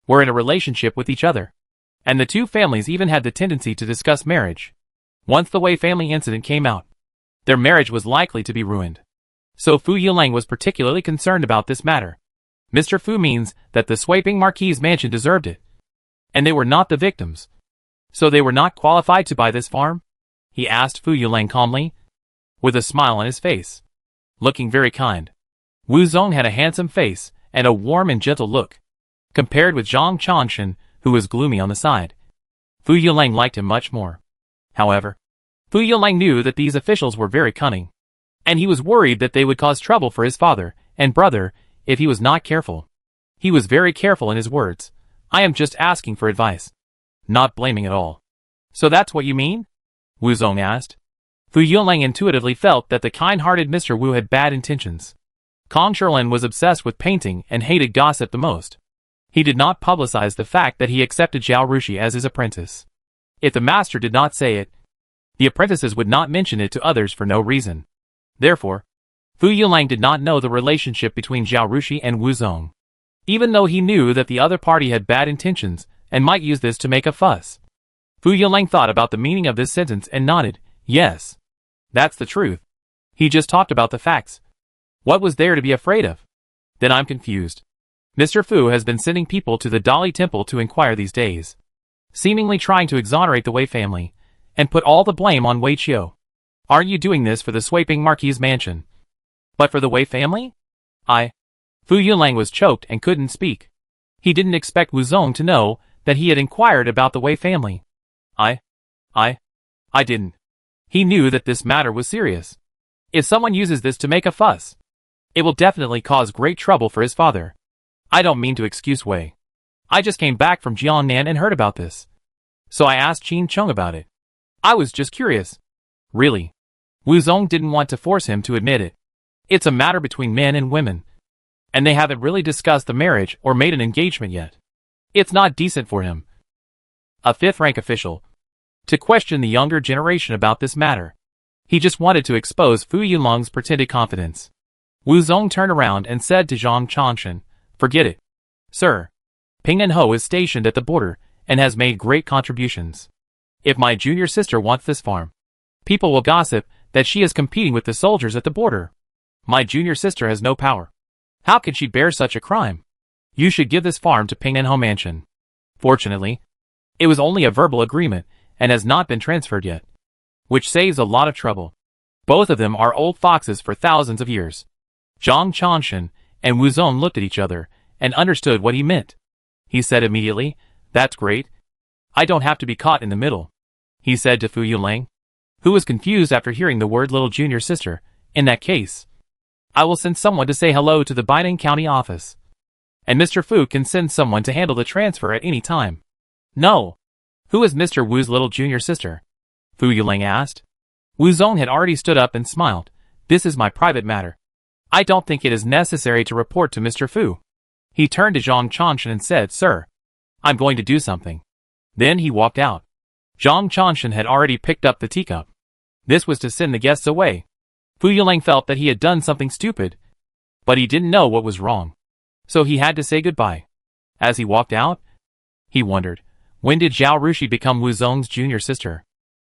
[SPEAKER 1] were in a relationship with each other, and the two families even had the tendency to discuss marriage. Once the Wei family incident came out, their marriage was likely to be ruined. So Fu Yunlang was particularly concerned about this matter. Mr. Fu means that the Sweeping Marquis' mansion deserved it. And they were not the victims. So they were not qualified to buy this farm? He asked Fu Yulang calmly, with a smile on his face, looking very kind. Wu Zong had a handsome face and a warm and gentle look, compared with Zhang Chanshan, who was gloomy on the side. Fu Yulang liked him much more. However, Fu Yulang knew that these officials were very cunning, and he was worried that they would cause trouble for his father and brother if he was not careful. He was very careful in his words. I am just asking for advice, not blaming at all. So that's what you mean? Wu Zong asked. Fu Yulang intuitively felt that the kind-hearted Mr. Wu had bad intentions. Kong Sherlin was obsessed with painting and hated gossip the most. He did not publicize the fact that he accepted Zhao Rushi as his apprentice. If the master did not say it, the apprentices would not mention it to others for no reason. Therefore, Fu Yulang did not know the relationship between Zhao Rushi and Wu Zong, even though he knew that the other party had bad intentions and might use this to make a fuss. Fu Yulang thought about the meaning of this sentence and nodded. Yes. That's the truth. He just talked about the facts. What was there to be afraid of? Then I'm confused. Mr. Fu has been sending people to the Dali Temple to inquire these days, seemingly trying to exonerate the Wei family, and put all the blame on Wei Qiu. Aren't you doing this for the sweeping Marquis' mansion? But for the Wei family? Fu Yulang was choked and couldn't speak. He didn't expect Wu Zong to know that he had inquired about the Wei family. I didn't. He knew that this matter was serious. If someone uses this to make a fuss, it will definitely cause great trouble for his father. I don't mean to excuse Wei. I just came back from Jiangnan and heard about this. So I asked Qin Chung about it. I was just curious. Really? Wu Zong didn't want to force him to admit it. It's a matter between men and women, and they haven't really discussed the marriage or made an engagement yet. It's not decent for him, a fifth-rank official, to question the younger generation about this matter. He just wanted to expose Fu Yulang's pretended confidence. Wu Zong turned around and said to Zhang Chanshan, Forget it. Sir, Ping and Ho is stationed at the border and has made great contributions. If my junior sister wants this farm, people will gossip that she is competing with the soldiers at the border. My junior sister has no power. How can she bear such a crime? You should give this farm to Ping and Ho Mansion. Fortunately, it was only a verbal agreement and has not been transferred yet, which saves a lot of trouble. Both of them are old foxes for thousands of years. Zhang Chanshan and Wu Zong looked at each other and understood what he meant. He said immediately, That's great. I don't have to be caught in the middle. He said to Fu Yulang, who was confused after hearing the word little junior sister. In that case, I will send someone to say hello to the Baiding County office. And Mr. Fu can send someone to handle the transfer at any time. No. Who is Mr. Wu's little junior sister? Fu Yulang asked. Wu Zong had already stood up and smiled. This is my private matter. I don't think it is necessary to report to Mr. Fu. He turned to Zhang Chanshan and said, Sir, I'm going to do something. Then he walked out. Zhang Chanshan had already picked up the teacup. This was to send the guests away. Fu Yulang felt that he had done something stupid, but he didn't know what was wrong. So he had to say goodbye. As he walked out, he wondered, when did Zhao Rushi become Wu Zong's junior sister?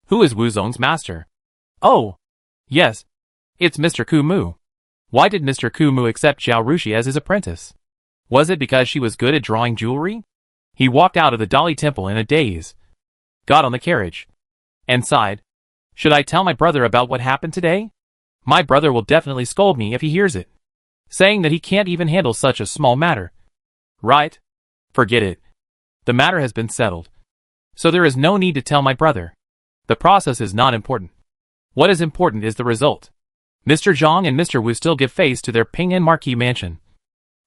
[SPEAKER 1] Who is Wu Zong's master? Oh, yes, it's Mr. Ku Mu. Why did Mr. Ku Mu accept Zhao Rushi as his apprentice? Was it because she was good at drawing jewelry? He walked out of the Dali Temple in a daze, got on the carriage, and sighed. Should I tell my brother about what happened today? My brother will definitely scold me if he hears it, saying that he can't even handle such a small matter. Right? Forget it. The matter has been settled, so there is no need to tell my brother. The process is not important. What is important is the result. Mr. Zhang and Mr. Wu still give face to their Ping and Marquis mansion,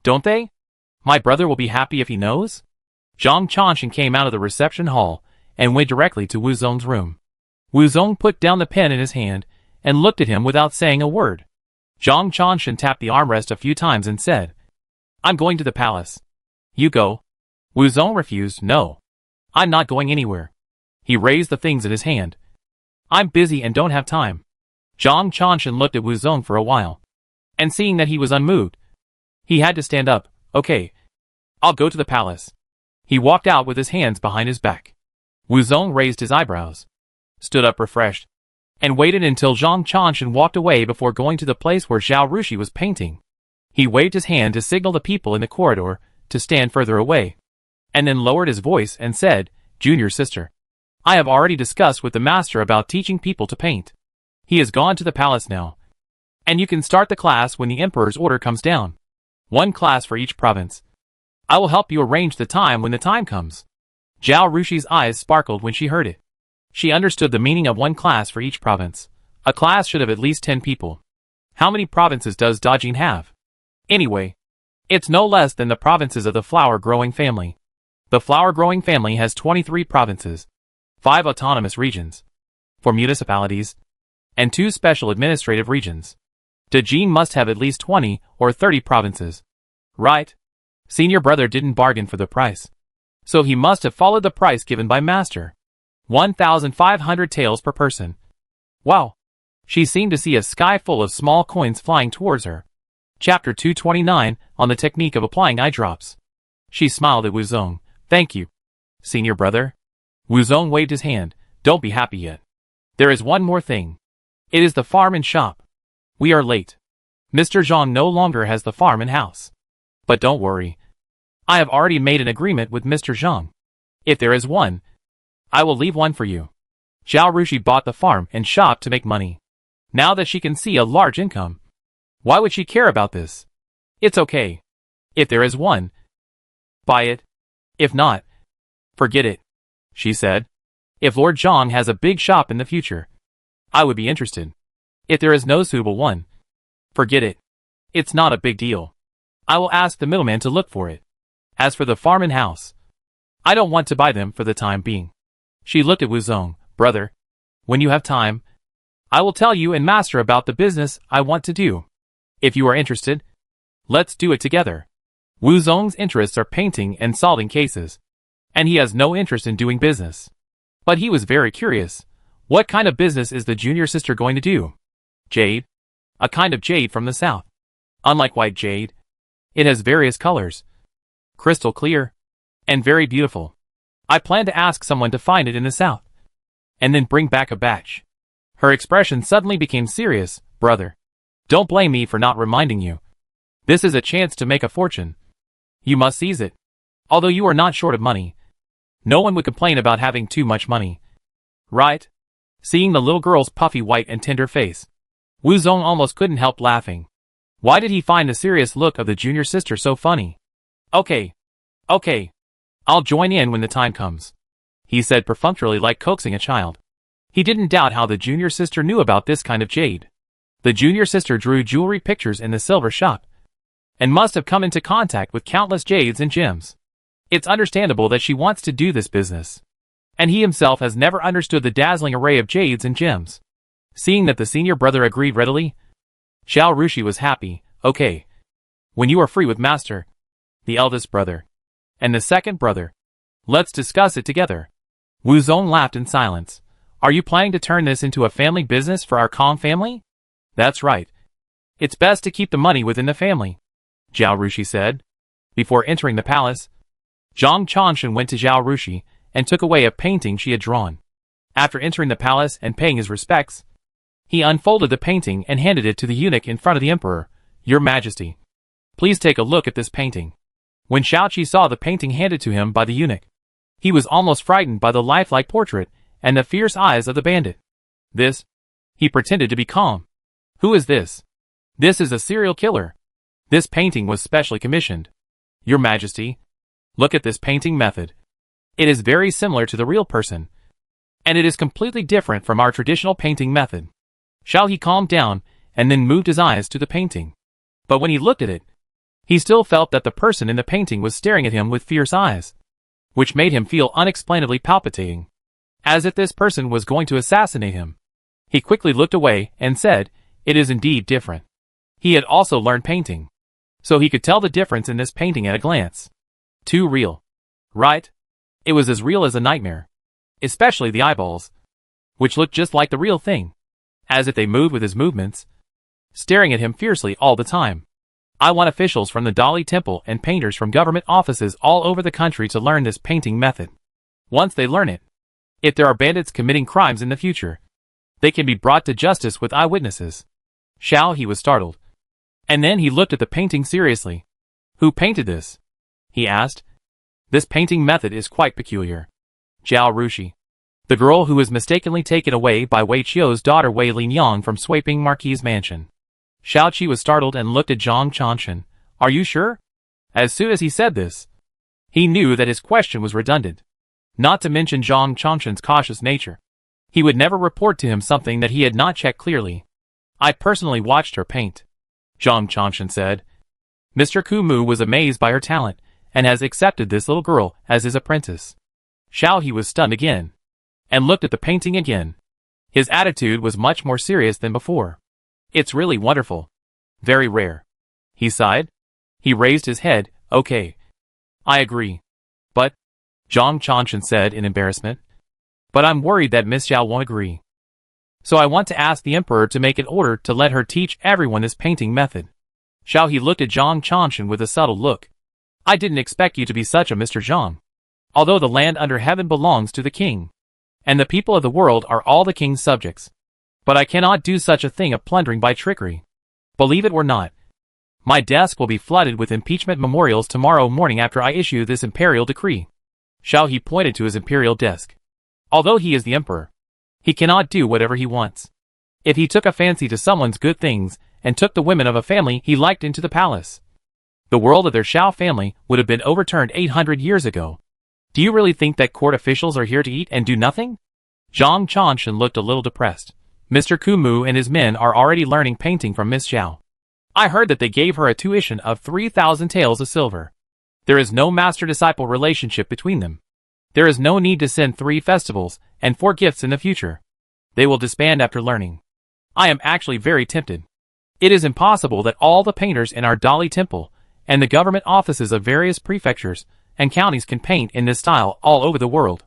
[SPEAKER 1] don't they? My brother will be happy if he knows? Zhang Chanshan came out of the reception hall and went directly to Wu Zong's room. Wu Zong put down the pen in his hand and looked at him without saying a word. Zhang Chanshan tapped the armrest a few times and said, I'm going to the palace. You go. Wu Zong refused. No. I'm not going anywhere. He raised the things in his hand. I'm busy and don't have time. Zhang Chanshan looked at Wu Zong for a while, and seeing that he was unmoved, he had to stand up. Okay. I'll go to the palace. He walked out with his hands behind his back. Wu Zong raised his eyebrows, stood up refreshed, and waited until Zhang Chanshan walked away before going to the place where Zhao Rushi was painting. He waved his hand to signal the people in the corridor to stand further away, and then lowered his voice and said, "Junior sister, I have already discussed with the master about teaching people to paint. He has gone to the palace now. And you can start the class when the emperor's order comes down. 1 class for each province. I will help you arrange the time when the time comes." Zhao Rushi's eyes sparkled when she heard it. She understood the meaning of 1 class for each province. A class should have at least 10 people. How many provinces does Dajin have? Anyway, it's no less than the provinces of the flower-growing family. The flower-growing family has 23 provinces, 5 autonomous regions, 4 municipalities, and 2 special administrative regions. Dajin must have at least 20 or 30 provinces. Right? Senior brother didn't bargain for the price. So he must have followed the price given by master. 1,500 taels per person. Wow. She seemed to see a sky full of small coins flying towards her. Chapter 229, on the technique of applying eye drops. She smiled at Wuzong. "Thank you, senior brother." Wuzong waved his hand. "Don't be happy yet. There is one more thing. It is the farm and shop. We are late. Mr. Zhang no longer has the farm and house. But don't worry. I have already made an agreement with Mr. Zhang. If there is one, I will leave one for you." Zhao Rushi bought the farm and shop to make money. Now that she can see a large income, why would she care about this? It's okay. If there is one, buy it. If not, forget it, she said. If Lord Zhang has a big shop in the future, I would be interested. If there is no suitable one, forget it. It's not a big deal. I will ask the middleman to look for it. As for the farm and house, I don't want to buy them for the time being. She looked at Wuzong. "Brother, when you have time, I will tell you and master about the business I want to do. If you are interested, let's do it together." Wuzong's interests are painting and solving cases, and he has no interest in doing business. But he was very curious. What kind of business is the junior sister going to do? Jade. A kind of jade from the south. Unlike white jade, it has various colors. Crystal clear, and very beautiful. I plan to ask someone to find it in the south, and then bring back a batch. Her expression suddenly became serious. "Brother, don't blame me for not reminding you. This is a chance to make a fortune. You must seize it. Although you are not short of money, no one would complain about having too much money. Right?" Seeing the little girl's puffy white and tender face, Wuzong almost couldn't help laughing. Why did he find the serious look of the junior sister so funny? Okay. I'll join in when the time comes," he said perfunctorily, like coaxing a child. He didn't doubt how the junior sister knew about this kind of jade. The junior sister drew jewelry pictures in the silver shop, and must have come into contact with countless jades and gems. It's understandable that she wants to do this business. And he himself has never understood the dazzling array of jades and gems. Seeing that the senior brother agreed readily, Zhao Rushi was happy. "Okay. When you are free with master, the eldest brother, and the second brother, let's discuss it together." Wuzong laughed in silence. "Are you planning to turn this into a family business for our Kong family?" "That's right. It's best to keep the money within the family," Zhao Rushi said. Before entering the palace, Zhang Chanshan went to Zhao Rushi and took away a painting she had drawn. After entering the palace and paying his respects, he unfolded the painting and handed it to the eunuch in front of the emperor. "Your Majesty, please take a look at this painting." When Shaoqi saw the painting handed to him by the eunuch, he was almost frightened by the lifelike portrait and the fierce eyes of the bandit. "This?" He pretended to be calm. "Who is this?" "This is a serial killer. This painting was specially commissioned." "Your Majesty, look at this painting method. It is very similar to the real person, and it is completely different from our traditional painting method." Shao He calmed down and then moved his eyes to the painting. But when he looked at it, he still felt that the person in the painting was staring at him with fierce eyes, which made him feel unexplainably palpitating, as if this person was going to assassinate him. He quickly looked away and said, "It is indeed different." He had also learned painting, so he could tell the difference in this painting at a glance. Too real. Right? It was as real as a nightmare. Especially the eyeballs, which looked just like the real thing, as if they moved with his movements, staring at him fiercely all the time. "I want officials from the Dali Temple and painters from government offices all over the country to learn this painting method. Once they learn it, if there are bandits committing crimes in the future, they can be brought to justice with eyewitnesses." Shao He was startled. And then he looked at the painting seriously. "Who painted this?" he asked. This painting method is quite peculiar. Zhao Rushi, the girl who was mistakenly taken away by Wei Qiu's daughter Wei Linyang from Sweeping Marquis' mansion. Xiao Qi was startled and looked at Zhao Yuanxun. Are you sure? As soon as he said this, he knew that his question was redundant. Not to mention Zhao Yuanxun's cautious nature. He would never report to him something that he had not checked clearly. I personally watched her paint, Zhao Yuanxun said. Mr. Kumu was amazed by her talent, and has accepted this little girl as his apprentice. Xiao He was stunned again, and looked at the painting again. His attitude was much more serious than before. It's really wonderful. Very rare. He sighed. He raised his head. Okay. I agree. But, Zhao Yuanxun said in embarrassment. But I'm worried that Miss Xiao won't agree. So I want to ask the emperor to make an order to let her teach everyone this painting method. Xiao He looked at Zhao Yuanxun with a subtle look. I didn't expect you to be such a Mr. Zhang. Although the land under heaven belongs to the king, and the people of the world are all the king's subjects. But I cannot do such a thing of plundering by trickery. Believe it or not, my desk will be flooded with impeachment memorials tomorrow morning after I issue this imperial decree. Xiao He pointed to his imperial desk. Although he is the emperor, he cannot do whatever he wants. If he took a fancy to someone's good things, and took the women of a family he liked into the palace, the world of their Xiao family would have been overturned 800 years ago. Do you really think that court officials are here to eat and do nothing? Zhao Yuanxun looked a little depressed. Mr. Kumu and his men are already learning painting from Miss Xiao. I heard that they gave her a tuition of 3,000 taels of silver. There is no master-disciple relationship between them. There is no need to send 3 festivals and 4 gifts in the future. They will disband after learning. I am actually very tempted. It is impossible that all the painters in our Dali temple and the government offices of various prefectures and counties can paint in this style all over the world.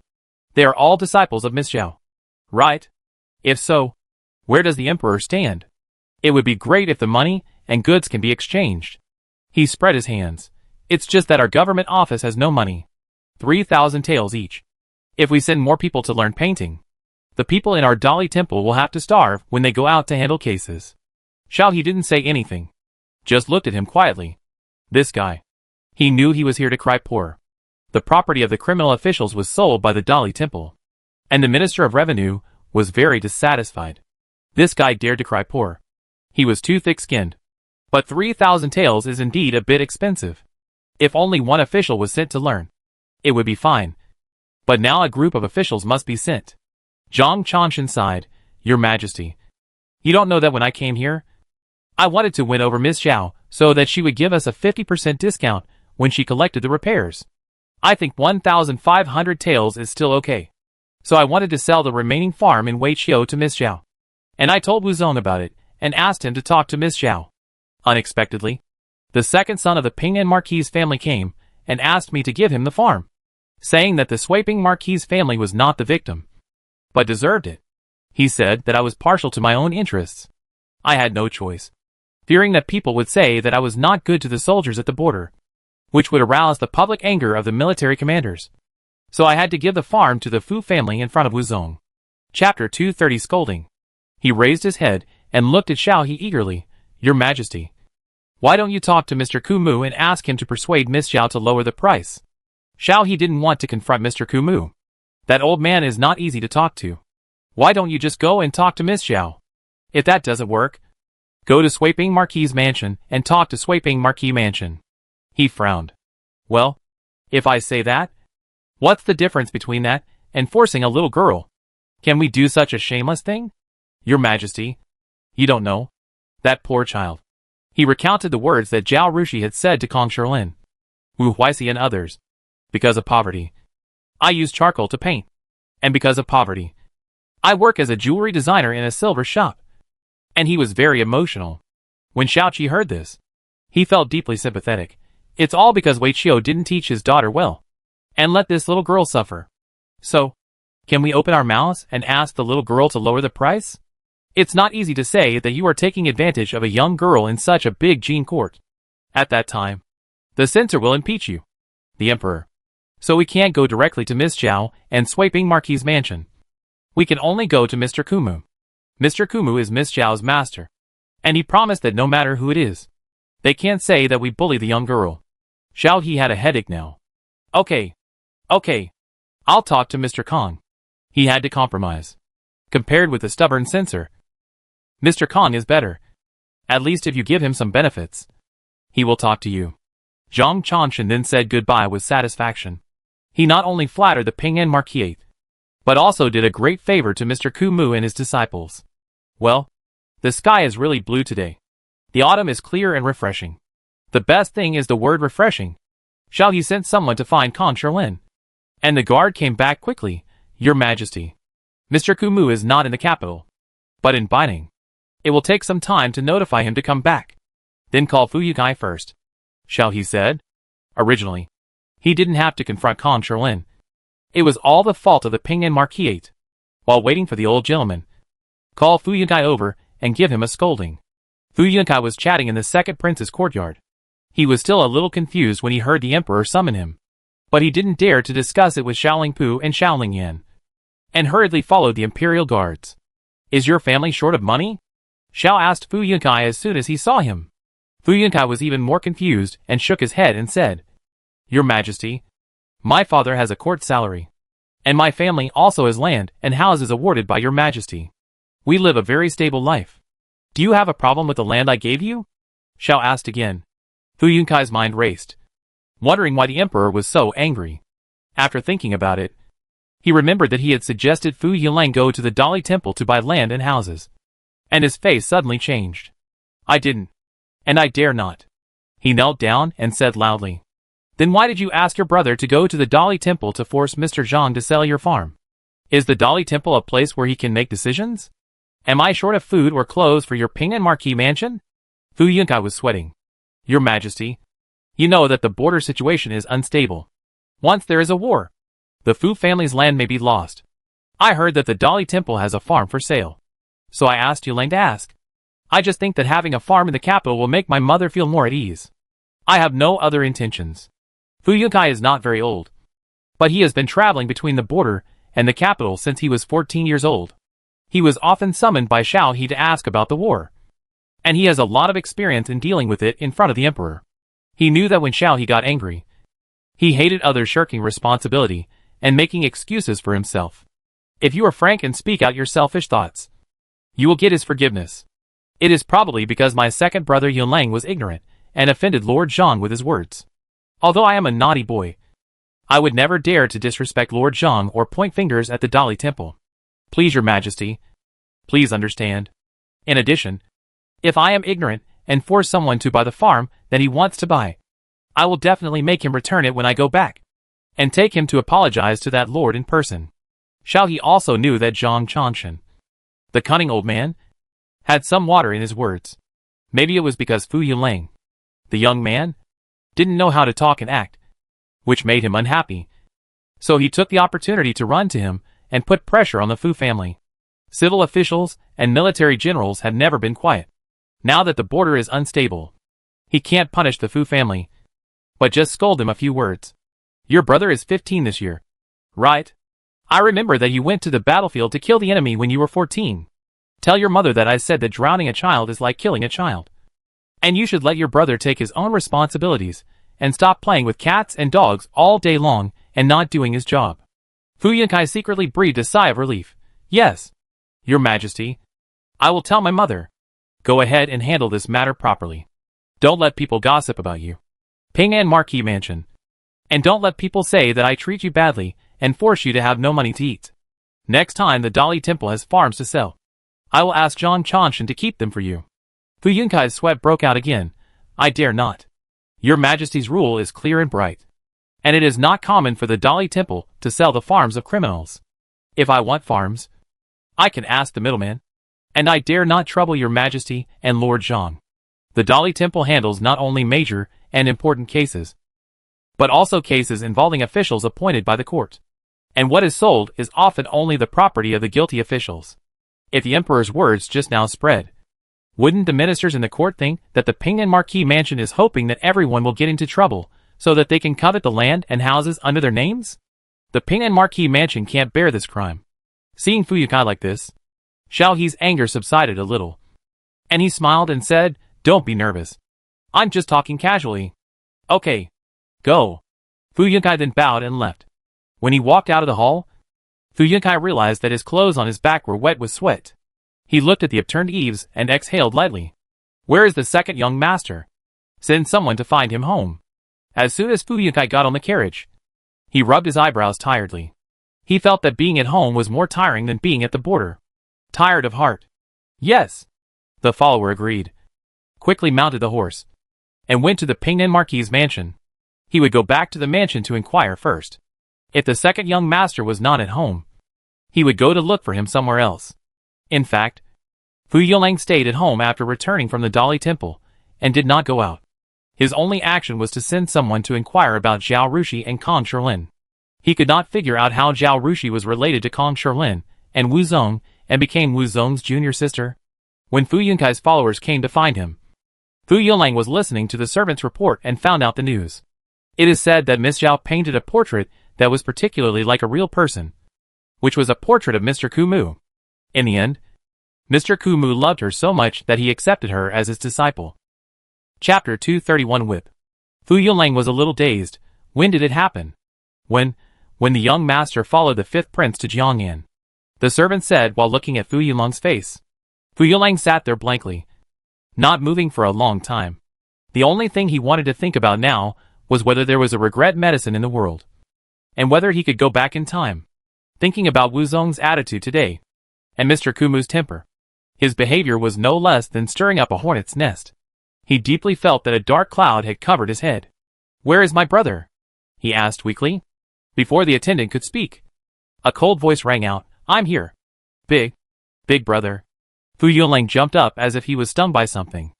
[SPEAKER 1] They are all disciples of Miss Xiao. Right? If so, where does the emperor stand? It would be great if the money and goods can be exchanged. He spread his hands. It's just that our government office has no money. 3,000 taels each. If we send more people to learn painting, the people in our Dali temple will have to starve when they go out to handle cases. Xiao He didn't say anything. Just looked at him quietly. This guy. He knew he was here to cry poor. The property of the criminal officials was sold by the Dali temple, and the Minister of Revenue was very dissatisfied. This guy dared to cry poor. He was too thick-skinned. But 3,000 taels is indeed a bit expensive. If only one official was sent to learn, it would be fine. But now a group of officials must be sent. Zhao Yuanxun sighed. Your Majesty, you don't know that when I came here, I wanted to win over Miss Xiao so that she would give us a 50% discount when she collected the repairs. I think 1,500 taels is still okay. So I wanted to sell the remaining farm in Wei Qiu to Miss Xiao. And I told Wu Zong about it, and asked him to talk to Miss Xiao. Unexpectedly, the second son of the Ping and Marquis family came, and asked me to give him the farm, saying that the Sweeping Marquis family was not the victim, but deserved it. He said that I was partial to my own interests. I had no choice, fearing that people would say that I was not good to the soldiers at the border, which would arouse the public anger of the military commanders. So I had to give the farm to the Fu family in front of Wu Zong. Chapter 230 Scolding. He raised his head and looked at Xiao He eagerly. Your Majesty, why don't you talk to Mr. Kumu and ask him to persuade Miss Xiao to lower the price? Xiao He didn't want to confront Mr. Kumu. That old man is not easy to talk to. Why don't you just go and talk to Miss Xiao? If that doesn't work, go to Sweeping Marquis' mansion and talk to Sweeping Marquis' mansion. He frowned. Well, if I say that, what's the difference between that and forcing a little girl? Can we do such a shameless thing? Your Majesty, you don't know. That poor child. He recounted the words that Zhao Rushi had said to Kong Sherlin, Wu Huixi and others. Because of poverty, I use charcoal to paint. And because of poverty, I work as a jewelry designer in a silver shop. And he was very emotional. When Xiao Qi heard this, he felt deeply sympathetic. It's all because Wei Qiu didn't teach his daughter well, and let this little girl suffer. So, can we open our mouths and ask the little girl to lower the price? It's not easy to say that you are taking advantage of a young girl in such a big Jin court. At that time, the censor will impeach you, the emperor. So we can't go directly to Miss Xiao and Sweeping Marquis' mansion. We can only go to Mr. Kumu. Mr. Kumu is Miss Xiao's master, and he promised that no matter who it is, they can't say that we bully the young girl. Xiao He had a headache now. Okay, Okay, I'll talk to Mr. Kong. He had to compromise. Compared with the stubborn censor, Mr. Kong is better. At least if you give him some benefits, he will talk to you. Zhao Yuanxun then said goodbye with satisfaction. He not only flattered the Ping'an Marquis, but also did a great favor to Mr. Kumu and his disciples. Well, the sky is really blue today. The autumn is clear and refreshing. The best thing is the word refreshing. Shall he sent someone to find Kong Sherlin? And the guard came back quickly. Your Majesty, Mr. Kumu is not in the capital, but in Baining. It will take some time to notify him to come back. Then call Fu Yukai first. Shall he said? Originally, he didn't have to confront Kong Sherlin. It was all the fault of the Ping'an Marquis. While waiting for the old gentleman, call Fu Yukai over and give him a scolding. Fu Yukai was chatting in the second prince's courtyard. He was still a little confused when he heard the emperor summon him, but he didn't dare to discuss it with Xiaoling Pu and Xiaoling Yan, and hurriedly followed the imperial guards. Is your family short of money? Xiao asked Fu Yukai as soon as he saw him. Fu Yukai was even more confused and shook his head and said, Your Majesty, my father has a court salary, and my family also has land and houses awarded by your Majesty. We live a very stable life. Do you have a problem with the land I gave you? Xiao asked again. Fu Yunkai's mind raced, wondering why the emperor was so angry. After thinking about it, he remembered that he had suggested Fu Yilang go to the Dali Temple to buy land and houses. And his face suddenly changed. I didn't. And I dare not. He knelt down and said loudly. Then why did you ask your brother to go to the Dali Temple to force Mr. Zhang to sell your farm? Is the Dali Temple a place where he can make decisions? Am I short of food or clothes for your Ping'an Marquis mansion? Fu Yunkai was sweating. Your Majesty, you know that the border situation is unstable. Once there is a war, the Fu family's land may be lost. I heard that the Dali Temple has a farm for sale. So I asked Yulang to ask. I just think that having a farm in the capital will make my mother feel more at ease. I have no other intentions. Fu Yunkai is not very old, but he has been traveling between the border and the capital since he was 14 years old. He was often summoned by Xiao He to ask about the war, and he has a lot of experience in dealing with it in front of the emperor. He knew that when Xiao He got angry, he hated others shirking responsibility and making excuses for himself. If you are frank and speak out your selfish thoughts, you will get his forgiveness. It is probably because my second brother Yunlang was ignorant and offended Lord Zhang with his words. Although I am a naughty boy, I would never dare to disrespect Lord Zhang or point fingers at the Dali Temple. Please, Your Majesty, please understand. In addition, if I am ignorant and force someone to buy the farm that he wants to buy, I will definitely make him return it when I go back, and take him to apologize to that lord in person. Xiao He also knew that Zhao Yuanxun, the cunning old man, had some water in his words. Maybe it was because Fu Yulang, the young man, didn't know how to talk and act, which made him unhappy. So he took the opportunity to run to him and put pressure on the Fu family. Civil officials and military generals had never been quiet. Now that the border is unstable, he can't punish the Fu family, but just scold them a few words. Your brother is 15 this year, right? I remember that you went to the battlefield to kill the enemy when you were 14. Tell your mother that I said that drowning a child is like killing a child. And you should let your brother take his own responsibilities and stop playing with cats and dogs all day long and not doing his job. Fu Yunkai secretly breathed a sigh of relief. Yes, Your Majesty. I will tell my mother. Go ahead and handle this matter properly. Don't let people gossip about you. Ping'an Marquis Mansion. And don't let people say that I treat you badly and force you to have no money to eat. Next time the Dali Temple has farms to sell, I will ask Zhao Yuanxun to keep them for you. Fu Yunkai's sweat broke out again. I dare not. Your Majesty's rule is clear and bright, and it is not common for the Dali Temple to sell the farms of criminals. If I want farms, I can ask the middleman, and I dare not trouble Your Majesty and Lord Zhang. The Dali Temple handles not only major and important cases, but also cases involving officials appointed by the court. And what is sold is often only the property of the guilty officials. If the emperor's words just now spread, wouldn't the ministers in the court think that the Ping'an Marquis Mansion is hoping that everyone will get into trouble so that they can covet the land and houses under their names? The Ping'an Marquis Mansion can't bear this crime. Seeing Fu Yukai like this, Xiao He's anger subsided a little, and he smiled and said, Don't be nervous. I'm just talking casually. Okay. Go. Fu Yukai then bowed and left. When he walked out of the hall, Fu Yunkai realized that his clothes on his back were wet with sweat. He looked at the upturned eaves and exhaled lightly. Where is the second young master? Send someone to find him home. As soon as Fu Yunkai got on the carriage, he rubbed his eyebrows tiredly. He felt that being at home was more tiring than being at the border. Tired of heart. Yes, the follower agreed, quickly mounted the horse, and went to the Pingnan Marquis's mansion. He would go back to the mansion to inquire first. If the second young master was not at home, he would go to look for him somewhere else. In fact, Fu Yuanlang stayed at home after returning from the Dali Temple, and did not go out. His only action was to send someone to inquire about Zhao Rushi and Kong Shilin. He could not figure out how Zhao Rushi was related to Kong Shilin and Wu Zong, and became Wu Zong's junior sister. When Fu Yunkai's followers came to find him, Fu Yuanlang was listening to the servant's report and found out the news. It is said that Miss Zhao painted a portrait that was particularly like a real person, which was a portrait of Mr. Kumu. In the end, Mr. Kumu loved her so much that he accepted her as his disciple. Chapter 231 Whip. Fu Yuanlang was a little dazed. When did it happen? When the young master followed the fifth prince to Jiangyan. The servant said while looking at Fu Yuanlang's face. Fu Yuanlang sat there blankly, not moving for a long time. The only thing he wanted to think about now was whether there was a regret medicine in the world, and whether he could go back in time. Thinking about Wu Zong's attitude today, and Mr. Kumu's temper. His behavior was no less than stirring up a hornet's nest. He deeply felt that a dark cloud had covered his head. "Where is my brother?" he asked weakly. Before the attendant could speak, a cold voice rang out, "I'm here. Big brother." Fu Yuanlang jumped up as if he was stung by something.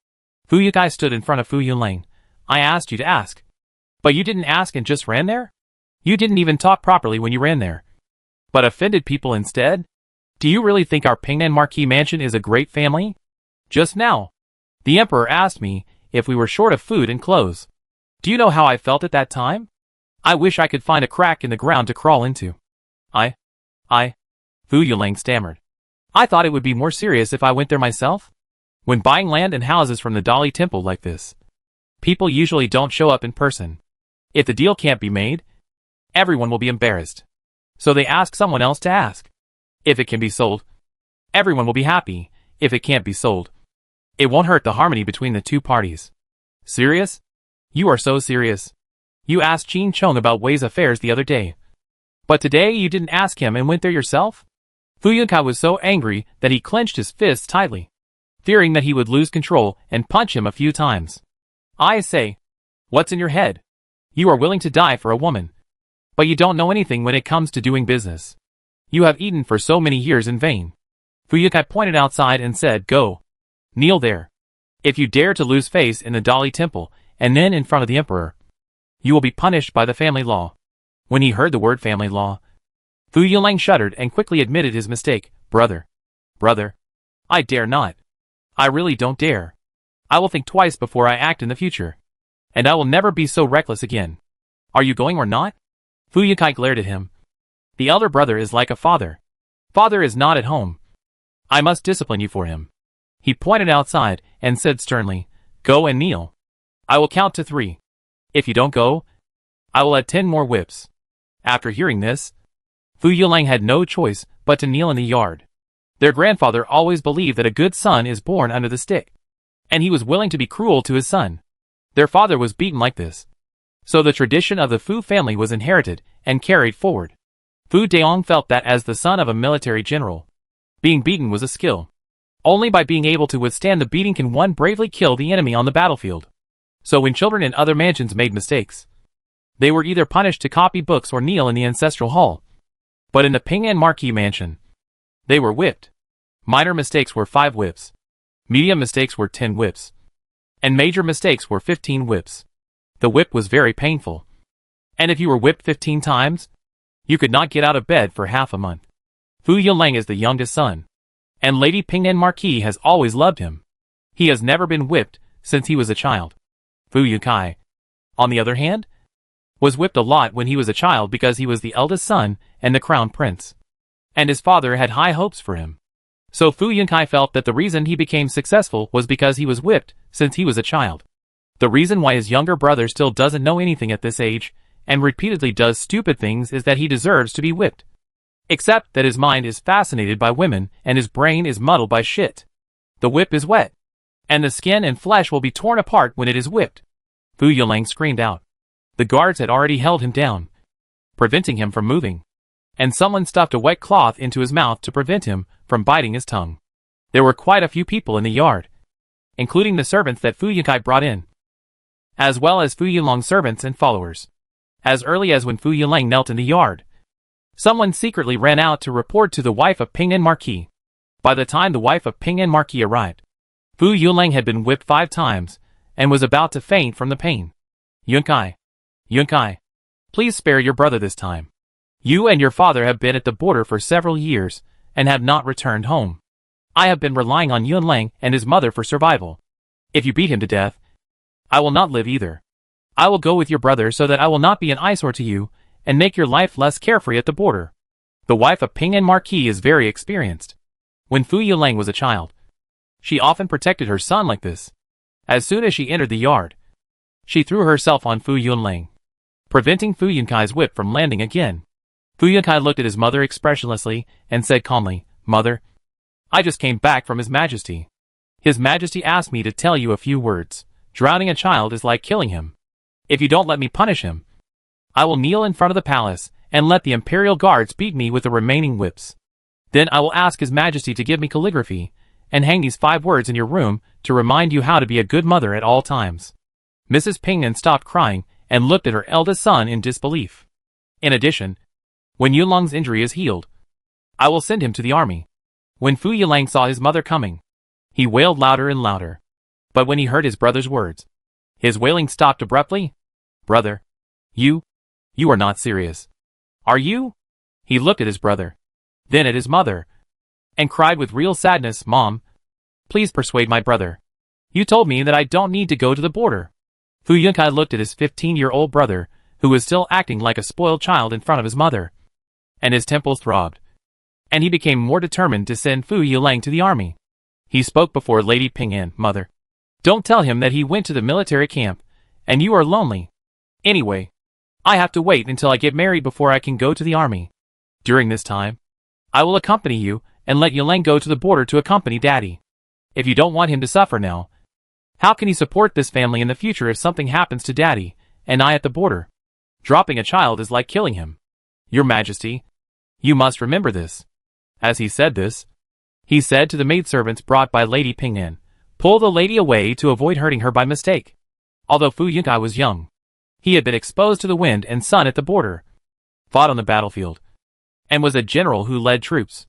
[SPEAKER 1] Fu Yukai stood in front of Fu Yuanlang. "I asked you to ask. But you didn't ask and just ran there? You didn't even talk properly when you ran there, but offended people instead? Do you really think our Pingnan Marquis mansion is a great family? Just now, the emperor asked me if we were short of food and clothes. Do you know how I felt at that time? I wish I could find a crack in the ground to crawl into. I, Fu Yuanlang stammered. I thought it would be more serious if I went there myself. When buying land and houses from the Dali Temple like this, people usually don't show up in person. If the deal can't be made, everyone will be embarrassed. So they ask someone else to ask. If it can be sold, everyone will be happy. If it can't be sold, it won't hurt the harmony between the two parties." "Serious? You are so serious. You asked Qin Chong about Wei's affairs the other day. But today you didn't ask him and went there yourself?" Fu Yunkai was so angry that he clenched his fists tightly, fearing that he would lose control and punch him a few times. "I say, what's in your head? You are willing to die for a woman, but you don't know anything when it comes to doing business. You have eaten for so many years in vain." Fu Yukai pointed outside and said, "Go. Kneel there. If you dare to lose face in the Dali Temple and then in front of the emperor, you will be punished by the family law." When he heard the word family law, Fu Yuanlang shuddered and quickly admitted his mistake. Brother, I dare not. I really don't dare. I will think twice before I act in the future, and I will never be so reckless again. Are you going or not?" Fu Yukai glared at him. "The elder brother is like a father. Father is not at home. I must discipline you for him." He pointed outside and said sternly, "Go and kneel. I will count to 3. If you don't go, I will add 10 more whips." After hearing this, Fu Yuanlang had no choice but to kneel in the yard. Their grandfather always believed that a good son is born under the stick, and he was willing to be cruel to his son. Their father was beaten like this, so the tradition of the Fu family was inherited and carried forward. Fu Daong felt that as the son of a military general, being beaten was a skill. Only by being able to withstand the beating can one bravely kill the enemy on the battlefield. So when children in other mansions made mistakes, they were either punished to copy books or kneel in the ancestral hall. But in the Pingnan Marquis mansion, they were whipped. Minor mistakes were 5 whips. Medium mistakes were 10 whips. And major mistakes were 15 whips. The whip was very painful. And if you were whipped 15 times, you could not get out of bed for half a month. Fu Yuanlang is the youngest son, and Lady Pingnan Marquis has always loved him. He has never been whipped since he was a child. Fu Yukai, on the other hand, was whipped a lot when he was a child because he was the eldest son and the crown prince, and his father had high hopes for him. So Fu Yukai felt that the reason he became successful was because he was whipped since he was a child. The reason why his younger brother still doesn't know anything at this age and repeatedly does stupid things is that he deserves to be whipped. Except that his mind is fascinated by women and his brain is muddled by shit. The whip is wet, and the skin and flesh will be torn apart when it is whipped. Fu Yuanlang screamed out. The guards had already held him down, preventing him from moving, and someone stuffed a wet cloth into his mouth to prevent him from biting his tongue. There were quite a few people in the yard, including the servants that Fu Yunkai brought in, as well as Fu Yunlang's servants and followers. As early as when Fu Yuanlang knelt in the yard, someone secretly ran out to report to the wife of Ping An Marquis. By the time the wife of Ping An Marquis arrived, Fu Yuanlang had been whipped 5 times and was about to faint from the pain. Yunkai, Yunkai, please spare your brother this time. You and your father have been at the border for several years and have not returned home. I have been relying on Yuanlang and his mother for survival. If you beat him to death, I will not live either. I will go with your brother so that I will not be an eyesore to you and make your life less carefree at the border. The wife of Ping An Marquis is very experienced. When Fu Yuanlang was a child, she often protected her son like this. As soon as she entered the yard, she threw herself on Fu Yuanlang, preventing Fu Yunkai's whip from landing again. Fu Yunkai looked at his mother expressionlessly and said calmly, "Mother, I just came back from His Majesty. His Majesty asked me to tell you a few words. Drowning a child is like killing him. If you don't let me punish him, I will kneel in front of the palace and let the imperial guards beat me with the remaining whips. Then I will ask His Majesty to give me calligraphy and hang these 5 words in your room to remind you how to be a good mother at all times." Mrs. Ping An stopped crying and looked at her eldest son in disbelief. In addition, when Yunlang's injury is healed, I will send him to the army. When Fu Yuanlang saw his mother coming, he wailed louder and louder. But when he heard his brother's words, his wailing stopped abruptly. "Brother, you are not serious. Are you?" He looked at his brother, then at his mother, and cried with real sadness, "Mom, please persuade my brother. You told me that I don't need to go to the border." Fu Yunkai looked at his 15-year-old brother, who was still acting like a spoiled child in front of his mother, and his temples throbbed, and he became more determined to send Fu Yuanlang to the army. He spoke before Lady Ping An. "Mother, don't tell him that he went to the military camp, and you are lonely. Anyway, I have to wait until I get married before I can go to the army. During this time, I will accompany you and let Yuanlang go to the border to accompany Daddy. If you don't want him to suffer now, how can he support this family in the future if something happens to Daddy and I at the border? Dropping a child is like killing him. Your Majesty, you must remember this." As he said this, he said to the maidservants brought by Lady Ping An, "Pull the lady away to avoid hurting her by mistake." Although Fu Yunkai was young, he had been exposed to the wind and sun at the border, fought on the battlefield, and was a general who led troops.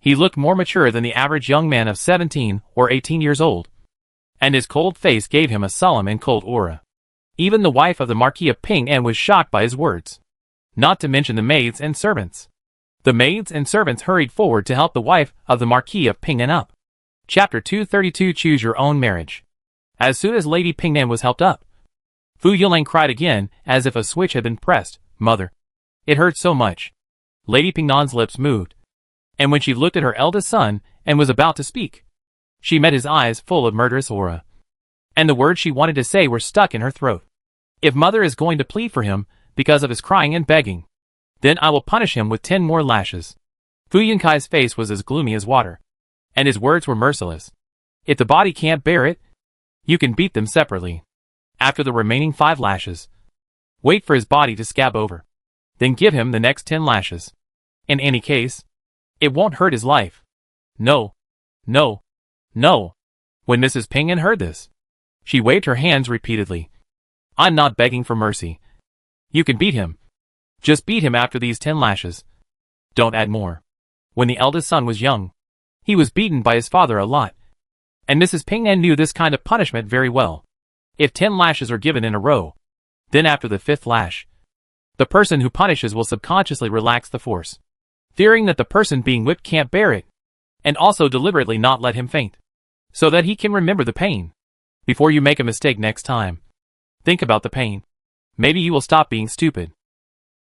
[SPEAKER 1] He looked more mature than the average young man of 17 or 18 years old, and his cold face gave him a solemn and cold aura. Even the wife of the Marquis of Ping An was shocked by his words, not to mention the maids and servants. The maids and servants hurried forward to help the wife of the Marquis of Ping An up. Chapter 232 Choose Your Own Marriage. As soon as Lady Ping An was helped up, Fu Yuanlang cried again as if a switch had been pressed. "Mother, it hurts so much." Lady Ping An's lips moved, and when she looked at her eldest son and was about to speak, she met his eyes full of murderous aura, and the words she wanted to say were stuck in her throat. "If Mother is going to plead for him because of his crying and begging, then I will punish him with 10 more lashes." Fu Yunkai's face was as gloomy as water, and his words were merciless. "If the body can't bear it, you can beat them separately. After the remaining 5 lashes, wait for his body to scab over. Then give him the next 10 lashes. In any case, it won't hurt his life." "No, no, no." When Mrs. Ping An heard this, she waved her hands repeatedly. "I'm not begging for mercy. You can beat him. Just beat him after these 10 lashes. Don't add more." When the eldest son was young, he was beaten by his father a lot, and Mrs. Ping An knew this kind of punishment very well. If 10 lashes are given in a row, then after the 5th lash, the person who punishes will subconsciously relax the force, fearing that the person being whipped can't bear it, and also deliberately not let him faint, so that he can remember the pain. Before you make a mistake next time, think about the pain. Maybe you will stop being stupid.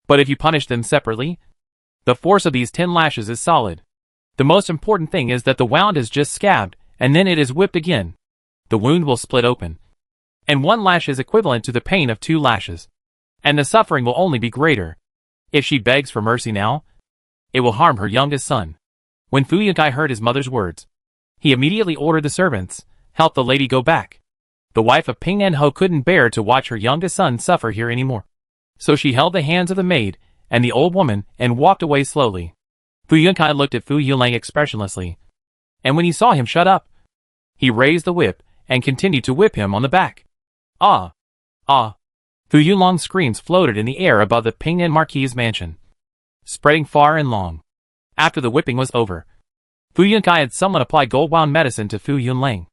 [SPEAKER 1] But if you punish them separately, the force of these 10 lashes is solid. The most important thing is that the wound is just scabbed, and then it is whipped again. The wound will split open, and 1 lash is equivalent to the pain of 2 lashes. And the suffering will only be greater. If she begs for mercy now, it will harm her youngest son. When Fu Yunkai heard his mother's words, he immediately ordered the servants, help the lady go back. The wife of Ping En-ho couldn't bear to watch her youngest son suffer here anymore. So she held the hands of the maid and the old woman and walked away slowly. Fu Yunkai looked at Fu Yulang expressionlessly, and when he saw him shut up, he raised the whip and continued to whip him on the back. Ah! Ah! Fu Yulang's screams floated in the air above the Ping En Marquis' mansion, spreading far and long. After the whipping was over, Fu Yunkai had someone apply gold-wound medicine to Fu Yunlang,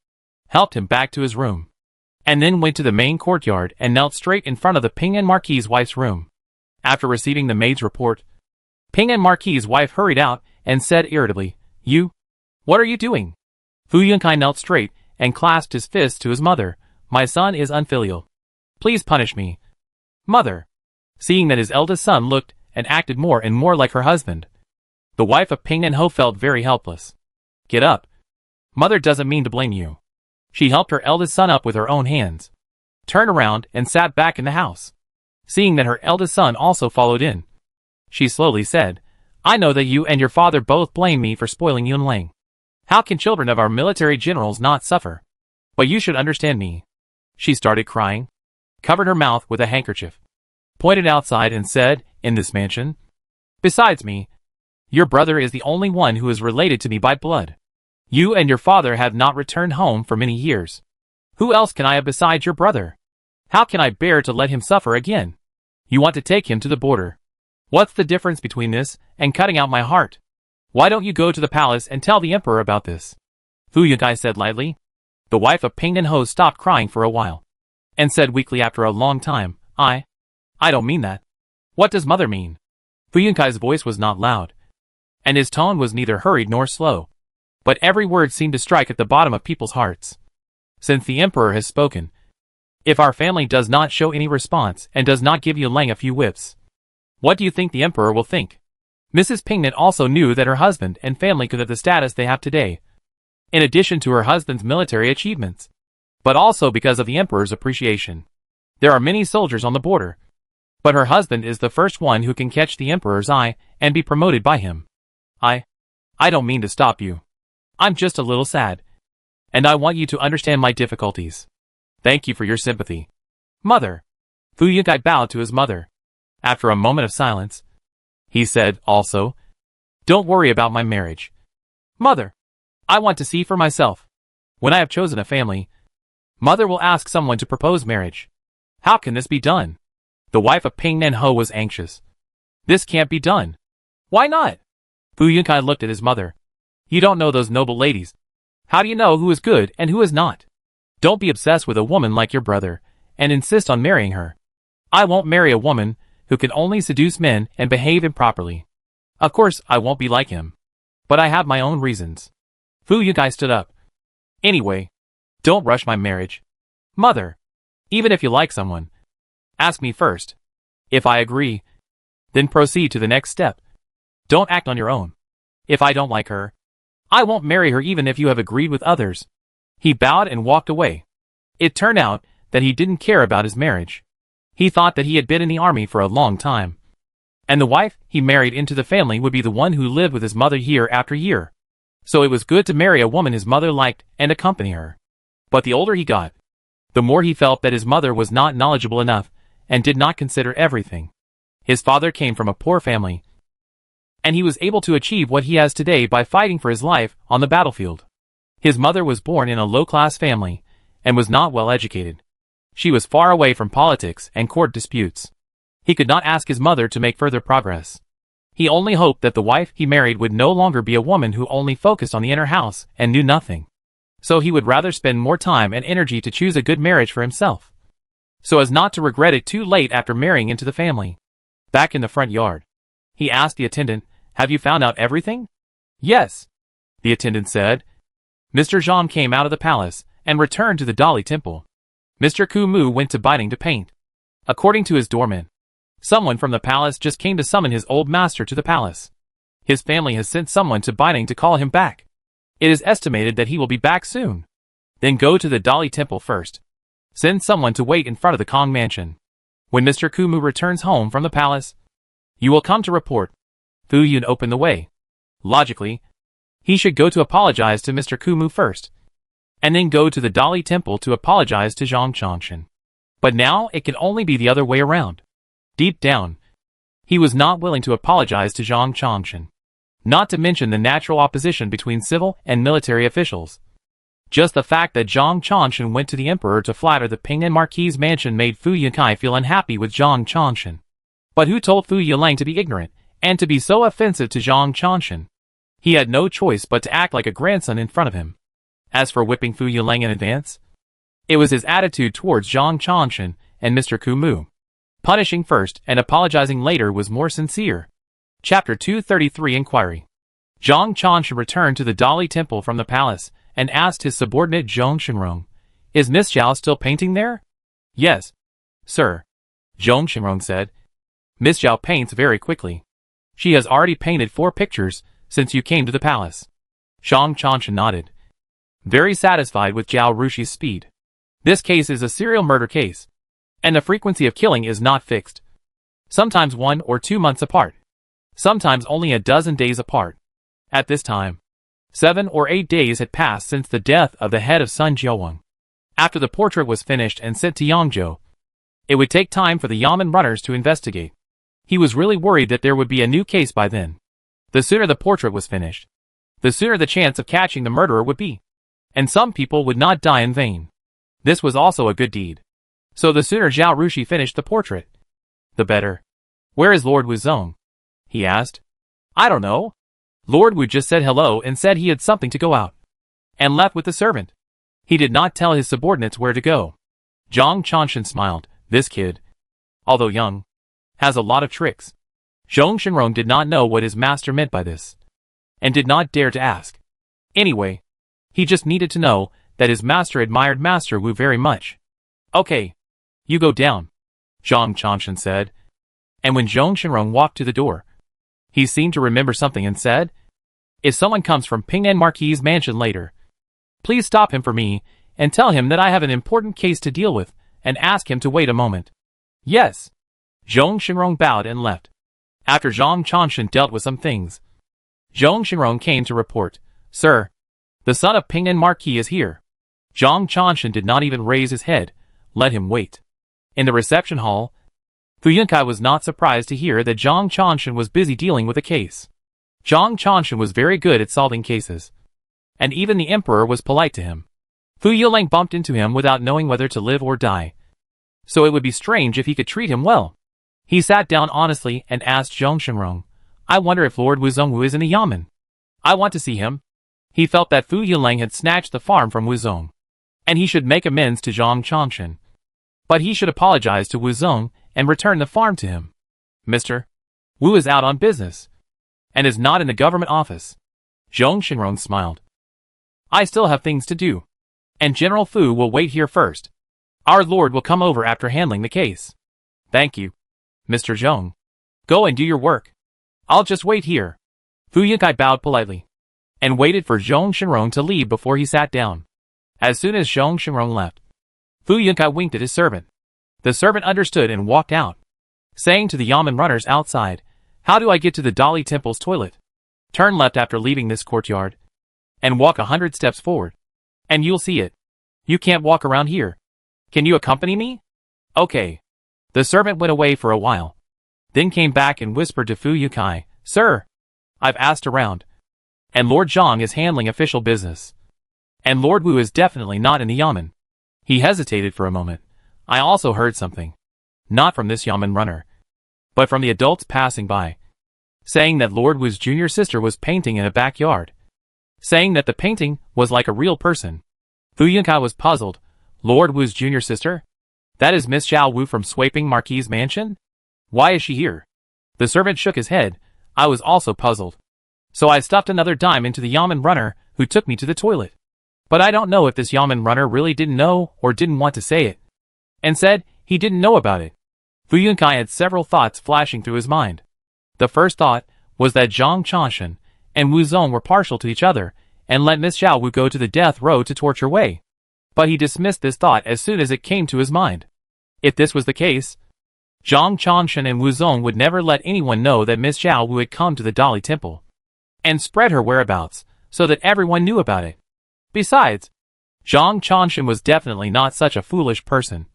[SPEAKER 1] helped him back to his room, and then went to the main courtyard and knelt straight in front of the Ping En Marquis' wife's room. After receiving the maid's report, Ping En Marquis' wife hurried out and said irritably, "You? What are you doing?" Fu Yunkai knelt straight and clasped his fist to his mother. "My son is unfilial. Please punish me, mother." Seeing that his eldest son looked and acted more and more like her husband, the wife of Ping En-ho felt very helpless. "Get up. Mother doesn't mean to blame you." She helped her eldest son up with her own hands, turned around and sat back in the house. Seeing that her eldest son also followed in, she slowly said, "I know that you and your father both blame me for spoiling Yunlang. How can children of our military generals not suffer? But you should understand me." She started crying, covered her mouth with a handkerchief, pointed outside and said, "In this mansion, besides me, your brother is the only one who is related to me by blood. You and your father have not returned home for many years. Who else can I have besides your brother? How can I bear to let him suffer again? You want to take him to the border. What's the difference between this and cutting out my heart? Why don't you go to the palace and tell the emperor about this?" Fu Yunkai said lightly. The wife of Ping En-ho stopped crying for a while, and said weakly after a long time, I don't mean that. What does mother mean?" Fu Yunkai's voice was not loud, and his tone was neither hurried nor slow, but every word seemed to strike at the bottom of people's hearts. "Since the emperor has spoken, if our family does not show any response and does not give Yunlang a few whips, what do you think the emperor will think?" Mrs. Pingnet also knew that her husband and family could have the status they have today, in addition to her husband's military achievements, but also because of the emperor's appreciation. There are many soldiers on the border, but her husband is the first one who can catch the emperor's eye and be promoted by him. I don't mean to stop you. I'm just a little sad, and I want you to understand my difficulties. Thank you for your sympathy, mother." Fu Yunkai bowed to his mother. After a moment of silence, he said also, "Don't worry about my marriage, mother. I want to see for myself. When I have chosen a family, mother will ask someone to propose marriage. How can this be done?" The wife of Ping En-ho was anxious. "This can't be done." "Why not?" Fu Yunkai looked at his mother. "You don't know those noble ladies. How do you know who is good and who is not? Don't be obsessed with a woman like your brother, and insist on marrying her. I won't marry a woman who can only seduce men and behave improperly. Of course, I won't be like him, but I have my own reasons." Fu Yunkai stood up. "Anyway, don't rush my marriage, mother. Even if you like someone, ask me first. If I agree, then proceed to the next step. Don't act on your own. If I don't like her, I won't marry her even if you have agreed with others." He bowed and walked away. It turned out that he didn't care about his marriage. He thought that he had been in the army for a long time, and the wife he married into the family would be the one who lived with his mother year after year. So it was good to marry a woman his mother liked and accompany her. But the older he got, the more he felt that his mother was not knowledgeable enough and did not consider everything. His father came from a poor family, and he was able to achieve what he has today by fighting for his life on the battlefield. His mother was born in a low-class family and was not well educated. She was far away from politics and court disputes. He could not ask his mother to make further progress. He only hoped that the wife he married would no longer be a woman who only focused on the inner house and knew nothing. So he would rather spend more time and energy to choose a good marriage for himself, so as not to regret it too late after marrying into the family. Back in the front yard, he asked the attendant, "Have you found out everything?" "Yes," the attendant said. Mr. Zhang came out of the palace and returned to the Dali temple. Mr. Kumu went to Binding to paint. According to his doorman, someone from the palace just came to summon his old master to the palace. His family has sent someone to Binding to call him back. It is estimated that he will be back soon. Then go to the Dali temple first. Send someone to wait in front of the Kong mansion. When Mr. Kumu returns home from the palace, you will come to report. Fu Yun opened the way. Logically, he should go to apologize to Mr. Kumu first, and then go to the Dali temple to apologize to Zhao Yuanxun. But now it can only be the other way around. Deep down, he was not willing to apologize to Zhao Yuanxun. Not to mention the natural opposition between civil and military officials. Just the fact that Zhao Yuanxun went to the emperor to flatter the Ping'an Marquis' mansion made Fu Yunkai feel unhappy with Zhao Yuanxun. But who told Fu Yulang to be ignorant, and to be so offensive to Zhao Yuanxun? He had no choice but to act like a grandson in front of him. As for whipping Fu Yulang in advance, it was his attitude towards Zhao Yuanxun and Mr. Kumu. Punishing first and apologizing later was more sincere. Chapter 233 Inquiry. Zhao Yuanxun returned to the Dali temple from the palace, and asked his subordinate Zhong Shenrong, "Is Miss Zhao still painting there?" "Yes, sir," Zhong Shenrong said. "Miss Zhao paints very quickly. She has already painted 4 pictures since you came to the palace." Zhang Yuanxun nodded, very satisfied with Zhao Rushi's speed. This case is a serial murder case, and the frequency of killing is not fixed. Sometimes 1 or 2 months apart. Sometimes only a dozen days apart. At this time, 7 or 8 days had passed since the death of the head of Sun Jiawang. After the portrait was finished and sent to Yangzhou, it would take time for the Yamen runners to investigate. He was really worried that there would be a new case by then. The sooner the portrait was finished, the sooner the chance of catching the murderer would be. And some people would not die in vain. This was also a good deed. So the sooner Zhao Rushi finished the portrait, the better. "Where is Lord Wuzong?" he asked. "I don't know. Lord Wu just said hello and said he had something to go out, and left with the servant. He did not tell his subordinates where to go." Zhang Yuanxun smiled. This kid, although young, has a lot of tricks. Zhong Shenrong did not know what his master meant by this, and did not dare to ask. Anyway, he just needed to know that his master admired Master Wu very much. "Okay, you go down," Zhang Yuanxun said. And when Zhong Shenrong walked to the door, he seemed to remember something and said, "If someone comes from Ping'an Marquis' mansion later, please stop him for me, and tell him that I have an important case to deal with, and ask him to wait a moment." "Yes." Zhong Shenrong bowed and left. After Zhang Yuanxun dealt with some things, Zhong Shenrong came to report, "Sir, the son of Ping'an Marquis is here." Zhang Yuanxun did not even raise his head. Let him wait. In the reception hall, Fu Yunkai was not surprised to hear that Zhang Yuanxun was busy dealing with a case. Zhang Yuanxun was very good at solving cases, and even the emperor was polite to him. Fu Yulang bumped into him without knowing whether to live or die, so it would be strange if he could treat him well. He sat down honestly and asked Zhong Shenrong, "I wonder if Lord Wuzong is in the Yamen. I want to see him." He felt that Fu Yulang had snatched the farm from Wuzong, and he should make amends to Zhang Yuanxun. But he should apologize to Wuzong and return the farm to him. "Mr. Wu is out on business, and is not in the government office." Zhong Shenrong smiled. "I still have things to do, and General Fu will wait here first. Our lord will come over after handling the case." "Thank you, Mr. Zhong. Go and do your work. I'll just wait here." Fu Yunkai bowed politely, and waited for Zhong Shenrong to leave before he sat down. As soon as Zhong Shenrong left, Fu Yunkai winked at his servant. The servant understood and walked out, saying to the Yamen runners outside, "How do I get to the Dali Temple's toilet?" "Turn left after leaving this courtyard, and walk 100 steps forward, and you'll see it. You can't walk around here. Can you accompany me?" "Okay." The servant went away for a while, then came back and whispered to Fu Yunkai, "Sir, I've asked around, and Lord Zhang is handling official business, and Lord Wu is definitely not in the Yamen." He hesitated for a moment. "I also heard something, not from this Yamen runner, but from the adults passing by, saying that Lord Wu's junior sister was painting in a backyard, saying that the painting was like a real person." Fu Yunkai was puzzled. "Lord Wu's junior sister? That is Miss Zhao Wu from Swaping Marquis' mansion? Why is she here?" The servant shook his head. "I was also puzzled. So I stuffed another dime into the Yamen runner, who took me to the toilet. But I don't know if this Yamen runner really didn't know or didn't want to say it, and said he didn't know about it." Fu Yunkai had several thoughts flashing through his mind. The first thought was that Zhang Yuanxun and Wuzong were partial to each other, and let Miss Zhao Wu go to the death row to torture Wei. But he dismissed this thought as soon as it came to his mind. If this was the case, Zhang Chanshan and Wu Zong would never let anyone know that Miss Zhao Wu had come to the Dali Temple and spread her whereabouts so that everyone knew about it. Besides, Zhang Chanshan was definitely not such a foolish person.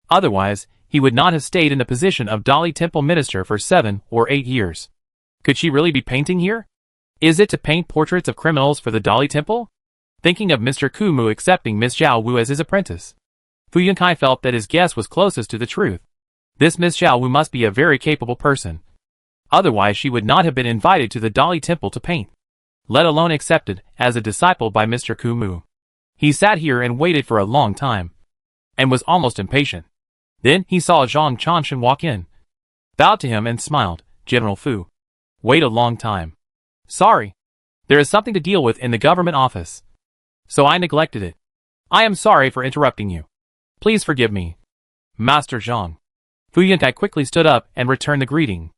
[SPEAKER 1] Otherwise, he would not have stayed in the position of Dali Temple minister for 7 or 8 years. Could she really be painting here? Is it to paint portraits of criminals for the Dali Temple? Thinking of Mr. Kumu accepting Miss Zhao Wu as his apprentice, Fu Yunkai felt that his guess was closest to the truth. This Miss Zhao Wu must be a very capable person. Otherwise she would not have been invited to the Dali Temple to paint, let alone accepted as a disciple by Mr. Kumu. He sat here and waited for a long time, and was almost impatient. Then he saw Zhang Chanshan walk in, bowed to him and smiled. General Fu. Wait a long time. Sorry. There is something to deal with in the government office, so I neglected it. I am sorry for interrupting you. Please forgive me. Master Zhang. Fu Yunkai quickly stood up and returned the greeting,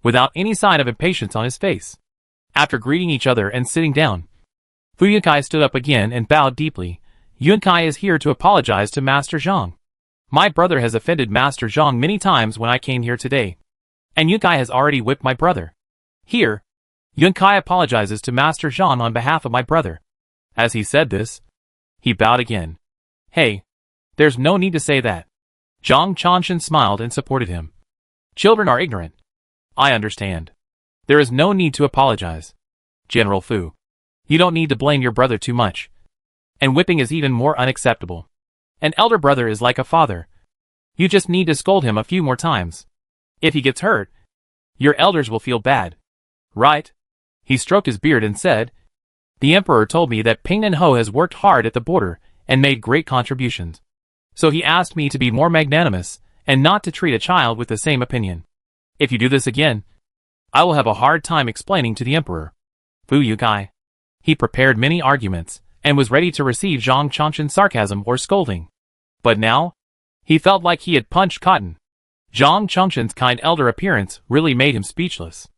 [SPEAKER 1] without any sign of impatience on his face. After greeting each other and sitting down, Fu Yunkai stood up again and bowed deeply. Yunkai is here to apologize to Master Zhang. My brother has offended Master Zhang many times when I came here today, and Yunkai has already whipped my brother. Here, Yunkai apologizes to Master Zhang on behalf of my brother. As he said this, he bowed again. Hey, there's no need to say that. Zhang Chanshan smiled and supported him. Children are ignorant. I understand. There is no need to apologize. General Fu. You don't need to blame your brother too much. And whipping is even more unacceptable. An elder brother is like a father. You just need to scold him a few more times. If he gets hurt, your elders will feel bad. Right? He stroked his beard and said, The Emperor told me that Ping Nan Ho has worked hard at the border and made great contributions. So he asked me to be more magnanimous and not to treat a child with the same opinion. If you do this again, I will have a hard time explaining to the Emperor. Fu Yunkai. He prepared many arguments and was ready to receive Zhang Chanshan's sarcasm or scolding. But now, he felt like he had punched cotton. Zhang Chanshan's kind elder appearance really made him speechless.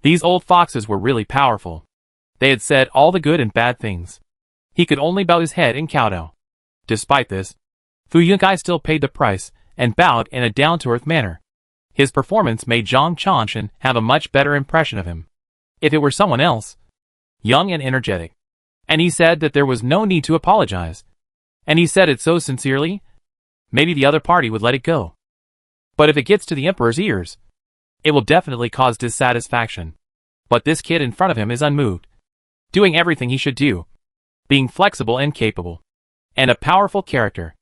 [SPEAKER 1] These old foxes were really powerful. They had said all the good and bad things. He could only bow his head and kowtow. Despite this, Fu Yunkai still paid the price and bowed in a down-to-earth manner. His performance made Zhang Chanshan have a much better impression of him. If it were someone else, young and energetic, and he said that there was no need to apologize, and he said it so sincerely, maybe the other party would let it go. But if it gets to the Emperor's ears, it will definitely cause dissatisfaction. But this kid in front of him is unmoved, doing everything he should do, being flexible and capable, and a powerful character.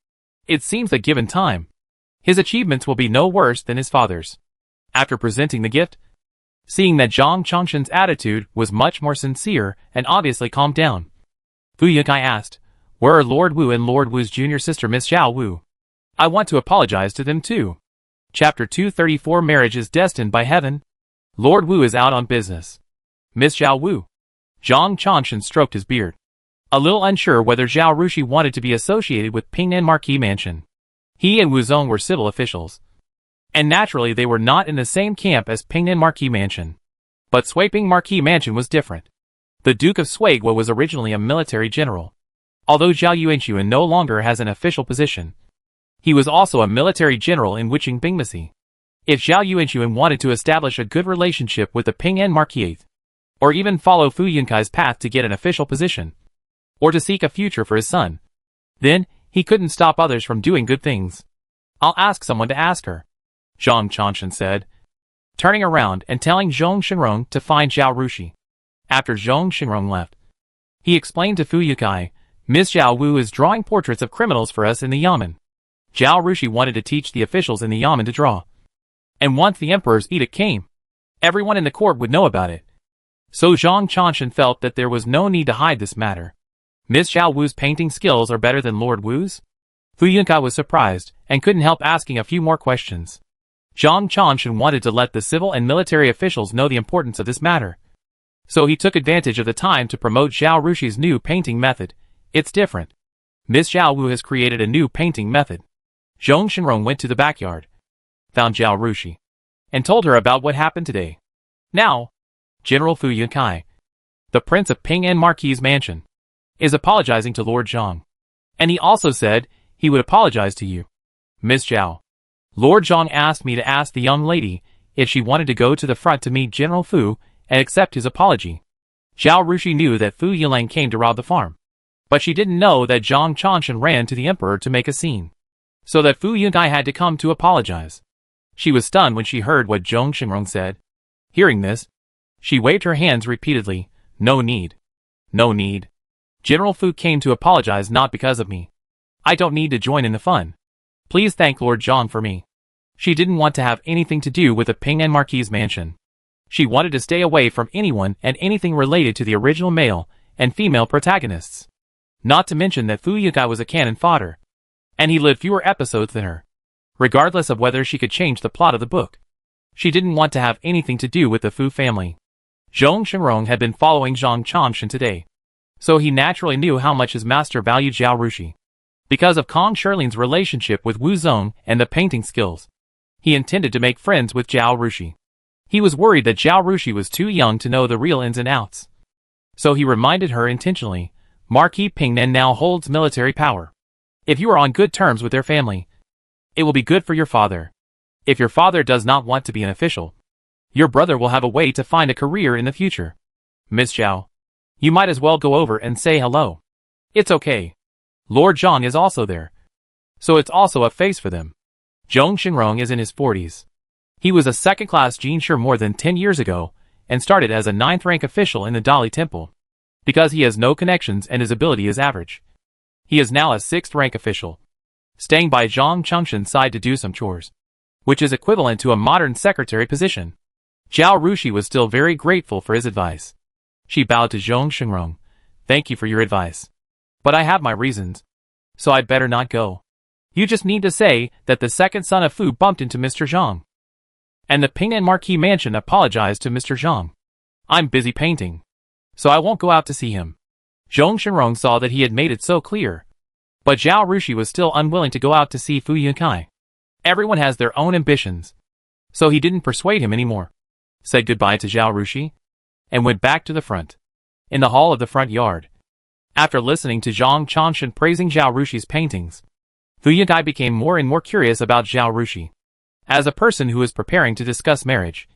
[SPEAKER 1] It seems that given time, his achievements will be no worse than his father's. After presenting the gift, seeing that Zhang Chanshan's attitude was much more sincere and obviously calmed down, Fu Yunkai asked, Where are Lord Wu and Lord Wu's junior sister Miss Zhao Wu? I want to apologize to them too. Chapter 234 Marriage is destined by heaven. Lord Wu is out on business. Miss Zhao Wu. Zhang Chanshan stroked his beard, a little unsure whether Zhao Rushi wanted to be associated with Pingnan Marquis Mansion. He and Wu Zong were civil officials, and naturally they were not in the same camp as Pingnan Marquis Mansion. But Swaiping Marquis Mansion was different. The Duke of Swaigwa was originally a military general. Although Zhao Yuanxun no longer has an official position, he was also a military general in Wiching Bingmasi. If Zhao Yuanxun wanted to establish a good relationship with the Pingnan Marquis, or even follow Fu Yunkai's path to get an official position, or to seek a future for his son, then he couldn't stop others from doing good things. I'll ask someone to ask her, Zhang Chanshan said, turning around and telling Zhong Shenrong to find Zhao Rushi. After Zhong Shenrong left, he explained to Fu Yunkai, Miss Zhao Wu is drawing portraits of criminals for us in the Yamen. Zhao Rushi wanted to teach the officials in the Yamen to draw. And once the Emperor's edict came, everyone in the court would know about it. So Zhang Chanshan felt that there was no need to hide this matter. Miss Zhao Wu's painting skills are better than Lord Wu's? Fu Yunkai was surprised, and couldn't help asking a few more questions. Zhang Chanshan wanted to let the civil and military officials know the importance of this matter. So he took advantage of the time to promote Zhao Rushi's new painting method. It's different. Miss Zhao Wu has created a new painting method. Zhong Shenrong went to the backyard, found Zhao Rushi, and told her about what happened today. Now, General Fu Yunkai, the Prince of Pingnan Marquis Mansion, is apologizing to Lord Zhang. And he also said he would apologize to you. Miss Zhao. Lord Zhang asked me to ask the young lady if she wanted to go to the front to meet General Fu and accept his apology. Zhao Rushi knew that Fu Yilang came to rob the farm, but she didn't know that Zhang Chanshan ran to the emperor to make a scene, so that Fu Yunkai had to come to apologize. She was stunned when she heard what Zhong Xinrong said. Hearing this, she waved her hands repeatedly. No need. No need. General Fu came to apologize not because of me. I don't need to join in the fun. Please thank Lord Zhang for me. She didn't want to have anything to do with the Ping and Marquis mansion. She wanted to stay away from anyone and anything related to the original male and female protagonists. Not to mention that Fu Yunkai was a cannon fodder, and he lived fewer episodes than her. Regardless of whether she could change the plot of the book, she didn't want to have anything to do with the Fu family. Zhong Xinrong had been following Zhang Chanshan today, so he naturally knew how much his master valued Zhao Rushi. Because of Kong Shirling's relationship with Wu Zong and the painting skills, he intended to make friends with Zhao Rushi. He was worried that Zhao Rushi was too young to know the real ins and outs. So he reminded her intentionally, Marquis Pingnan now holds military power. If you are on good terms with their family, it will be good for your father. If your father does not want to be an official, your brother will have a way to find a career in the future. Miss Zhao, you might as well go over and say hello. It's okay. Lord Zhang is also there, so it's also a face for them. Zhong Xinrong is in his 40s. He was a second-class Jinshi more than 10 years ago, and started as a 9th-rank official in the Dali Temple. Because he has no connections and his ability is average, he is now a 6th-rank official, staying by Zhang Chanshan's side to do some chores, which is equivalent to a modern secretary position. Zhao Rushi was still very grateful for his advice. She bowed to Zhong Xinrong. Thank you for your advice, but I have my reasons, so I'd better not go. You just need to say that the second son of Fu bumped into Mr. Zhang, and the Ping and Marquis mansion apologized to Mr. Zhang. I'm busy painting, so I won't go out to see him. Zhong Xinrong saw that he had made it so clear, but Zhao Rushi was still unwilling to go out to see Fu Yunkai. Everyone has their own ambitions, so he didn't persuade him anymore. Said goodbye to Zhao Rushi, and went back to the front. In the hall of the front yard, after listening to Zhang Chanshan praising Zhao Rushi's paintings, Fu Yunkai became more and more curious about Zhao Rushi. As a person who is preparing to discuss marriage,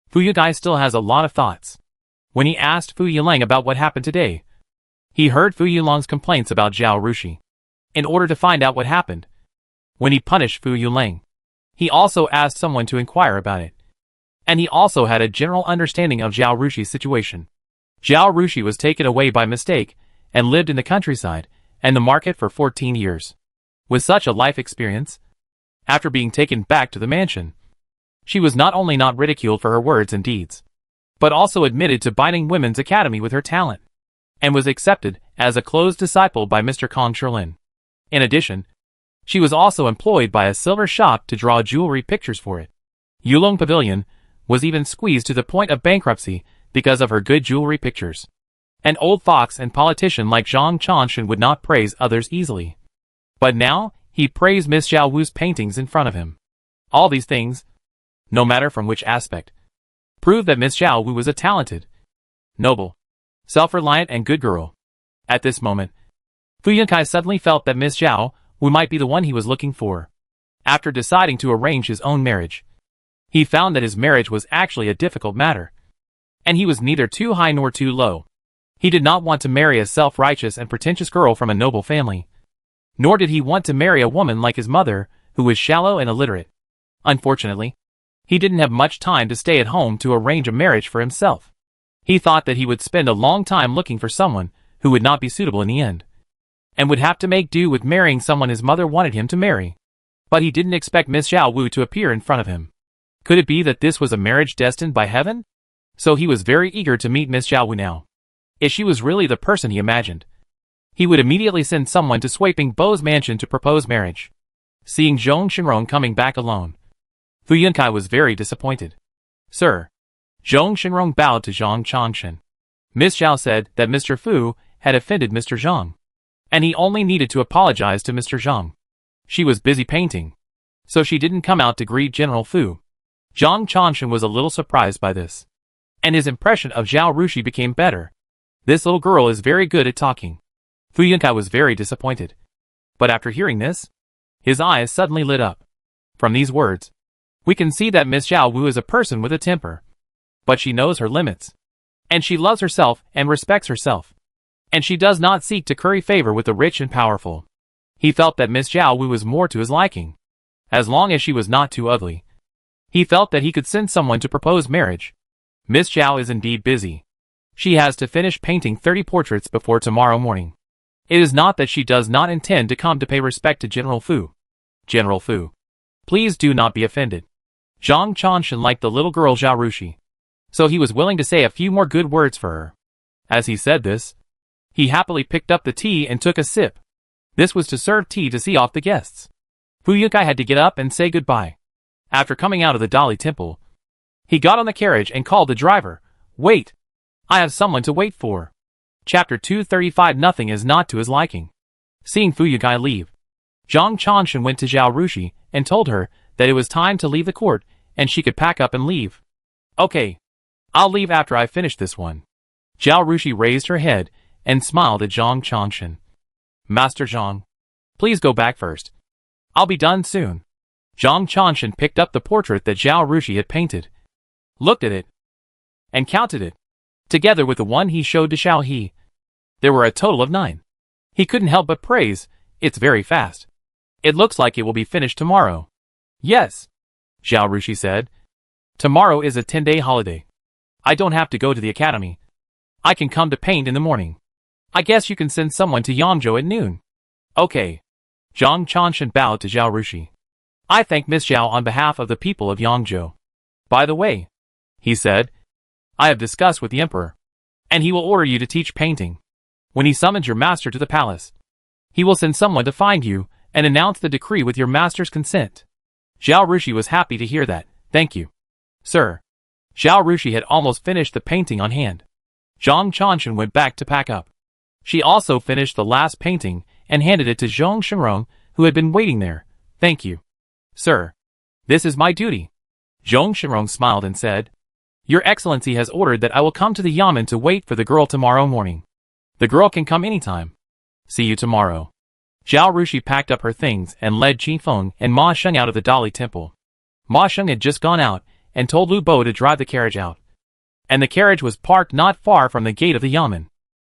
[SPEAKER 1] Fu Yunkai still has a lot of thoughts. When he asked Fu Yilang about what happened today, he heard Fu Yulang's complaints about Zhao Rushi. In order to find out what happened, when he punished Fu Yulang, he also asked someone to inquire about it. And he also had a general understanding of Zhao Rushi's situation. Zhao Rushi was taken away by mistake and lived in the countryside and the market for 14 years. With such a life experience, after being taken back to the mansion, she was not only not ridiculed for her words and deeds, but also admitted to Binding Women's Academy with her talent, and was accepted as a close disciple by Mr. Kong Shilin. In addition, she was also employed by a silver shop to draw jewelry pictures for it. Yulong Pavilion was even squeezed to the point of bankruptcy because of her good jewelry pictures. An old fox and politician like Zhang Chanshan would not praise others easily. But now, he praised Miss Zhao Wu's paintings in front of him. All these things, no matter from which aspect, proved that Miss Zhao Wu was a talented, noble, self-reliant and good girl. At this moment, Fu Yunkai suddenly felt that Miss Zhao Wu might be the one he was looking for. After deciding to arrange his own marriage, he found that his marriage was actually a difficult matter, and he was neither too high nor too low. He did not want to marry a self-righteous and pretentious girl from a noble family, nor did he want to marry a woman like his mother, who was shallow and illiterate. Unfortunately, he didn't have much time to stay at home to arrange a marriage for himself. He thought that he would spend a long time looking for someone who would not be suitable in the end, and would have to make do with marrying someone his mother wanted him to marry. But he didn't expect Miss Zhao Wu to appear in front of him. Could it be that this was a marriage destined by heaven? So he was very eager to meet Miss Zhao Wu now. If she was really the person he imagined, he would immediately send someone to Sweeping Bo's mansion to propose marriage. Seeing Zhong Xinrong coming back alone, Fu Yunkai was very disappointed. Sir. Zhong Xinrong bowed to Zhang Chanshan. Miss Zhao said that Mr. Fu had offended Mr. Zhang, and he only needed to apologize to Mr. Zhang. She was busy painting, so she didn't come out to greet General Fu. Zhang Chanshan was a little surprised by this, and his impression of Zhao Rushi became better. This little girl is very good at talking. Fu Yunkai was very disappointed. But after hearing this, his eyes suddenly lit up. From these words, we can see that Miss Zhao Wu is a person with a temper. But she knows her limits. And she loves herself and respects herself. And she does not seek to curry favor with the rich and powerful. He felt that Miss Zhao Wu was more to his liking. As long as she was not too ugly. He felt that he could send someone to propose marriage. Miss Zhao is indeed busy. She has to finish painting 30 portraits before tomorrow morning. It is not that she does not intend to come to pay respect to General Fu. General Fu. Please do not be offended. Zhang Chanshan liked the little girl Zhao Rushi. So he was willing to say a few more good words for her. As he said this, he happily picked up the tea and took a sip. This was to serve tea to see off the guests. Fu Yunkai had to get up and say goodbye. After coming out of the Dali temple, he got on the carriage and called the driver. Wait! I have someone to wait for. Chapter 235. Nothing is not to his liking. Seeing Fu Yunkai leave, Zhang Chanshan went to Zhao Rushi and told her that it was time to leave the court and she could pack up and leave. Okay. I'll leave after I finish this one. Zhao Rushi raised her head and smiled at Zhang Chanshan. Master Zhang, please go back first. I'll be done soon. Zhang Chanshan picked up the portrait that Zhao Rushi had painted, looked at it, and counted it, together with the one he showed to Xiao He. There were a total of 9. He couldn't help but praise, it's very fast. It looks like it will be finished tomorrow. Yes, Zhao Rushi said. Tomorrow is a 10-day holiday. I don't have to go to the academy. I can come to paint in the morning. I guess you can send someone to Yangzhou at noon. Okay. Zhang Chanshan bowed to Zhao Rushi. I thank Miss Zhao on behalf of the people of Yangzhou. By the way, he said, I have discussed with the emperor, and he will order you to teach painting. When he summons your master to the palace, he will send someone to find you and announce the decree with your master's consent. Zhao Rushi was happy to hear that. Thank you, sir. Zhao Rushi had almost finished the painting on hand. Zhang Chanshan went back to pack up. She also finished the last painting and handed it to Zhong Shenrong, who had been waiting there. Thank you, sir. This is my duty. Zhong Shenrong smiled and said, Your Excellency has ordered that I will come to the Yamen to wait for the girl tomorrow morning. The girl can come anytime. See you tomorrow. Zhao Rushi packed up her things and led Qi Feng and Ma Sheng out of the Dali temple. Ma Sheng had just gone out and told Lu Bo to drive the carriage out. And the carriage was parked not far from the gate of the Yamen.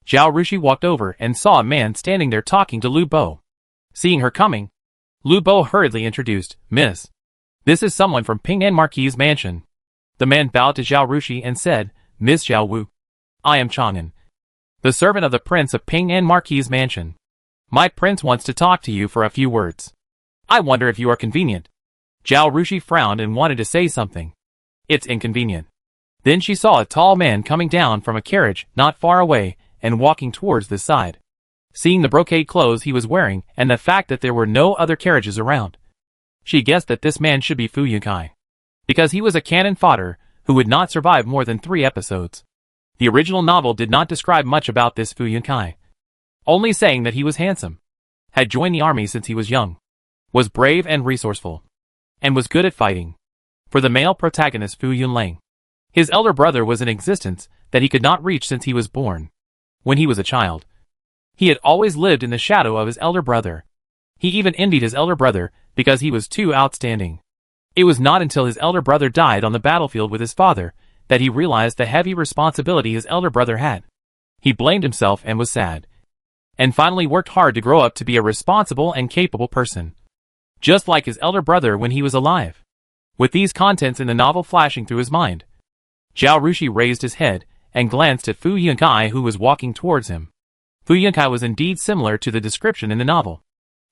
[SPEAKER 1] Zhao Rushi walked over and saw a man standing there talking to Lu Bo. Seeing her coming, Lu Bo hurriedly introduced, Miss. This is someone from Ping An Marquis's mansion. The man bowed to Zhao Rushi and said, Miss Zhao Wu. I am Chang'an, the servant of the prince of Ping An Marquis's mansion. My prince wants to talk to you for a few words. I wonder if you are convenient. Zhao Rushi frowned and wanted to say something. It's inconvenient. Then she saw a tall man coming down from a carriage not far away and walking towards this side. Seeing the brocade clothes he was wearing and the fact that there were no other carriages around, she guessed that this man should be Fu Yunkai, because he was a cannon fodder who would not survive more than 3 episodes. The original novel did not describe much about this Fu Yunkai, only saying that he was handsome, had joined the army since he was young, was brave and resourceful, and was good at fighting. For the male protagonist Fu Yunlang, his elder brother was in existence that he could not reach since he was born. When he was a child, he had always lived in the shadow of his elder brother. He even envied his elder brother because he was too outstanding. It was not until his elder brother died on the battlefield with his father that he realized the heavy responsibility his elder brother had. He blamed himself and was sad, and finally worked hard to grow up to be a responsible and capable person, just like his elder brother when he was alive. With these contents in the novel flashing through his mind, Zhao Rushi raised his head and glanced at Fu Yunkai, who was walking towards him. Fu Yunkai was indeed similar to the description in the novel.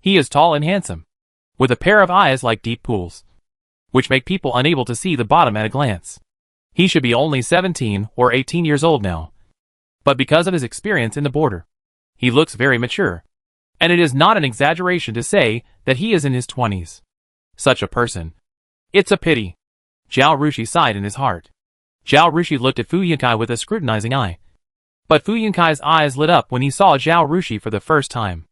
[SPEAKER 1] He is tall and handsome, with a pair of eyes like deep pools, which make people unable to see the bottom at a glance. He should be only 17 or 18 years old now, but because of his experience in the border, he looks very mature, and it is not an exaggeration to say that he is in his 20s. Such a person. It's a pity. Zhao Rushi sighed in his heart. Zhao Rushi looked at Fu Yunkai with a scrutinizing eye. But Fu Yunkai's eyes lit up when he saw Zhao Rushi for the first time.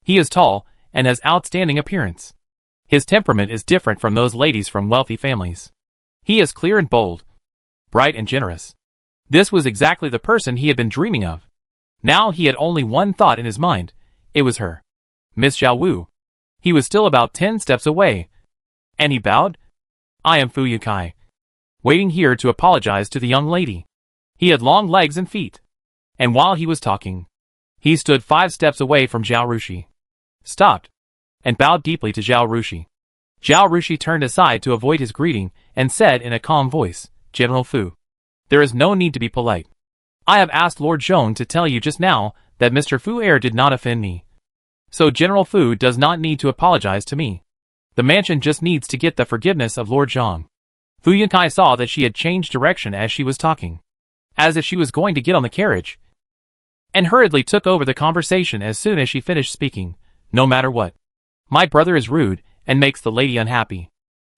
[SPEAKER 1] He is tall and has outstanding appearance. His temperament is different from those ladies from wealthy families. He is clear and bold, bright and generous. This was exactly the person he had been dreaming of. Now he had only one thought in his mind. It was her. Miss Zhao Wu. He was still about 10 steps away, And he bowed. I am Fu Yukai, waiting here to apologize to the young lady. He had long legs and feet. And while he was talking, he stood 5 steps away from Zhao Rushi, stopped, and bowed deeply to Zhao Rushi. Zhao Rushi turned aside to avoid his greeting and said in a calm voice, General Fu, there is no need to be polite. I have asked Lord Zhong to tell you just now that Mr. Fu Heir did not offend me. So General Fu does not need to apologize to me. The mansion just needs to get the forgiveness of Lord Zhong. Fu Yukai saw that she had changed direction as she was talking, as if she was going to get on the carriage, and hurriedly took over the conversation as soon as she finished speaking. No matter what, my brother is rude and makes the lady unhappy.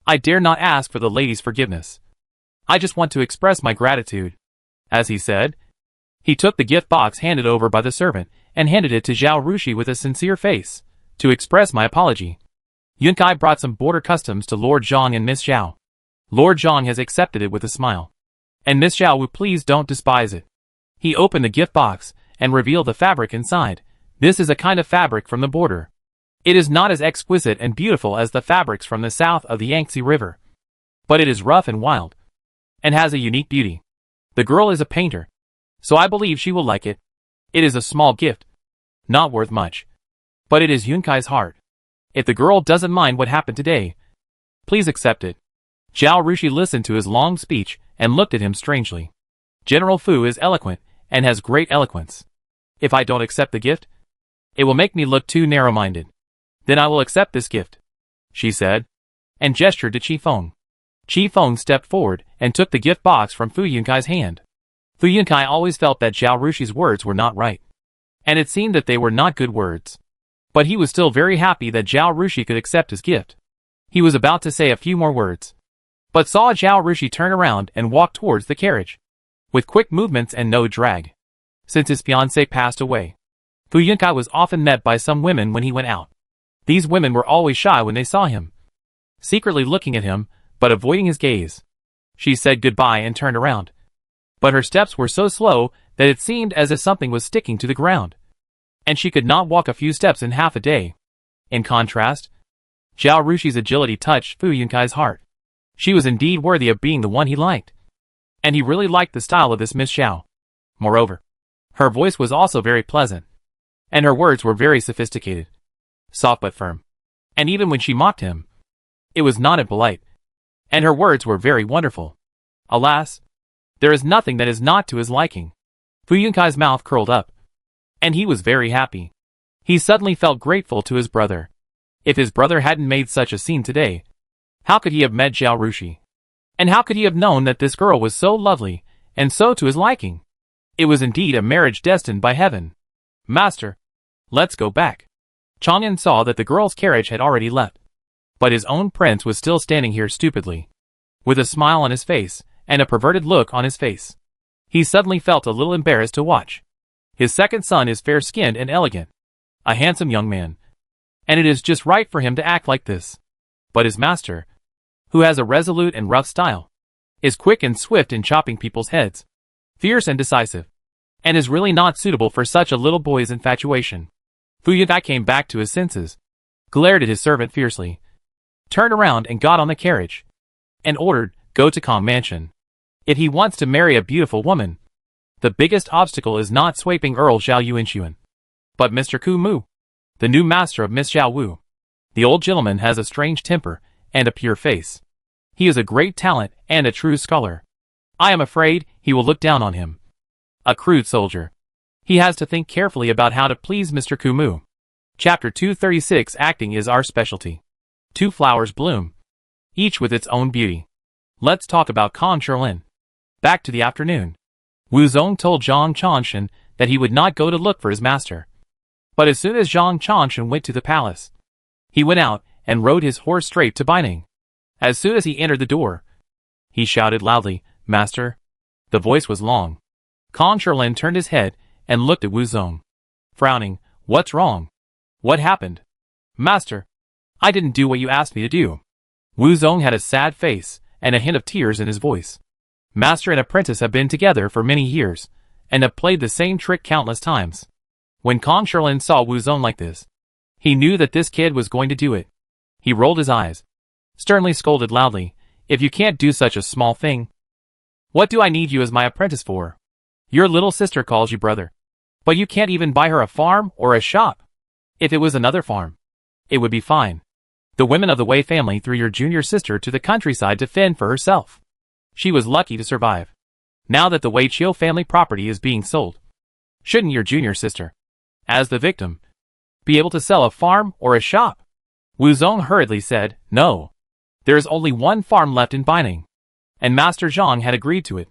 [SPEAKER 1] I dare not ask for the lady's forgiveness. I just want to express my gratitude. As he said, he took the gift box handed over by the servant and handed it to Zhao Rushi with a sincere face, to express my apology. Yunkai brought some border customs to Lord Zhong and Miss Zhao. Lord Zhong has accepted it with a smile. And Miss Zhao Wu, please don't despise it. He opened the gift box and revealed the fabric inside. This is a kind of fabric from the border. It is not as exquisite and beautiful as the fabrics from the south of the Yangtze River, but it is rough and wild, and has a unique beauty. The girl is a painter, so I believe she will like it. It is a small gift, not worth much, but it is Yunkai's heart. If the girl doesn't mind what happened today, please accept it. Zhao Rushi listened to his long speech and looked at him strangely. General Fu is eloquent and has great eloquence. If I don't accept the gift, it will make me look too narrow-minded. Then I will accept this gift, she said, and gestured to Qi Feng. Qi Feng stepped forward and took the gift box from Fu Yunkai's hand. Fu Yunkai always felt that Zhao Rushi's words were not right, and it seemed that they were not good words. But he was still very happy that Zhao Rushi could accept his gift. He was about to say a few more words, but saw Zhao Rushi turn around and walk towards the carriage, with quick movements and no drag. Since his fiancée passed away, Fu Yunkai was often met by some women when he went out. These women were always shy when they saw him, secretly looking at him, but avoiding his gaze. She said goodbye and turned around, but her steps were so slow that it seemed as if something was sticking to the ground, and she could not walk a few steps in half a day. In contrast, Zhao Rushi's agility touched Fu Yunkai's heart. She was indeed worthy of being the one he liked, and he really liked the style of this Miss Zhao. Moreover, her voice was also very pleasant, and her words were very sophisticated, soft but firm, and even when she mocked him, it was not impolite, and her words were very wonderful. Alas, there is nothing that is not to his liking. Fu Yunkai's mouth curled up, and he was very happy. He suddenly felt grateful to his brother. If his brother hadn't made such a scene today, how could he have met Zhao Rushi? And how could he have known that this girl was so lovely, and so to his liking? It was indeed a marriage destined by heaven. Master, let's go back. Chang'an saw that the girl's carriage had already left, but his own prince was still standing here stupidly, with a smile on his face, and a perverted look on his face. He suddenly felt a little embarrassed to watch. His second son is fair-skinned and elegant, a handsome young man, and it is just right for him to act like this. But his master, who has a resolute and rough style, is quick and swift in chopping people's heads, fierce and decisive, and is really not suitable for such a little boy's infatuation. Fu Yukai came back to his senses, glared at his servant fiercely, turned around and got on the carriage, and ordered, "Go to Kong Mansion. If he wants to marry a beautiful woman, the biggest obstacle is not sweeping Earl Zhao Yuanxun, but Mr. Ku Mu, the new master of Miss Zhao Wu. The old gentleman has a strange temper and a pure face. He is a great talent and a true scholar. I am afraid he will look down on him. A crude soldier. He has to think carefully about how to please Mr. Ku Mu." Chapter 236. Acting is our specialty. 2 flowers bloom, each with its own beauty. Let's talk about Kong Sherlin. Back to the afternoon. Wu Zong told Zhang Chanshan that he would not go to look for his master. But as soon as Zhang Chanshan went to the palace, he went out and rode his horse straight to Baining. As soon as he entered the door, he shouted loudly, "Master." The voice was long. Kong Sherlin turned his head and looked at Wu Zong, frowning. "What's wrong? What happened?" "Master, I didn't do what you asked me to do." Wu Zong had a sad face and a hint of tears in his voice. Master and apprentice have been together for many years, and have played the same trick countless times. When Kong Sherlin saw Wu Zong like this, he knew that this kid was going to do it. He rolled his eyes, sternly scolded loudly, "If you can't do such a small thing, what do I need you as my apprentice for? Your little sister calls you brother. But you can't even buy her a farm or a shop. If it was another farm, it would be fine. The women of the Wei family threw your junior sister to the countryside to fend for herself. She was lucky to survive. Now that the Wei Chiu family property is being sold, shouldn't your junior sister, as the victim, be able to sell a farm or a shop?" Wu Zong hurriedly said, "No. There is only one farm left in Bining, and Master Zhang had agreed to it.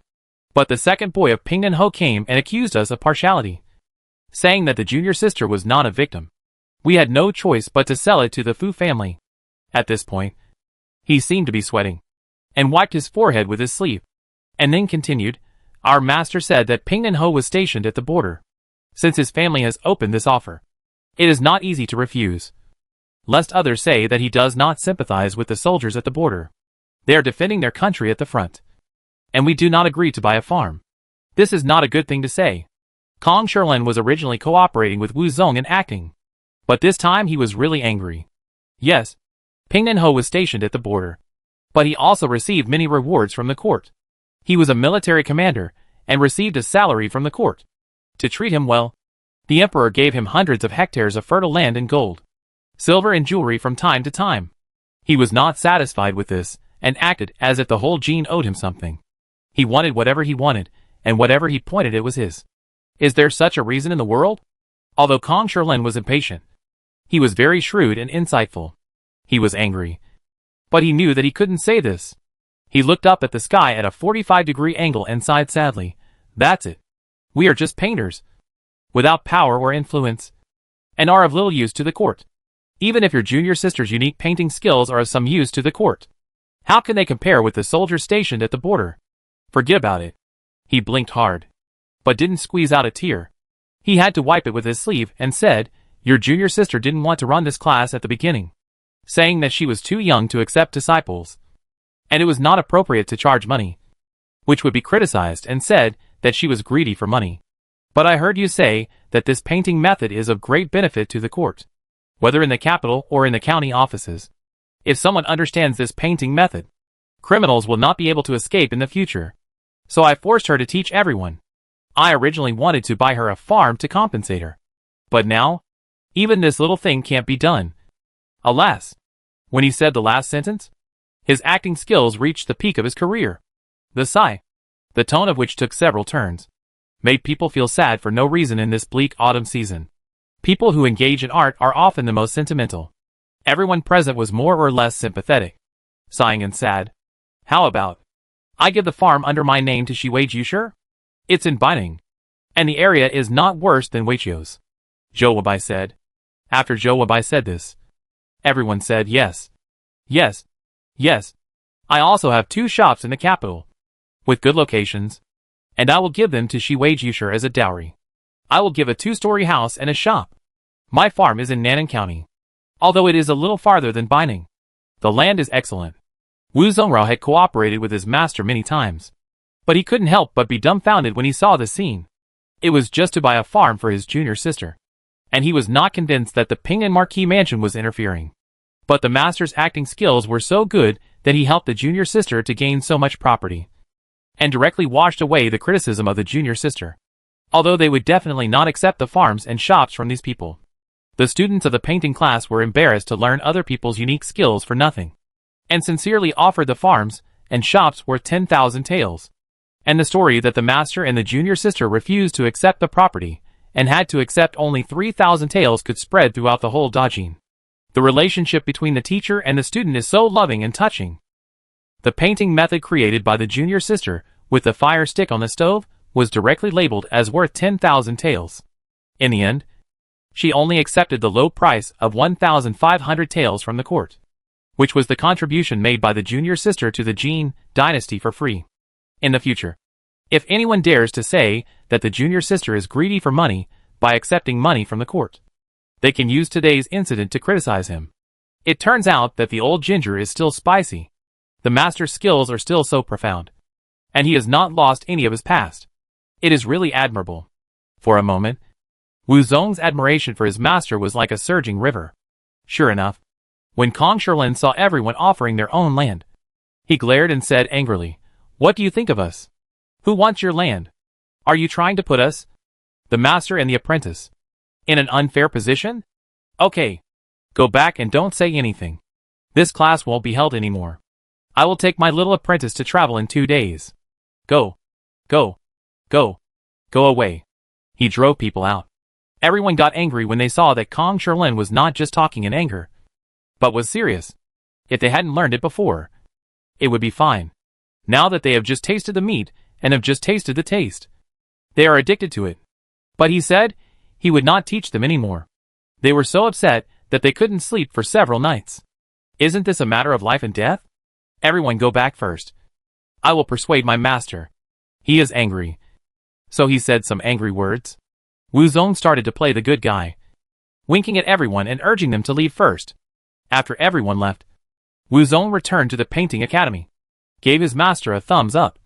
[SPEAKER 1] But the second boy of Pingnan Ho came and accused us of partiality, saying that the junior sister was not a victim. We had no choice but to sell it to the Fu family." At this point, he seemed to be sweating, and wiped his forehead with his sleeve, and then continued, "Our master said that Pingnan Ho was stationed at the border. Since his family has opened this offer, it is not easy to refuse, lest others say that he does not sympathize with the soldiers at the border. They are defending their country at the front, and we do not agree to buy a farm. This is not a good thing to say." Kong Sherlin was originally cooperating with Wu Zong in acting, but this time he was really angry. Yes, Pingnan Ho was stationed at the border, but he also received many rewards from the court. He was a military commander and received a salary from the court. To treat him well, the emperor gave him hundreds of hectares of fertile land and gold, silver and jewelry from time to time. He was not satisfied with this and acted as if the whole Jin owed him something. He wanted whatever he wanted, and whatever he pointed it was his. Is there such a reason in the world? Although Kong Sherlin was impatient, he was very shrewd and insightful. He was angry, but he knew that he couldn't say this. He looked up at the sky at a 45-degree angle and sighed sadly. "That's it. We are just painters, without power or influence, and are of little use to the court. Even if your junior sister's unique painting skills are of some use to the court, how can they compare with the soldiers stationed at the border? Forget about it." He blinked hard, but didn't squeeze out a tear. He had to wipe it with his sleeve and said, "Your junior sister didn't want to run this class at the beginning, saying that she was too young to accept disciples, and it was not appropriate to charge money, which would be criticized, and said that she was greedy for money. But I heard you say that this painting method is of great benefit to the court, whether in the capital or in the county offices. If someone understands this painting method, criminals will not be able to escape in the future. So I forced her to teach everyone. I originally wanted to buy her a farm to compensate her, but now, even this little thing can't be done." Alas! When he said the last sentence, his acting skills reached the peak of his career. The sigh, the tone of which took several turns, made people feel sad for no reason in this bleak autumn season. People who engage in art are often the most sentimental. Everyone present was more or less sympathetic, sighing and sad. "How about I give the farm under my name to Wei Jiusher? It's in Bining, and the area is not worse than Weiqiu's," Zhou Wabai said. After Zhou Wabai said this, everyone said yes. "Yes, yes. I also have 2 shops in the capital, with good locations, and I will give them to Wei Jiusher as a dowry. I will give a 2-story house and a shop. My farm is in Nanning County, although it is a little farther than Bining. The land is excellent." Wu Zongrao had cooperated with his master many times, but he couldn't help but be dumbfounded when he saw the scene. It was just to buy a farm for his junior sister, and he was not convinced that the Pingnan Marquis mansion was interfering. But the master's acting skills were so good that he helped the junior sister to gain so much property, and directly washed away the criticism of the junior sister, although they would definitely not accept the farms and shops from these people. The students of the painting class were embarrassed to learn other people's unique skills for nothing, and sincerely offered the farms and shops worth 10,000 taels. And the story that the master and the junior sister refused to accept the property, and had to accept only 3,000 taels, could spread throughout the whole Dajin. The relationship between the teacher and the student is so loving and touching. The painting method created by the junior sister, with the fire stick on the stove, was directly labeled as worth 10,000 taels. In the end, she only accepted the low price of 1,500 taels from the court, which was the contribution made by the junior sister to the Jin dynasty for free. In the future, if anyone dares to say that the junior sister is greedy for money by accepting money from the court, they can use today's incident to criticize him. It turns out that the old ginger is still spicy. The master's skills are still so profound, and he has not lost any of his past. It is really admirable. For a moment, Wu Zong's admiration for his master was like a surging river. Sure enough, When Kong Shilin saw everyone offering their own land, he glared and said angrily, "What do you think of us? Who wants your land? Are you trying to put us, the master and the apprentice, in an unfair position? Okay. Go back and don't say anything. This class won't be held anymore. I will take my little apprentice to travel in 2 days. Go. Go. Go. Go away." He drove people out. Everyone got angry when they saw that Kong Shilin was not just talking in anger, but was serious. If they hadn't learned it before, it would be fine. Now that they have just tasted the meat and have just tasted the taste, they are addicted to it. But he said he would not teach them anymore. They were so upset that they couldn't sleep for several nights. Isn't this a matter of life and death? Everyone go back first. I will persuade my master. He is angry. So he said some angry words. Wu Zong started to play the good guy, winking at everyone and urging them to leave first. After everyone left, Wu Zong returned to the painting academy, gave his master a thumbs up,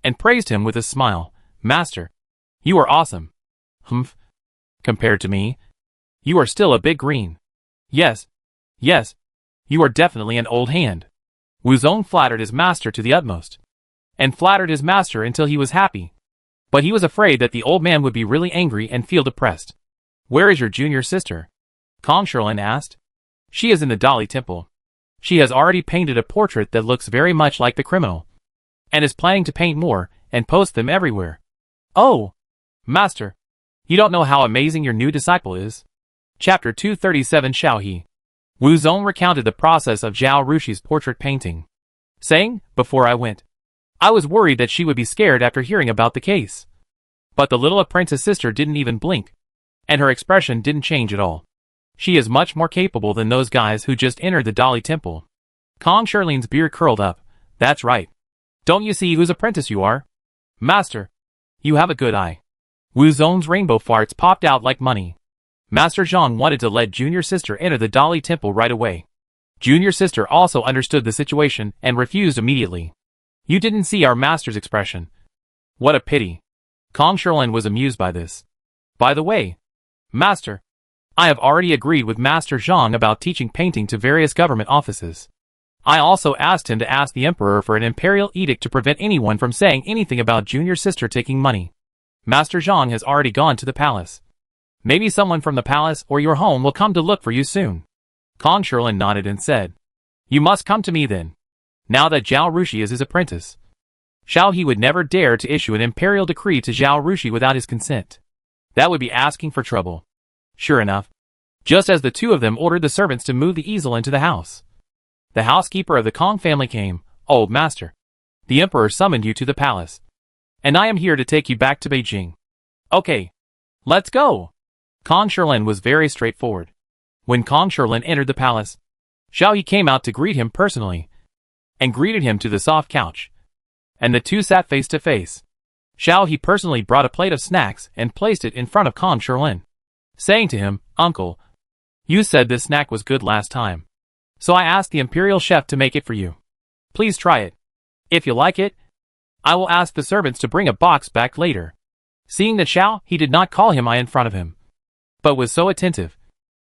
[SPEAKER 1] and praised him with a smile. "Master, you are awesome." "Humph. Compared to me, you are still a big green." Yes. Yes. You are definitely an old hand." Wu Zong flattered his master to the utmost, and flattered his master until he was happy. But he was afraid that the old man would be really angry and feel depressed. "Where is your junior sister?" Kong Shilin asked. "She is in the Dali Temple. She has already painted a portrait that looks very much like the criminal, and is planning to paint more and post them everywhere." "Oh, master, you don't know how amazing your new disciple is." Chapter 237 Xiaohe. Wu Zong recounted the process of Zhao Rushi's portrait painting, saying, "Before I went, I was worried that she would be scared after hearing about the case. But the little apprentice sister didn't even blink, and her expression didn't change at all. She is much more capable than those guys who just entered the Dali Temple." Kong Shilin's beard curled up. "That's right. Don't you see whose apprentice you are? Master, you have a good eye." Wu Zong's rainbow farts popped out like money. Master Zhang wanted to let Junior Sister enter the Dali Temple right away. Junior Sister also understood the situation and refused immediately. "You didn't see our master's expression. What a pity." Kong Shilin was amused by this. "By the way, Master, I have already agreed with Master Zhang about teaching painting to various government offices. I also asked him to ask the Emperor for an imperial edict to prevent anyone from saying anything about Junior Sister taking money. Master Zhang has already gone to the palace. Maybe someone from the palace or your home will come to look for you soon." Kong Shilin nodded and said, "You must come to me then, now that Zhao Rushi is his apprentice." Xiaohe would never dare to issue an imperial decree to Zhao Rushi without his consent. That would be asking for trouble. Sure enough, just as the two of them ordered the servants to move the easel into the house, the housekeeper of the Kong family came. "Old master, the emperor summoned you to the palace, and I am here to take you back to Beijing." "Okay, let's go." Kong Shilin was very straightforward. When Kong Shilin entered the palace, Xiaohe came out to greet him personally, and greeted him to the soft couch, and the two sat face to face. Xiaohe personally brought a plate of snacks and placed it in front of Kong Shilin, saying to him, "Uncle, you said this snack was good last time, so I asked the imperial chef to make it for you. Please try it. If you like it, I will ask the servants to bring a box back later." Seeing that Xiaohe did not call him I in front of him, but was so attentive,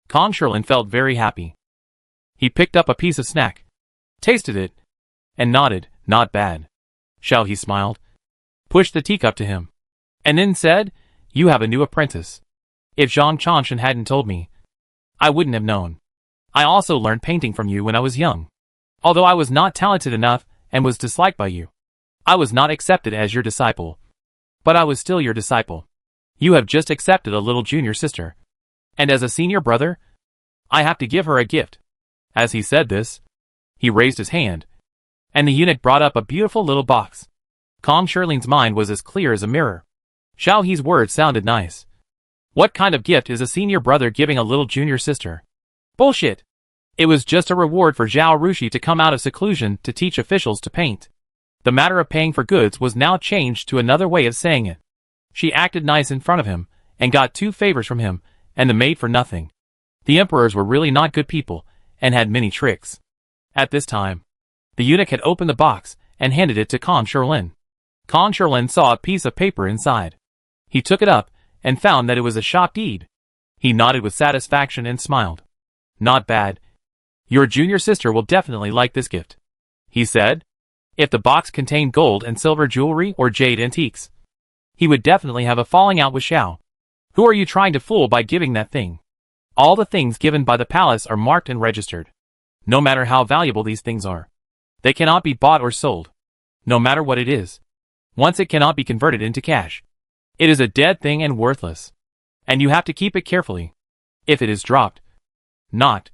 [SPEAKER 1] Kong Shilin felt very happy. He picked up a piece of snack, tasted it, and nodded. "Not bad." Xiaohe smiled, pushed the teacup to him, and then said, "You have a new apprentice. If Zhang Chanshan hadn't told me, I wouldn't have known. I also learned painting from you when I was young. Although I was not talented enough and was disliked by you, I was not accepted as your disciple. But I was still your disciple. You have just accepted a little junior sister, and as a senior brother, I have to give her a gift." As he said this, he raised his hand, and the eunuch brought up a beautiful little box. Kong Shilin's mind was as clear as a mirror. Xiaohe's words sounded nice. What kind of gift is a senior brother giving a little junior sister? Bullshit. It was just a reward for Zhao Rushi to come out of seclusion to teach officials to paint. The matter of paying for goods was now changed to another way of saying it. She acted nice in front of him, and got 2 favors from him, and the maid for nothing. The emperors were really not good people, and had many tricks. At this time, the eunuch had opened the box, and handed it to Kong Shilin. Kong Shilin saw a piece of paper inside. He took it up, and found that it was a shop deed. He nodded with satisfaction and smiled. "Not bad. Your junior sister will definitely like this gift, he said. If the box contained gold and silver jewelry or jade antiques, he would definitely have a falling out with Zhao. Who are you trying to fool by giving that thing? All the things given by the palace are marked and registered. No matter how valuable these things are, they cannot be bought or sold. No matter what it is. Once it cannot be converted into cash, it is a dead thing and worthless. And you have to keep it carefully. If it is dropped, knocked,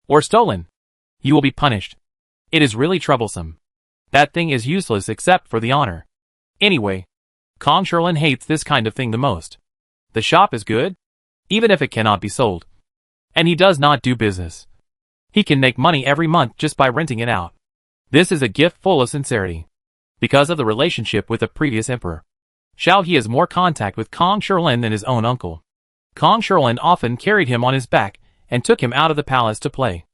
[SPEAKER 1] or stolen, you will be punished. It is really troublesome. That thing is useless except for the honor. Anyway, Kong Sherlin hates this kind of thing the most. The shop is good, even if it cannot be sold. And he does not do business. He can make money every month just by renting it out. This is a gift full of sincerity. Because of the relationship with the previous emperor, Zhao He has more contact with Kong Sherlin than his own uncle. Kong Sherlin often carried him on his back and took him out of the palace to play.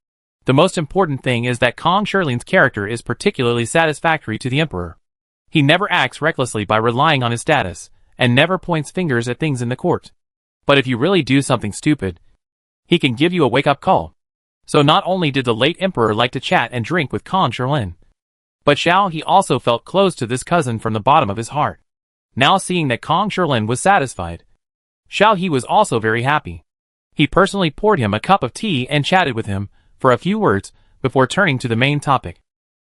[SPEAKER 1] The most important thing is that Kong Sherlin's character is particularly satisfactory to the emperor. He never acts recklessly by relying on his status, and never points fingers at things in the court. But if you really do something stupid, he can give you a wake-up call. So not only did the late emperor like to chat and drink with Kong Sherlin, but Zhao He also felt close to this cousin from the bottom of his heart. Now seeing that Kong Sherlin was satisfied, Zhao He was also very happy. He personally poured him a cup of tea and chatted with him for a few words before turning to the main topic.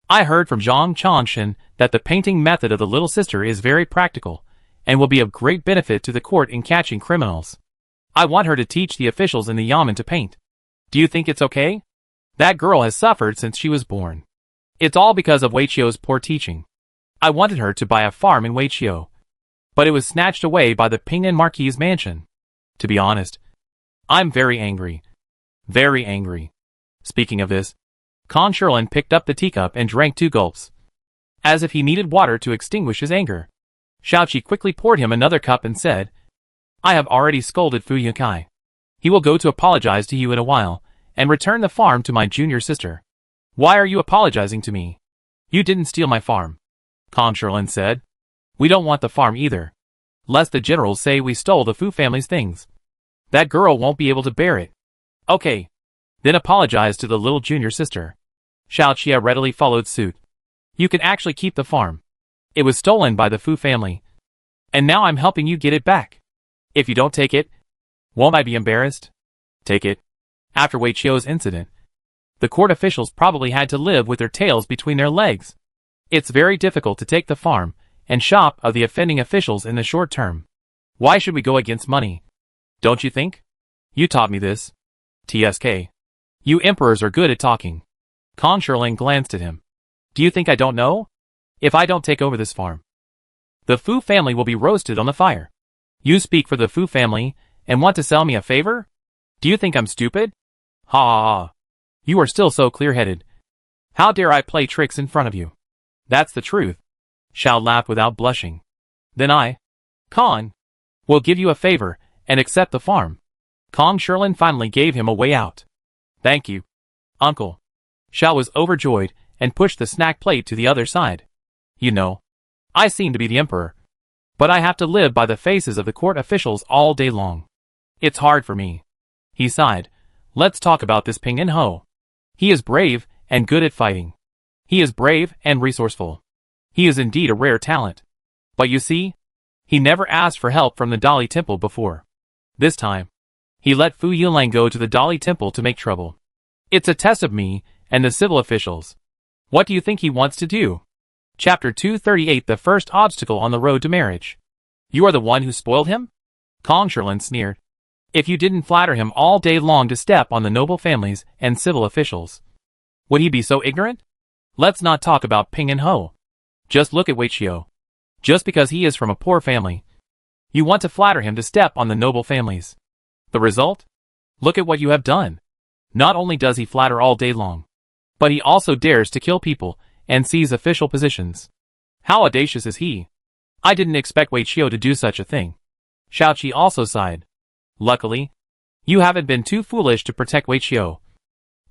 [SPEAKER 1] I heard from Zhao Yuanxun that the painting method of the little sister is very practical and will be of great benefit to the court in catching criminals. I want her to teach the officials in the yamen to paint. Do you think it's okay? That girl has suffered since she was born. It's all because of Weiqiu's poor teaching. I wanted her to buy a farm in Weiqiu, but it was snatched away by the Pingnan Marquis's mansion. To be honest, I'm very angry. Very angry. Speaking of this, Kong Sherlin picked up the teacup and drank 2 gulps, as if he needed water to extinguish his anger. Xiaoqi quickly poured him another cup and said, I have already scolded Fu Yukai. He will go to apologize to you in a while, and return the farm to my junior sister. Why are you apologizing to me? You didn't steal my farm, Kong Sherlin said. We don't want the farm either, lest the generals say we stole the Fu family's things. That girl won't be able to bear it. Okay. Then apologize to the little junior sister. Xiaoqi readily followed suit. You can actually keep the farm. It was stolen by the Fu family, and now I'm helping you get it back. If you don't take it, won't I be embarrassed? Take it. After Weiqiu's incident, the court officials probably had to live with their tails between their legs. It's very difficult to take the farm and shop of the offending officials in the short term. Why should we go against money? Don't you think? You taught me this. TSK. You emperors are good at talking. Kong Sherlin glanced at him. Do you think I don't know? If I don't take over this farm, the Fu family will be roasted on the fire. You speak for the Fu family and want to sell me a favor? Do you think I'm stupid? Ha ha ha. You are still so clear-headed. How dare I play tricks in front of you? That's the truth. Zhao laughed without blushing. Then I, Kong, will give you a favor and accept the farm. Kong Sherlin finally gave him a way out. Thank you, uncle. Zhao was overjoyed and pushed the snack plate to the other side. You know, I seem to be the emperor, but I have to live by the faces of the court officials all day long. It's hard for me. He sighed. Let's talk about this Ping In Ho. He is brave and good at fighting. He is brave and resourceful. He is indeed a rare talent. But you see, he never asked for help from the Dali Temple before. This time, he let Fu Yulang go to the Dali Temple to make trouble. It's a test of me and the civil officials. What do you think he wants to do? Chapter 238 The First Obstacle on the Road to Marriage. You are the one who spoiled him? Kong Sherlin sneered. If you didn't flatter him all day long to step on the noble families and civil officials, would he be so ignorant? Let's not talk about Ping and Ho. Just look at Weiqiu. Just because he is from a poor family, you want to flatter him to step on the noble families. The result? Look at what you have done. Not only does he flatter all day long, but he also dares to kill people and seize official positions. How audacious is he? I didn't expect Weiqiu to do such a thing. Xiaoqi also sighed. Luckily, you haven't been too foolish to protect Weiqiu.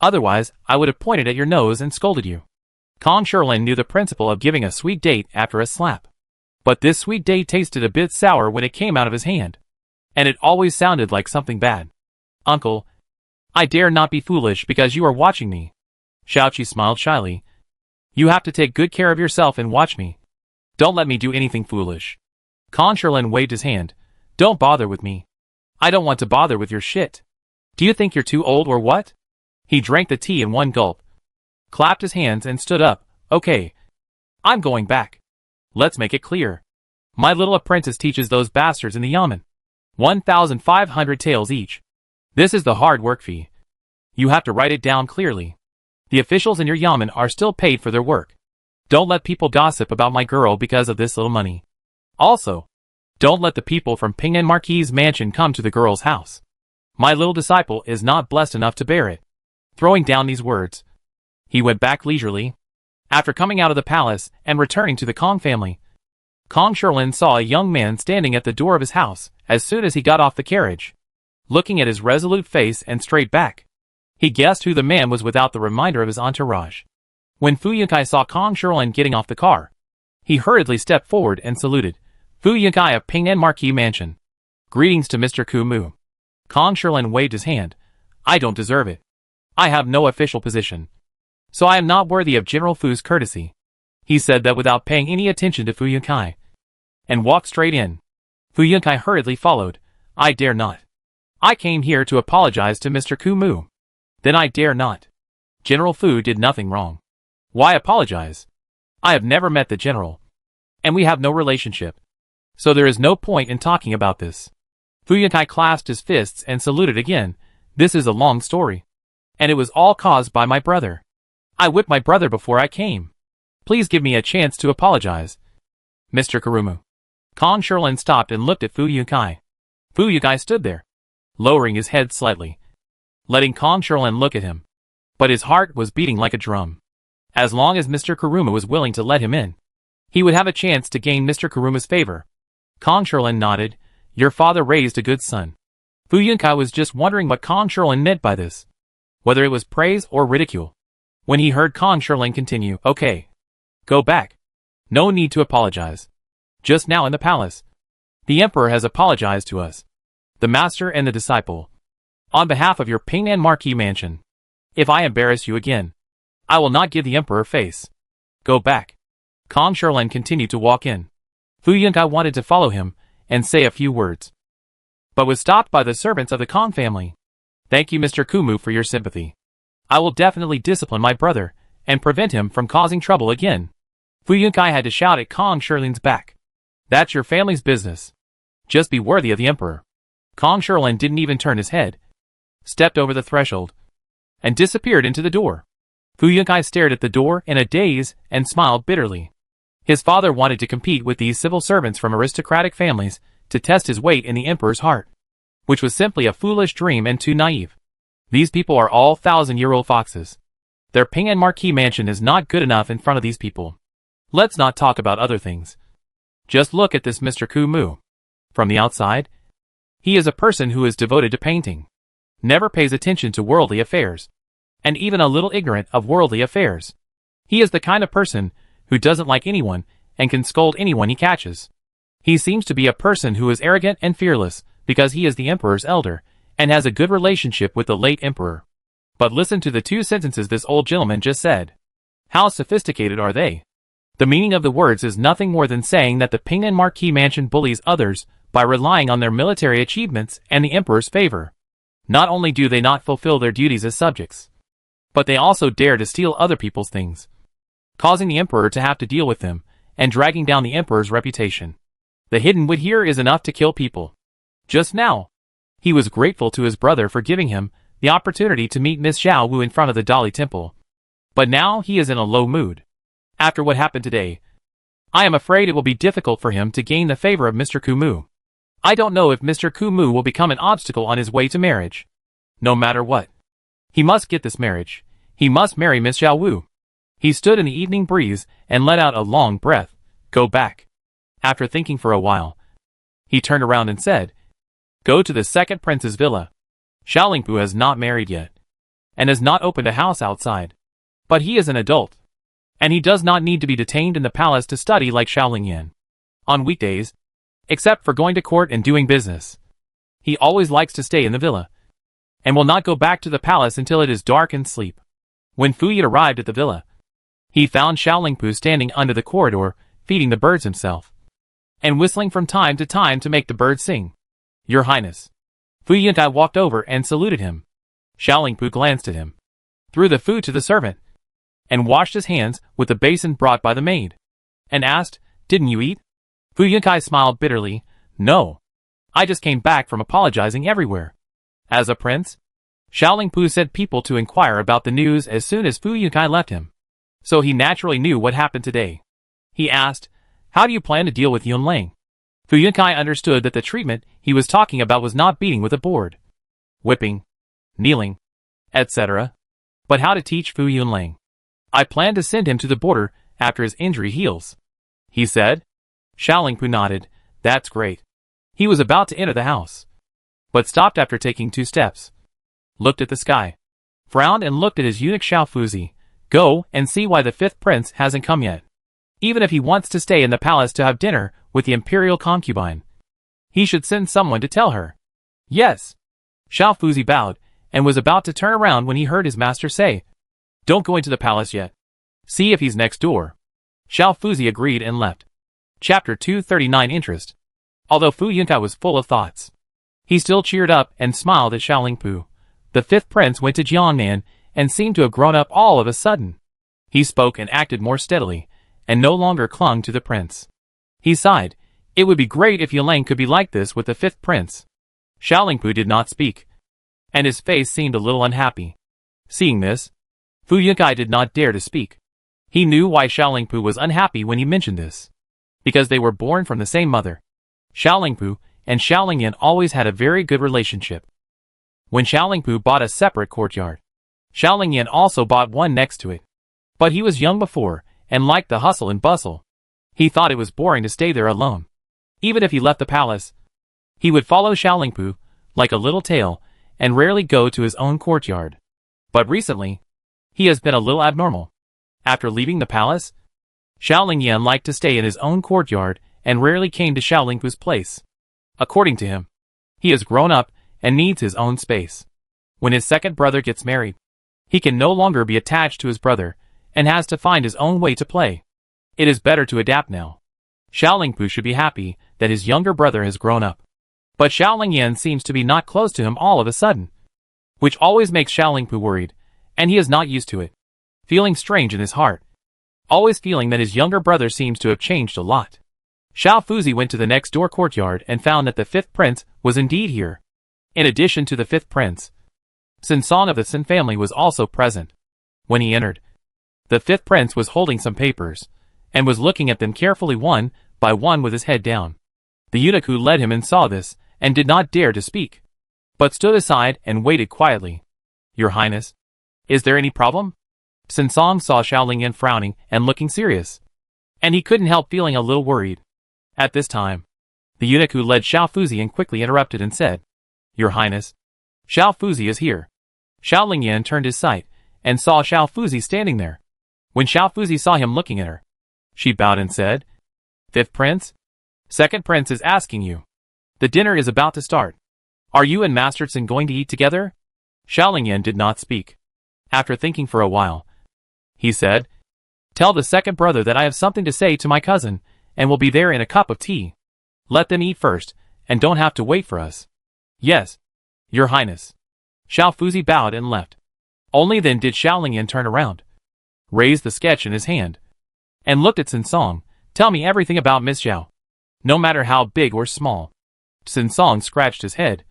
[SPEAKER 1] Otherwise, I would have pointed at your nose and scolded you. Kong Sherlin knew the principle of giving a sweet date after a slap. But this sweet date tasted a bit sour when it came out of his hand. And it always sounded like something bad. Uncle, I dare not be foolish because you are watching me. Xiaoqi smiled shyly. You have to take good care of yourself and watch me. Don't let me do anything foolish. Kong Shilin waved his hand. Don't bother with me. I don't want to bother with your shit. Do you think you're too old or what? He drank the tea in one gulp, clapped his hands and stood up. Okay. I'm going back. Let's make it clear. My little apprentice teaches those bastards in the yamen. 1,500 taels each. This is the hard work fee. You have to write it down clearly. The officials in your yamen are still paid for their work. Don't let people gossip about my girl because of this little money. Also, don't let the people from Ping'an Marquis's mansion come to the girl's house. My little disciple is not blessed enough to bear it. Throwing down these words, he went back leisurely. After coming out of the palace and returning to the Kong family, Kong Shilin saw a young man standing at the door of his house as soon as he got off the carriage. Looking at his resolute face and straight back, he guessed who the man was without the reminder of his entourage. When Fu Yunkai saw Kong Shilin getting off the car, he hurriedly stepped forward and saluted. Fu Yunkai of Ping'an Marquis Mansion. Greetings to Mr. Kumu. Kong Shilin waved his hand. I don't deserve it. I have no official position, so I am not worthy of General Fu's courtesy. He said that without paying any attention to Fu Yunkai, and walked straight in. Fu Yunkai hurriedly followed. I dare not. I came here to apologize to Mr. Kumu. Then I dare not. General Fu did nothing wrong. Why apologize? I have never met the general, and we have no relationship, so there is no point in talking about this. Fu Yunkai clasped his fists and saluted again. This is a long story, and it was all caused by my brother. I whipped my brother before I came. Please give me a chance to apologize. Mr. Kurumu. Kong Shilin stopped and looked at Fu Yunkai. Fu Yunkai stood there, lowering his head slightly, letting Kong Shilin look at him. But his heart was beating like a drum. As long as Mr. Kuruma was willing to let him in, he would have a chance to gain Mr. Kuruma's favor. Kong Shilin nodded. Your father raised a good son. Fu Yunkai was just wondering what Kong Shilin meant by this, whether it was praise or ridicule. When he heard Kong Shilin continue, okay, go back. No need to apologize. Just now in the palace, the emperor has apologized to us, the master and the disciple, on behalf of your Ping'an Marquis mansion. If I embarrass you again, I will not give the emperor face. Go back. Kong Shilin continued to walk in. Fu Yunkai wanted to follow him and say a few words, but was stopped by the servants of the Kong family. Thank you, Mr. Kumu, for your sympathy. I will definitely discipline my brother and prevent him from causing trouble again. Fu Yunkai had to shout at Kong Shilin's back. That's your family's business. Just be worthy of the emperor. Kong Shilin didn't even turn his head, stepped over the threshold, and disappeared into the door. Fu Yunkai stared at the door in a daze and smiled bitterly. His father wanted to compete with these civil servants from aristocratic families to test his weight in the emperor's heart, which was simply a foolish dream and too naive. These people are all 1,000-year-old foxes. Their Ping'an Marquis mansion is not good enough in front of these people. Let's not talk about other things. Just look at this Mr. Kumu. From the outside, he is a person who is devoted to painting, never pays attention to worldly affairs, and even a little ignorant of worldly affairs. He is the kind of person who doesn't like anyone and can scold anyone he catches. He seems to be a person who is arrogant and fearless because he is the emperor's elder and has a good relationship with the late emperor. But listen to the two sentences this old gentleman just said. How sophisticated are they? The meaning of the words is nothing more than saying that the Ping'an Marquis mansion bullies others by relying on their military achievements and the emperor's favor. Not only do they not fulfill their duties as subjects, but they also dare to steal other people's things, causing the emperor to have to deal with them and dragging down the emperor's reputation. The hidden wit here is enough to kill people. Just now, he was grateful to his brother for giving him the opportunity to meet Miss Xiao Wu in front of the Dali Temple. But now he is in a low mood. After what happened today, I am afraid it will be difficult for him to gain the favor of Mr. Kumu. I don't know if Mr. Kumu will become an obstacle on his way to marriage. No matter what, he must get this marriage. He must marry Miss Xiao Wu. He stood in the evening breeze and let out a long breath. Go back. After thinking for a while, he turned around and said, go to the second prince's villa. Xiaolingpu has not married yet, and has not opened a house outside. But he is an adult, and he does not need to be detained in the palace to study like Xiaolingyan. On weekdays, except for going to court and doing business, he always likes to stay in the villa, and will not go back to the palace until it is dark and sleep. When Fu Yan arrived at the villa, he found Xiaolingpu standing under the corridor, feeding the birds himself, and whistling from time to make the birds sing. Your Highness. Fu Yan walked over and saluted him. Xiaolingpu glanced at him, threw the food to the servant, and washed his hands with the basin brought by the maid, and asked, Didn't you eat? Fu Yan smiled bitterly. No. I just came back from apologizing everywhere. As a prince? Xiaolingpu sent people to inquire about the news as soon as Fu Yan left him, so he naturally knew what happened today. He asked, How do you plan to deal with Yunlang? Fu Yan understood that the treatment he was talking about was not beating with a board, whipping, kneeling, etc., but how to teach Fu Yunlang. I plan to send him to the border after his injury heals, he said. Xiaolingpu nodded. That's great. He was about to enter the house, but stopped after taking 2 steps, looked at the sky, frowned and looked at his eunuch Xiaofuzi. Go and see why the 5th prince hasn't come yet. Even if he wants to stay in the palace to have dinner with the imperial concubine, he should send someone to tell her. Yes. Xiaofuzi bowed and was about to turn around when he heard his master say, Don't go into the palace yet. See if he's next door. Xiaofuzi agreed and left. Chapter 239 Interest. Although Fu Yan was full of thoughts, he still cheered up and smiled at Xiaolingpu. The 5th prince went to Jiangnan and seemed to have grown up all of a sudden. He spoke and acted more steadily, and no longer clung to the prince. He sighed. It would be great if Yunlang could be like this with the 5th prince. Xiaolingpu did not speak, and his face seemed a little unhappy. Seeing this, Fu Yan did not dare to speak. He knew why Xiaolingpu was unhappy when he mentioned this, because they were born from the same mother. Xiaolingpu and Xiaolingyan always had a very good relationship. When Xiaolingpu bought a separate courtyard, Xiaolingyan also bought one next to it. But he was young before, and liked the hustle and bustle. He thought it was boring to stay there alone. Even if he left the palace, he would follow Xiaolingpu, like a little tail, and rarely go to his own courtyard. But recently, he has been a little abnormal. After leaving the palace, Xiaolingyan liked to stay in his own courtyard and rarely came to Xiaolingpu's place. According to him, he has grown up and needs his own space. When his second brother gets married, he can no longer be attached to his brother and has to find his own way to play. It is better to adapt now. Xiaolingpu should be happy that his younger brother has grown up. But Xiaolingyan seems to be not close to him all of a sudden, which always makes Xiaolingpu worried, and he is not used to it. Feeling strange in his heart, always feeling that his younger brother seems to have changed a lot. Xiaofuzi went to the next door courtyard and found that the 5th prince was indeed here. In addition to the 5th prince, Sinsong of the Sin family was also present. When he entered, the 5th prince was holding some papers, and was looking at them carefully one by one with his head down. The eunuch who led him in saw this, and did not dare to speak, but stood aside and waited quietly. Your Highness, is there any problem? Sinsong saw Xiaolingyan frowning and looking serious, and he couldn't help feeling a little worried. At this time, the eunuch who led Xiaofuzi quickly interrupted and said, Your Highness, Xiaofuzi is here. Xiaolingyan turned his sight, and saw Xiaofuzi standing there. When Xiaofuzi saw him looking at her, she bowed and said, 5th prince? 2nd prince is asking you. The dinner is about to start. Are you and Master Tsin going to eat together? Xiaolingyan did not speak. After thinking for a while, he said, Tell the 2nd brother that I have something to say to my cousin, and will be there in a cup of tea. Let them eat first, and don't have to wait for us. Yes, Your Highness. Xiaofuzi bowed and left. Only then did Xiaolingyan turn around, raise the sketch in his hand, and looked at Sinsong. Tell me everything about Miss Zhao, no matter how big or small. Sinsong scratched his head,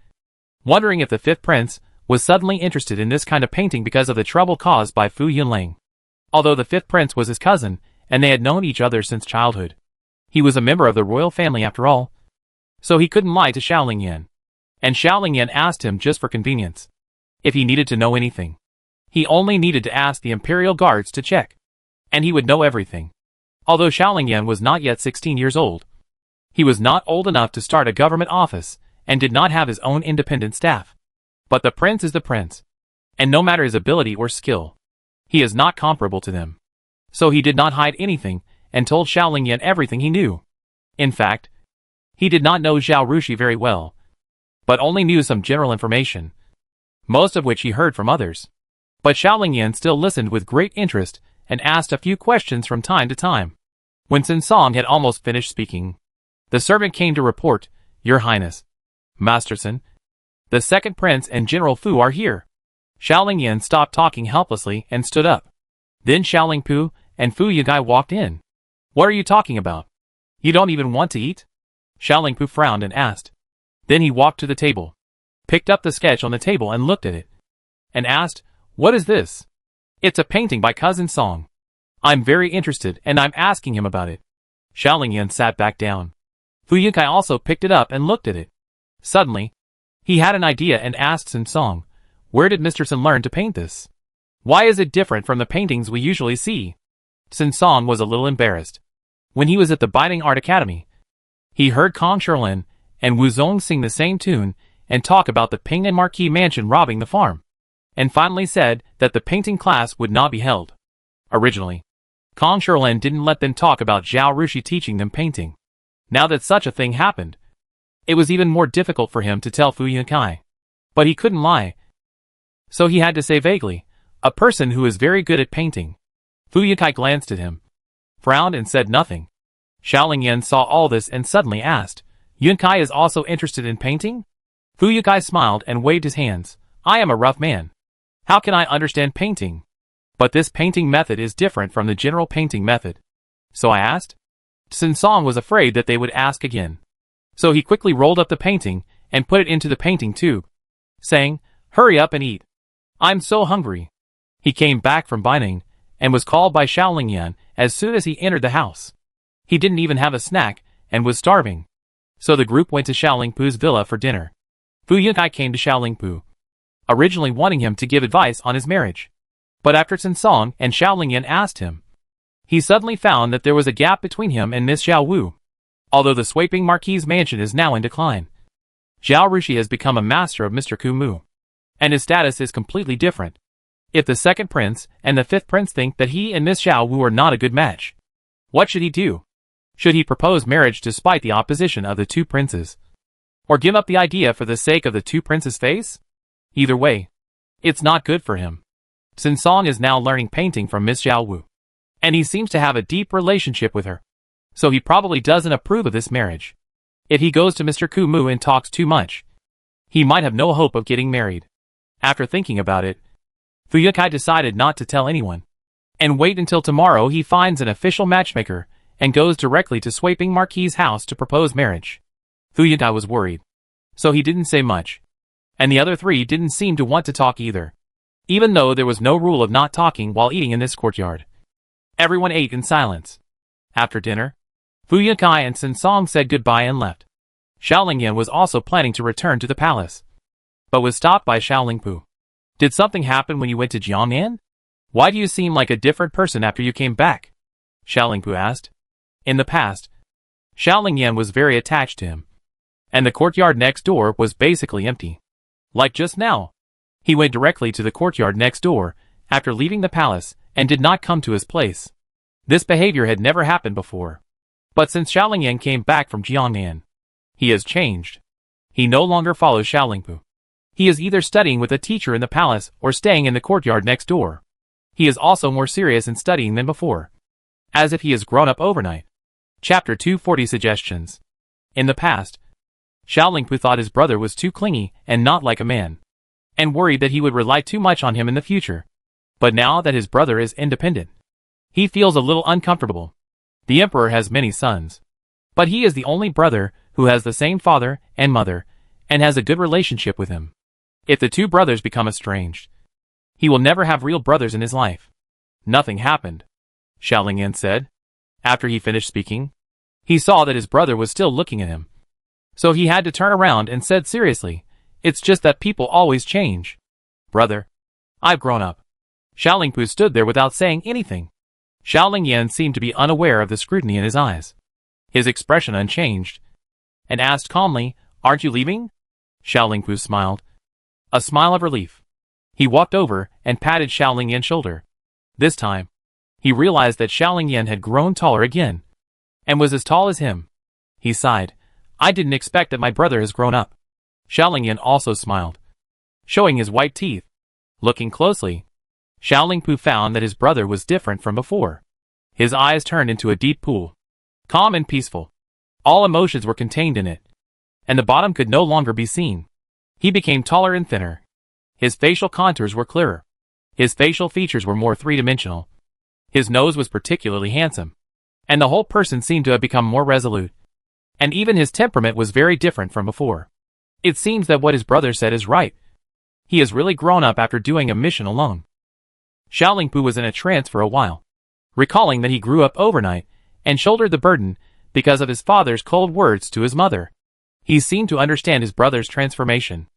[SPEAKER 1] wondering if the 5th prince was suddenly interested in this kind of painting because of the trouble caused by Fu Yunlang. Although the 5th prince was his cousin, and they had known each other since childhood, he was a member of the royal family after all, so he couldn't lie to Xiaolingyan. And Xiaolingyan asked him just for convenience. If he needed to know anything, he only needed to ask the imperial guards to check, and he would know everything. Although Xiaolingyan was not yet 16 years old, he was not old enough to start a government office, and did not have his own independent staff. But the prince is the prince, and no matter his ability or skill, he is not comparable to them. So he did not hide anything, and told Xiaolingyan everything he knew. In fact, he did not know Zhao Rushi very well, but only knew some general information, most of which he heard from others. But Xiaolingyan still listened with great interest and asked a few questions from time to time. When Sinsong had almost finished speaking, the servant came to report, "Your Highness, Masterson, the second prince and General Fu are here." Xiaolingyan stopped talking helplessly and stood up. Then Xiaolingpu and Fu Yagai walked in. "What are you talking about? You don't even want to eat?" Xiaolingpu frowned and asked. Then he walked to the table, picked up the sketch on the table and looked at it, and asked, "What is this?" "It's a painting by Cousin Song. I'm very interested and I'm asking him about it." Xiaolingyan sat back down. Fu Yagai also picked it up and looked at it. Suddenly, he had an idea and asked Sinsong, "Where did Mr. Sun learn to paint this? Why is it different from the paintings we usually see?" Sinsong was a little embarrassed. When he was at the Binding Art Academy, he heard Kong Shirlin and Wu Zong sing the same tune and talk about the Ping and Marquis mansion robbing the farm, and finally said that the painting class would not be held. Originally, Kong Shirlin didn't let them talk about Zhao Rushi teaching them painting. Now that such a thing happened, it was even more difficult for him to tell Fu Yakai. But he couldn't lie, so he had to say vaguely, "A person who is very good at painting." Fu Yakai glanced at him, frowned and said nothing. Xiaolingyan saw all this and suddenly asked, "Yunkai is also interested in painting?" Fu Yakai smiled and waved his hands. "I am a rough man. How can I understand painting? But this painting method is different from the general painting method." So I asked. Sinsong was afraid that they would ask again. So he quickly rolled up the painting and put it into the painting tube, saying, "Hurry up and eat. I'm so hungry." He came back from binding and was called by Xiaolingyan as soon as he entered the house. He didn't even have a snack and was starving. So the group went to Xiaolingpu's villa for dinner. Fu Yakai came to Xiaolingpu, originally wanting him to give advice on his marriage. But after Sinsong and Xiaolingyan asked him, he suddenly found that there was a gap between him and Miss Xiao Wu. Although the Sweeping Marquis mansion is now in decline, Zhao Rushi has become a master of Mr. Kumu, and his status is completely different. If the second prince and the fifth prince think that he and Miss Xiao Wu are not a good match, what should he do? Should he propose marriage despite the opposition of the two princes? Or give up the idea for the sake of the two princes' face? Either way, it's not good for him. Sinsong is now learning painting from Miss Xiao Wu, and he seems to have a deep relationship with her. So he probably doesn't approve of this marriage. If he goes to Mr. Kumu and talks too much, he might have no hope of getting married. After thinking about it, Fu Yakai decided not to tell anyone, and wait until tomorrow he finds an official matchmaker and goes directly to Sweeping Marquis' house to propose marriage. Fu Yakai was worried, so he didn't say much, and the other three didn't seem to want to talk either, even though there was no rule of not talking while eating in this courtyard. Everyone ate in silence. After dinner, Fu Yakai and Sinsong said goodbye and left. Xiaolingyan was also planning to return to the palace, but was stopped by Xiaolingpu. "Did something happen when you went to Jiangnan? Why do you seem like a different person after you came back?" Xiaolingpu asked. In the past, Xiaolingyan was very attached to him, and the courtyard next door was basically empty. Like just now, he went directly to the courtyard next door after leaving the palace and did not come to his place. This behavior had never happened before. But since Xiaolingyan came back from Jiangnan, he has changed. He no longer follows Xiaolingpu. He is either studying with a teacher in the palace or staying in the courtyard next door. He is also more serious in studying than before, as if he has grown up overnight. Chapter 240 Suggestions. In the past, Xiaolingpu thought his brother was too clingy and not like a man, and worried that he would rely too much on him in the future. But now that his brother is independent, he feels a little uncomfortable. The emperor has many sons, but he is the only brother who has the same father and mother and has a good relationship with him. If the two brothers become estranged, he will never have real brothers in his life. Nothing happened, Xiaolingyan said. After he finished speaking, he saw that his brother was still looking at him. So he had to turn around and said seriously, "It's just that people always change. Brother, I've grown up." Xiaolingpu stood there without saying anything. Xiaolingyan seemed to be unaware of the scrutiny in his eyes. His expression unchanged, and asked calmly, "Aren't you leaving?" Xiaolingpu smiled. A smile of relief. He walked over and patted Xiaolingyan's shoulder. This time, he realized that Xiaolingyan had grown taller again, and was as tall as him. He sighed. "I didn't expect that my brother has grown up." Xiaolingyan also smiled, showing his white teeth. Looking closely, Xiaolingpu found that his brother was different from before. His eyes turned into a deep pool. Calm and peaceful. All emotions were contained in it. And the bottom could no longer be seen. He became taller and thinner. His facial contours were clearer. His facial features were more three-dimensional. His nose was particularly handsome. And the whole person seemed to have become more resolute. And even his temperament was very different from before. It seems that what his brother said is right. He has really grown up after doing a mission alone. Xiaolingpu was in a trance for a while, recalling that he grew up overnight and shouldered the burden because of his father's cold words to his mother. He seemed to understand his brother's transformation.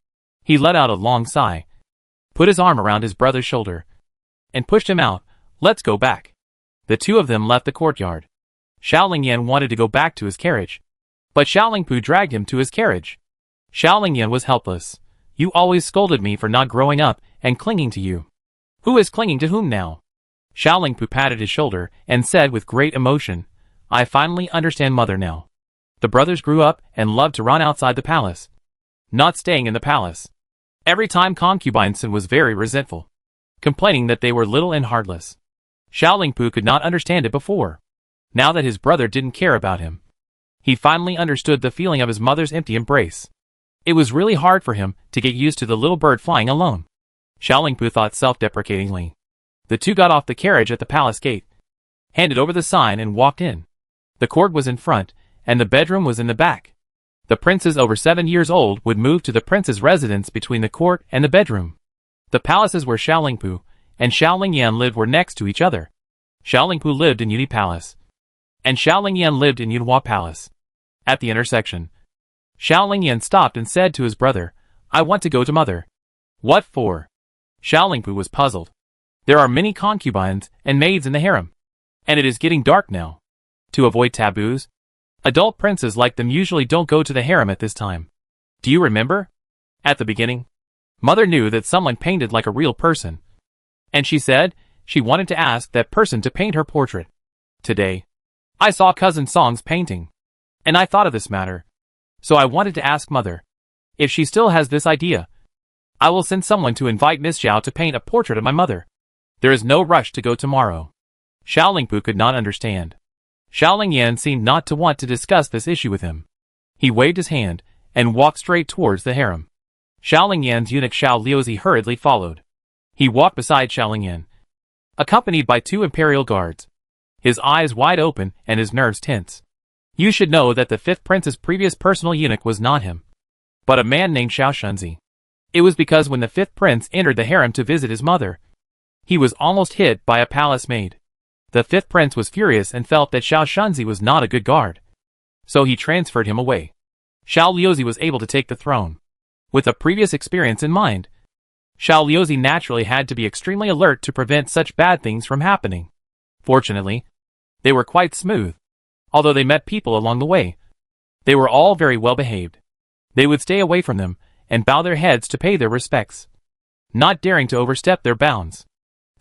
[SPEAKER 1] He let out a long sigh, put his arm around his brother's shoulder, and pushed him out. Let's go back. The two of them left the courtyard. Xiaolingyan wanted to go back to his carriage, but Xiaolingpu dragged him to his carriage. Xiaolingyan was helpless. You always scolded me for not growing up and clinging to you. Who is clinging to whom now? Xiaolingpu patted his shoulder and said with great emotion, I finally understand mother now. The brothers grew up and loved to run outside the palace, not staying in the palace. Every time concubine Sun was very resentful, complaining that they were little and heartless. Xiaolingpu could not understand it before. Now that his brother didn't care about him, he finally understood the feeling of his mother's empty embrace. It was really hard for him to get used to the little bird flying alone. Xiaolingpu thought self-deprecatingly. The two got off the carriage at the palace gate, handed over the sign and walked in. The court was in front, and the bedroom was in the back. The princes over 7 years old would move to the prince's residence between the court and the bedroom. The palaces where Xiaolingpu and Xiaolingyan lived were next to each other. Xiaolingpu lived in Yuni Palace, and Xiaolingyan lived in Yunhua Palace. At the intersection, Xiaolingyan stopped and said to his brother, I want to go to mother. What for? Xiaolingpu was puzzled. There are many concubines and maids in the harem, and it is getting dark now. To avoid taboos, adult princes like them usually don't go to the harem at this time. Do you remember? At the beginning, mother knew that someone painted like a real person, and she said she wanted to ask that person to paint her portrait. Today, I saw cousin Song's painting, and I thought of this matter. So I wanted to ask mother if she still has this idea. I will send someone to invite Miss Zhao to paint a portrait of my mother. There is no rush to go tomorrow. Xiaolingpu could not understand. Xiaolingyan seemed not to want to discuss this issue with him. He waved his hand and walked straight towards the harem. Xiaolingyan's eunuch Xiao Liuzi hurriedly followed. He walked beside Xiaolingyan, accompanied by 2 imperial guards, his eyes wide open and his nerves tense. You should know that the 5th prince's previous personal eunuch was not him, but a man named Xiao Shunzi. It was because when the 5th prince entered the harem to visit his mother, he was almost hit by a palace maid. The 5th prince was furious and felt that Xiao Shunzi was not a good guard, so he transferred him away. Xiao Liuzi was able to take the throne. With a previous experience in mind, Xiao Liuzi naturally had to be extremely alert to prevent such bad things from happening. Fortunately, they were quite smooth. Although they met people along the way, they were all very well behaved. They would stay away from them and bow their heads to pay their respects, not daring to overstep their bounds.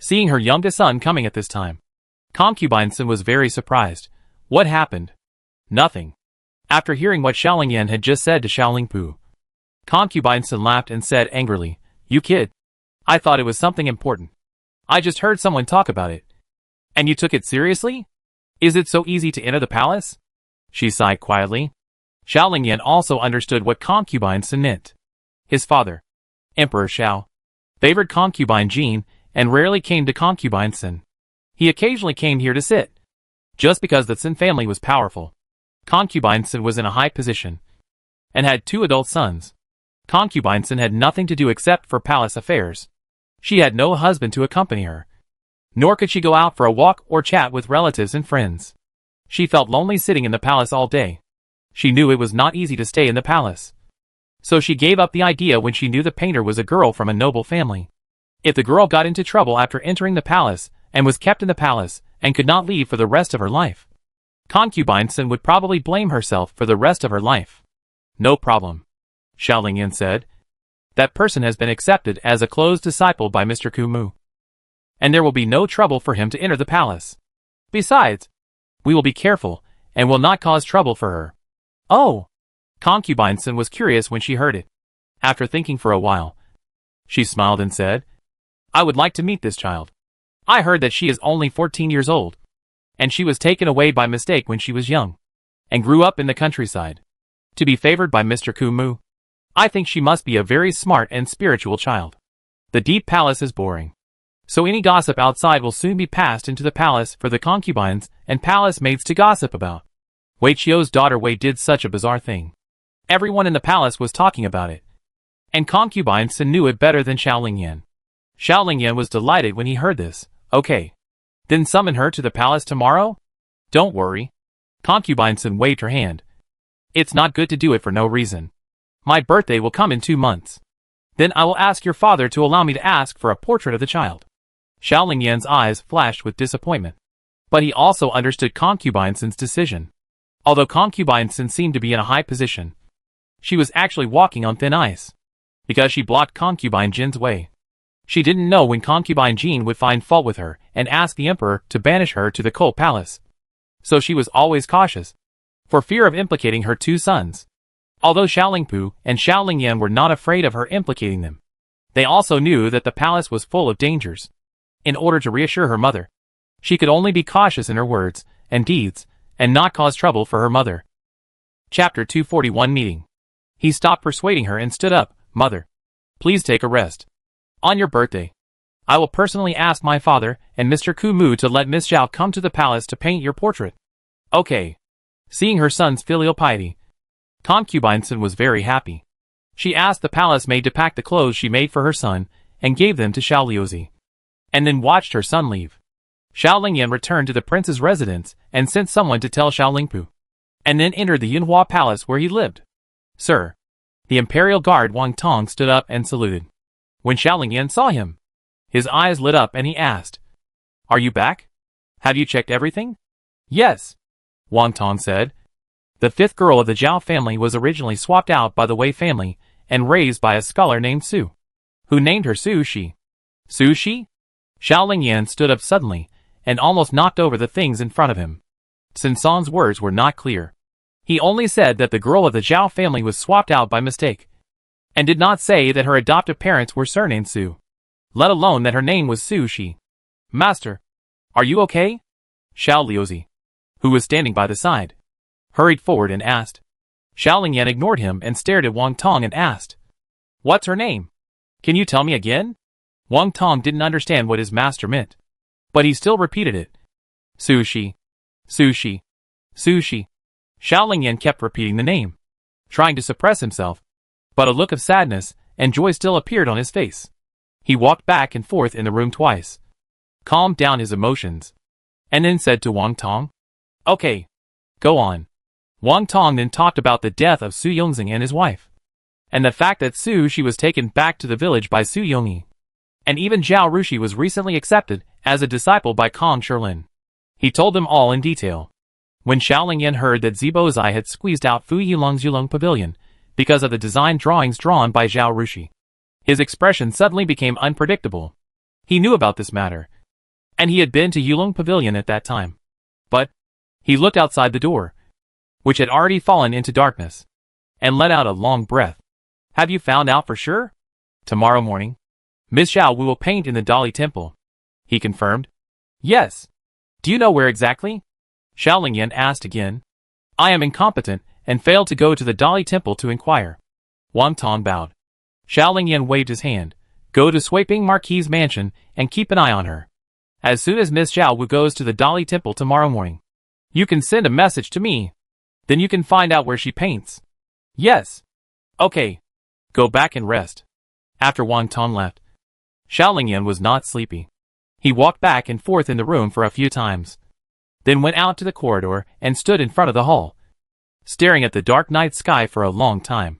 [SPEAKER 1] Seeing her youngest son coming at this time, concubine Sun was very surprised. What happened? Nothing. After hearing what Xiaolingyan had just said to Xiaolingpu, concubine Sun laughed and said angrily, You kid. I thought it was something important. I just heard someone talk about it. And you took it seriously? Is it so easy to enter the palace? She sighed quietly. Xiaolingyan also understood what concubine Sun meant. His father, Emperor Xiao, favored concubine Jean and rarely came to concubine Sun. He occasionally came here to sit. Just because the Sun family was powerful, concubine Sun was in a high position and had 2 adult sons. Concubine Sun had nothing to do except for palace affairs. She had no husband to accompany her, nor could she go out for a walk or chat with relatives and friends. She felt lonely sitting in the palace all day. She knew it was not easy to stay in the palace, so she gave up the idea when she knew the painter was a girl from a noble family. If the girl got into trouble after entering the palace and was kept in the palace and could not leave for the rest of her life, concubine Sun would probably blame herself for the rest of her life. No problem, Xiaolingyan said. That person has been accepted as a close disciple by Mr. Kumu, and there will be no trouble for him to enter the palace. Besides, we will be careful and will not cause trouble for her. Oh! Concubine Sun was curious when she heard it. After thinking for a while, she smiled and said, I would like to meet this child. I heard that she is only 14 years old, and she was taken away by mistake when she was young, and grew up in the countryside, to be favored by Mr. Kumu. I think she must be a very smart and spiritual child. The deep palace is boring, so any gossip outside will soon be passed into the palace for the concubines and palace maids to gossip about. Wei Qiu's daughter Wei did such a bizarre thing. Everyone in the palace was talking about it, and concubine Sin knew it better than Xiao Lingyan. Xiao Lingyan was delighted when he heard this. Okay. Then summon her to the palace tomorrow? Don't worry. Concubine Sin waved her hand. It's not good to do it for no reason. My birthday will come in 2 months. Then I will ask your father to allow me to ask for a portrait of the child. Xiao Lingyan's eyes flashed with disappointment. But he also understood Concubine Sin's decision. Although Concubine Sin seemed to be in a high position, she was actually walking on thin ice, because she blocked Concubine Jin's way. She didn't know when Concubine Jin would find fault with her and ask the emperor to banish her to the cold palace. So she was always cautious, for fear of implicating her 2 sons. Although Xiao Lingpu and Xiao Lingyan were not afraid of her implicating them, they also knew that the palace was full of dangers. In order to reassure her mother, she could only be cautious in her words and deeds, and not cause trouble for her mother. Chapter 241 Meeting. He stopped persuading her and stood up. Mother, please take a rest. On your birthday, I will personally ask my father and Mr. Kumu to let Miss Zhao come to the palace to paint your portrait. Okay. Seeing her son's filial piety, Concubine Sin was very happy. She asked the palace maid to pack the clothes she made for her son and gave them to Xiao Liuzi, and then watched her son leave. Xiao Lingyan returned to the prince's residence and sent someone to tell Xiao Lingpu, and then entered the Yunhua palace where he lived. Sir. The imperial guard Wang Tong stood up and saluted. When Xiao Lingyan saw him, his eyes lit up and he asked, Are you back? Have you checked everything? Yes. Wang Tong said. The 5th girl of the Zhao family was originally swapped out by the Wei family and raised by a scholar named Su, who named her Su Shi. Su Shi? Xiao Lingyan stood up suddenly and almost knocked over the things in front of him. Sin Song's words were not clear. He only said that the girl of the Zhao family was swapped out by mistake, and did not say that her adoptive parents were surnamed Su, let alone that her name was Su Shi. Master, are you okay? Xiao Liuzi, who was standing by the side, hurried forward and asked. Xiao Lingyan ignored him and stared at Wang Tong and asked, What's her name? Can you tell me again? Wang Tong didn't understand what his master meant, but he still repeated it. Su Shi, Su Shi, Su Shi. Xiao Lingyan kept repeating the name, trying to suppress himself, but a look of sadness and joy still appeared on his face. He walked back and forth in the room twice, calmed down his emotions, and then said to Wang Tong, Okay, go on. Wang Tong then talked about the death of Su Yongxing and his wife, and the fact that Su Shi was taken back to the village by Su Yongyi, and even Zhao Rushi was recently accepted as a disciple by Kong Shilin. He told them all in detail. When Xiao Lingyan heard that Zibo Zai had squeezed out Fu Yilong's Yulong Pavilion because of the design drawings drawn by Zhao Rushi, his expression suddenly became unpredictable. He knew about this matter, and he had been to Yulong Pavilion at that time. But he looked outside the door, which had already fallen into darkness, and let out a long breath. Have you found out for sure? Tomorrow morning, Miss Zhao will paint in the Dali Temple, he confirmed. Yes. Do you know where exactly? Xiao Lingyan asked again. I am incompetent and failed to go to the Dali Temple to inquire. Wang Tong bowed. Xiao Lingyan waved his hand. Go to Sweeping Marquis's mansion and keep an eye on her. As soon as Miss Zhao Wu goes to the Dali Temple tomorrow morning, you can send a message to me. Then you can find out where she paints. Yes. Okay. Go back and rest. After Wang Tong left, Xiao Lingyan was not sleepy. He walked back and forth in the room for a few times, then went out to the corridor and stood in front of the hall, staring at the dark night sky for a long time.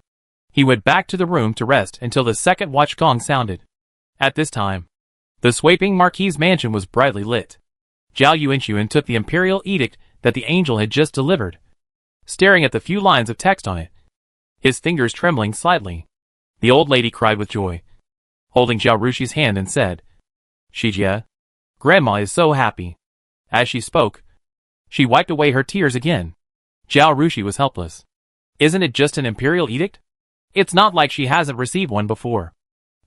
[SPEAKER 1] He went back to the room to rest until the second watch gong sounded. At this time, the Sweeping Marquis's mansion was brightly lit. Zhao Yuanxun took the imperial edict that the angel had just delivered, staring at the few lines of text on it, his fingers trembling slightly. The old lady cried with joy, holding Zhao Rushi's hand, and said, Shijie, Grandma is so happy. As she spoke, she wiped away her tears again. Zhao Rushi was helpless. Isn't it just an imperial edict? It's not like she hasn't received one before.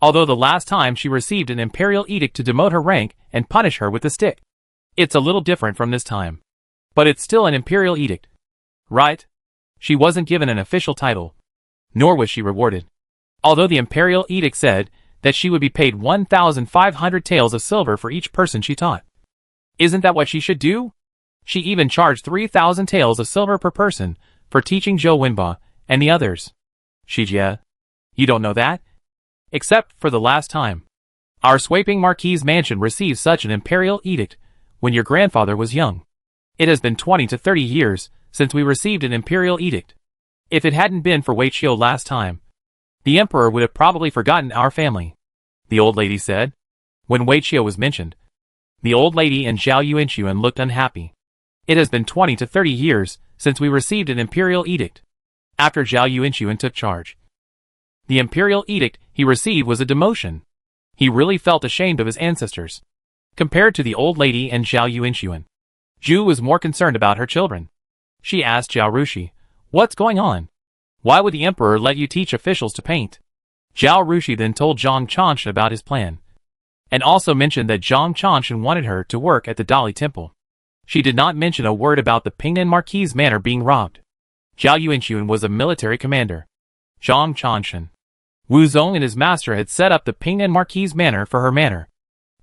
[SPEAKER 1] although the last time she received an imperial edict to demote her rank and punish her with the stick. It's a little different from this time. But it's still an imperial edict. Right? She wasn't given an official title. Nor was she rewarded. Although the imperial edict said that she would be paid 1,500 taels of silver for each person she taught. Isn't that what she should do? She even charged 3,000 taels of silver per person for teaching Zhou Wenba and the others. Shijie, you don't know that? Except for the last time. Our swaping marquis mansion received such an imperial edict when your grandfather was young. It has been 20 to 30 years since we received an imperial edict. If it hadn't been for Wei Qiu last time, the emperor would have probably forgotten our family, the old lady said. When Wei Qiu was mentioned, the old lady and Zhao Yuanxun looked unhappy. It has been 20 to 30 years since we received an imperial edict. After Zhao Yuanxun took charge, the imperial edict he received was a demotion. He really felt ashamed of his ancestors. Compared to the old lady and Zhao Yuanxun, Zhu was more concerned about her children. She asked Zhao Rushi, "What's going on? Why would the emperor let you teach officials to paint?" Zhao Rushi then told Zhang Chanshan about his plan, and also mentioned that Zhang Chanshan wanted her to work at the Dali Temple. She did not mention a word about the Pingnan Marquis manor being robbed. Zhao Yuanxun was a military commander. Zhang Chanshan, Wu Zong and his master had set up the Pingnan Marquis manor for her manor.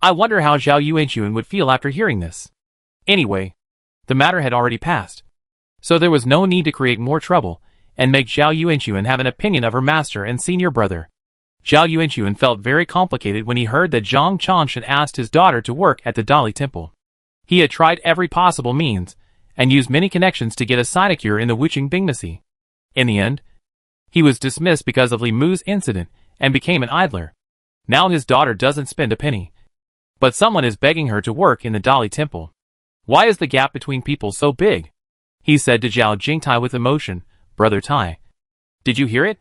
[SPEAKER 1] I wonder how Zhao Yuanxun would feel after hearing this. Anyway, the matter had already passed, so there was no need to create more trouble and make Zhao Yuanxun have an opinion of her master and senior brother. Zhao Yuanxun felt very complicated when he heard that Zhang Chanshan asked his daughter to work at the Dali Temple. He had tried every possible means and used many connections to get a sinecure in the Wuqing Dynasty. In the end, he was dismissed because of Li Mu's incident and became an idler. Now his daughter doesn't spend a penny. But someone is begging her to work in the Dali Temple. Why is the gap between people so big? He said to Zhao Jingtai with emotion, "Brother Tai, did you hear it?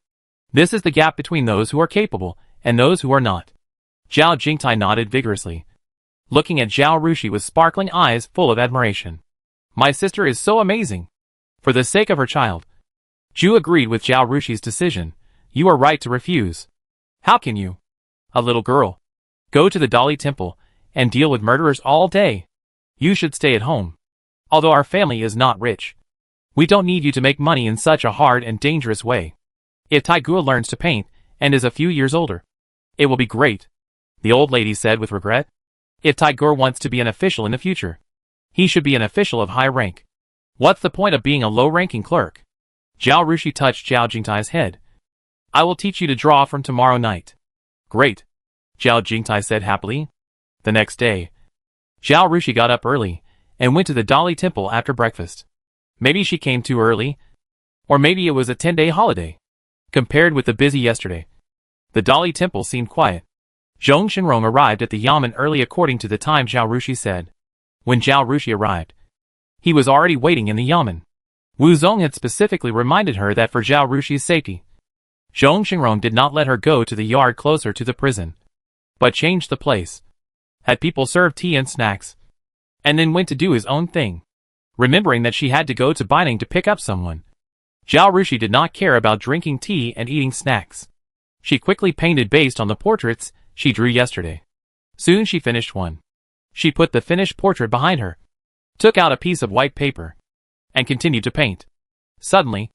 [SPEAKER 1] This is the gap between those who are capable and those who are not." Zhao Jingtai nodded vigorously, looking at Zhao Rushi with sparkling eyes full of admiration. "My sister is so amazing." For the sake of her child, Zhu agreed with Zhao Rushi's decision. "You are right to refuse. How can you, a little girl, go to the Dali Temple and deal with murderers all day? You should stay at home. Although our family is not rich, we don't need you to make money in such a hard and dangerous way. If Taiguo learns to paint and is a few years older, it will be great," the old lady said with regret. "If Taiguo wants to be an official in the future, he should be an official of high rank. What's the point of being a low-ranking clerk?" Zhao Rushi touched Zhao Jingtai's head. "I will teach you to draw from tomorrow night." "Great," Zhao Jingtai said happily. The next day, Zhao Rushi got up early and went to the Dali Temple after breakfast. Maybe she came too early, or maybe it was a 10-day holiday. Compared with the busy yesterday, the Dali Temple seemed quiet. Zhong Shenrong arrived at the yamen early according to the time Zhao Rushi said. When Zhao Rushi arrived, he was already waiting in the yamen. Wu Zong had specifically reminded her that for Zhao Rushi's safety, Zhong Shenrong did not let her go to the yard closer to the prison, but changed the place, had people serve tea and snacks, and then went to do his own thing. Remembering that she had to go to Binding to pick up someone, Zhao Rushi did not care about drinking tea and eating snacks. She quickly painted based on the portraits she drew yesterday. Soon she finished one. She put the finished portrait behind her, took out a piece of white paper, and continued to paint. Suddenly,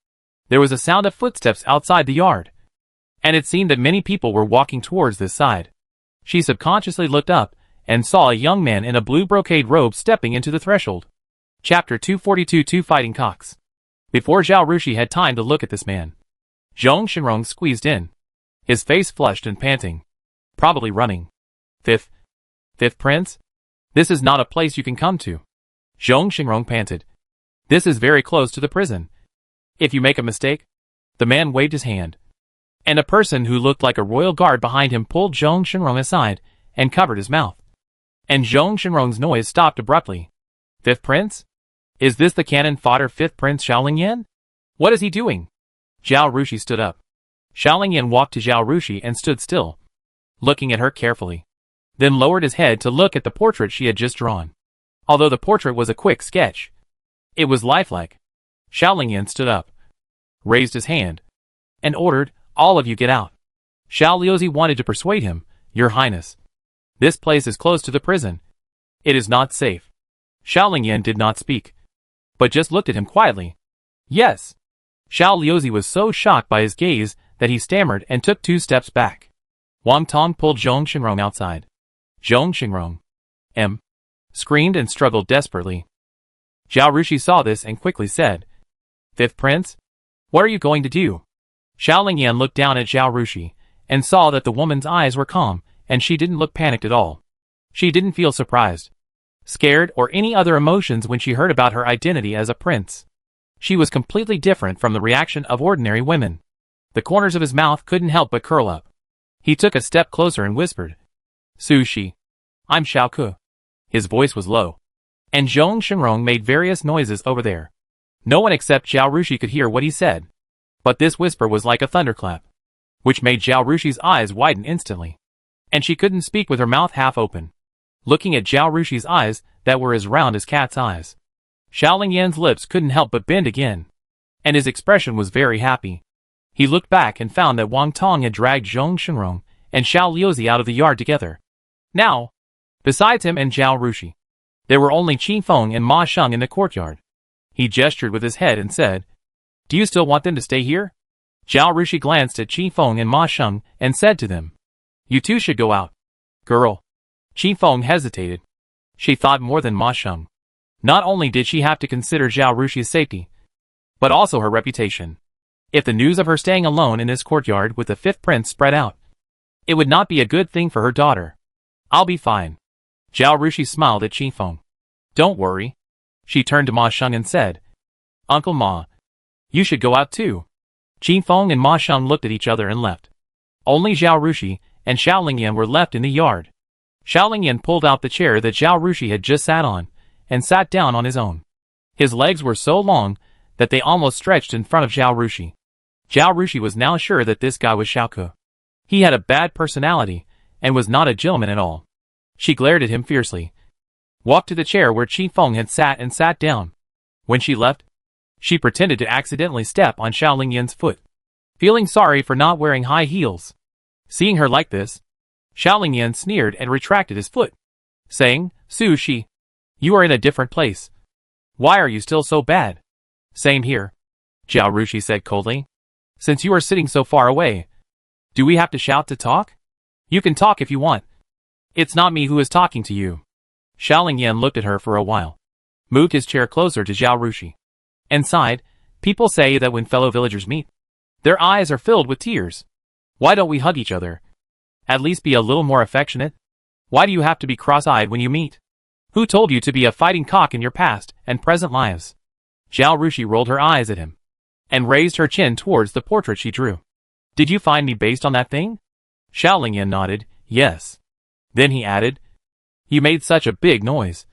[SPEAKER 1] there was a sound of footsteps outside the yard, and it seemed that many people were walking towards this side. She subconsciously looked up and saw a young man in a blue brocade robe stepping into the threshold. Chapter 242 Two Fighting Cocks. Before Zhao Rushi had time to look at this man, Zhong Shenrong squeezed in, his face flushed and panting. Probably running. Fifth Prince? This is not a place you can come to. Zhong Shenrong panted. This is very close to the prison. If you make a mistake. The man waved his hand, and a person who looked like a royal guard behind him pulled Zhong Shenrong aside and covered his mouth. And Zhong Shenrong's noise stopped abruptly. Fifth Prince? Is this the cannon fodder Fifth Prince Xiaolingyan? What is he doing? Zhao Rushi stood up. Xiaolingyan walked to Zhao Rushi and stood still, looking at her carefully, then lowered his head to look at the portrait she had just drawn. Although the portrait was a quick sketch, it was lifelike. Xiaolingyan stood up, raised his hand, and ordered, "All of you get out." Xiao Liuzi wanted to persuade him, Your Highness. This place is close to the prison. It is not safe. Xiao Lingyan did not speak, but just looked at him quietly. Yes. Xiao Liuzi was so shocked by his gaze that he stammered and took 2 steps back. Wang Tong pulled Zhong Xinrong outside. Zhong Xinrong screamed and struggled desperately. Zhao Rushi saw this and quickly said, Fifth Prince? What are you going to do? Xiao Lingyan looked down at Zhao Rushi and saw that the woman's eyes were calm and she didn't look panicked at all. She didn't feel surprised, scared, or any other emotions when she heard about her identity as a prince. She was completely different from the reaction of ordinary women. The corners of his mouth couldn't help but curl up. He took a step closer and whispered, Sushi. I'm Xiao Ke. His voice was low, and Zhong Xinrong made various noises over there. No one except Zhao Rushi could hear what he said, but this whisper was like a thunderclap, which made Zhao Rushi's eyes widen instantly, and she couldn't speak with her mouth half open, looking at Zhao Rushi's eyes that were as round as cat's eyes. Xiao Lingyan's lips couldn't help but bend again, and his expression was very happy. He looked back and found that Wang Tong had dragged Zhong Xinrong and Xiao Liuzi out of the yard together. Now, besides him and Zhao Rushi, there were only Qi Feng and Ma Sheng in the courtyard. He gestured with his head and said, Do you still want them to stay here? Zhao Rushi glanced at Qi Feng and Ma Sheng and said to them, You two should go out. Girl. Qi Feng hesitated. She thought more than Ma Sheng. Not only did she have to consider Zhao Rushi's safety, but also her reputation. If the news of her staying alone in this courtyard with the 5th prince spread out, it would not be a good thing for her daughter. I'll be fine. Zhao Rushi smiled at Qi Feng. Don't worry. She turned to Ma Sheng and said, Uncle Ma, you should go out too. Qi Feng and Ma Sheng looked at each other and left. Only Zhao Rushi and Xiao Lingyan were left in the yard. Xiao Lingyan pulled out the chair that Zhao Rushi had just sat on, and sat down on his own. His legs were so long that they almost stretched in front of Zhao Rushi. Zhao Rushi was now sure that this guy was Xiao Ke. He had a bad personality, and was not a gentleman at all. She glared at him fiercely, walked to the chair where Qi Feng had sat and sat down. When she left, she pretended to accidentally step on Xiao Lingyan's foot, feeling sorry for not wearing high heels. Seeing her like this, Xiao Lingyan sneered and retracted his foot, saying, Su Shi, you are in a different place. Why are you still so bad? Same here, Zhao Rushi said coldly. Since you are sitting so far away, do we have to shout to talk? You can talk if you want. It's not me who is talking to you. Xiao Lingyan looked at her for a while, moved his chair closer to Zhao Rushi, and sighed. People say that when fellow villagers meet, their eyes are filled with tears. Why don't we hug each other? At least be a little more affectionate? Why do you have to be cross-eyed when you meet? Who told you to be a fighting cock in your past and present lives? Zhao Rushi rolled her eyes at him, and raised her chin towards the portrait she drew. Did you find me based on that thing? Xiao Lingyan nodded, yes. Then he added, You made such a big noise.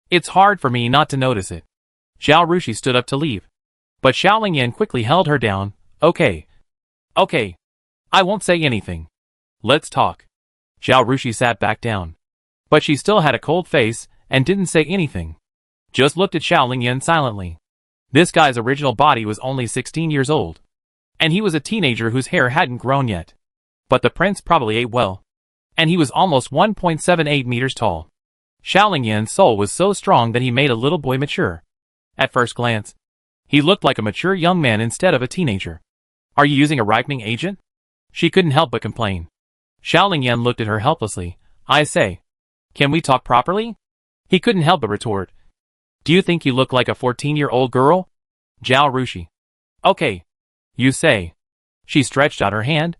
[SPEAKER 1] It's hard for me not to notice it. Zhao Rushi stood up to leave, but Xiao Lingyan quickly held her down. Okay. I won't say anything. Let's talk. Zhao Rushi sat back down, but she still had a cold face and didn't say anything. Just looked at Xiao Lingyan silently. This guy's original body was only 16 years old, and he was a teenager whose hair hadn't grown yet. But the prince probably ate well, and he was almost 1.78 meters tall. Xiao Lingyan's soul was so strong that he made a little boy mature. At first glance, he looked like a mature young man instead of a teenager. Are you using a ripening agent? She couldn't help but complain. Xiao Lingyan looked at her helplessly. I say, can we talk properly? He couldn't help but retort. Do you think you look like a 14-year-old girl? Zhao Rushi. Okay. You say. She stretched out her hand,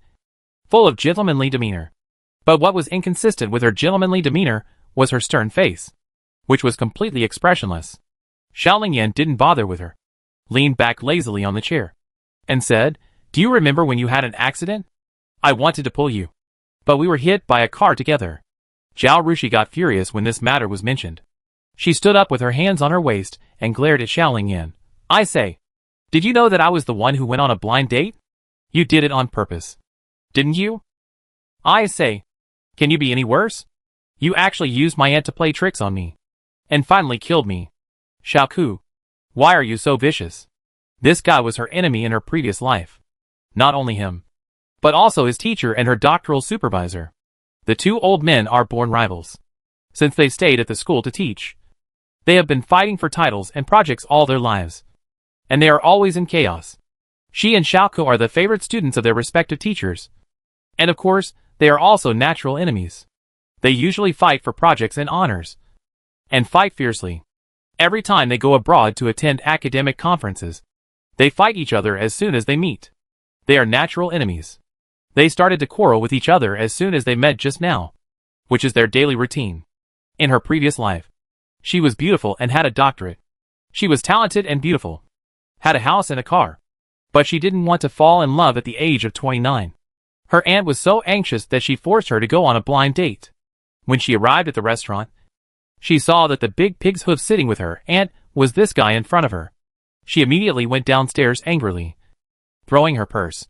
[SPEAKER 1] full of gentlemanly demeanor. But what was inconsistent with her gentlemanly demeanor was her stern face, which was completely expressionless. Xiao Lingyan didn't bother with her, leaned back lazily on the chair, and said, Do you remember when you had an accident? I wanted to pull you, but we were hit by a car together. Zhao Rushi got furious when this matter was mentioned. She stood up with her hands on her waist and glared at Xiao Lingyan. I say, did you know that I was the one who went on a blind date? You did it on purpose, didn't you? I say, can you be any worse? You actually used my aunt to play tricks on me, and finally killed me. Xiao Ke, why are you so vicious? This guy was her enemy in her previous life. Not only him, but also his teacher and her doctoral supervisor. The two old men are born rivals. Since they stayed at the school to teach, they have been fighting for titles and projects all their lives. And they are always in chaos. She and Xiaoko are the favorite students of their respective teachers. And of course, they are also natural enemies. They usually fight for projects and honors. And fight fiercely. Every time they go abroad to attend academic conferences, they fight each other as soon as they meet. They are natural enemies. They started to quarrel with each other as soon as they met just now, which is their daily routine. In her previous life, she was beautiful and had a doctorate. She was talented and beautiful, had a house and a car. But she didn't want to fall in love at the age of 29. Her aunt was so anxious that she forced her to go on a blind date. When she arrived at the restaurant, she saw that the big pig's hoof sitting with her aunt was this guy in front of her. She immediately went downstairs angrily, throwing her purse.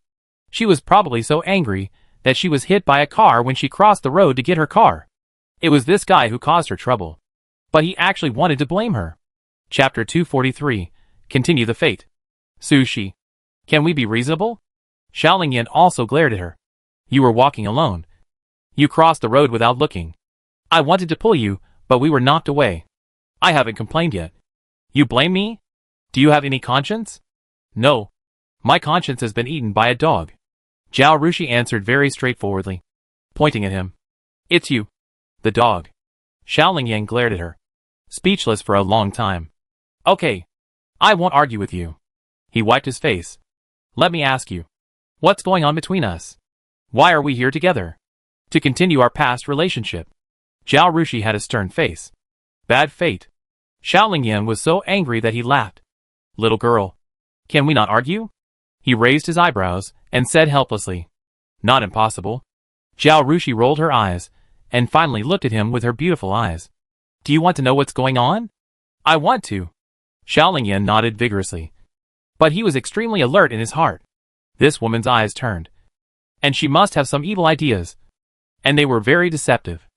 [SPEAKER 1] She was probably so angry that she was hit by a car when she crossed the road to get her car. It was this guy who caused her trouble. But he actually wanted to blame her. Chapter 243. Continue the fate. Sushi. Can we be reasonable? Xiaolingyan also glared at her. You were walking alone. You crossed the road without looking. I wanted to pull you, but we were knocked away. I haven't complained yet. You blame me? Do you have any conscience? No. My conscience has been eaten by a dog. Zhao Rushi answered very straightforwardly, pointing at him. It's you. The dog. Xiaolingyan glared at her, speechless for a long time. Okay. I won't argue with you. He wiped his face. Let me ask you. What's going on between us? Why are we here together? To continue our past relationship. Zhao Rushi had a stern face. Bad fate. Xiaolingyan was so angry that he laughed. Little girl. Can we not argue? He raised his eyebrows and said helplessly. Not impossible. Zhao Rushi rolled her eyes and finally looked at him with her beautiful eyes. Do you want to know what's going on? I want to. Xiaolingyan nodded vigorously. But he was extremely alert in his heart. This woman's eyes turned. And she must have some evil ideas. And they were very deceptive.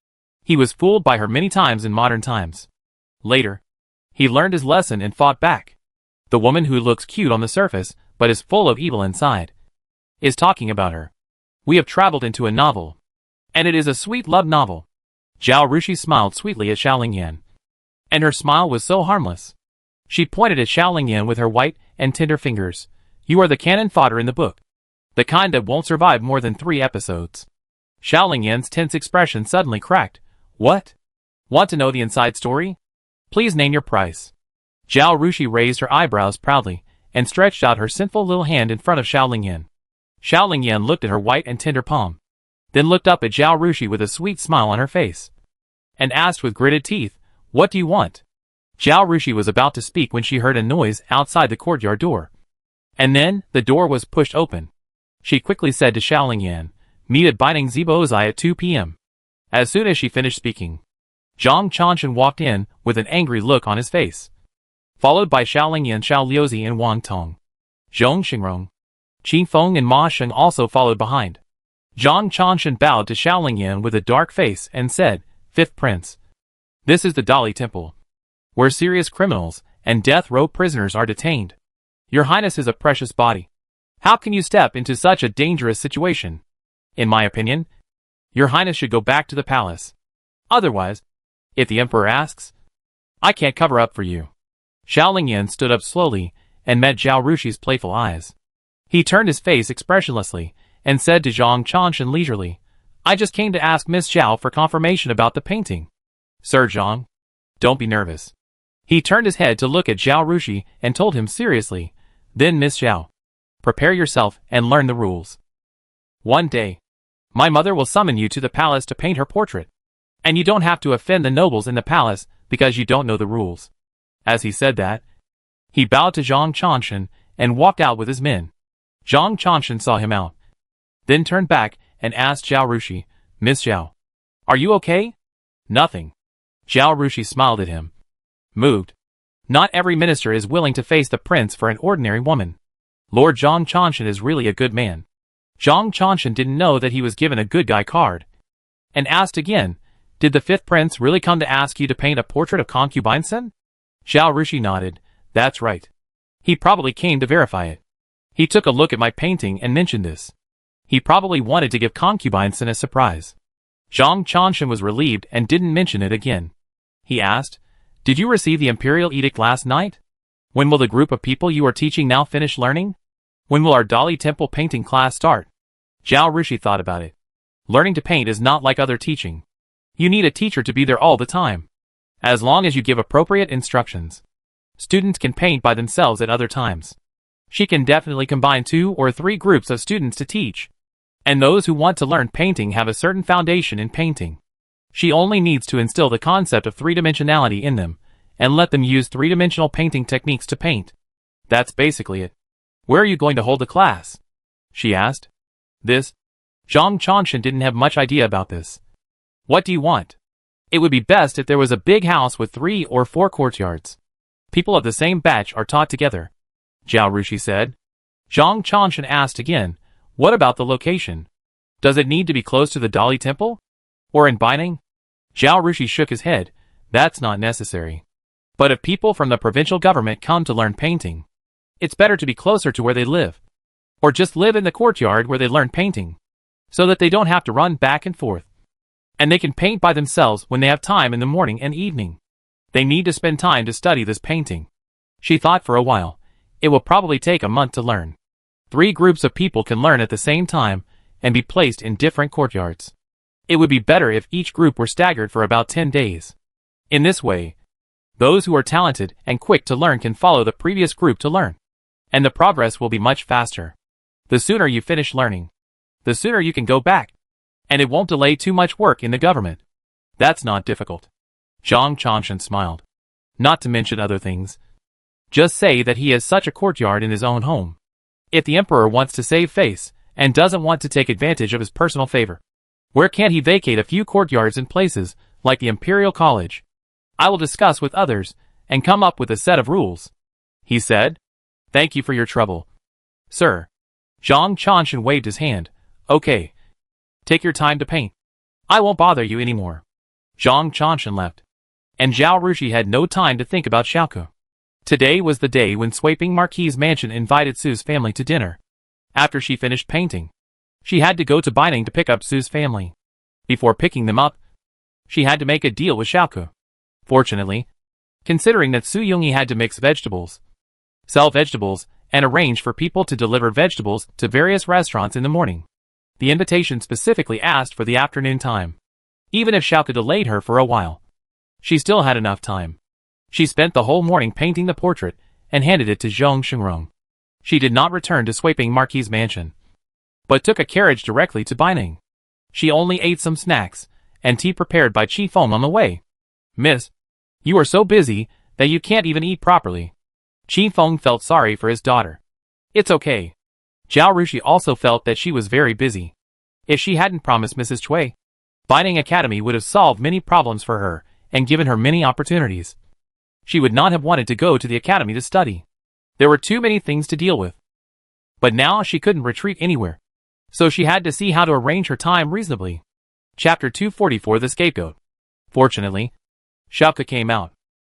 [SPEAKER 1] He was fooled by her many times in modern times. Later, he learned his lesson and fought back. The woman who looks cute on the surface, but is full of evil inside, is talking about her. We have traveled into a novel. And it is a sweet love novel. Zhao Rushi smiled sweetly at Xiaolingyan. And her smile was so harmless. She pointed at Xiaolingyan with her white and tender fingers. You are the cannon fodder in the book. The kind that won't survive more than 3 episodes. Xiaolingyan's tense expression suddenly cracked. What? Want to know the inside story? Please name your price. Zhao Rushi raised her eyebrows proudly and stretched out her sinful little hand in front of Xiaolingyan. Xiaolingyan looked at her white and tender palm, then looked up at Zhao Rushi with a sweet smile on her face, and asked with gritted teeth, What do you want? Zhao Rushi was about to speak when she heard a noise outside the courtyard door. And then, the door was pushed open. She quickly said to Xiaolingyan, Meet at Binding Zibozai at 2 p.m. As soon as she finished speaking, Zhang Chanshan walked in with an angry look on his face, followed by Xiaolingyan, Xiao Liuzi and Wang Tong. Zhong Xingrong, Qin Feng and Ma Sheng also followed behind. Zhang Chanshan bowed to Xiaolingyan with a dark face and said, Fifth Prince. This is the Dali Temple, where serious criminals and death row prisoners are detained. Your Highness is a precious body. How can you step into such a dangerous situation? In my opinion, Your Highness should go back to the palace. Otherwise, if the Emperor asks, I can't cover up for you. Xiaolingyan stood up slowly and met Zhao Rushi's playful eyes. He turned his face expressionlessly and said to Zhang Chanshan leisurely, I just came to ask Miss Zhao for confirmation about the painting. Sir Zhang, don't be nervous. He turned his head to look at Zhao Rushi and told him seriously, Then Miss Zhao, prepare yourself and learn the rules. One day, my mother will summon you to the palace to paint her portrait. And you don't have to offend the nobles in the palace because you don't know the rules. As he said that, he bowed to Zhang Chanshan and walked out with his men. Zhang Chanshan saw him out, then turned back and asked Zhao Rushi, Miss Zhao, are you okay? Nothing. Zhao Rushi smiled at him, moved. Not every minister is willing to face the prince for an ordinary woman. Lord Zhang Chanshan is really a good man. Zhang Chanshan didn't know that he was given a good guy card, and asked again, Did the 5th prince really come to ask you to paint a portrait of concubine Sen? Zhao Rushi nodded. That's right. He probably came to verify it. He took a look at my painting and mentioned this. He probably wanted to give concubines a surprise. Zhao Yuanxun was relieved and didn't mention it again. He asked, "Did you receive the imperial edict last night? When will the group of people you are teaching now finish learning? When will our Dali temple painting class start?" Zhao Rushi thought about it. Learning to paint is not like other teaching. You need a teacher to be there all the time. As long as you give appropriate instructions, students can paint by themselves at other times. She can definitely combine 2 or 3 groups of students to teach. And those who want to learn painting have a certain foundation in painting. She only needs to instill the concept of three-dimensionality in them, and let them use three-dimensional painting techniques to paint. That's basically it. "Where are you going to hold the class?" she asked. Zhao Yuanxun didn't have much idea about this. "What do you want?" "It would be best if there was a big house with 3 or 4 courtyards. People of the same batch are taught together," Zhao Rushi said. Zhao Yuanxun asked again, "What about the location? Does it need to be close to the Dali temple? Or in Binding?" Zhao Rushi shook his head. "That's not necessary. But if people from the provincial government come to learn painting, it's better to be closer to where they live. Or just live in the courtyard where they learn painting, so that they don't have to run back and forth. And they can paint by themselves when they have time in the morning and evening. They need to spend time to study this painting." She thought for a while. It will probably take a month to learn. 3 groups of people can learn at the same time and be placed in different courtyards. It would be better if each group were staggered for about 10 days. In this way, those who are talented and quick to learn can follow the previous group to learn, and the progress will be much faster. The sooner you finish learning, the sooner you can go back, and it won't delay too much work in the government. That's not difficult. Zhao Yuanxun smiled. Not to mention other things. Just say that he has such a courtyard in his own home. If the emperor wants to save face, and doesn't want to take advantage of his personal favor, where can't he vacate a few courtyards in places like the Imperial College? I will discuss with others, and come up with a set of rules," he said. "Thank you for your trouble, sir." Zhao Yuanxun waved his hand. "Okay. Take your time to paint. I won't bother you anymore." Zhao Yuanxun left. And Zhao Rushi had no time to think about Xiaoke. Today was the day when Sweeping Marquis's mansion invited Su's family to dinner. After she finished painting, she had to go to Binding to pick up Su's family. Before picking them up, she had to make a deal with Xiaoke. Fortunately, considering that Su Yongyi had to mix vegetables, sell vegetables, and arrange for people to deliver vegetables to various restaurants in the morning, the invitation specifically asked for the afternoon time. Even if Xiaoke delayed her for a while, she still had enough time. She spent the whole morning painting the portrait and handed it to Zhong Shengrong. She did not return to Sweeping Marquis's mansion, but took a carriage directly to Binding. She only ate some snacks and tea prepared by Chi Feng on the way. "Miss, you are so busy that you can't even eat properly." Chi Feng felt sorry for his daughter. "It's okay." Zhao Rushi also felt that she was very busy. If she hadn't promised Mrs. Cui, Binding Academy would have solved many problems for her and given her many opportunities. She would not have wanted to go to the academy to study. There were too many things to deal with. But now she couldn't retreat anywhere, so she had to see how to arrange her time reasonably. Chapter 244: The Scapegoat. Fortunately, Xiaoke came out.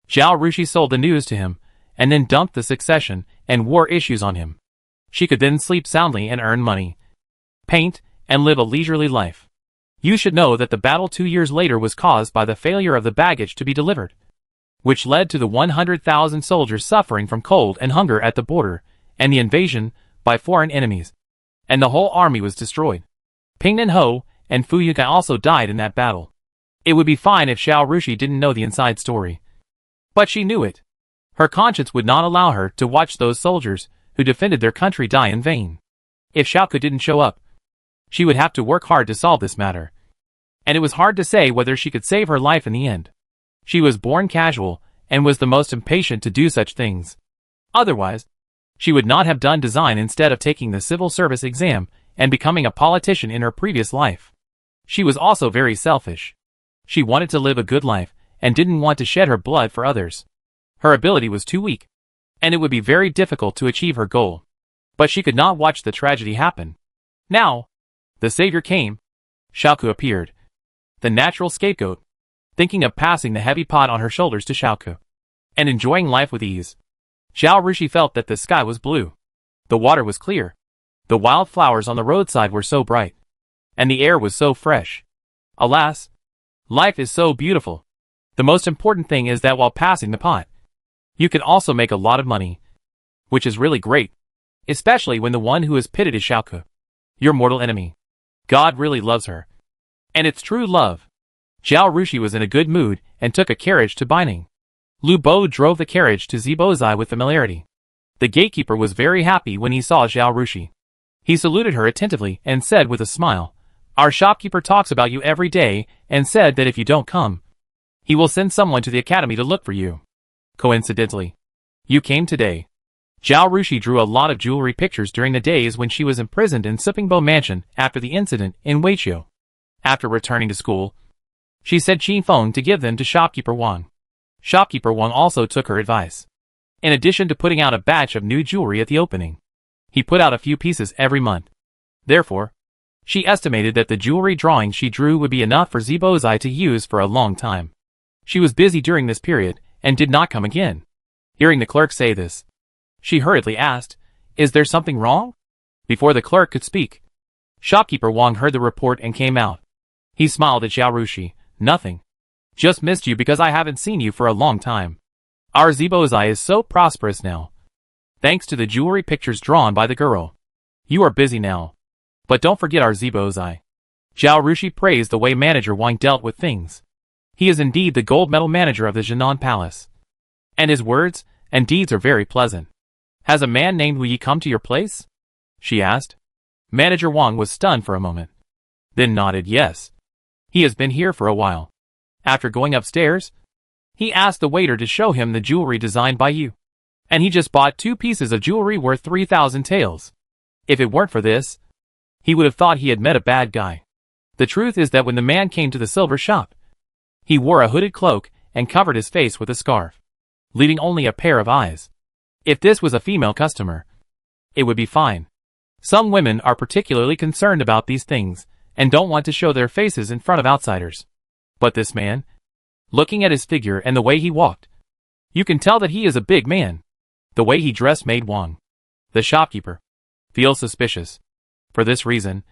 [SPEAKER 1] Zhao Rushi sold the news to him, and then dumped the succession and war issues on him. She could then sleep soundly and earn money, paint, and live a leisurely life. You should know that the battle 2 years later was caused by the failure of the baggage to be delivered, which led to the 100,000 soldiers suffering from cold and hunger at the border, and the invasion by foreign enemies. And the whole army was destroyed. Ping Nanho and Fu Yukai also died in that battle. It would be fine if Zhao Rushi didn't know the inside story. But she knew it. Her conscience would not allow her to watch those soldiers who defended their country die in vain. If Xiaoke didn't show up, she would have to work hard to solve this matter. And it was hard to say whether she could save her life in the end. She was born casual, and was the most impatient to do such things. Otherwise, she would not have done design instead of taking the civil service exam and becoming a politician in her previous life. She was also very selfish. She wanted to live a good life, and didn't want to shed her blood for others. Her ability was too weak, and it would be very difficult to achieve her goal. But she could not watch the tragedy happen. Now, the savior came. Xiaoke appeared. The natural scapegoat, thinking of passing the heavy pot on her shoulders to Xiaoke, and enjoying life with ease. Zhao Rushi felt that the sky was blue. The water was clear. The wildflowers on the roadside were so bright. And the air was so fresh. Alas, life is so beautiful. The most important thing is that while passing the pot, you can also make a lot of money. Which is really great. Especially when the one who is pitted is Xiaoke, your mortal enemy. God really loves her. And it's true love. Zhao Rushi was in a good mood and took a carriage to Baining. Lu Bo drove the carriage to Zibozai with familiarity. The gatekeeper was very happy when he saw Zhao Rushi. He saluted her attentively and said with a smile, "Our shopkeeper talks about you every day and said that if you don't come, he will send someone to the academy to look for you. Coincidentally, you came today." Zhao Rushi drew a lot of jewelry pictures during the days when she was imprisoned in Sipingbo Mansion after the incident in Weiqiu. After returning to school, she said Qin Feng to give them to shopkeeper Wang. Shopkeeper Wang also took her advice. In addition to putting out a batch of new jewelry at the opening, he put out a few pieces every month. Therefore, she estimated that the jewelry drawings she drew would be enough for Zibozai to use for a long time. She was busy during this period and did not come again. Hearing the clerk say this, she hurriedly asked, "Is there something wrong?" Before the clerk could speak, shopkeeper Wang heard the report and came out. He smiled at Zhao Rushi. "Nothing. Just missed you because I haven't seen you for a long time. Our Zibozai is so prosperous now, thanks to the jewelry pictures drawn by the girl. You are busy now. But don't forget our Zibozai." Zhao Rushi praised the way manager Wang dealt with things. He is indeed the gold medal manager of the Jinan Palace. And his words and deeds are very pleasant. "Has a man named Wu Yi come to your place?" she asked. Manager Wang was stunned for a moment, then nodded yes. He has been here for a while. After going upstairs, he asked the waiter to show him the jewelry designed by you. And he just bought 2 pieces of jewelry worth 3,000 taels. If it weren't for this, he would have thought he had met a bad guy. The truth is that when the man came to the silver shop, he wore a hooded cloak and covered his face with a scarf, leaving only a pair of eyes. If this was a female customer, it would be fine. Some women are particularly concerned about these things and don't want to show their faces in front of outsiders. But this man, looking at his figure and the way he walked, you can tell that he is a big man. The way he dressed made Wang, the shopkeeper, feel suspicious. For this reason,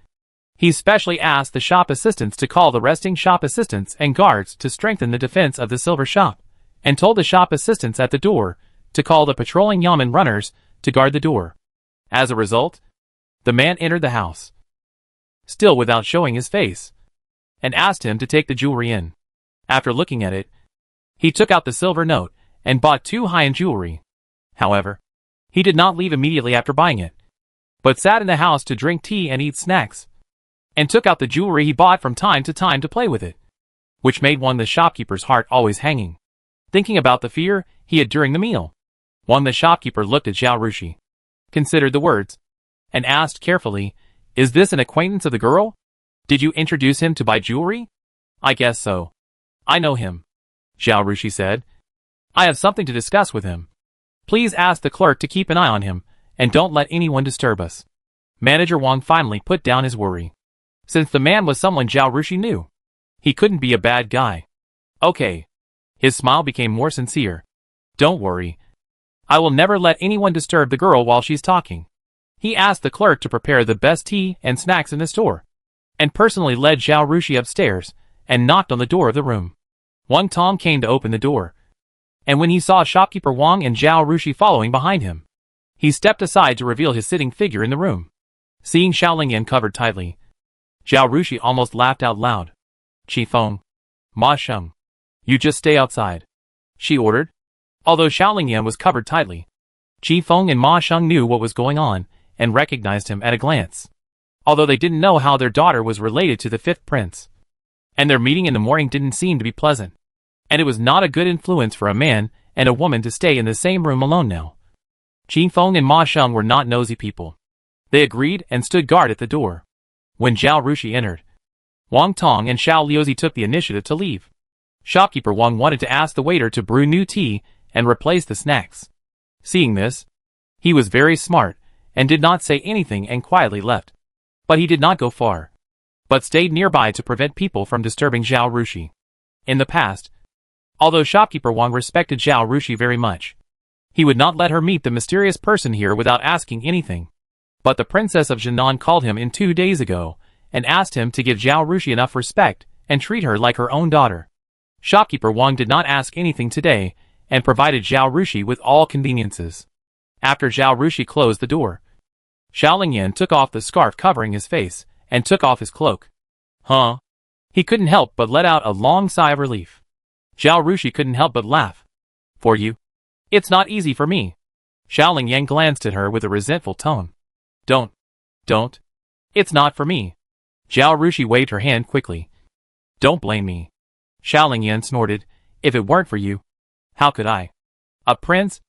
[SPEAKER 1] he specially asked the shop assistants to call the resting shop assistants and guards to strengthen the defense of the silver shop, and told the shop assistants at the door to call the patrolling yamen runners to guard the door. As a result, the man entered the house, still without showing his face, and asked him to take the jewelry in. After looking at it, he took out the silver note and bought 2 high-end jewelry. However, he did not leave immediately after buying it, but sat in the house to drink tea and eat snacks, and took out the jewelry he bought from time to time to play with it, which made Wang the shopkeeper's heart always hanging, thinking about the fear he had during the meal. Wang the shopkeeper looked at Zhao Rushi, considered the words, and asked carefully, "Is this an acquaintance of the girl? Did you introduce him to buy jewelry?" "I guess so. I know him," Zhao Rushi said. "I have something to discuss with him. Please ask the clerk to keep an eye on him, and don't let anyone disturb us." Manager Wang finally put down his worry. Since the man was someone Zhao Rushi knew, he couldn't be a bad guy. "Okay." His smile became more sincere. "Don't worry. I will never let anyone disturb the girl while she's talking." He asked the clerk to prepare the best tea and snacks in the store, and personally led Zhao Rushi upstairs and knocked on the door of the room. Wang Tong came to open the door, and when he saw shopkeeper Wang and Zhao Rushi following behind him, he stepped aside to reveal his sitting figure in the room. Seeing Xiao Lingyan covered tightly, Zhao Rushi almost laughed out loud. "Qi Feng, Ma Sheng, you just stay outside," she ordered. Although Xiao Lingyan was covered tightly, Qi Feng and Ma Sheng knew what was going on and recognized him at a glance, although they didn't know how their daughter was related to the 5th prince. And their meeting in the morning didn't seem to be pleasant, and it was not a good influence for a man and a woman to stay in the same room alone now. Qi Feng and Ma Sheng were not nosy people. They agreed and stood guard at the door. When Zhao Rushi entered, Wang Tong and Xiao Liuzi took the initiative to leave. Shopkeeper Wang wanted to ask the waiter to brew new tea and replace the snacks. Seeing this, he was very smart and did not say anything and quietly left. But he did not go far, but stayed nearby to prevent people from disturbing Zhao Rushi. In the past, although shopkeeper Wang respected Zhao Rushi very much, he would not let her meet the mysterious person here without asking anything. But the princess of Jinan called him in 2 days ago, and asked him to give Zhao Rushi enough respect, and treat her like her own daughter. Shopkeeper Wang did not ask anything today, and provided Zhao Rushi with all conveniences. After Zhao Rushi closed the door, Xiao Lingyan took off the scarf covering his face, and took off his cloak. Huh? He couldn't help but let out a long sigh of relief. Zhao Rushi couldn't help but laugh. For you? It's not easy for me. Xiao Lingyan glanced at her with a resentful tone. Don't. It's not for me. Zhao Rushi waved her hand quickly. Don't blame me. Xiao Lingyan snorted. If it weren't for you, how could I? A prince?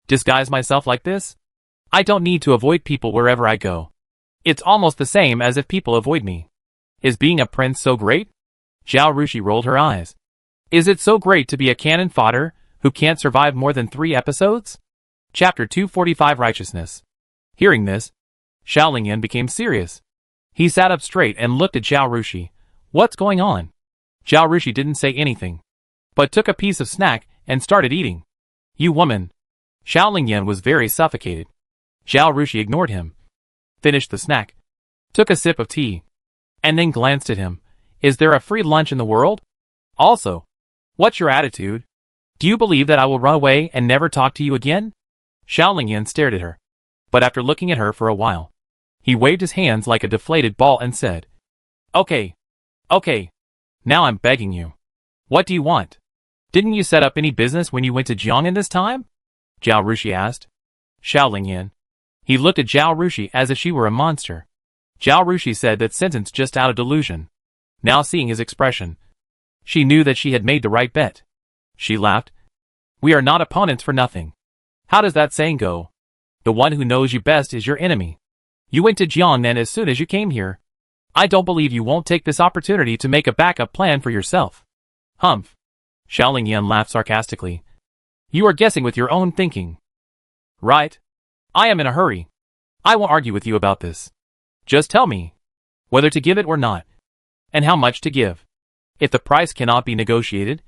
[SPEAKER 1] Disguise myself like this? I don't need to avoid people wherever I go. It's almost the same as if people avoid me. Is being a prince so great? Zhao Rushi rolled her eyes. Is it so great to be a cannon fodder, who can't survive more than 3 episodes? Chapter 245 Righteousness. Hearing this, Xiao Lingyan became serious. He sat up straight and looked at Zhao Rushi. What's going on? Zhao Rushi didn't say anything, but took a piece of snack and started eating. You woman. Xiao Lingyan was very suffocated. Zhao Rushi ignored him, finished the snack, took a sip of tea, and then glanced at him. Is there a free lunch in the world? Also, what's your attitude? Do you believe that I will run away and never talk to you again? Xiao Lingyan stared at her, but after looking at her for a while, he waved his hands like a deflated ball and said, Okay. Now I'm begging you. What do you want? Didn't you set up any business when you went to Jiangnan this time? Zhao Rushi asked. Xiao Lingyan. He looked at Zhao Rushi as if she were a monster. Zhao Rushi said that sentence just out of delusion. Now seeing his expression, she knew that she had made the right bet. She laughed. We are not opponents for nothing. How does that saying go? The one who knows you best is your enemy. You went to Jiangnan as soon as you came here. I don't believe you won't take this opportunity to make a backup plan for yourself. Humph. Xiao Lingyan laughed sarcastically. You are guessing with your own thinking. Right. I am in a hurry. I won't argue with you about this. Just tell me whether to give it or not, and how much to give. If the price cannot be negotiated,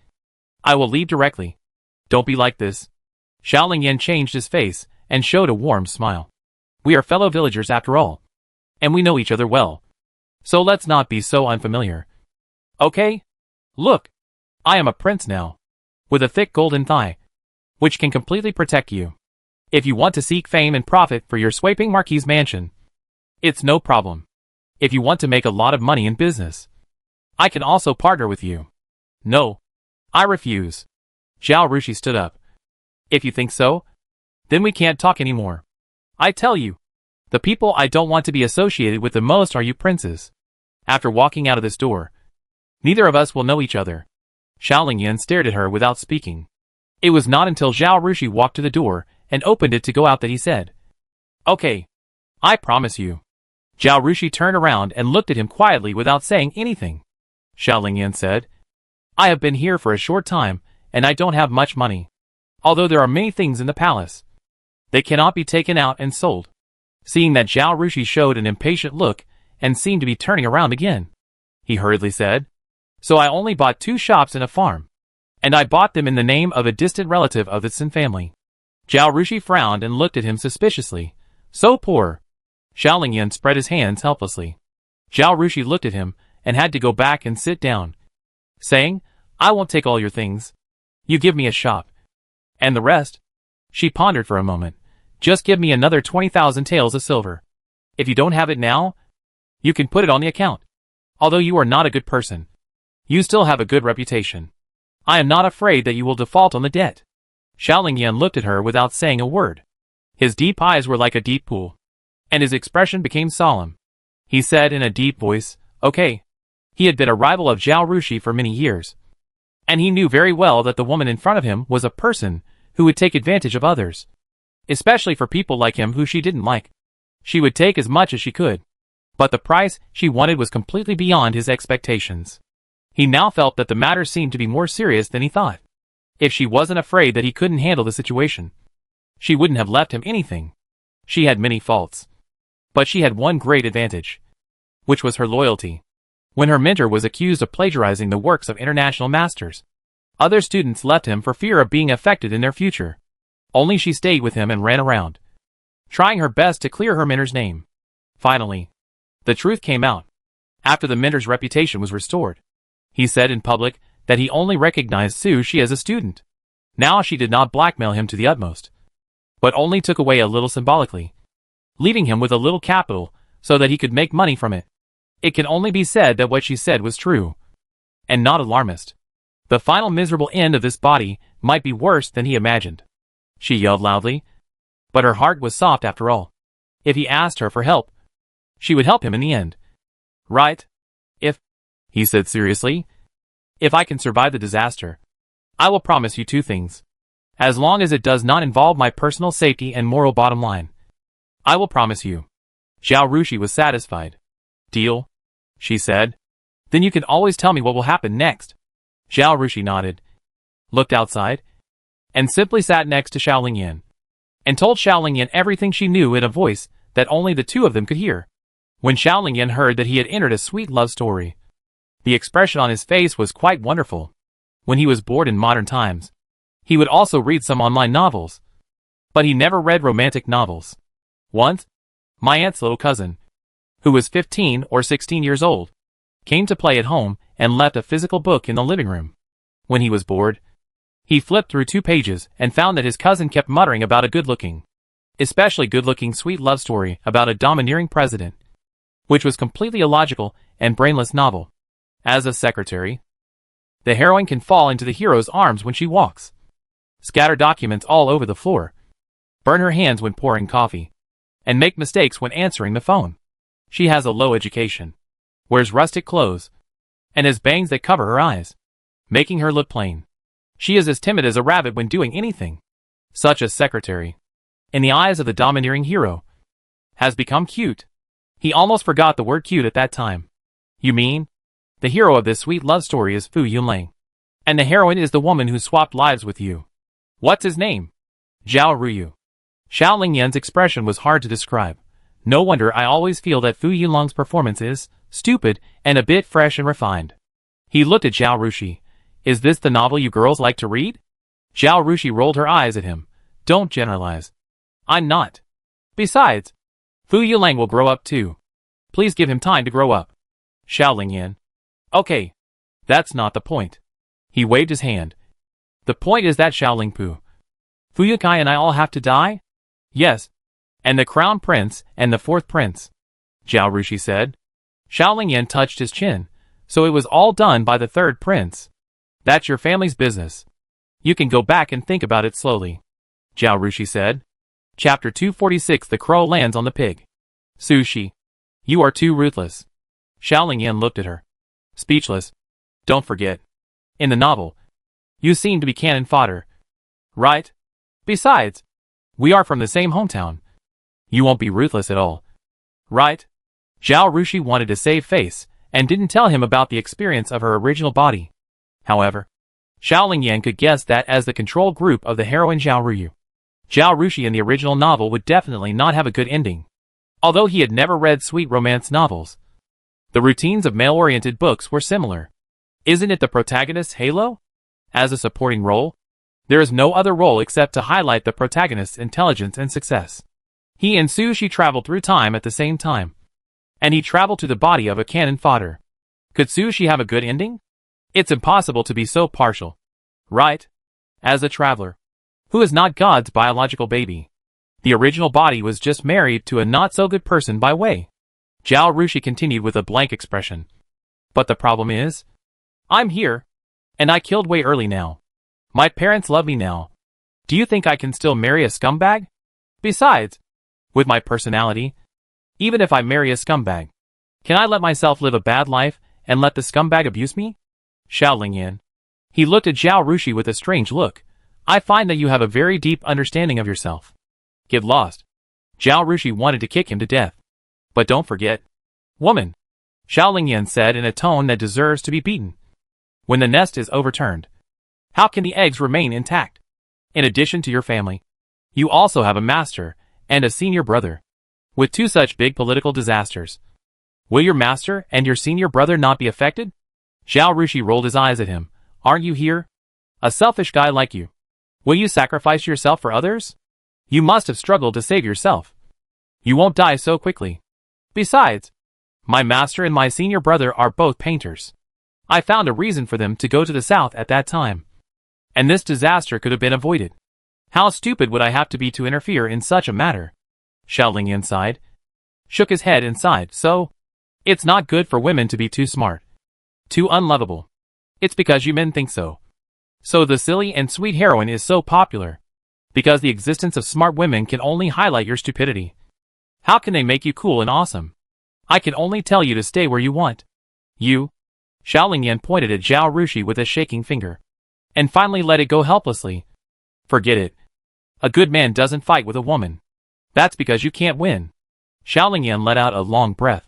[SPEAKER 1] I will leave directly. Don't be like this. Xiao Lingyan changed his face and showed a warm smile. We are fellow villagers after all, and we know each other well. So let's not be so unfamiliar. Okay? Look, I am a prince now, with a thick golden thigh, which can completely protect you. If you want to seek fame and profit for your swiping marquis mansion, it's no problem. If you want to make a lot of money in business, I can also partner with you. No, I refuse. Zhao Rushi stood up. If you think so, then we can't talk anymore. I tell you, the people I don't want to be associated with the most are you princes. After walking out of this door, neither of us will know each other. Xiao Lingyan stared at her without speaking. It was not until Zhao Rushi walked to the door and opened it to go out that he said, Okay, I promise you. Zhao Rushi turned around and looked at him quietly without saying anything. Xiao Lingyan said, I have been here for a short time, and I don't have much money. Although there are many things in the palace, they cannot be taken out and sold. Seeing that Zhao Rushi showed an impatient look and seemed to be turning around again, he hurriedly said, So I only bought 2 shops and a farm, and I bought them in the name of a distant relative of the Sin family. Zhao Rushi frowned and looked at him suspiciously. So poor. Xiao Lingyan spread his hands helplessly. Zhao Rushi looked at him and had to go back and sit down, saying, I won't take all your things. You give me a shop. And the rest? She pondered for a moment. Just give me another 20,000 taels of silver. If you don't have it now, you can put it on the account. Although you are not a good person, you still have a good reputation. I am not afraid that you will default on the debt. Xiao Lingyan looked at her without saying a word. His deep eyes were like a deep pool, and his expression became solemn. He said in a deep voice, Okay. He had been a rival of Zhao Rushi for many years, and he knew very well that the woman in front of him was a person who would take advantage of others, especially for people like him who she didn't like. She would take as much as she could, but the price she wanted was completely beyond his expectations. He now felt that the matter seemed to be more serious than he thought. If she wasn't afraid that he couldn't handle the situation, she wouldn't have left him anything. She had many faults, but she had one great advantage, which was her loyalty. When her mentor was accused of plagiarizing the works of international masters, other students left him for fear of being affected in their future. Only she stayed with him and ran around, trying her best to clear her mentor's name. Finally, the truth came out. After the mentor's reputation was restored, he said in public that he only recognized Su Shi as a student. Now she did not blackmail him to the utmost, but only took away a little symbolically, leaving him with a little capital so that he could make money from it. It can only be said that what she said was true, and not alarmist. The final miserable end of this body might be worse than he imagined. She yelled loudly, but her heart was soft after all. If he asked her for help, she would help him in the end. Right? If, he said seriously, if I can survive the disaster, I will promise you two things. As long as it does not involve my personal safety and moral bottom line, I will promise you. Zhao Rushi was satisfied. Deal? She said. Then you can always tell me what will happen next. Zhao Rushi nodded, looked outside, and simply sat next to Xiao Lingyan, and told Xiao Lingyan everything she knew in a voice that only the two of them could hear. When Xiao Lingyan heard that he had entered a sweet love story, the expression on his face was quite wonderful. When he was bored in modern times, he would also read some online novels, but he never read romantic novels. Once, my aunt's little cousin, who was 15 or 16 years old, came to play at home and left a physical book in the living room. When he was bored, he flipped through 2 pages and found that his cousin kept muttering about a good-looking, especially good-looking sweet love story about a domineering president, which was completely illogical and brainless novel. As a secretary, the heroine can fall into the hero's arms when she walks, scatter documents all over the floor, burn her hands when pouring coffee, and make mistakes when answering the phone. She has a low education, wears rustic clothes, and has bangs that cover her eyes, making her look plain. She is as timid as a rabbit when doing anything. Such a secretary, in the eyes of the domineering hero, has become cute. He almost forgot the word cute at that time. You mean? The hero of this sweet love story is Fu Yunlang, and the heroine is the woman who swapped lives with you. What's his name? Zhao Ruyu. Xiao Lingyan's expression was hard to describe. No wonder I always feel that Fu Yunlang's performance is stupid and a bit fresh and refined. He looked at Zhao Rushi. Is this the novel you girls like to read? Zhao Rushi rolled her eyes at him. Don't generalize. I'm not. Besides, Fu Yunlang will grow up too. Please give him time to grow up. Xiao Lingyan. Okay. That's not the point. He waved his hand. The point is that Xiao Lingpu, Fu Yukai and I all have to die? Yes. And the crown prince and the 4th prince, Zhao Rushi said. Xiao Lingyan touched his chin. So it was all done by the 3rd prince. That's your family's business. You can go back and think about it slowly, Zhao Rushi said. Chapter 246. The crow lands on the pig. Su Shi, you are too ruthless. Xiao Lingyan looked at her, speechless. Don't forget, in the novel, you seem to be cannon fodder, right? Besides, we are from the same hometown. You won't be ruthless at all, right? Zhao Rushi wanted to save face and didn't tell him about the experience of her original body. However, Xiao Lingyan could guess that as the control group of the heroine Zhao Ruyu, Zhao Rushi in the original novel would definitely not have a good ending. Although he had never read sweet romance novels, the routines of male-oriented books were similar. Isn't it the protagonist's halo? As a supporting role, there is no other role except to highlight the protagonist's intelligence and success. He and Su Shi traveled through time at the same time, and he traveled to the body of a cannon fodder. Could Su Shi have a good ending? It's impossible to be so partial, right? As a traveler, who is not God's biological baby, the original body was just married to a not-so-good person by way. Zhao Rushi continued with a blank expression. But the problem is, I'm here, and I killed way early now. My parents love me now. Do you think I can still marry a scumbag? Besides, with my personality, even if I marry a scumbag, can I let myself live a bad life and let the scumbag abuse me? Xiao Lingyan. He looked at Zhao Rushi with a strange look. I find that you have a very deep understanding of yourself. Get lost. Zhao Rushi wanted to kick him to death. But don't forget, woman, Xiao Lingyan said in a tone that deserves to be beaten. When the nest is overturned, how can the eggs remain intact? In addition to your family, you also have a master and a senior brother. With 2 such big political disasters, will your master and your senior brother not be affected? Zhao Rushi rolled his eyes at him. Aren't you here? A selfish guy like you. Will you sacrifice yourself for others? You must have struggled to save yourself. You won't die so quickly. Besides, my master and my senior brother are both painters. I found a reason for them to go to the south at that time. And this disaster could have been avoided. How stupid would I have to be to interfere in such a matter? Zhao Yuanxun sighed, shook his head and sighed. So, it's not good for women to be too smart, too unlovable. It's because you men think so. So the silly and sweet heroine is so popular. Because the existence of smart women can only highlight your stupidity. How can they make you cool and awesome? I can only tell you to stay where you want. You. Zhao Yuanxun pointed at Zhao Rushi with a shaking finger. And finally let it go helplessly. Forget it. A good man doesn't fight with a woman. That's because you can't win. Zhao Yuanxun let out a long breath,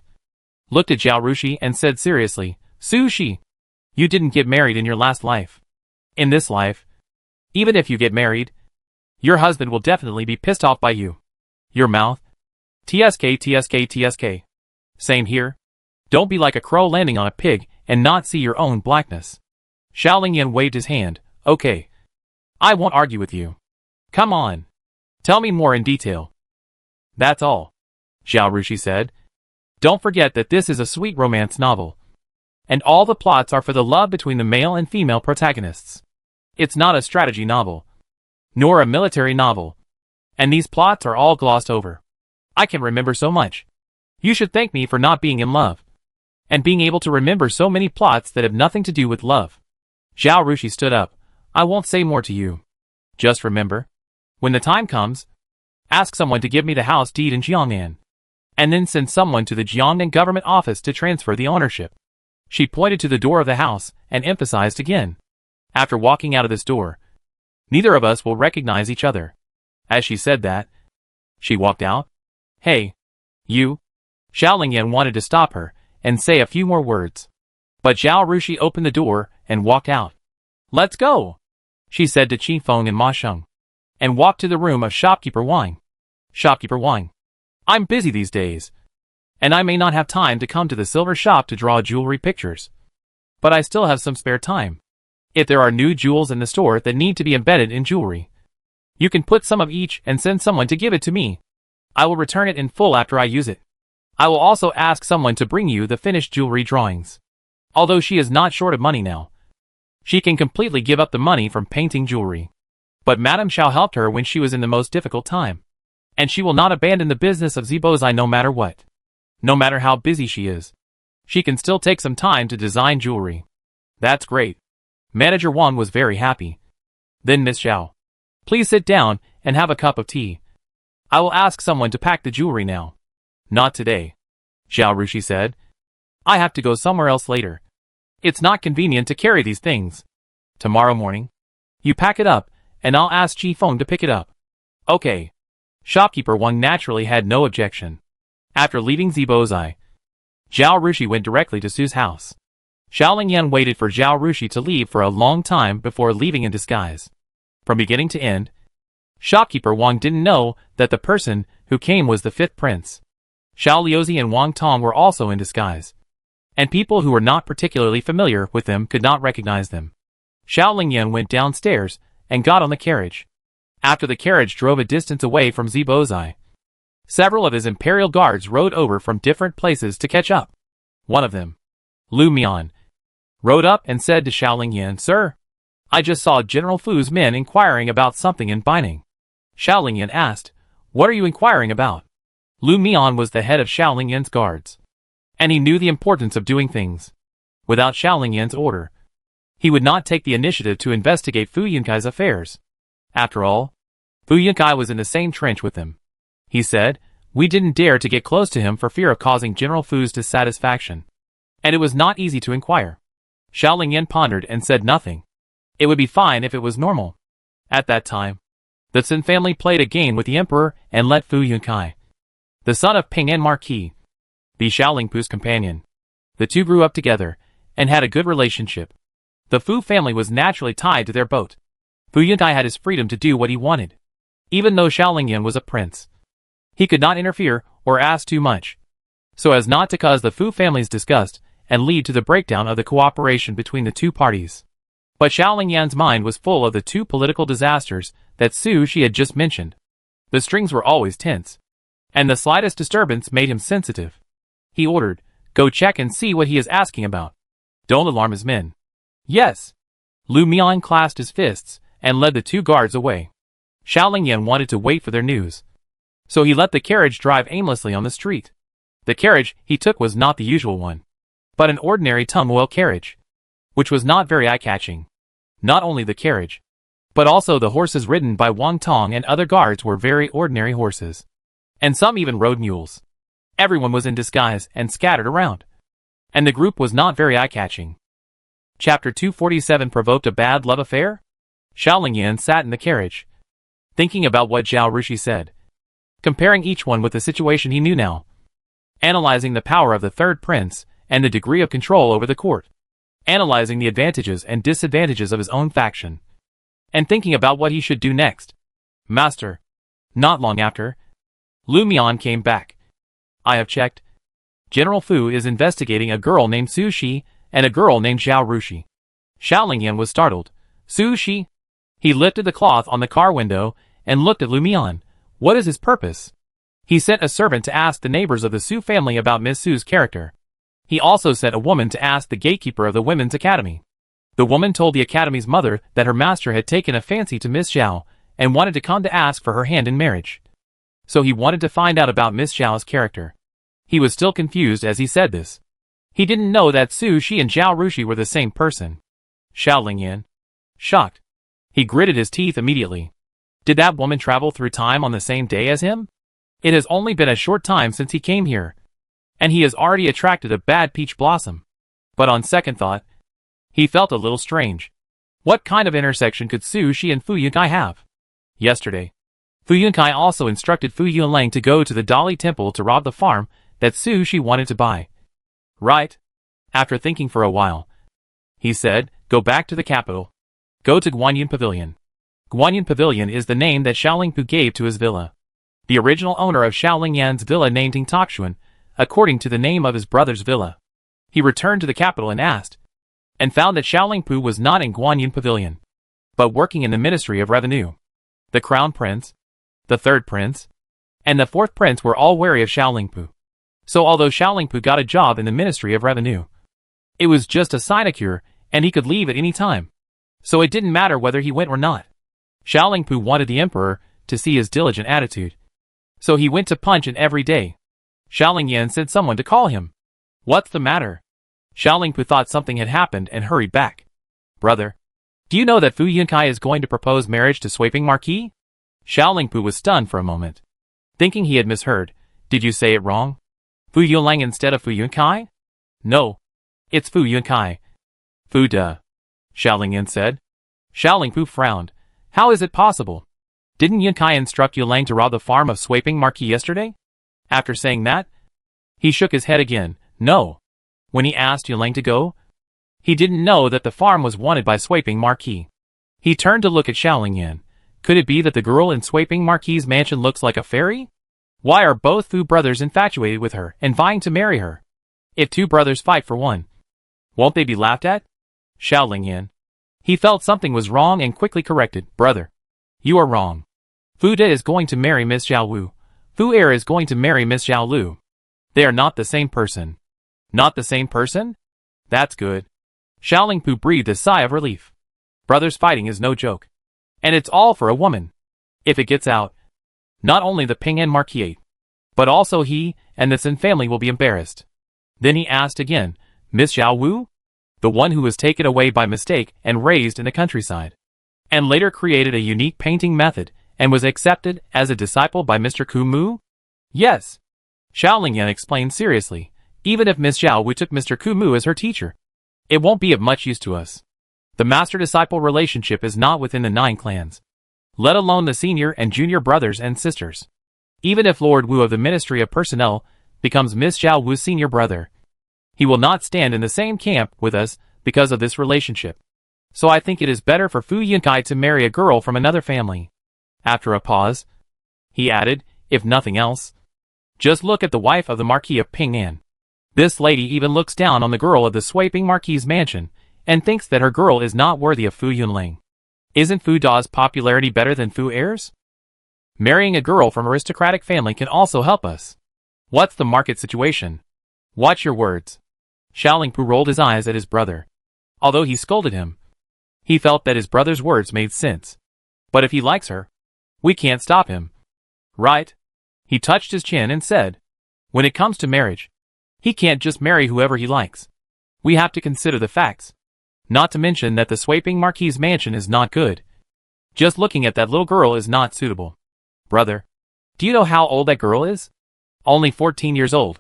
[SPEAKER 1] looked at Zhao Rushi and said seriously, Sushi, you didn't get married in your last life. In this life, even if you get married, your husband will definitely be pissed off by you. Your mouth. TSK. Same here. Don't be like a crow landing on a pig and not see your own blackness. Zhao Yuanxun waved his hand. Okay. I won't argue with you. Come on. Tell me more in detail. That's all. Zhao Rushi said. Don't forget that this is a sweet romance novel. And all the plots are for the love between the male and female protagonists. It's not a strategy novel. Nor a military novel. And these plots are all glossed over. I can remember so much. You should thank me for not being in love. And being able to remember so many plots that have nothing to do with love. Zhao Rushi stood up. I won't say more to you. Just remember, when the time comes, ask someone to give me the house deed in Jiangnan. And then send someone to the Jiangnan government office to transfer the ownership. She pointed to the door of the house and emphasized again. After walking out of this door, neither of us will recognize each other. As she said that, she walked out. Hey, you. Zhao Yuanxun wanted to stop her and say a few more words. But Zhao Rushi opened the door and walked out. Let's go, she said to Qi Feng and Ma Sheng, and walked to the room of shopkeeper Wang. Shopkeeper Wang. I'm busy these days, and I may not have time to come to the silver shop to draw jewelry pictures. But I still have some spare time. If there are new jewels in the store that need to be embedded in jewelry, you can put some of each and send someone to give it to me. I will return it in full after I use it. I will also ask someone to bring you the finished jewelry drawings. Although she is not short of money now, she can completely give up the money from painting jewelry. But Madame Xiao helped her when she was in the most difficult time. And she will not abandon the business of zibozai no matter what. No matter how busy she is. She can still take some time to design jewelry. That's great. Manager Wang was very happy. Then Miss Xiao, please sit down and have a cup of tea. I will ask someone to pack the jewelry now. Not today, Zhao Rushi said. I have to go somewhere else later. It's not convenient to carry these things. Tomorrow morning, you pack it up, and I'll ask Qi Feng to pick it up. Okay. Shopkeeper Wang naturally had no objection. After leaving Zibozai, Zhao Rushi went directly to Su's house. Zhao Yuanxun waited for Zhao Rushi to leave for a long time before leaving in disguise. From beginning to end, Shopkeeper Wang didn't know that the person who came was the fifth prince. Xiao Liuzi and Wang Tong were also in disguise, and people who were not particularly familiar with them could not recognize them. Zhao Yuanxun went downstairs and got on the carriage. After the carriage drove a distance away from Zibozai, several of his imperial guards rode over from different places to catch up. One of them, Lu Mian, rode up and said to Zhao Yuanxun, Sir, I just saw General Fu's men inquiring about something in Baining. Zhao Yuanxun asked, What are you inquiring about? Lu Mian was the head of Zhao Yuanxun's guards, and he knew the importance of doing things. Without Zhao Yuanxun's order, he would not take the initiative to investigate Fu Yunkai's affairs. After all, Fu Yunkai was in the same trench with him. He said, We didn't dare to get close to him for fear of causing General Fu's dissatisfaction. And it was not easy to inquire. Zhao Yuanxun pondered and said nothing. It would be fine if it was normal. At that time, the Sun family played a game with the emperor and let Fu Yunkai, the son of Ping and Marquis, be Zhao Lingpu's companion. The two grew up together and had a good relationship. The Fu family was naturally tied to their boat. Fu Yunkai had his freedom to do what he wanted. Even though Zhao Yuanxun was a prince, he could not interfere or ask too much, so as not to cause the Fu family's disgust and lead to the breakdown of the cooperation between the two parties. But Zhao Yuanxun's mind was full of the two political disasters that she had just mentioned. The strings were always tense, and the slightest disturbance made him sensitive. He ordered, "Go check and see what he is asking about. Don't alarm his men." "Yes." Lu Mian clasped his fists and led the two guards away. Xiaolingyan wanted to wait for their news, so he let the carriage drive aimlessly on the street. The carriage he took was not the usual one, but an ordinary turmoil carriage, which was not very eye-catching. Not only the carriage, but also the horses ridden by Wang Tong and other guards were very ordinary horses, and some even rode mules. Everyone was in disguise and scattered around, and the group was not very eye-catching. Chapter 247 provoked a bad love affair? Xiaolingyan sat in the carriage, thinking about what Zhao Rushi said, comparing each one with the situation he knew now, analyzing the power of the third prince and the degree of control over the court, analyzing the advantages and disadvantages of his own faction, and thinking about what he should do next. "Master." Not long after, Lu Mian came back. "I have checked. General Fu is investigating a girl named Su Shi and a girl named Zhao Rushi." Xiaolingyan was startled. "Su Shi?" He lifted the cloth on the car window and looked at Lu Mian. "What is his purpose?" He sent a servant to ask the neighbors of the Su family about Miss Su's character. He also sent a woman to ask the gatekeeper of the women's academy. The woman told the academy's mother that her master had taken a fancy to Miss Zhao and wanted to come to ask for her hand in marriage. So he wanted to find out about Miss Zhao's character. He was still confused as he said this. He didn't know that Su Shi and Zhao Rushi were the same person. Xiaolingyan, shocked. He gritted his teeth immediately. Did that woman travel through time on the same day as him? It has only been a short time since he came here, and he has already attracted a bad peach blossom. But on second thought, he felt a little strange. What kind of intersection could Su Shi and Fu Yunkai have? Yesterday, Fu Yunkai also instructed Fu Yunlang to go to the Dali temple to rob the farm that Su Shi wanted to buy. Right? After thinking for a while, he said, "Go back to the capital. Go to Guanyin Pavilion." Guanyin Pavilion is the name that Xiaolingpu gave to his villa. The original owner of Xiaolingyan's villa named Ting Takshuan, according to the name of his brother's villa. He returned to the capital and asked, and found that Xiaolingpu was not in Guanyin Pavilion, but working in the Ministry of Revenue. The Crown Prince, the Third Prince, and the Fourth Prince were all wary of Xiaolingpu. So although Xiaolingpu got a job in the Ministry of Revenue, it was just a sinecure and he could leave at any time. So it didn't matter whether he went or not. Xiaolingpu wanted the emperor to see his diligent attitude, so he went to Punch-in every day. Xiaolingyan sent someone to call him. "What's the matter?" Xiaolingpu thought something had happened and hurried back. "Brother, do you know that Fu Yunkai is going to propose marriage to Sweeping Marquis?" Xiaolingpu was stunned for a moment, thinking he had misheard. "Did you say it wrong? Fu Yunlang instead of Fu Yunkai?" "No, it's Fu Yunkai." "Fu duh," Xiaolingyan said. Xiaolingpu frowned. "How is it possible? Didn't Yunkai instruct Yulang to rob the farm of Sweeping Marquis yesterday?" After saying that, he shook his head again. "No." When he asked Yulang to go, he didn't know that the farm was wanted by Sweeping Marquis. He turned to look at Xiaolingyan. Could it be that the girl in Sweeping Marquis's mansion looks like a fairy? Why are both Fu brothers infatuated with her and vying to marry her? If two brothers fight for one, won't they be laughed at? Xiaolingyan. He felt something was wrong and quickly corrected. "Brother, you are wrong. Fu De is going to marry Miss Zhao Wu. Fu Er is going to marry Miss Zhao Lu. They are not the same person." "Not the same person? That's good." Xiaolingpu breathed a sigh of relief. Brothers fighting is no joke. And it's all for a woman. If it gets out, not only the Ping and Marquis, but also he and the Sun family will be embarrassed. Then he asked again, "Miss Zhao Wu? The one who was taken away by mistake and raised in the countryside, and later created a unique painting method and was accepted as a disciple by Mr. Kumu?" "Yes." Xiaolingyan explained seriously. "Even if Miss Zhao Wu took Mr. Kumu as her teacher, it won't be of much use to us. The master-disciple relationship is not within the 9 clans, let alone the senior and junior brothers and sisters. Even if Lord Wu of the Ministry of Personnel becomes Miss Zhao Wu's senior brother, he will not stand in the same camp with us because of this relationship. So I think it is better for Fu Yunkai to marry a girl from another family." After a pause, he added, "If nothing else, just look at the wife of the Marquis of Ping'an. This lady even looks down on the girl of the Sweeping Marquis's mansion and thinks that her girl is not worthy of Fu Yunling. Isn't Fu Da's popularity better than Fu Er's? Marrying a girl from aristocratic family can also help us. What's the market situation?" Watch your words. Xiaolingpu rolled his eyes at his brother. Although he scolded him, he felt that his brother's words made sense. But if he likes her, we can't stop him. Right? He touched his chin and said, when it comes to marriage, he can't just marry whoever he likes. We have to consider the facts. Not to mention that the Swaping Marquis's mansion is not good. Just looking at that little girl is not suitable. Brother, do you know how old that girl is? Only 14 years old.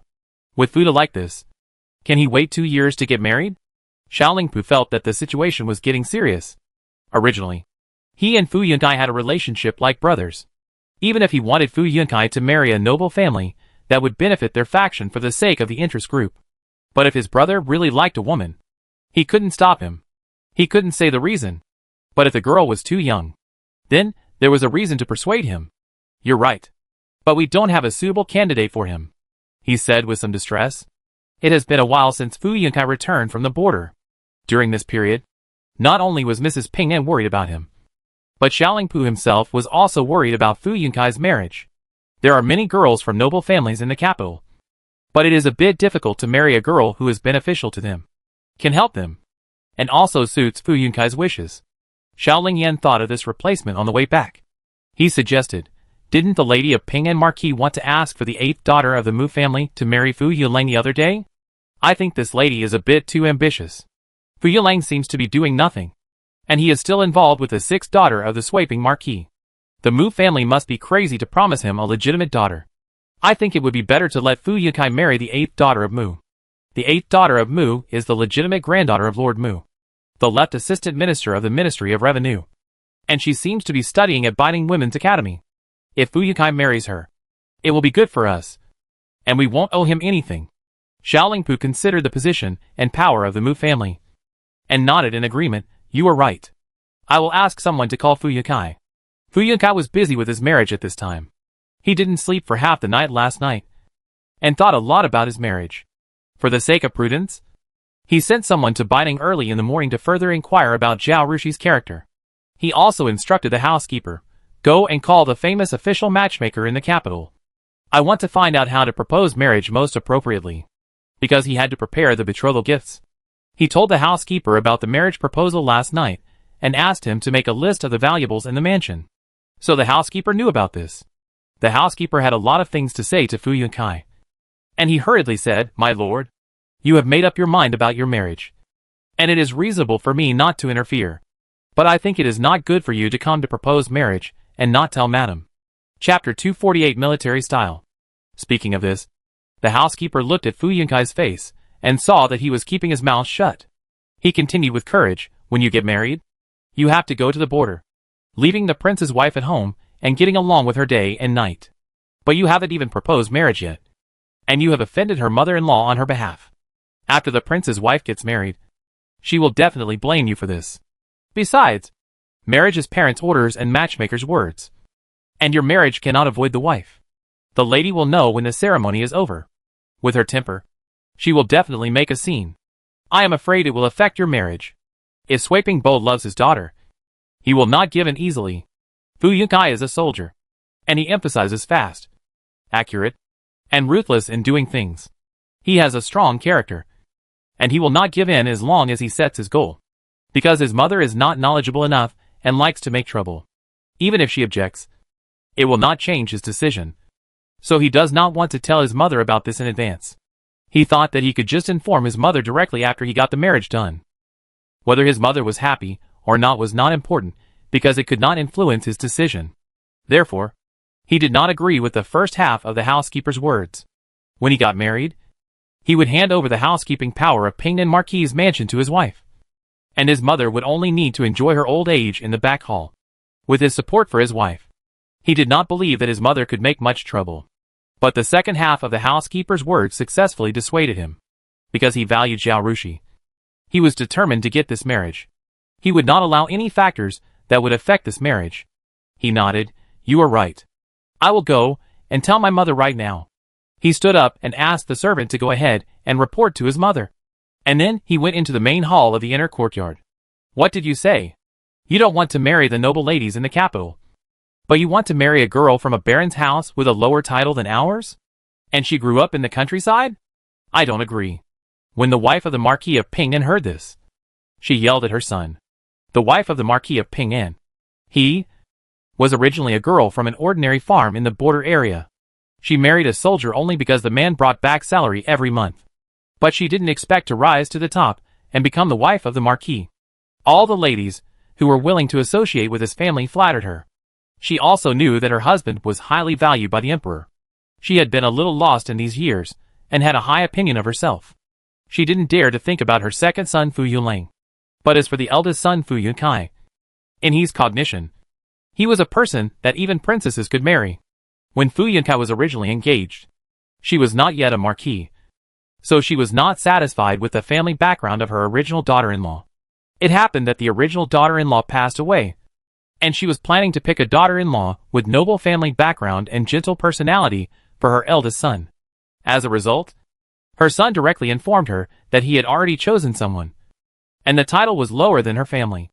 [SPEAKER 1] With Fuda like this, can he wait 2 years to get married? Xiaolingpu felt that the situation was getting serious. Originally, he and Fu Yunkai had a relationship like brothers. Even if he wanted Fu Yunkai to marry a noble family, that would benefit their faction for the sake of the interest group. But if his brother really liked a woman, he couldn't stop him. He couldn't say the reason. But if the girl was too young, then there was a reason to persuade him. You're right. But we don't have a suitable candidate for him, he said with some distress. It has been a while since Fu Yunkai returned from the border. During this period, not only was Mrs. Ping An worried about him, but Xiaolingpu himself was also worried about Fu Yunkai's marriage. There are many girls from noble families in the capital, but it is a bit difficult to marry a girl who is beneficial to them, can help them, and also suits Fu Yunkai's wishes. Xiaoling Yan thought of this replacement on the way back. He suggested, didn't the lady of Ping An Marquis want to ask for the 8th daughter of the Mu family to marry Fu Yulang the other day? I think this lady is a bit too ambitious. Fu Yulang seems to be doing nothing, and he is still involved with the 6th daughter of the Swaping Marquis. The Mu family must be crazy to promise him a legitimate daughter. I think it would be better to let Fu Yunkai marry the 8th daughter of Mu. The 8th daughter of Mu is the legitimate granddaughter of Lord Mu, the left assistant minister of the Ministry of Revenue, and she seems to be studying at Biting Women's Academy. If Fu Yunkai marries her, it will be good for us, and we won't owe him anything. Xiaolingpu considered the position and power of the Mu family, and nodded in agreement. You are right. I will ask someone to call Fu Yunkai. Fu Yunkai was busy with his marriage at this time. He didn't sleep for half the night last night, and thought a lot about his marriage. For the sake of prudence, he sent someone to Biting early in the morning to further inquire about Zhao Rushi's character. He also instructed the housekeeper, go and call the famous official matchmaker in the capital. I want to find out how to propose marriage most appropriately, because he had to prepare the betrothal gifts. He told the housekeeper about the marriage proposal last night, and asked him to make a list of the valuables in the mansion. So the housekeeper knew about this. The housekeeper had a lot of things to say to Fu Yunkai, and he hurriedly said, my lord, you have made up your mind about your marriage, and it is reasonable for me not to interfere. But I think it is not good for you to come to propose marriage, and not tell madam. Chapter 248 Military Style. Speaking of this, the housekeeper looked at Fu Yunkai's face, and saw that he was keeping his mouth shut. He continued with courage, when you get married, you have to go to the border, leaving the prince's wife at home, and getting along with her day and night. But you haven't even proposed marriage yet, and you have offended her mother-in-law on her behalf. After the prince's wife gets married, she will definitely blame you for this. Besides, marriage is parents' orders and matchmakers' words, and your marriage cannot avoid the wife. The lady will know when the ceremony is over. With her temper, she will definitely make a scene. I am afraid it will affect your marriage. If Swaping Bo loves his daughter, he will not give in easily. Fu Yunkai is a soldier, and he emphasizes fast, accurate, and ruthless in doing things. He has a strong character, and he will not give in as long as he sets his goal, because his mother is not knowledgeable enough and likes to make trouble. Even if she objects, it will not change his decision. So he does not want to tell his mother about this in advance. He thought that he could just inform his mother directly after he got the marriage done. Whether his mother was happy or not was not important, because it could not influence his decision. Therefore, he did not agree with the first half of the housekeeper's words. When he got married, he would hand over the housekeeping power of Ping An Marquis's mansion to his wife, and his mother would only need to enjoy her old age in the back hall. With his support for his wife, he did not believe that his mother could make much trouble. But the second half of the housekeeper's words successfully dissuaded him, because he valued Zhao Rushi. He was determined to get this marriage. He would not allow any factors that would affect this marriage. He nodded. You are right. I will go and tell my mother right now. He stood up and asked the servant to go ahead and report to his mother. And then he went into the main hall of the inner courtyard. What did you say? You don't want to marry the noble ladies in the capital, but you want to marry a girl from a baron's house with a lower title than ours? And she grew up in the countryside? I don't agree. When the wife of the Marquis of Ping'an heard this, she yelled at her son. The wife of the Marquis of Ping'an. He was originally a girl from an ordinary farm in the border area. She married a soldier only because the man brought back salary every month. But she didn't expect to rise to the top and become the wife of the Marquis. All the ladies who were willing to associate with his family flattered her. She also knew that her husband was highly valued by the emperor. She had been a little lost in these years and had a high opinion of herself. She didn't dare to think about her second son Fu Yunlang. But as for the eldest son Fu Yunkai, in his cognition, he was a person that even princesses could marry. When Fu Yunkai was originally engaged, she was not yet a marquis, so she was not satisfied with the family background of her original daughter-in-law. It happened that the original daughter-in-law passed away, and she was planning to pick a daughter-in-law with noble family background and gentle personality for her eldest son. As a result, her son directly informed her that he had already chosen someone, and the title was lower than her family.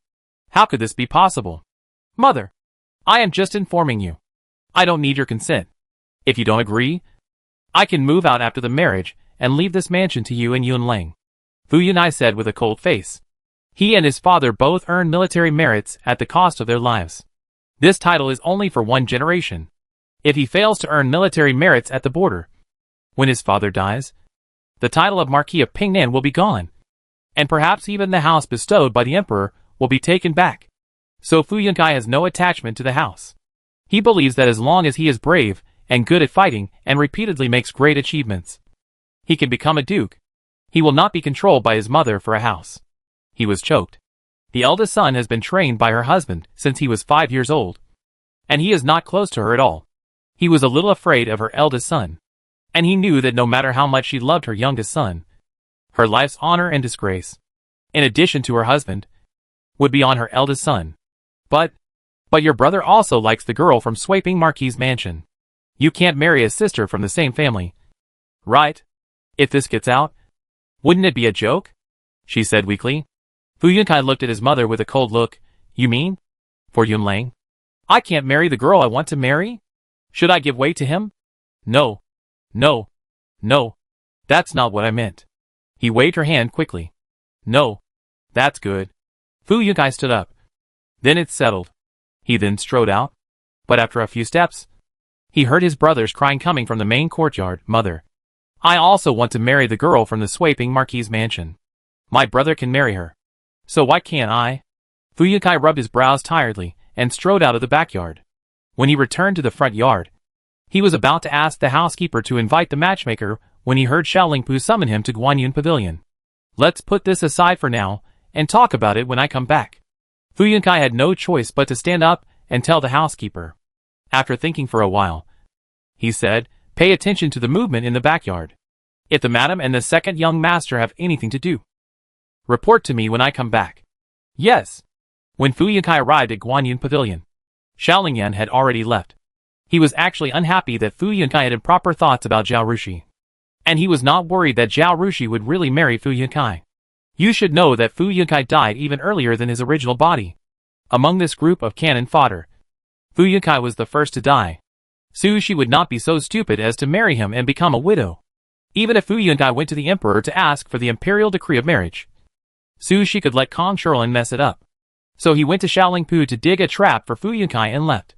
[SPEAKER 1] How could this be possible? Mother, I am just informing you. I don't need your consent. If you don't agree, I can move out after the marriage and leave this mansion to you and Yunlang. Fu Yanai said with a cold face. He and his father both earned military merits at the cost of their lives. This title is only for one generation. If he fails to earn military merits at the border, when his father dies, the title of Marquis of Ping'an will be gone, and perhaps even the house bestowed by the emperor will be taken back. So Fu Yunkai has no attachment to the house. He believes that as long as he is brave and good at fighting and repeatedly makes great achievements, he can become a duke. He will not be controlled by his mother for a house. He was choked. The eldest son has been trained by her husband since he was 5 years old, and he is not close to her at all. He was a little afraid of her eldest son, and he knew that no matter how much she loved her youngest son, her life's honor and disgrace, in addition to her husband, would be on her eldest son. But your brother also likes the girl from Swaping Marquis' mansion. You can't marry a sister from the same family, right? If this gets out, wouldn't it be a joke? She said weakly. Fu Yunkai looked at his mother with a cold look. You mean? For Yunlang? I can't marry the girl I want to marry? Should I give way to him? No. No. No. That's not what I meant. He waved her hand quickly. No. That's good. Fu Yunkai stood up. Then it's settled. He then strode out. But after a few steps, he heard his brothers crying coming from the main courtyard. Mother, I also want to marry the girl from the Swaping Marquis' mansion. My brother can marry her. So why can't I? Fu Yunkai rubbed his brows tiredly and strode out of the backyard. When he returned to the front yard, he was about to ask the housekeeper to invite the matchmaker when he heard Xiaolingpu summon him to Guanyun Pavilion. Let's put this aside for now and talk about it when I come back. Fu Yunkai had no choice but to stand up and tell the housekeeper. After thinking for a while, he said, pay attention to the movement in the backyard. If the madam and the second young master have anything to do, report to me when I come back. Yes. When Fu Yunkai arrived at Guanyun Pavilion, Xiaolingyan had already left. He was actually unhappy that Fu Yunkai had improper thoughts about Zhao Rushi. And he was not worried that Zhao Rushi would really marry Fu Yunkai. You should know that Fu Yunkai died even earlier than his original body. Among this group of cannon fodder, Fu Yunkai was the first to die. Su Shi would not be so stupid as to marry him and become a widow. Even if Fu Yunkai went to the emperor to ask for the imperial decree of marriage, Su Shi could let Kong Shirlin mess it up. So he went to Xiaolingpu to dig a trap for Fu Yunkai and left.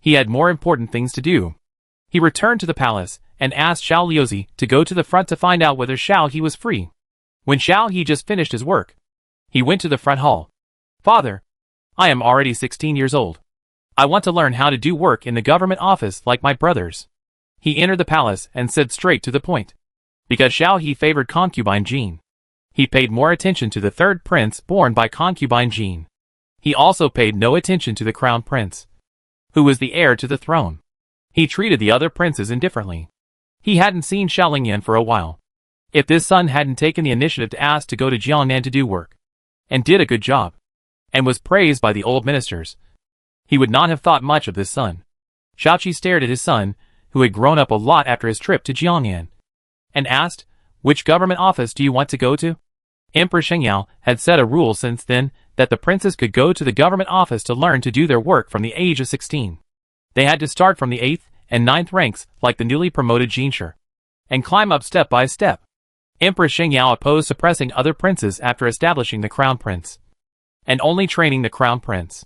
[SPEAKER 1] He had more important things to do. He returned to the palace and asked Xiao Liuzi to go to the front to find out whether Xiao He was free. When Xiao He just finished his work, he went to the front hall. Father, I am already 16 years old. I want to learn how to do work in the government office like my brothers. He entered the palace and said straight to the point. Because Xiao He favored concubine Jean, he paid more attention to the third prince born by concubine Jean. He also paid no attention to the crown prince, who was the heir to the throne. He treated the other princes indifferently. He hadn't seen Xiaolingyan for a while. If this son hadn't taken the initiative to ask to go to Jiangnan to do work, and did a good job, and was praised by the old ministers, he would not have thought much of this son. Xiaoqi stared at his son, who had grown up a lot after his trip to Jiangnan, and asked, which government office do you want to go to? Emperor Shengyao had set a rule since then that the princes could go to the government office to learn to do their work from the age of 16. They had to start from the 8th and 9th ranks like the newly promoted Jinshi, and climb up step by step. Empress Xingyao opposed suppressing other princes after establishing the crown prince, and only training the crown prince.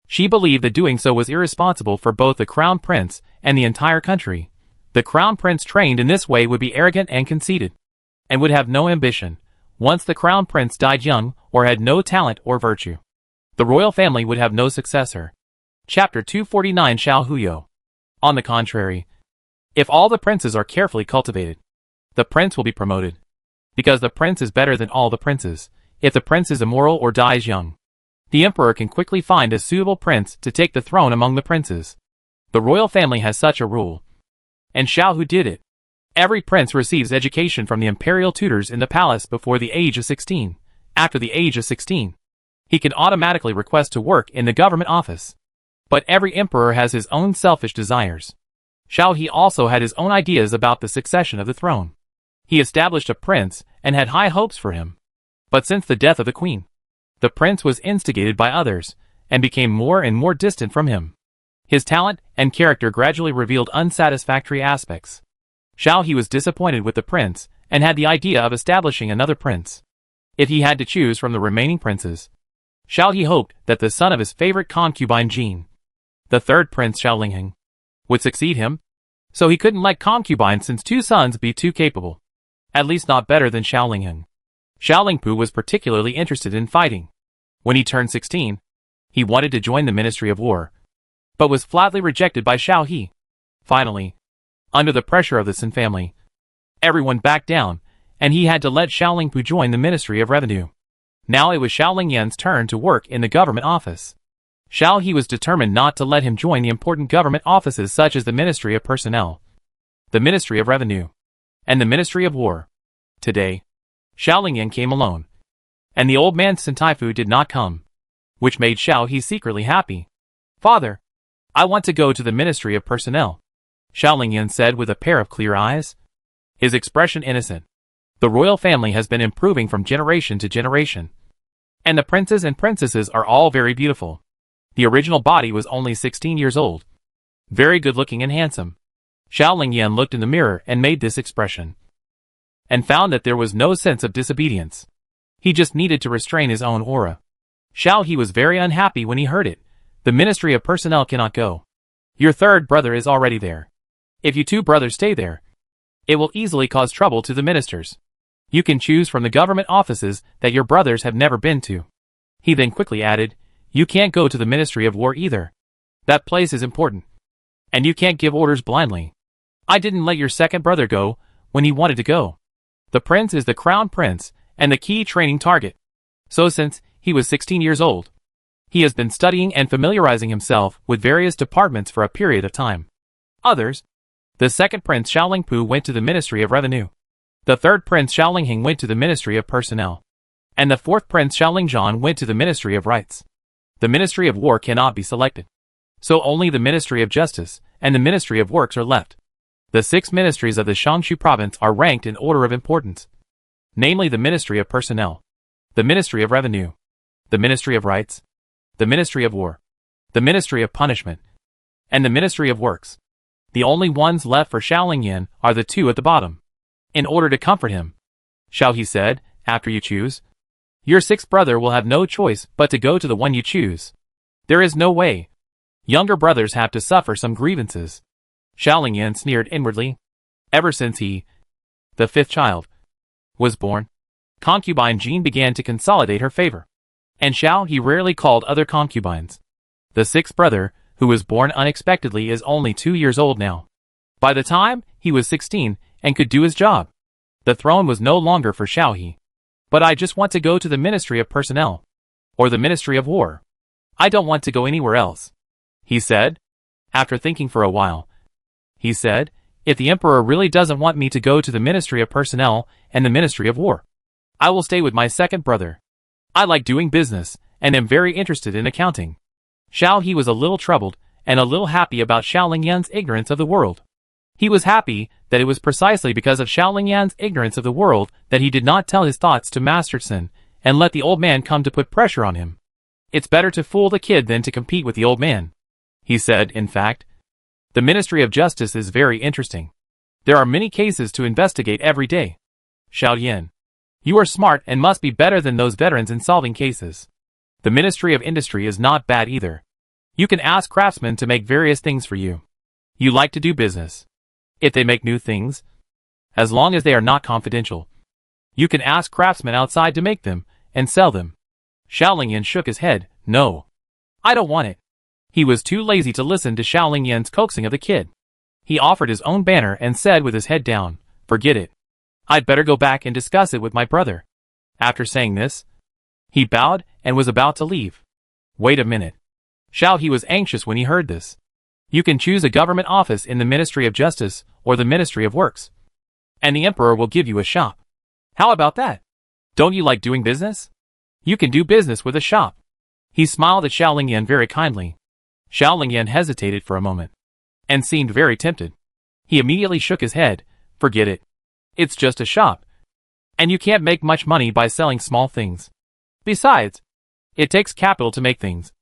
[SPEAKER 1] She believed that doing so was irresponsible for both the crown prince and the entire country. The crown prince trained in this way would be arrogant and conceited, and would have no ambition. Once the crown prince died young, or had no talent or virtue, the royal family would have no successor. Chapter 249 Xiao Huyo. On the contrary, if all the princes are carefully cultivated, the prince will be promoted, because the prince is better than all the princes. If the prince is immoral or dies young, the emperor can quickly find a suitable prince to take the throne among the princes. The royal family has such a rule, and Xiao Hu did it. Every prince receives education from the imperial tutors in the palace before the age of 16. After the age of 16, he can automatically request to work in the government office. But every emperor has his own selfish desires. Xiao He also had his own ideas about the succession of the throne. He established a prince and had high hopes for him. But since the death of the queen, the prince was instigated by others, and became more and more distant from him. His talent and character gradually revealed unsatisfactory aspects. Xiao He was disappointed with the prince, and had the idea of establishing another prince. If he had to choose from the remaining princes, Xiao He hoped that the son of his favorite concubine Jin, the third prince Xiao Lingheng, would succeed him. So he couldn't let concubines since two sons be too capable. At least not better than Xiao Lingheng. Xiao Lingpu was particularly interested in fighting. When he turned 16, he wanted to join the Ministry of War, but was flatly rejected by Xiao He. Finally, under the pressure of the Sun family, everyone backed down, and he had to let Xiao Lingpu join the Ministry of Revenue. Now it was Xiao Lingyan's turn to work in the government office. Xiao He was determined not to let him join the important government offices such as the Ministry of Personnel, the Ministry of Revenue, and the Ministry of War. Today, Xiao Lingyan came alone, and the old man Sun Taifu did not come, which made Xiao He secretly happy. "Father, I want to go to the Ministry of Personnel," Xiao Lingyan said with a pair of clear eyes, his expression innocent. The royal family has been improving from generation to generation, and the princes and princesses are all very beautiful. The original body was only 16 years old, very good-looking and handsome. Xiao Lingyan looked in the mirror and made this expression, and found that there was no sense of disobedience. He just needed to restrain his own aura. Xiao He was very unhappy when he heard it. "The Ministry of Personnel cannot go. Your third brother is already there. If you two brothers stay there, it will easily cause trouble to the ministers. You can choose from the government offices that your brothers have never been to." He then quickly added, "You can't go to the Ministry of War either. That place is important, and you can't give orders blindly. I didn't let your second brother go when he wanted to go. The prince is the crown prince and the key training target. So since he was 16 years old, he has been studying and familiarizing himself with various departments for a period of time. Others, the second prince Xiao Lingpu went to the Ministry of Revenue. The third prince Xiao Lingheng went to the Ministry of Personnel. And the fourth prince Xiao Lingzhan went to the Ministry of Rights. The Ministry of War cannot be selected. So only the Ministry of Justice and the Ministry of Works are left. The 6 ministries of the Shangshu province are ranked in order of importance, namely the Ministry of Personnel, the Ministry of Revenue, the Ministry of Rights, the Ministry of War, the Ministry of Punishment, and the Ministry of Works. The only ones left for Xiao Lingyan are the 2 at the bottom. In order to comfort him, Xiao He said, "After you choose, your 6th brother will have no choice but to go to the one you choose. There is no way. Younger brothers have to suffer some grievances." Xiao Lingyan sneered inwardly. Ever since he, the 5th child, was born, concubine Jean began to consolidate her favor, and Xiao He rarely called other concubines. The 6th brother, who was born unexpectedly, is only 2 years old now. By the time he was 16 and could do his job, the throne was no longer for Xiao He. "But I just want to go to the Ministry of Personnel, or the Ministry of War. I don't want to go anywhere else," he said. After thinking for a while, he said, "If the emperor really doesn't want me to go to the Ministry of Personnel and the Ministry of War, I will stay with my second brother. I like doing business, and am very interested in accounting." Xiao He was a little troubled, and a little happy about Xiao Lingyan's ignorance of the world. He was happy that it was precisely because of Xiao Lingyan's ignorance of the world that he did not tell his thoughts to Master Sun, and let the old man come to put pressure on him. "It's better to fool the kid than to compete with the old man," he said. In fact, the Ministry of Justice is very interesting. There are many cases to investigate every day. shouted Yin. You are smart and must be better than those veterans in solving cases. The Ministry of Industry is not bad either. You can ask craftsmen to make various things for you. You like to do business. If they make new things, as long as they are not confidential, you can ask craftsmen outside to make them and sell them. Xiao Yin shook his head. No. I don't want it. He was too lazy to listen to Xiao Yin's coaxing of the kid. He offered his own banner and said with his head down, forget it. I'd better go back and discuss it with my brother. After saying this, he bowed and was about to leave. Wait a minute. He was anxious when he heard this. You can choose a government office in the Ministry of Justice or the Ministry of Works. And the Emperor will give you a shop. How about that? Don't you like doing business? You can do business with a shop. He smiled at Xiao Yin very kindly. Xiao Yin hesitated for a moment and seemed very tempted. He immediately shook his head. Forget it. It's just a shop. And you can't make much money by selling small things. Besides, it takes capital to make things.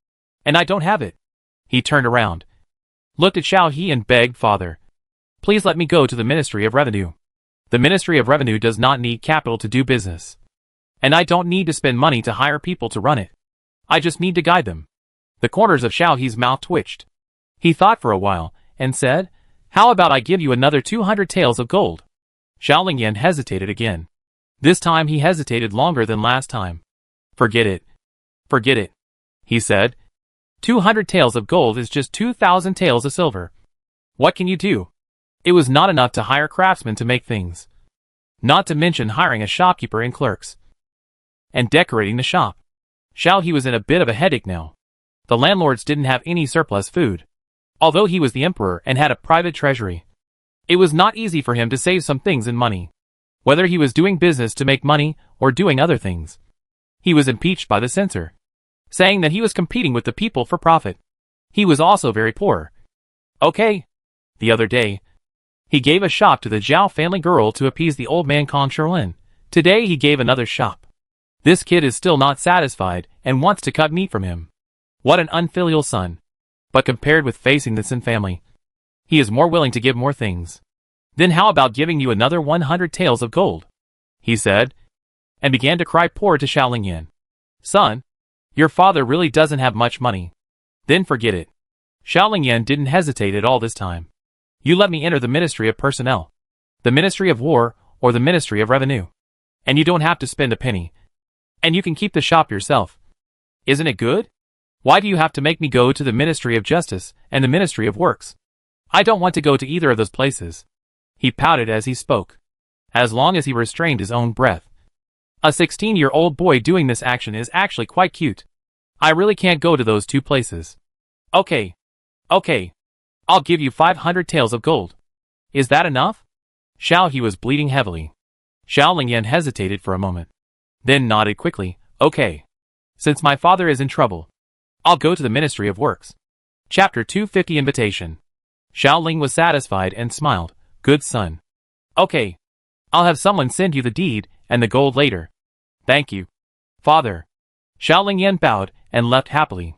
[SPEAKER 1] And I don't have it. He turned around, looked at Xiao He and begged, Father, please let me go to the Ministry of Revenue. The Ministry of Revenue does not need capital to do business. And I don't need to spend money to hire people to run it. I just need to guide them. The corners of Xiao He's mouth twitched. He thought for a while and said, how about I give you another 200 taels of gold? Xiao Yin hesitated again. This time he hesitated longer than last time. Forget it. Forget it, he said. 200 taels of gold is just 2,000 taels of silver. What can you do? It was not enough to hire craftsmen to make things. Not to mention hiring a shopkeeper and clerks. And decorating the shop. He was in a bit of a headache now. The landlords didn't have any surplus food. Although he was the emperor and had a private treasury, it was not easy for him to save some things in money. Whether he was doing business to make money or doing other things. He was impeached by the censor, saying that he was competing with the people for profit. He was also very poor. Okay. The other day, he gave a shop to the Zhao family girl to appease the old man Kong Sherlin. Today he gave another shop. This kid is still not satisfied and wants to cut meat from him. What an unfilial son. But compared with facing the Sin family, he is more willing to give more things. Then how about giving you another 100 taels of gold? He said, and began to cry poor to Xiao Yin. Son, your father really doesn't have much money. Then forget it. Xiao Yin didn't hesitate at all this time. You let me enter the Ministry of Personnel, the Ministry of War, or the Ministry of Revenue. And you don't have to spend a penny. And you can keep the shop yourself. Isn't it good? Why do you have to make me go to the Ministry of Justice and the Ministry of Works? I don't want to go to either of those places. He pouted as he spoke, as long as he restrained his own breath. A 16-year-old boy doing this action is actually quite cute. I really can't go to those two places. Okay. Okay. I'll give you 500 taels of gold. Is that enough? He was bleeding heavily. Xiao Yin hesitated for a moment, then nodded quickly. Okay. Since my father is in trouble, I'll go to the Ministry of Works. Chapter 250 Invitation. Xiao was satisfied and smiled. Good son. Okay. I'll have someone send you the deed and the gold later. Thank you, Father. Xiao Yin bowed and left happily.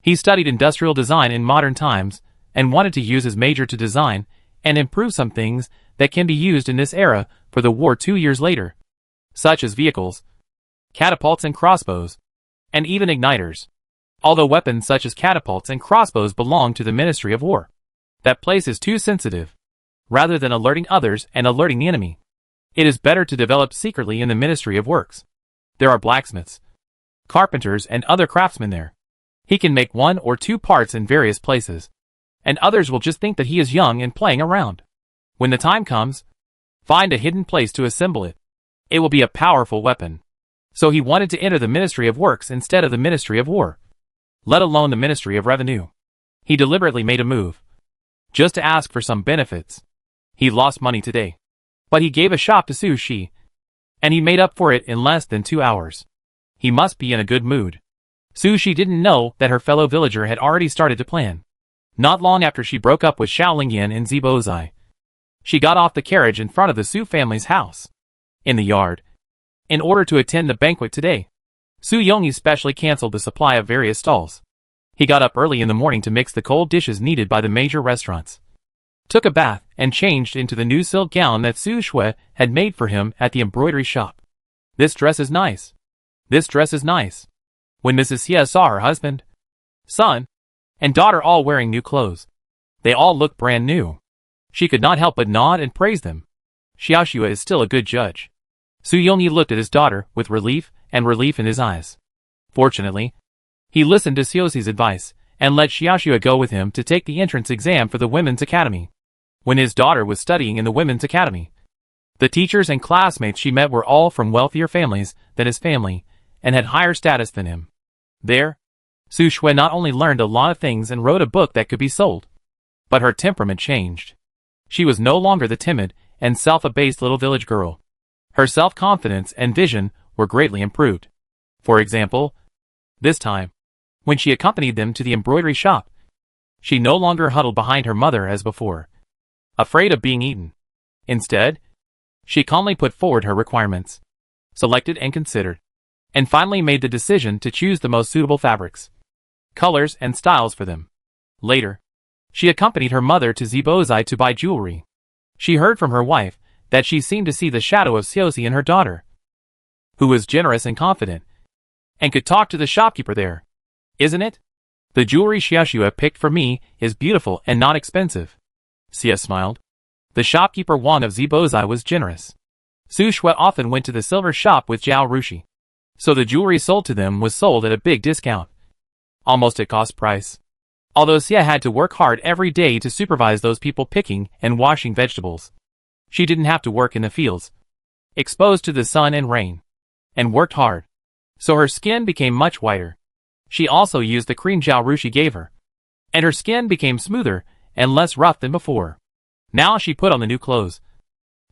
[SPEAKER 1] He studied industrial design in modern times and wanted to use his major to design and improve some things that can be used in this era for the war 2 years later, such as vehicles, catapults and crossbows, and even igniters. Although weapons such as catapults and crossbows belong to the Ministry of War, that place is too sensitive. Rather than alerting others and alerting the enemy, it is better to develop secretly in the Ministry of Works. There are blacksmiths, carpenters and other craftsmen there. He can make 1 or 2 parts in various places, and others will just think that he is young and playing around. When the time comes, find a hidden place to assemble it. It will be a powerful weapon. So he wanted to enter the Ministry of Works instead of the Ministry of War, let alone the Ministry of Revenue. He deliberately made a move, just to ask for some benefits. He lost money today, but he gave a shop to Su Shi, and he made up for it in less than 2 hours. He must be in a good mood. Su Shi didn't know that her fellow villager had already started to plan. Not long after she broke up with Xiao Yin and Zibozai, she got off the carriage in front of the Su family's house, in the yard, in order to attend the banquet today. Su Yongyi specially canceled the supply of various stalls. He got up early in the morning to mix the cold dishes needed by the major restaurants. took a bath, and changed into the new silk gown that Su Shui had made for him at the embroidery shop. This dress is nice. This dress is nice. When Mrs. Xie saw her husband, son, and daughter all wearing new clothes, they all looked brand new. She could not help but nod and praise them. Xiaoxue is still a good judge. Su Yongyi looked at his daughter with relief in his eyes. Fortunately, he listened to Xiaoxi's advice and let Xiaoxue go with him to take the entrance exam for the Women's Academy. When his daughter was studying in the Women's Academy, the teachers and classmates she met were all from wealthier families than his family and had higher status than him. There, Su Shui not only learned a lot of things and wrote a book that could be sold, but her temperament changed. She was no longer the timid and self-abased little village girl. Her self-confidence and vision were greatly improved. For example, this time, when she accompanied them to the embroidery shop, she no longer huddled behind her mother as before, afraid of being eaten. Instead, she calmly put forward her requirements, selected and considered, and finally made the decision to choose the most suitable fabrics, colors, and styles for them. Later, she accompanied her mother to Zibozai to buy jewelry. She heard from her wife that she seemed to see the shadow of Xiaoxi in her daughter, who was generous and confident, and could talk to the shopkeeper there. Isn't it? The jewelry Xiaoxue picked for me is beautiful and not expensive. Xie smiled. The shopkeeper Wang of Zibozai was generous. Su Shui often went to the silver shop with Zhao Rushi, so the jewelry sold to them was sold at a big discount, almost at cost price. Although Xie had to work hard every day to supervise those people picking and washing vegetables, she didn't have to work in the fields, exposed to the sun and rain, and worked hard, so her skin became much whiter. She also used the cream Zhao Rushi gave her, and her skin became smoother and less rough than before. Now she put on the new clothes.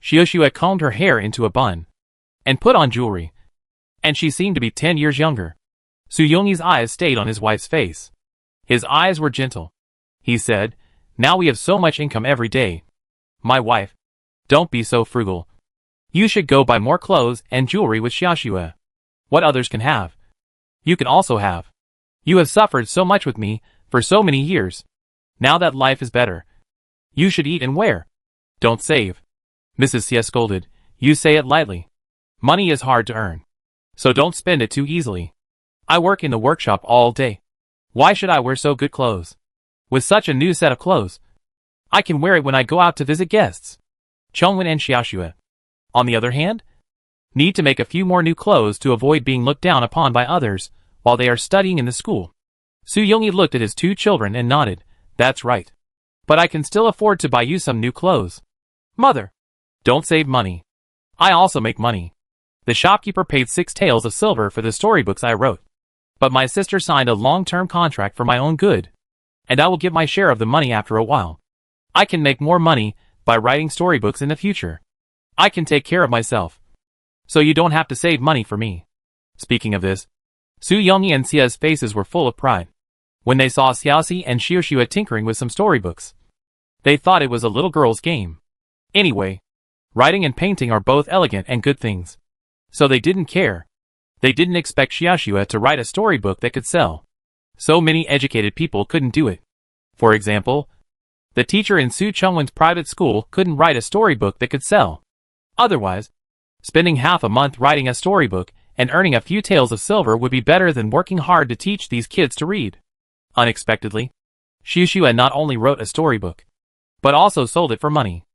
[SPEAKER 1] Xiaoxue combed her hair into a bun, and put on jewelry, and she seemed to be 10 years younger. Su Yongyi's eyes stayed on his wife's face. His eyes were gentle. He said, "Now we have so much income every day. My wife, don't be so frugal. You should go buy more clothes and jewelry with Xiaoxue. What others can have, you can also have. You have suffered so much with me for so many years. Now that life is better, you should eat and wear. Don't save." Mrs. Xie scolded, "You say it lightly. Money is hard to earn, so don't spend it too easily. I work in the workshop all day. Why should I wear so good clothes? With such a new set of clothes, I can wear it when I go out to visit guests." Chongwen and Xiaoxue, on the other hand, need to make a few more new clothes to avoid being looked down upon by others while they are studying in the school. Su Yongyi looked at his two children and nodded. "That's right. But I can still afford to buy you some new clothes. Mother, don't save money. I also make money. The shopkeeper paid 6 taels of silver for the storybooks I wrote. But my sister signed a long-term contract for my own good, and I will give my share of the money after a while. I can make more money by writing storybooks in the future. I can take care of myself, so you don't have to save money for me." Speaking of this, Su Yongyi and Xie's faces were full of pride when they saw Xiaoxi and Xiaoxue tinkering with some storybooks. They thought it was a little girl's game. Anyway, writing and painting are both elegant and good things, so they didn't care. They didn't expect Xiaoxue to write a storybook that could sell. So many educated people couldn't do it. For example, the teacher in Su Chengwen's private school couldn't write a storybook that could sell. Otherwise, spending half a month writing a storybook and earning a few taels of silver would be better than working hard to teach these kids to read. Unexpectedly, Xiaoxue not only wrote a storybook, but also sold it for money.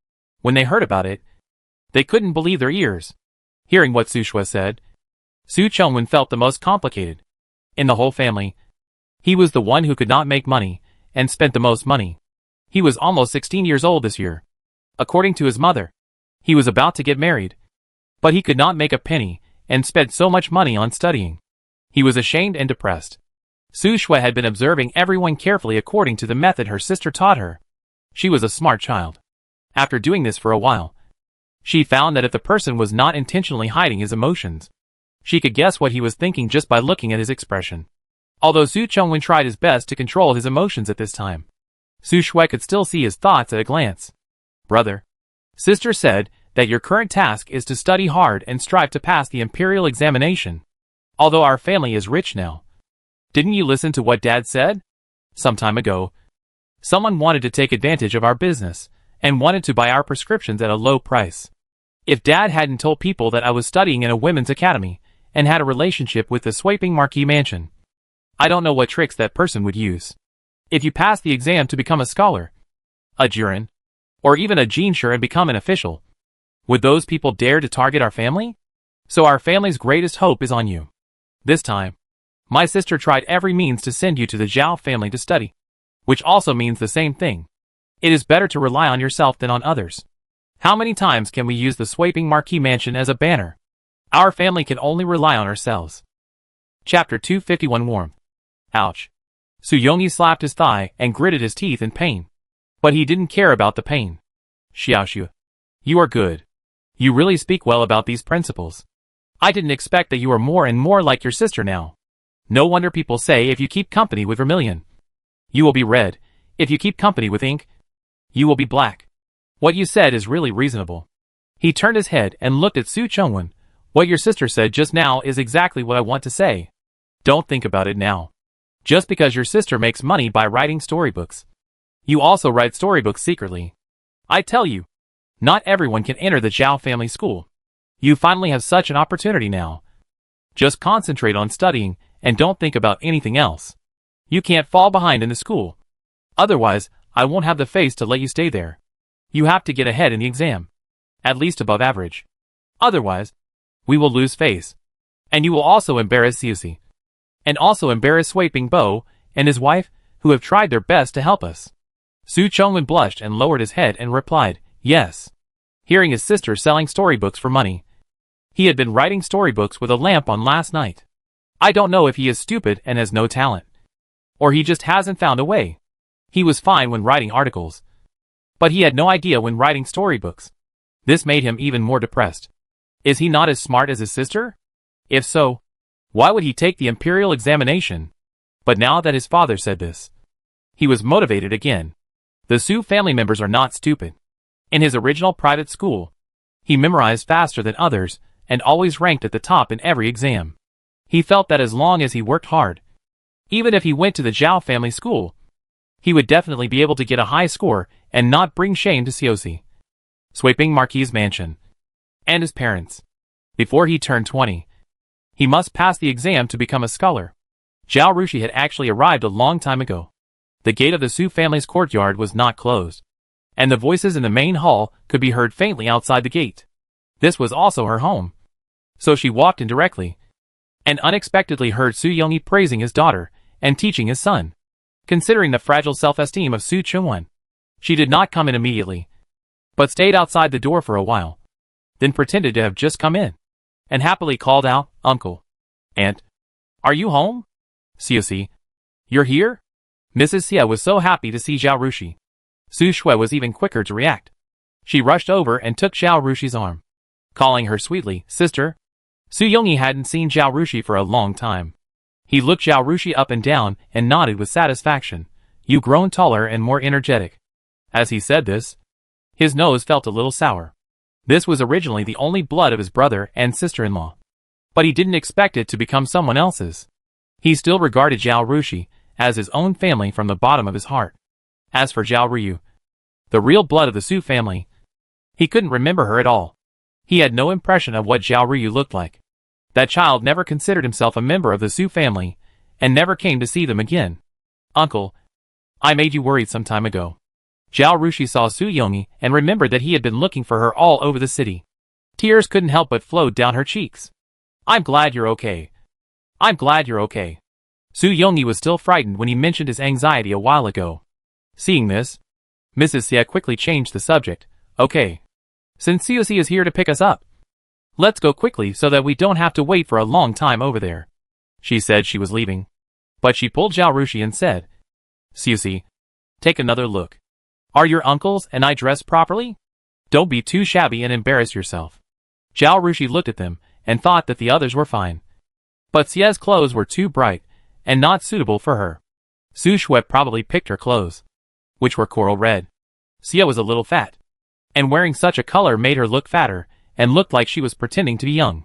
[SPEAKER 1] When they heard about it, they couldn't believe their ears. Hearing what Su Shui said, Su Chengwen felt the most complicated. In the whole family, he was the one who could not make money, and spent the most money. He was almost 16 years old this year. According to his mother, he was about to get married, but he could not make a penny, and spent so much money on studying. He was ashamed and depressed. Su Shui had been observing everyone carefully according to the method her sister taught her. She was a smart child. After doing this for a while, she found that if the person was not intentionally hiding his emotions, she could guess what he was thinking just by looking at his expression. Although Su Chengwen tried his best to control his emotions at this time, Su Shui could still see his thoughts at a glance. "Brother, sister said that your current task is to study hard and strive to pass the imperial examination. Although our family is rich now, didn't you listen to what Dad said? Some time ago, someone wanted to take advantage of our business, and wanted to buy our prescriptions at a low price. If Dad hadn't told people that I was studying in a women's academy and had a relationship with the sweeping marquee mansion, I don't know what tricks that person would use. If you pass the exam to become a scholar, a juror, or even a genshur and become an official, would those people dare to target our family? So our family's greatest hope is on you. This time, my sister tried every means to send you to the Zhao family to study, which also means the same thing. It is better to rely on yourself than on others. How many times can we use the sweeping marquee mansion as a banner? Our family can only rely on ourselves. Chapter 251 Warmth. Ouch. Su Yongyi slapped his thigh and gritted his teeth in pain. But he didn't care about the pain. Xiaoxu, you are good. You really speak well about these principles. I didn't expect that you are more and more like your sister now. No wonder people say if you keep company with vermilion, you will be red. If you keep company with ink, you will be black. What you said is really reasonable. He turned his head and looked at Su Chongwen. What your sister said just now is exactly what I want to say. Don't think about it now. Just because your sister makes money by writing storybooks, you also write storybooks secretly. I tell you, not everyone can enter the Zhao family school. You finally have such an opportunity now. Just concentrate on studying and don't think about anything else. You can't fall behind in the school. Otherwise, I won't have the face to let you stay there. You have to get ahead in the exam. At least above average. Otherwise, we will lose face. And you will also embarrass Siusi. And also embarrass Sweeping Bo and his wife, who have tried their best to help us. Su Chongwen blushed and lowered his head and replied, yes. Hearing his sister selling storybooks for money. He had been writing storybooks with a lamp on last night. I don't know if he is stupid and has no talent. Or he just hasn't found a way. He was fine when writing articles. But he had no idea when writing storybooks. This made him even more depressed. Is he not as smart as his sister? If so, why would he take the imperial examination? But now that his father said this, he was motivated again. The Su family members are not stupid. In his original private school, he memorized faster than others and always ranked at the top in every exam. He felt that as long as he worked hard, even if he went to the Zhao family school, he would definitely be able to get a high score and not bring shame to Siosi, Sweeping Marquis' mansion, and his parents. Before he turned 20, he must pass the exam to become a scholar. Zhao Rushi had actually arrived a long time ago. The gate of the Su family's courtyard was not closed, and the voices in the main hall could be heard faintly outside the gate. This was also her home. So she walked in directly, and unexpectedly heard Su Yongyi praising his daughter and teaching his son. Considering the fragile self-esteem of Su Chongwen, she did not come in immediately, but stayed outside the door for a while, then pretended to have just come in, and happily called out, Uncle. Aunt. Are you home? Siosi. You're here? Mrs. Xia was so happy to see Zhao Rushi. Su Shui was even quicker to react. She rushed over and took Zhao Rushi's arm, calling her sweetly, Sister. Su Yongyi hadn't seen Zhao Rushi for a long time. He looked Zhao Rushi up and down and nodded with satisfaction. You've grown taller and more energetic. As he said this, his nose felt a little sour. This was originally the only blood of his brother and sister-in-law. But he didn't expect it to become someone else's. He still regarded Zhao Rushi as his own family from the bottom of his heart. As for Zhao Ryu, the real blood of the Su family, he couldn't remember her at all. He had no impression of what Zhao Ryu looked like. That child never considered himself a member of the Su family, and never came to see them again. Uncle, I made you worried some time ago. Zhao Rushi saw Su Yongyi and remembered that he had been looking for her all over the city. Tears couldn't help but flow down her cheeks. I'm glad you're okay. I'm glad you're okay. Su Yongyi was still frightened when he mentioned his anxiety a while ago. Seeing this, Mrs. Xia quickly changed the subject. Okay. Since Siosi is here to pick us up, let's go quickly so that we don't have to wait for a long time over there. She said she was leaving, but she pulled Zhao Rushi and said, Siosi, take another look. Are your uncles and I dressed properly? Don't be too shabby and embarrass yourself. Zhao Rushi looked at them and thought that the others were fine. But Xia's clothes were too bright and not suitable for her. Su Shui probably picked her clothes, which were coral red. Xia was a little fat, and wearing such a color made her look fatter and looked like she was pretending to be young.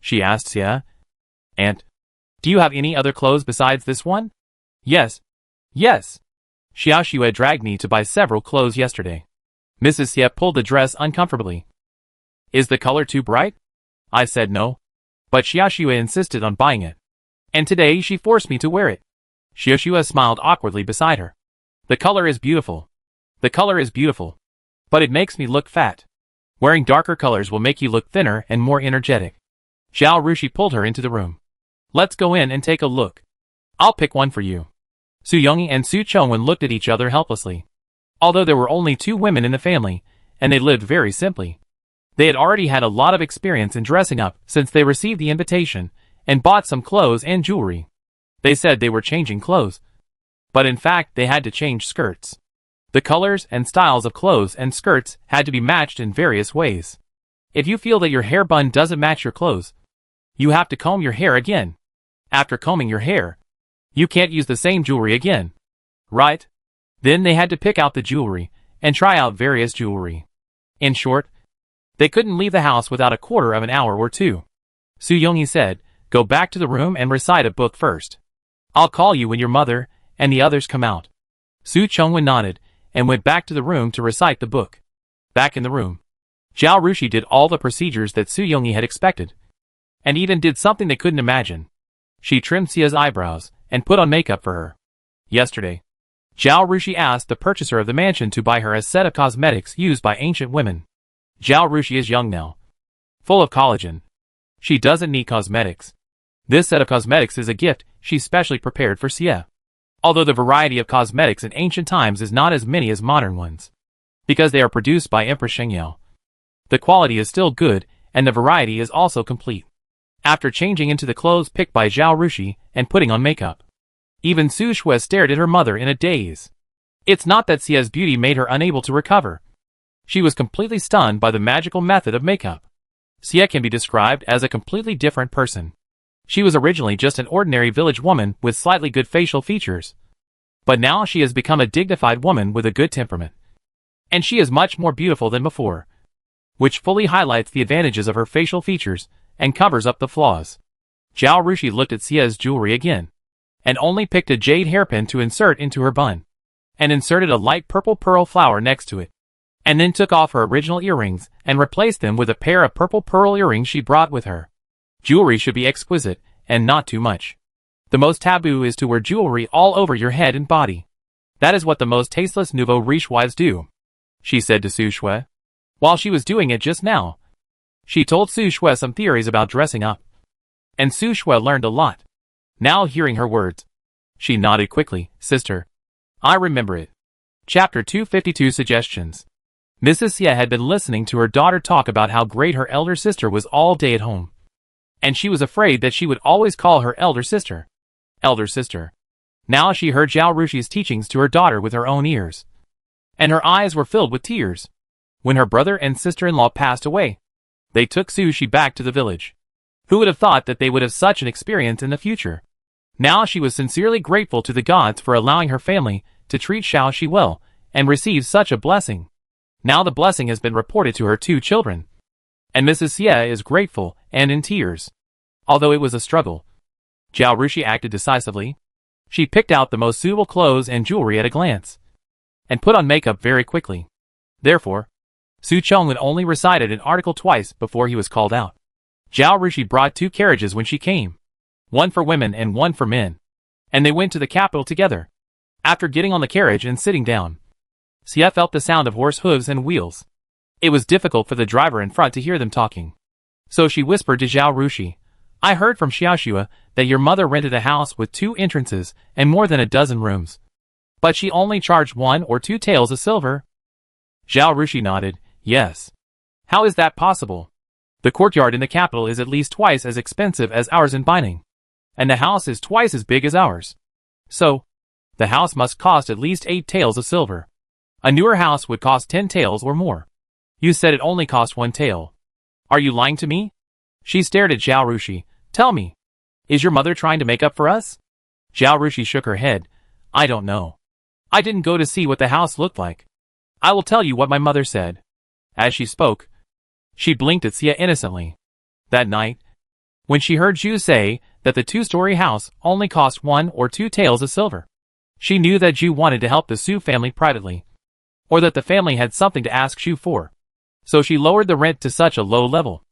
[SPEAKER 1] She asked Xia, Aunt, do you have any other clothes besides this one? Yes. Yes. Xiaoxiu had dragged me to buy several clothes yesterday. Mrs. Xie pulled the dress uncomfortably. Is the color too bright? I said no. But Xiaoxue insisted on buying it. And today she forced me to wear it. Xiaoxue smiled awkwardly beside her. The color is beautiful. The color is beautiful. But it makes me look fat. Wearing darker colors will make you look thinner and more energetic. Zhao Rushi pulled her into the room. Let's go in and take a look. I'll pick one for you. Su Yongyi and Su Chongwen looked at each other helplessly. Although there were only 2 women in the family, and they lived very simply, they had already had a lot of experience in dressing up since they received the invitation, and bought some clothes and jewelry. They said they were changing clothes. But in fact they had to change skirts. The colors and styles of clothes and skirts had to be matched in various ways. If you feel that your hair bun doesn't match your clothes, you have to comb your hair again. After combing your hair, you can't use the same jewelry again. Right? Then they had to pick out the jewelry, and try out various jewelry. In short, they couldn't leave the house without a quarter of an hour or 2. Su Yongyi said, go back to the room and recite a book first. I'll call you when your mother and the others come out. Su Chongwen nodded, and went back to the room to recite the book. Back in the room, Zhao Rushi did all the procedures that Su Yongyi had expected. And even did something they couldn't imagine. She trimmed Xia's eyebrows, and put on makeup for her. Yesterday, Zhao Rushi asked the purchaser of the mansion to buy her a set of cosmetics used by ancient women. Zhao Rushi is young now, full of collagen. She doesn't need cosmetics. This set of cosmetics is a gift she specially prepared for Xia. Although the variety of cosmetics in ancient times is not as many as modern ones, because they are produced by Empress Shengyao. The quality is still good, and the variety is also complete. After changing into the clothes picked by Zhao Rushi and putting on makeup, even Su Shui stared at her mother in a daze. It's not that Xia's beauty made her unable to recover. She was completely stunned by the magical method of makeup. Xia can be described as a completely different person. She was originally just an ordinary village woman with slightly good facial features. But now she has become a dignified woman with a good temperament. And she is much more beautiful than before, which fully highlights the advantages of her facial features and covers up the flaws. Zhao Rushi looked at Xia's jewelry again, and only picked a jade hairpin to insert into her bun, and inserted a light purple pearl flower next to it, and then took off her original earrings and replaced them with a pair of purple pearl earrings she brought with her. Jewelry should be exquisite, and not too much. The most taboo is to wear jewelry all over your head and body. That is what the most tasteless nouveau riche wives do, she said to Su Shui. While she was doing it just now, she told Su Shui some theories about dressing up. And Su Shui learned a lot. Now hearing her words, she nodded quickly. Sister, I remember it. Chapter 252 Suggestions. Mrs. Xie had been listening to her daughter talk about how great her elder sister was all day at home. And she was afraid that she would always call her elder sister. Elder sister. Now she heard Zhao Rushi's teachings to her daughter with her own ears. And her eyes were filled with tears. When her brother and sister-in-law passed away, they took Su Shi back to the village. Who would have thought that they would have such an experience in the future? Now she was sincerely grateful to the gods for allowing her family to treat Xiao Shi well, and receive such a blessing. Now the blessing has been reported to her 2 children. And Mrs. Xie is grateful and in tears. Although it was a struggle, Zhao Rushi acted decisively. She picked out the most suitable clothes and jewelry at a glance, and put on makeup very quickly. Therefore, Su Chongwen only recited an article twice before he was called out. Zhao Rushi brought 2 carriages when she came, one for women and one for men, and they went to the capital together. After getting on the carriage and sitting down, Xia felt the sound of horse hooves and wheels. It was difficult for the driver in front to hear them talking. So she whispered to Zhao Rushi, I heard from Xiaoxue that your mother rented a house with 2 entrances and more than a dozen rooms. But she only charged 1 or 2 taels of silver. Zhao Rushi nodded, yes. How is that possible? The courtyard in the capital is at least twice as expensive as ours in Baining. And the house is twice as big as ours. So, the house must cost at least 8 taels of silver. A newer house would cost 10 taels or more. You said it only cost 1 tael. Are you lying to me? She stared at Zhao Rushi. Tell me, is your mother trying to make up for us? Zhao Rushi shook her head. I don't know. I didn't go to see what the house looked like. I will tell you what my mother said. As she spoke, she blinked at Xia innocently. That night, when she heard Zhu say that the 2-story house only cost 1 or 2 taels of silver, she knew that Zhu wanted to help the Su family privately. or that the family had something to ask Shu for. So she lowered the rent to such a low level.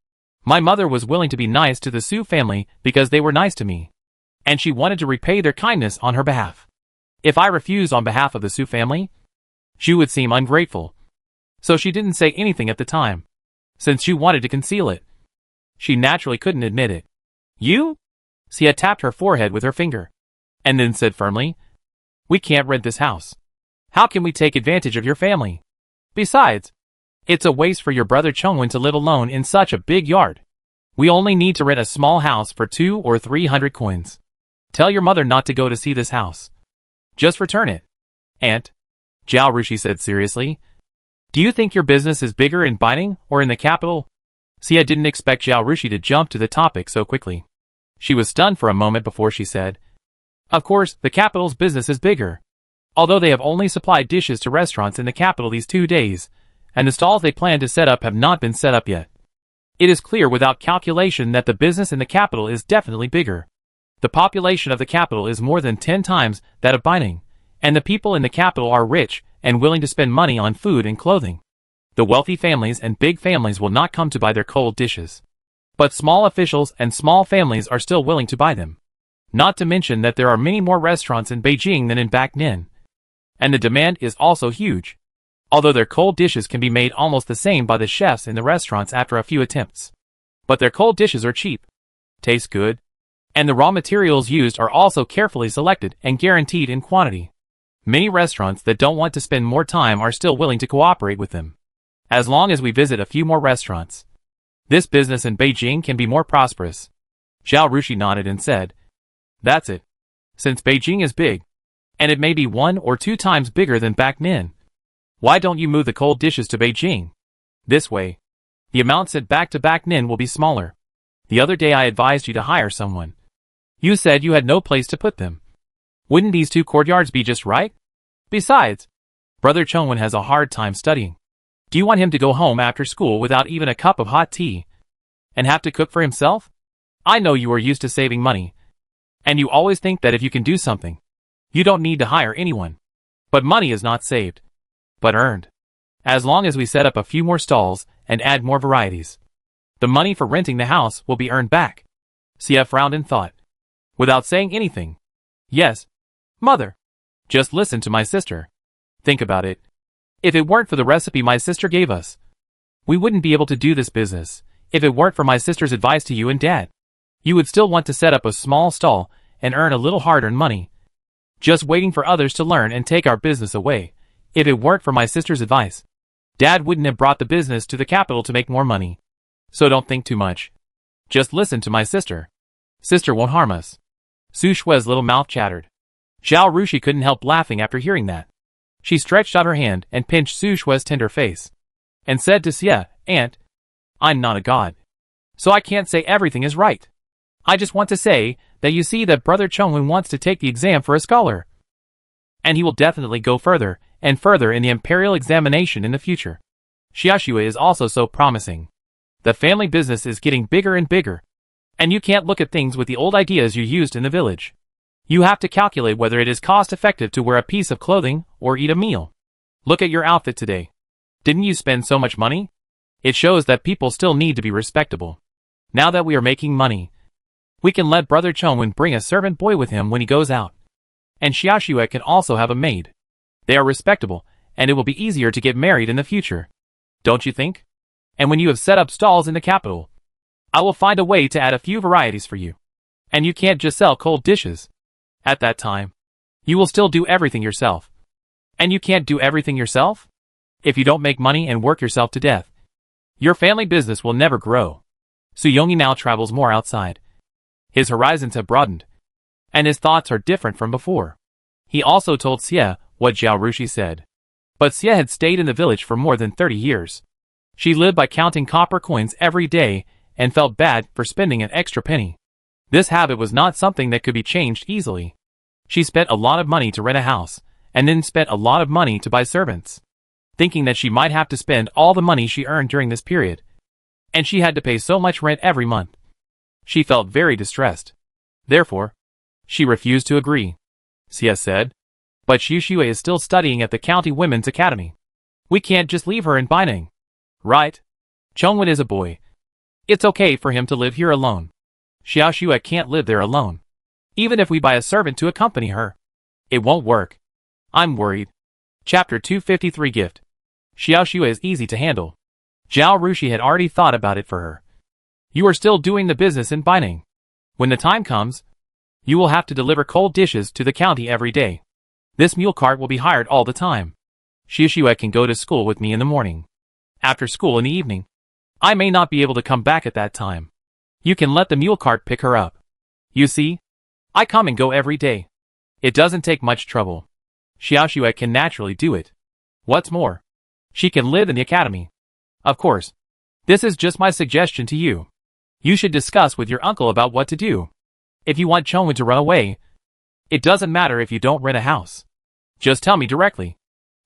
[SPEAKER 1] My mother was willing to be nice to the Su family because they were nice to me, and she wanted to repay their kindness on her behalf. If I refused on behalf of the Su family, Shu would seem ungrateful. So she didn't say anything at the time, since Shu wanted to conceal it. She naturally couldn't admit it. You? Xia tapped her forehead with her finger, and then said firmly, "We can't rent this house. How can we take advantage of your family? Besides, it's a waste for your brother Chongwen to live alone in such a big yard. We only need to rent a small house for 200 or 300 coins. Tell your mother not to go to see this house. Just return it." "Aunt," Zhao Rushi said seriously, "do you think your business is bigger in Binding or in the capital?" Xia didn't expect Zhao Rushi to jump to the topic so quickly. She was stunned for a moment before she said, "Of course, the capital's business is bigger. Although they have only supplied dishes to restaurants in the capital these 2 days, and the stalls they plan to set up have not been set up yet. It is clear without calculation that the business in the capital is definitely bigger. The population of the capital is more than 10 times that of Binding, and the people in the capital are rich and willing to spend money on food and clothing. The wealthy families and big families will not come to buy their cold dishes. But small officials and small families are still willing to buy them. Not to mention that there are many more restaurants in Beijing than in Backnin. And the demand is also huge. Although their cold dishes can be made almost the same by the chefs in the restaurants after a few attempts. But their cold dishes are cheap, taste good, and the raw materials used are also carefully selected and guaranteed in quantity. Many restaurants that don't want to spend more time are still willing to cooperate with them. As long as we visit a few more restaurants, this business in Beijing can be more prosperous." Zhao Rushi nodded and said, "That's it. Since Beijing is big, and it may be 1 or 2 times bigger than Backnin, why don't you move the cold dishes to Beijing? This way, the amount sent back to Backnin will be smaller. The other day I advised you to hire someone. You said you had no place to put them. Wouldn't these 2 courtyards be just right? Besides, Brother Chongwen has a hard time studying. Do you want him to go home after school without even a cup of hot tea, and have to cook for himself? I know you are used to saving money, and you always think that if you can do something, you don't need to hire anyone. But money is not saved, but earned. As long as we set up a few more stalls and add more varieties, the money for renting the house will be earned back." Xia frowned in thought, without saying anything. "Yes, mother. Just listen to my sister. Think about it. If it weren't for the recipe my sister gave us, we wouldn't be able to do this business. If it weren't for my sister's advice to you and Dad, you would still want to set up a small stall and earn a little hard-earned money, just waiting for others to learn and take our business away. If it weren't for my sister's advice, Dad wouldn't have brought the business to the capital to make more money. So don't think too much. Just listen to my sister. Sister won't harm us." Su Shui's little mouth chattered. Zhao Rushi couldn't help laughing after hearing that. She stretched out her hand and pinched Su Shui's tender face, and said to Xia, "Aunt, I'm not a god, so I can't say everything is right. I just want to say that you see that Brother Chongwen wants to take the exam for a scholar. And he will definitely go further and further in the imperial examination in the future. Xiaxue is also so promising. The family business is getting bigger and bigger, and you can't look at things with the old ideas you used in the village. You have to calculate whether it is cost-effective to wear a piece of clothing or eat a meal. Look at your outfit today. Didn't you spend so much money? It shows that people still need to be respectable. Now that we are making money, we can let Brother Chongwen bring a servant boy with him when he goes out. And Xiaxue can also have a maid. They are respectable, and it will be easier to get married in the future. Don't you think? And when you have set up stalls in the capital, I will find a way to add a few varieties for you. And you can't just sell cold dishes. At that time, you will still do everything yourself. And you can't do everything yourself? If you don't make money and work yourself to death, your family business will never grow." Su Yongyi now travels more outside. His horizons have broadened, and his thoughts are different from before. He also told Xia what Zhao Rushi said. But Xia had stayed in the village for more than 30 years. She lived by counting copper coins every day and felt bad for spending an extra penny. This habit was not something that could be changed easily. She spent a lot of money to rent a house, and then spent a lot of money to buy servants, thinking that she might have to spend all the money she earned during this period. And she had to pay so much rent every month. She felt very distressed. Therefore, she refused to agree. Xia said, "But Xiaxue is still studying at the County Women's Academy. We can't just leave her in Binang. Right? Chongwen is a boy. It's okay for him to live here alone. Xiao Xue can't live there alone. Even if we buy a servant to accompany her, it won't work. I'm worried. Chapter 253 Gift. Xiao Xue is easy to handle. Zhao Rushi had already thought about it for her. You are still doing the business in Binang. When the time comes, you will have to deliver cold dishes to the county every day. This mule cart will be hired all the time. Xiao Xue can go to school with me in the morning. After school in the evening. I may not be able to come back at that time. You can let the mule cart pick her up. You see? I come and go every day. It doesn't take much trouble. Xiao Xue can naturally do it. What's more, she can live in the academy. Of course. This is just my suggestion to you. You should discuss with your uncle about what to do. If you want Chongwen to run away, it doesn't matter if you don't rent a house. Just tell me directly.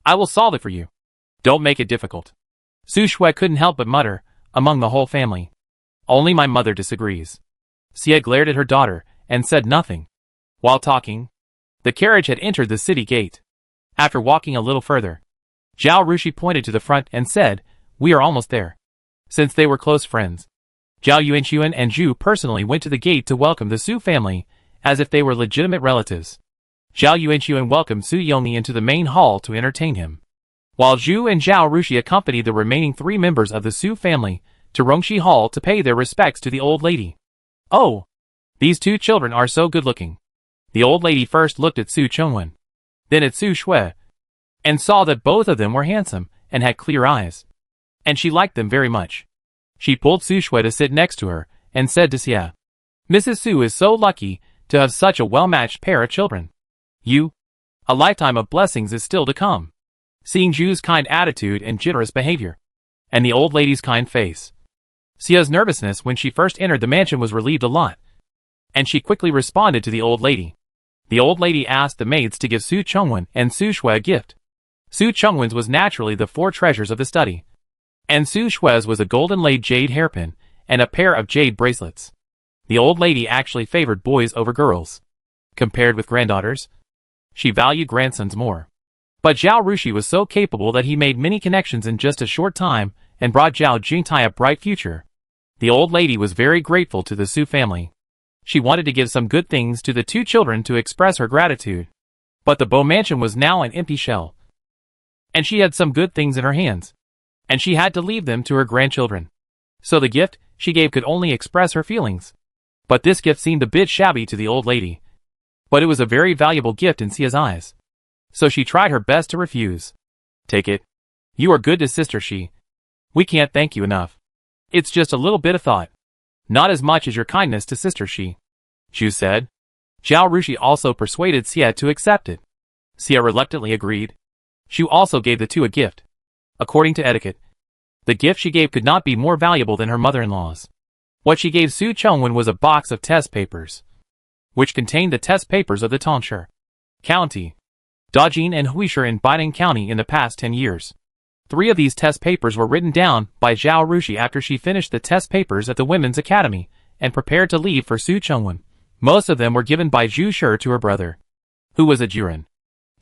[SPEAKER 1] I will solve it for you. Don't make it difficult. Su Shui couldn't help but mutter, among the whole family. Only my mother disagrees. Xie glared at her daughter, and said nothing. While talking, the carriage had entered the city gate. After walking a little further, Zhao Rushi pointed to the front and said, "We are almost there." Since they were close friends, Zhao Yuanxun and Zhu personally went to the gate to welcome the Su family, as if they were legitimate relatives. Zhao Yuanxun welcomed Su Yongni into the main hall to entertain him, while Zhu and Zhao Rushi accompanied the remaining 3 members of the Su family to Rongxi Hall to pay their respects to the old lady. Oh, these 2 children are so good-looking. The old lady first looked at Su Chongwen, then at Su Shui, and saw that both of them were handsome and had clear eyes. And she liked them very much. She pulled Su Shui to sit next to her and said to Xia, "Mrs. Su is so lucky to have such a well-matched pair of children. A lifetime of blessings is still to come." Seeing Zhu's kind attitude and generous behavior, and the old lady's kind face, Xia's nervousness when she first entered the mansion was relieved a lot, and she quickly responded to the old lady. The old lady asked the maids to give Su Chongwen and Su Shui a gift. Su Chongwen's was naturally the 4 treasures of the study, and Su Shui's was a golden-laid jade hairpin and a pair of jade bracelets. The old lady actually favored boys over girls. Compared with granddaughters, she valued grandsons more. But Zhao Rushi was so capable that he made many connections in just a short time and brought Zhao Jingtai a bright future. The old lady was very grateful to the Su family. She wanted to give some good things to the 2 children to express her gratitude. But the Bo mansion was now an empty shell, and she had some good things in her hands, and she had to leave them to her grandchildren. So the gift she gave could only express her feelings. But this gift seemed a bit shabby to the old lady. But it was a very valuable gift in Xia's eyes. So she tried her best to refuse. "Take it. You are good to Sister Shi. We can't thank you enough. It's just a little bit of thought. Not as much as your kindness to Sister Shi," Zhu said. Zhao Rushi also persuaded Xia to accept it. Xia reluctantly agreed. Zhu also gave the 2 a gift. According to etiquette, the gift she gave could not be more valuable than her mother-in-law's. What she gave Su Chongwen was a box of test papers, which contained the test papers of the Tongshi County, Dajin and Huisher in Binang County in the past 10 years. 3 of these test papers were written down by Zhao Rushi after she finished the test papers at the Women's Academy and prepared to leave for Su Chongwen. Most of them were given by Zhu Shi to her brother, who was a Juren.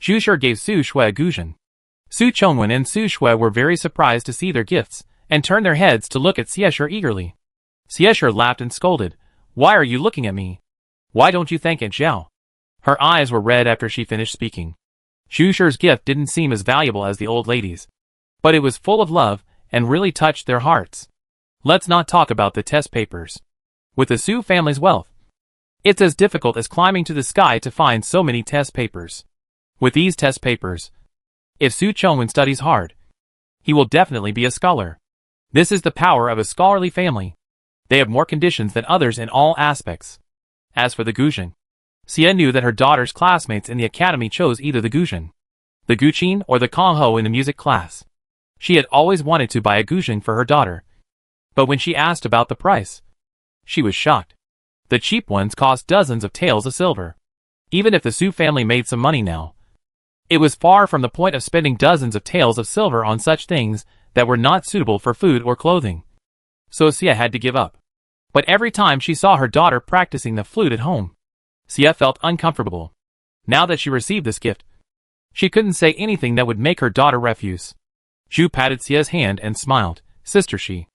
[SPEAKER 1] Zhu Shi gave Su Shui a guzheng. Su Chongwen and Su Shui were very surprised to see their gifts, and turned their heads to look at Xie Shi eagerly. Xie Shi laughed and scolded, "Why are you looking at me? Why don't you thank Aunt Zhao?" Her eyes were red after she finished speaking. Zhu Shi's gift didn't seem as valuable as the old lady's, but it was full of love and really touched their hearts. Let's not talk about the test papers. With the Su family's wealth, it's as difficult as climbing to the sky to find so many test papers. With these test papers, if Su Chongwen studies hard, he will definitely be a scholar. This is the power of a scholarly family. They have more conditions than others in all aspects. As for the guzheng, Xia knew that her daughter's classmates in the academy chose either the guzheng, the guqin, or the kongho in the music class. She had always wanted to buy a guzheng for her daughter, but when she asked about the price, she was shocked. The cheap ones cost dozens of taels of silver. Even if the Su family made some money now, it was far from the point of spending dozens of taels of silver on such things that were not suitable for food or clothing. So Xia had to give up. But every time she saw her daughter practicing the flute at home, Xia felt uncomfortable. Now that she received this gift, she couldn't say anything that would make her daughter refuse. Zhu patted Xia's hand and smiled. Sister Shi.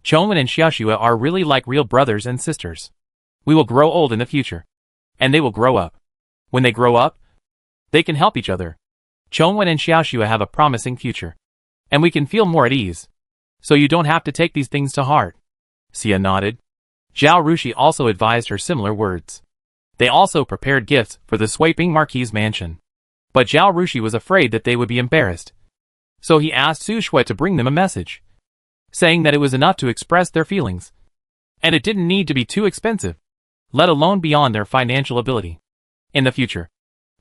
[SPEAKER 1] Chongwen and Xiaoxue are really like real brothers and sisters. We will grow old in the future. And they will grow up. When they grow up, they can help each other. Chongwen and Xiaoxue have a promising future. And we can feel more at ease. So you don't have to take these things to heart. Xia nodded. Zhao Rushi also advised her similar words. They also prepared gifts for the Swiping Marquis's mansion. But Zhao Rushi was afraid that they would be embarrassed. So he asked Su Shui to bring them a message, saying that it was enough to express their feelings. And it didn't need to be too expensive, let alone beyond their financial ability. In the future,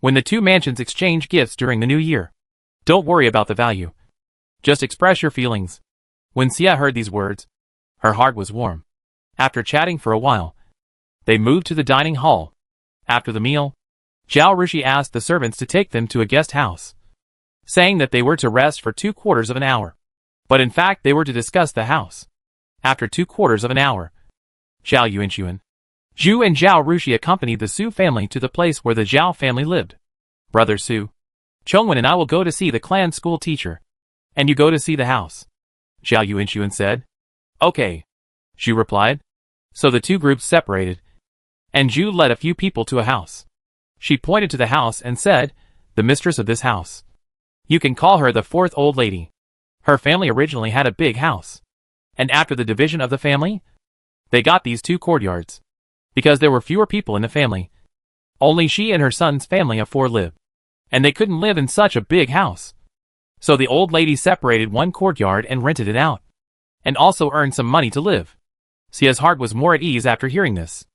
[SPEAKER 1] when the two mansions exchange gifts during the new year, don't worry about the value. Just express your feelings. When Xia heard these words, her heart was warm. After chatting for a while, they moved to the dining hall. After the meal, Zhao Rushi asked the servants to take them to a guest house, saying that they were to rest for 2/4 of an hour. But in fact they were to discuss the house. After 2/4 of an hour, Zhao Yuanxun, Zhu and Zhao Rushi accompanied the Su family to the place where the Zhao family lived. Brother Su, Chongwen and I will go to see the clan school teacher, and you go to see the house, Zhao Yuanxun said. Okay, Zhu replied. So the two groups separated, and Zhu led a few people to a house. She pointed to the house and said, the mistress of this house. You can call her the fourth old lady. Her family originally had a big house. And after the division of the family, they got these 2 courtyards. Because there were fewer people in the family. Only she and her son's family of 4 lived. And they couldn't live in such a big house. So the old lady separated 1 courtyard and rented it out. And also earned some money to live. Xia's heart was more at ease after hearing this.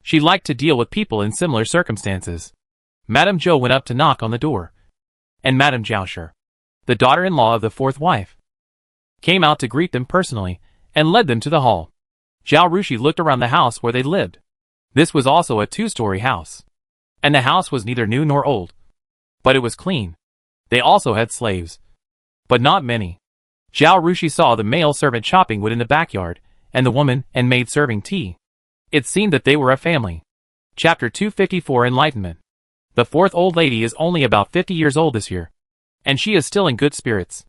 [SPEAKER 1] She liked to deal with people in similar circumstances. Madame Zhou went up to knock on the door. And Madame Zhaoshi, the daughter-in-law of the 4th wife, came out to greet them personally, and led them to the hall. Zhao Rushi looked around the house where they lived. This was also a 2-story house. And the house was neither new nor old. But it was clean. They also had slaves. But not many. Zhao Rushi saw the male servant chopping wood in the backyard, and the woman and maid serving tea. It seemed that they were a family. Chapter 254 Enlightenment. The 4th old lady is only about 50 years old this year. And she is still in good spirits.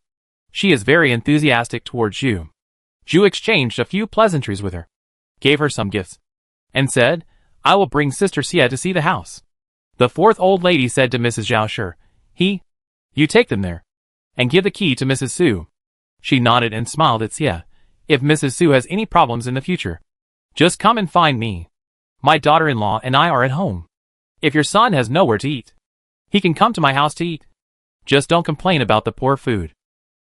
[SPEAKER 1] She is very enthusiastic towards Zhu. Zhu exchanged a few pleasantries with her, gave her some gifts, and said, I will bring Sister Xia to see the house. The 4th old lady said to Mrs. Zhaoshi, you take them there, and give the key to Mrs. Su. She nodded and smiled at Xia. If Mrs. Su has any problems in the future, just come and find me. My daughter-in-law and I are at home. If your son has nowhere to eat, he can come to my house to eat. Just don't complain about the poor food.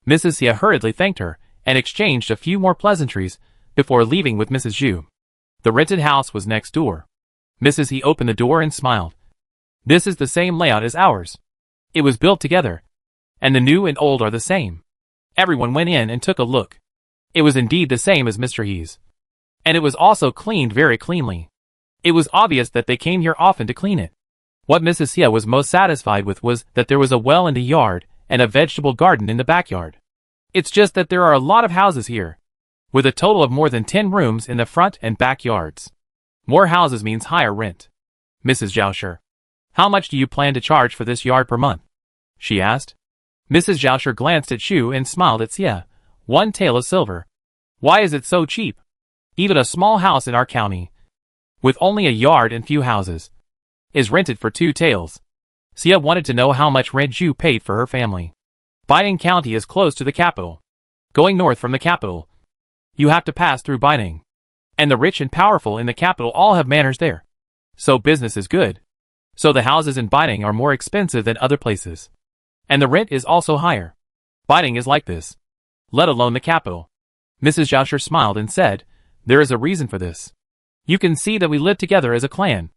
[SPEAKER 1] Mrs. Xia hurriedly thanked her, and exchanged a few more pleasantries, before leaving with Mrs. Zhu. The rented house was next door. Mrs. He opened the door and smiled. This is the same layout as ours. It was built together, and the new and old are the same. Everyone went in and took a look. It was indeed the same as Mr. He's. And it was also cleaned very cleanly. It was obvious that they came here often to clean it. What Mrs. Xia was most satisfied with was that there was a well in the yard, and a vegetable garden in the backyard. It's just that there are a lot of houses here, with a total of more than 10 rooms in the front and backyards. More houses means higher rent. Mrs. Zhaoshi, how much do you plan to charge for this yard per month? She asked. Mrs. Zhaoshi glanced at Shu and smiled at Xia. 1 tael of silver. Why is it so cheap? Even a small house in our county, with only a yard and few houses, is rented for 2 taels. Xia wanted to know how much rent Zhu paid for her family. Baining County is close to the capital. Going north from the capital, you have to pass through Baining. And the rich and powerful in the capital all have manors there. So business is good. So the houses in Baining are more expensive than other places. And the rent is also higher. Baining is like this. Let alone the capital. Mrs. Zhaoshi smiled and said, there is a reason for this. You can see that we live together as a clan.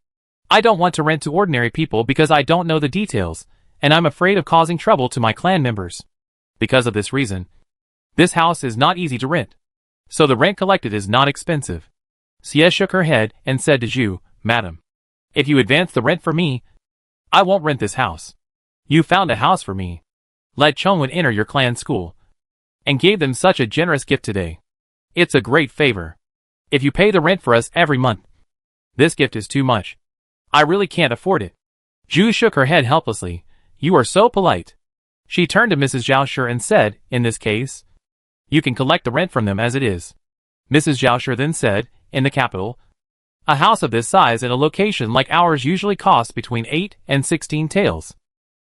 [SPEAKER 1] I don't want to rent to ordinary people because I don't know the details, and I'm afraid of causing trouble to my clan members. Because of this reason, this house is not easy to rent. So the rent collected is not expensive. Xia shook her head and said to Zhu, Madam, if you advance the rent for me, I won't rent this house. You found a house for me. Let Chongwen enter your clan school, and gave them such a generous gift today. It's a great favor. If you pay the rent for us every month, this gift is too much. I really can't afford it. Zhu shook her head helplessly. You are so polite. She turned to Mrs. Zhao and said, in this case, you can collect the rent from them as it is. Mrs. Zhao then said, in the capital, a house of this size in a location like ours usually costs between 8 and 16 taels.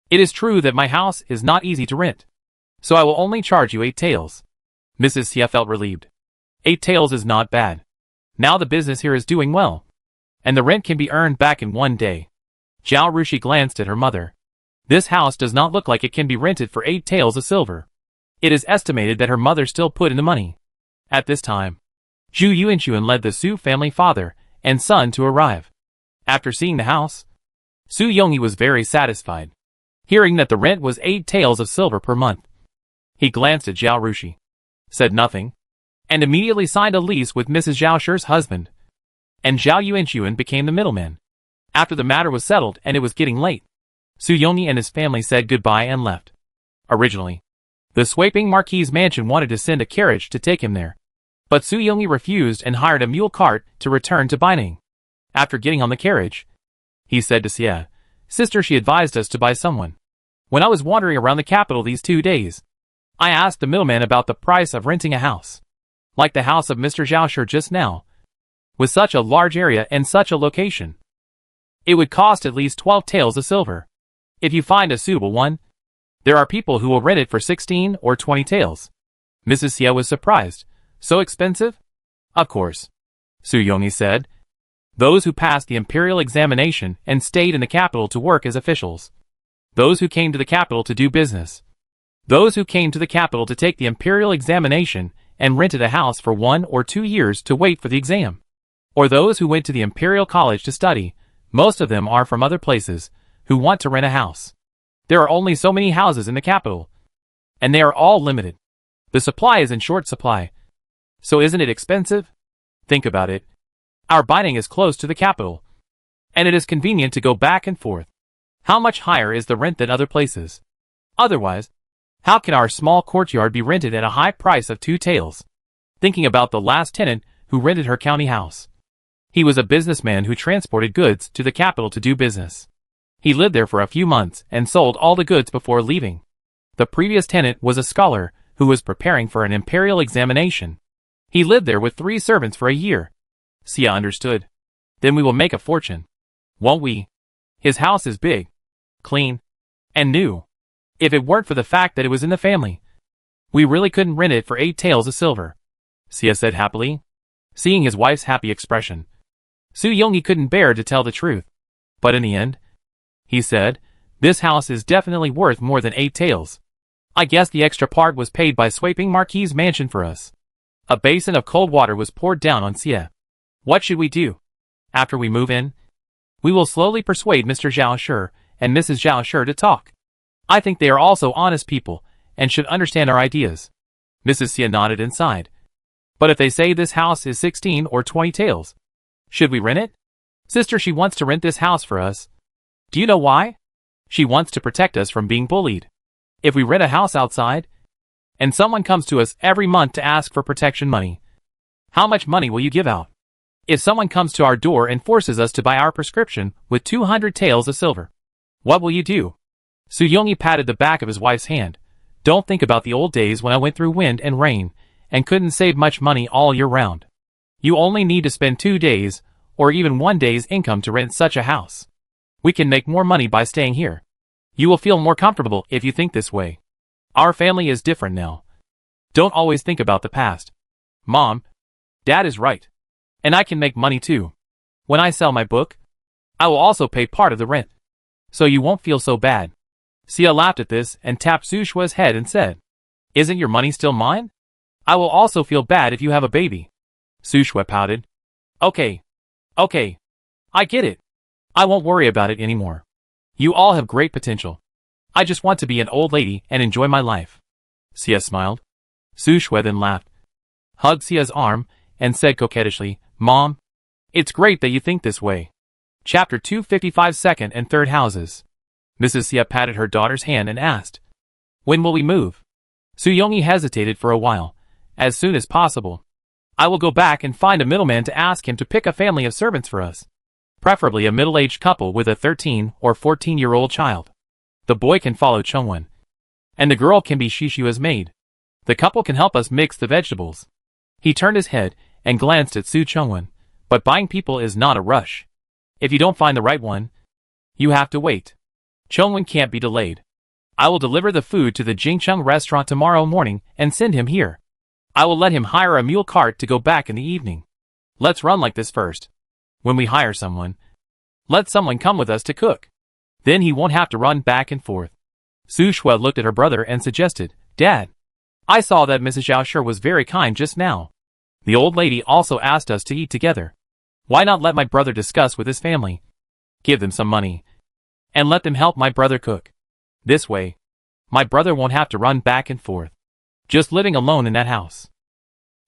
[SPEAKER 1] It is true that my house is not easy to rent, so I will only charge you 8 taels. Mrs. Xie felt relieved. 8 taels is not bad. Now the business here is doing well, and the rent can be earned back in one day. Zhao Rushi glanced at her mother. This house does not look like it can be rented for 8 taels of silver. It is estimated that her mother still put in the money. At this time, Zhao Yuanxun led the Su family father and son to arrive. After seeing the house, Su Yongyi was very satisfied, hearing that the rent was 8 taels of silver per month. He glanced at Zhao Rushi, said nothing, and immediately signed a lease with Mrs. Zhao husband, and Zhao Yuanxun became the middleman. After the matter was settled and it was getting late, Su Yongyi and his family said goodbye and left. Originally, the sweeping Marquis's mansion wanted to send a carriage to take him there, but Su Yongyi refused and hired a mule cart to return to Baining. After getting on the carriage, he said to Xie, sister, she advised us to buy someone. When I was wandering around the capital these 2 days, I asked the middleman about the price of renting a house, like the house of Mr. Zhao just now, with such a large area and such a location. It would cost at least 12 taels of silver. If you find a suitable one, there are people who will rent it for 16 or 20 taels. Mrs. Xie was surprised. So expensive? Of course, Su Yongyi said. Those who passed the imperial examination and stayed in the capital to work as officials. Those who came to the capital to do business. Those who came to the capital to take the imperial examination and rented a house for 1 or 2 years to wait for the exam. Or those who went to the imperial college to study. Most of them are from other places, who want to rent a house. There are only so many houses in the capital, and they are all limited. The supply is in short supply. So isn't it expensive? Think about it. Our Baining is close to the capital, and it is convenient to go back and forth. How much higher is the rent than other places? Otherwise, how can our small courtyard be rented at a high price of 2 taels? Thinking about the last tenant who rented her county house. He was a businessman who transported goods to the capital to do business. He lived there for a few months and sold all the goods before leaving. The previous tenant was a scholar who was preparing for an imperial examination. He lived there with 3 servants for a year. Xie understood. Then we will make a fortune. Won't we? His house is big, clean, and new. If it weren't for the fact that it was in the family, we really couldn't rent it for 8 taels of silver. Xie said happily, seeing his wife's happy expression. Su Yongyi couldn't bear to tell the truth. But in the end, he said, this house is definitely worth more than 8 taels. I guess the extra part was paid by sweeping Marquis's mansion for us. A basin of cold water was poured down on Xie. What should we do? After we move in, we will slowly persuade Mr. Zhao and Mrs. Zhao to talk. I think they are also honest people and should understand our ideas. Mrs. Xie nodded and sighed. But if they say this house is 16 or 20 taels, should we rent it? Sister, she wants to rent this house for us. Do you know why? She wants to protect us from being bullied. If we rent a house outside, and someone comes to us every month to ask for protection money, how much money will you give out? If someone comes to our door and forces us to buy our prescription with 200 taels of silver, what will you do? Su Yongyi patted the back of his wife's hand. Don't think about the old days when I went through wind and rain, and couldn't save much money all year round. You only need to spend 2 days, or even 1 day's income to rent such a house. We can make more money by staying here. You will feel more comfortable if you think this way. Our family is different now. Don't always think about the past. Mom, Dad is right. And I can make money too. When I sell my book, I will also pay part of the rent. So you won't feel so bad. Xie laughed at this and tapped Su Shue's head and said, isn't your money still mine? I will also feel bad if you have a baby. Su Shue pouted. Okay. I get it. I won't worry about it anymore. You all have great potential. I just want to be an old lady and enjoy my life. Xie smiled. Su Shue then laughed, hugged Xie's arm, and said coquettishly, Mom, it's great that you think this way. Chapter 255 Second and Third Houses. Mrs. Xie patted her daughter's hand and asked, when will we move? Su Yongyi hesitated for a while. As soon as possible. I will go back and find a middleman to ask him to pick a family of servants for us. Preferably a middle-aged couple with a 13 or 14-year-old child. The boy can follow Chengwen. And the girl can be Shishu as maid. The couple can help us mix the vegetables. He turned his head and glanced at Su Chongwen. But buying people is not a rush. If you don't find the right one, you have to wait. Chongwen can't be delayed. I will deliver the food to the Jingcheng restaurant tomorrow morning and send him here. I will let him hire a mule cart to go back in the evening. Let's run like this first. When we hire someone, let someone come with us to cook. Then he won't have to run back and forth. Su Shui looked at her brother and suggested, Dad, I saw that Mrs. Zhao Shi was very kind just now. The old lady also asked us to eat together. Why not let my brother discuss with his family? Give them some money. And let them help my brother cook. This way, my brother won't have to run back and forth. Just living alone in that house.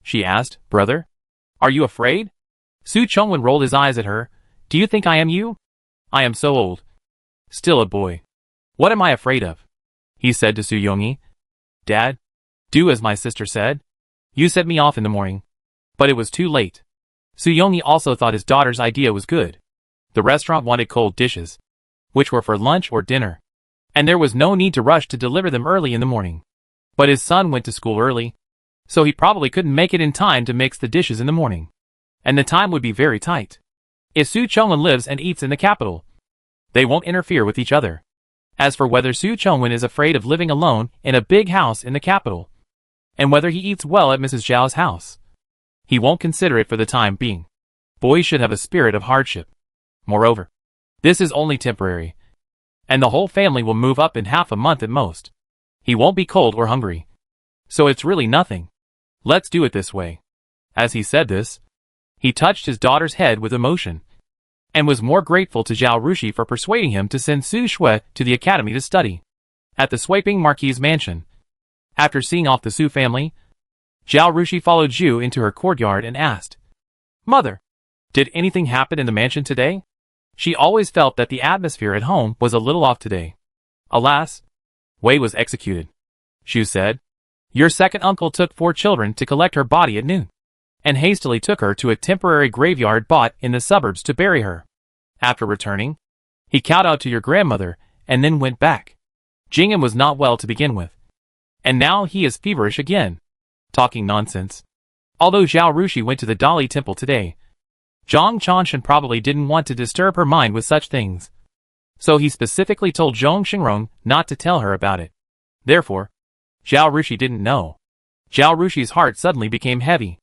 [SPEAKER 1] She asked, Brother? Are you afraid? Su Chongwen rolled his eyes at her. Do you think I am you? I am so old. Still a boy. What am I afraid of? He said to Su Yongyi. Dad, do as my sister said. You sent me off in the morning. But it was too late. Su Yongyi also thought his daughter's idea was good. The restaurant wanted cold dishes, which were for lunch or dinner. And there was no need to rush to deliver them early in the morning. But his son went to school early, so he probably couldn't make it in time to mix the dishes in the morning. And the time would be very tight. If Su Chongwen lives and eats in the capital, they won't interfere with each other. As for whether Su Chongwen is afraid of living alone in a big house in the capital, and whether he eats well at Mrs. Zhao's house, he won't consider it for the time being. Boys should have a spirit of hardship. Moreover, this is only temporary, and the whole family will move up in half a month at most. He won't be cold or hungry. So it's really nothing. Let's do it this way. As he said this, he touched his daughter's head with emotion, and was more grateful to Zhao Rushi for persuading him to send Su Shui to the academy to study. At the Swiping Marquis' mansion, after seeing off the Su family, Zhao Rushi followed Zhu into her courtyard and asked, Mother, did anything happen in the mansion today? She always felt that the atmosphere at home was a little off today. Alas, Wei was executed. Zhu said, Your second uncle took 4 children to collect her body at noon, and hastily took her to a temporary graveyard bought in the suburbs to bury her. After returning, he kowtowed to your grandmother and then went back. Jing'an was not well to begin with, and now he is feverish again. Talking nonsense. Although Zhao Rushi went to the Dali temple today, Zhang Chanshan probably didn't want to disturb her mind with such things. So he specifically told Zhong Xingrong not to tell her about it. Therefore, Zhao Rushi didn't know. Zhao Rushi's heart suddenly became heavy.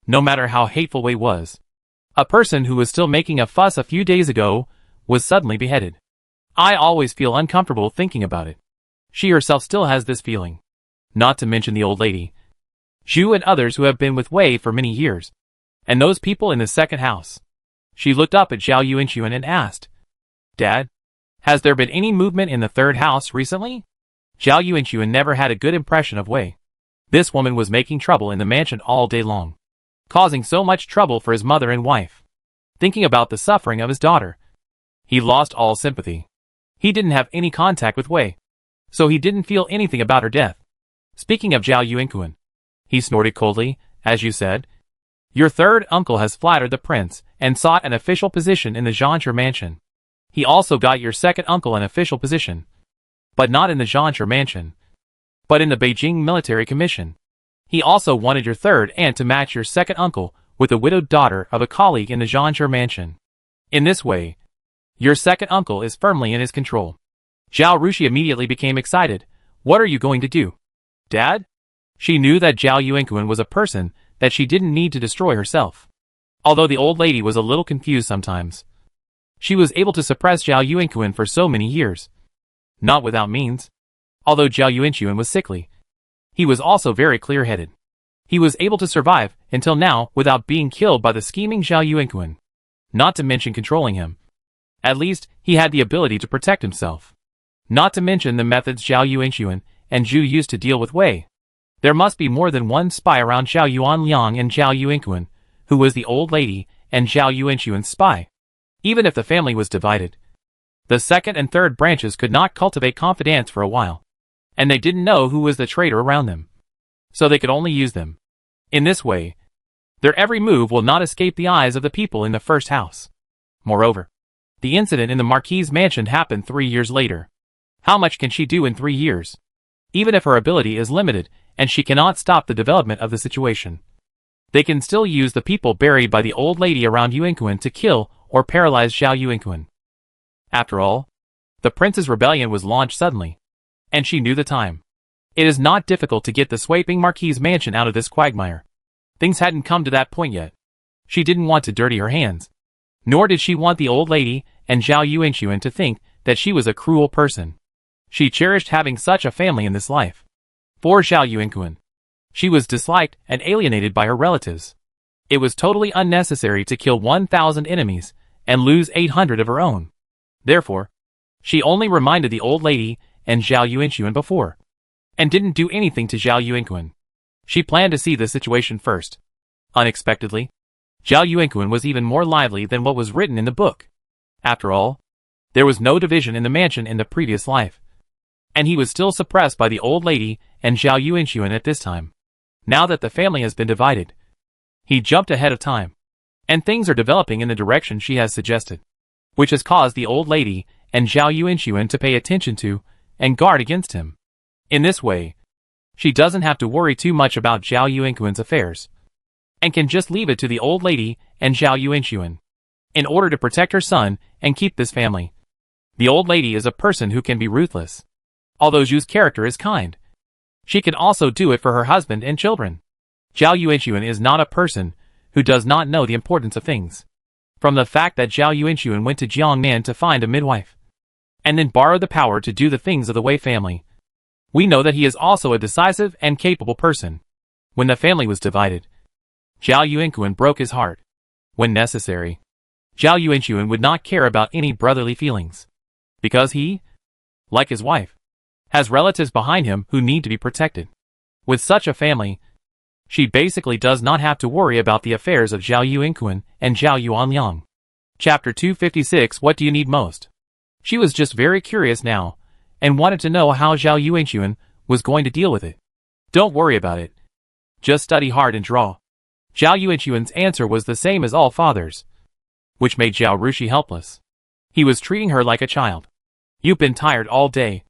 [SPEAKER 1] No matter how hateful Wei was, a person who was still making a fuss a few days ago was suddenly beheaded. I always feel uncomfortable thinking about it. She herself still has this feeling. Not to mention the old lady, Zhu and others who have been with Wei for many years, and those people in the second house. She looked up at Zhao Yuanxun and asked, Dad, has there been any movement in the third house recently? Zhao Yuanxun never had a good impression of Wei. This woman was making trouble in the mansion all day long, causing so much trouble for his mother and wife. Thinking about the suffering of his daughter, he lost all sympathy. He didn't have any contact with Wei, so he didn't feel anything about her death. Speaking of Zhao Yuanxun, he snorted coldly, as you said, your third uncle has flattered the prince and sought an official position in the Zhanshe mansion. He also got your second uncle an official position, but not in the Zhanshe mansion, but in the Beijing Military Commission. He also wanted your third aunt to match your second uncle with the widowed daughter of a colleague in the Zhanshe mansion. In this way, your second uncle is firmly in his control. Zhao Rushi immediately became excited. What are you going to do, Dad? She knew that Zhao Yuanxun was a person that she didn't need to destroy herself. Although the old lady was a little confused sometimes, she was able to suppress Zhao Yuanxun for so many years. Not without means. Although Zhao Yuanxun was sickly, he was also very clear-headed. He was able to survive until now without being killed by the scheming Zhao Yuanxun, not to mention controlling him. At least, he had the ability to protect himself. Not to mention the methods Zhao Yuanxun and Zhu used to deal with Wei. There must be more than one spy around Zhao Yuanliang and Zhao Yuanxun, who was the old lady and Zhao Yuanxun's spy. Even if the family was divided, the second and third branches could not cultivate confidence for a while, and they didn't know who was the traitor around them, so they could only use them. In this way, their every move will not escape the eyes of the people in the first house. Moreover, the incident in the Marquis' mansion happened 3 years later. How much can she do in 3 years? even if her ability is limited and she cannot stop the development of the situation. They can still use the people buried by the old lady around Yuanxun to kill or paralyze Zhao Yuanxun. After all, the prince's rebellion was launched suddenly, and she knew the time. It is not difficult to get the swiping marquis's mansion out of this quagmire. Things hadn't come to that point yet. She didn't want to dirty her hands. Nor did she want the old lady and Zhao Yuanxun to think that she was a cruel person. She cherished having such a family in this life. For Zhao Yuanxun, she was disliked and alienated by her relatives. It was totally unnecessary to kill 1,000 enemies and lose 800 of her own. Therefore, she only reminded the old lady and Zhao Yuanxun before, and didn't do anything to Zhao Yuanxun. She planned to see the situation first. Unexpectedly, Zhao Yuanxun was even more lively than what was written in the book. After all, there was no division in the mansion in the previous life, and he was still suppressed by the old lady and Zhao Yuanxun at this time. Now that the family has been divided, he jumped ahead of time, and things are developing in the direction she has suggested, which has caused the old lady and Zhao Yuanxun to pay attention to and guard against him. In this way, she doesn't have to worry too much about Zhao Yuanxun's affairs, and can just leave it to the old lady and Zhao Yuanxun, in order to protect her son and keep this family. The old lady is a person who can be ruthless. Although Zhu's character is kind, she can also do it for her husband and children. Zhao Yuanxun is not a person who does not know the importance of things. From the fact that Zhao Yuanxun went to Jiangnan to find a midwife, and then borrowed the power to do the things of the Wei family, we know that he is also a decisive and capable person. When the family was divided, Zhao Yuanxun broke his heart. When necessary, Zhao Yuanxun would not care about any brotherly feelings, because he, like his wife, has relatives behind him who need to be protected. With such a family, she basically does not have to worry about the affairs of Zhao Yuanxun and Zhao Yuanliang. Chapter 256. What do you need most? She was just very curious now, and wanted to know how Zhao Yuanxun was going to deal with it. Don't worry about it. Just study hard and draw. Zhao Yuanxun's answer was the same as all fathers, which made Zhao Rushi helpless. He was treating her like a child. You've been tired all day.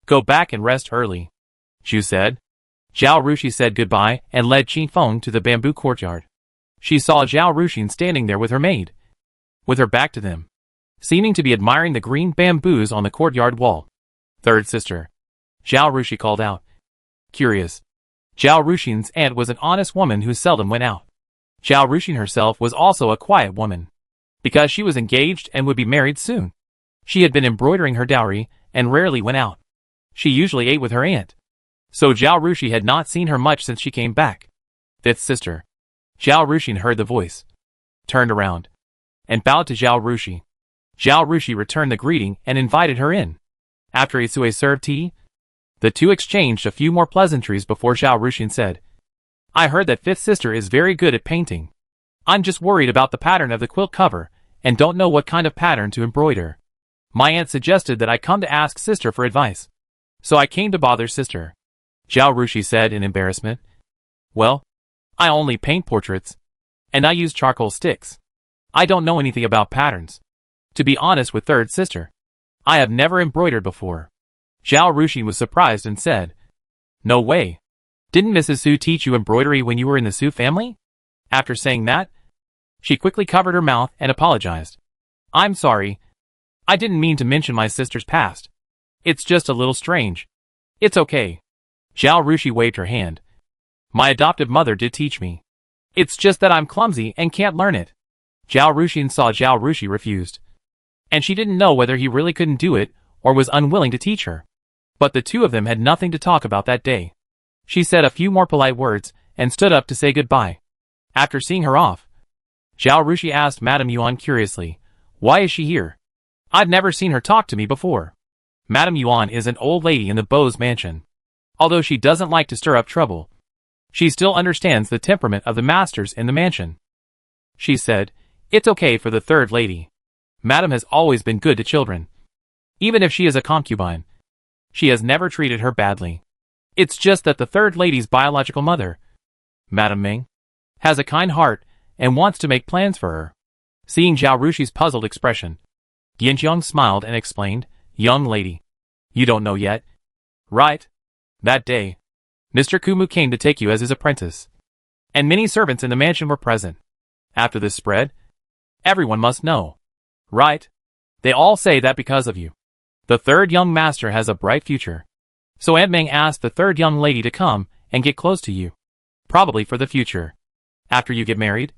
[SPEAKER 1] Go back and rest early, Zhu said. Zhao Rushi said goodbye and led Qin Feng to the bamboo courtyard. She saw Zhao Rushi standing there with her maid, with her back to them, seeming to be admiring the green bamboos on the courtyard wall. Third sister, Zhao Rushi called out. Curious. Zhao Rushin's aunt was an honest woman who seldom went out. Zhao Rushin herself was also a quiet woman, because she was engaged and would be married soon. She had been embroidering her dowry and rarely went out. She usually ate with her aunt, so Zhao Rushi had not seen her much since she came back. Fifth sister. Zhao Rushin heard the voice, turned around, and bowed to Zhao Rushi. Zhao Rushi returned the greeting and invited her in. After Isue served tea, the two exchanged a few more pleasantries before Zhao Rushin said, I heard that fifth sister is very good at painting. I'm just worried about the pattern of the quilt cover, and don't know what kind of pattern to embroider. My aunt suggested that I come to ask sister for advice, so I came to bother sister. Zhao Rushi said in embarrassment. Well, I only paint portraits, and I use charcoal sticks. I don't know anything about patterns. To be honest with third sister, I have never embroidered before. Zhao Rushi was surprised and said, No way. Didn't Mrs. Su teach you embroidery when you were in the Su family? After saying that, she quickly covered her mouth and apologized. I'm sorry. I didn't mean to mention my sister's past. It's just a little strange. It's okay. Zhao Rushi waved her hand. My adoptive mother did teach me. It's just that I'm clumsy and can't learn it. Zhao Rushin saw Zhao Rushi refused, and she didn't know whether he really couldn't do it or was unwilling to teach her. But the two of them had nothing to talk about that day. She said a few more polite words and stood up to say goodbye. After seeing her off, Zhao Rushi asked Madame Yuan curiously, Why is she here? I've never seen her talk to me before. Madame Yuan is an old lady in the Beau's mansion. Although she doesn't like to stir up trouble, she still understands the temperament of the masters in the mansion. She said, It's okay for the third lady. Madame has always been good to children. Even if she is a concubine, she has never treated her badly. It's just that the third lady's biological mother, Madame Ming, has a kind heart and wants to make plans for her. Seeing Zhao Rushi's puzzled expression, Yanjiang smiled and explained, Young lady, you don't know yet, right? That day, Mr. Kumu came to take you as his apprentice, and many servants in the mansion were present. After this spread, everyone must know. Right? They all say that because of you, the third young master has a bright future. So Aunt Meng asked the third young lady to come and get close to you. Probably for the future. After you get married,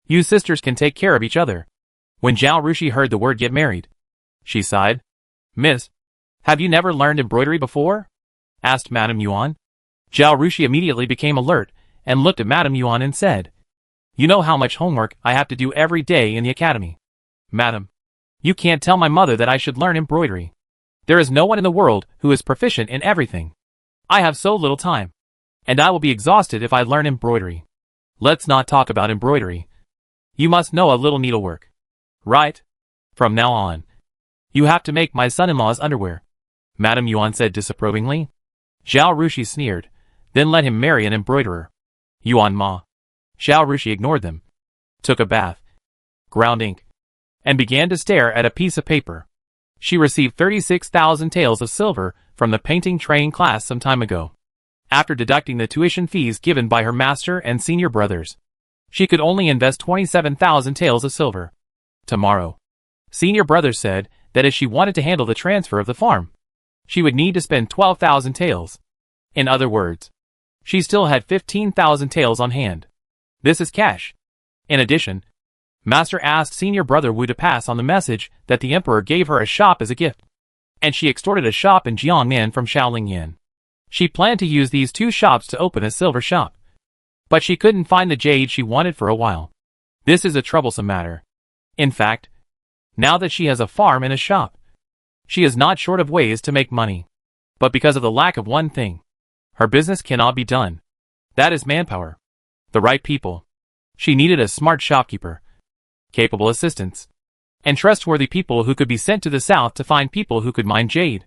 [SPEAKER 1] you sisters can take care of each other. When Zhao Rushi heard the word get married, she sighed. Miss, have you never learned embroidery before? Asked Madame Yuan. Zhao Rushi immediately became alert and looked at Madame Yuan and said, You know how much homework I have to do every day in the academy. Madam, you can't tell my mother that I should learn embroidery. There is no one in the world who is proficient in everything. I have so little time, and I will be exhausted if I learn embroidery. Let's not talk about embroidery. You must know a little needlework. Right? From now on, you have to make my son-in-law's underwear. Madame Yuan said disapprovingly. Zhao Rushi sneered, then let him marry an embroiderer. Yuan Ma. Zhao Rushi ignored them, took a bath, ground ink, and began to stare at a piece of paper. She received 36,000 taels of silver from the painting training class some time ago. After deducting the tuition fees given by her master and senior brothers, she could only invest 27,000 taels of silver. Tomorrow, senior brothers said that if she wanted to handle the transfer of the farm, she would need to spend 12,000 taels. In other words, she still had 15,000 taels on hand. This is cash. In addition, Master asked senior brother Wu to pass on the message that the emperor gave her a shop as a gift, and she extorted a shop in Jiangnan from Shaolingyan. She planned to use these two shops to open a silver shop, but she couldn't find the jade she wanted for a while. This is a troublesome matter. In fact, now that she has a farm and a shop, she is not short of ways to make money. But because of the lack of one thing, her business cannot be done. That is manpower. The right people. She needed a smart shopkeeper, capable assistants, and trustworthy people who could be sent to the south to find people who could mine jade,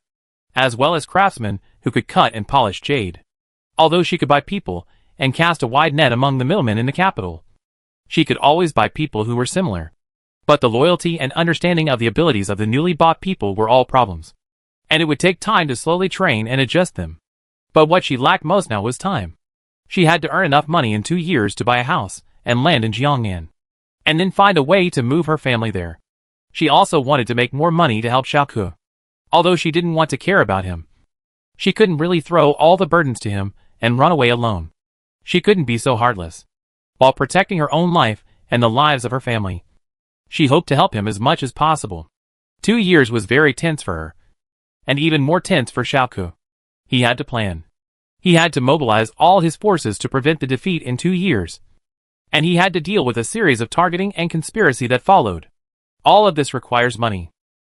[SPEAKER 1] as well as craftsmen who could cut and polish jade. Although she could buy people and cast a wide net among the middlemen in the capital, she could always buy people who were similar. But the loyalty and understanding of the abilities of the newly bought people were all problems, and it would take time to slowly train and adjust them. But what she lacked most now was time. She had to earn enough money in 2 years to buy a house and land in Jiangnan, and then find a way to move her family there. She also wanted to make more money to help Xiaoke. Although she didn't want to care about him, she couldn't really throw all the burdens to him and run away alone. She couldn't be so heartless. While protecting her own life and the lives of her family, she hoped to help him as much as possible. 2 years was very tense for her, and even more tense for Xiaoke. He had to plan. He had to mobilize all his forces to prevent the defeat in 2 years. And he had to deal with a series of targeting and conspiracy that followed. All of this requires money.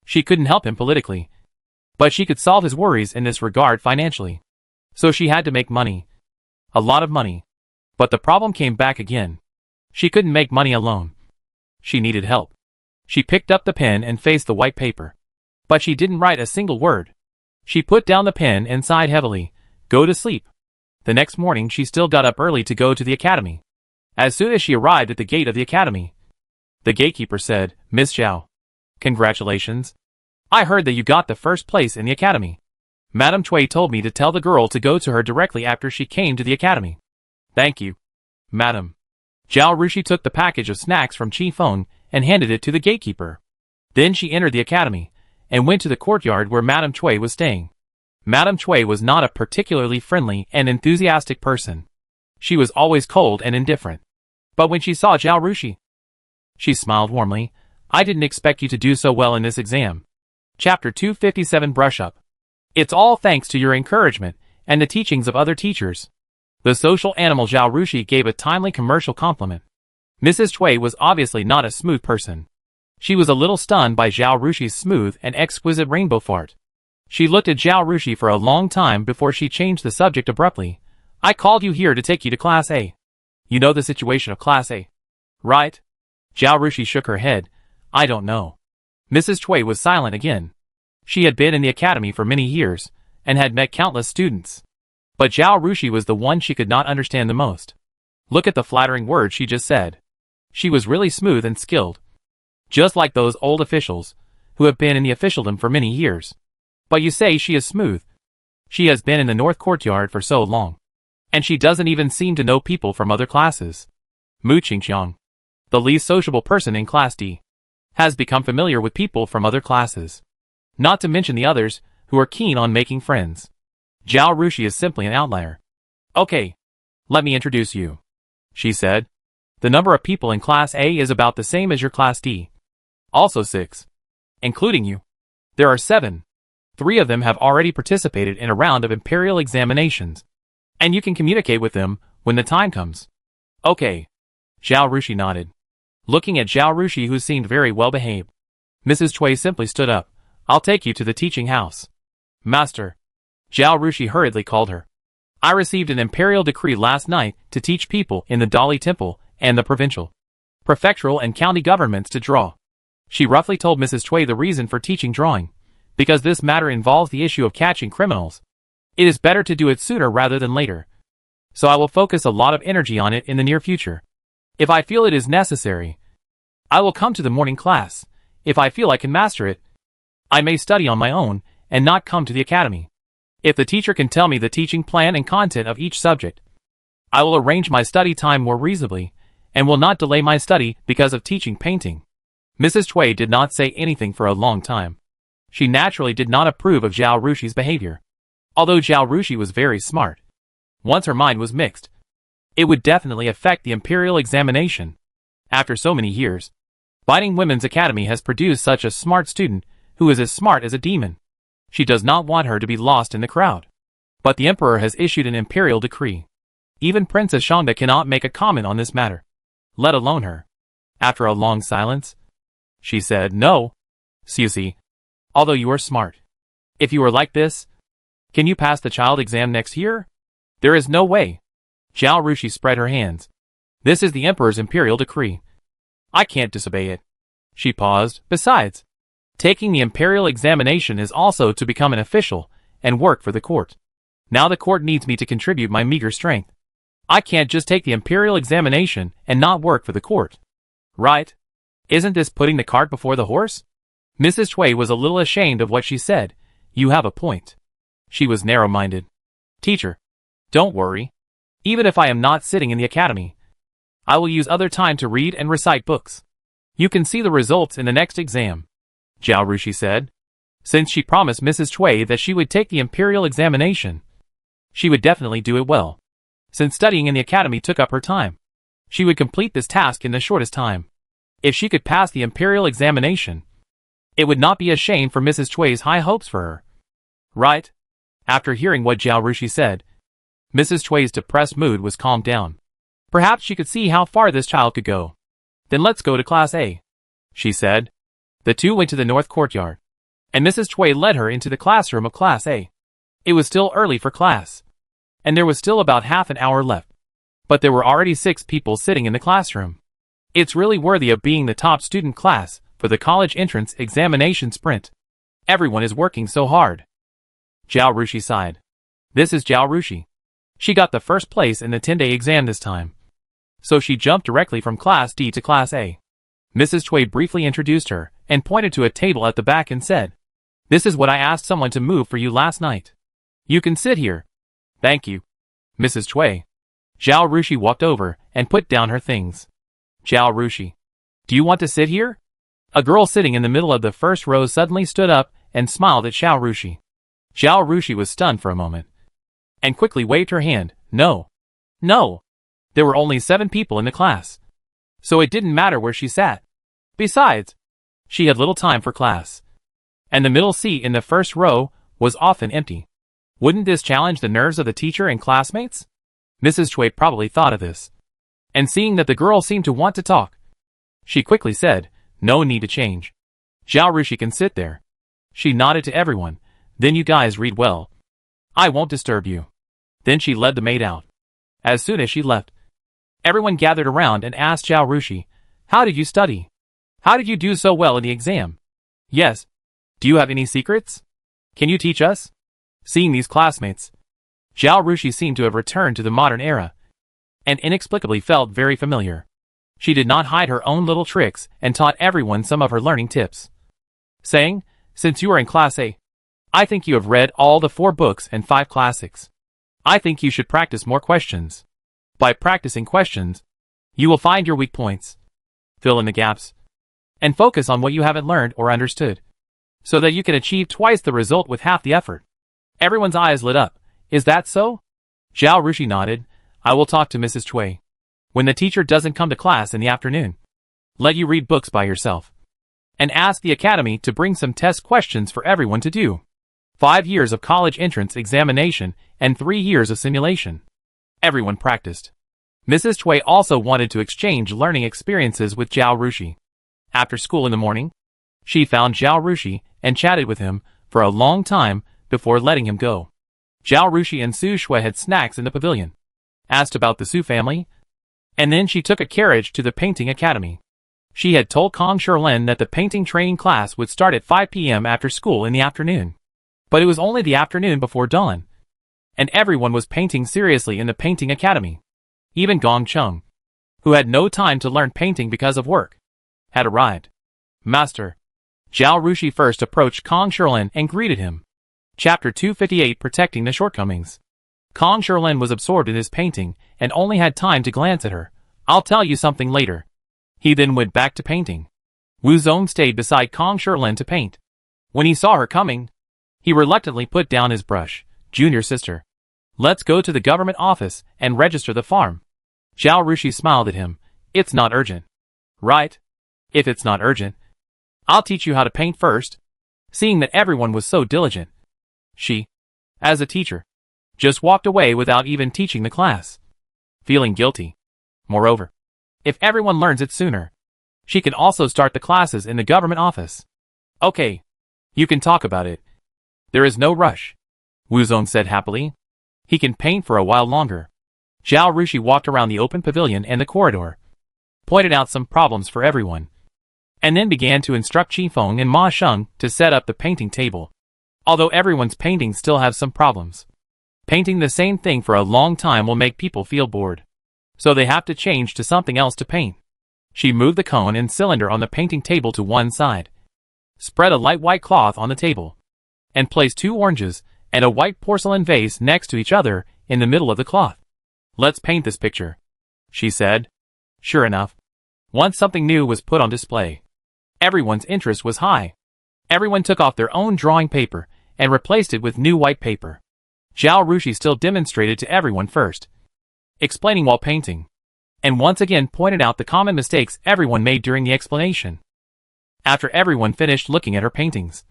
[SPEAKER 1] She couldn't help him politically, but she could solve his worries in this regard financially. So she had to make money. A lot of money. But the problem came back again. She couldn't make money alone. She needed help. She picked up the pen and faced the white paper. But she didn't write a single word. She put down the pen and sighed heavily. Go to sleep. The next morning she still got up early to go to the academy. As soon as she arrived at the gate of the academy, the gatekeeper said, Miss Zhao, congratulations. I heard that you got the first place in the academy. Madame Cui told me to tell the girl to go to her directly after she came to the academy. Thank you, madam. Zhao Rushi took the package of snacks from Qi Feng and handed it to the gatekeeper. Then she entered the academy and went to the courtyard where Madame Cui was staying. Madame Cui was not a particularly friendly and enthusiastic person. She was always cold and indifferent. But when she saw Zhao Rushi, she smiled warmly. I didn't expect you to do so well in this exam. Chapter 257 Brush Up. It's all thanks to your encouragement and the teachings of other teachers. The social animal Zhao Rushi gave a timely commercial compliment. Mrs. Cui was obviously not a smooth person. She was a little stunned by Zhao Rushi's smooth and exquisite rainbow fart. She looked at Zhao Rushi for a long time before she changed the subject abruptly. I called you here to take you to Class A. You know the situation of Class A, right? Zhao Rushi shook her head. I don't know. Mrs. Cui was silent again. She had been in the academy for many years, and had met countless students. But Zhao Rushi was the one she could not understand the most. Look at the flattering words she just said. She was really smooth and skilled. Just like those old officials, who have been in the officialdom for many years. But you say she is smooth. She has been in the North Courtyard for so long. And she doesn't even seem to know people from other classes. Mu Qingqiang, the least sociable person in Class D, has become familiar with people from other classes. Not to mention the others, who are keen on making friends. Zhao Rushi is simply an outlier. Okay. Let me introduce you, she said. The number of people in Class A is about the same as your Class D. Also 6. Including you. There are 7. 3 of them have already participated in a round of imperial examinations. And you can communicate with them when the time comes. Okay. Zhao Rushi nodded. Looking at Zhao Rushi, who seemed very well behaved, Mrs. Cui simply stood up. I'll take you to the teaching house. Master. Zhao Rushi hurriedly called her. I received an imperial decree last night to teach people in the Dali Temple and the provincial, prefectural and county governments to draw. She roughly told Mrs. Cui the reason for teaching drawing. Because this matter involves the issue of catching criminals. It is better to do it sooner rather than later. So I will focus a lot of energy on it in the near future. If I feel it is necessary, I will come to the morning class. If I feel I can master it, I may study on my own and not come to the academy. If the teacher can tell me the teaching plan and content of each subject, I will arrange my study time more reasonably and will not delay my study because of teaching painting. Mrs. Cui did not say anything for a long time. She naturally did not approve of Zhao Rushi's behavior. Although Zhao Rushi was very smart, once her mind was mixed, it would definitely affect the imperial examination. After so many years, Fighting Women's Academy has produced such a smart student who is as smart as a demon. She does not want her to be lost in the crowd. But the emperor has issued an imperial decree. Even Princess Shangda cannot make a comment on this matter, let alone her. After a long silence, she said, No, Susie, although you are smart. If you are like this, can you pass the child exam next year? There is no way. Zhao Rushi spread her hands. This is the emperor's imperial decree. I can't disobey it. She paused. Besides, taking the imperial examination is also to become an official and work for the court. Now the court needs me to contribute my meager strength. I can't just take the imperial examination and not work for the court. Right? Isn't this putting the cart before the horse? Mrs. Cui was a little ashamed of what she said. You have a point. She was narrow-minded. Teacher, don't worry. Even if I am not sitting in the academy, I will use other time to read and recite books. You can see the results in the next exam, Zhao Rushi said. Since she promised Mrs. Cui that she would take the imperial examination, she would definitely do it well. Since studying in the academy took up her time, she would complete this task in the shortest time. If she could pass the imperial examination, it would not be a shame for Mrs. Cui's high hopes for her. Right? After hearing what Zhao Rushi said, Mrs. Cui's depressed mood was calmed down. Perhaps she could see how far this child could go. Then let's go to Class A, she said. The two went to the North Courtyard, and Mrs. Cui led her into the classroom of Class A. It was still early for class, and there was still about half an hour left. But there were already 6 people sitting in the classroom. It's really worthy of being the top student class for the college entrance examination sprint. Everyone is working so hard. Zhao Rushi sighed. This is Zhao Rushi. She got the first place in the 10-day exam this time. So she jumped directly from Class D to Class A. Mrs. Cui briefly introduced her and pointed to a table at the back and said, This is what I asked someone to move for you last night. You can sit here. Thank you, Mrs. Cui. Zhao Rushi walked over and put down her things. Zhao Rushi, do you want to sit here? A girl sitting in the middle of the first row suddenly stood up and smiled at Zhao Rushi. Zhao Rushi was stunned for a moment and quickly waved her hand. No. No. There were only 7 people in the class, so it didn't matter where she sat. Besides, she had little time for class, and the middle seat in the first row was often empty. Wouldn't this challenge the nerves of the teacher and classmates? Mrs. Cui probably thought of this, and seeing that the girl seemed to want to talk, she quickly said, No need to change. Zhao Rushi can sit there. She nodded to everyone. Then you guys read well. I won't disturb you. Then she led the maid out. As soon as she left, everyone gathered around and asked Zhao Rushi, How did you study? How did you do so well in the exam? Yes. Do you have any secrets? Can you teach us? Seeing these classmates, Zhao Rushi seemed to have returned to the modern era, and inexplicably felt very familiar. She did not hide her own little tricks and taught everyone some of her learning tips, saying, Since you are in Class A, I think you have read all the 4 books and 5 classics. I think you should practice more questions. By practicing questions, you will find your weak points, fill in the gaps, and focus on what you haven't learned or understood, so that you can achieve twice the result with half the effort. Everyone's eyes lit up. Is that so? Zhao Rushi nodded. I will talk to Mrs. Cui. When the teacher doesn't come to class in the afternoon, let you read books by yourself. And ask the academy to bring some test questions for everyone to do. 5 years of college entrance examination and 3 years of simulation. Everyone practiced. Mrs. Cui also wanted to exchange learning experiences with Zhao Rushi. After school in the morning, she found Zhao Rushi and chatted with him for a long time before letting him go. Zhao Rushi and Su Shui had snacks in the pavilion, asked about the Su family, and then she took a carriage to the painting academy. She had told Kong Sherlin that the painting training class would start at 5 p.m. after school in the afternoon. But it was only the afternoon before dawn, and everyone was painting seriously in the painting academy. Even Gong Chung, who had no time to learn painting because of work, had arrived. Master. Zhao Rushi first approached Kong Sherlin and greeted him. Chapter 258 Protecting the Shortcomings. Kong Sherlin was absorbed in his painting and only had time to glance at her. I'll tell you something later. He then went back to painting. Wu Zong stayed beside Kong Sherlin to paint. When he saw her coming, he reluctantly put down his brush. Junior sister. Let's go to the government office and register the farm. Zhao Rushi smiled at him. It's not urgent. Right? If it's not urgent, I'll teach you how to paint first. Seeing that everyone was so diligent, she, as a teacher, just walked away without even teaching the class, feeling guilty. Moreover, if everyone learns it sooner, she can also start the classes in the government office. Okay, you can talk about it. There is no rush, Wu Zong said happily. He can paint for a while longer. Zhao Rushi walked around the open pavilion and the corridor, pointed out some problems for everyone, and then began to instruct Qifeng and Ma Sheng to set up the painting table. Although everyone's paintings still have some problems, painting the same thing for a long time will make people feel bored, so they have to change to something else to paint. She moved the cone and cylinder on the painting table to one side, spread a light white cloth on the table, and placed 2 oranges and a white porcelain vase next to each other in the middle of the cloth. Let's paint this picture, she said. Sure enough, once something new was put on display, everyone's interest was high. Everyone took off their own drawing paper and replaced it with new white paper. Zhao Rushi still demonstrated to everyone first, explaining while painting, and once again pointed out the common mistakes everyone made during the explanation. After everyone finished looking at her paintings,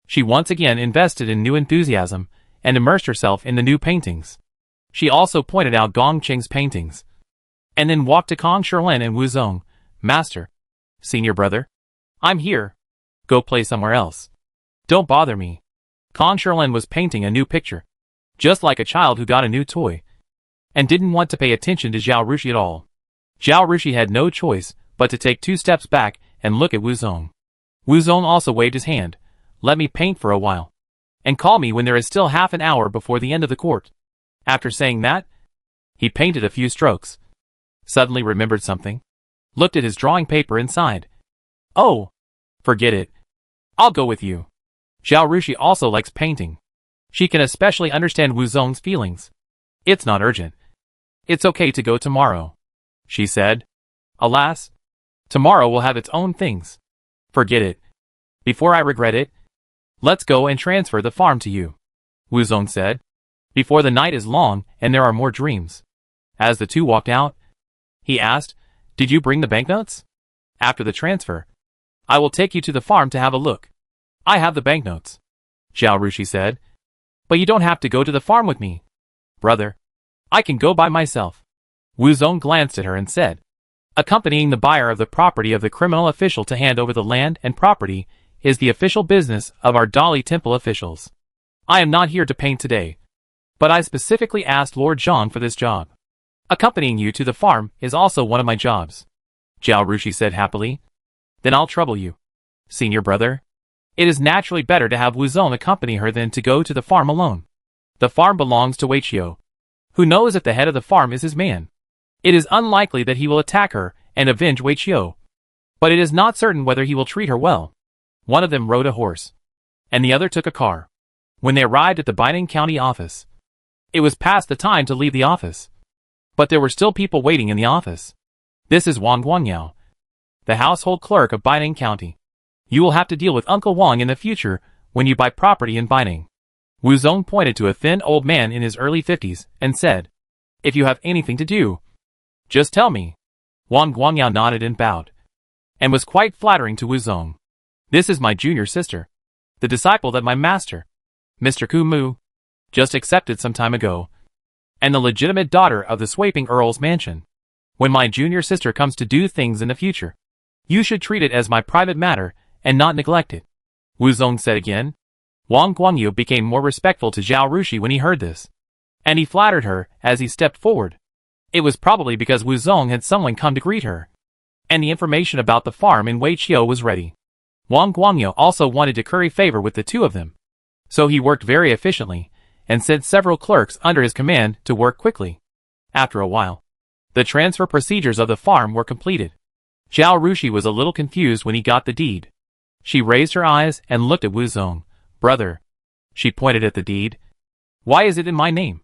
[SPEAKER 1] she once again invested in new enthusiasm and immersed herself in the new paintings. She also pointed out Gong Qing's paintings, and then walked to Kong Sherlin and Wu Zong. Master, senior brother, I'm here. Go play somewhere else. Don't bother me. Kong Sherlin was painting a new picture, just like a child who got a new toy, and didn't want to pay attention to Zhao Rushi at all. Zhao Rushi had no choice but to take 2 steps back and look at Wu Zong. Wu Zong also waved his hand. Let me paint for a while, and call me when there is still half an hour before the end of the court. After saying that, he painted a few strokes, suddenly remembered something, looked at his drawing paper inside. Oh, forget it. I'll go with you. Zhao Rushi also likes painting. She can especially understand Wu Zong's feelings. It's not urgent. It's okay to go tomorrow, she said. Alas, tomorrow will have its own things. Forget it. Before I regret it, let's go and transfer the farm to you, Wu Zong said. Before the night is long and there are more dreams. As the 2 walked out, he asked, Did you bring the banknotes? After the transfer, I will take you to the farm to have a look. I have the banknotes, Zhao Rushi said. But you don't have to go to the farm with me. Brother, I can go by myself. Wu Zong glanced at her and said, Accompanying the buyer of the property of the criminal official to hand over the land and property is the official business of our Dali Temple officials. I am not here to paint today, but I specifically asked Lord Zhang for this job. Accompanying you to the farm is also one of my jobs, Zhao Rushi said happily. Then I'll trouble you, senior brother. It is naturally better to have Wu Zong accompany her than to go to the farm alone. The farm belongs to Wei Qiu. Who knows if the head of the farm is his man? It is unlikely that he will attack her and avenge Wei Qiu, but it is not certain whether he will treat her well. One of them rode a horse, and the other took a car. when they arrived at the Baining County office. It was past the time to leave the office, but there were still people waiting in the office. This is Wang Guangyao, the household clerk of Baining County. You will have to deal with Uncle Wang in the future when you buy property in Baining. Wu Zong pointed to a thin old man in his early 50s and said, if you have anything to do, just tell me. Wang Guangyao nodded and bowed, and was quite flattering to Wu Zong. This is my junior sister, the disciple that my master, Mr. Ku Mu, just accepted some time ago, and the legitimate daughter of the Swaping Earl's mansion. When my junior sister comes to do things in the future, you should treat it as my private matter and not neglect it. Wu Zong said again. Wang Guangyao became more respectful to Zhao Rushi when he heard this, and he flattered her as he stepped forward. It was probably because Wu Zong had someone come to greet her, and the information about the farm in Weiqiu was ready. Wang Guangyao also wanted to curry favor with the two of them, so he worked very efficiently and sent several clerks under his command to work quickly. After a while, the transfer procedures of the farm were completed. Zhao Rushi was a little confused when he got the deed. She raised her eyes and looked at Wu Zong. Brother. She pointed at the deed. Why is it in my name?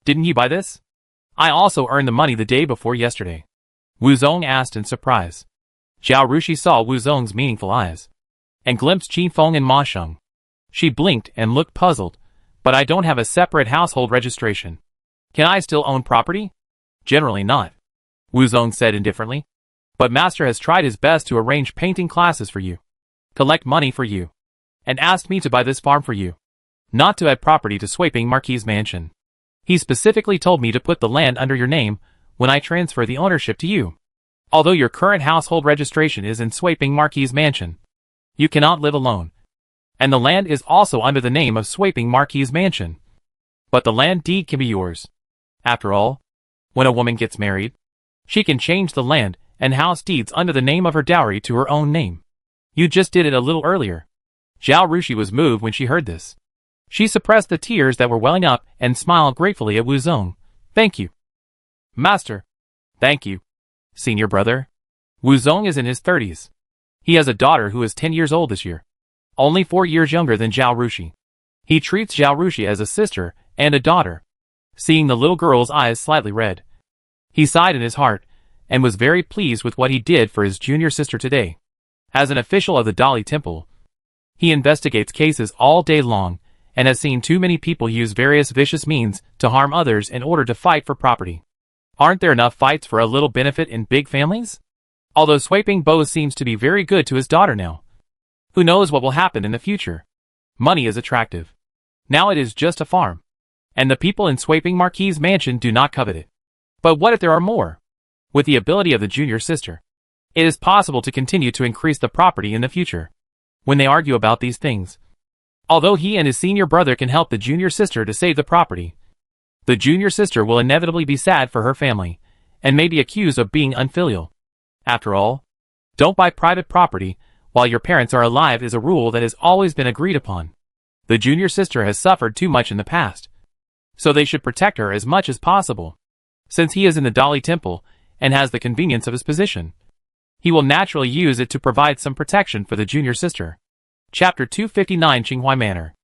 [SPEAKER 1] Didn't you buy this? I also earned the money the day before yesterday. Wu Zong asked in surprise. Zhao Rushi saw Wu Zong's meaningful eyes, and glimpsed Qin Feng and Ma Sheng. She blinked and looked puzzled. But I don't have a separate household registration. Can I still own property? Generally not, Wu Zong said indifferently. But master has tried his best to arrange painting classes for you, collect money for you, and asked me to buy this farm for you, not to add property to Swaping Marquis' mansion. He specifically told me to put the land under your name when I transfer the ownership to you. Although your current household registration is in Swaping Marquis' mansion, you cannot live alone, and the land is also under the name of Swaping Marquis' mansion. But the land deed can be yours. After all, when a woman gets married, she can change the land and house deeds under the name of her dowry to her own name. You just did it a little earlier. Zhao Rushi was moved when she heard this. She suppressed the tears that were welling up and smiled gratefully at Wu Zong. Thank you, Master. Thank you, Senior Brother. Wu Zong is in his 30s. He has a daughter who is 10 years old this year, only 4 years younger than Zhao Rushi. He treats Zhao Rushi as a sister and a daughter. Seeing the little girl's eyes slightly red, he sighed in his heart and was very pleased with what he did for his junior sister today. As an official of the Dali Temple, he investigates cases all day long and has seen too many people use various vicious means to harm others in order to fight for property. Aren't there enough fights for a little benefit in big families? Although Swaping Bo seems to be very good to his daughter now, who knows what will happen in the future? Money is attractive. Now it is just a farm, and the people in Swaping Marquis' mansion do not covet it. But what if there are more? With the ability of the junior sister, it is possible to continue to increase the property in the future. When they argue about these things, although he and his senior brother can help the junior sister to save the property, the junior sister will inevitably be sad for her family, and may be accused of being unfilial. After all, don't buy private property while your parents are alive is a rule that has always been agreed upon. The junior sister has suffered too much in the past, so they should protect her as much as possible. Since he is in the Dali Temple and has the convenience of his position, he will naturally use it to provide some protection for the junior sister. Chapter 259 Qinghai Manor.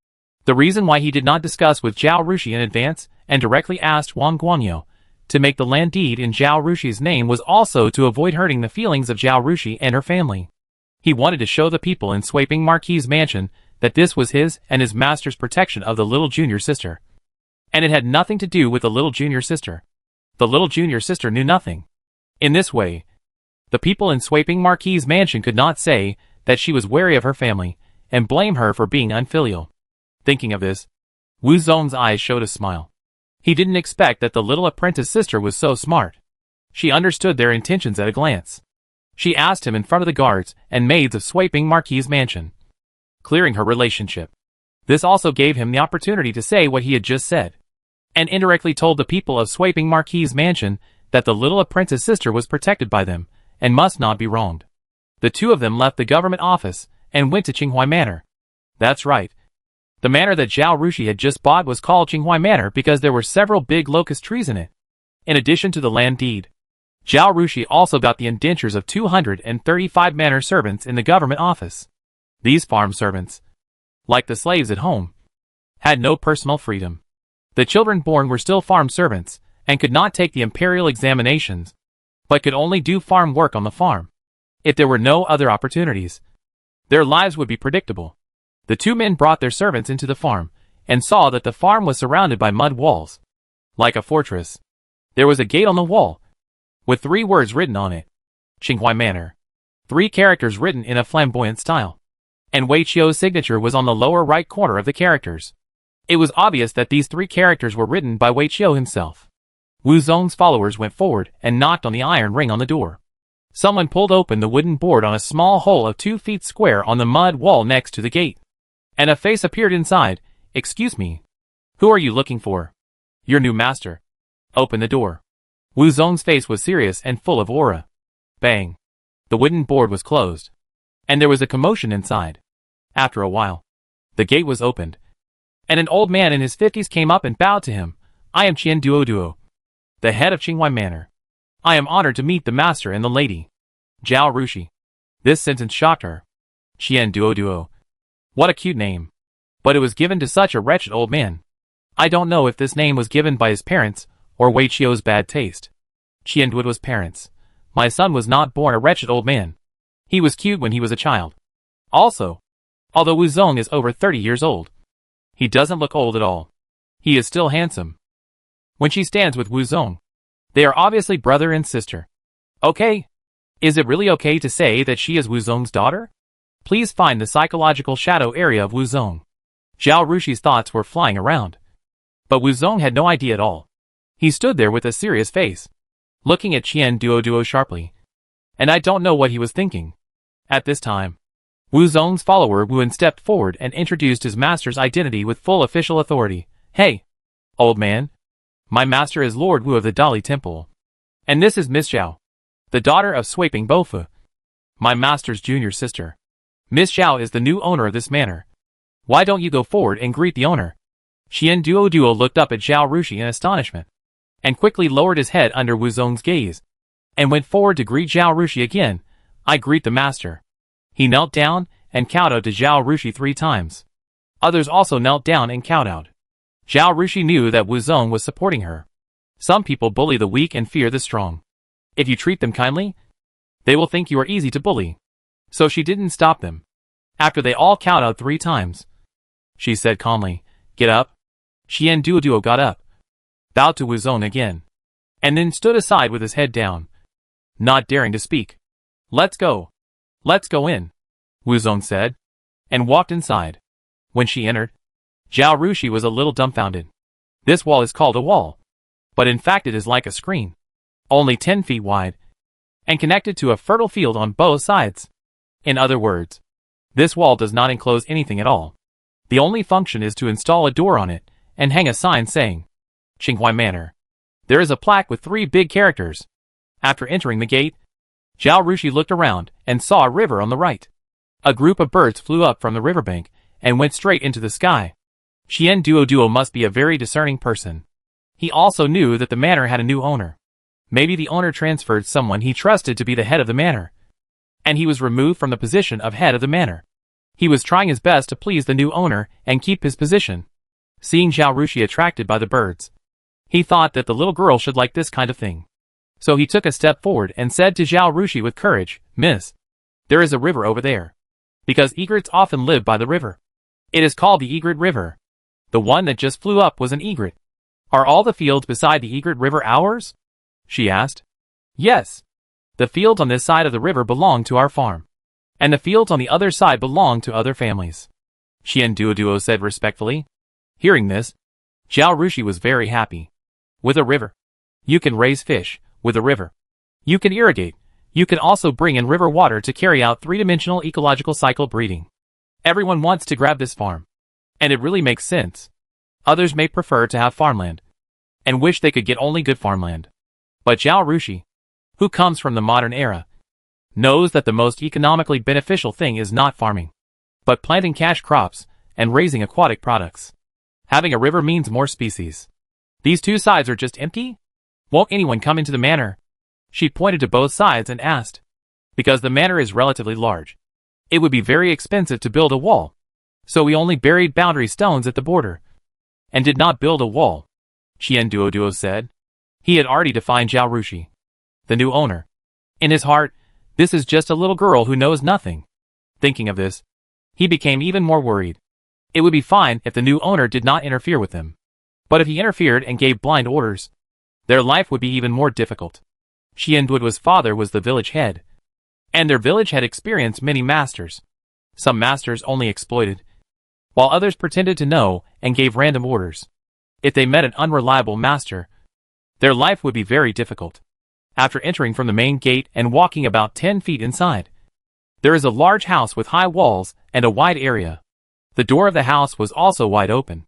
[SPEAKER 1] The reason why he did not discuss with Zhao Rushi in advance and directly asked Wang Guangyao to make the land deed in Zhao Rushi's name was also to avoid hurting the feelings of Zhao Rushi and her family. He wanted to show the people in Swaping Marquis' mansion that this was his and his master's protection of the little junior sister. And it had nothing to do with the little junior sister. The little junior sister knew nothing. In this way, the people in Swaping Marquis' mansion could not say that she was wary of her family and blame her for being unfilial. Thinking of this, Wu Zong's eyes showed a smile. He didn't expect that the little apprentice sister was so smart. She understood their intentions at a glance. She asked him in front of the guards and maids of Swaping Marquis' mansion, clearing her relationship. This also gave him the opportunity to say what he had just said, and indirectly told the people of Swaping Marquis' mansion that the little apprentice sister was protected by them and must not be wronged. The two of them left the government office and went to Qinghai Manor. That's right. The manor that Zhao Rushi had just bought was called Qinghai Manor because there were several big locust trees in it. In addition to the land deed, Zhao Rushi also got the indentures of 235 manor servants in the government office. These farm servants, like the slaves at home, had no personal freedom. The children born were still farm servants, and could not take the imperial examinations, but could only do farm work on the farm. If there were no other opportunities, their lives would be predictable. The two men brought their servants into the farm, and saw that the farm was surrounded by mud walls. Like a fortress. There was a gate on the wall, with 3 words written on it. Qinghai Manor. 3 characters written in a flamboyant style. And Wei Qiu's signature was on the lower right corner of the characters. It was obvious that these 3 characters were written by Wei Qiu himself. Wu Zong's followers went forward and knocked on the iron ring on the door. Someone pulled open the wooden board on a small hole of 2 feet square on the mud wall next to the gate. And a face appeared inside. "Excuse me. Who are you looking for?" "Your new master." "Open the door." Wu Zong's face was serious and full of aura. Bang. The wooden board was closed. And there was a commotion inside. After a while, the gate was opened. And an old man in his 50s came up and bowed to him. "I am Qian Duoduo, the head of Qinghai Manor. I am honored to meet the master and the lady, Zhao Rushi." This sentence shocked her. Qian Duoduo. What a cute name. But it was given to such a wretched old man. I don't know if this name was given by his parents, or Wei Qiu's bad taste. Qian Duoduo's parents. My son was not born a wretched old man. He was cute when he was a child. Also, although Wu Zong is over 30 years old, he doesn't look old at all. He is still handsome. When she stands with Wu Zong, they are obviously brother and sister. Okay. Is it really okay to say that she is Wu Zong's daughter? Please find the psychological shadow area of Wu Zong. Zhao Rushi's thoughts were flying around. But Wu Zong had no idea at all. He stood there with a serious face, looking at Qian Duoduo sharply. And I don't know what he was thinking. At this time, Wu Zong's follower Wu stepped forward and introduced his master's identity with full official authority. "Hey, old man. My master is Lord Wu of the Dali Temple. And this is Miss Zhao, the daughter of Sweeping Bofu, my master's junior sister. Miss Zhao is the new owner of this manor. Why don't you go forward and greet the owner?" Qian Duoduo looked up at Zhao Rushi in astonishment, and quickly lowered his head under Wu Zong's gaze, and went forward to greet Zhao Rushi again. "I greet the master." He knelt down and kowtowed to Zhao Rushi 3 times. Others also knelt down and kowtowed. Zhao Rushi knew that Wu Zong was supporting her. Some people bully the weak and fear the strong. If you treat them kindly, they will think you are easy to bully. So she didn't stop them. After they all kowtowed 3 times, she said calmly, "Get up." Qian Duoduo got up, bowed to Wu Zong again, and then stood aside with his head down, not daring to speak. "Let's go. Let's go in," Wu Zong said, and walked inside. When she entered, Zhao Rushi was a little dumbfounded. This wall is called a wall, but in fact it is like a screen, only 10 feet wide, and connected to a fertile field on both sides. In other words, this wall does not enclose anything at all. The only function is to install a door on it, and hang a sign saying, Qinghai Manor. There is a plaque with 3 big characters. After entering the gate, Zhao Rushi looked around, and saw a river on the right. A group of birds flew up from the riverbank, and went straight into the sky. Qian Duoduo must be a very discerning person. He also knew that the manor had a new owner. Maybe the owner transferred someone he trusted to be the head of the manor, and he was removed from the position of head of the manor. He was trying his best to please the new owner and keep his position. Seeing Zhao Rushi attracted by the birds, he thought that the little girl should like this kind of thing. So he took a step forward and said to Zhao Rushi with courage, "Miss, there is a river over there. Because egrets often live by the river. It is called the Egret River. The one that just flew up was an egret. Are all the fields beside the Egret River ours?" she asked. "Yes. The fields on this side of the river belong to our farm, and the fields on the other side belong to other families," Qian Duoduo said respectfully. Hearing this, Zhao Rushi was very happy. With a river, you can raise fish. With a river, you can irrigate. You can also bring in river water to carry out 3-dimensional ecological cycle breeding. Everyone wants to grab this farm, and it really makes sense. Others may prefer to have farmland, and wish they could get only good farmland. But Zhao Rushi, who comes from the modern era, knows that the most economically beneficial thing is not farming, but planting cash crops and raising aquatic products. Having a river means more species. These 2 sides are just empty? Won't anyone come into the manor? She pointed to both sides and asked. Because the manor is relatively large, it would be very expensive to build a wall, so we only buried boundary stones at the border, and did not build a wall. Qian Duoduo said. He had already defined Zhao Rushi, the new owner. In his heart, this is just a little girl who knows nothing. Thinking of this, he became even more worried. It would be fine if the new owner did not interfere with them. But if he interfered and gave blind orders, their life would be even more difficult. Qian Duoduo's father was the village head, and their village had experienced many masters. Some masters only exploited, while others pretended to know and gave random orders. If they met an unreliable master, their life would be very difficult. After entering from the main gate and walking about 10 feet inside, there is a large house with high walls and a wide area. The door of the house was also wide open.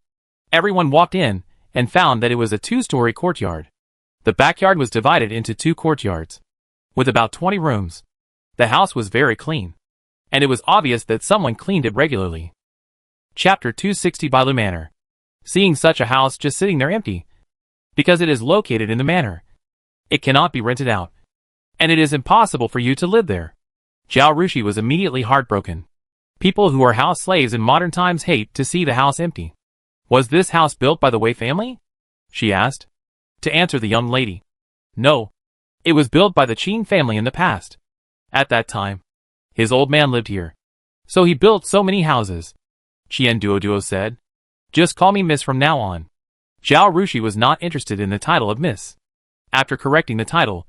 [SPEAKER 1] Everyone walked in and found that it was a 2-story courtyard. The backyard was divided into 2 courtyards, with about 20 rooms. The house was very clean, and it was obvious that someone cleaned it regularly. Chapter 260 Bailu Manor. Seeing such a house just sitting there empty, because it is located in the manor, it cannot be rented out, and it is impossible for you to live there. Zhao Rushi was immediately heartbroken. People who are house slaves in modern times hate to see the house empty. Was this house built by the Wei family? She asked. To answer the young lady. No. It was built by the Qin family in the past. At that time, his old man lived here, so he built so many houses. Qian Duoduo said. Just call me Miss from now on. Zhao Rushi was not interested in the title of Miss. After correcting the title,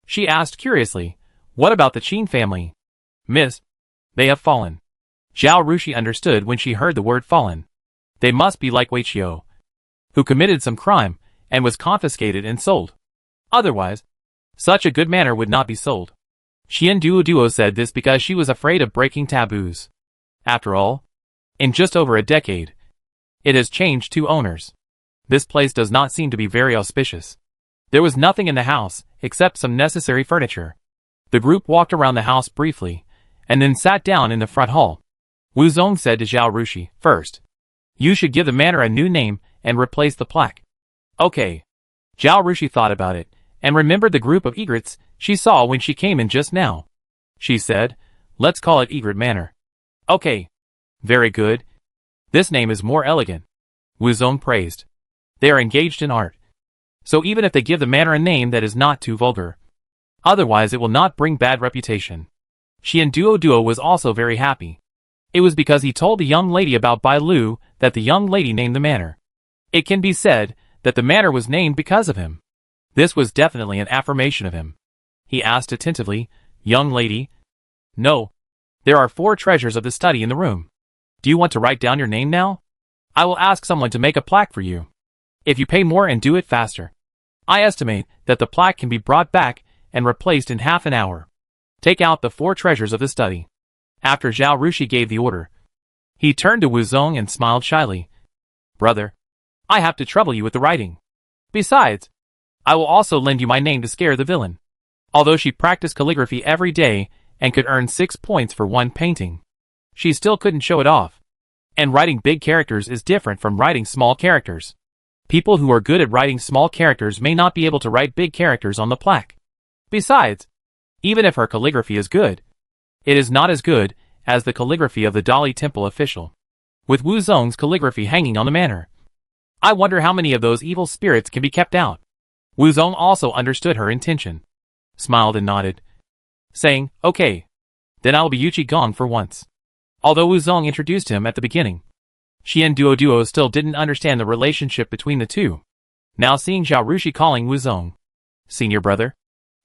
[SPEAKER 1] she asked curiously, what about the Qin family? Miss, they have fallen. Zhao Rushi understood when she heard the word fallen. They must be like Wei Qiu, who committed some crime and was confiscated and sold. Otherwise, such a good manor would not be sold. Qian Duoduo said this because she was afraid of breaking taboos. After all, in just over a decade, it has changed 2 owners. This place does not seem to be very auspicious. There was nothing in the house except some necessary furniture. The group walked around the house briefly, and then sat down in the front hall. Wu Zong said to Zhao Rushi, first, you should give the manor a new name and replace the plaque. Okay. Zhao Rushi thought about it, and remembered the group of egrets she saw when she came in just now. She said, let's call it Egret Manor. Okay. Very good. This name is more elegant. Wu Zong praised. They are engaged in art. So even if they give the manor a name that is not too vulgar, otherwise it will not bring bad reputation. Qian Duoduo was also very happy. It was because he told the young lady about Bai Lu that the young lady named the manor. It can be said that the manor was named because of him. This was definitely an affirmation of him. He asked attentively, young lady? No. There are 4 treasures of the study in the room. Do you want to write down your name now? I will ask someone to make a plaque for you. If you pay more and do it faster, I estimate that the plaque can be brought back and replaced in half an hour. Take out the 4 treasures of the study. After Zhao Rushi gave the order, he turned to Wu Zong and smiled shyly. Brother, I have to trouble you with the writing. Besides, I will also lend you my name to scare the villain. Although she practiced calligraphy every day and could earn 6 points for one painting, she still couldn't show it off. And writing big characters is different from writing small characters. People who are good at writing small characters may not be able to write big characters on the plaque. Besides, even if her calligraphy is good, it is not as good as the calligraphy of the Dali Temple official, with Wu Zong's calligraphy hanging on the manor. I wonder how many of those evil spirits can be kept out. Wu Zong also understood her intention, smiled and nodded, saying, okay, then I will be Yuchi Gong for once. Although Wu Zong introduced him at the beginning, Qian Duoduo still didn't understand the relationship between the two. Now seeing Zhao Rushi calling Wu Zong senior brother,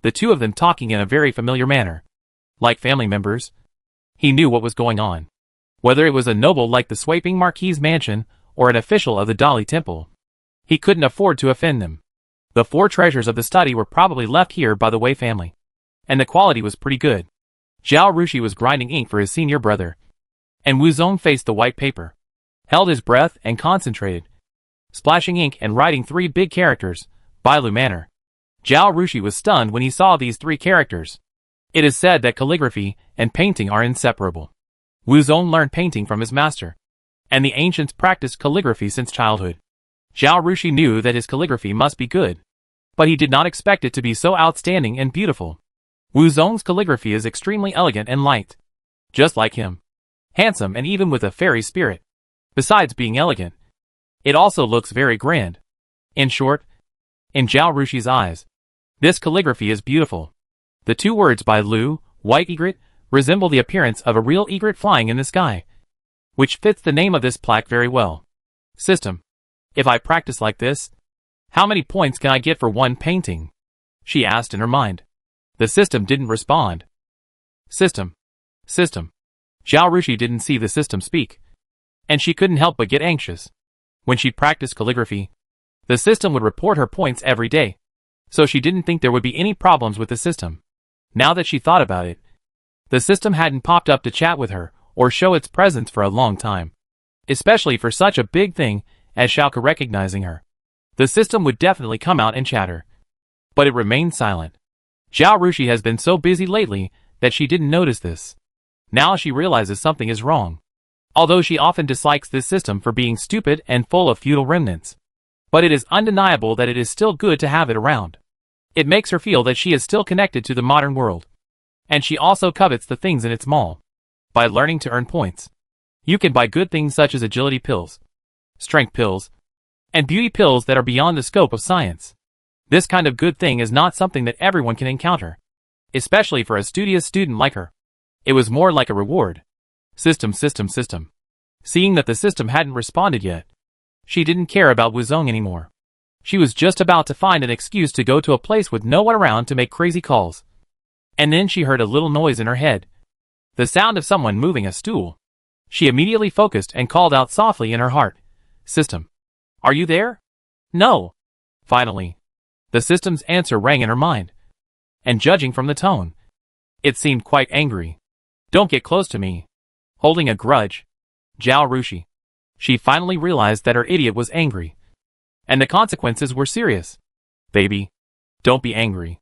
[SPEAKER 1] the two of them talking in a very familiar manner, like family members, he knew what was going on. Whether it was a noble like the Swaping Marquis mansion or an official of the Dali Temple, he couldn't afford to offend them. The 4 treasures of the study were probably left here by the Wei family, and the quality was pretty good. Zhao Rushi was grinding ink for his senior brother, and Wu Zong faced the white paper, held his breath and concentrated, splashing ink and writing 3 big characters, Bailu Manor. Zhao Rushi was stunned when he saw these 3 characters. It is said that calligraphy and painting are inseparable. Wu Zong learned painting from his master, and the ancients practiced calligraphy since childhood. Zhao Rushi knew that his calligraphy must be good, but he did not expect it to be so outstanding and beautiful. Wu Zong's calligraphy is extremely elegant and light, just like him, handsome and even with a fairy spirit. Besides being elegant, It also looks very grand. In short, in Zhao Rushi's eyes, this calligraphy is beautiful. The two words by Lu, white egret, resemble the appearance of a real egret flying in the sky, which fits the name of this plaque very well. System. If I practice like this, how many points can I get for one painting? She asked in her mind. The system didn't respond. System. System. Zhao Rushi didn't see the system speak, and she couldn't help but get anxious. When she practiced calligraphy, the system would report her points every day, so she didn't think there would be any problems with the system. Now that she thought about it, the system hadn't popped up to chat with her or show its presence for a long time, especially for such a big thing as Xiaoke recognizing her. The system would definitely come out and chatter, but it remained silent. Zhao Rushi has been so busy lately that she didn't notice this. Now she realizes something is wrong. Although she often dislikes this system for being stupid and full of feudal remnants, but it is undeniable that it is still good to have it around. It makes her feel that she is still connected to the modern world, and she also covets the things in its mall. By learning to earn points, you can buy good things such as agility pills, strength pills, and beauty pills that are beyond the scope of science. This kind of good thing is not something that everyone can encounter, especially for a studious student like her. It was more like a reward. System. Seeing that the system hadn't responded yet, she didn't care about Wuzong anymore. She was just about to find an excuse to go to a place with no one around to make crazy calls. And then she heard a little noise in her head. The sound of someone moving a stool. She immediately focused and called out softly in her heart. System. Are you there? No. Finally, the system's answer rang in her mind. And judging from the tone, it seemed quite angry. Don't get close to me. Holding a grudge. Zhao Rushi. She finally realized that her idiot was angry, and the consequences were serious. Baby, don't be angry.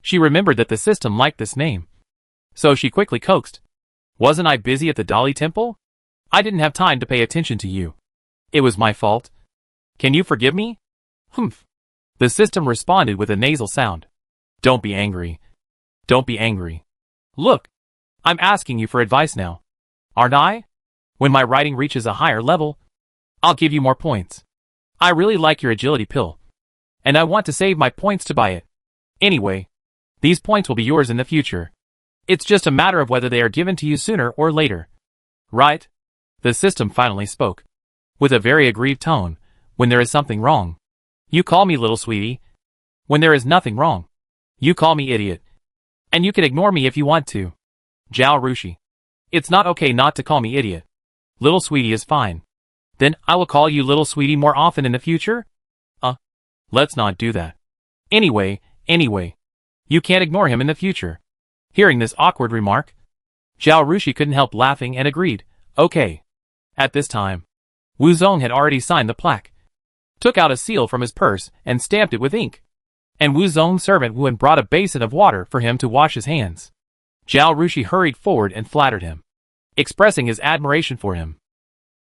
[SPEAKER 1] She remembered that the system liked this name, so she quickly coaxed. Wasn't I busy at the Dali temple? I didn't have time to pay attention to you. It was my fault. Can you forgive me? Humph. The system responded with a nasal sound. Don't be angry. Don't be angry. Look, I'm asking you for advice now. Aren't I? When my writing reaches a higher level, I'll give you more points. I really like your agility pill, and I want to save my points to buy it. Anyway, these points will be yours in the future. It's just a matter of whether they are given to you sooner or later. Right? The system finally spoke, with a very aggrieved tone. When there is something wrong, you call me little sweetie. When there is nothing wrong, you call me idiot. And you can ignore me if you want to. Zhao Rushi. It's not okay not to call me idiot. Little sweetie is fine. Then I will call you little sweetie more often in the future? Let's not do that. Anyway, you can't ignore him in the future. Hearing this awkward remark, Zhao Rushi couldn't help laughing and agreed. Okay. At this time, Wuzong had already signed the plaque, took out a seal from his purse and stamped it with ink. And Wuzong's servant Wu brought a basin of water for him to wash his hands. Zhao Rushi hurried forward and flattered him, expressing his admiration for him.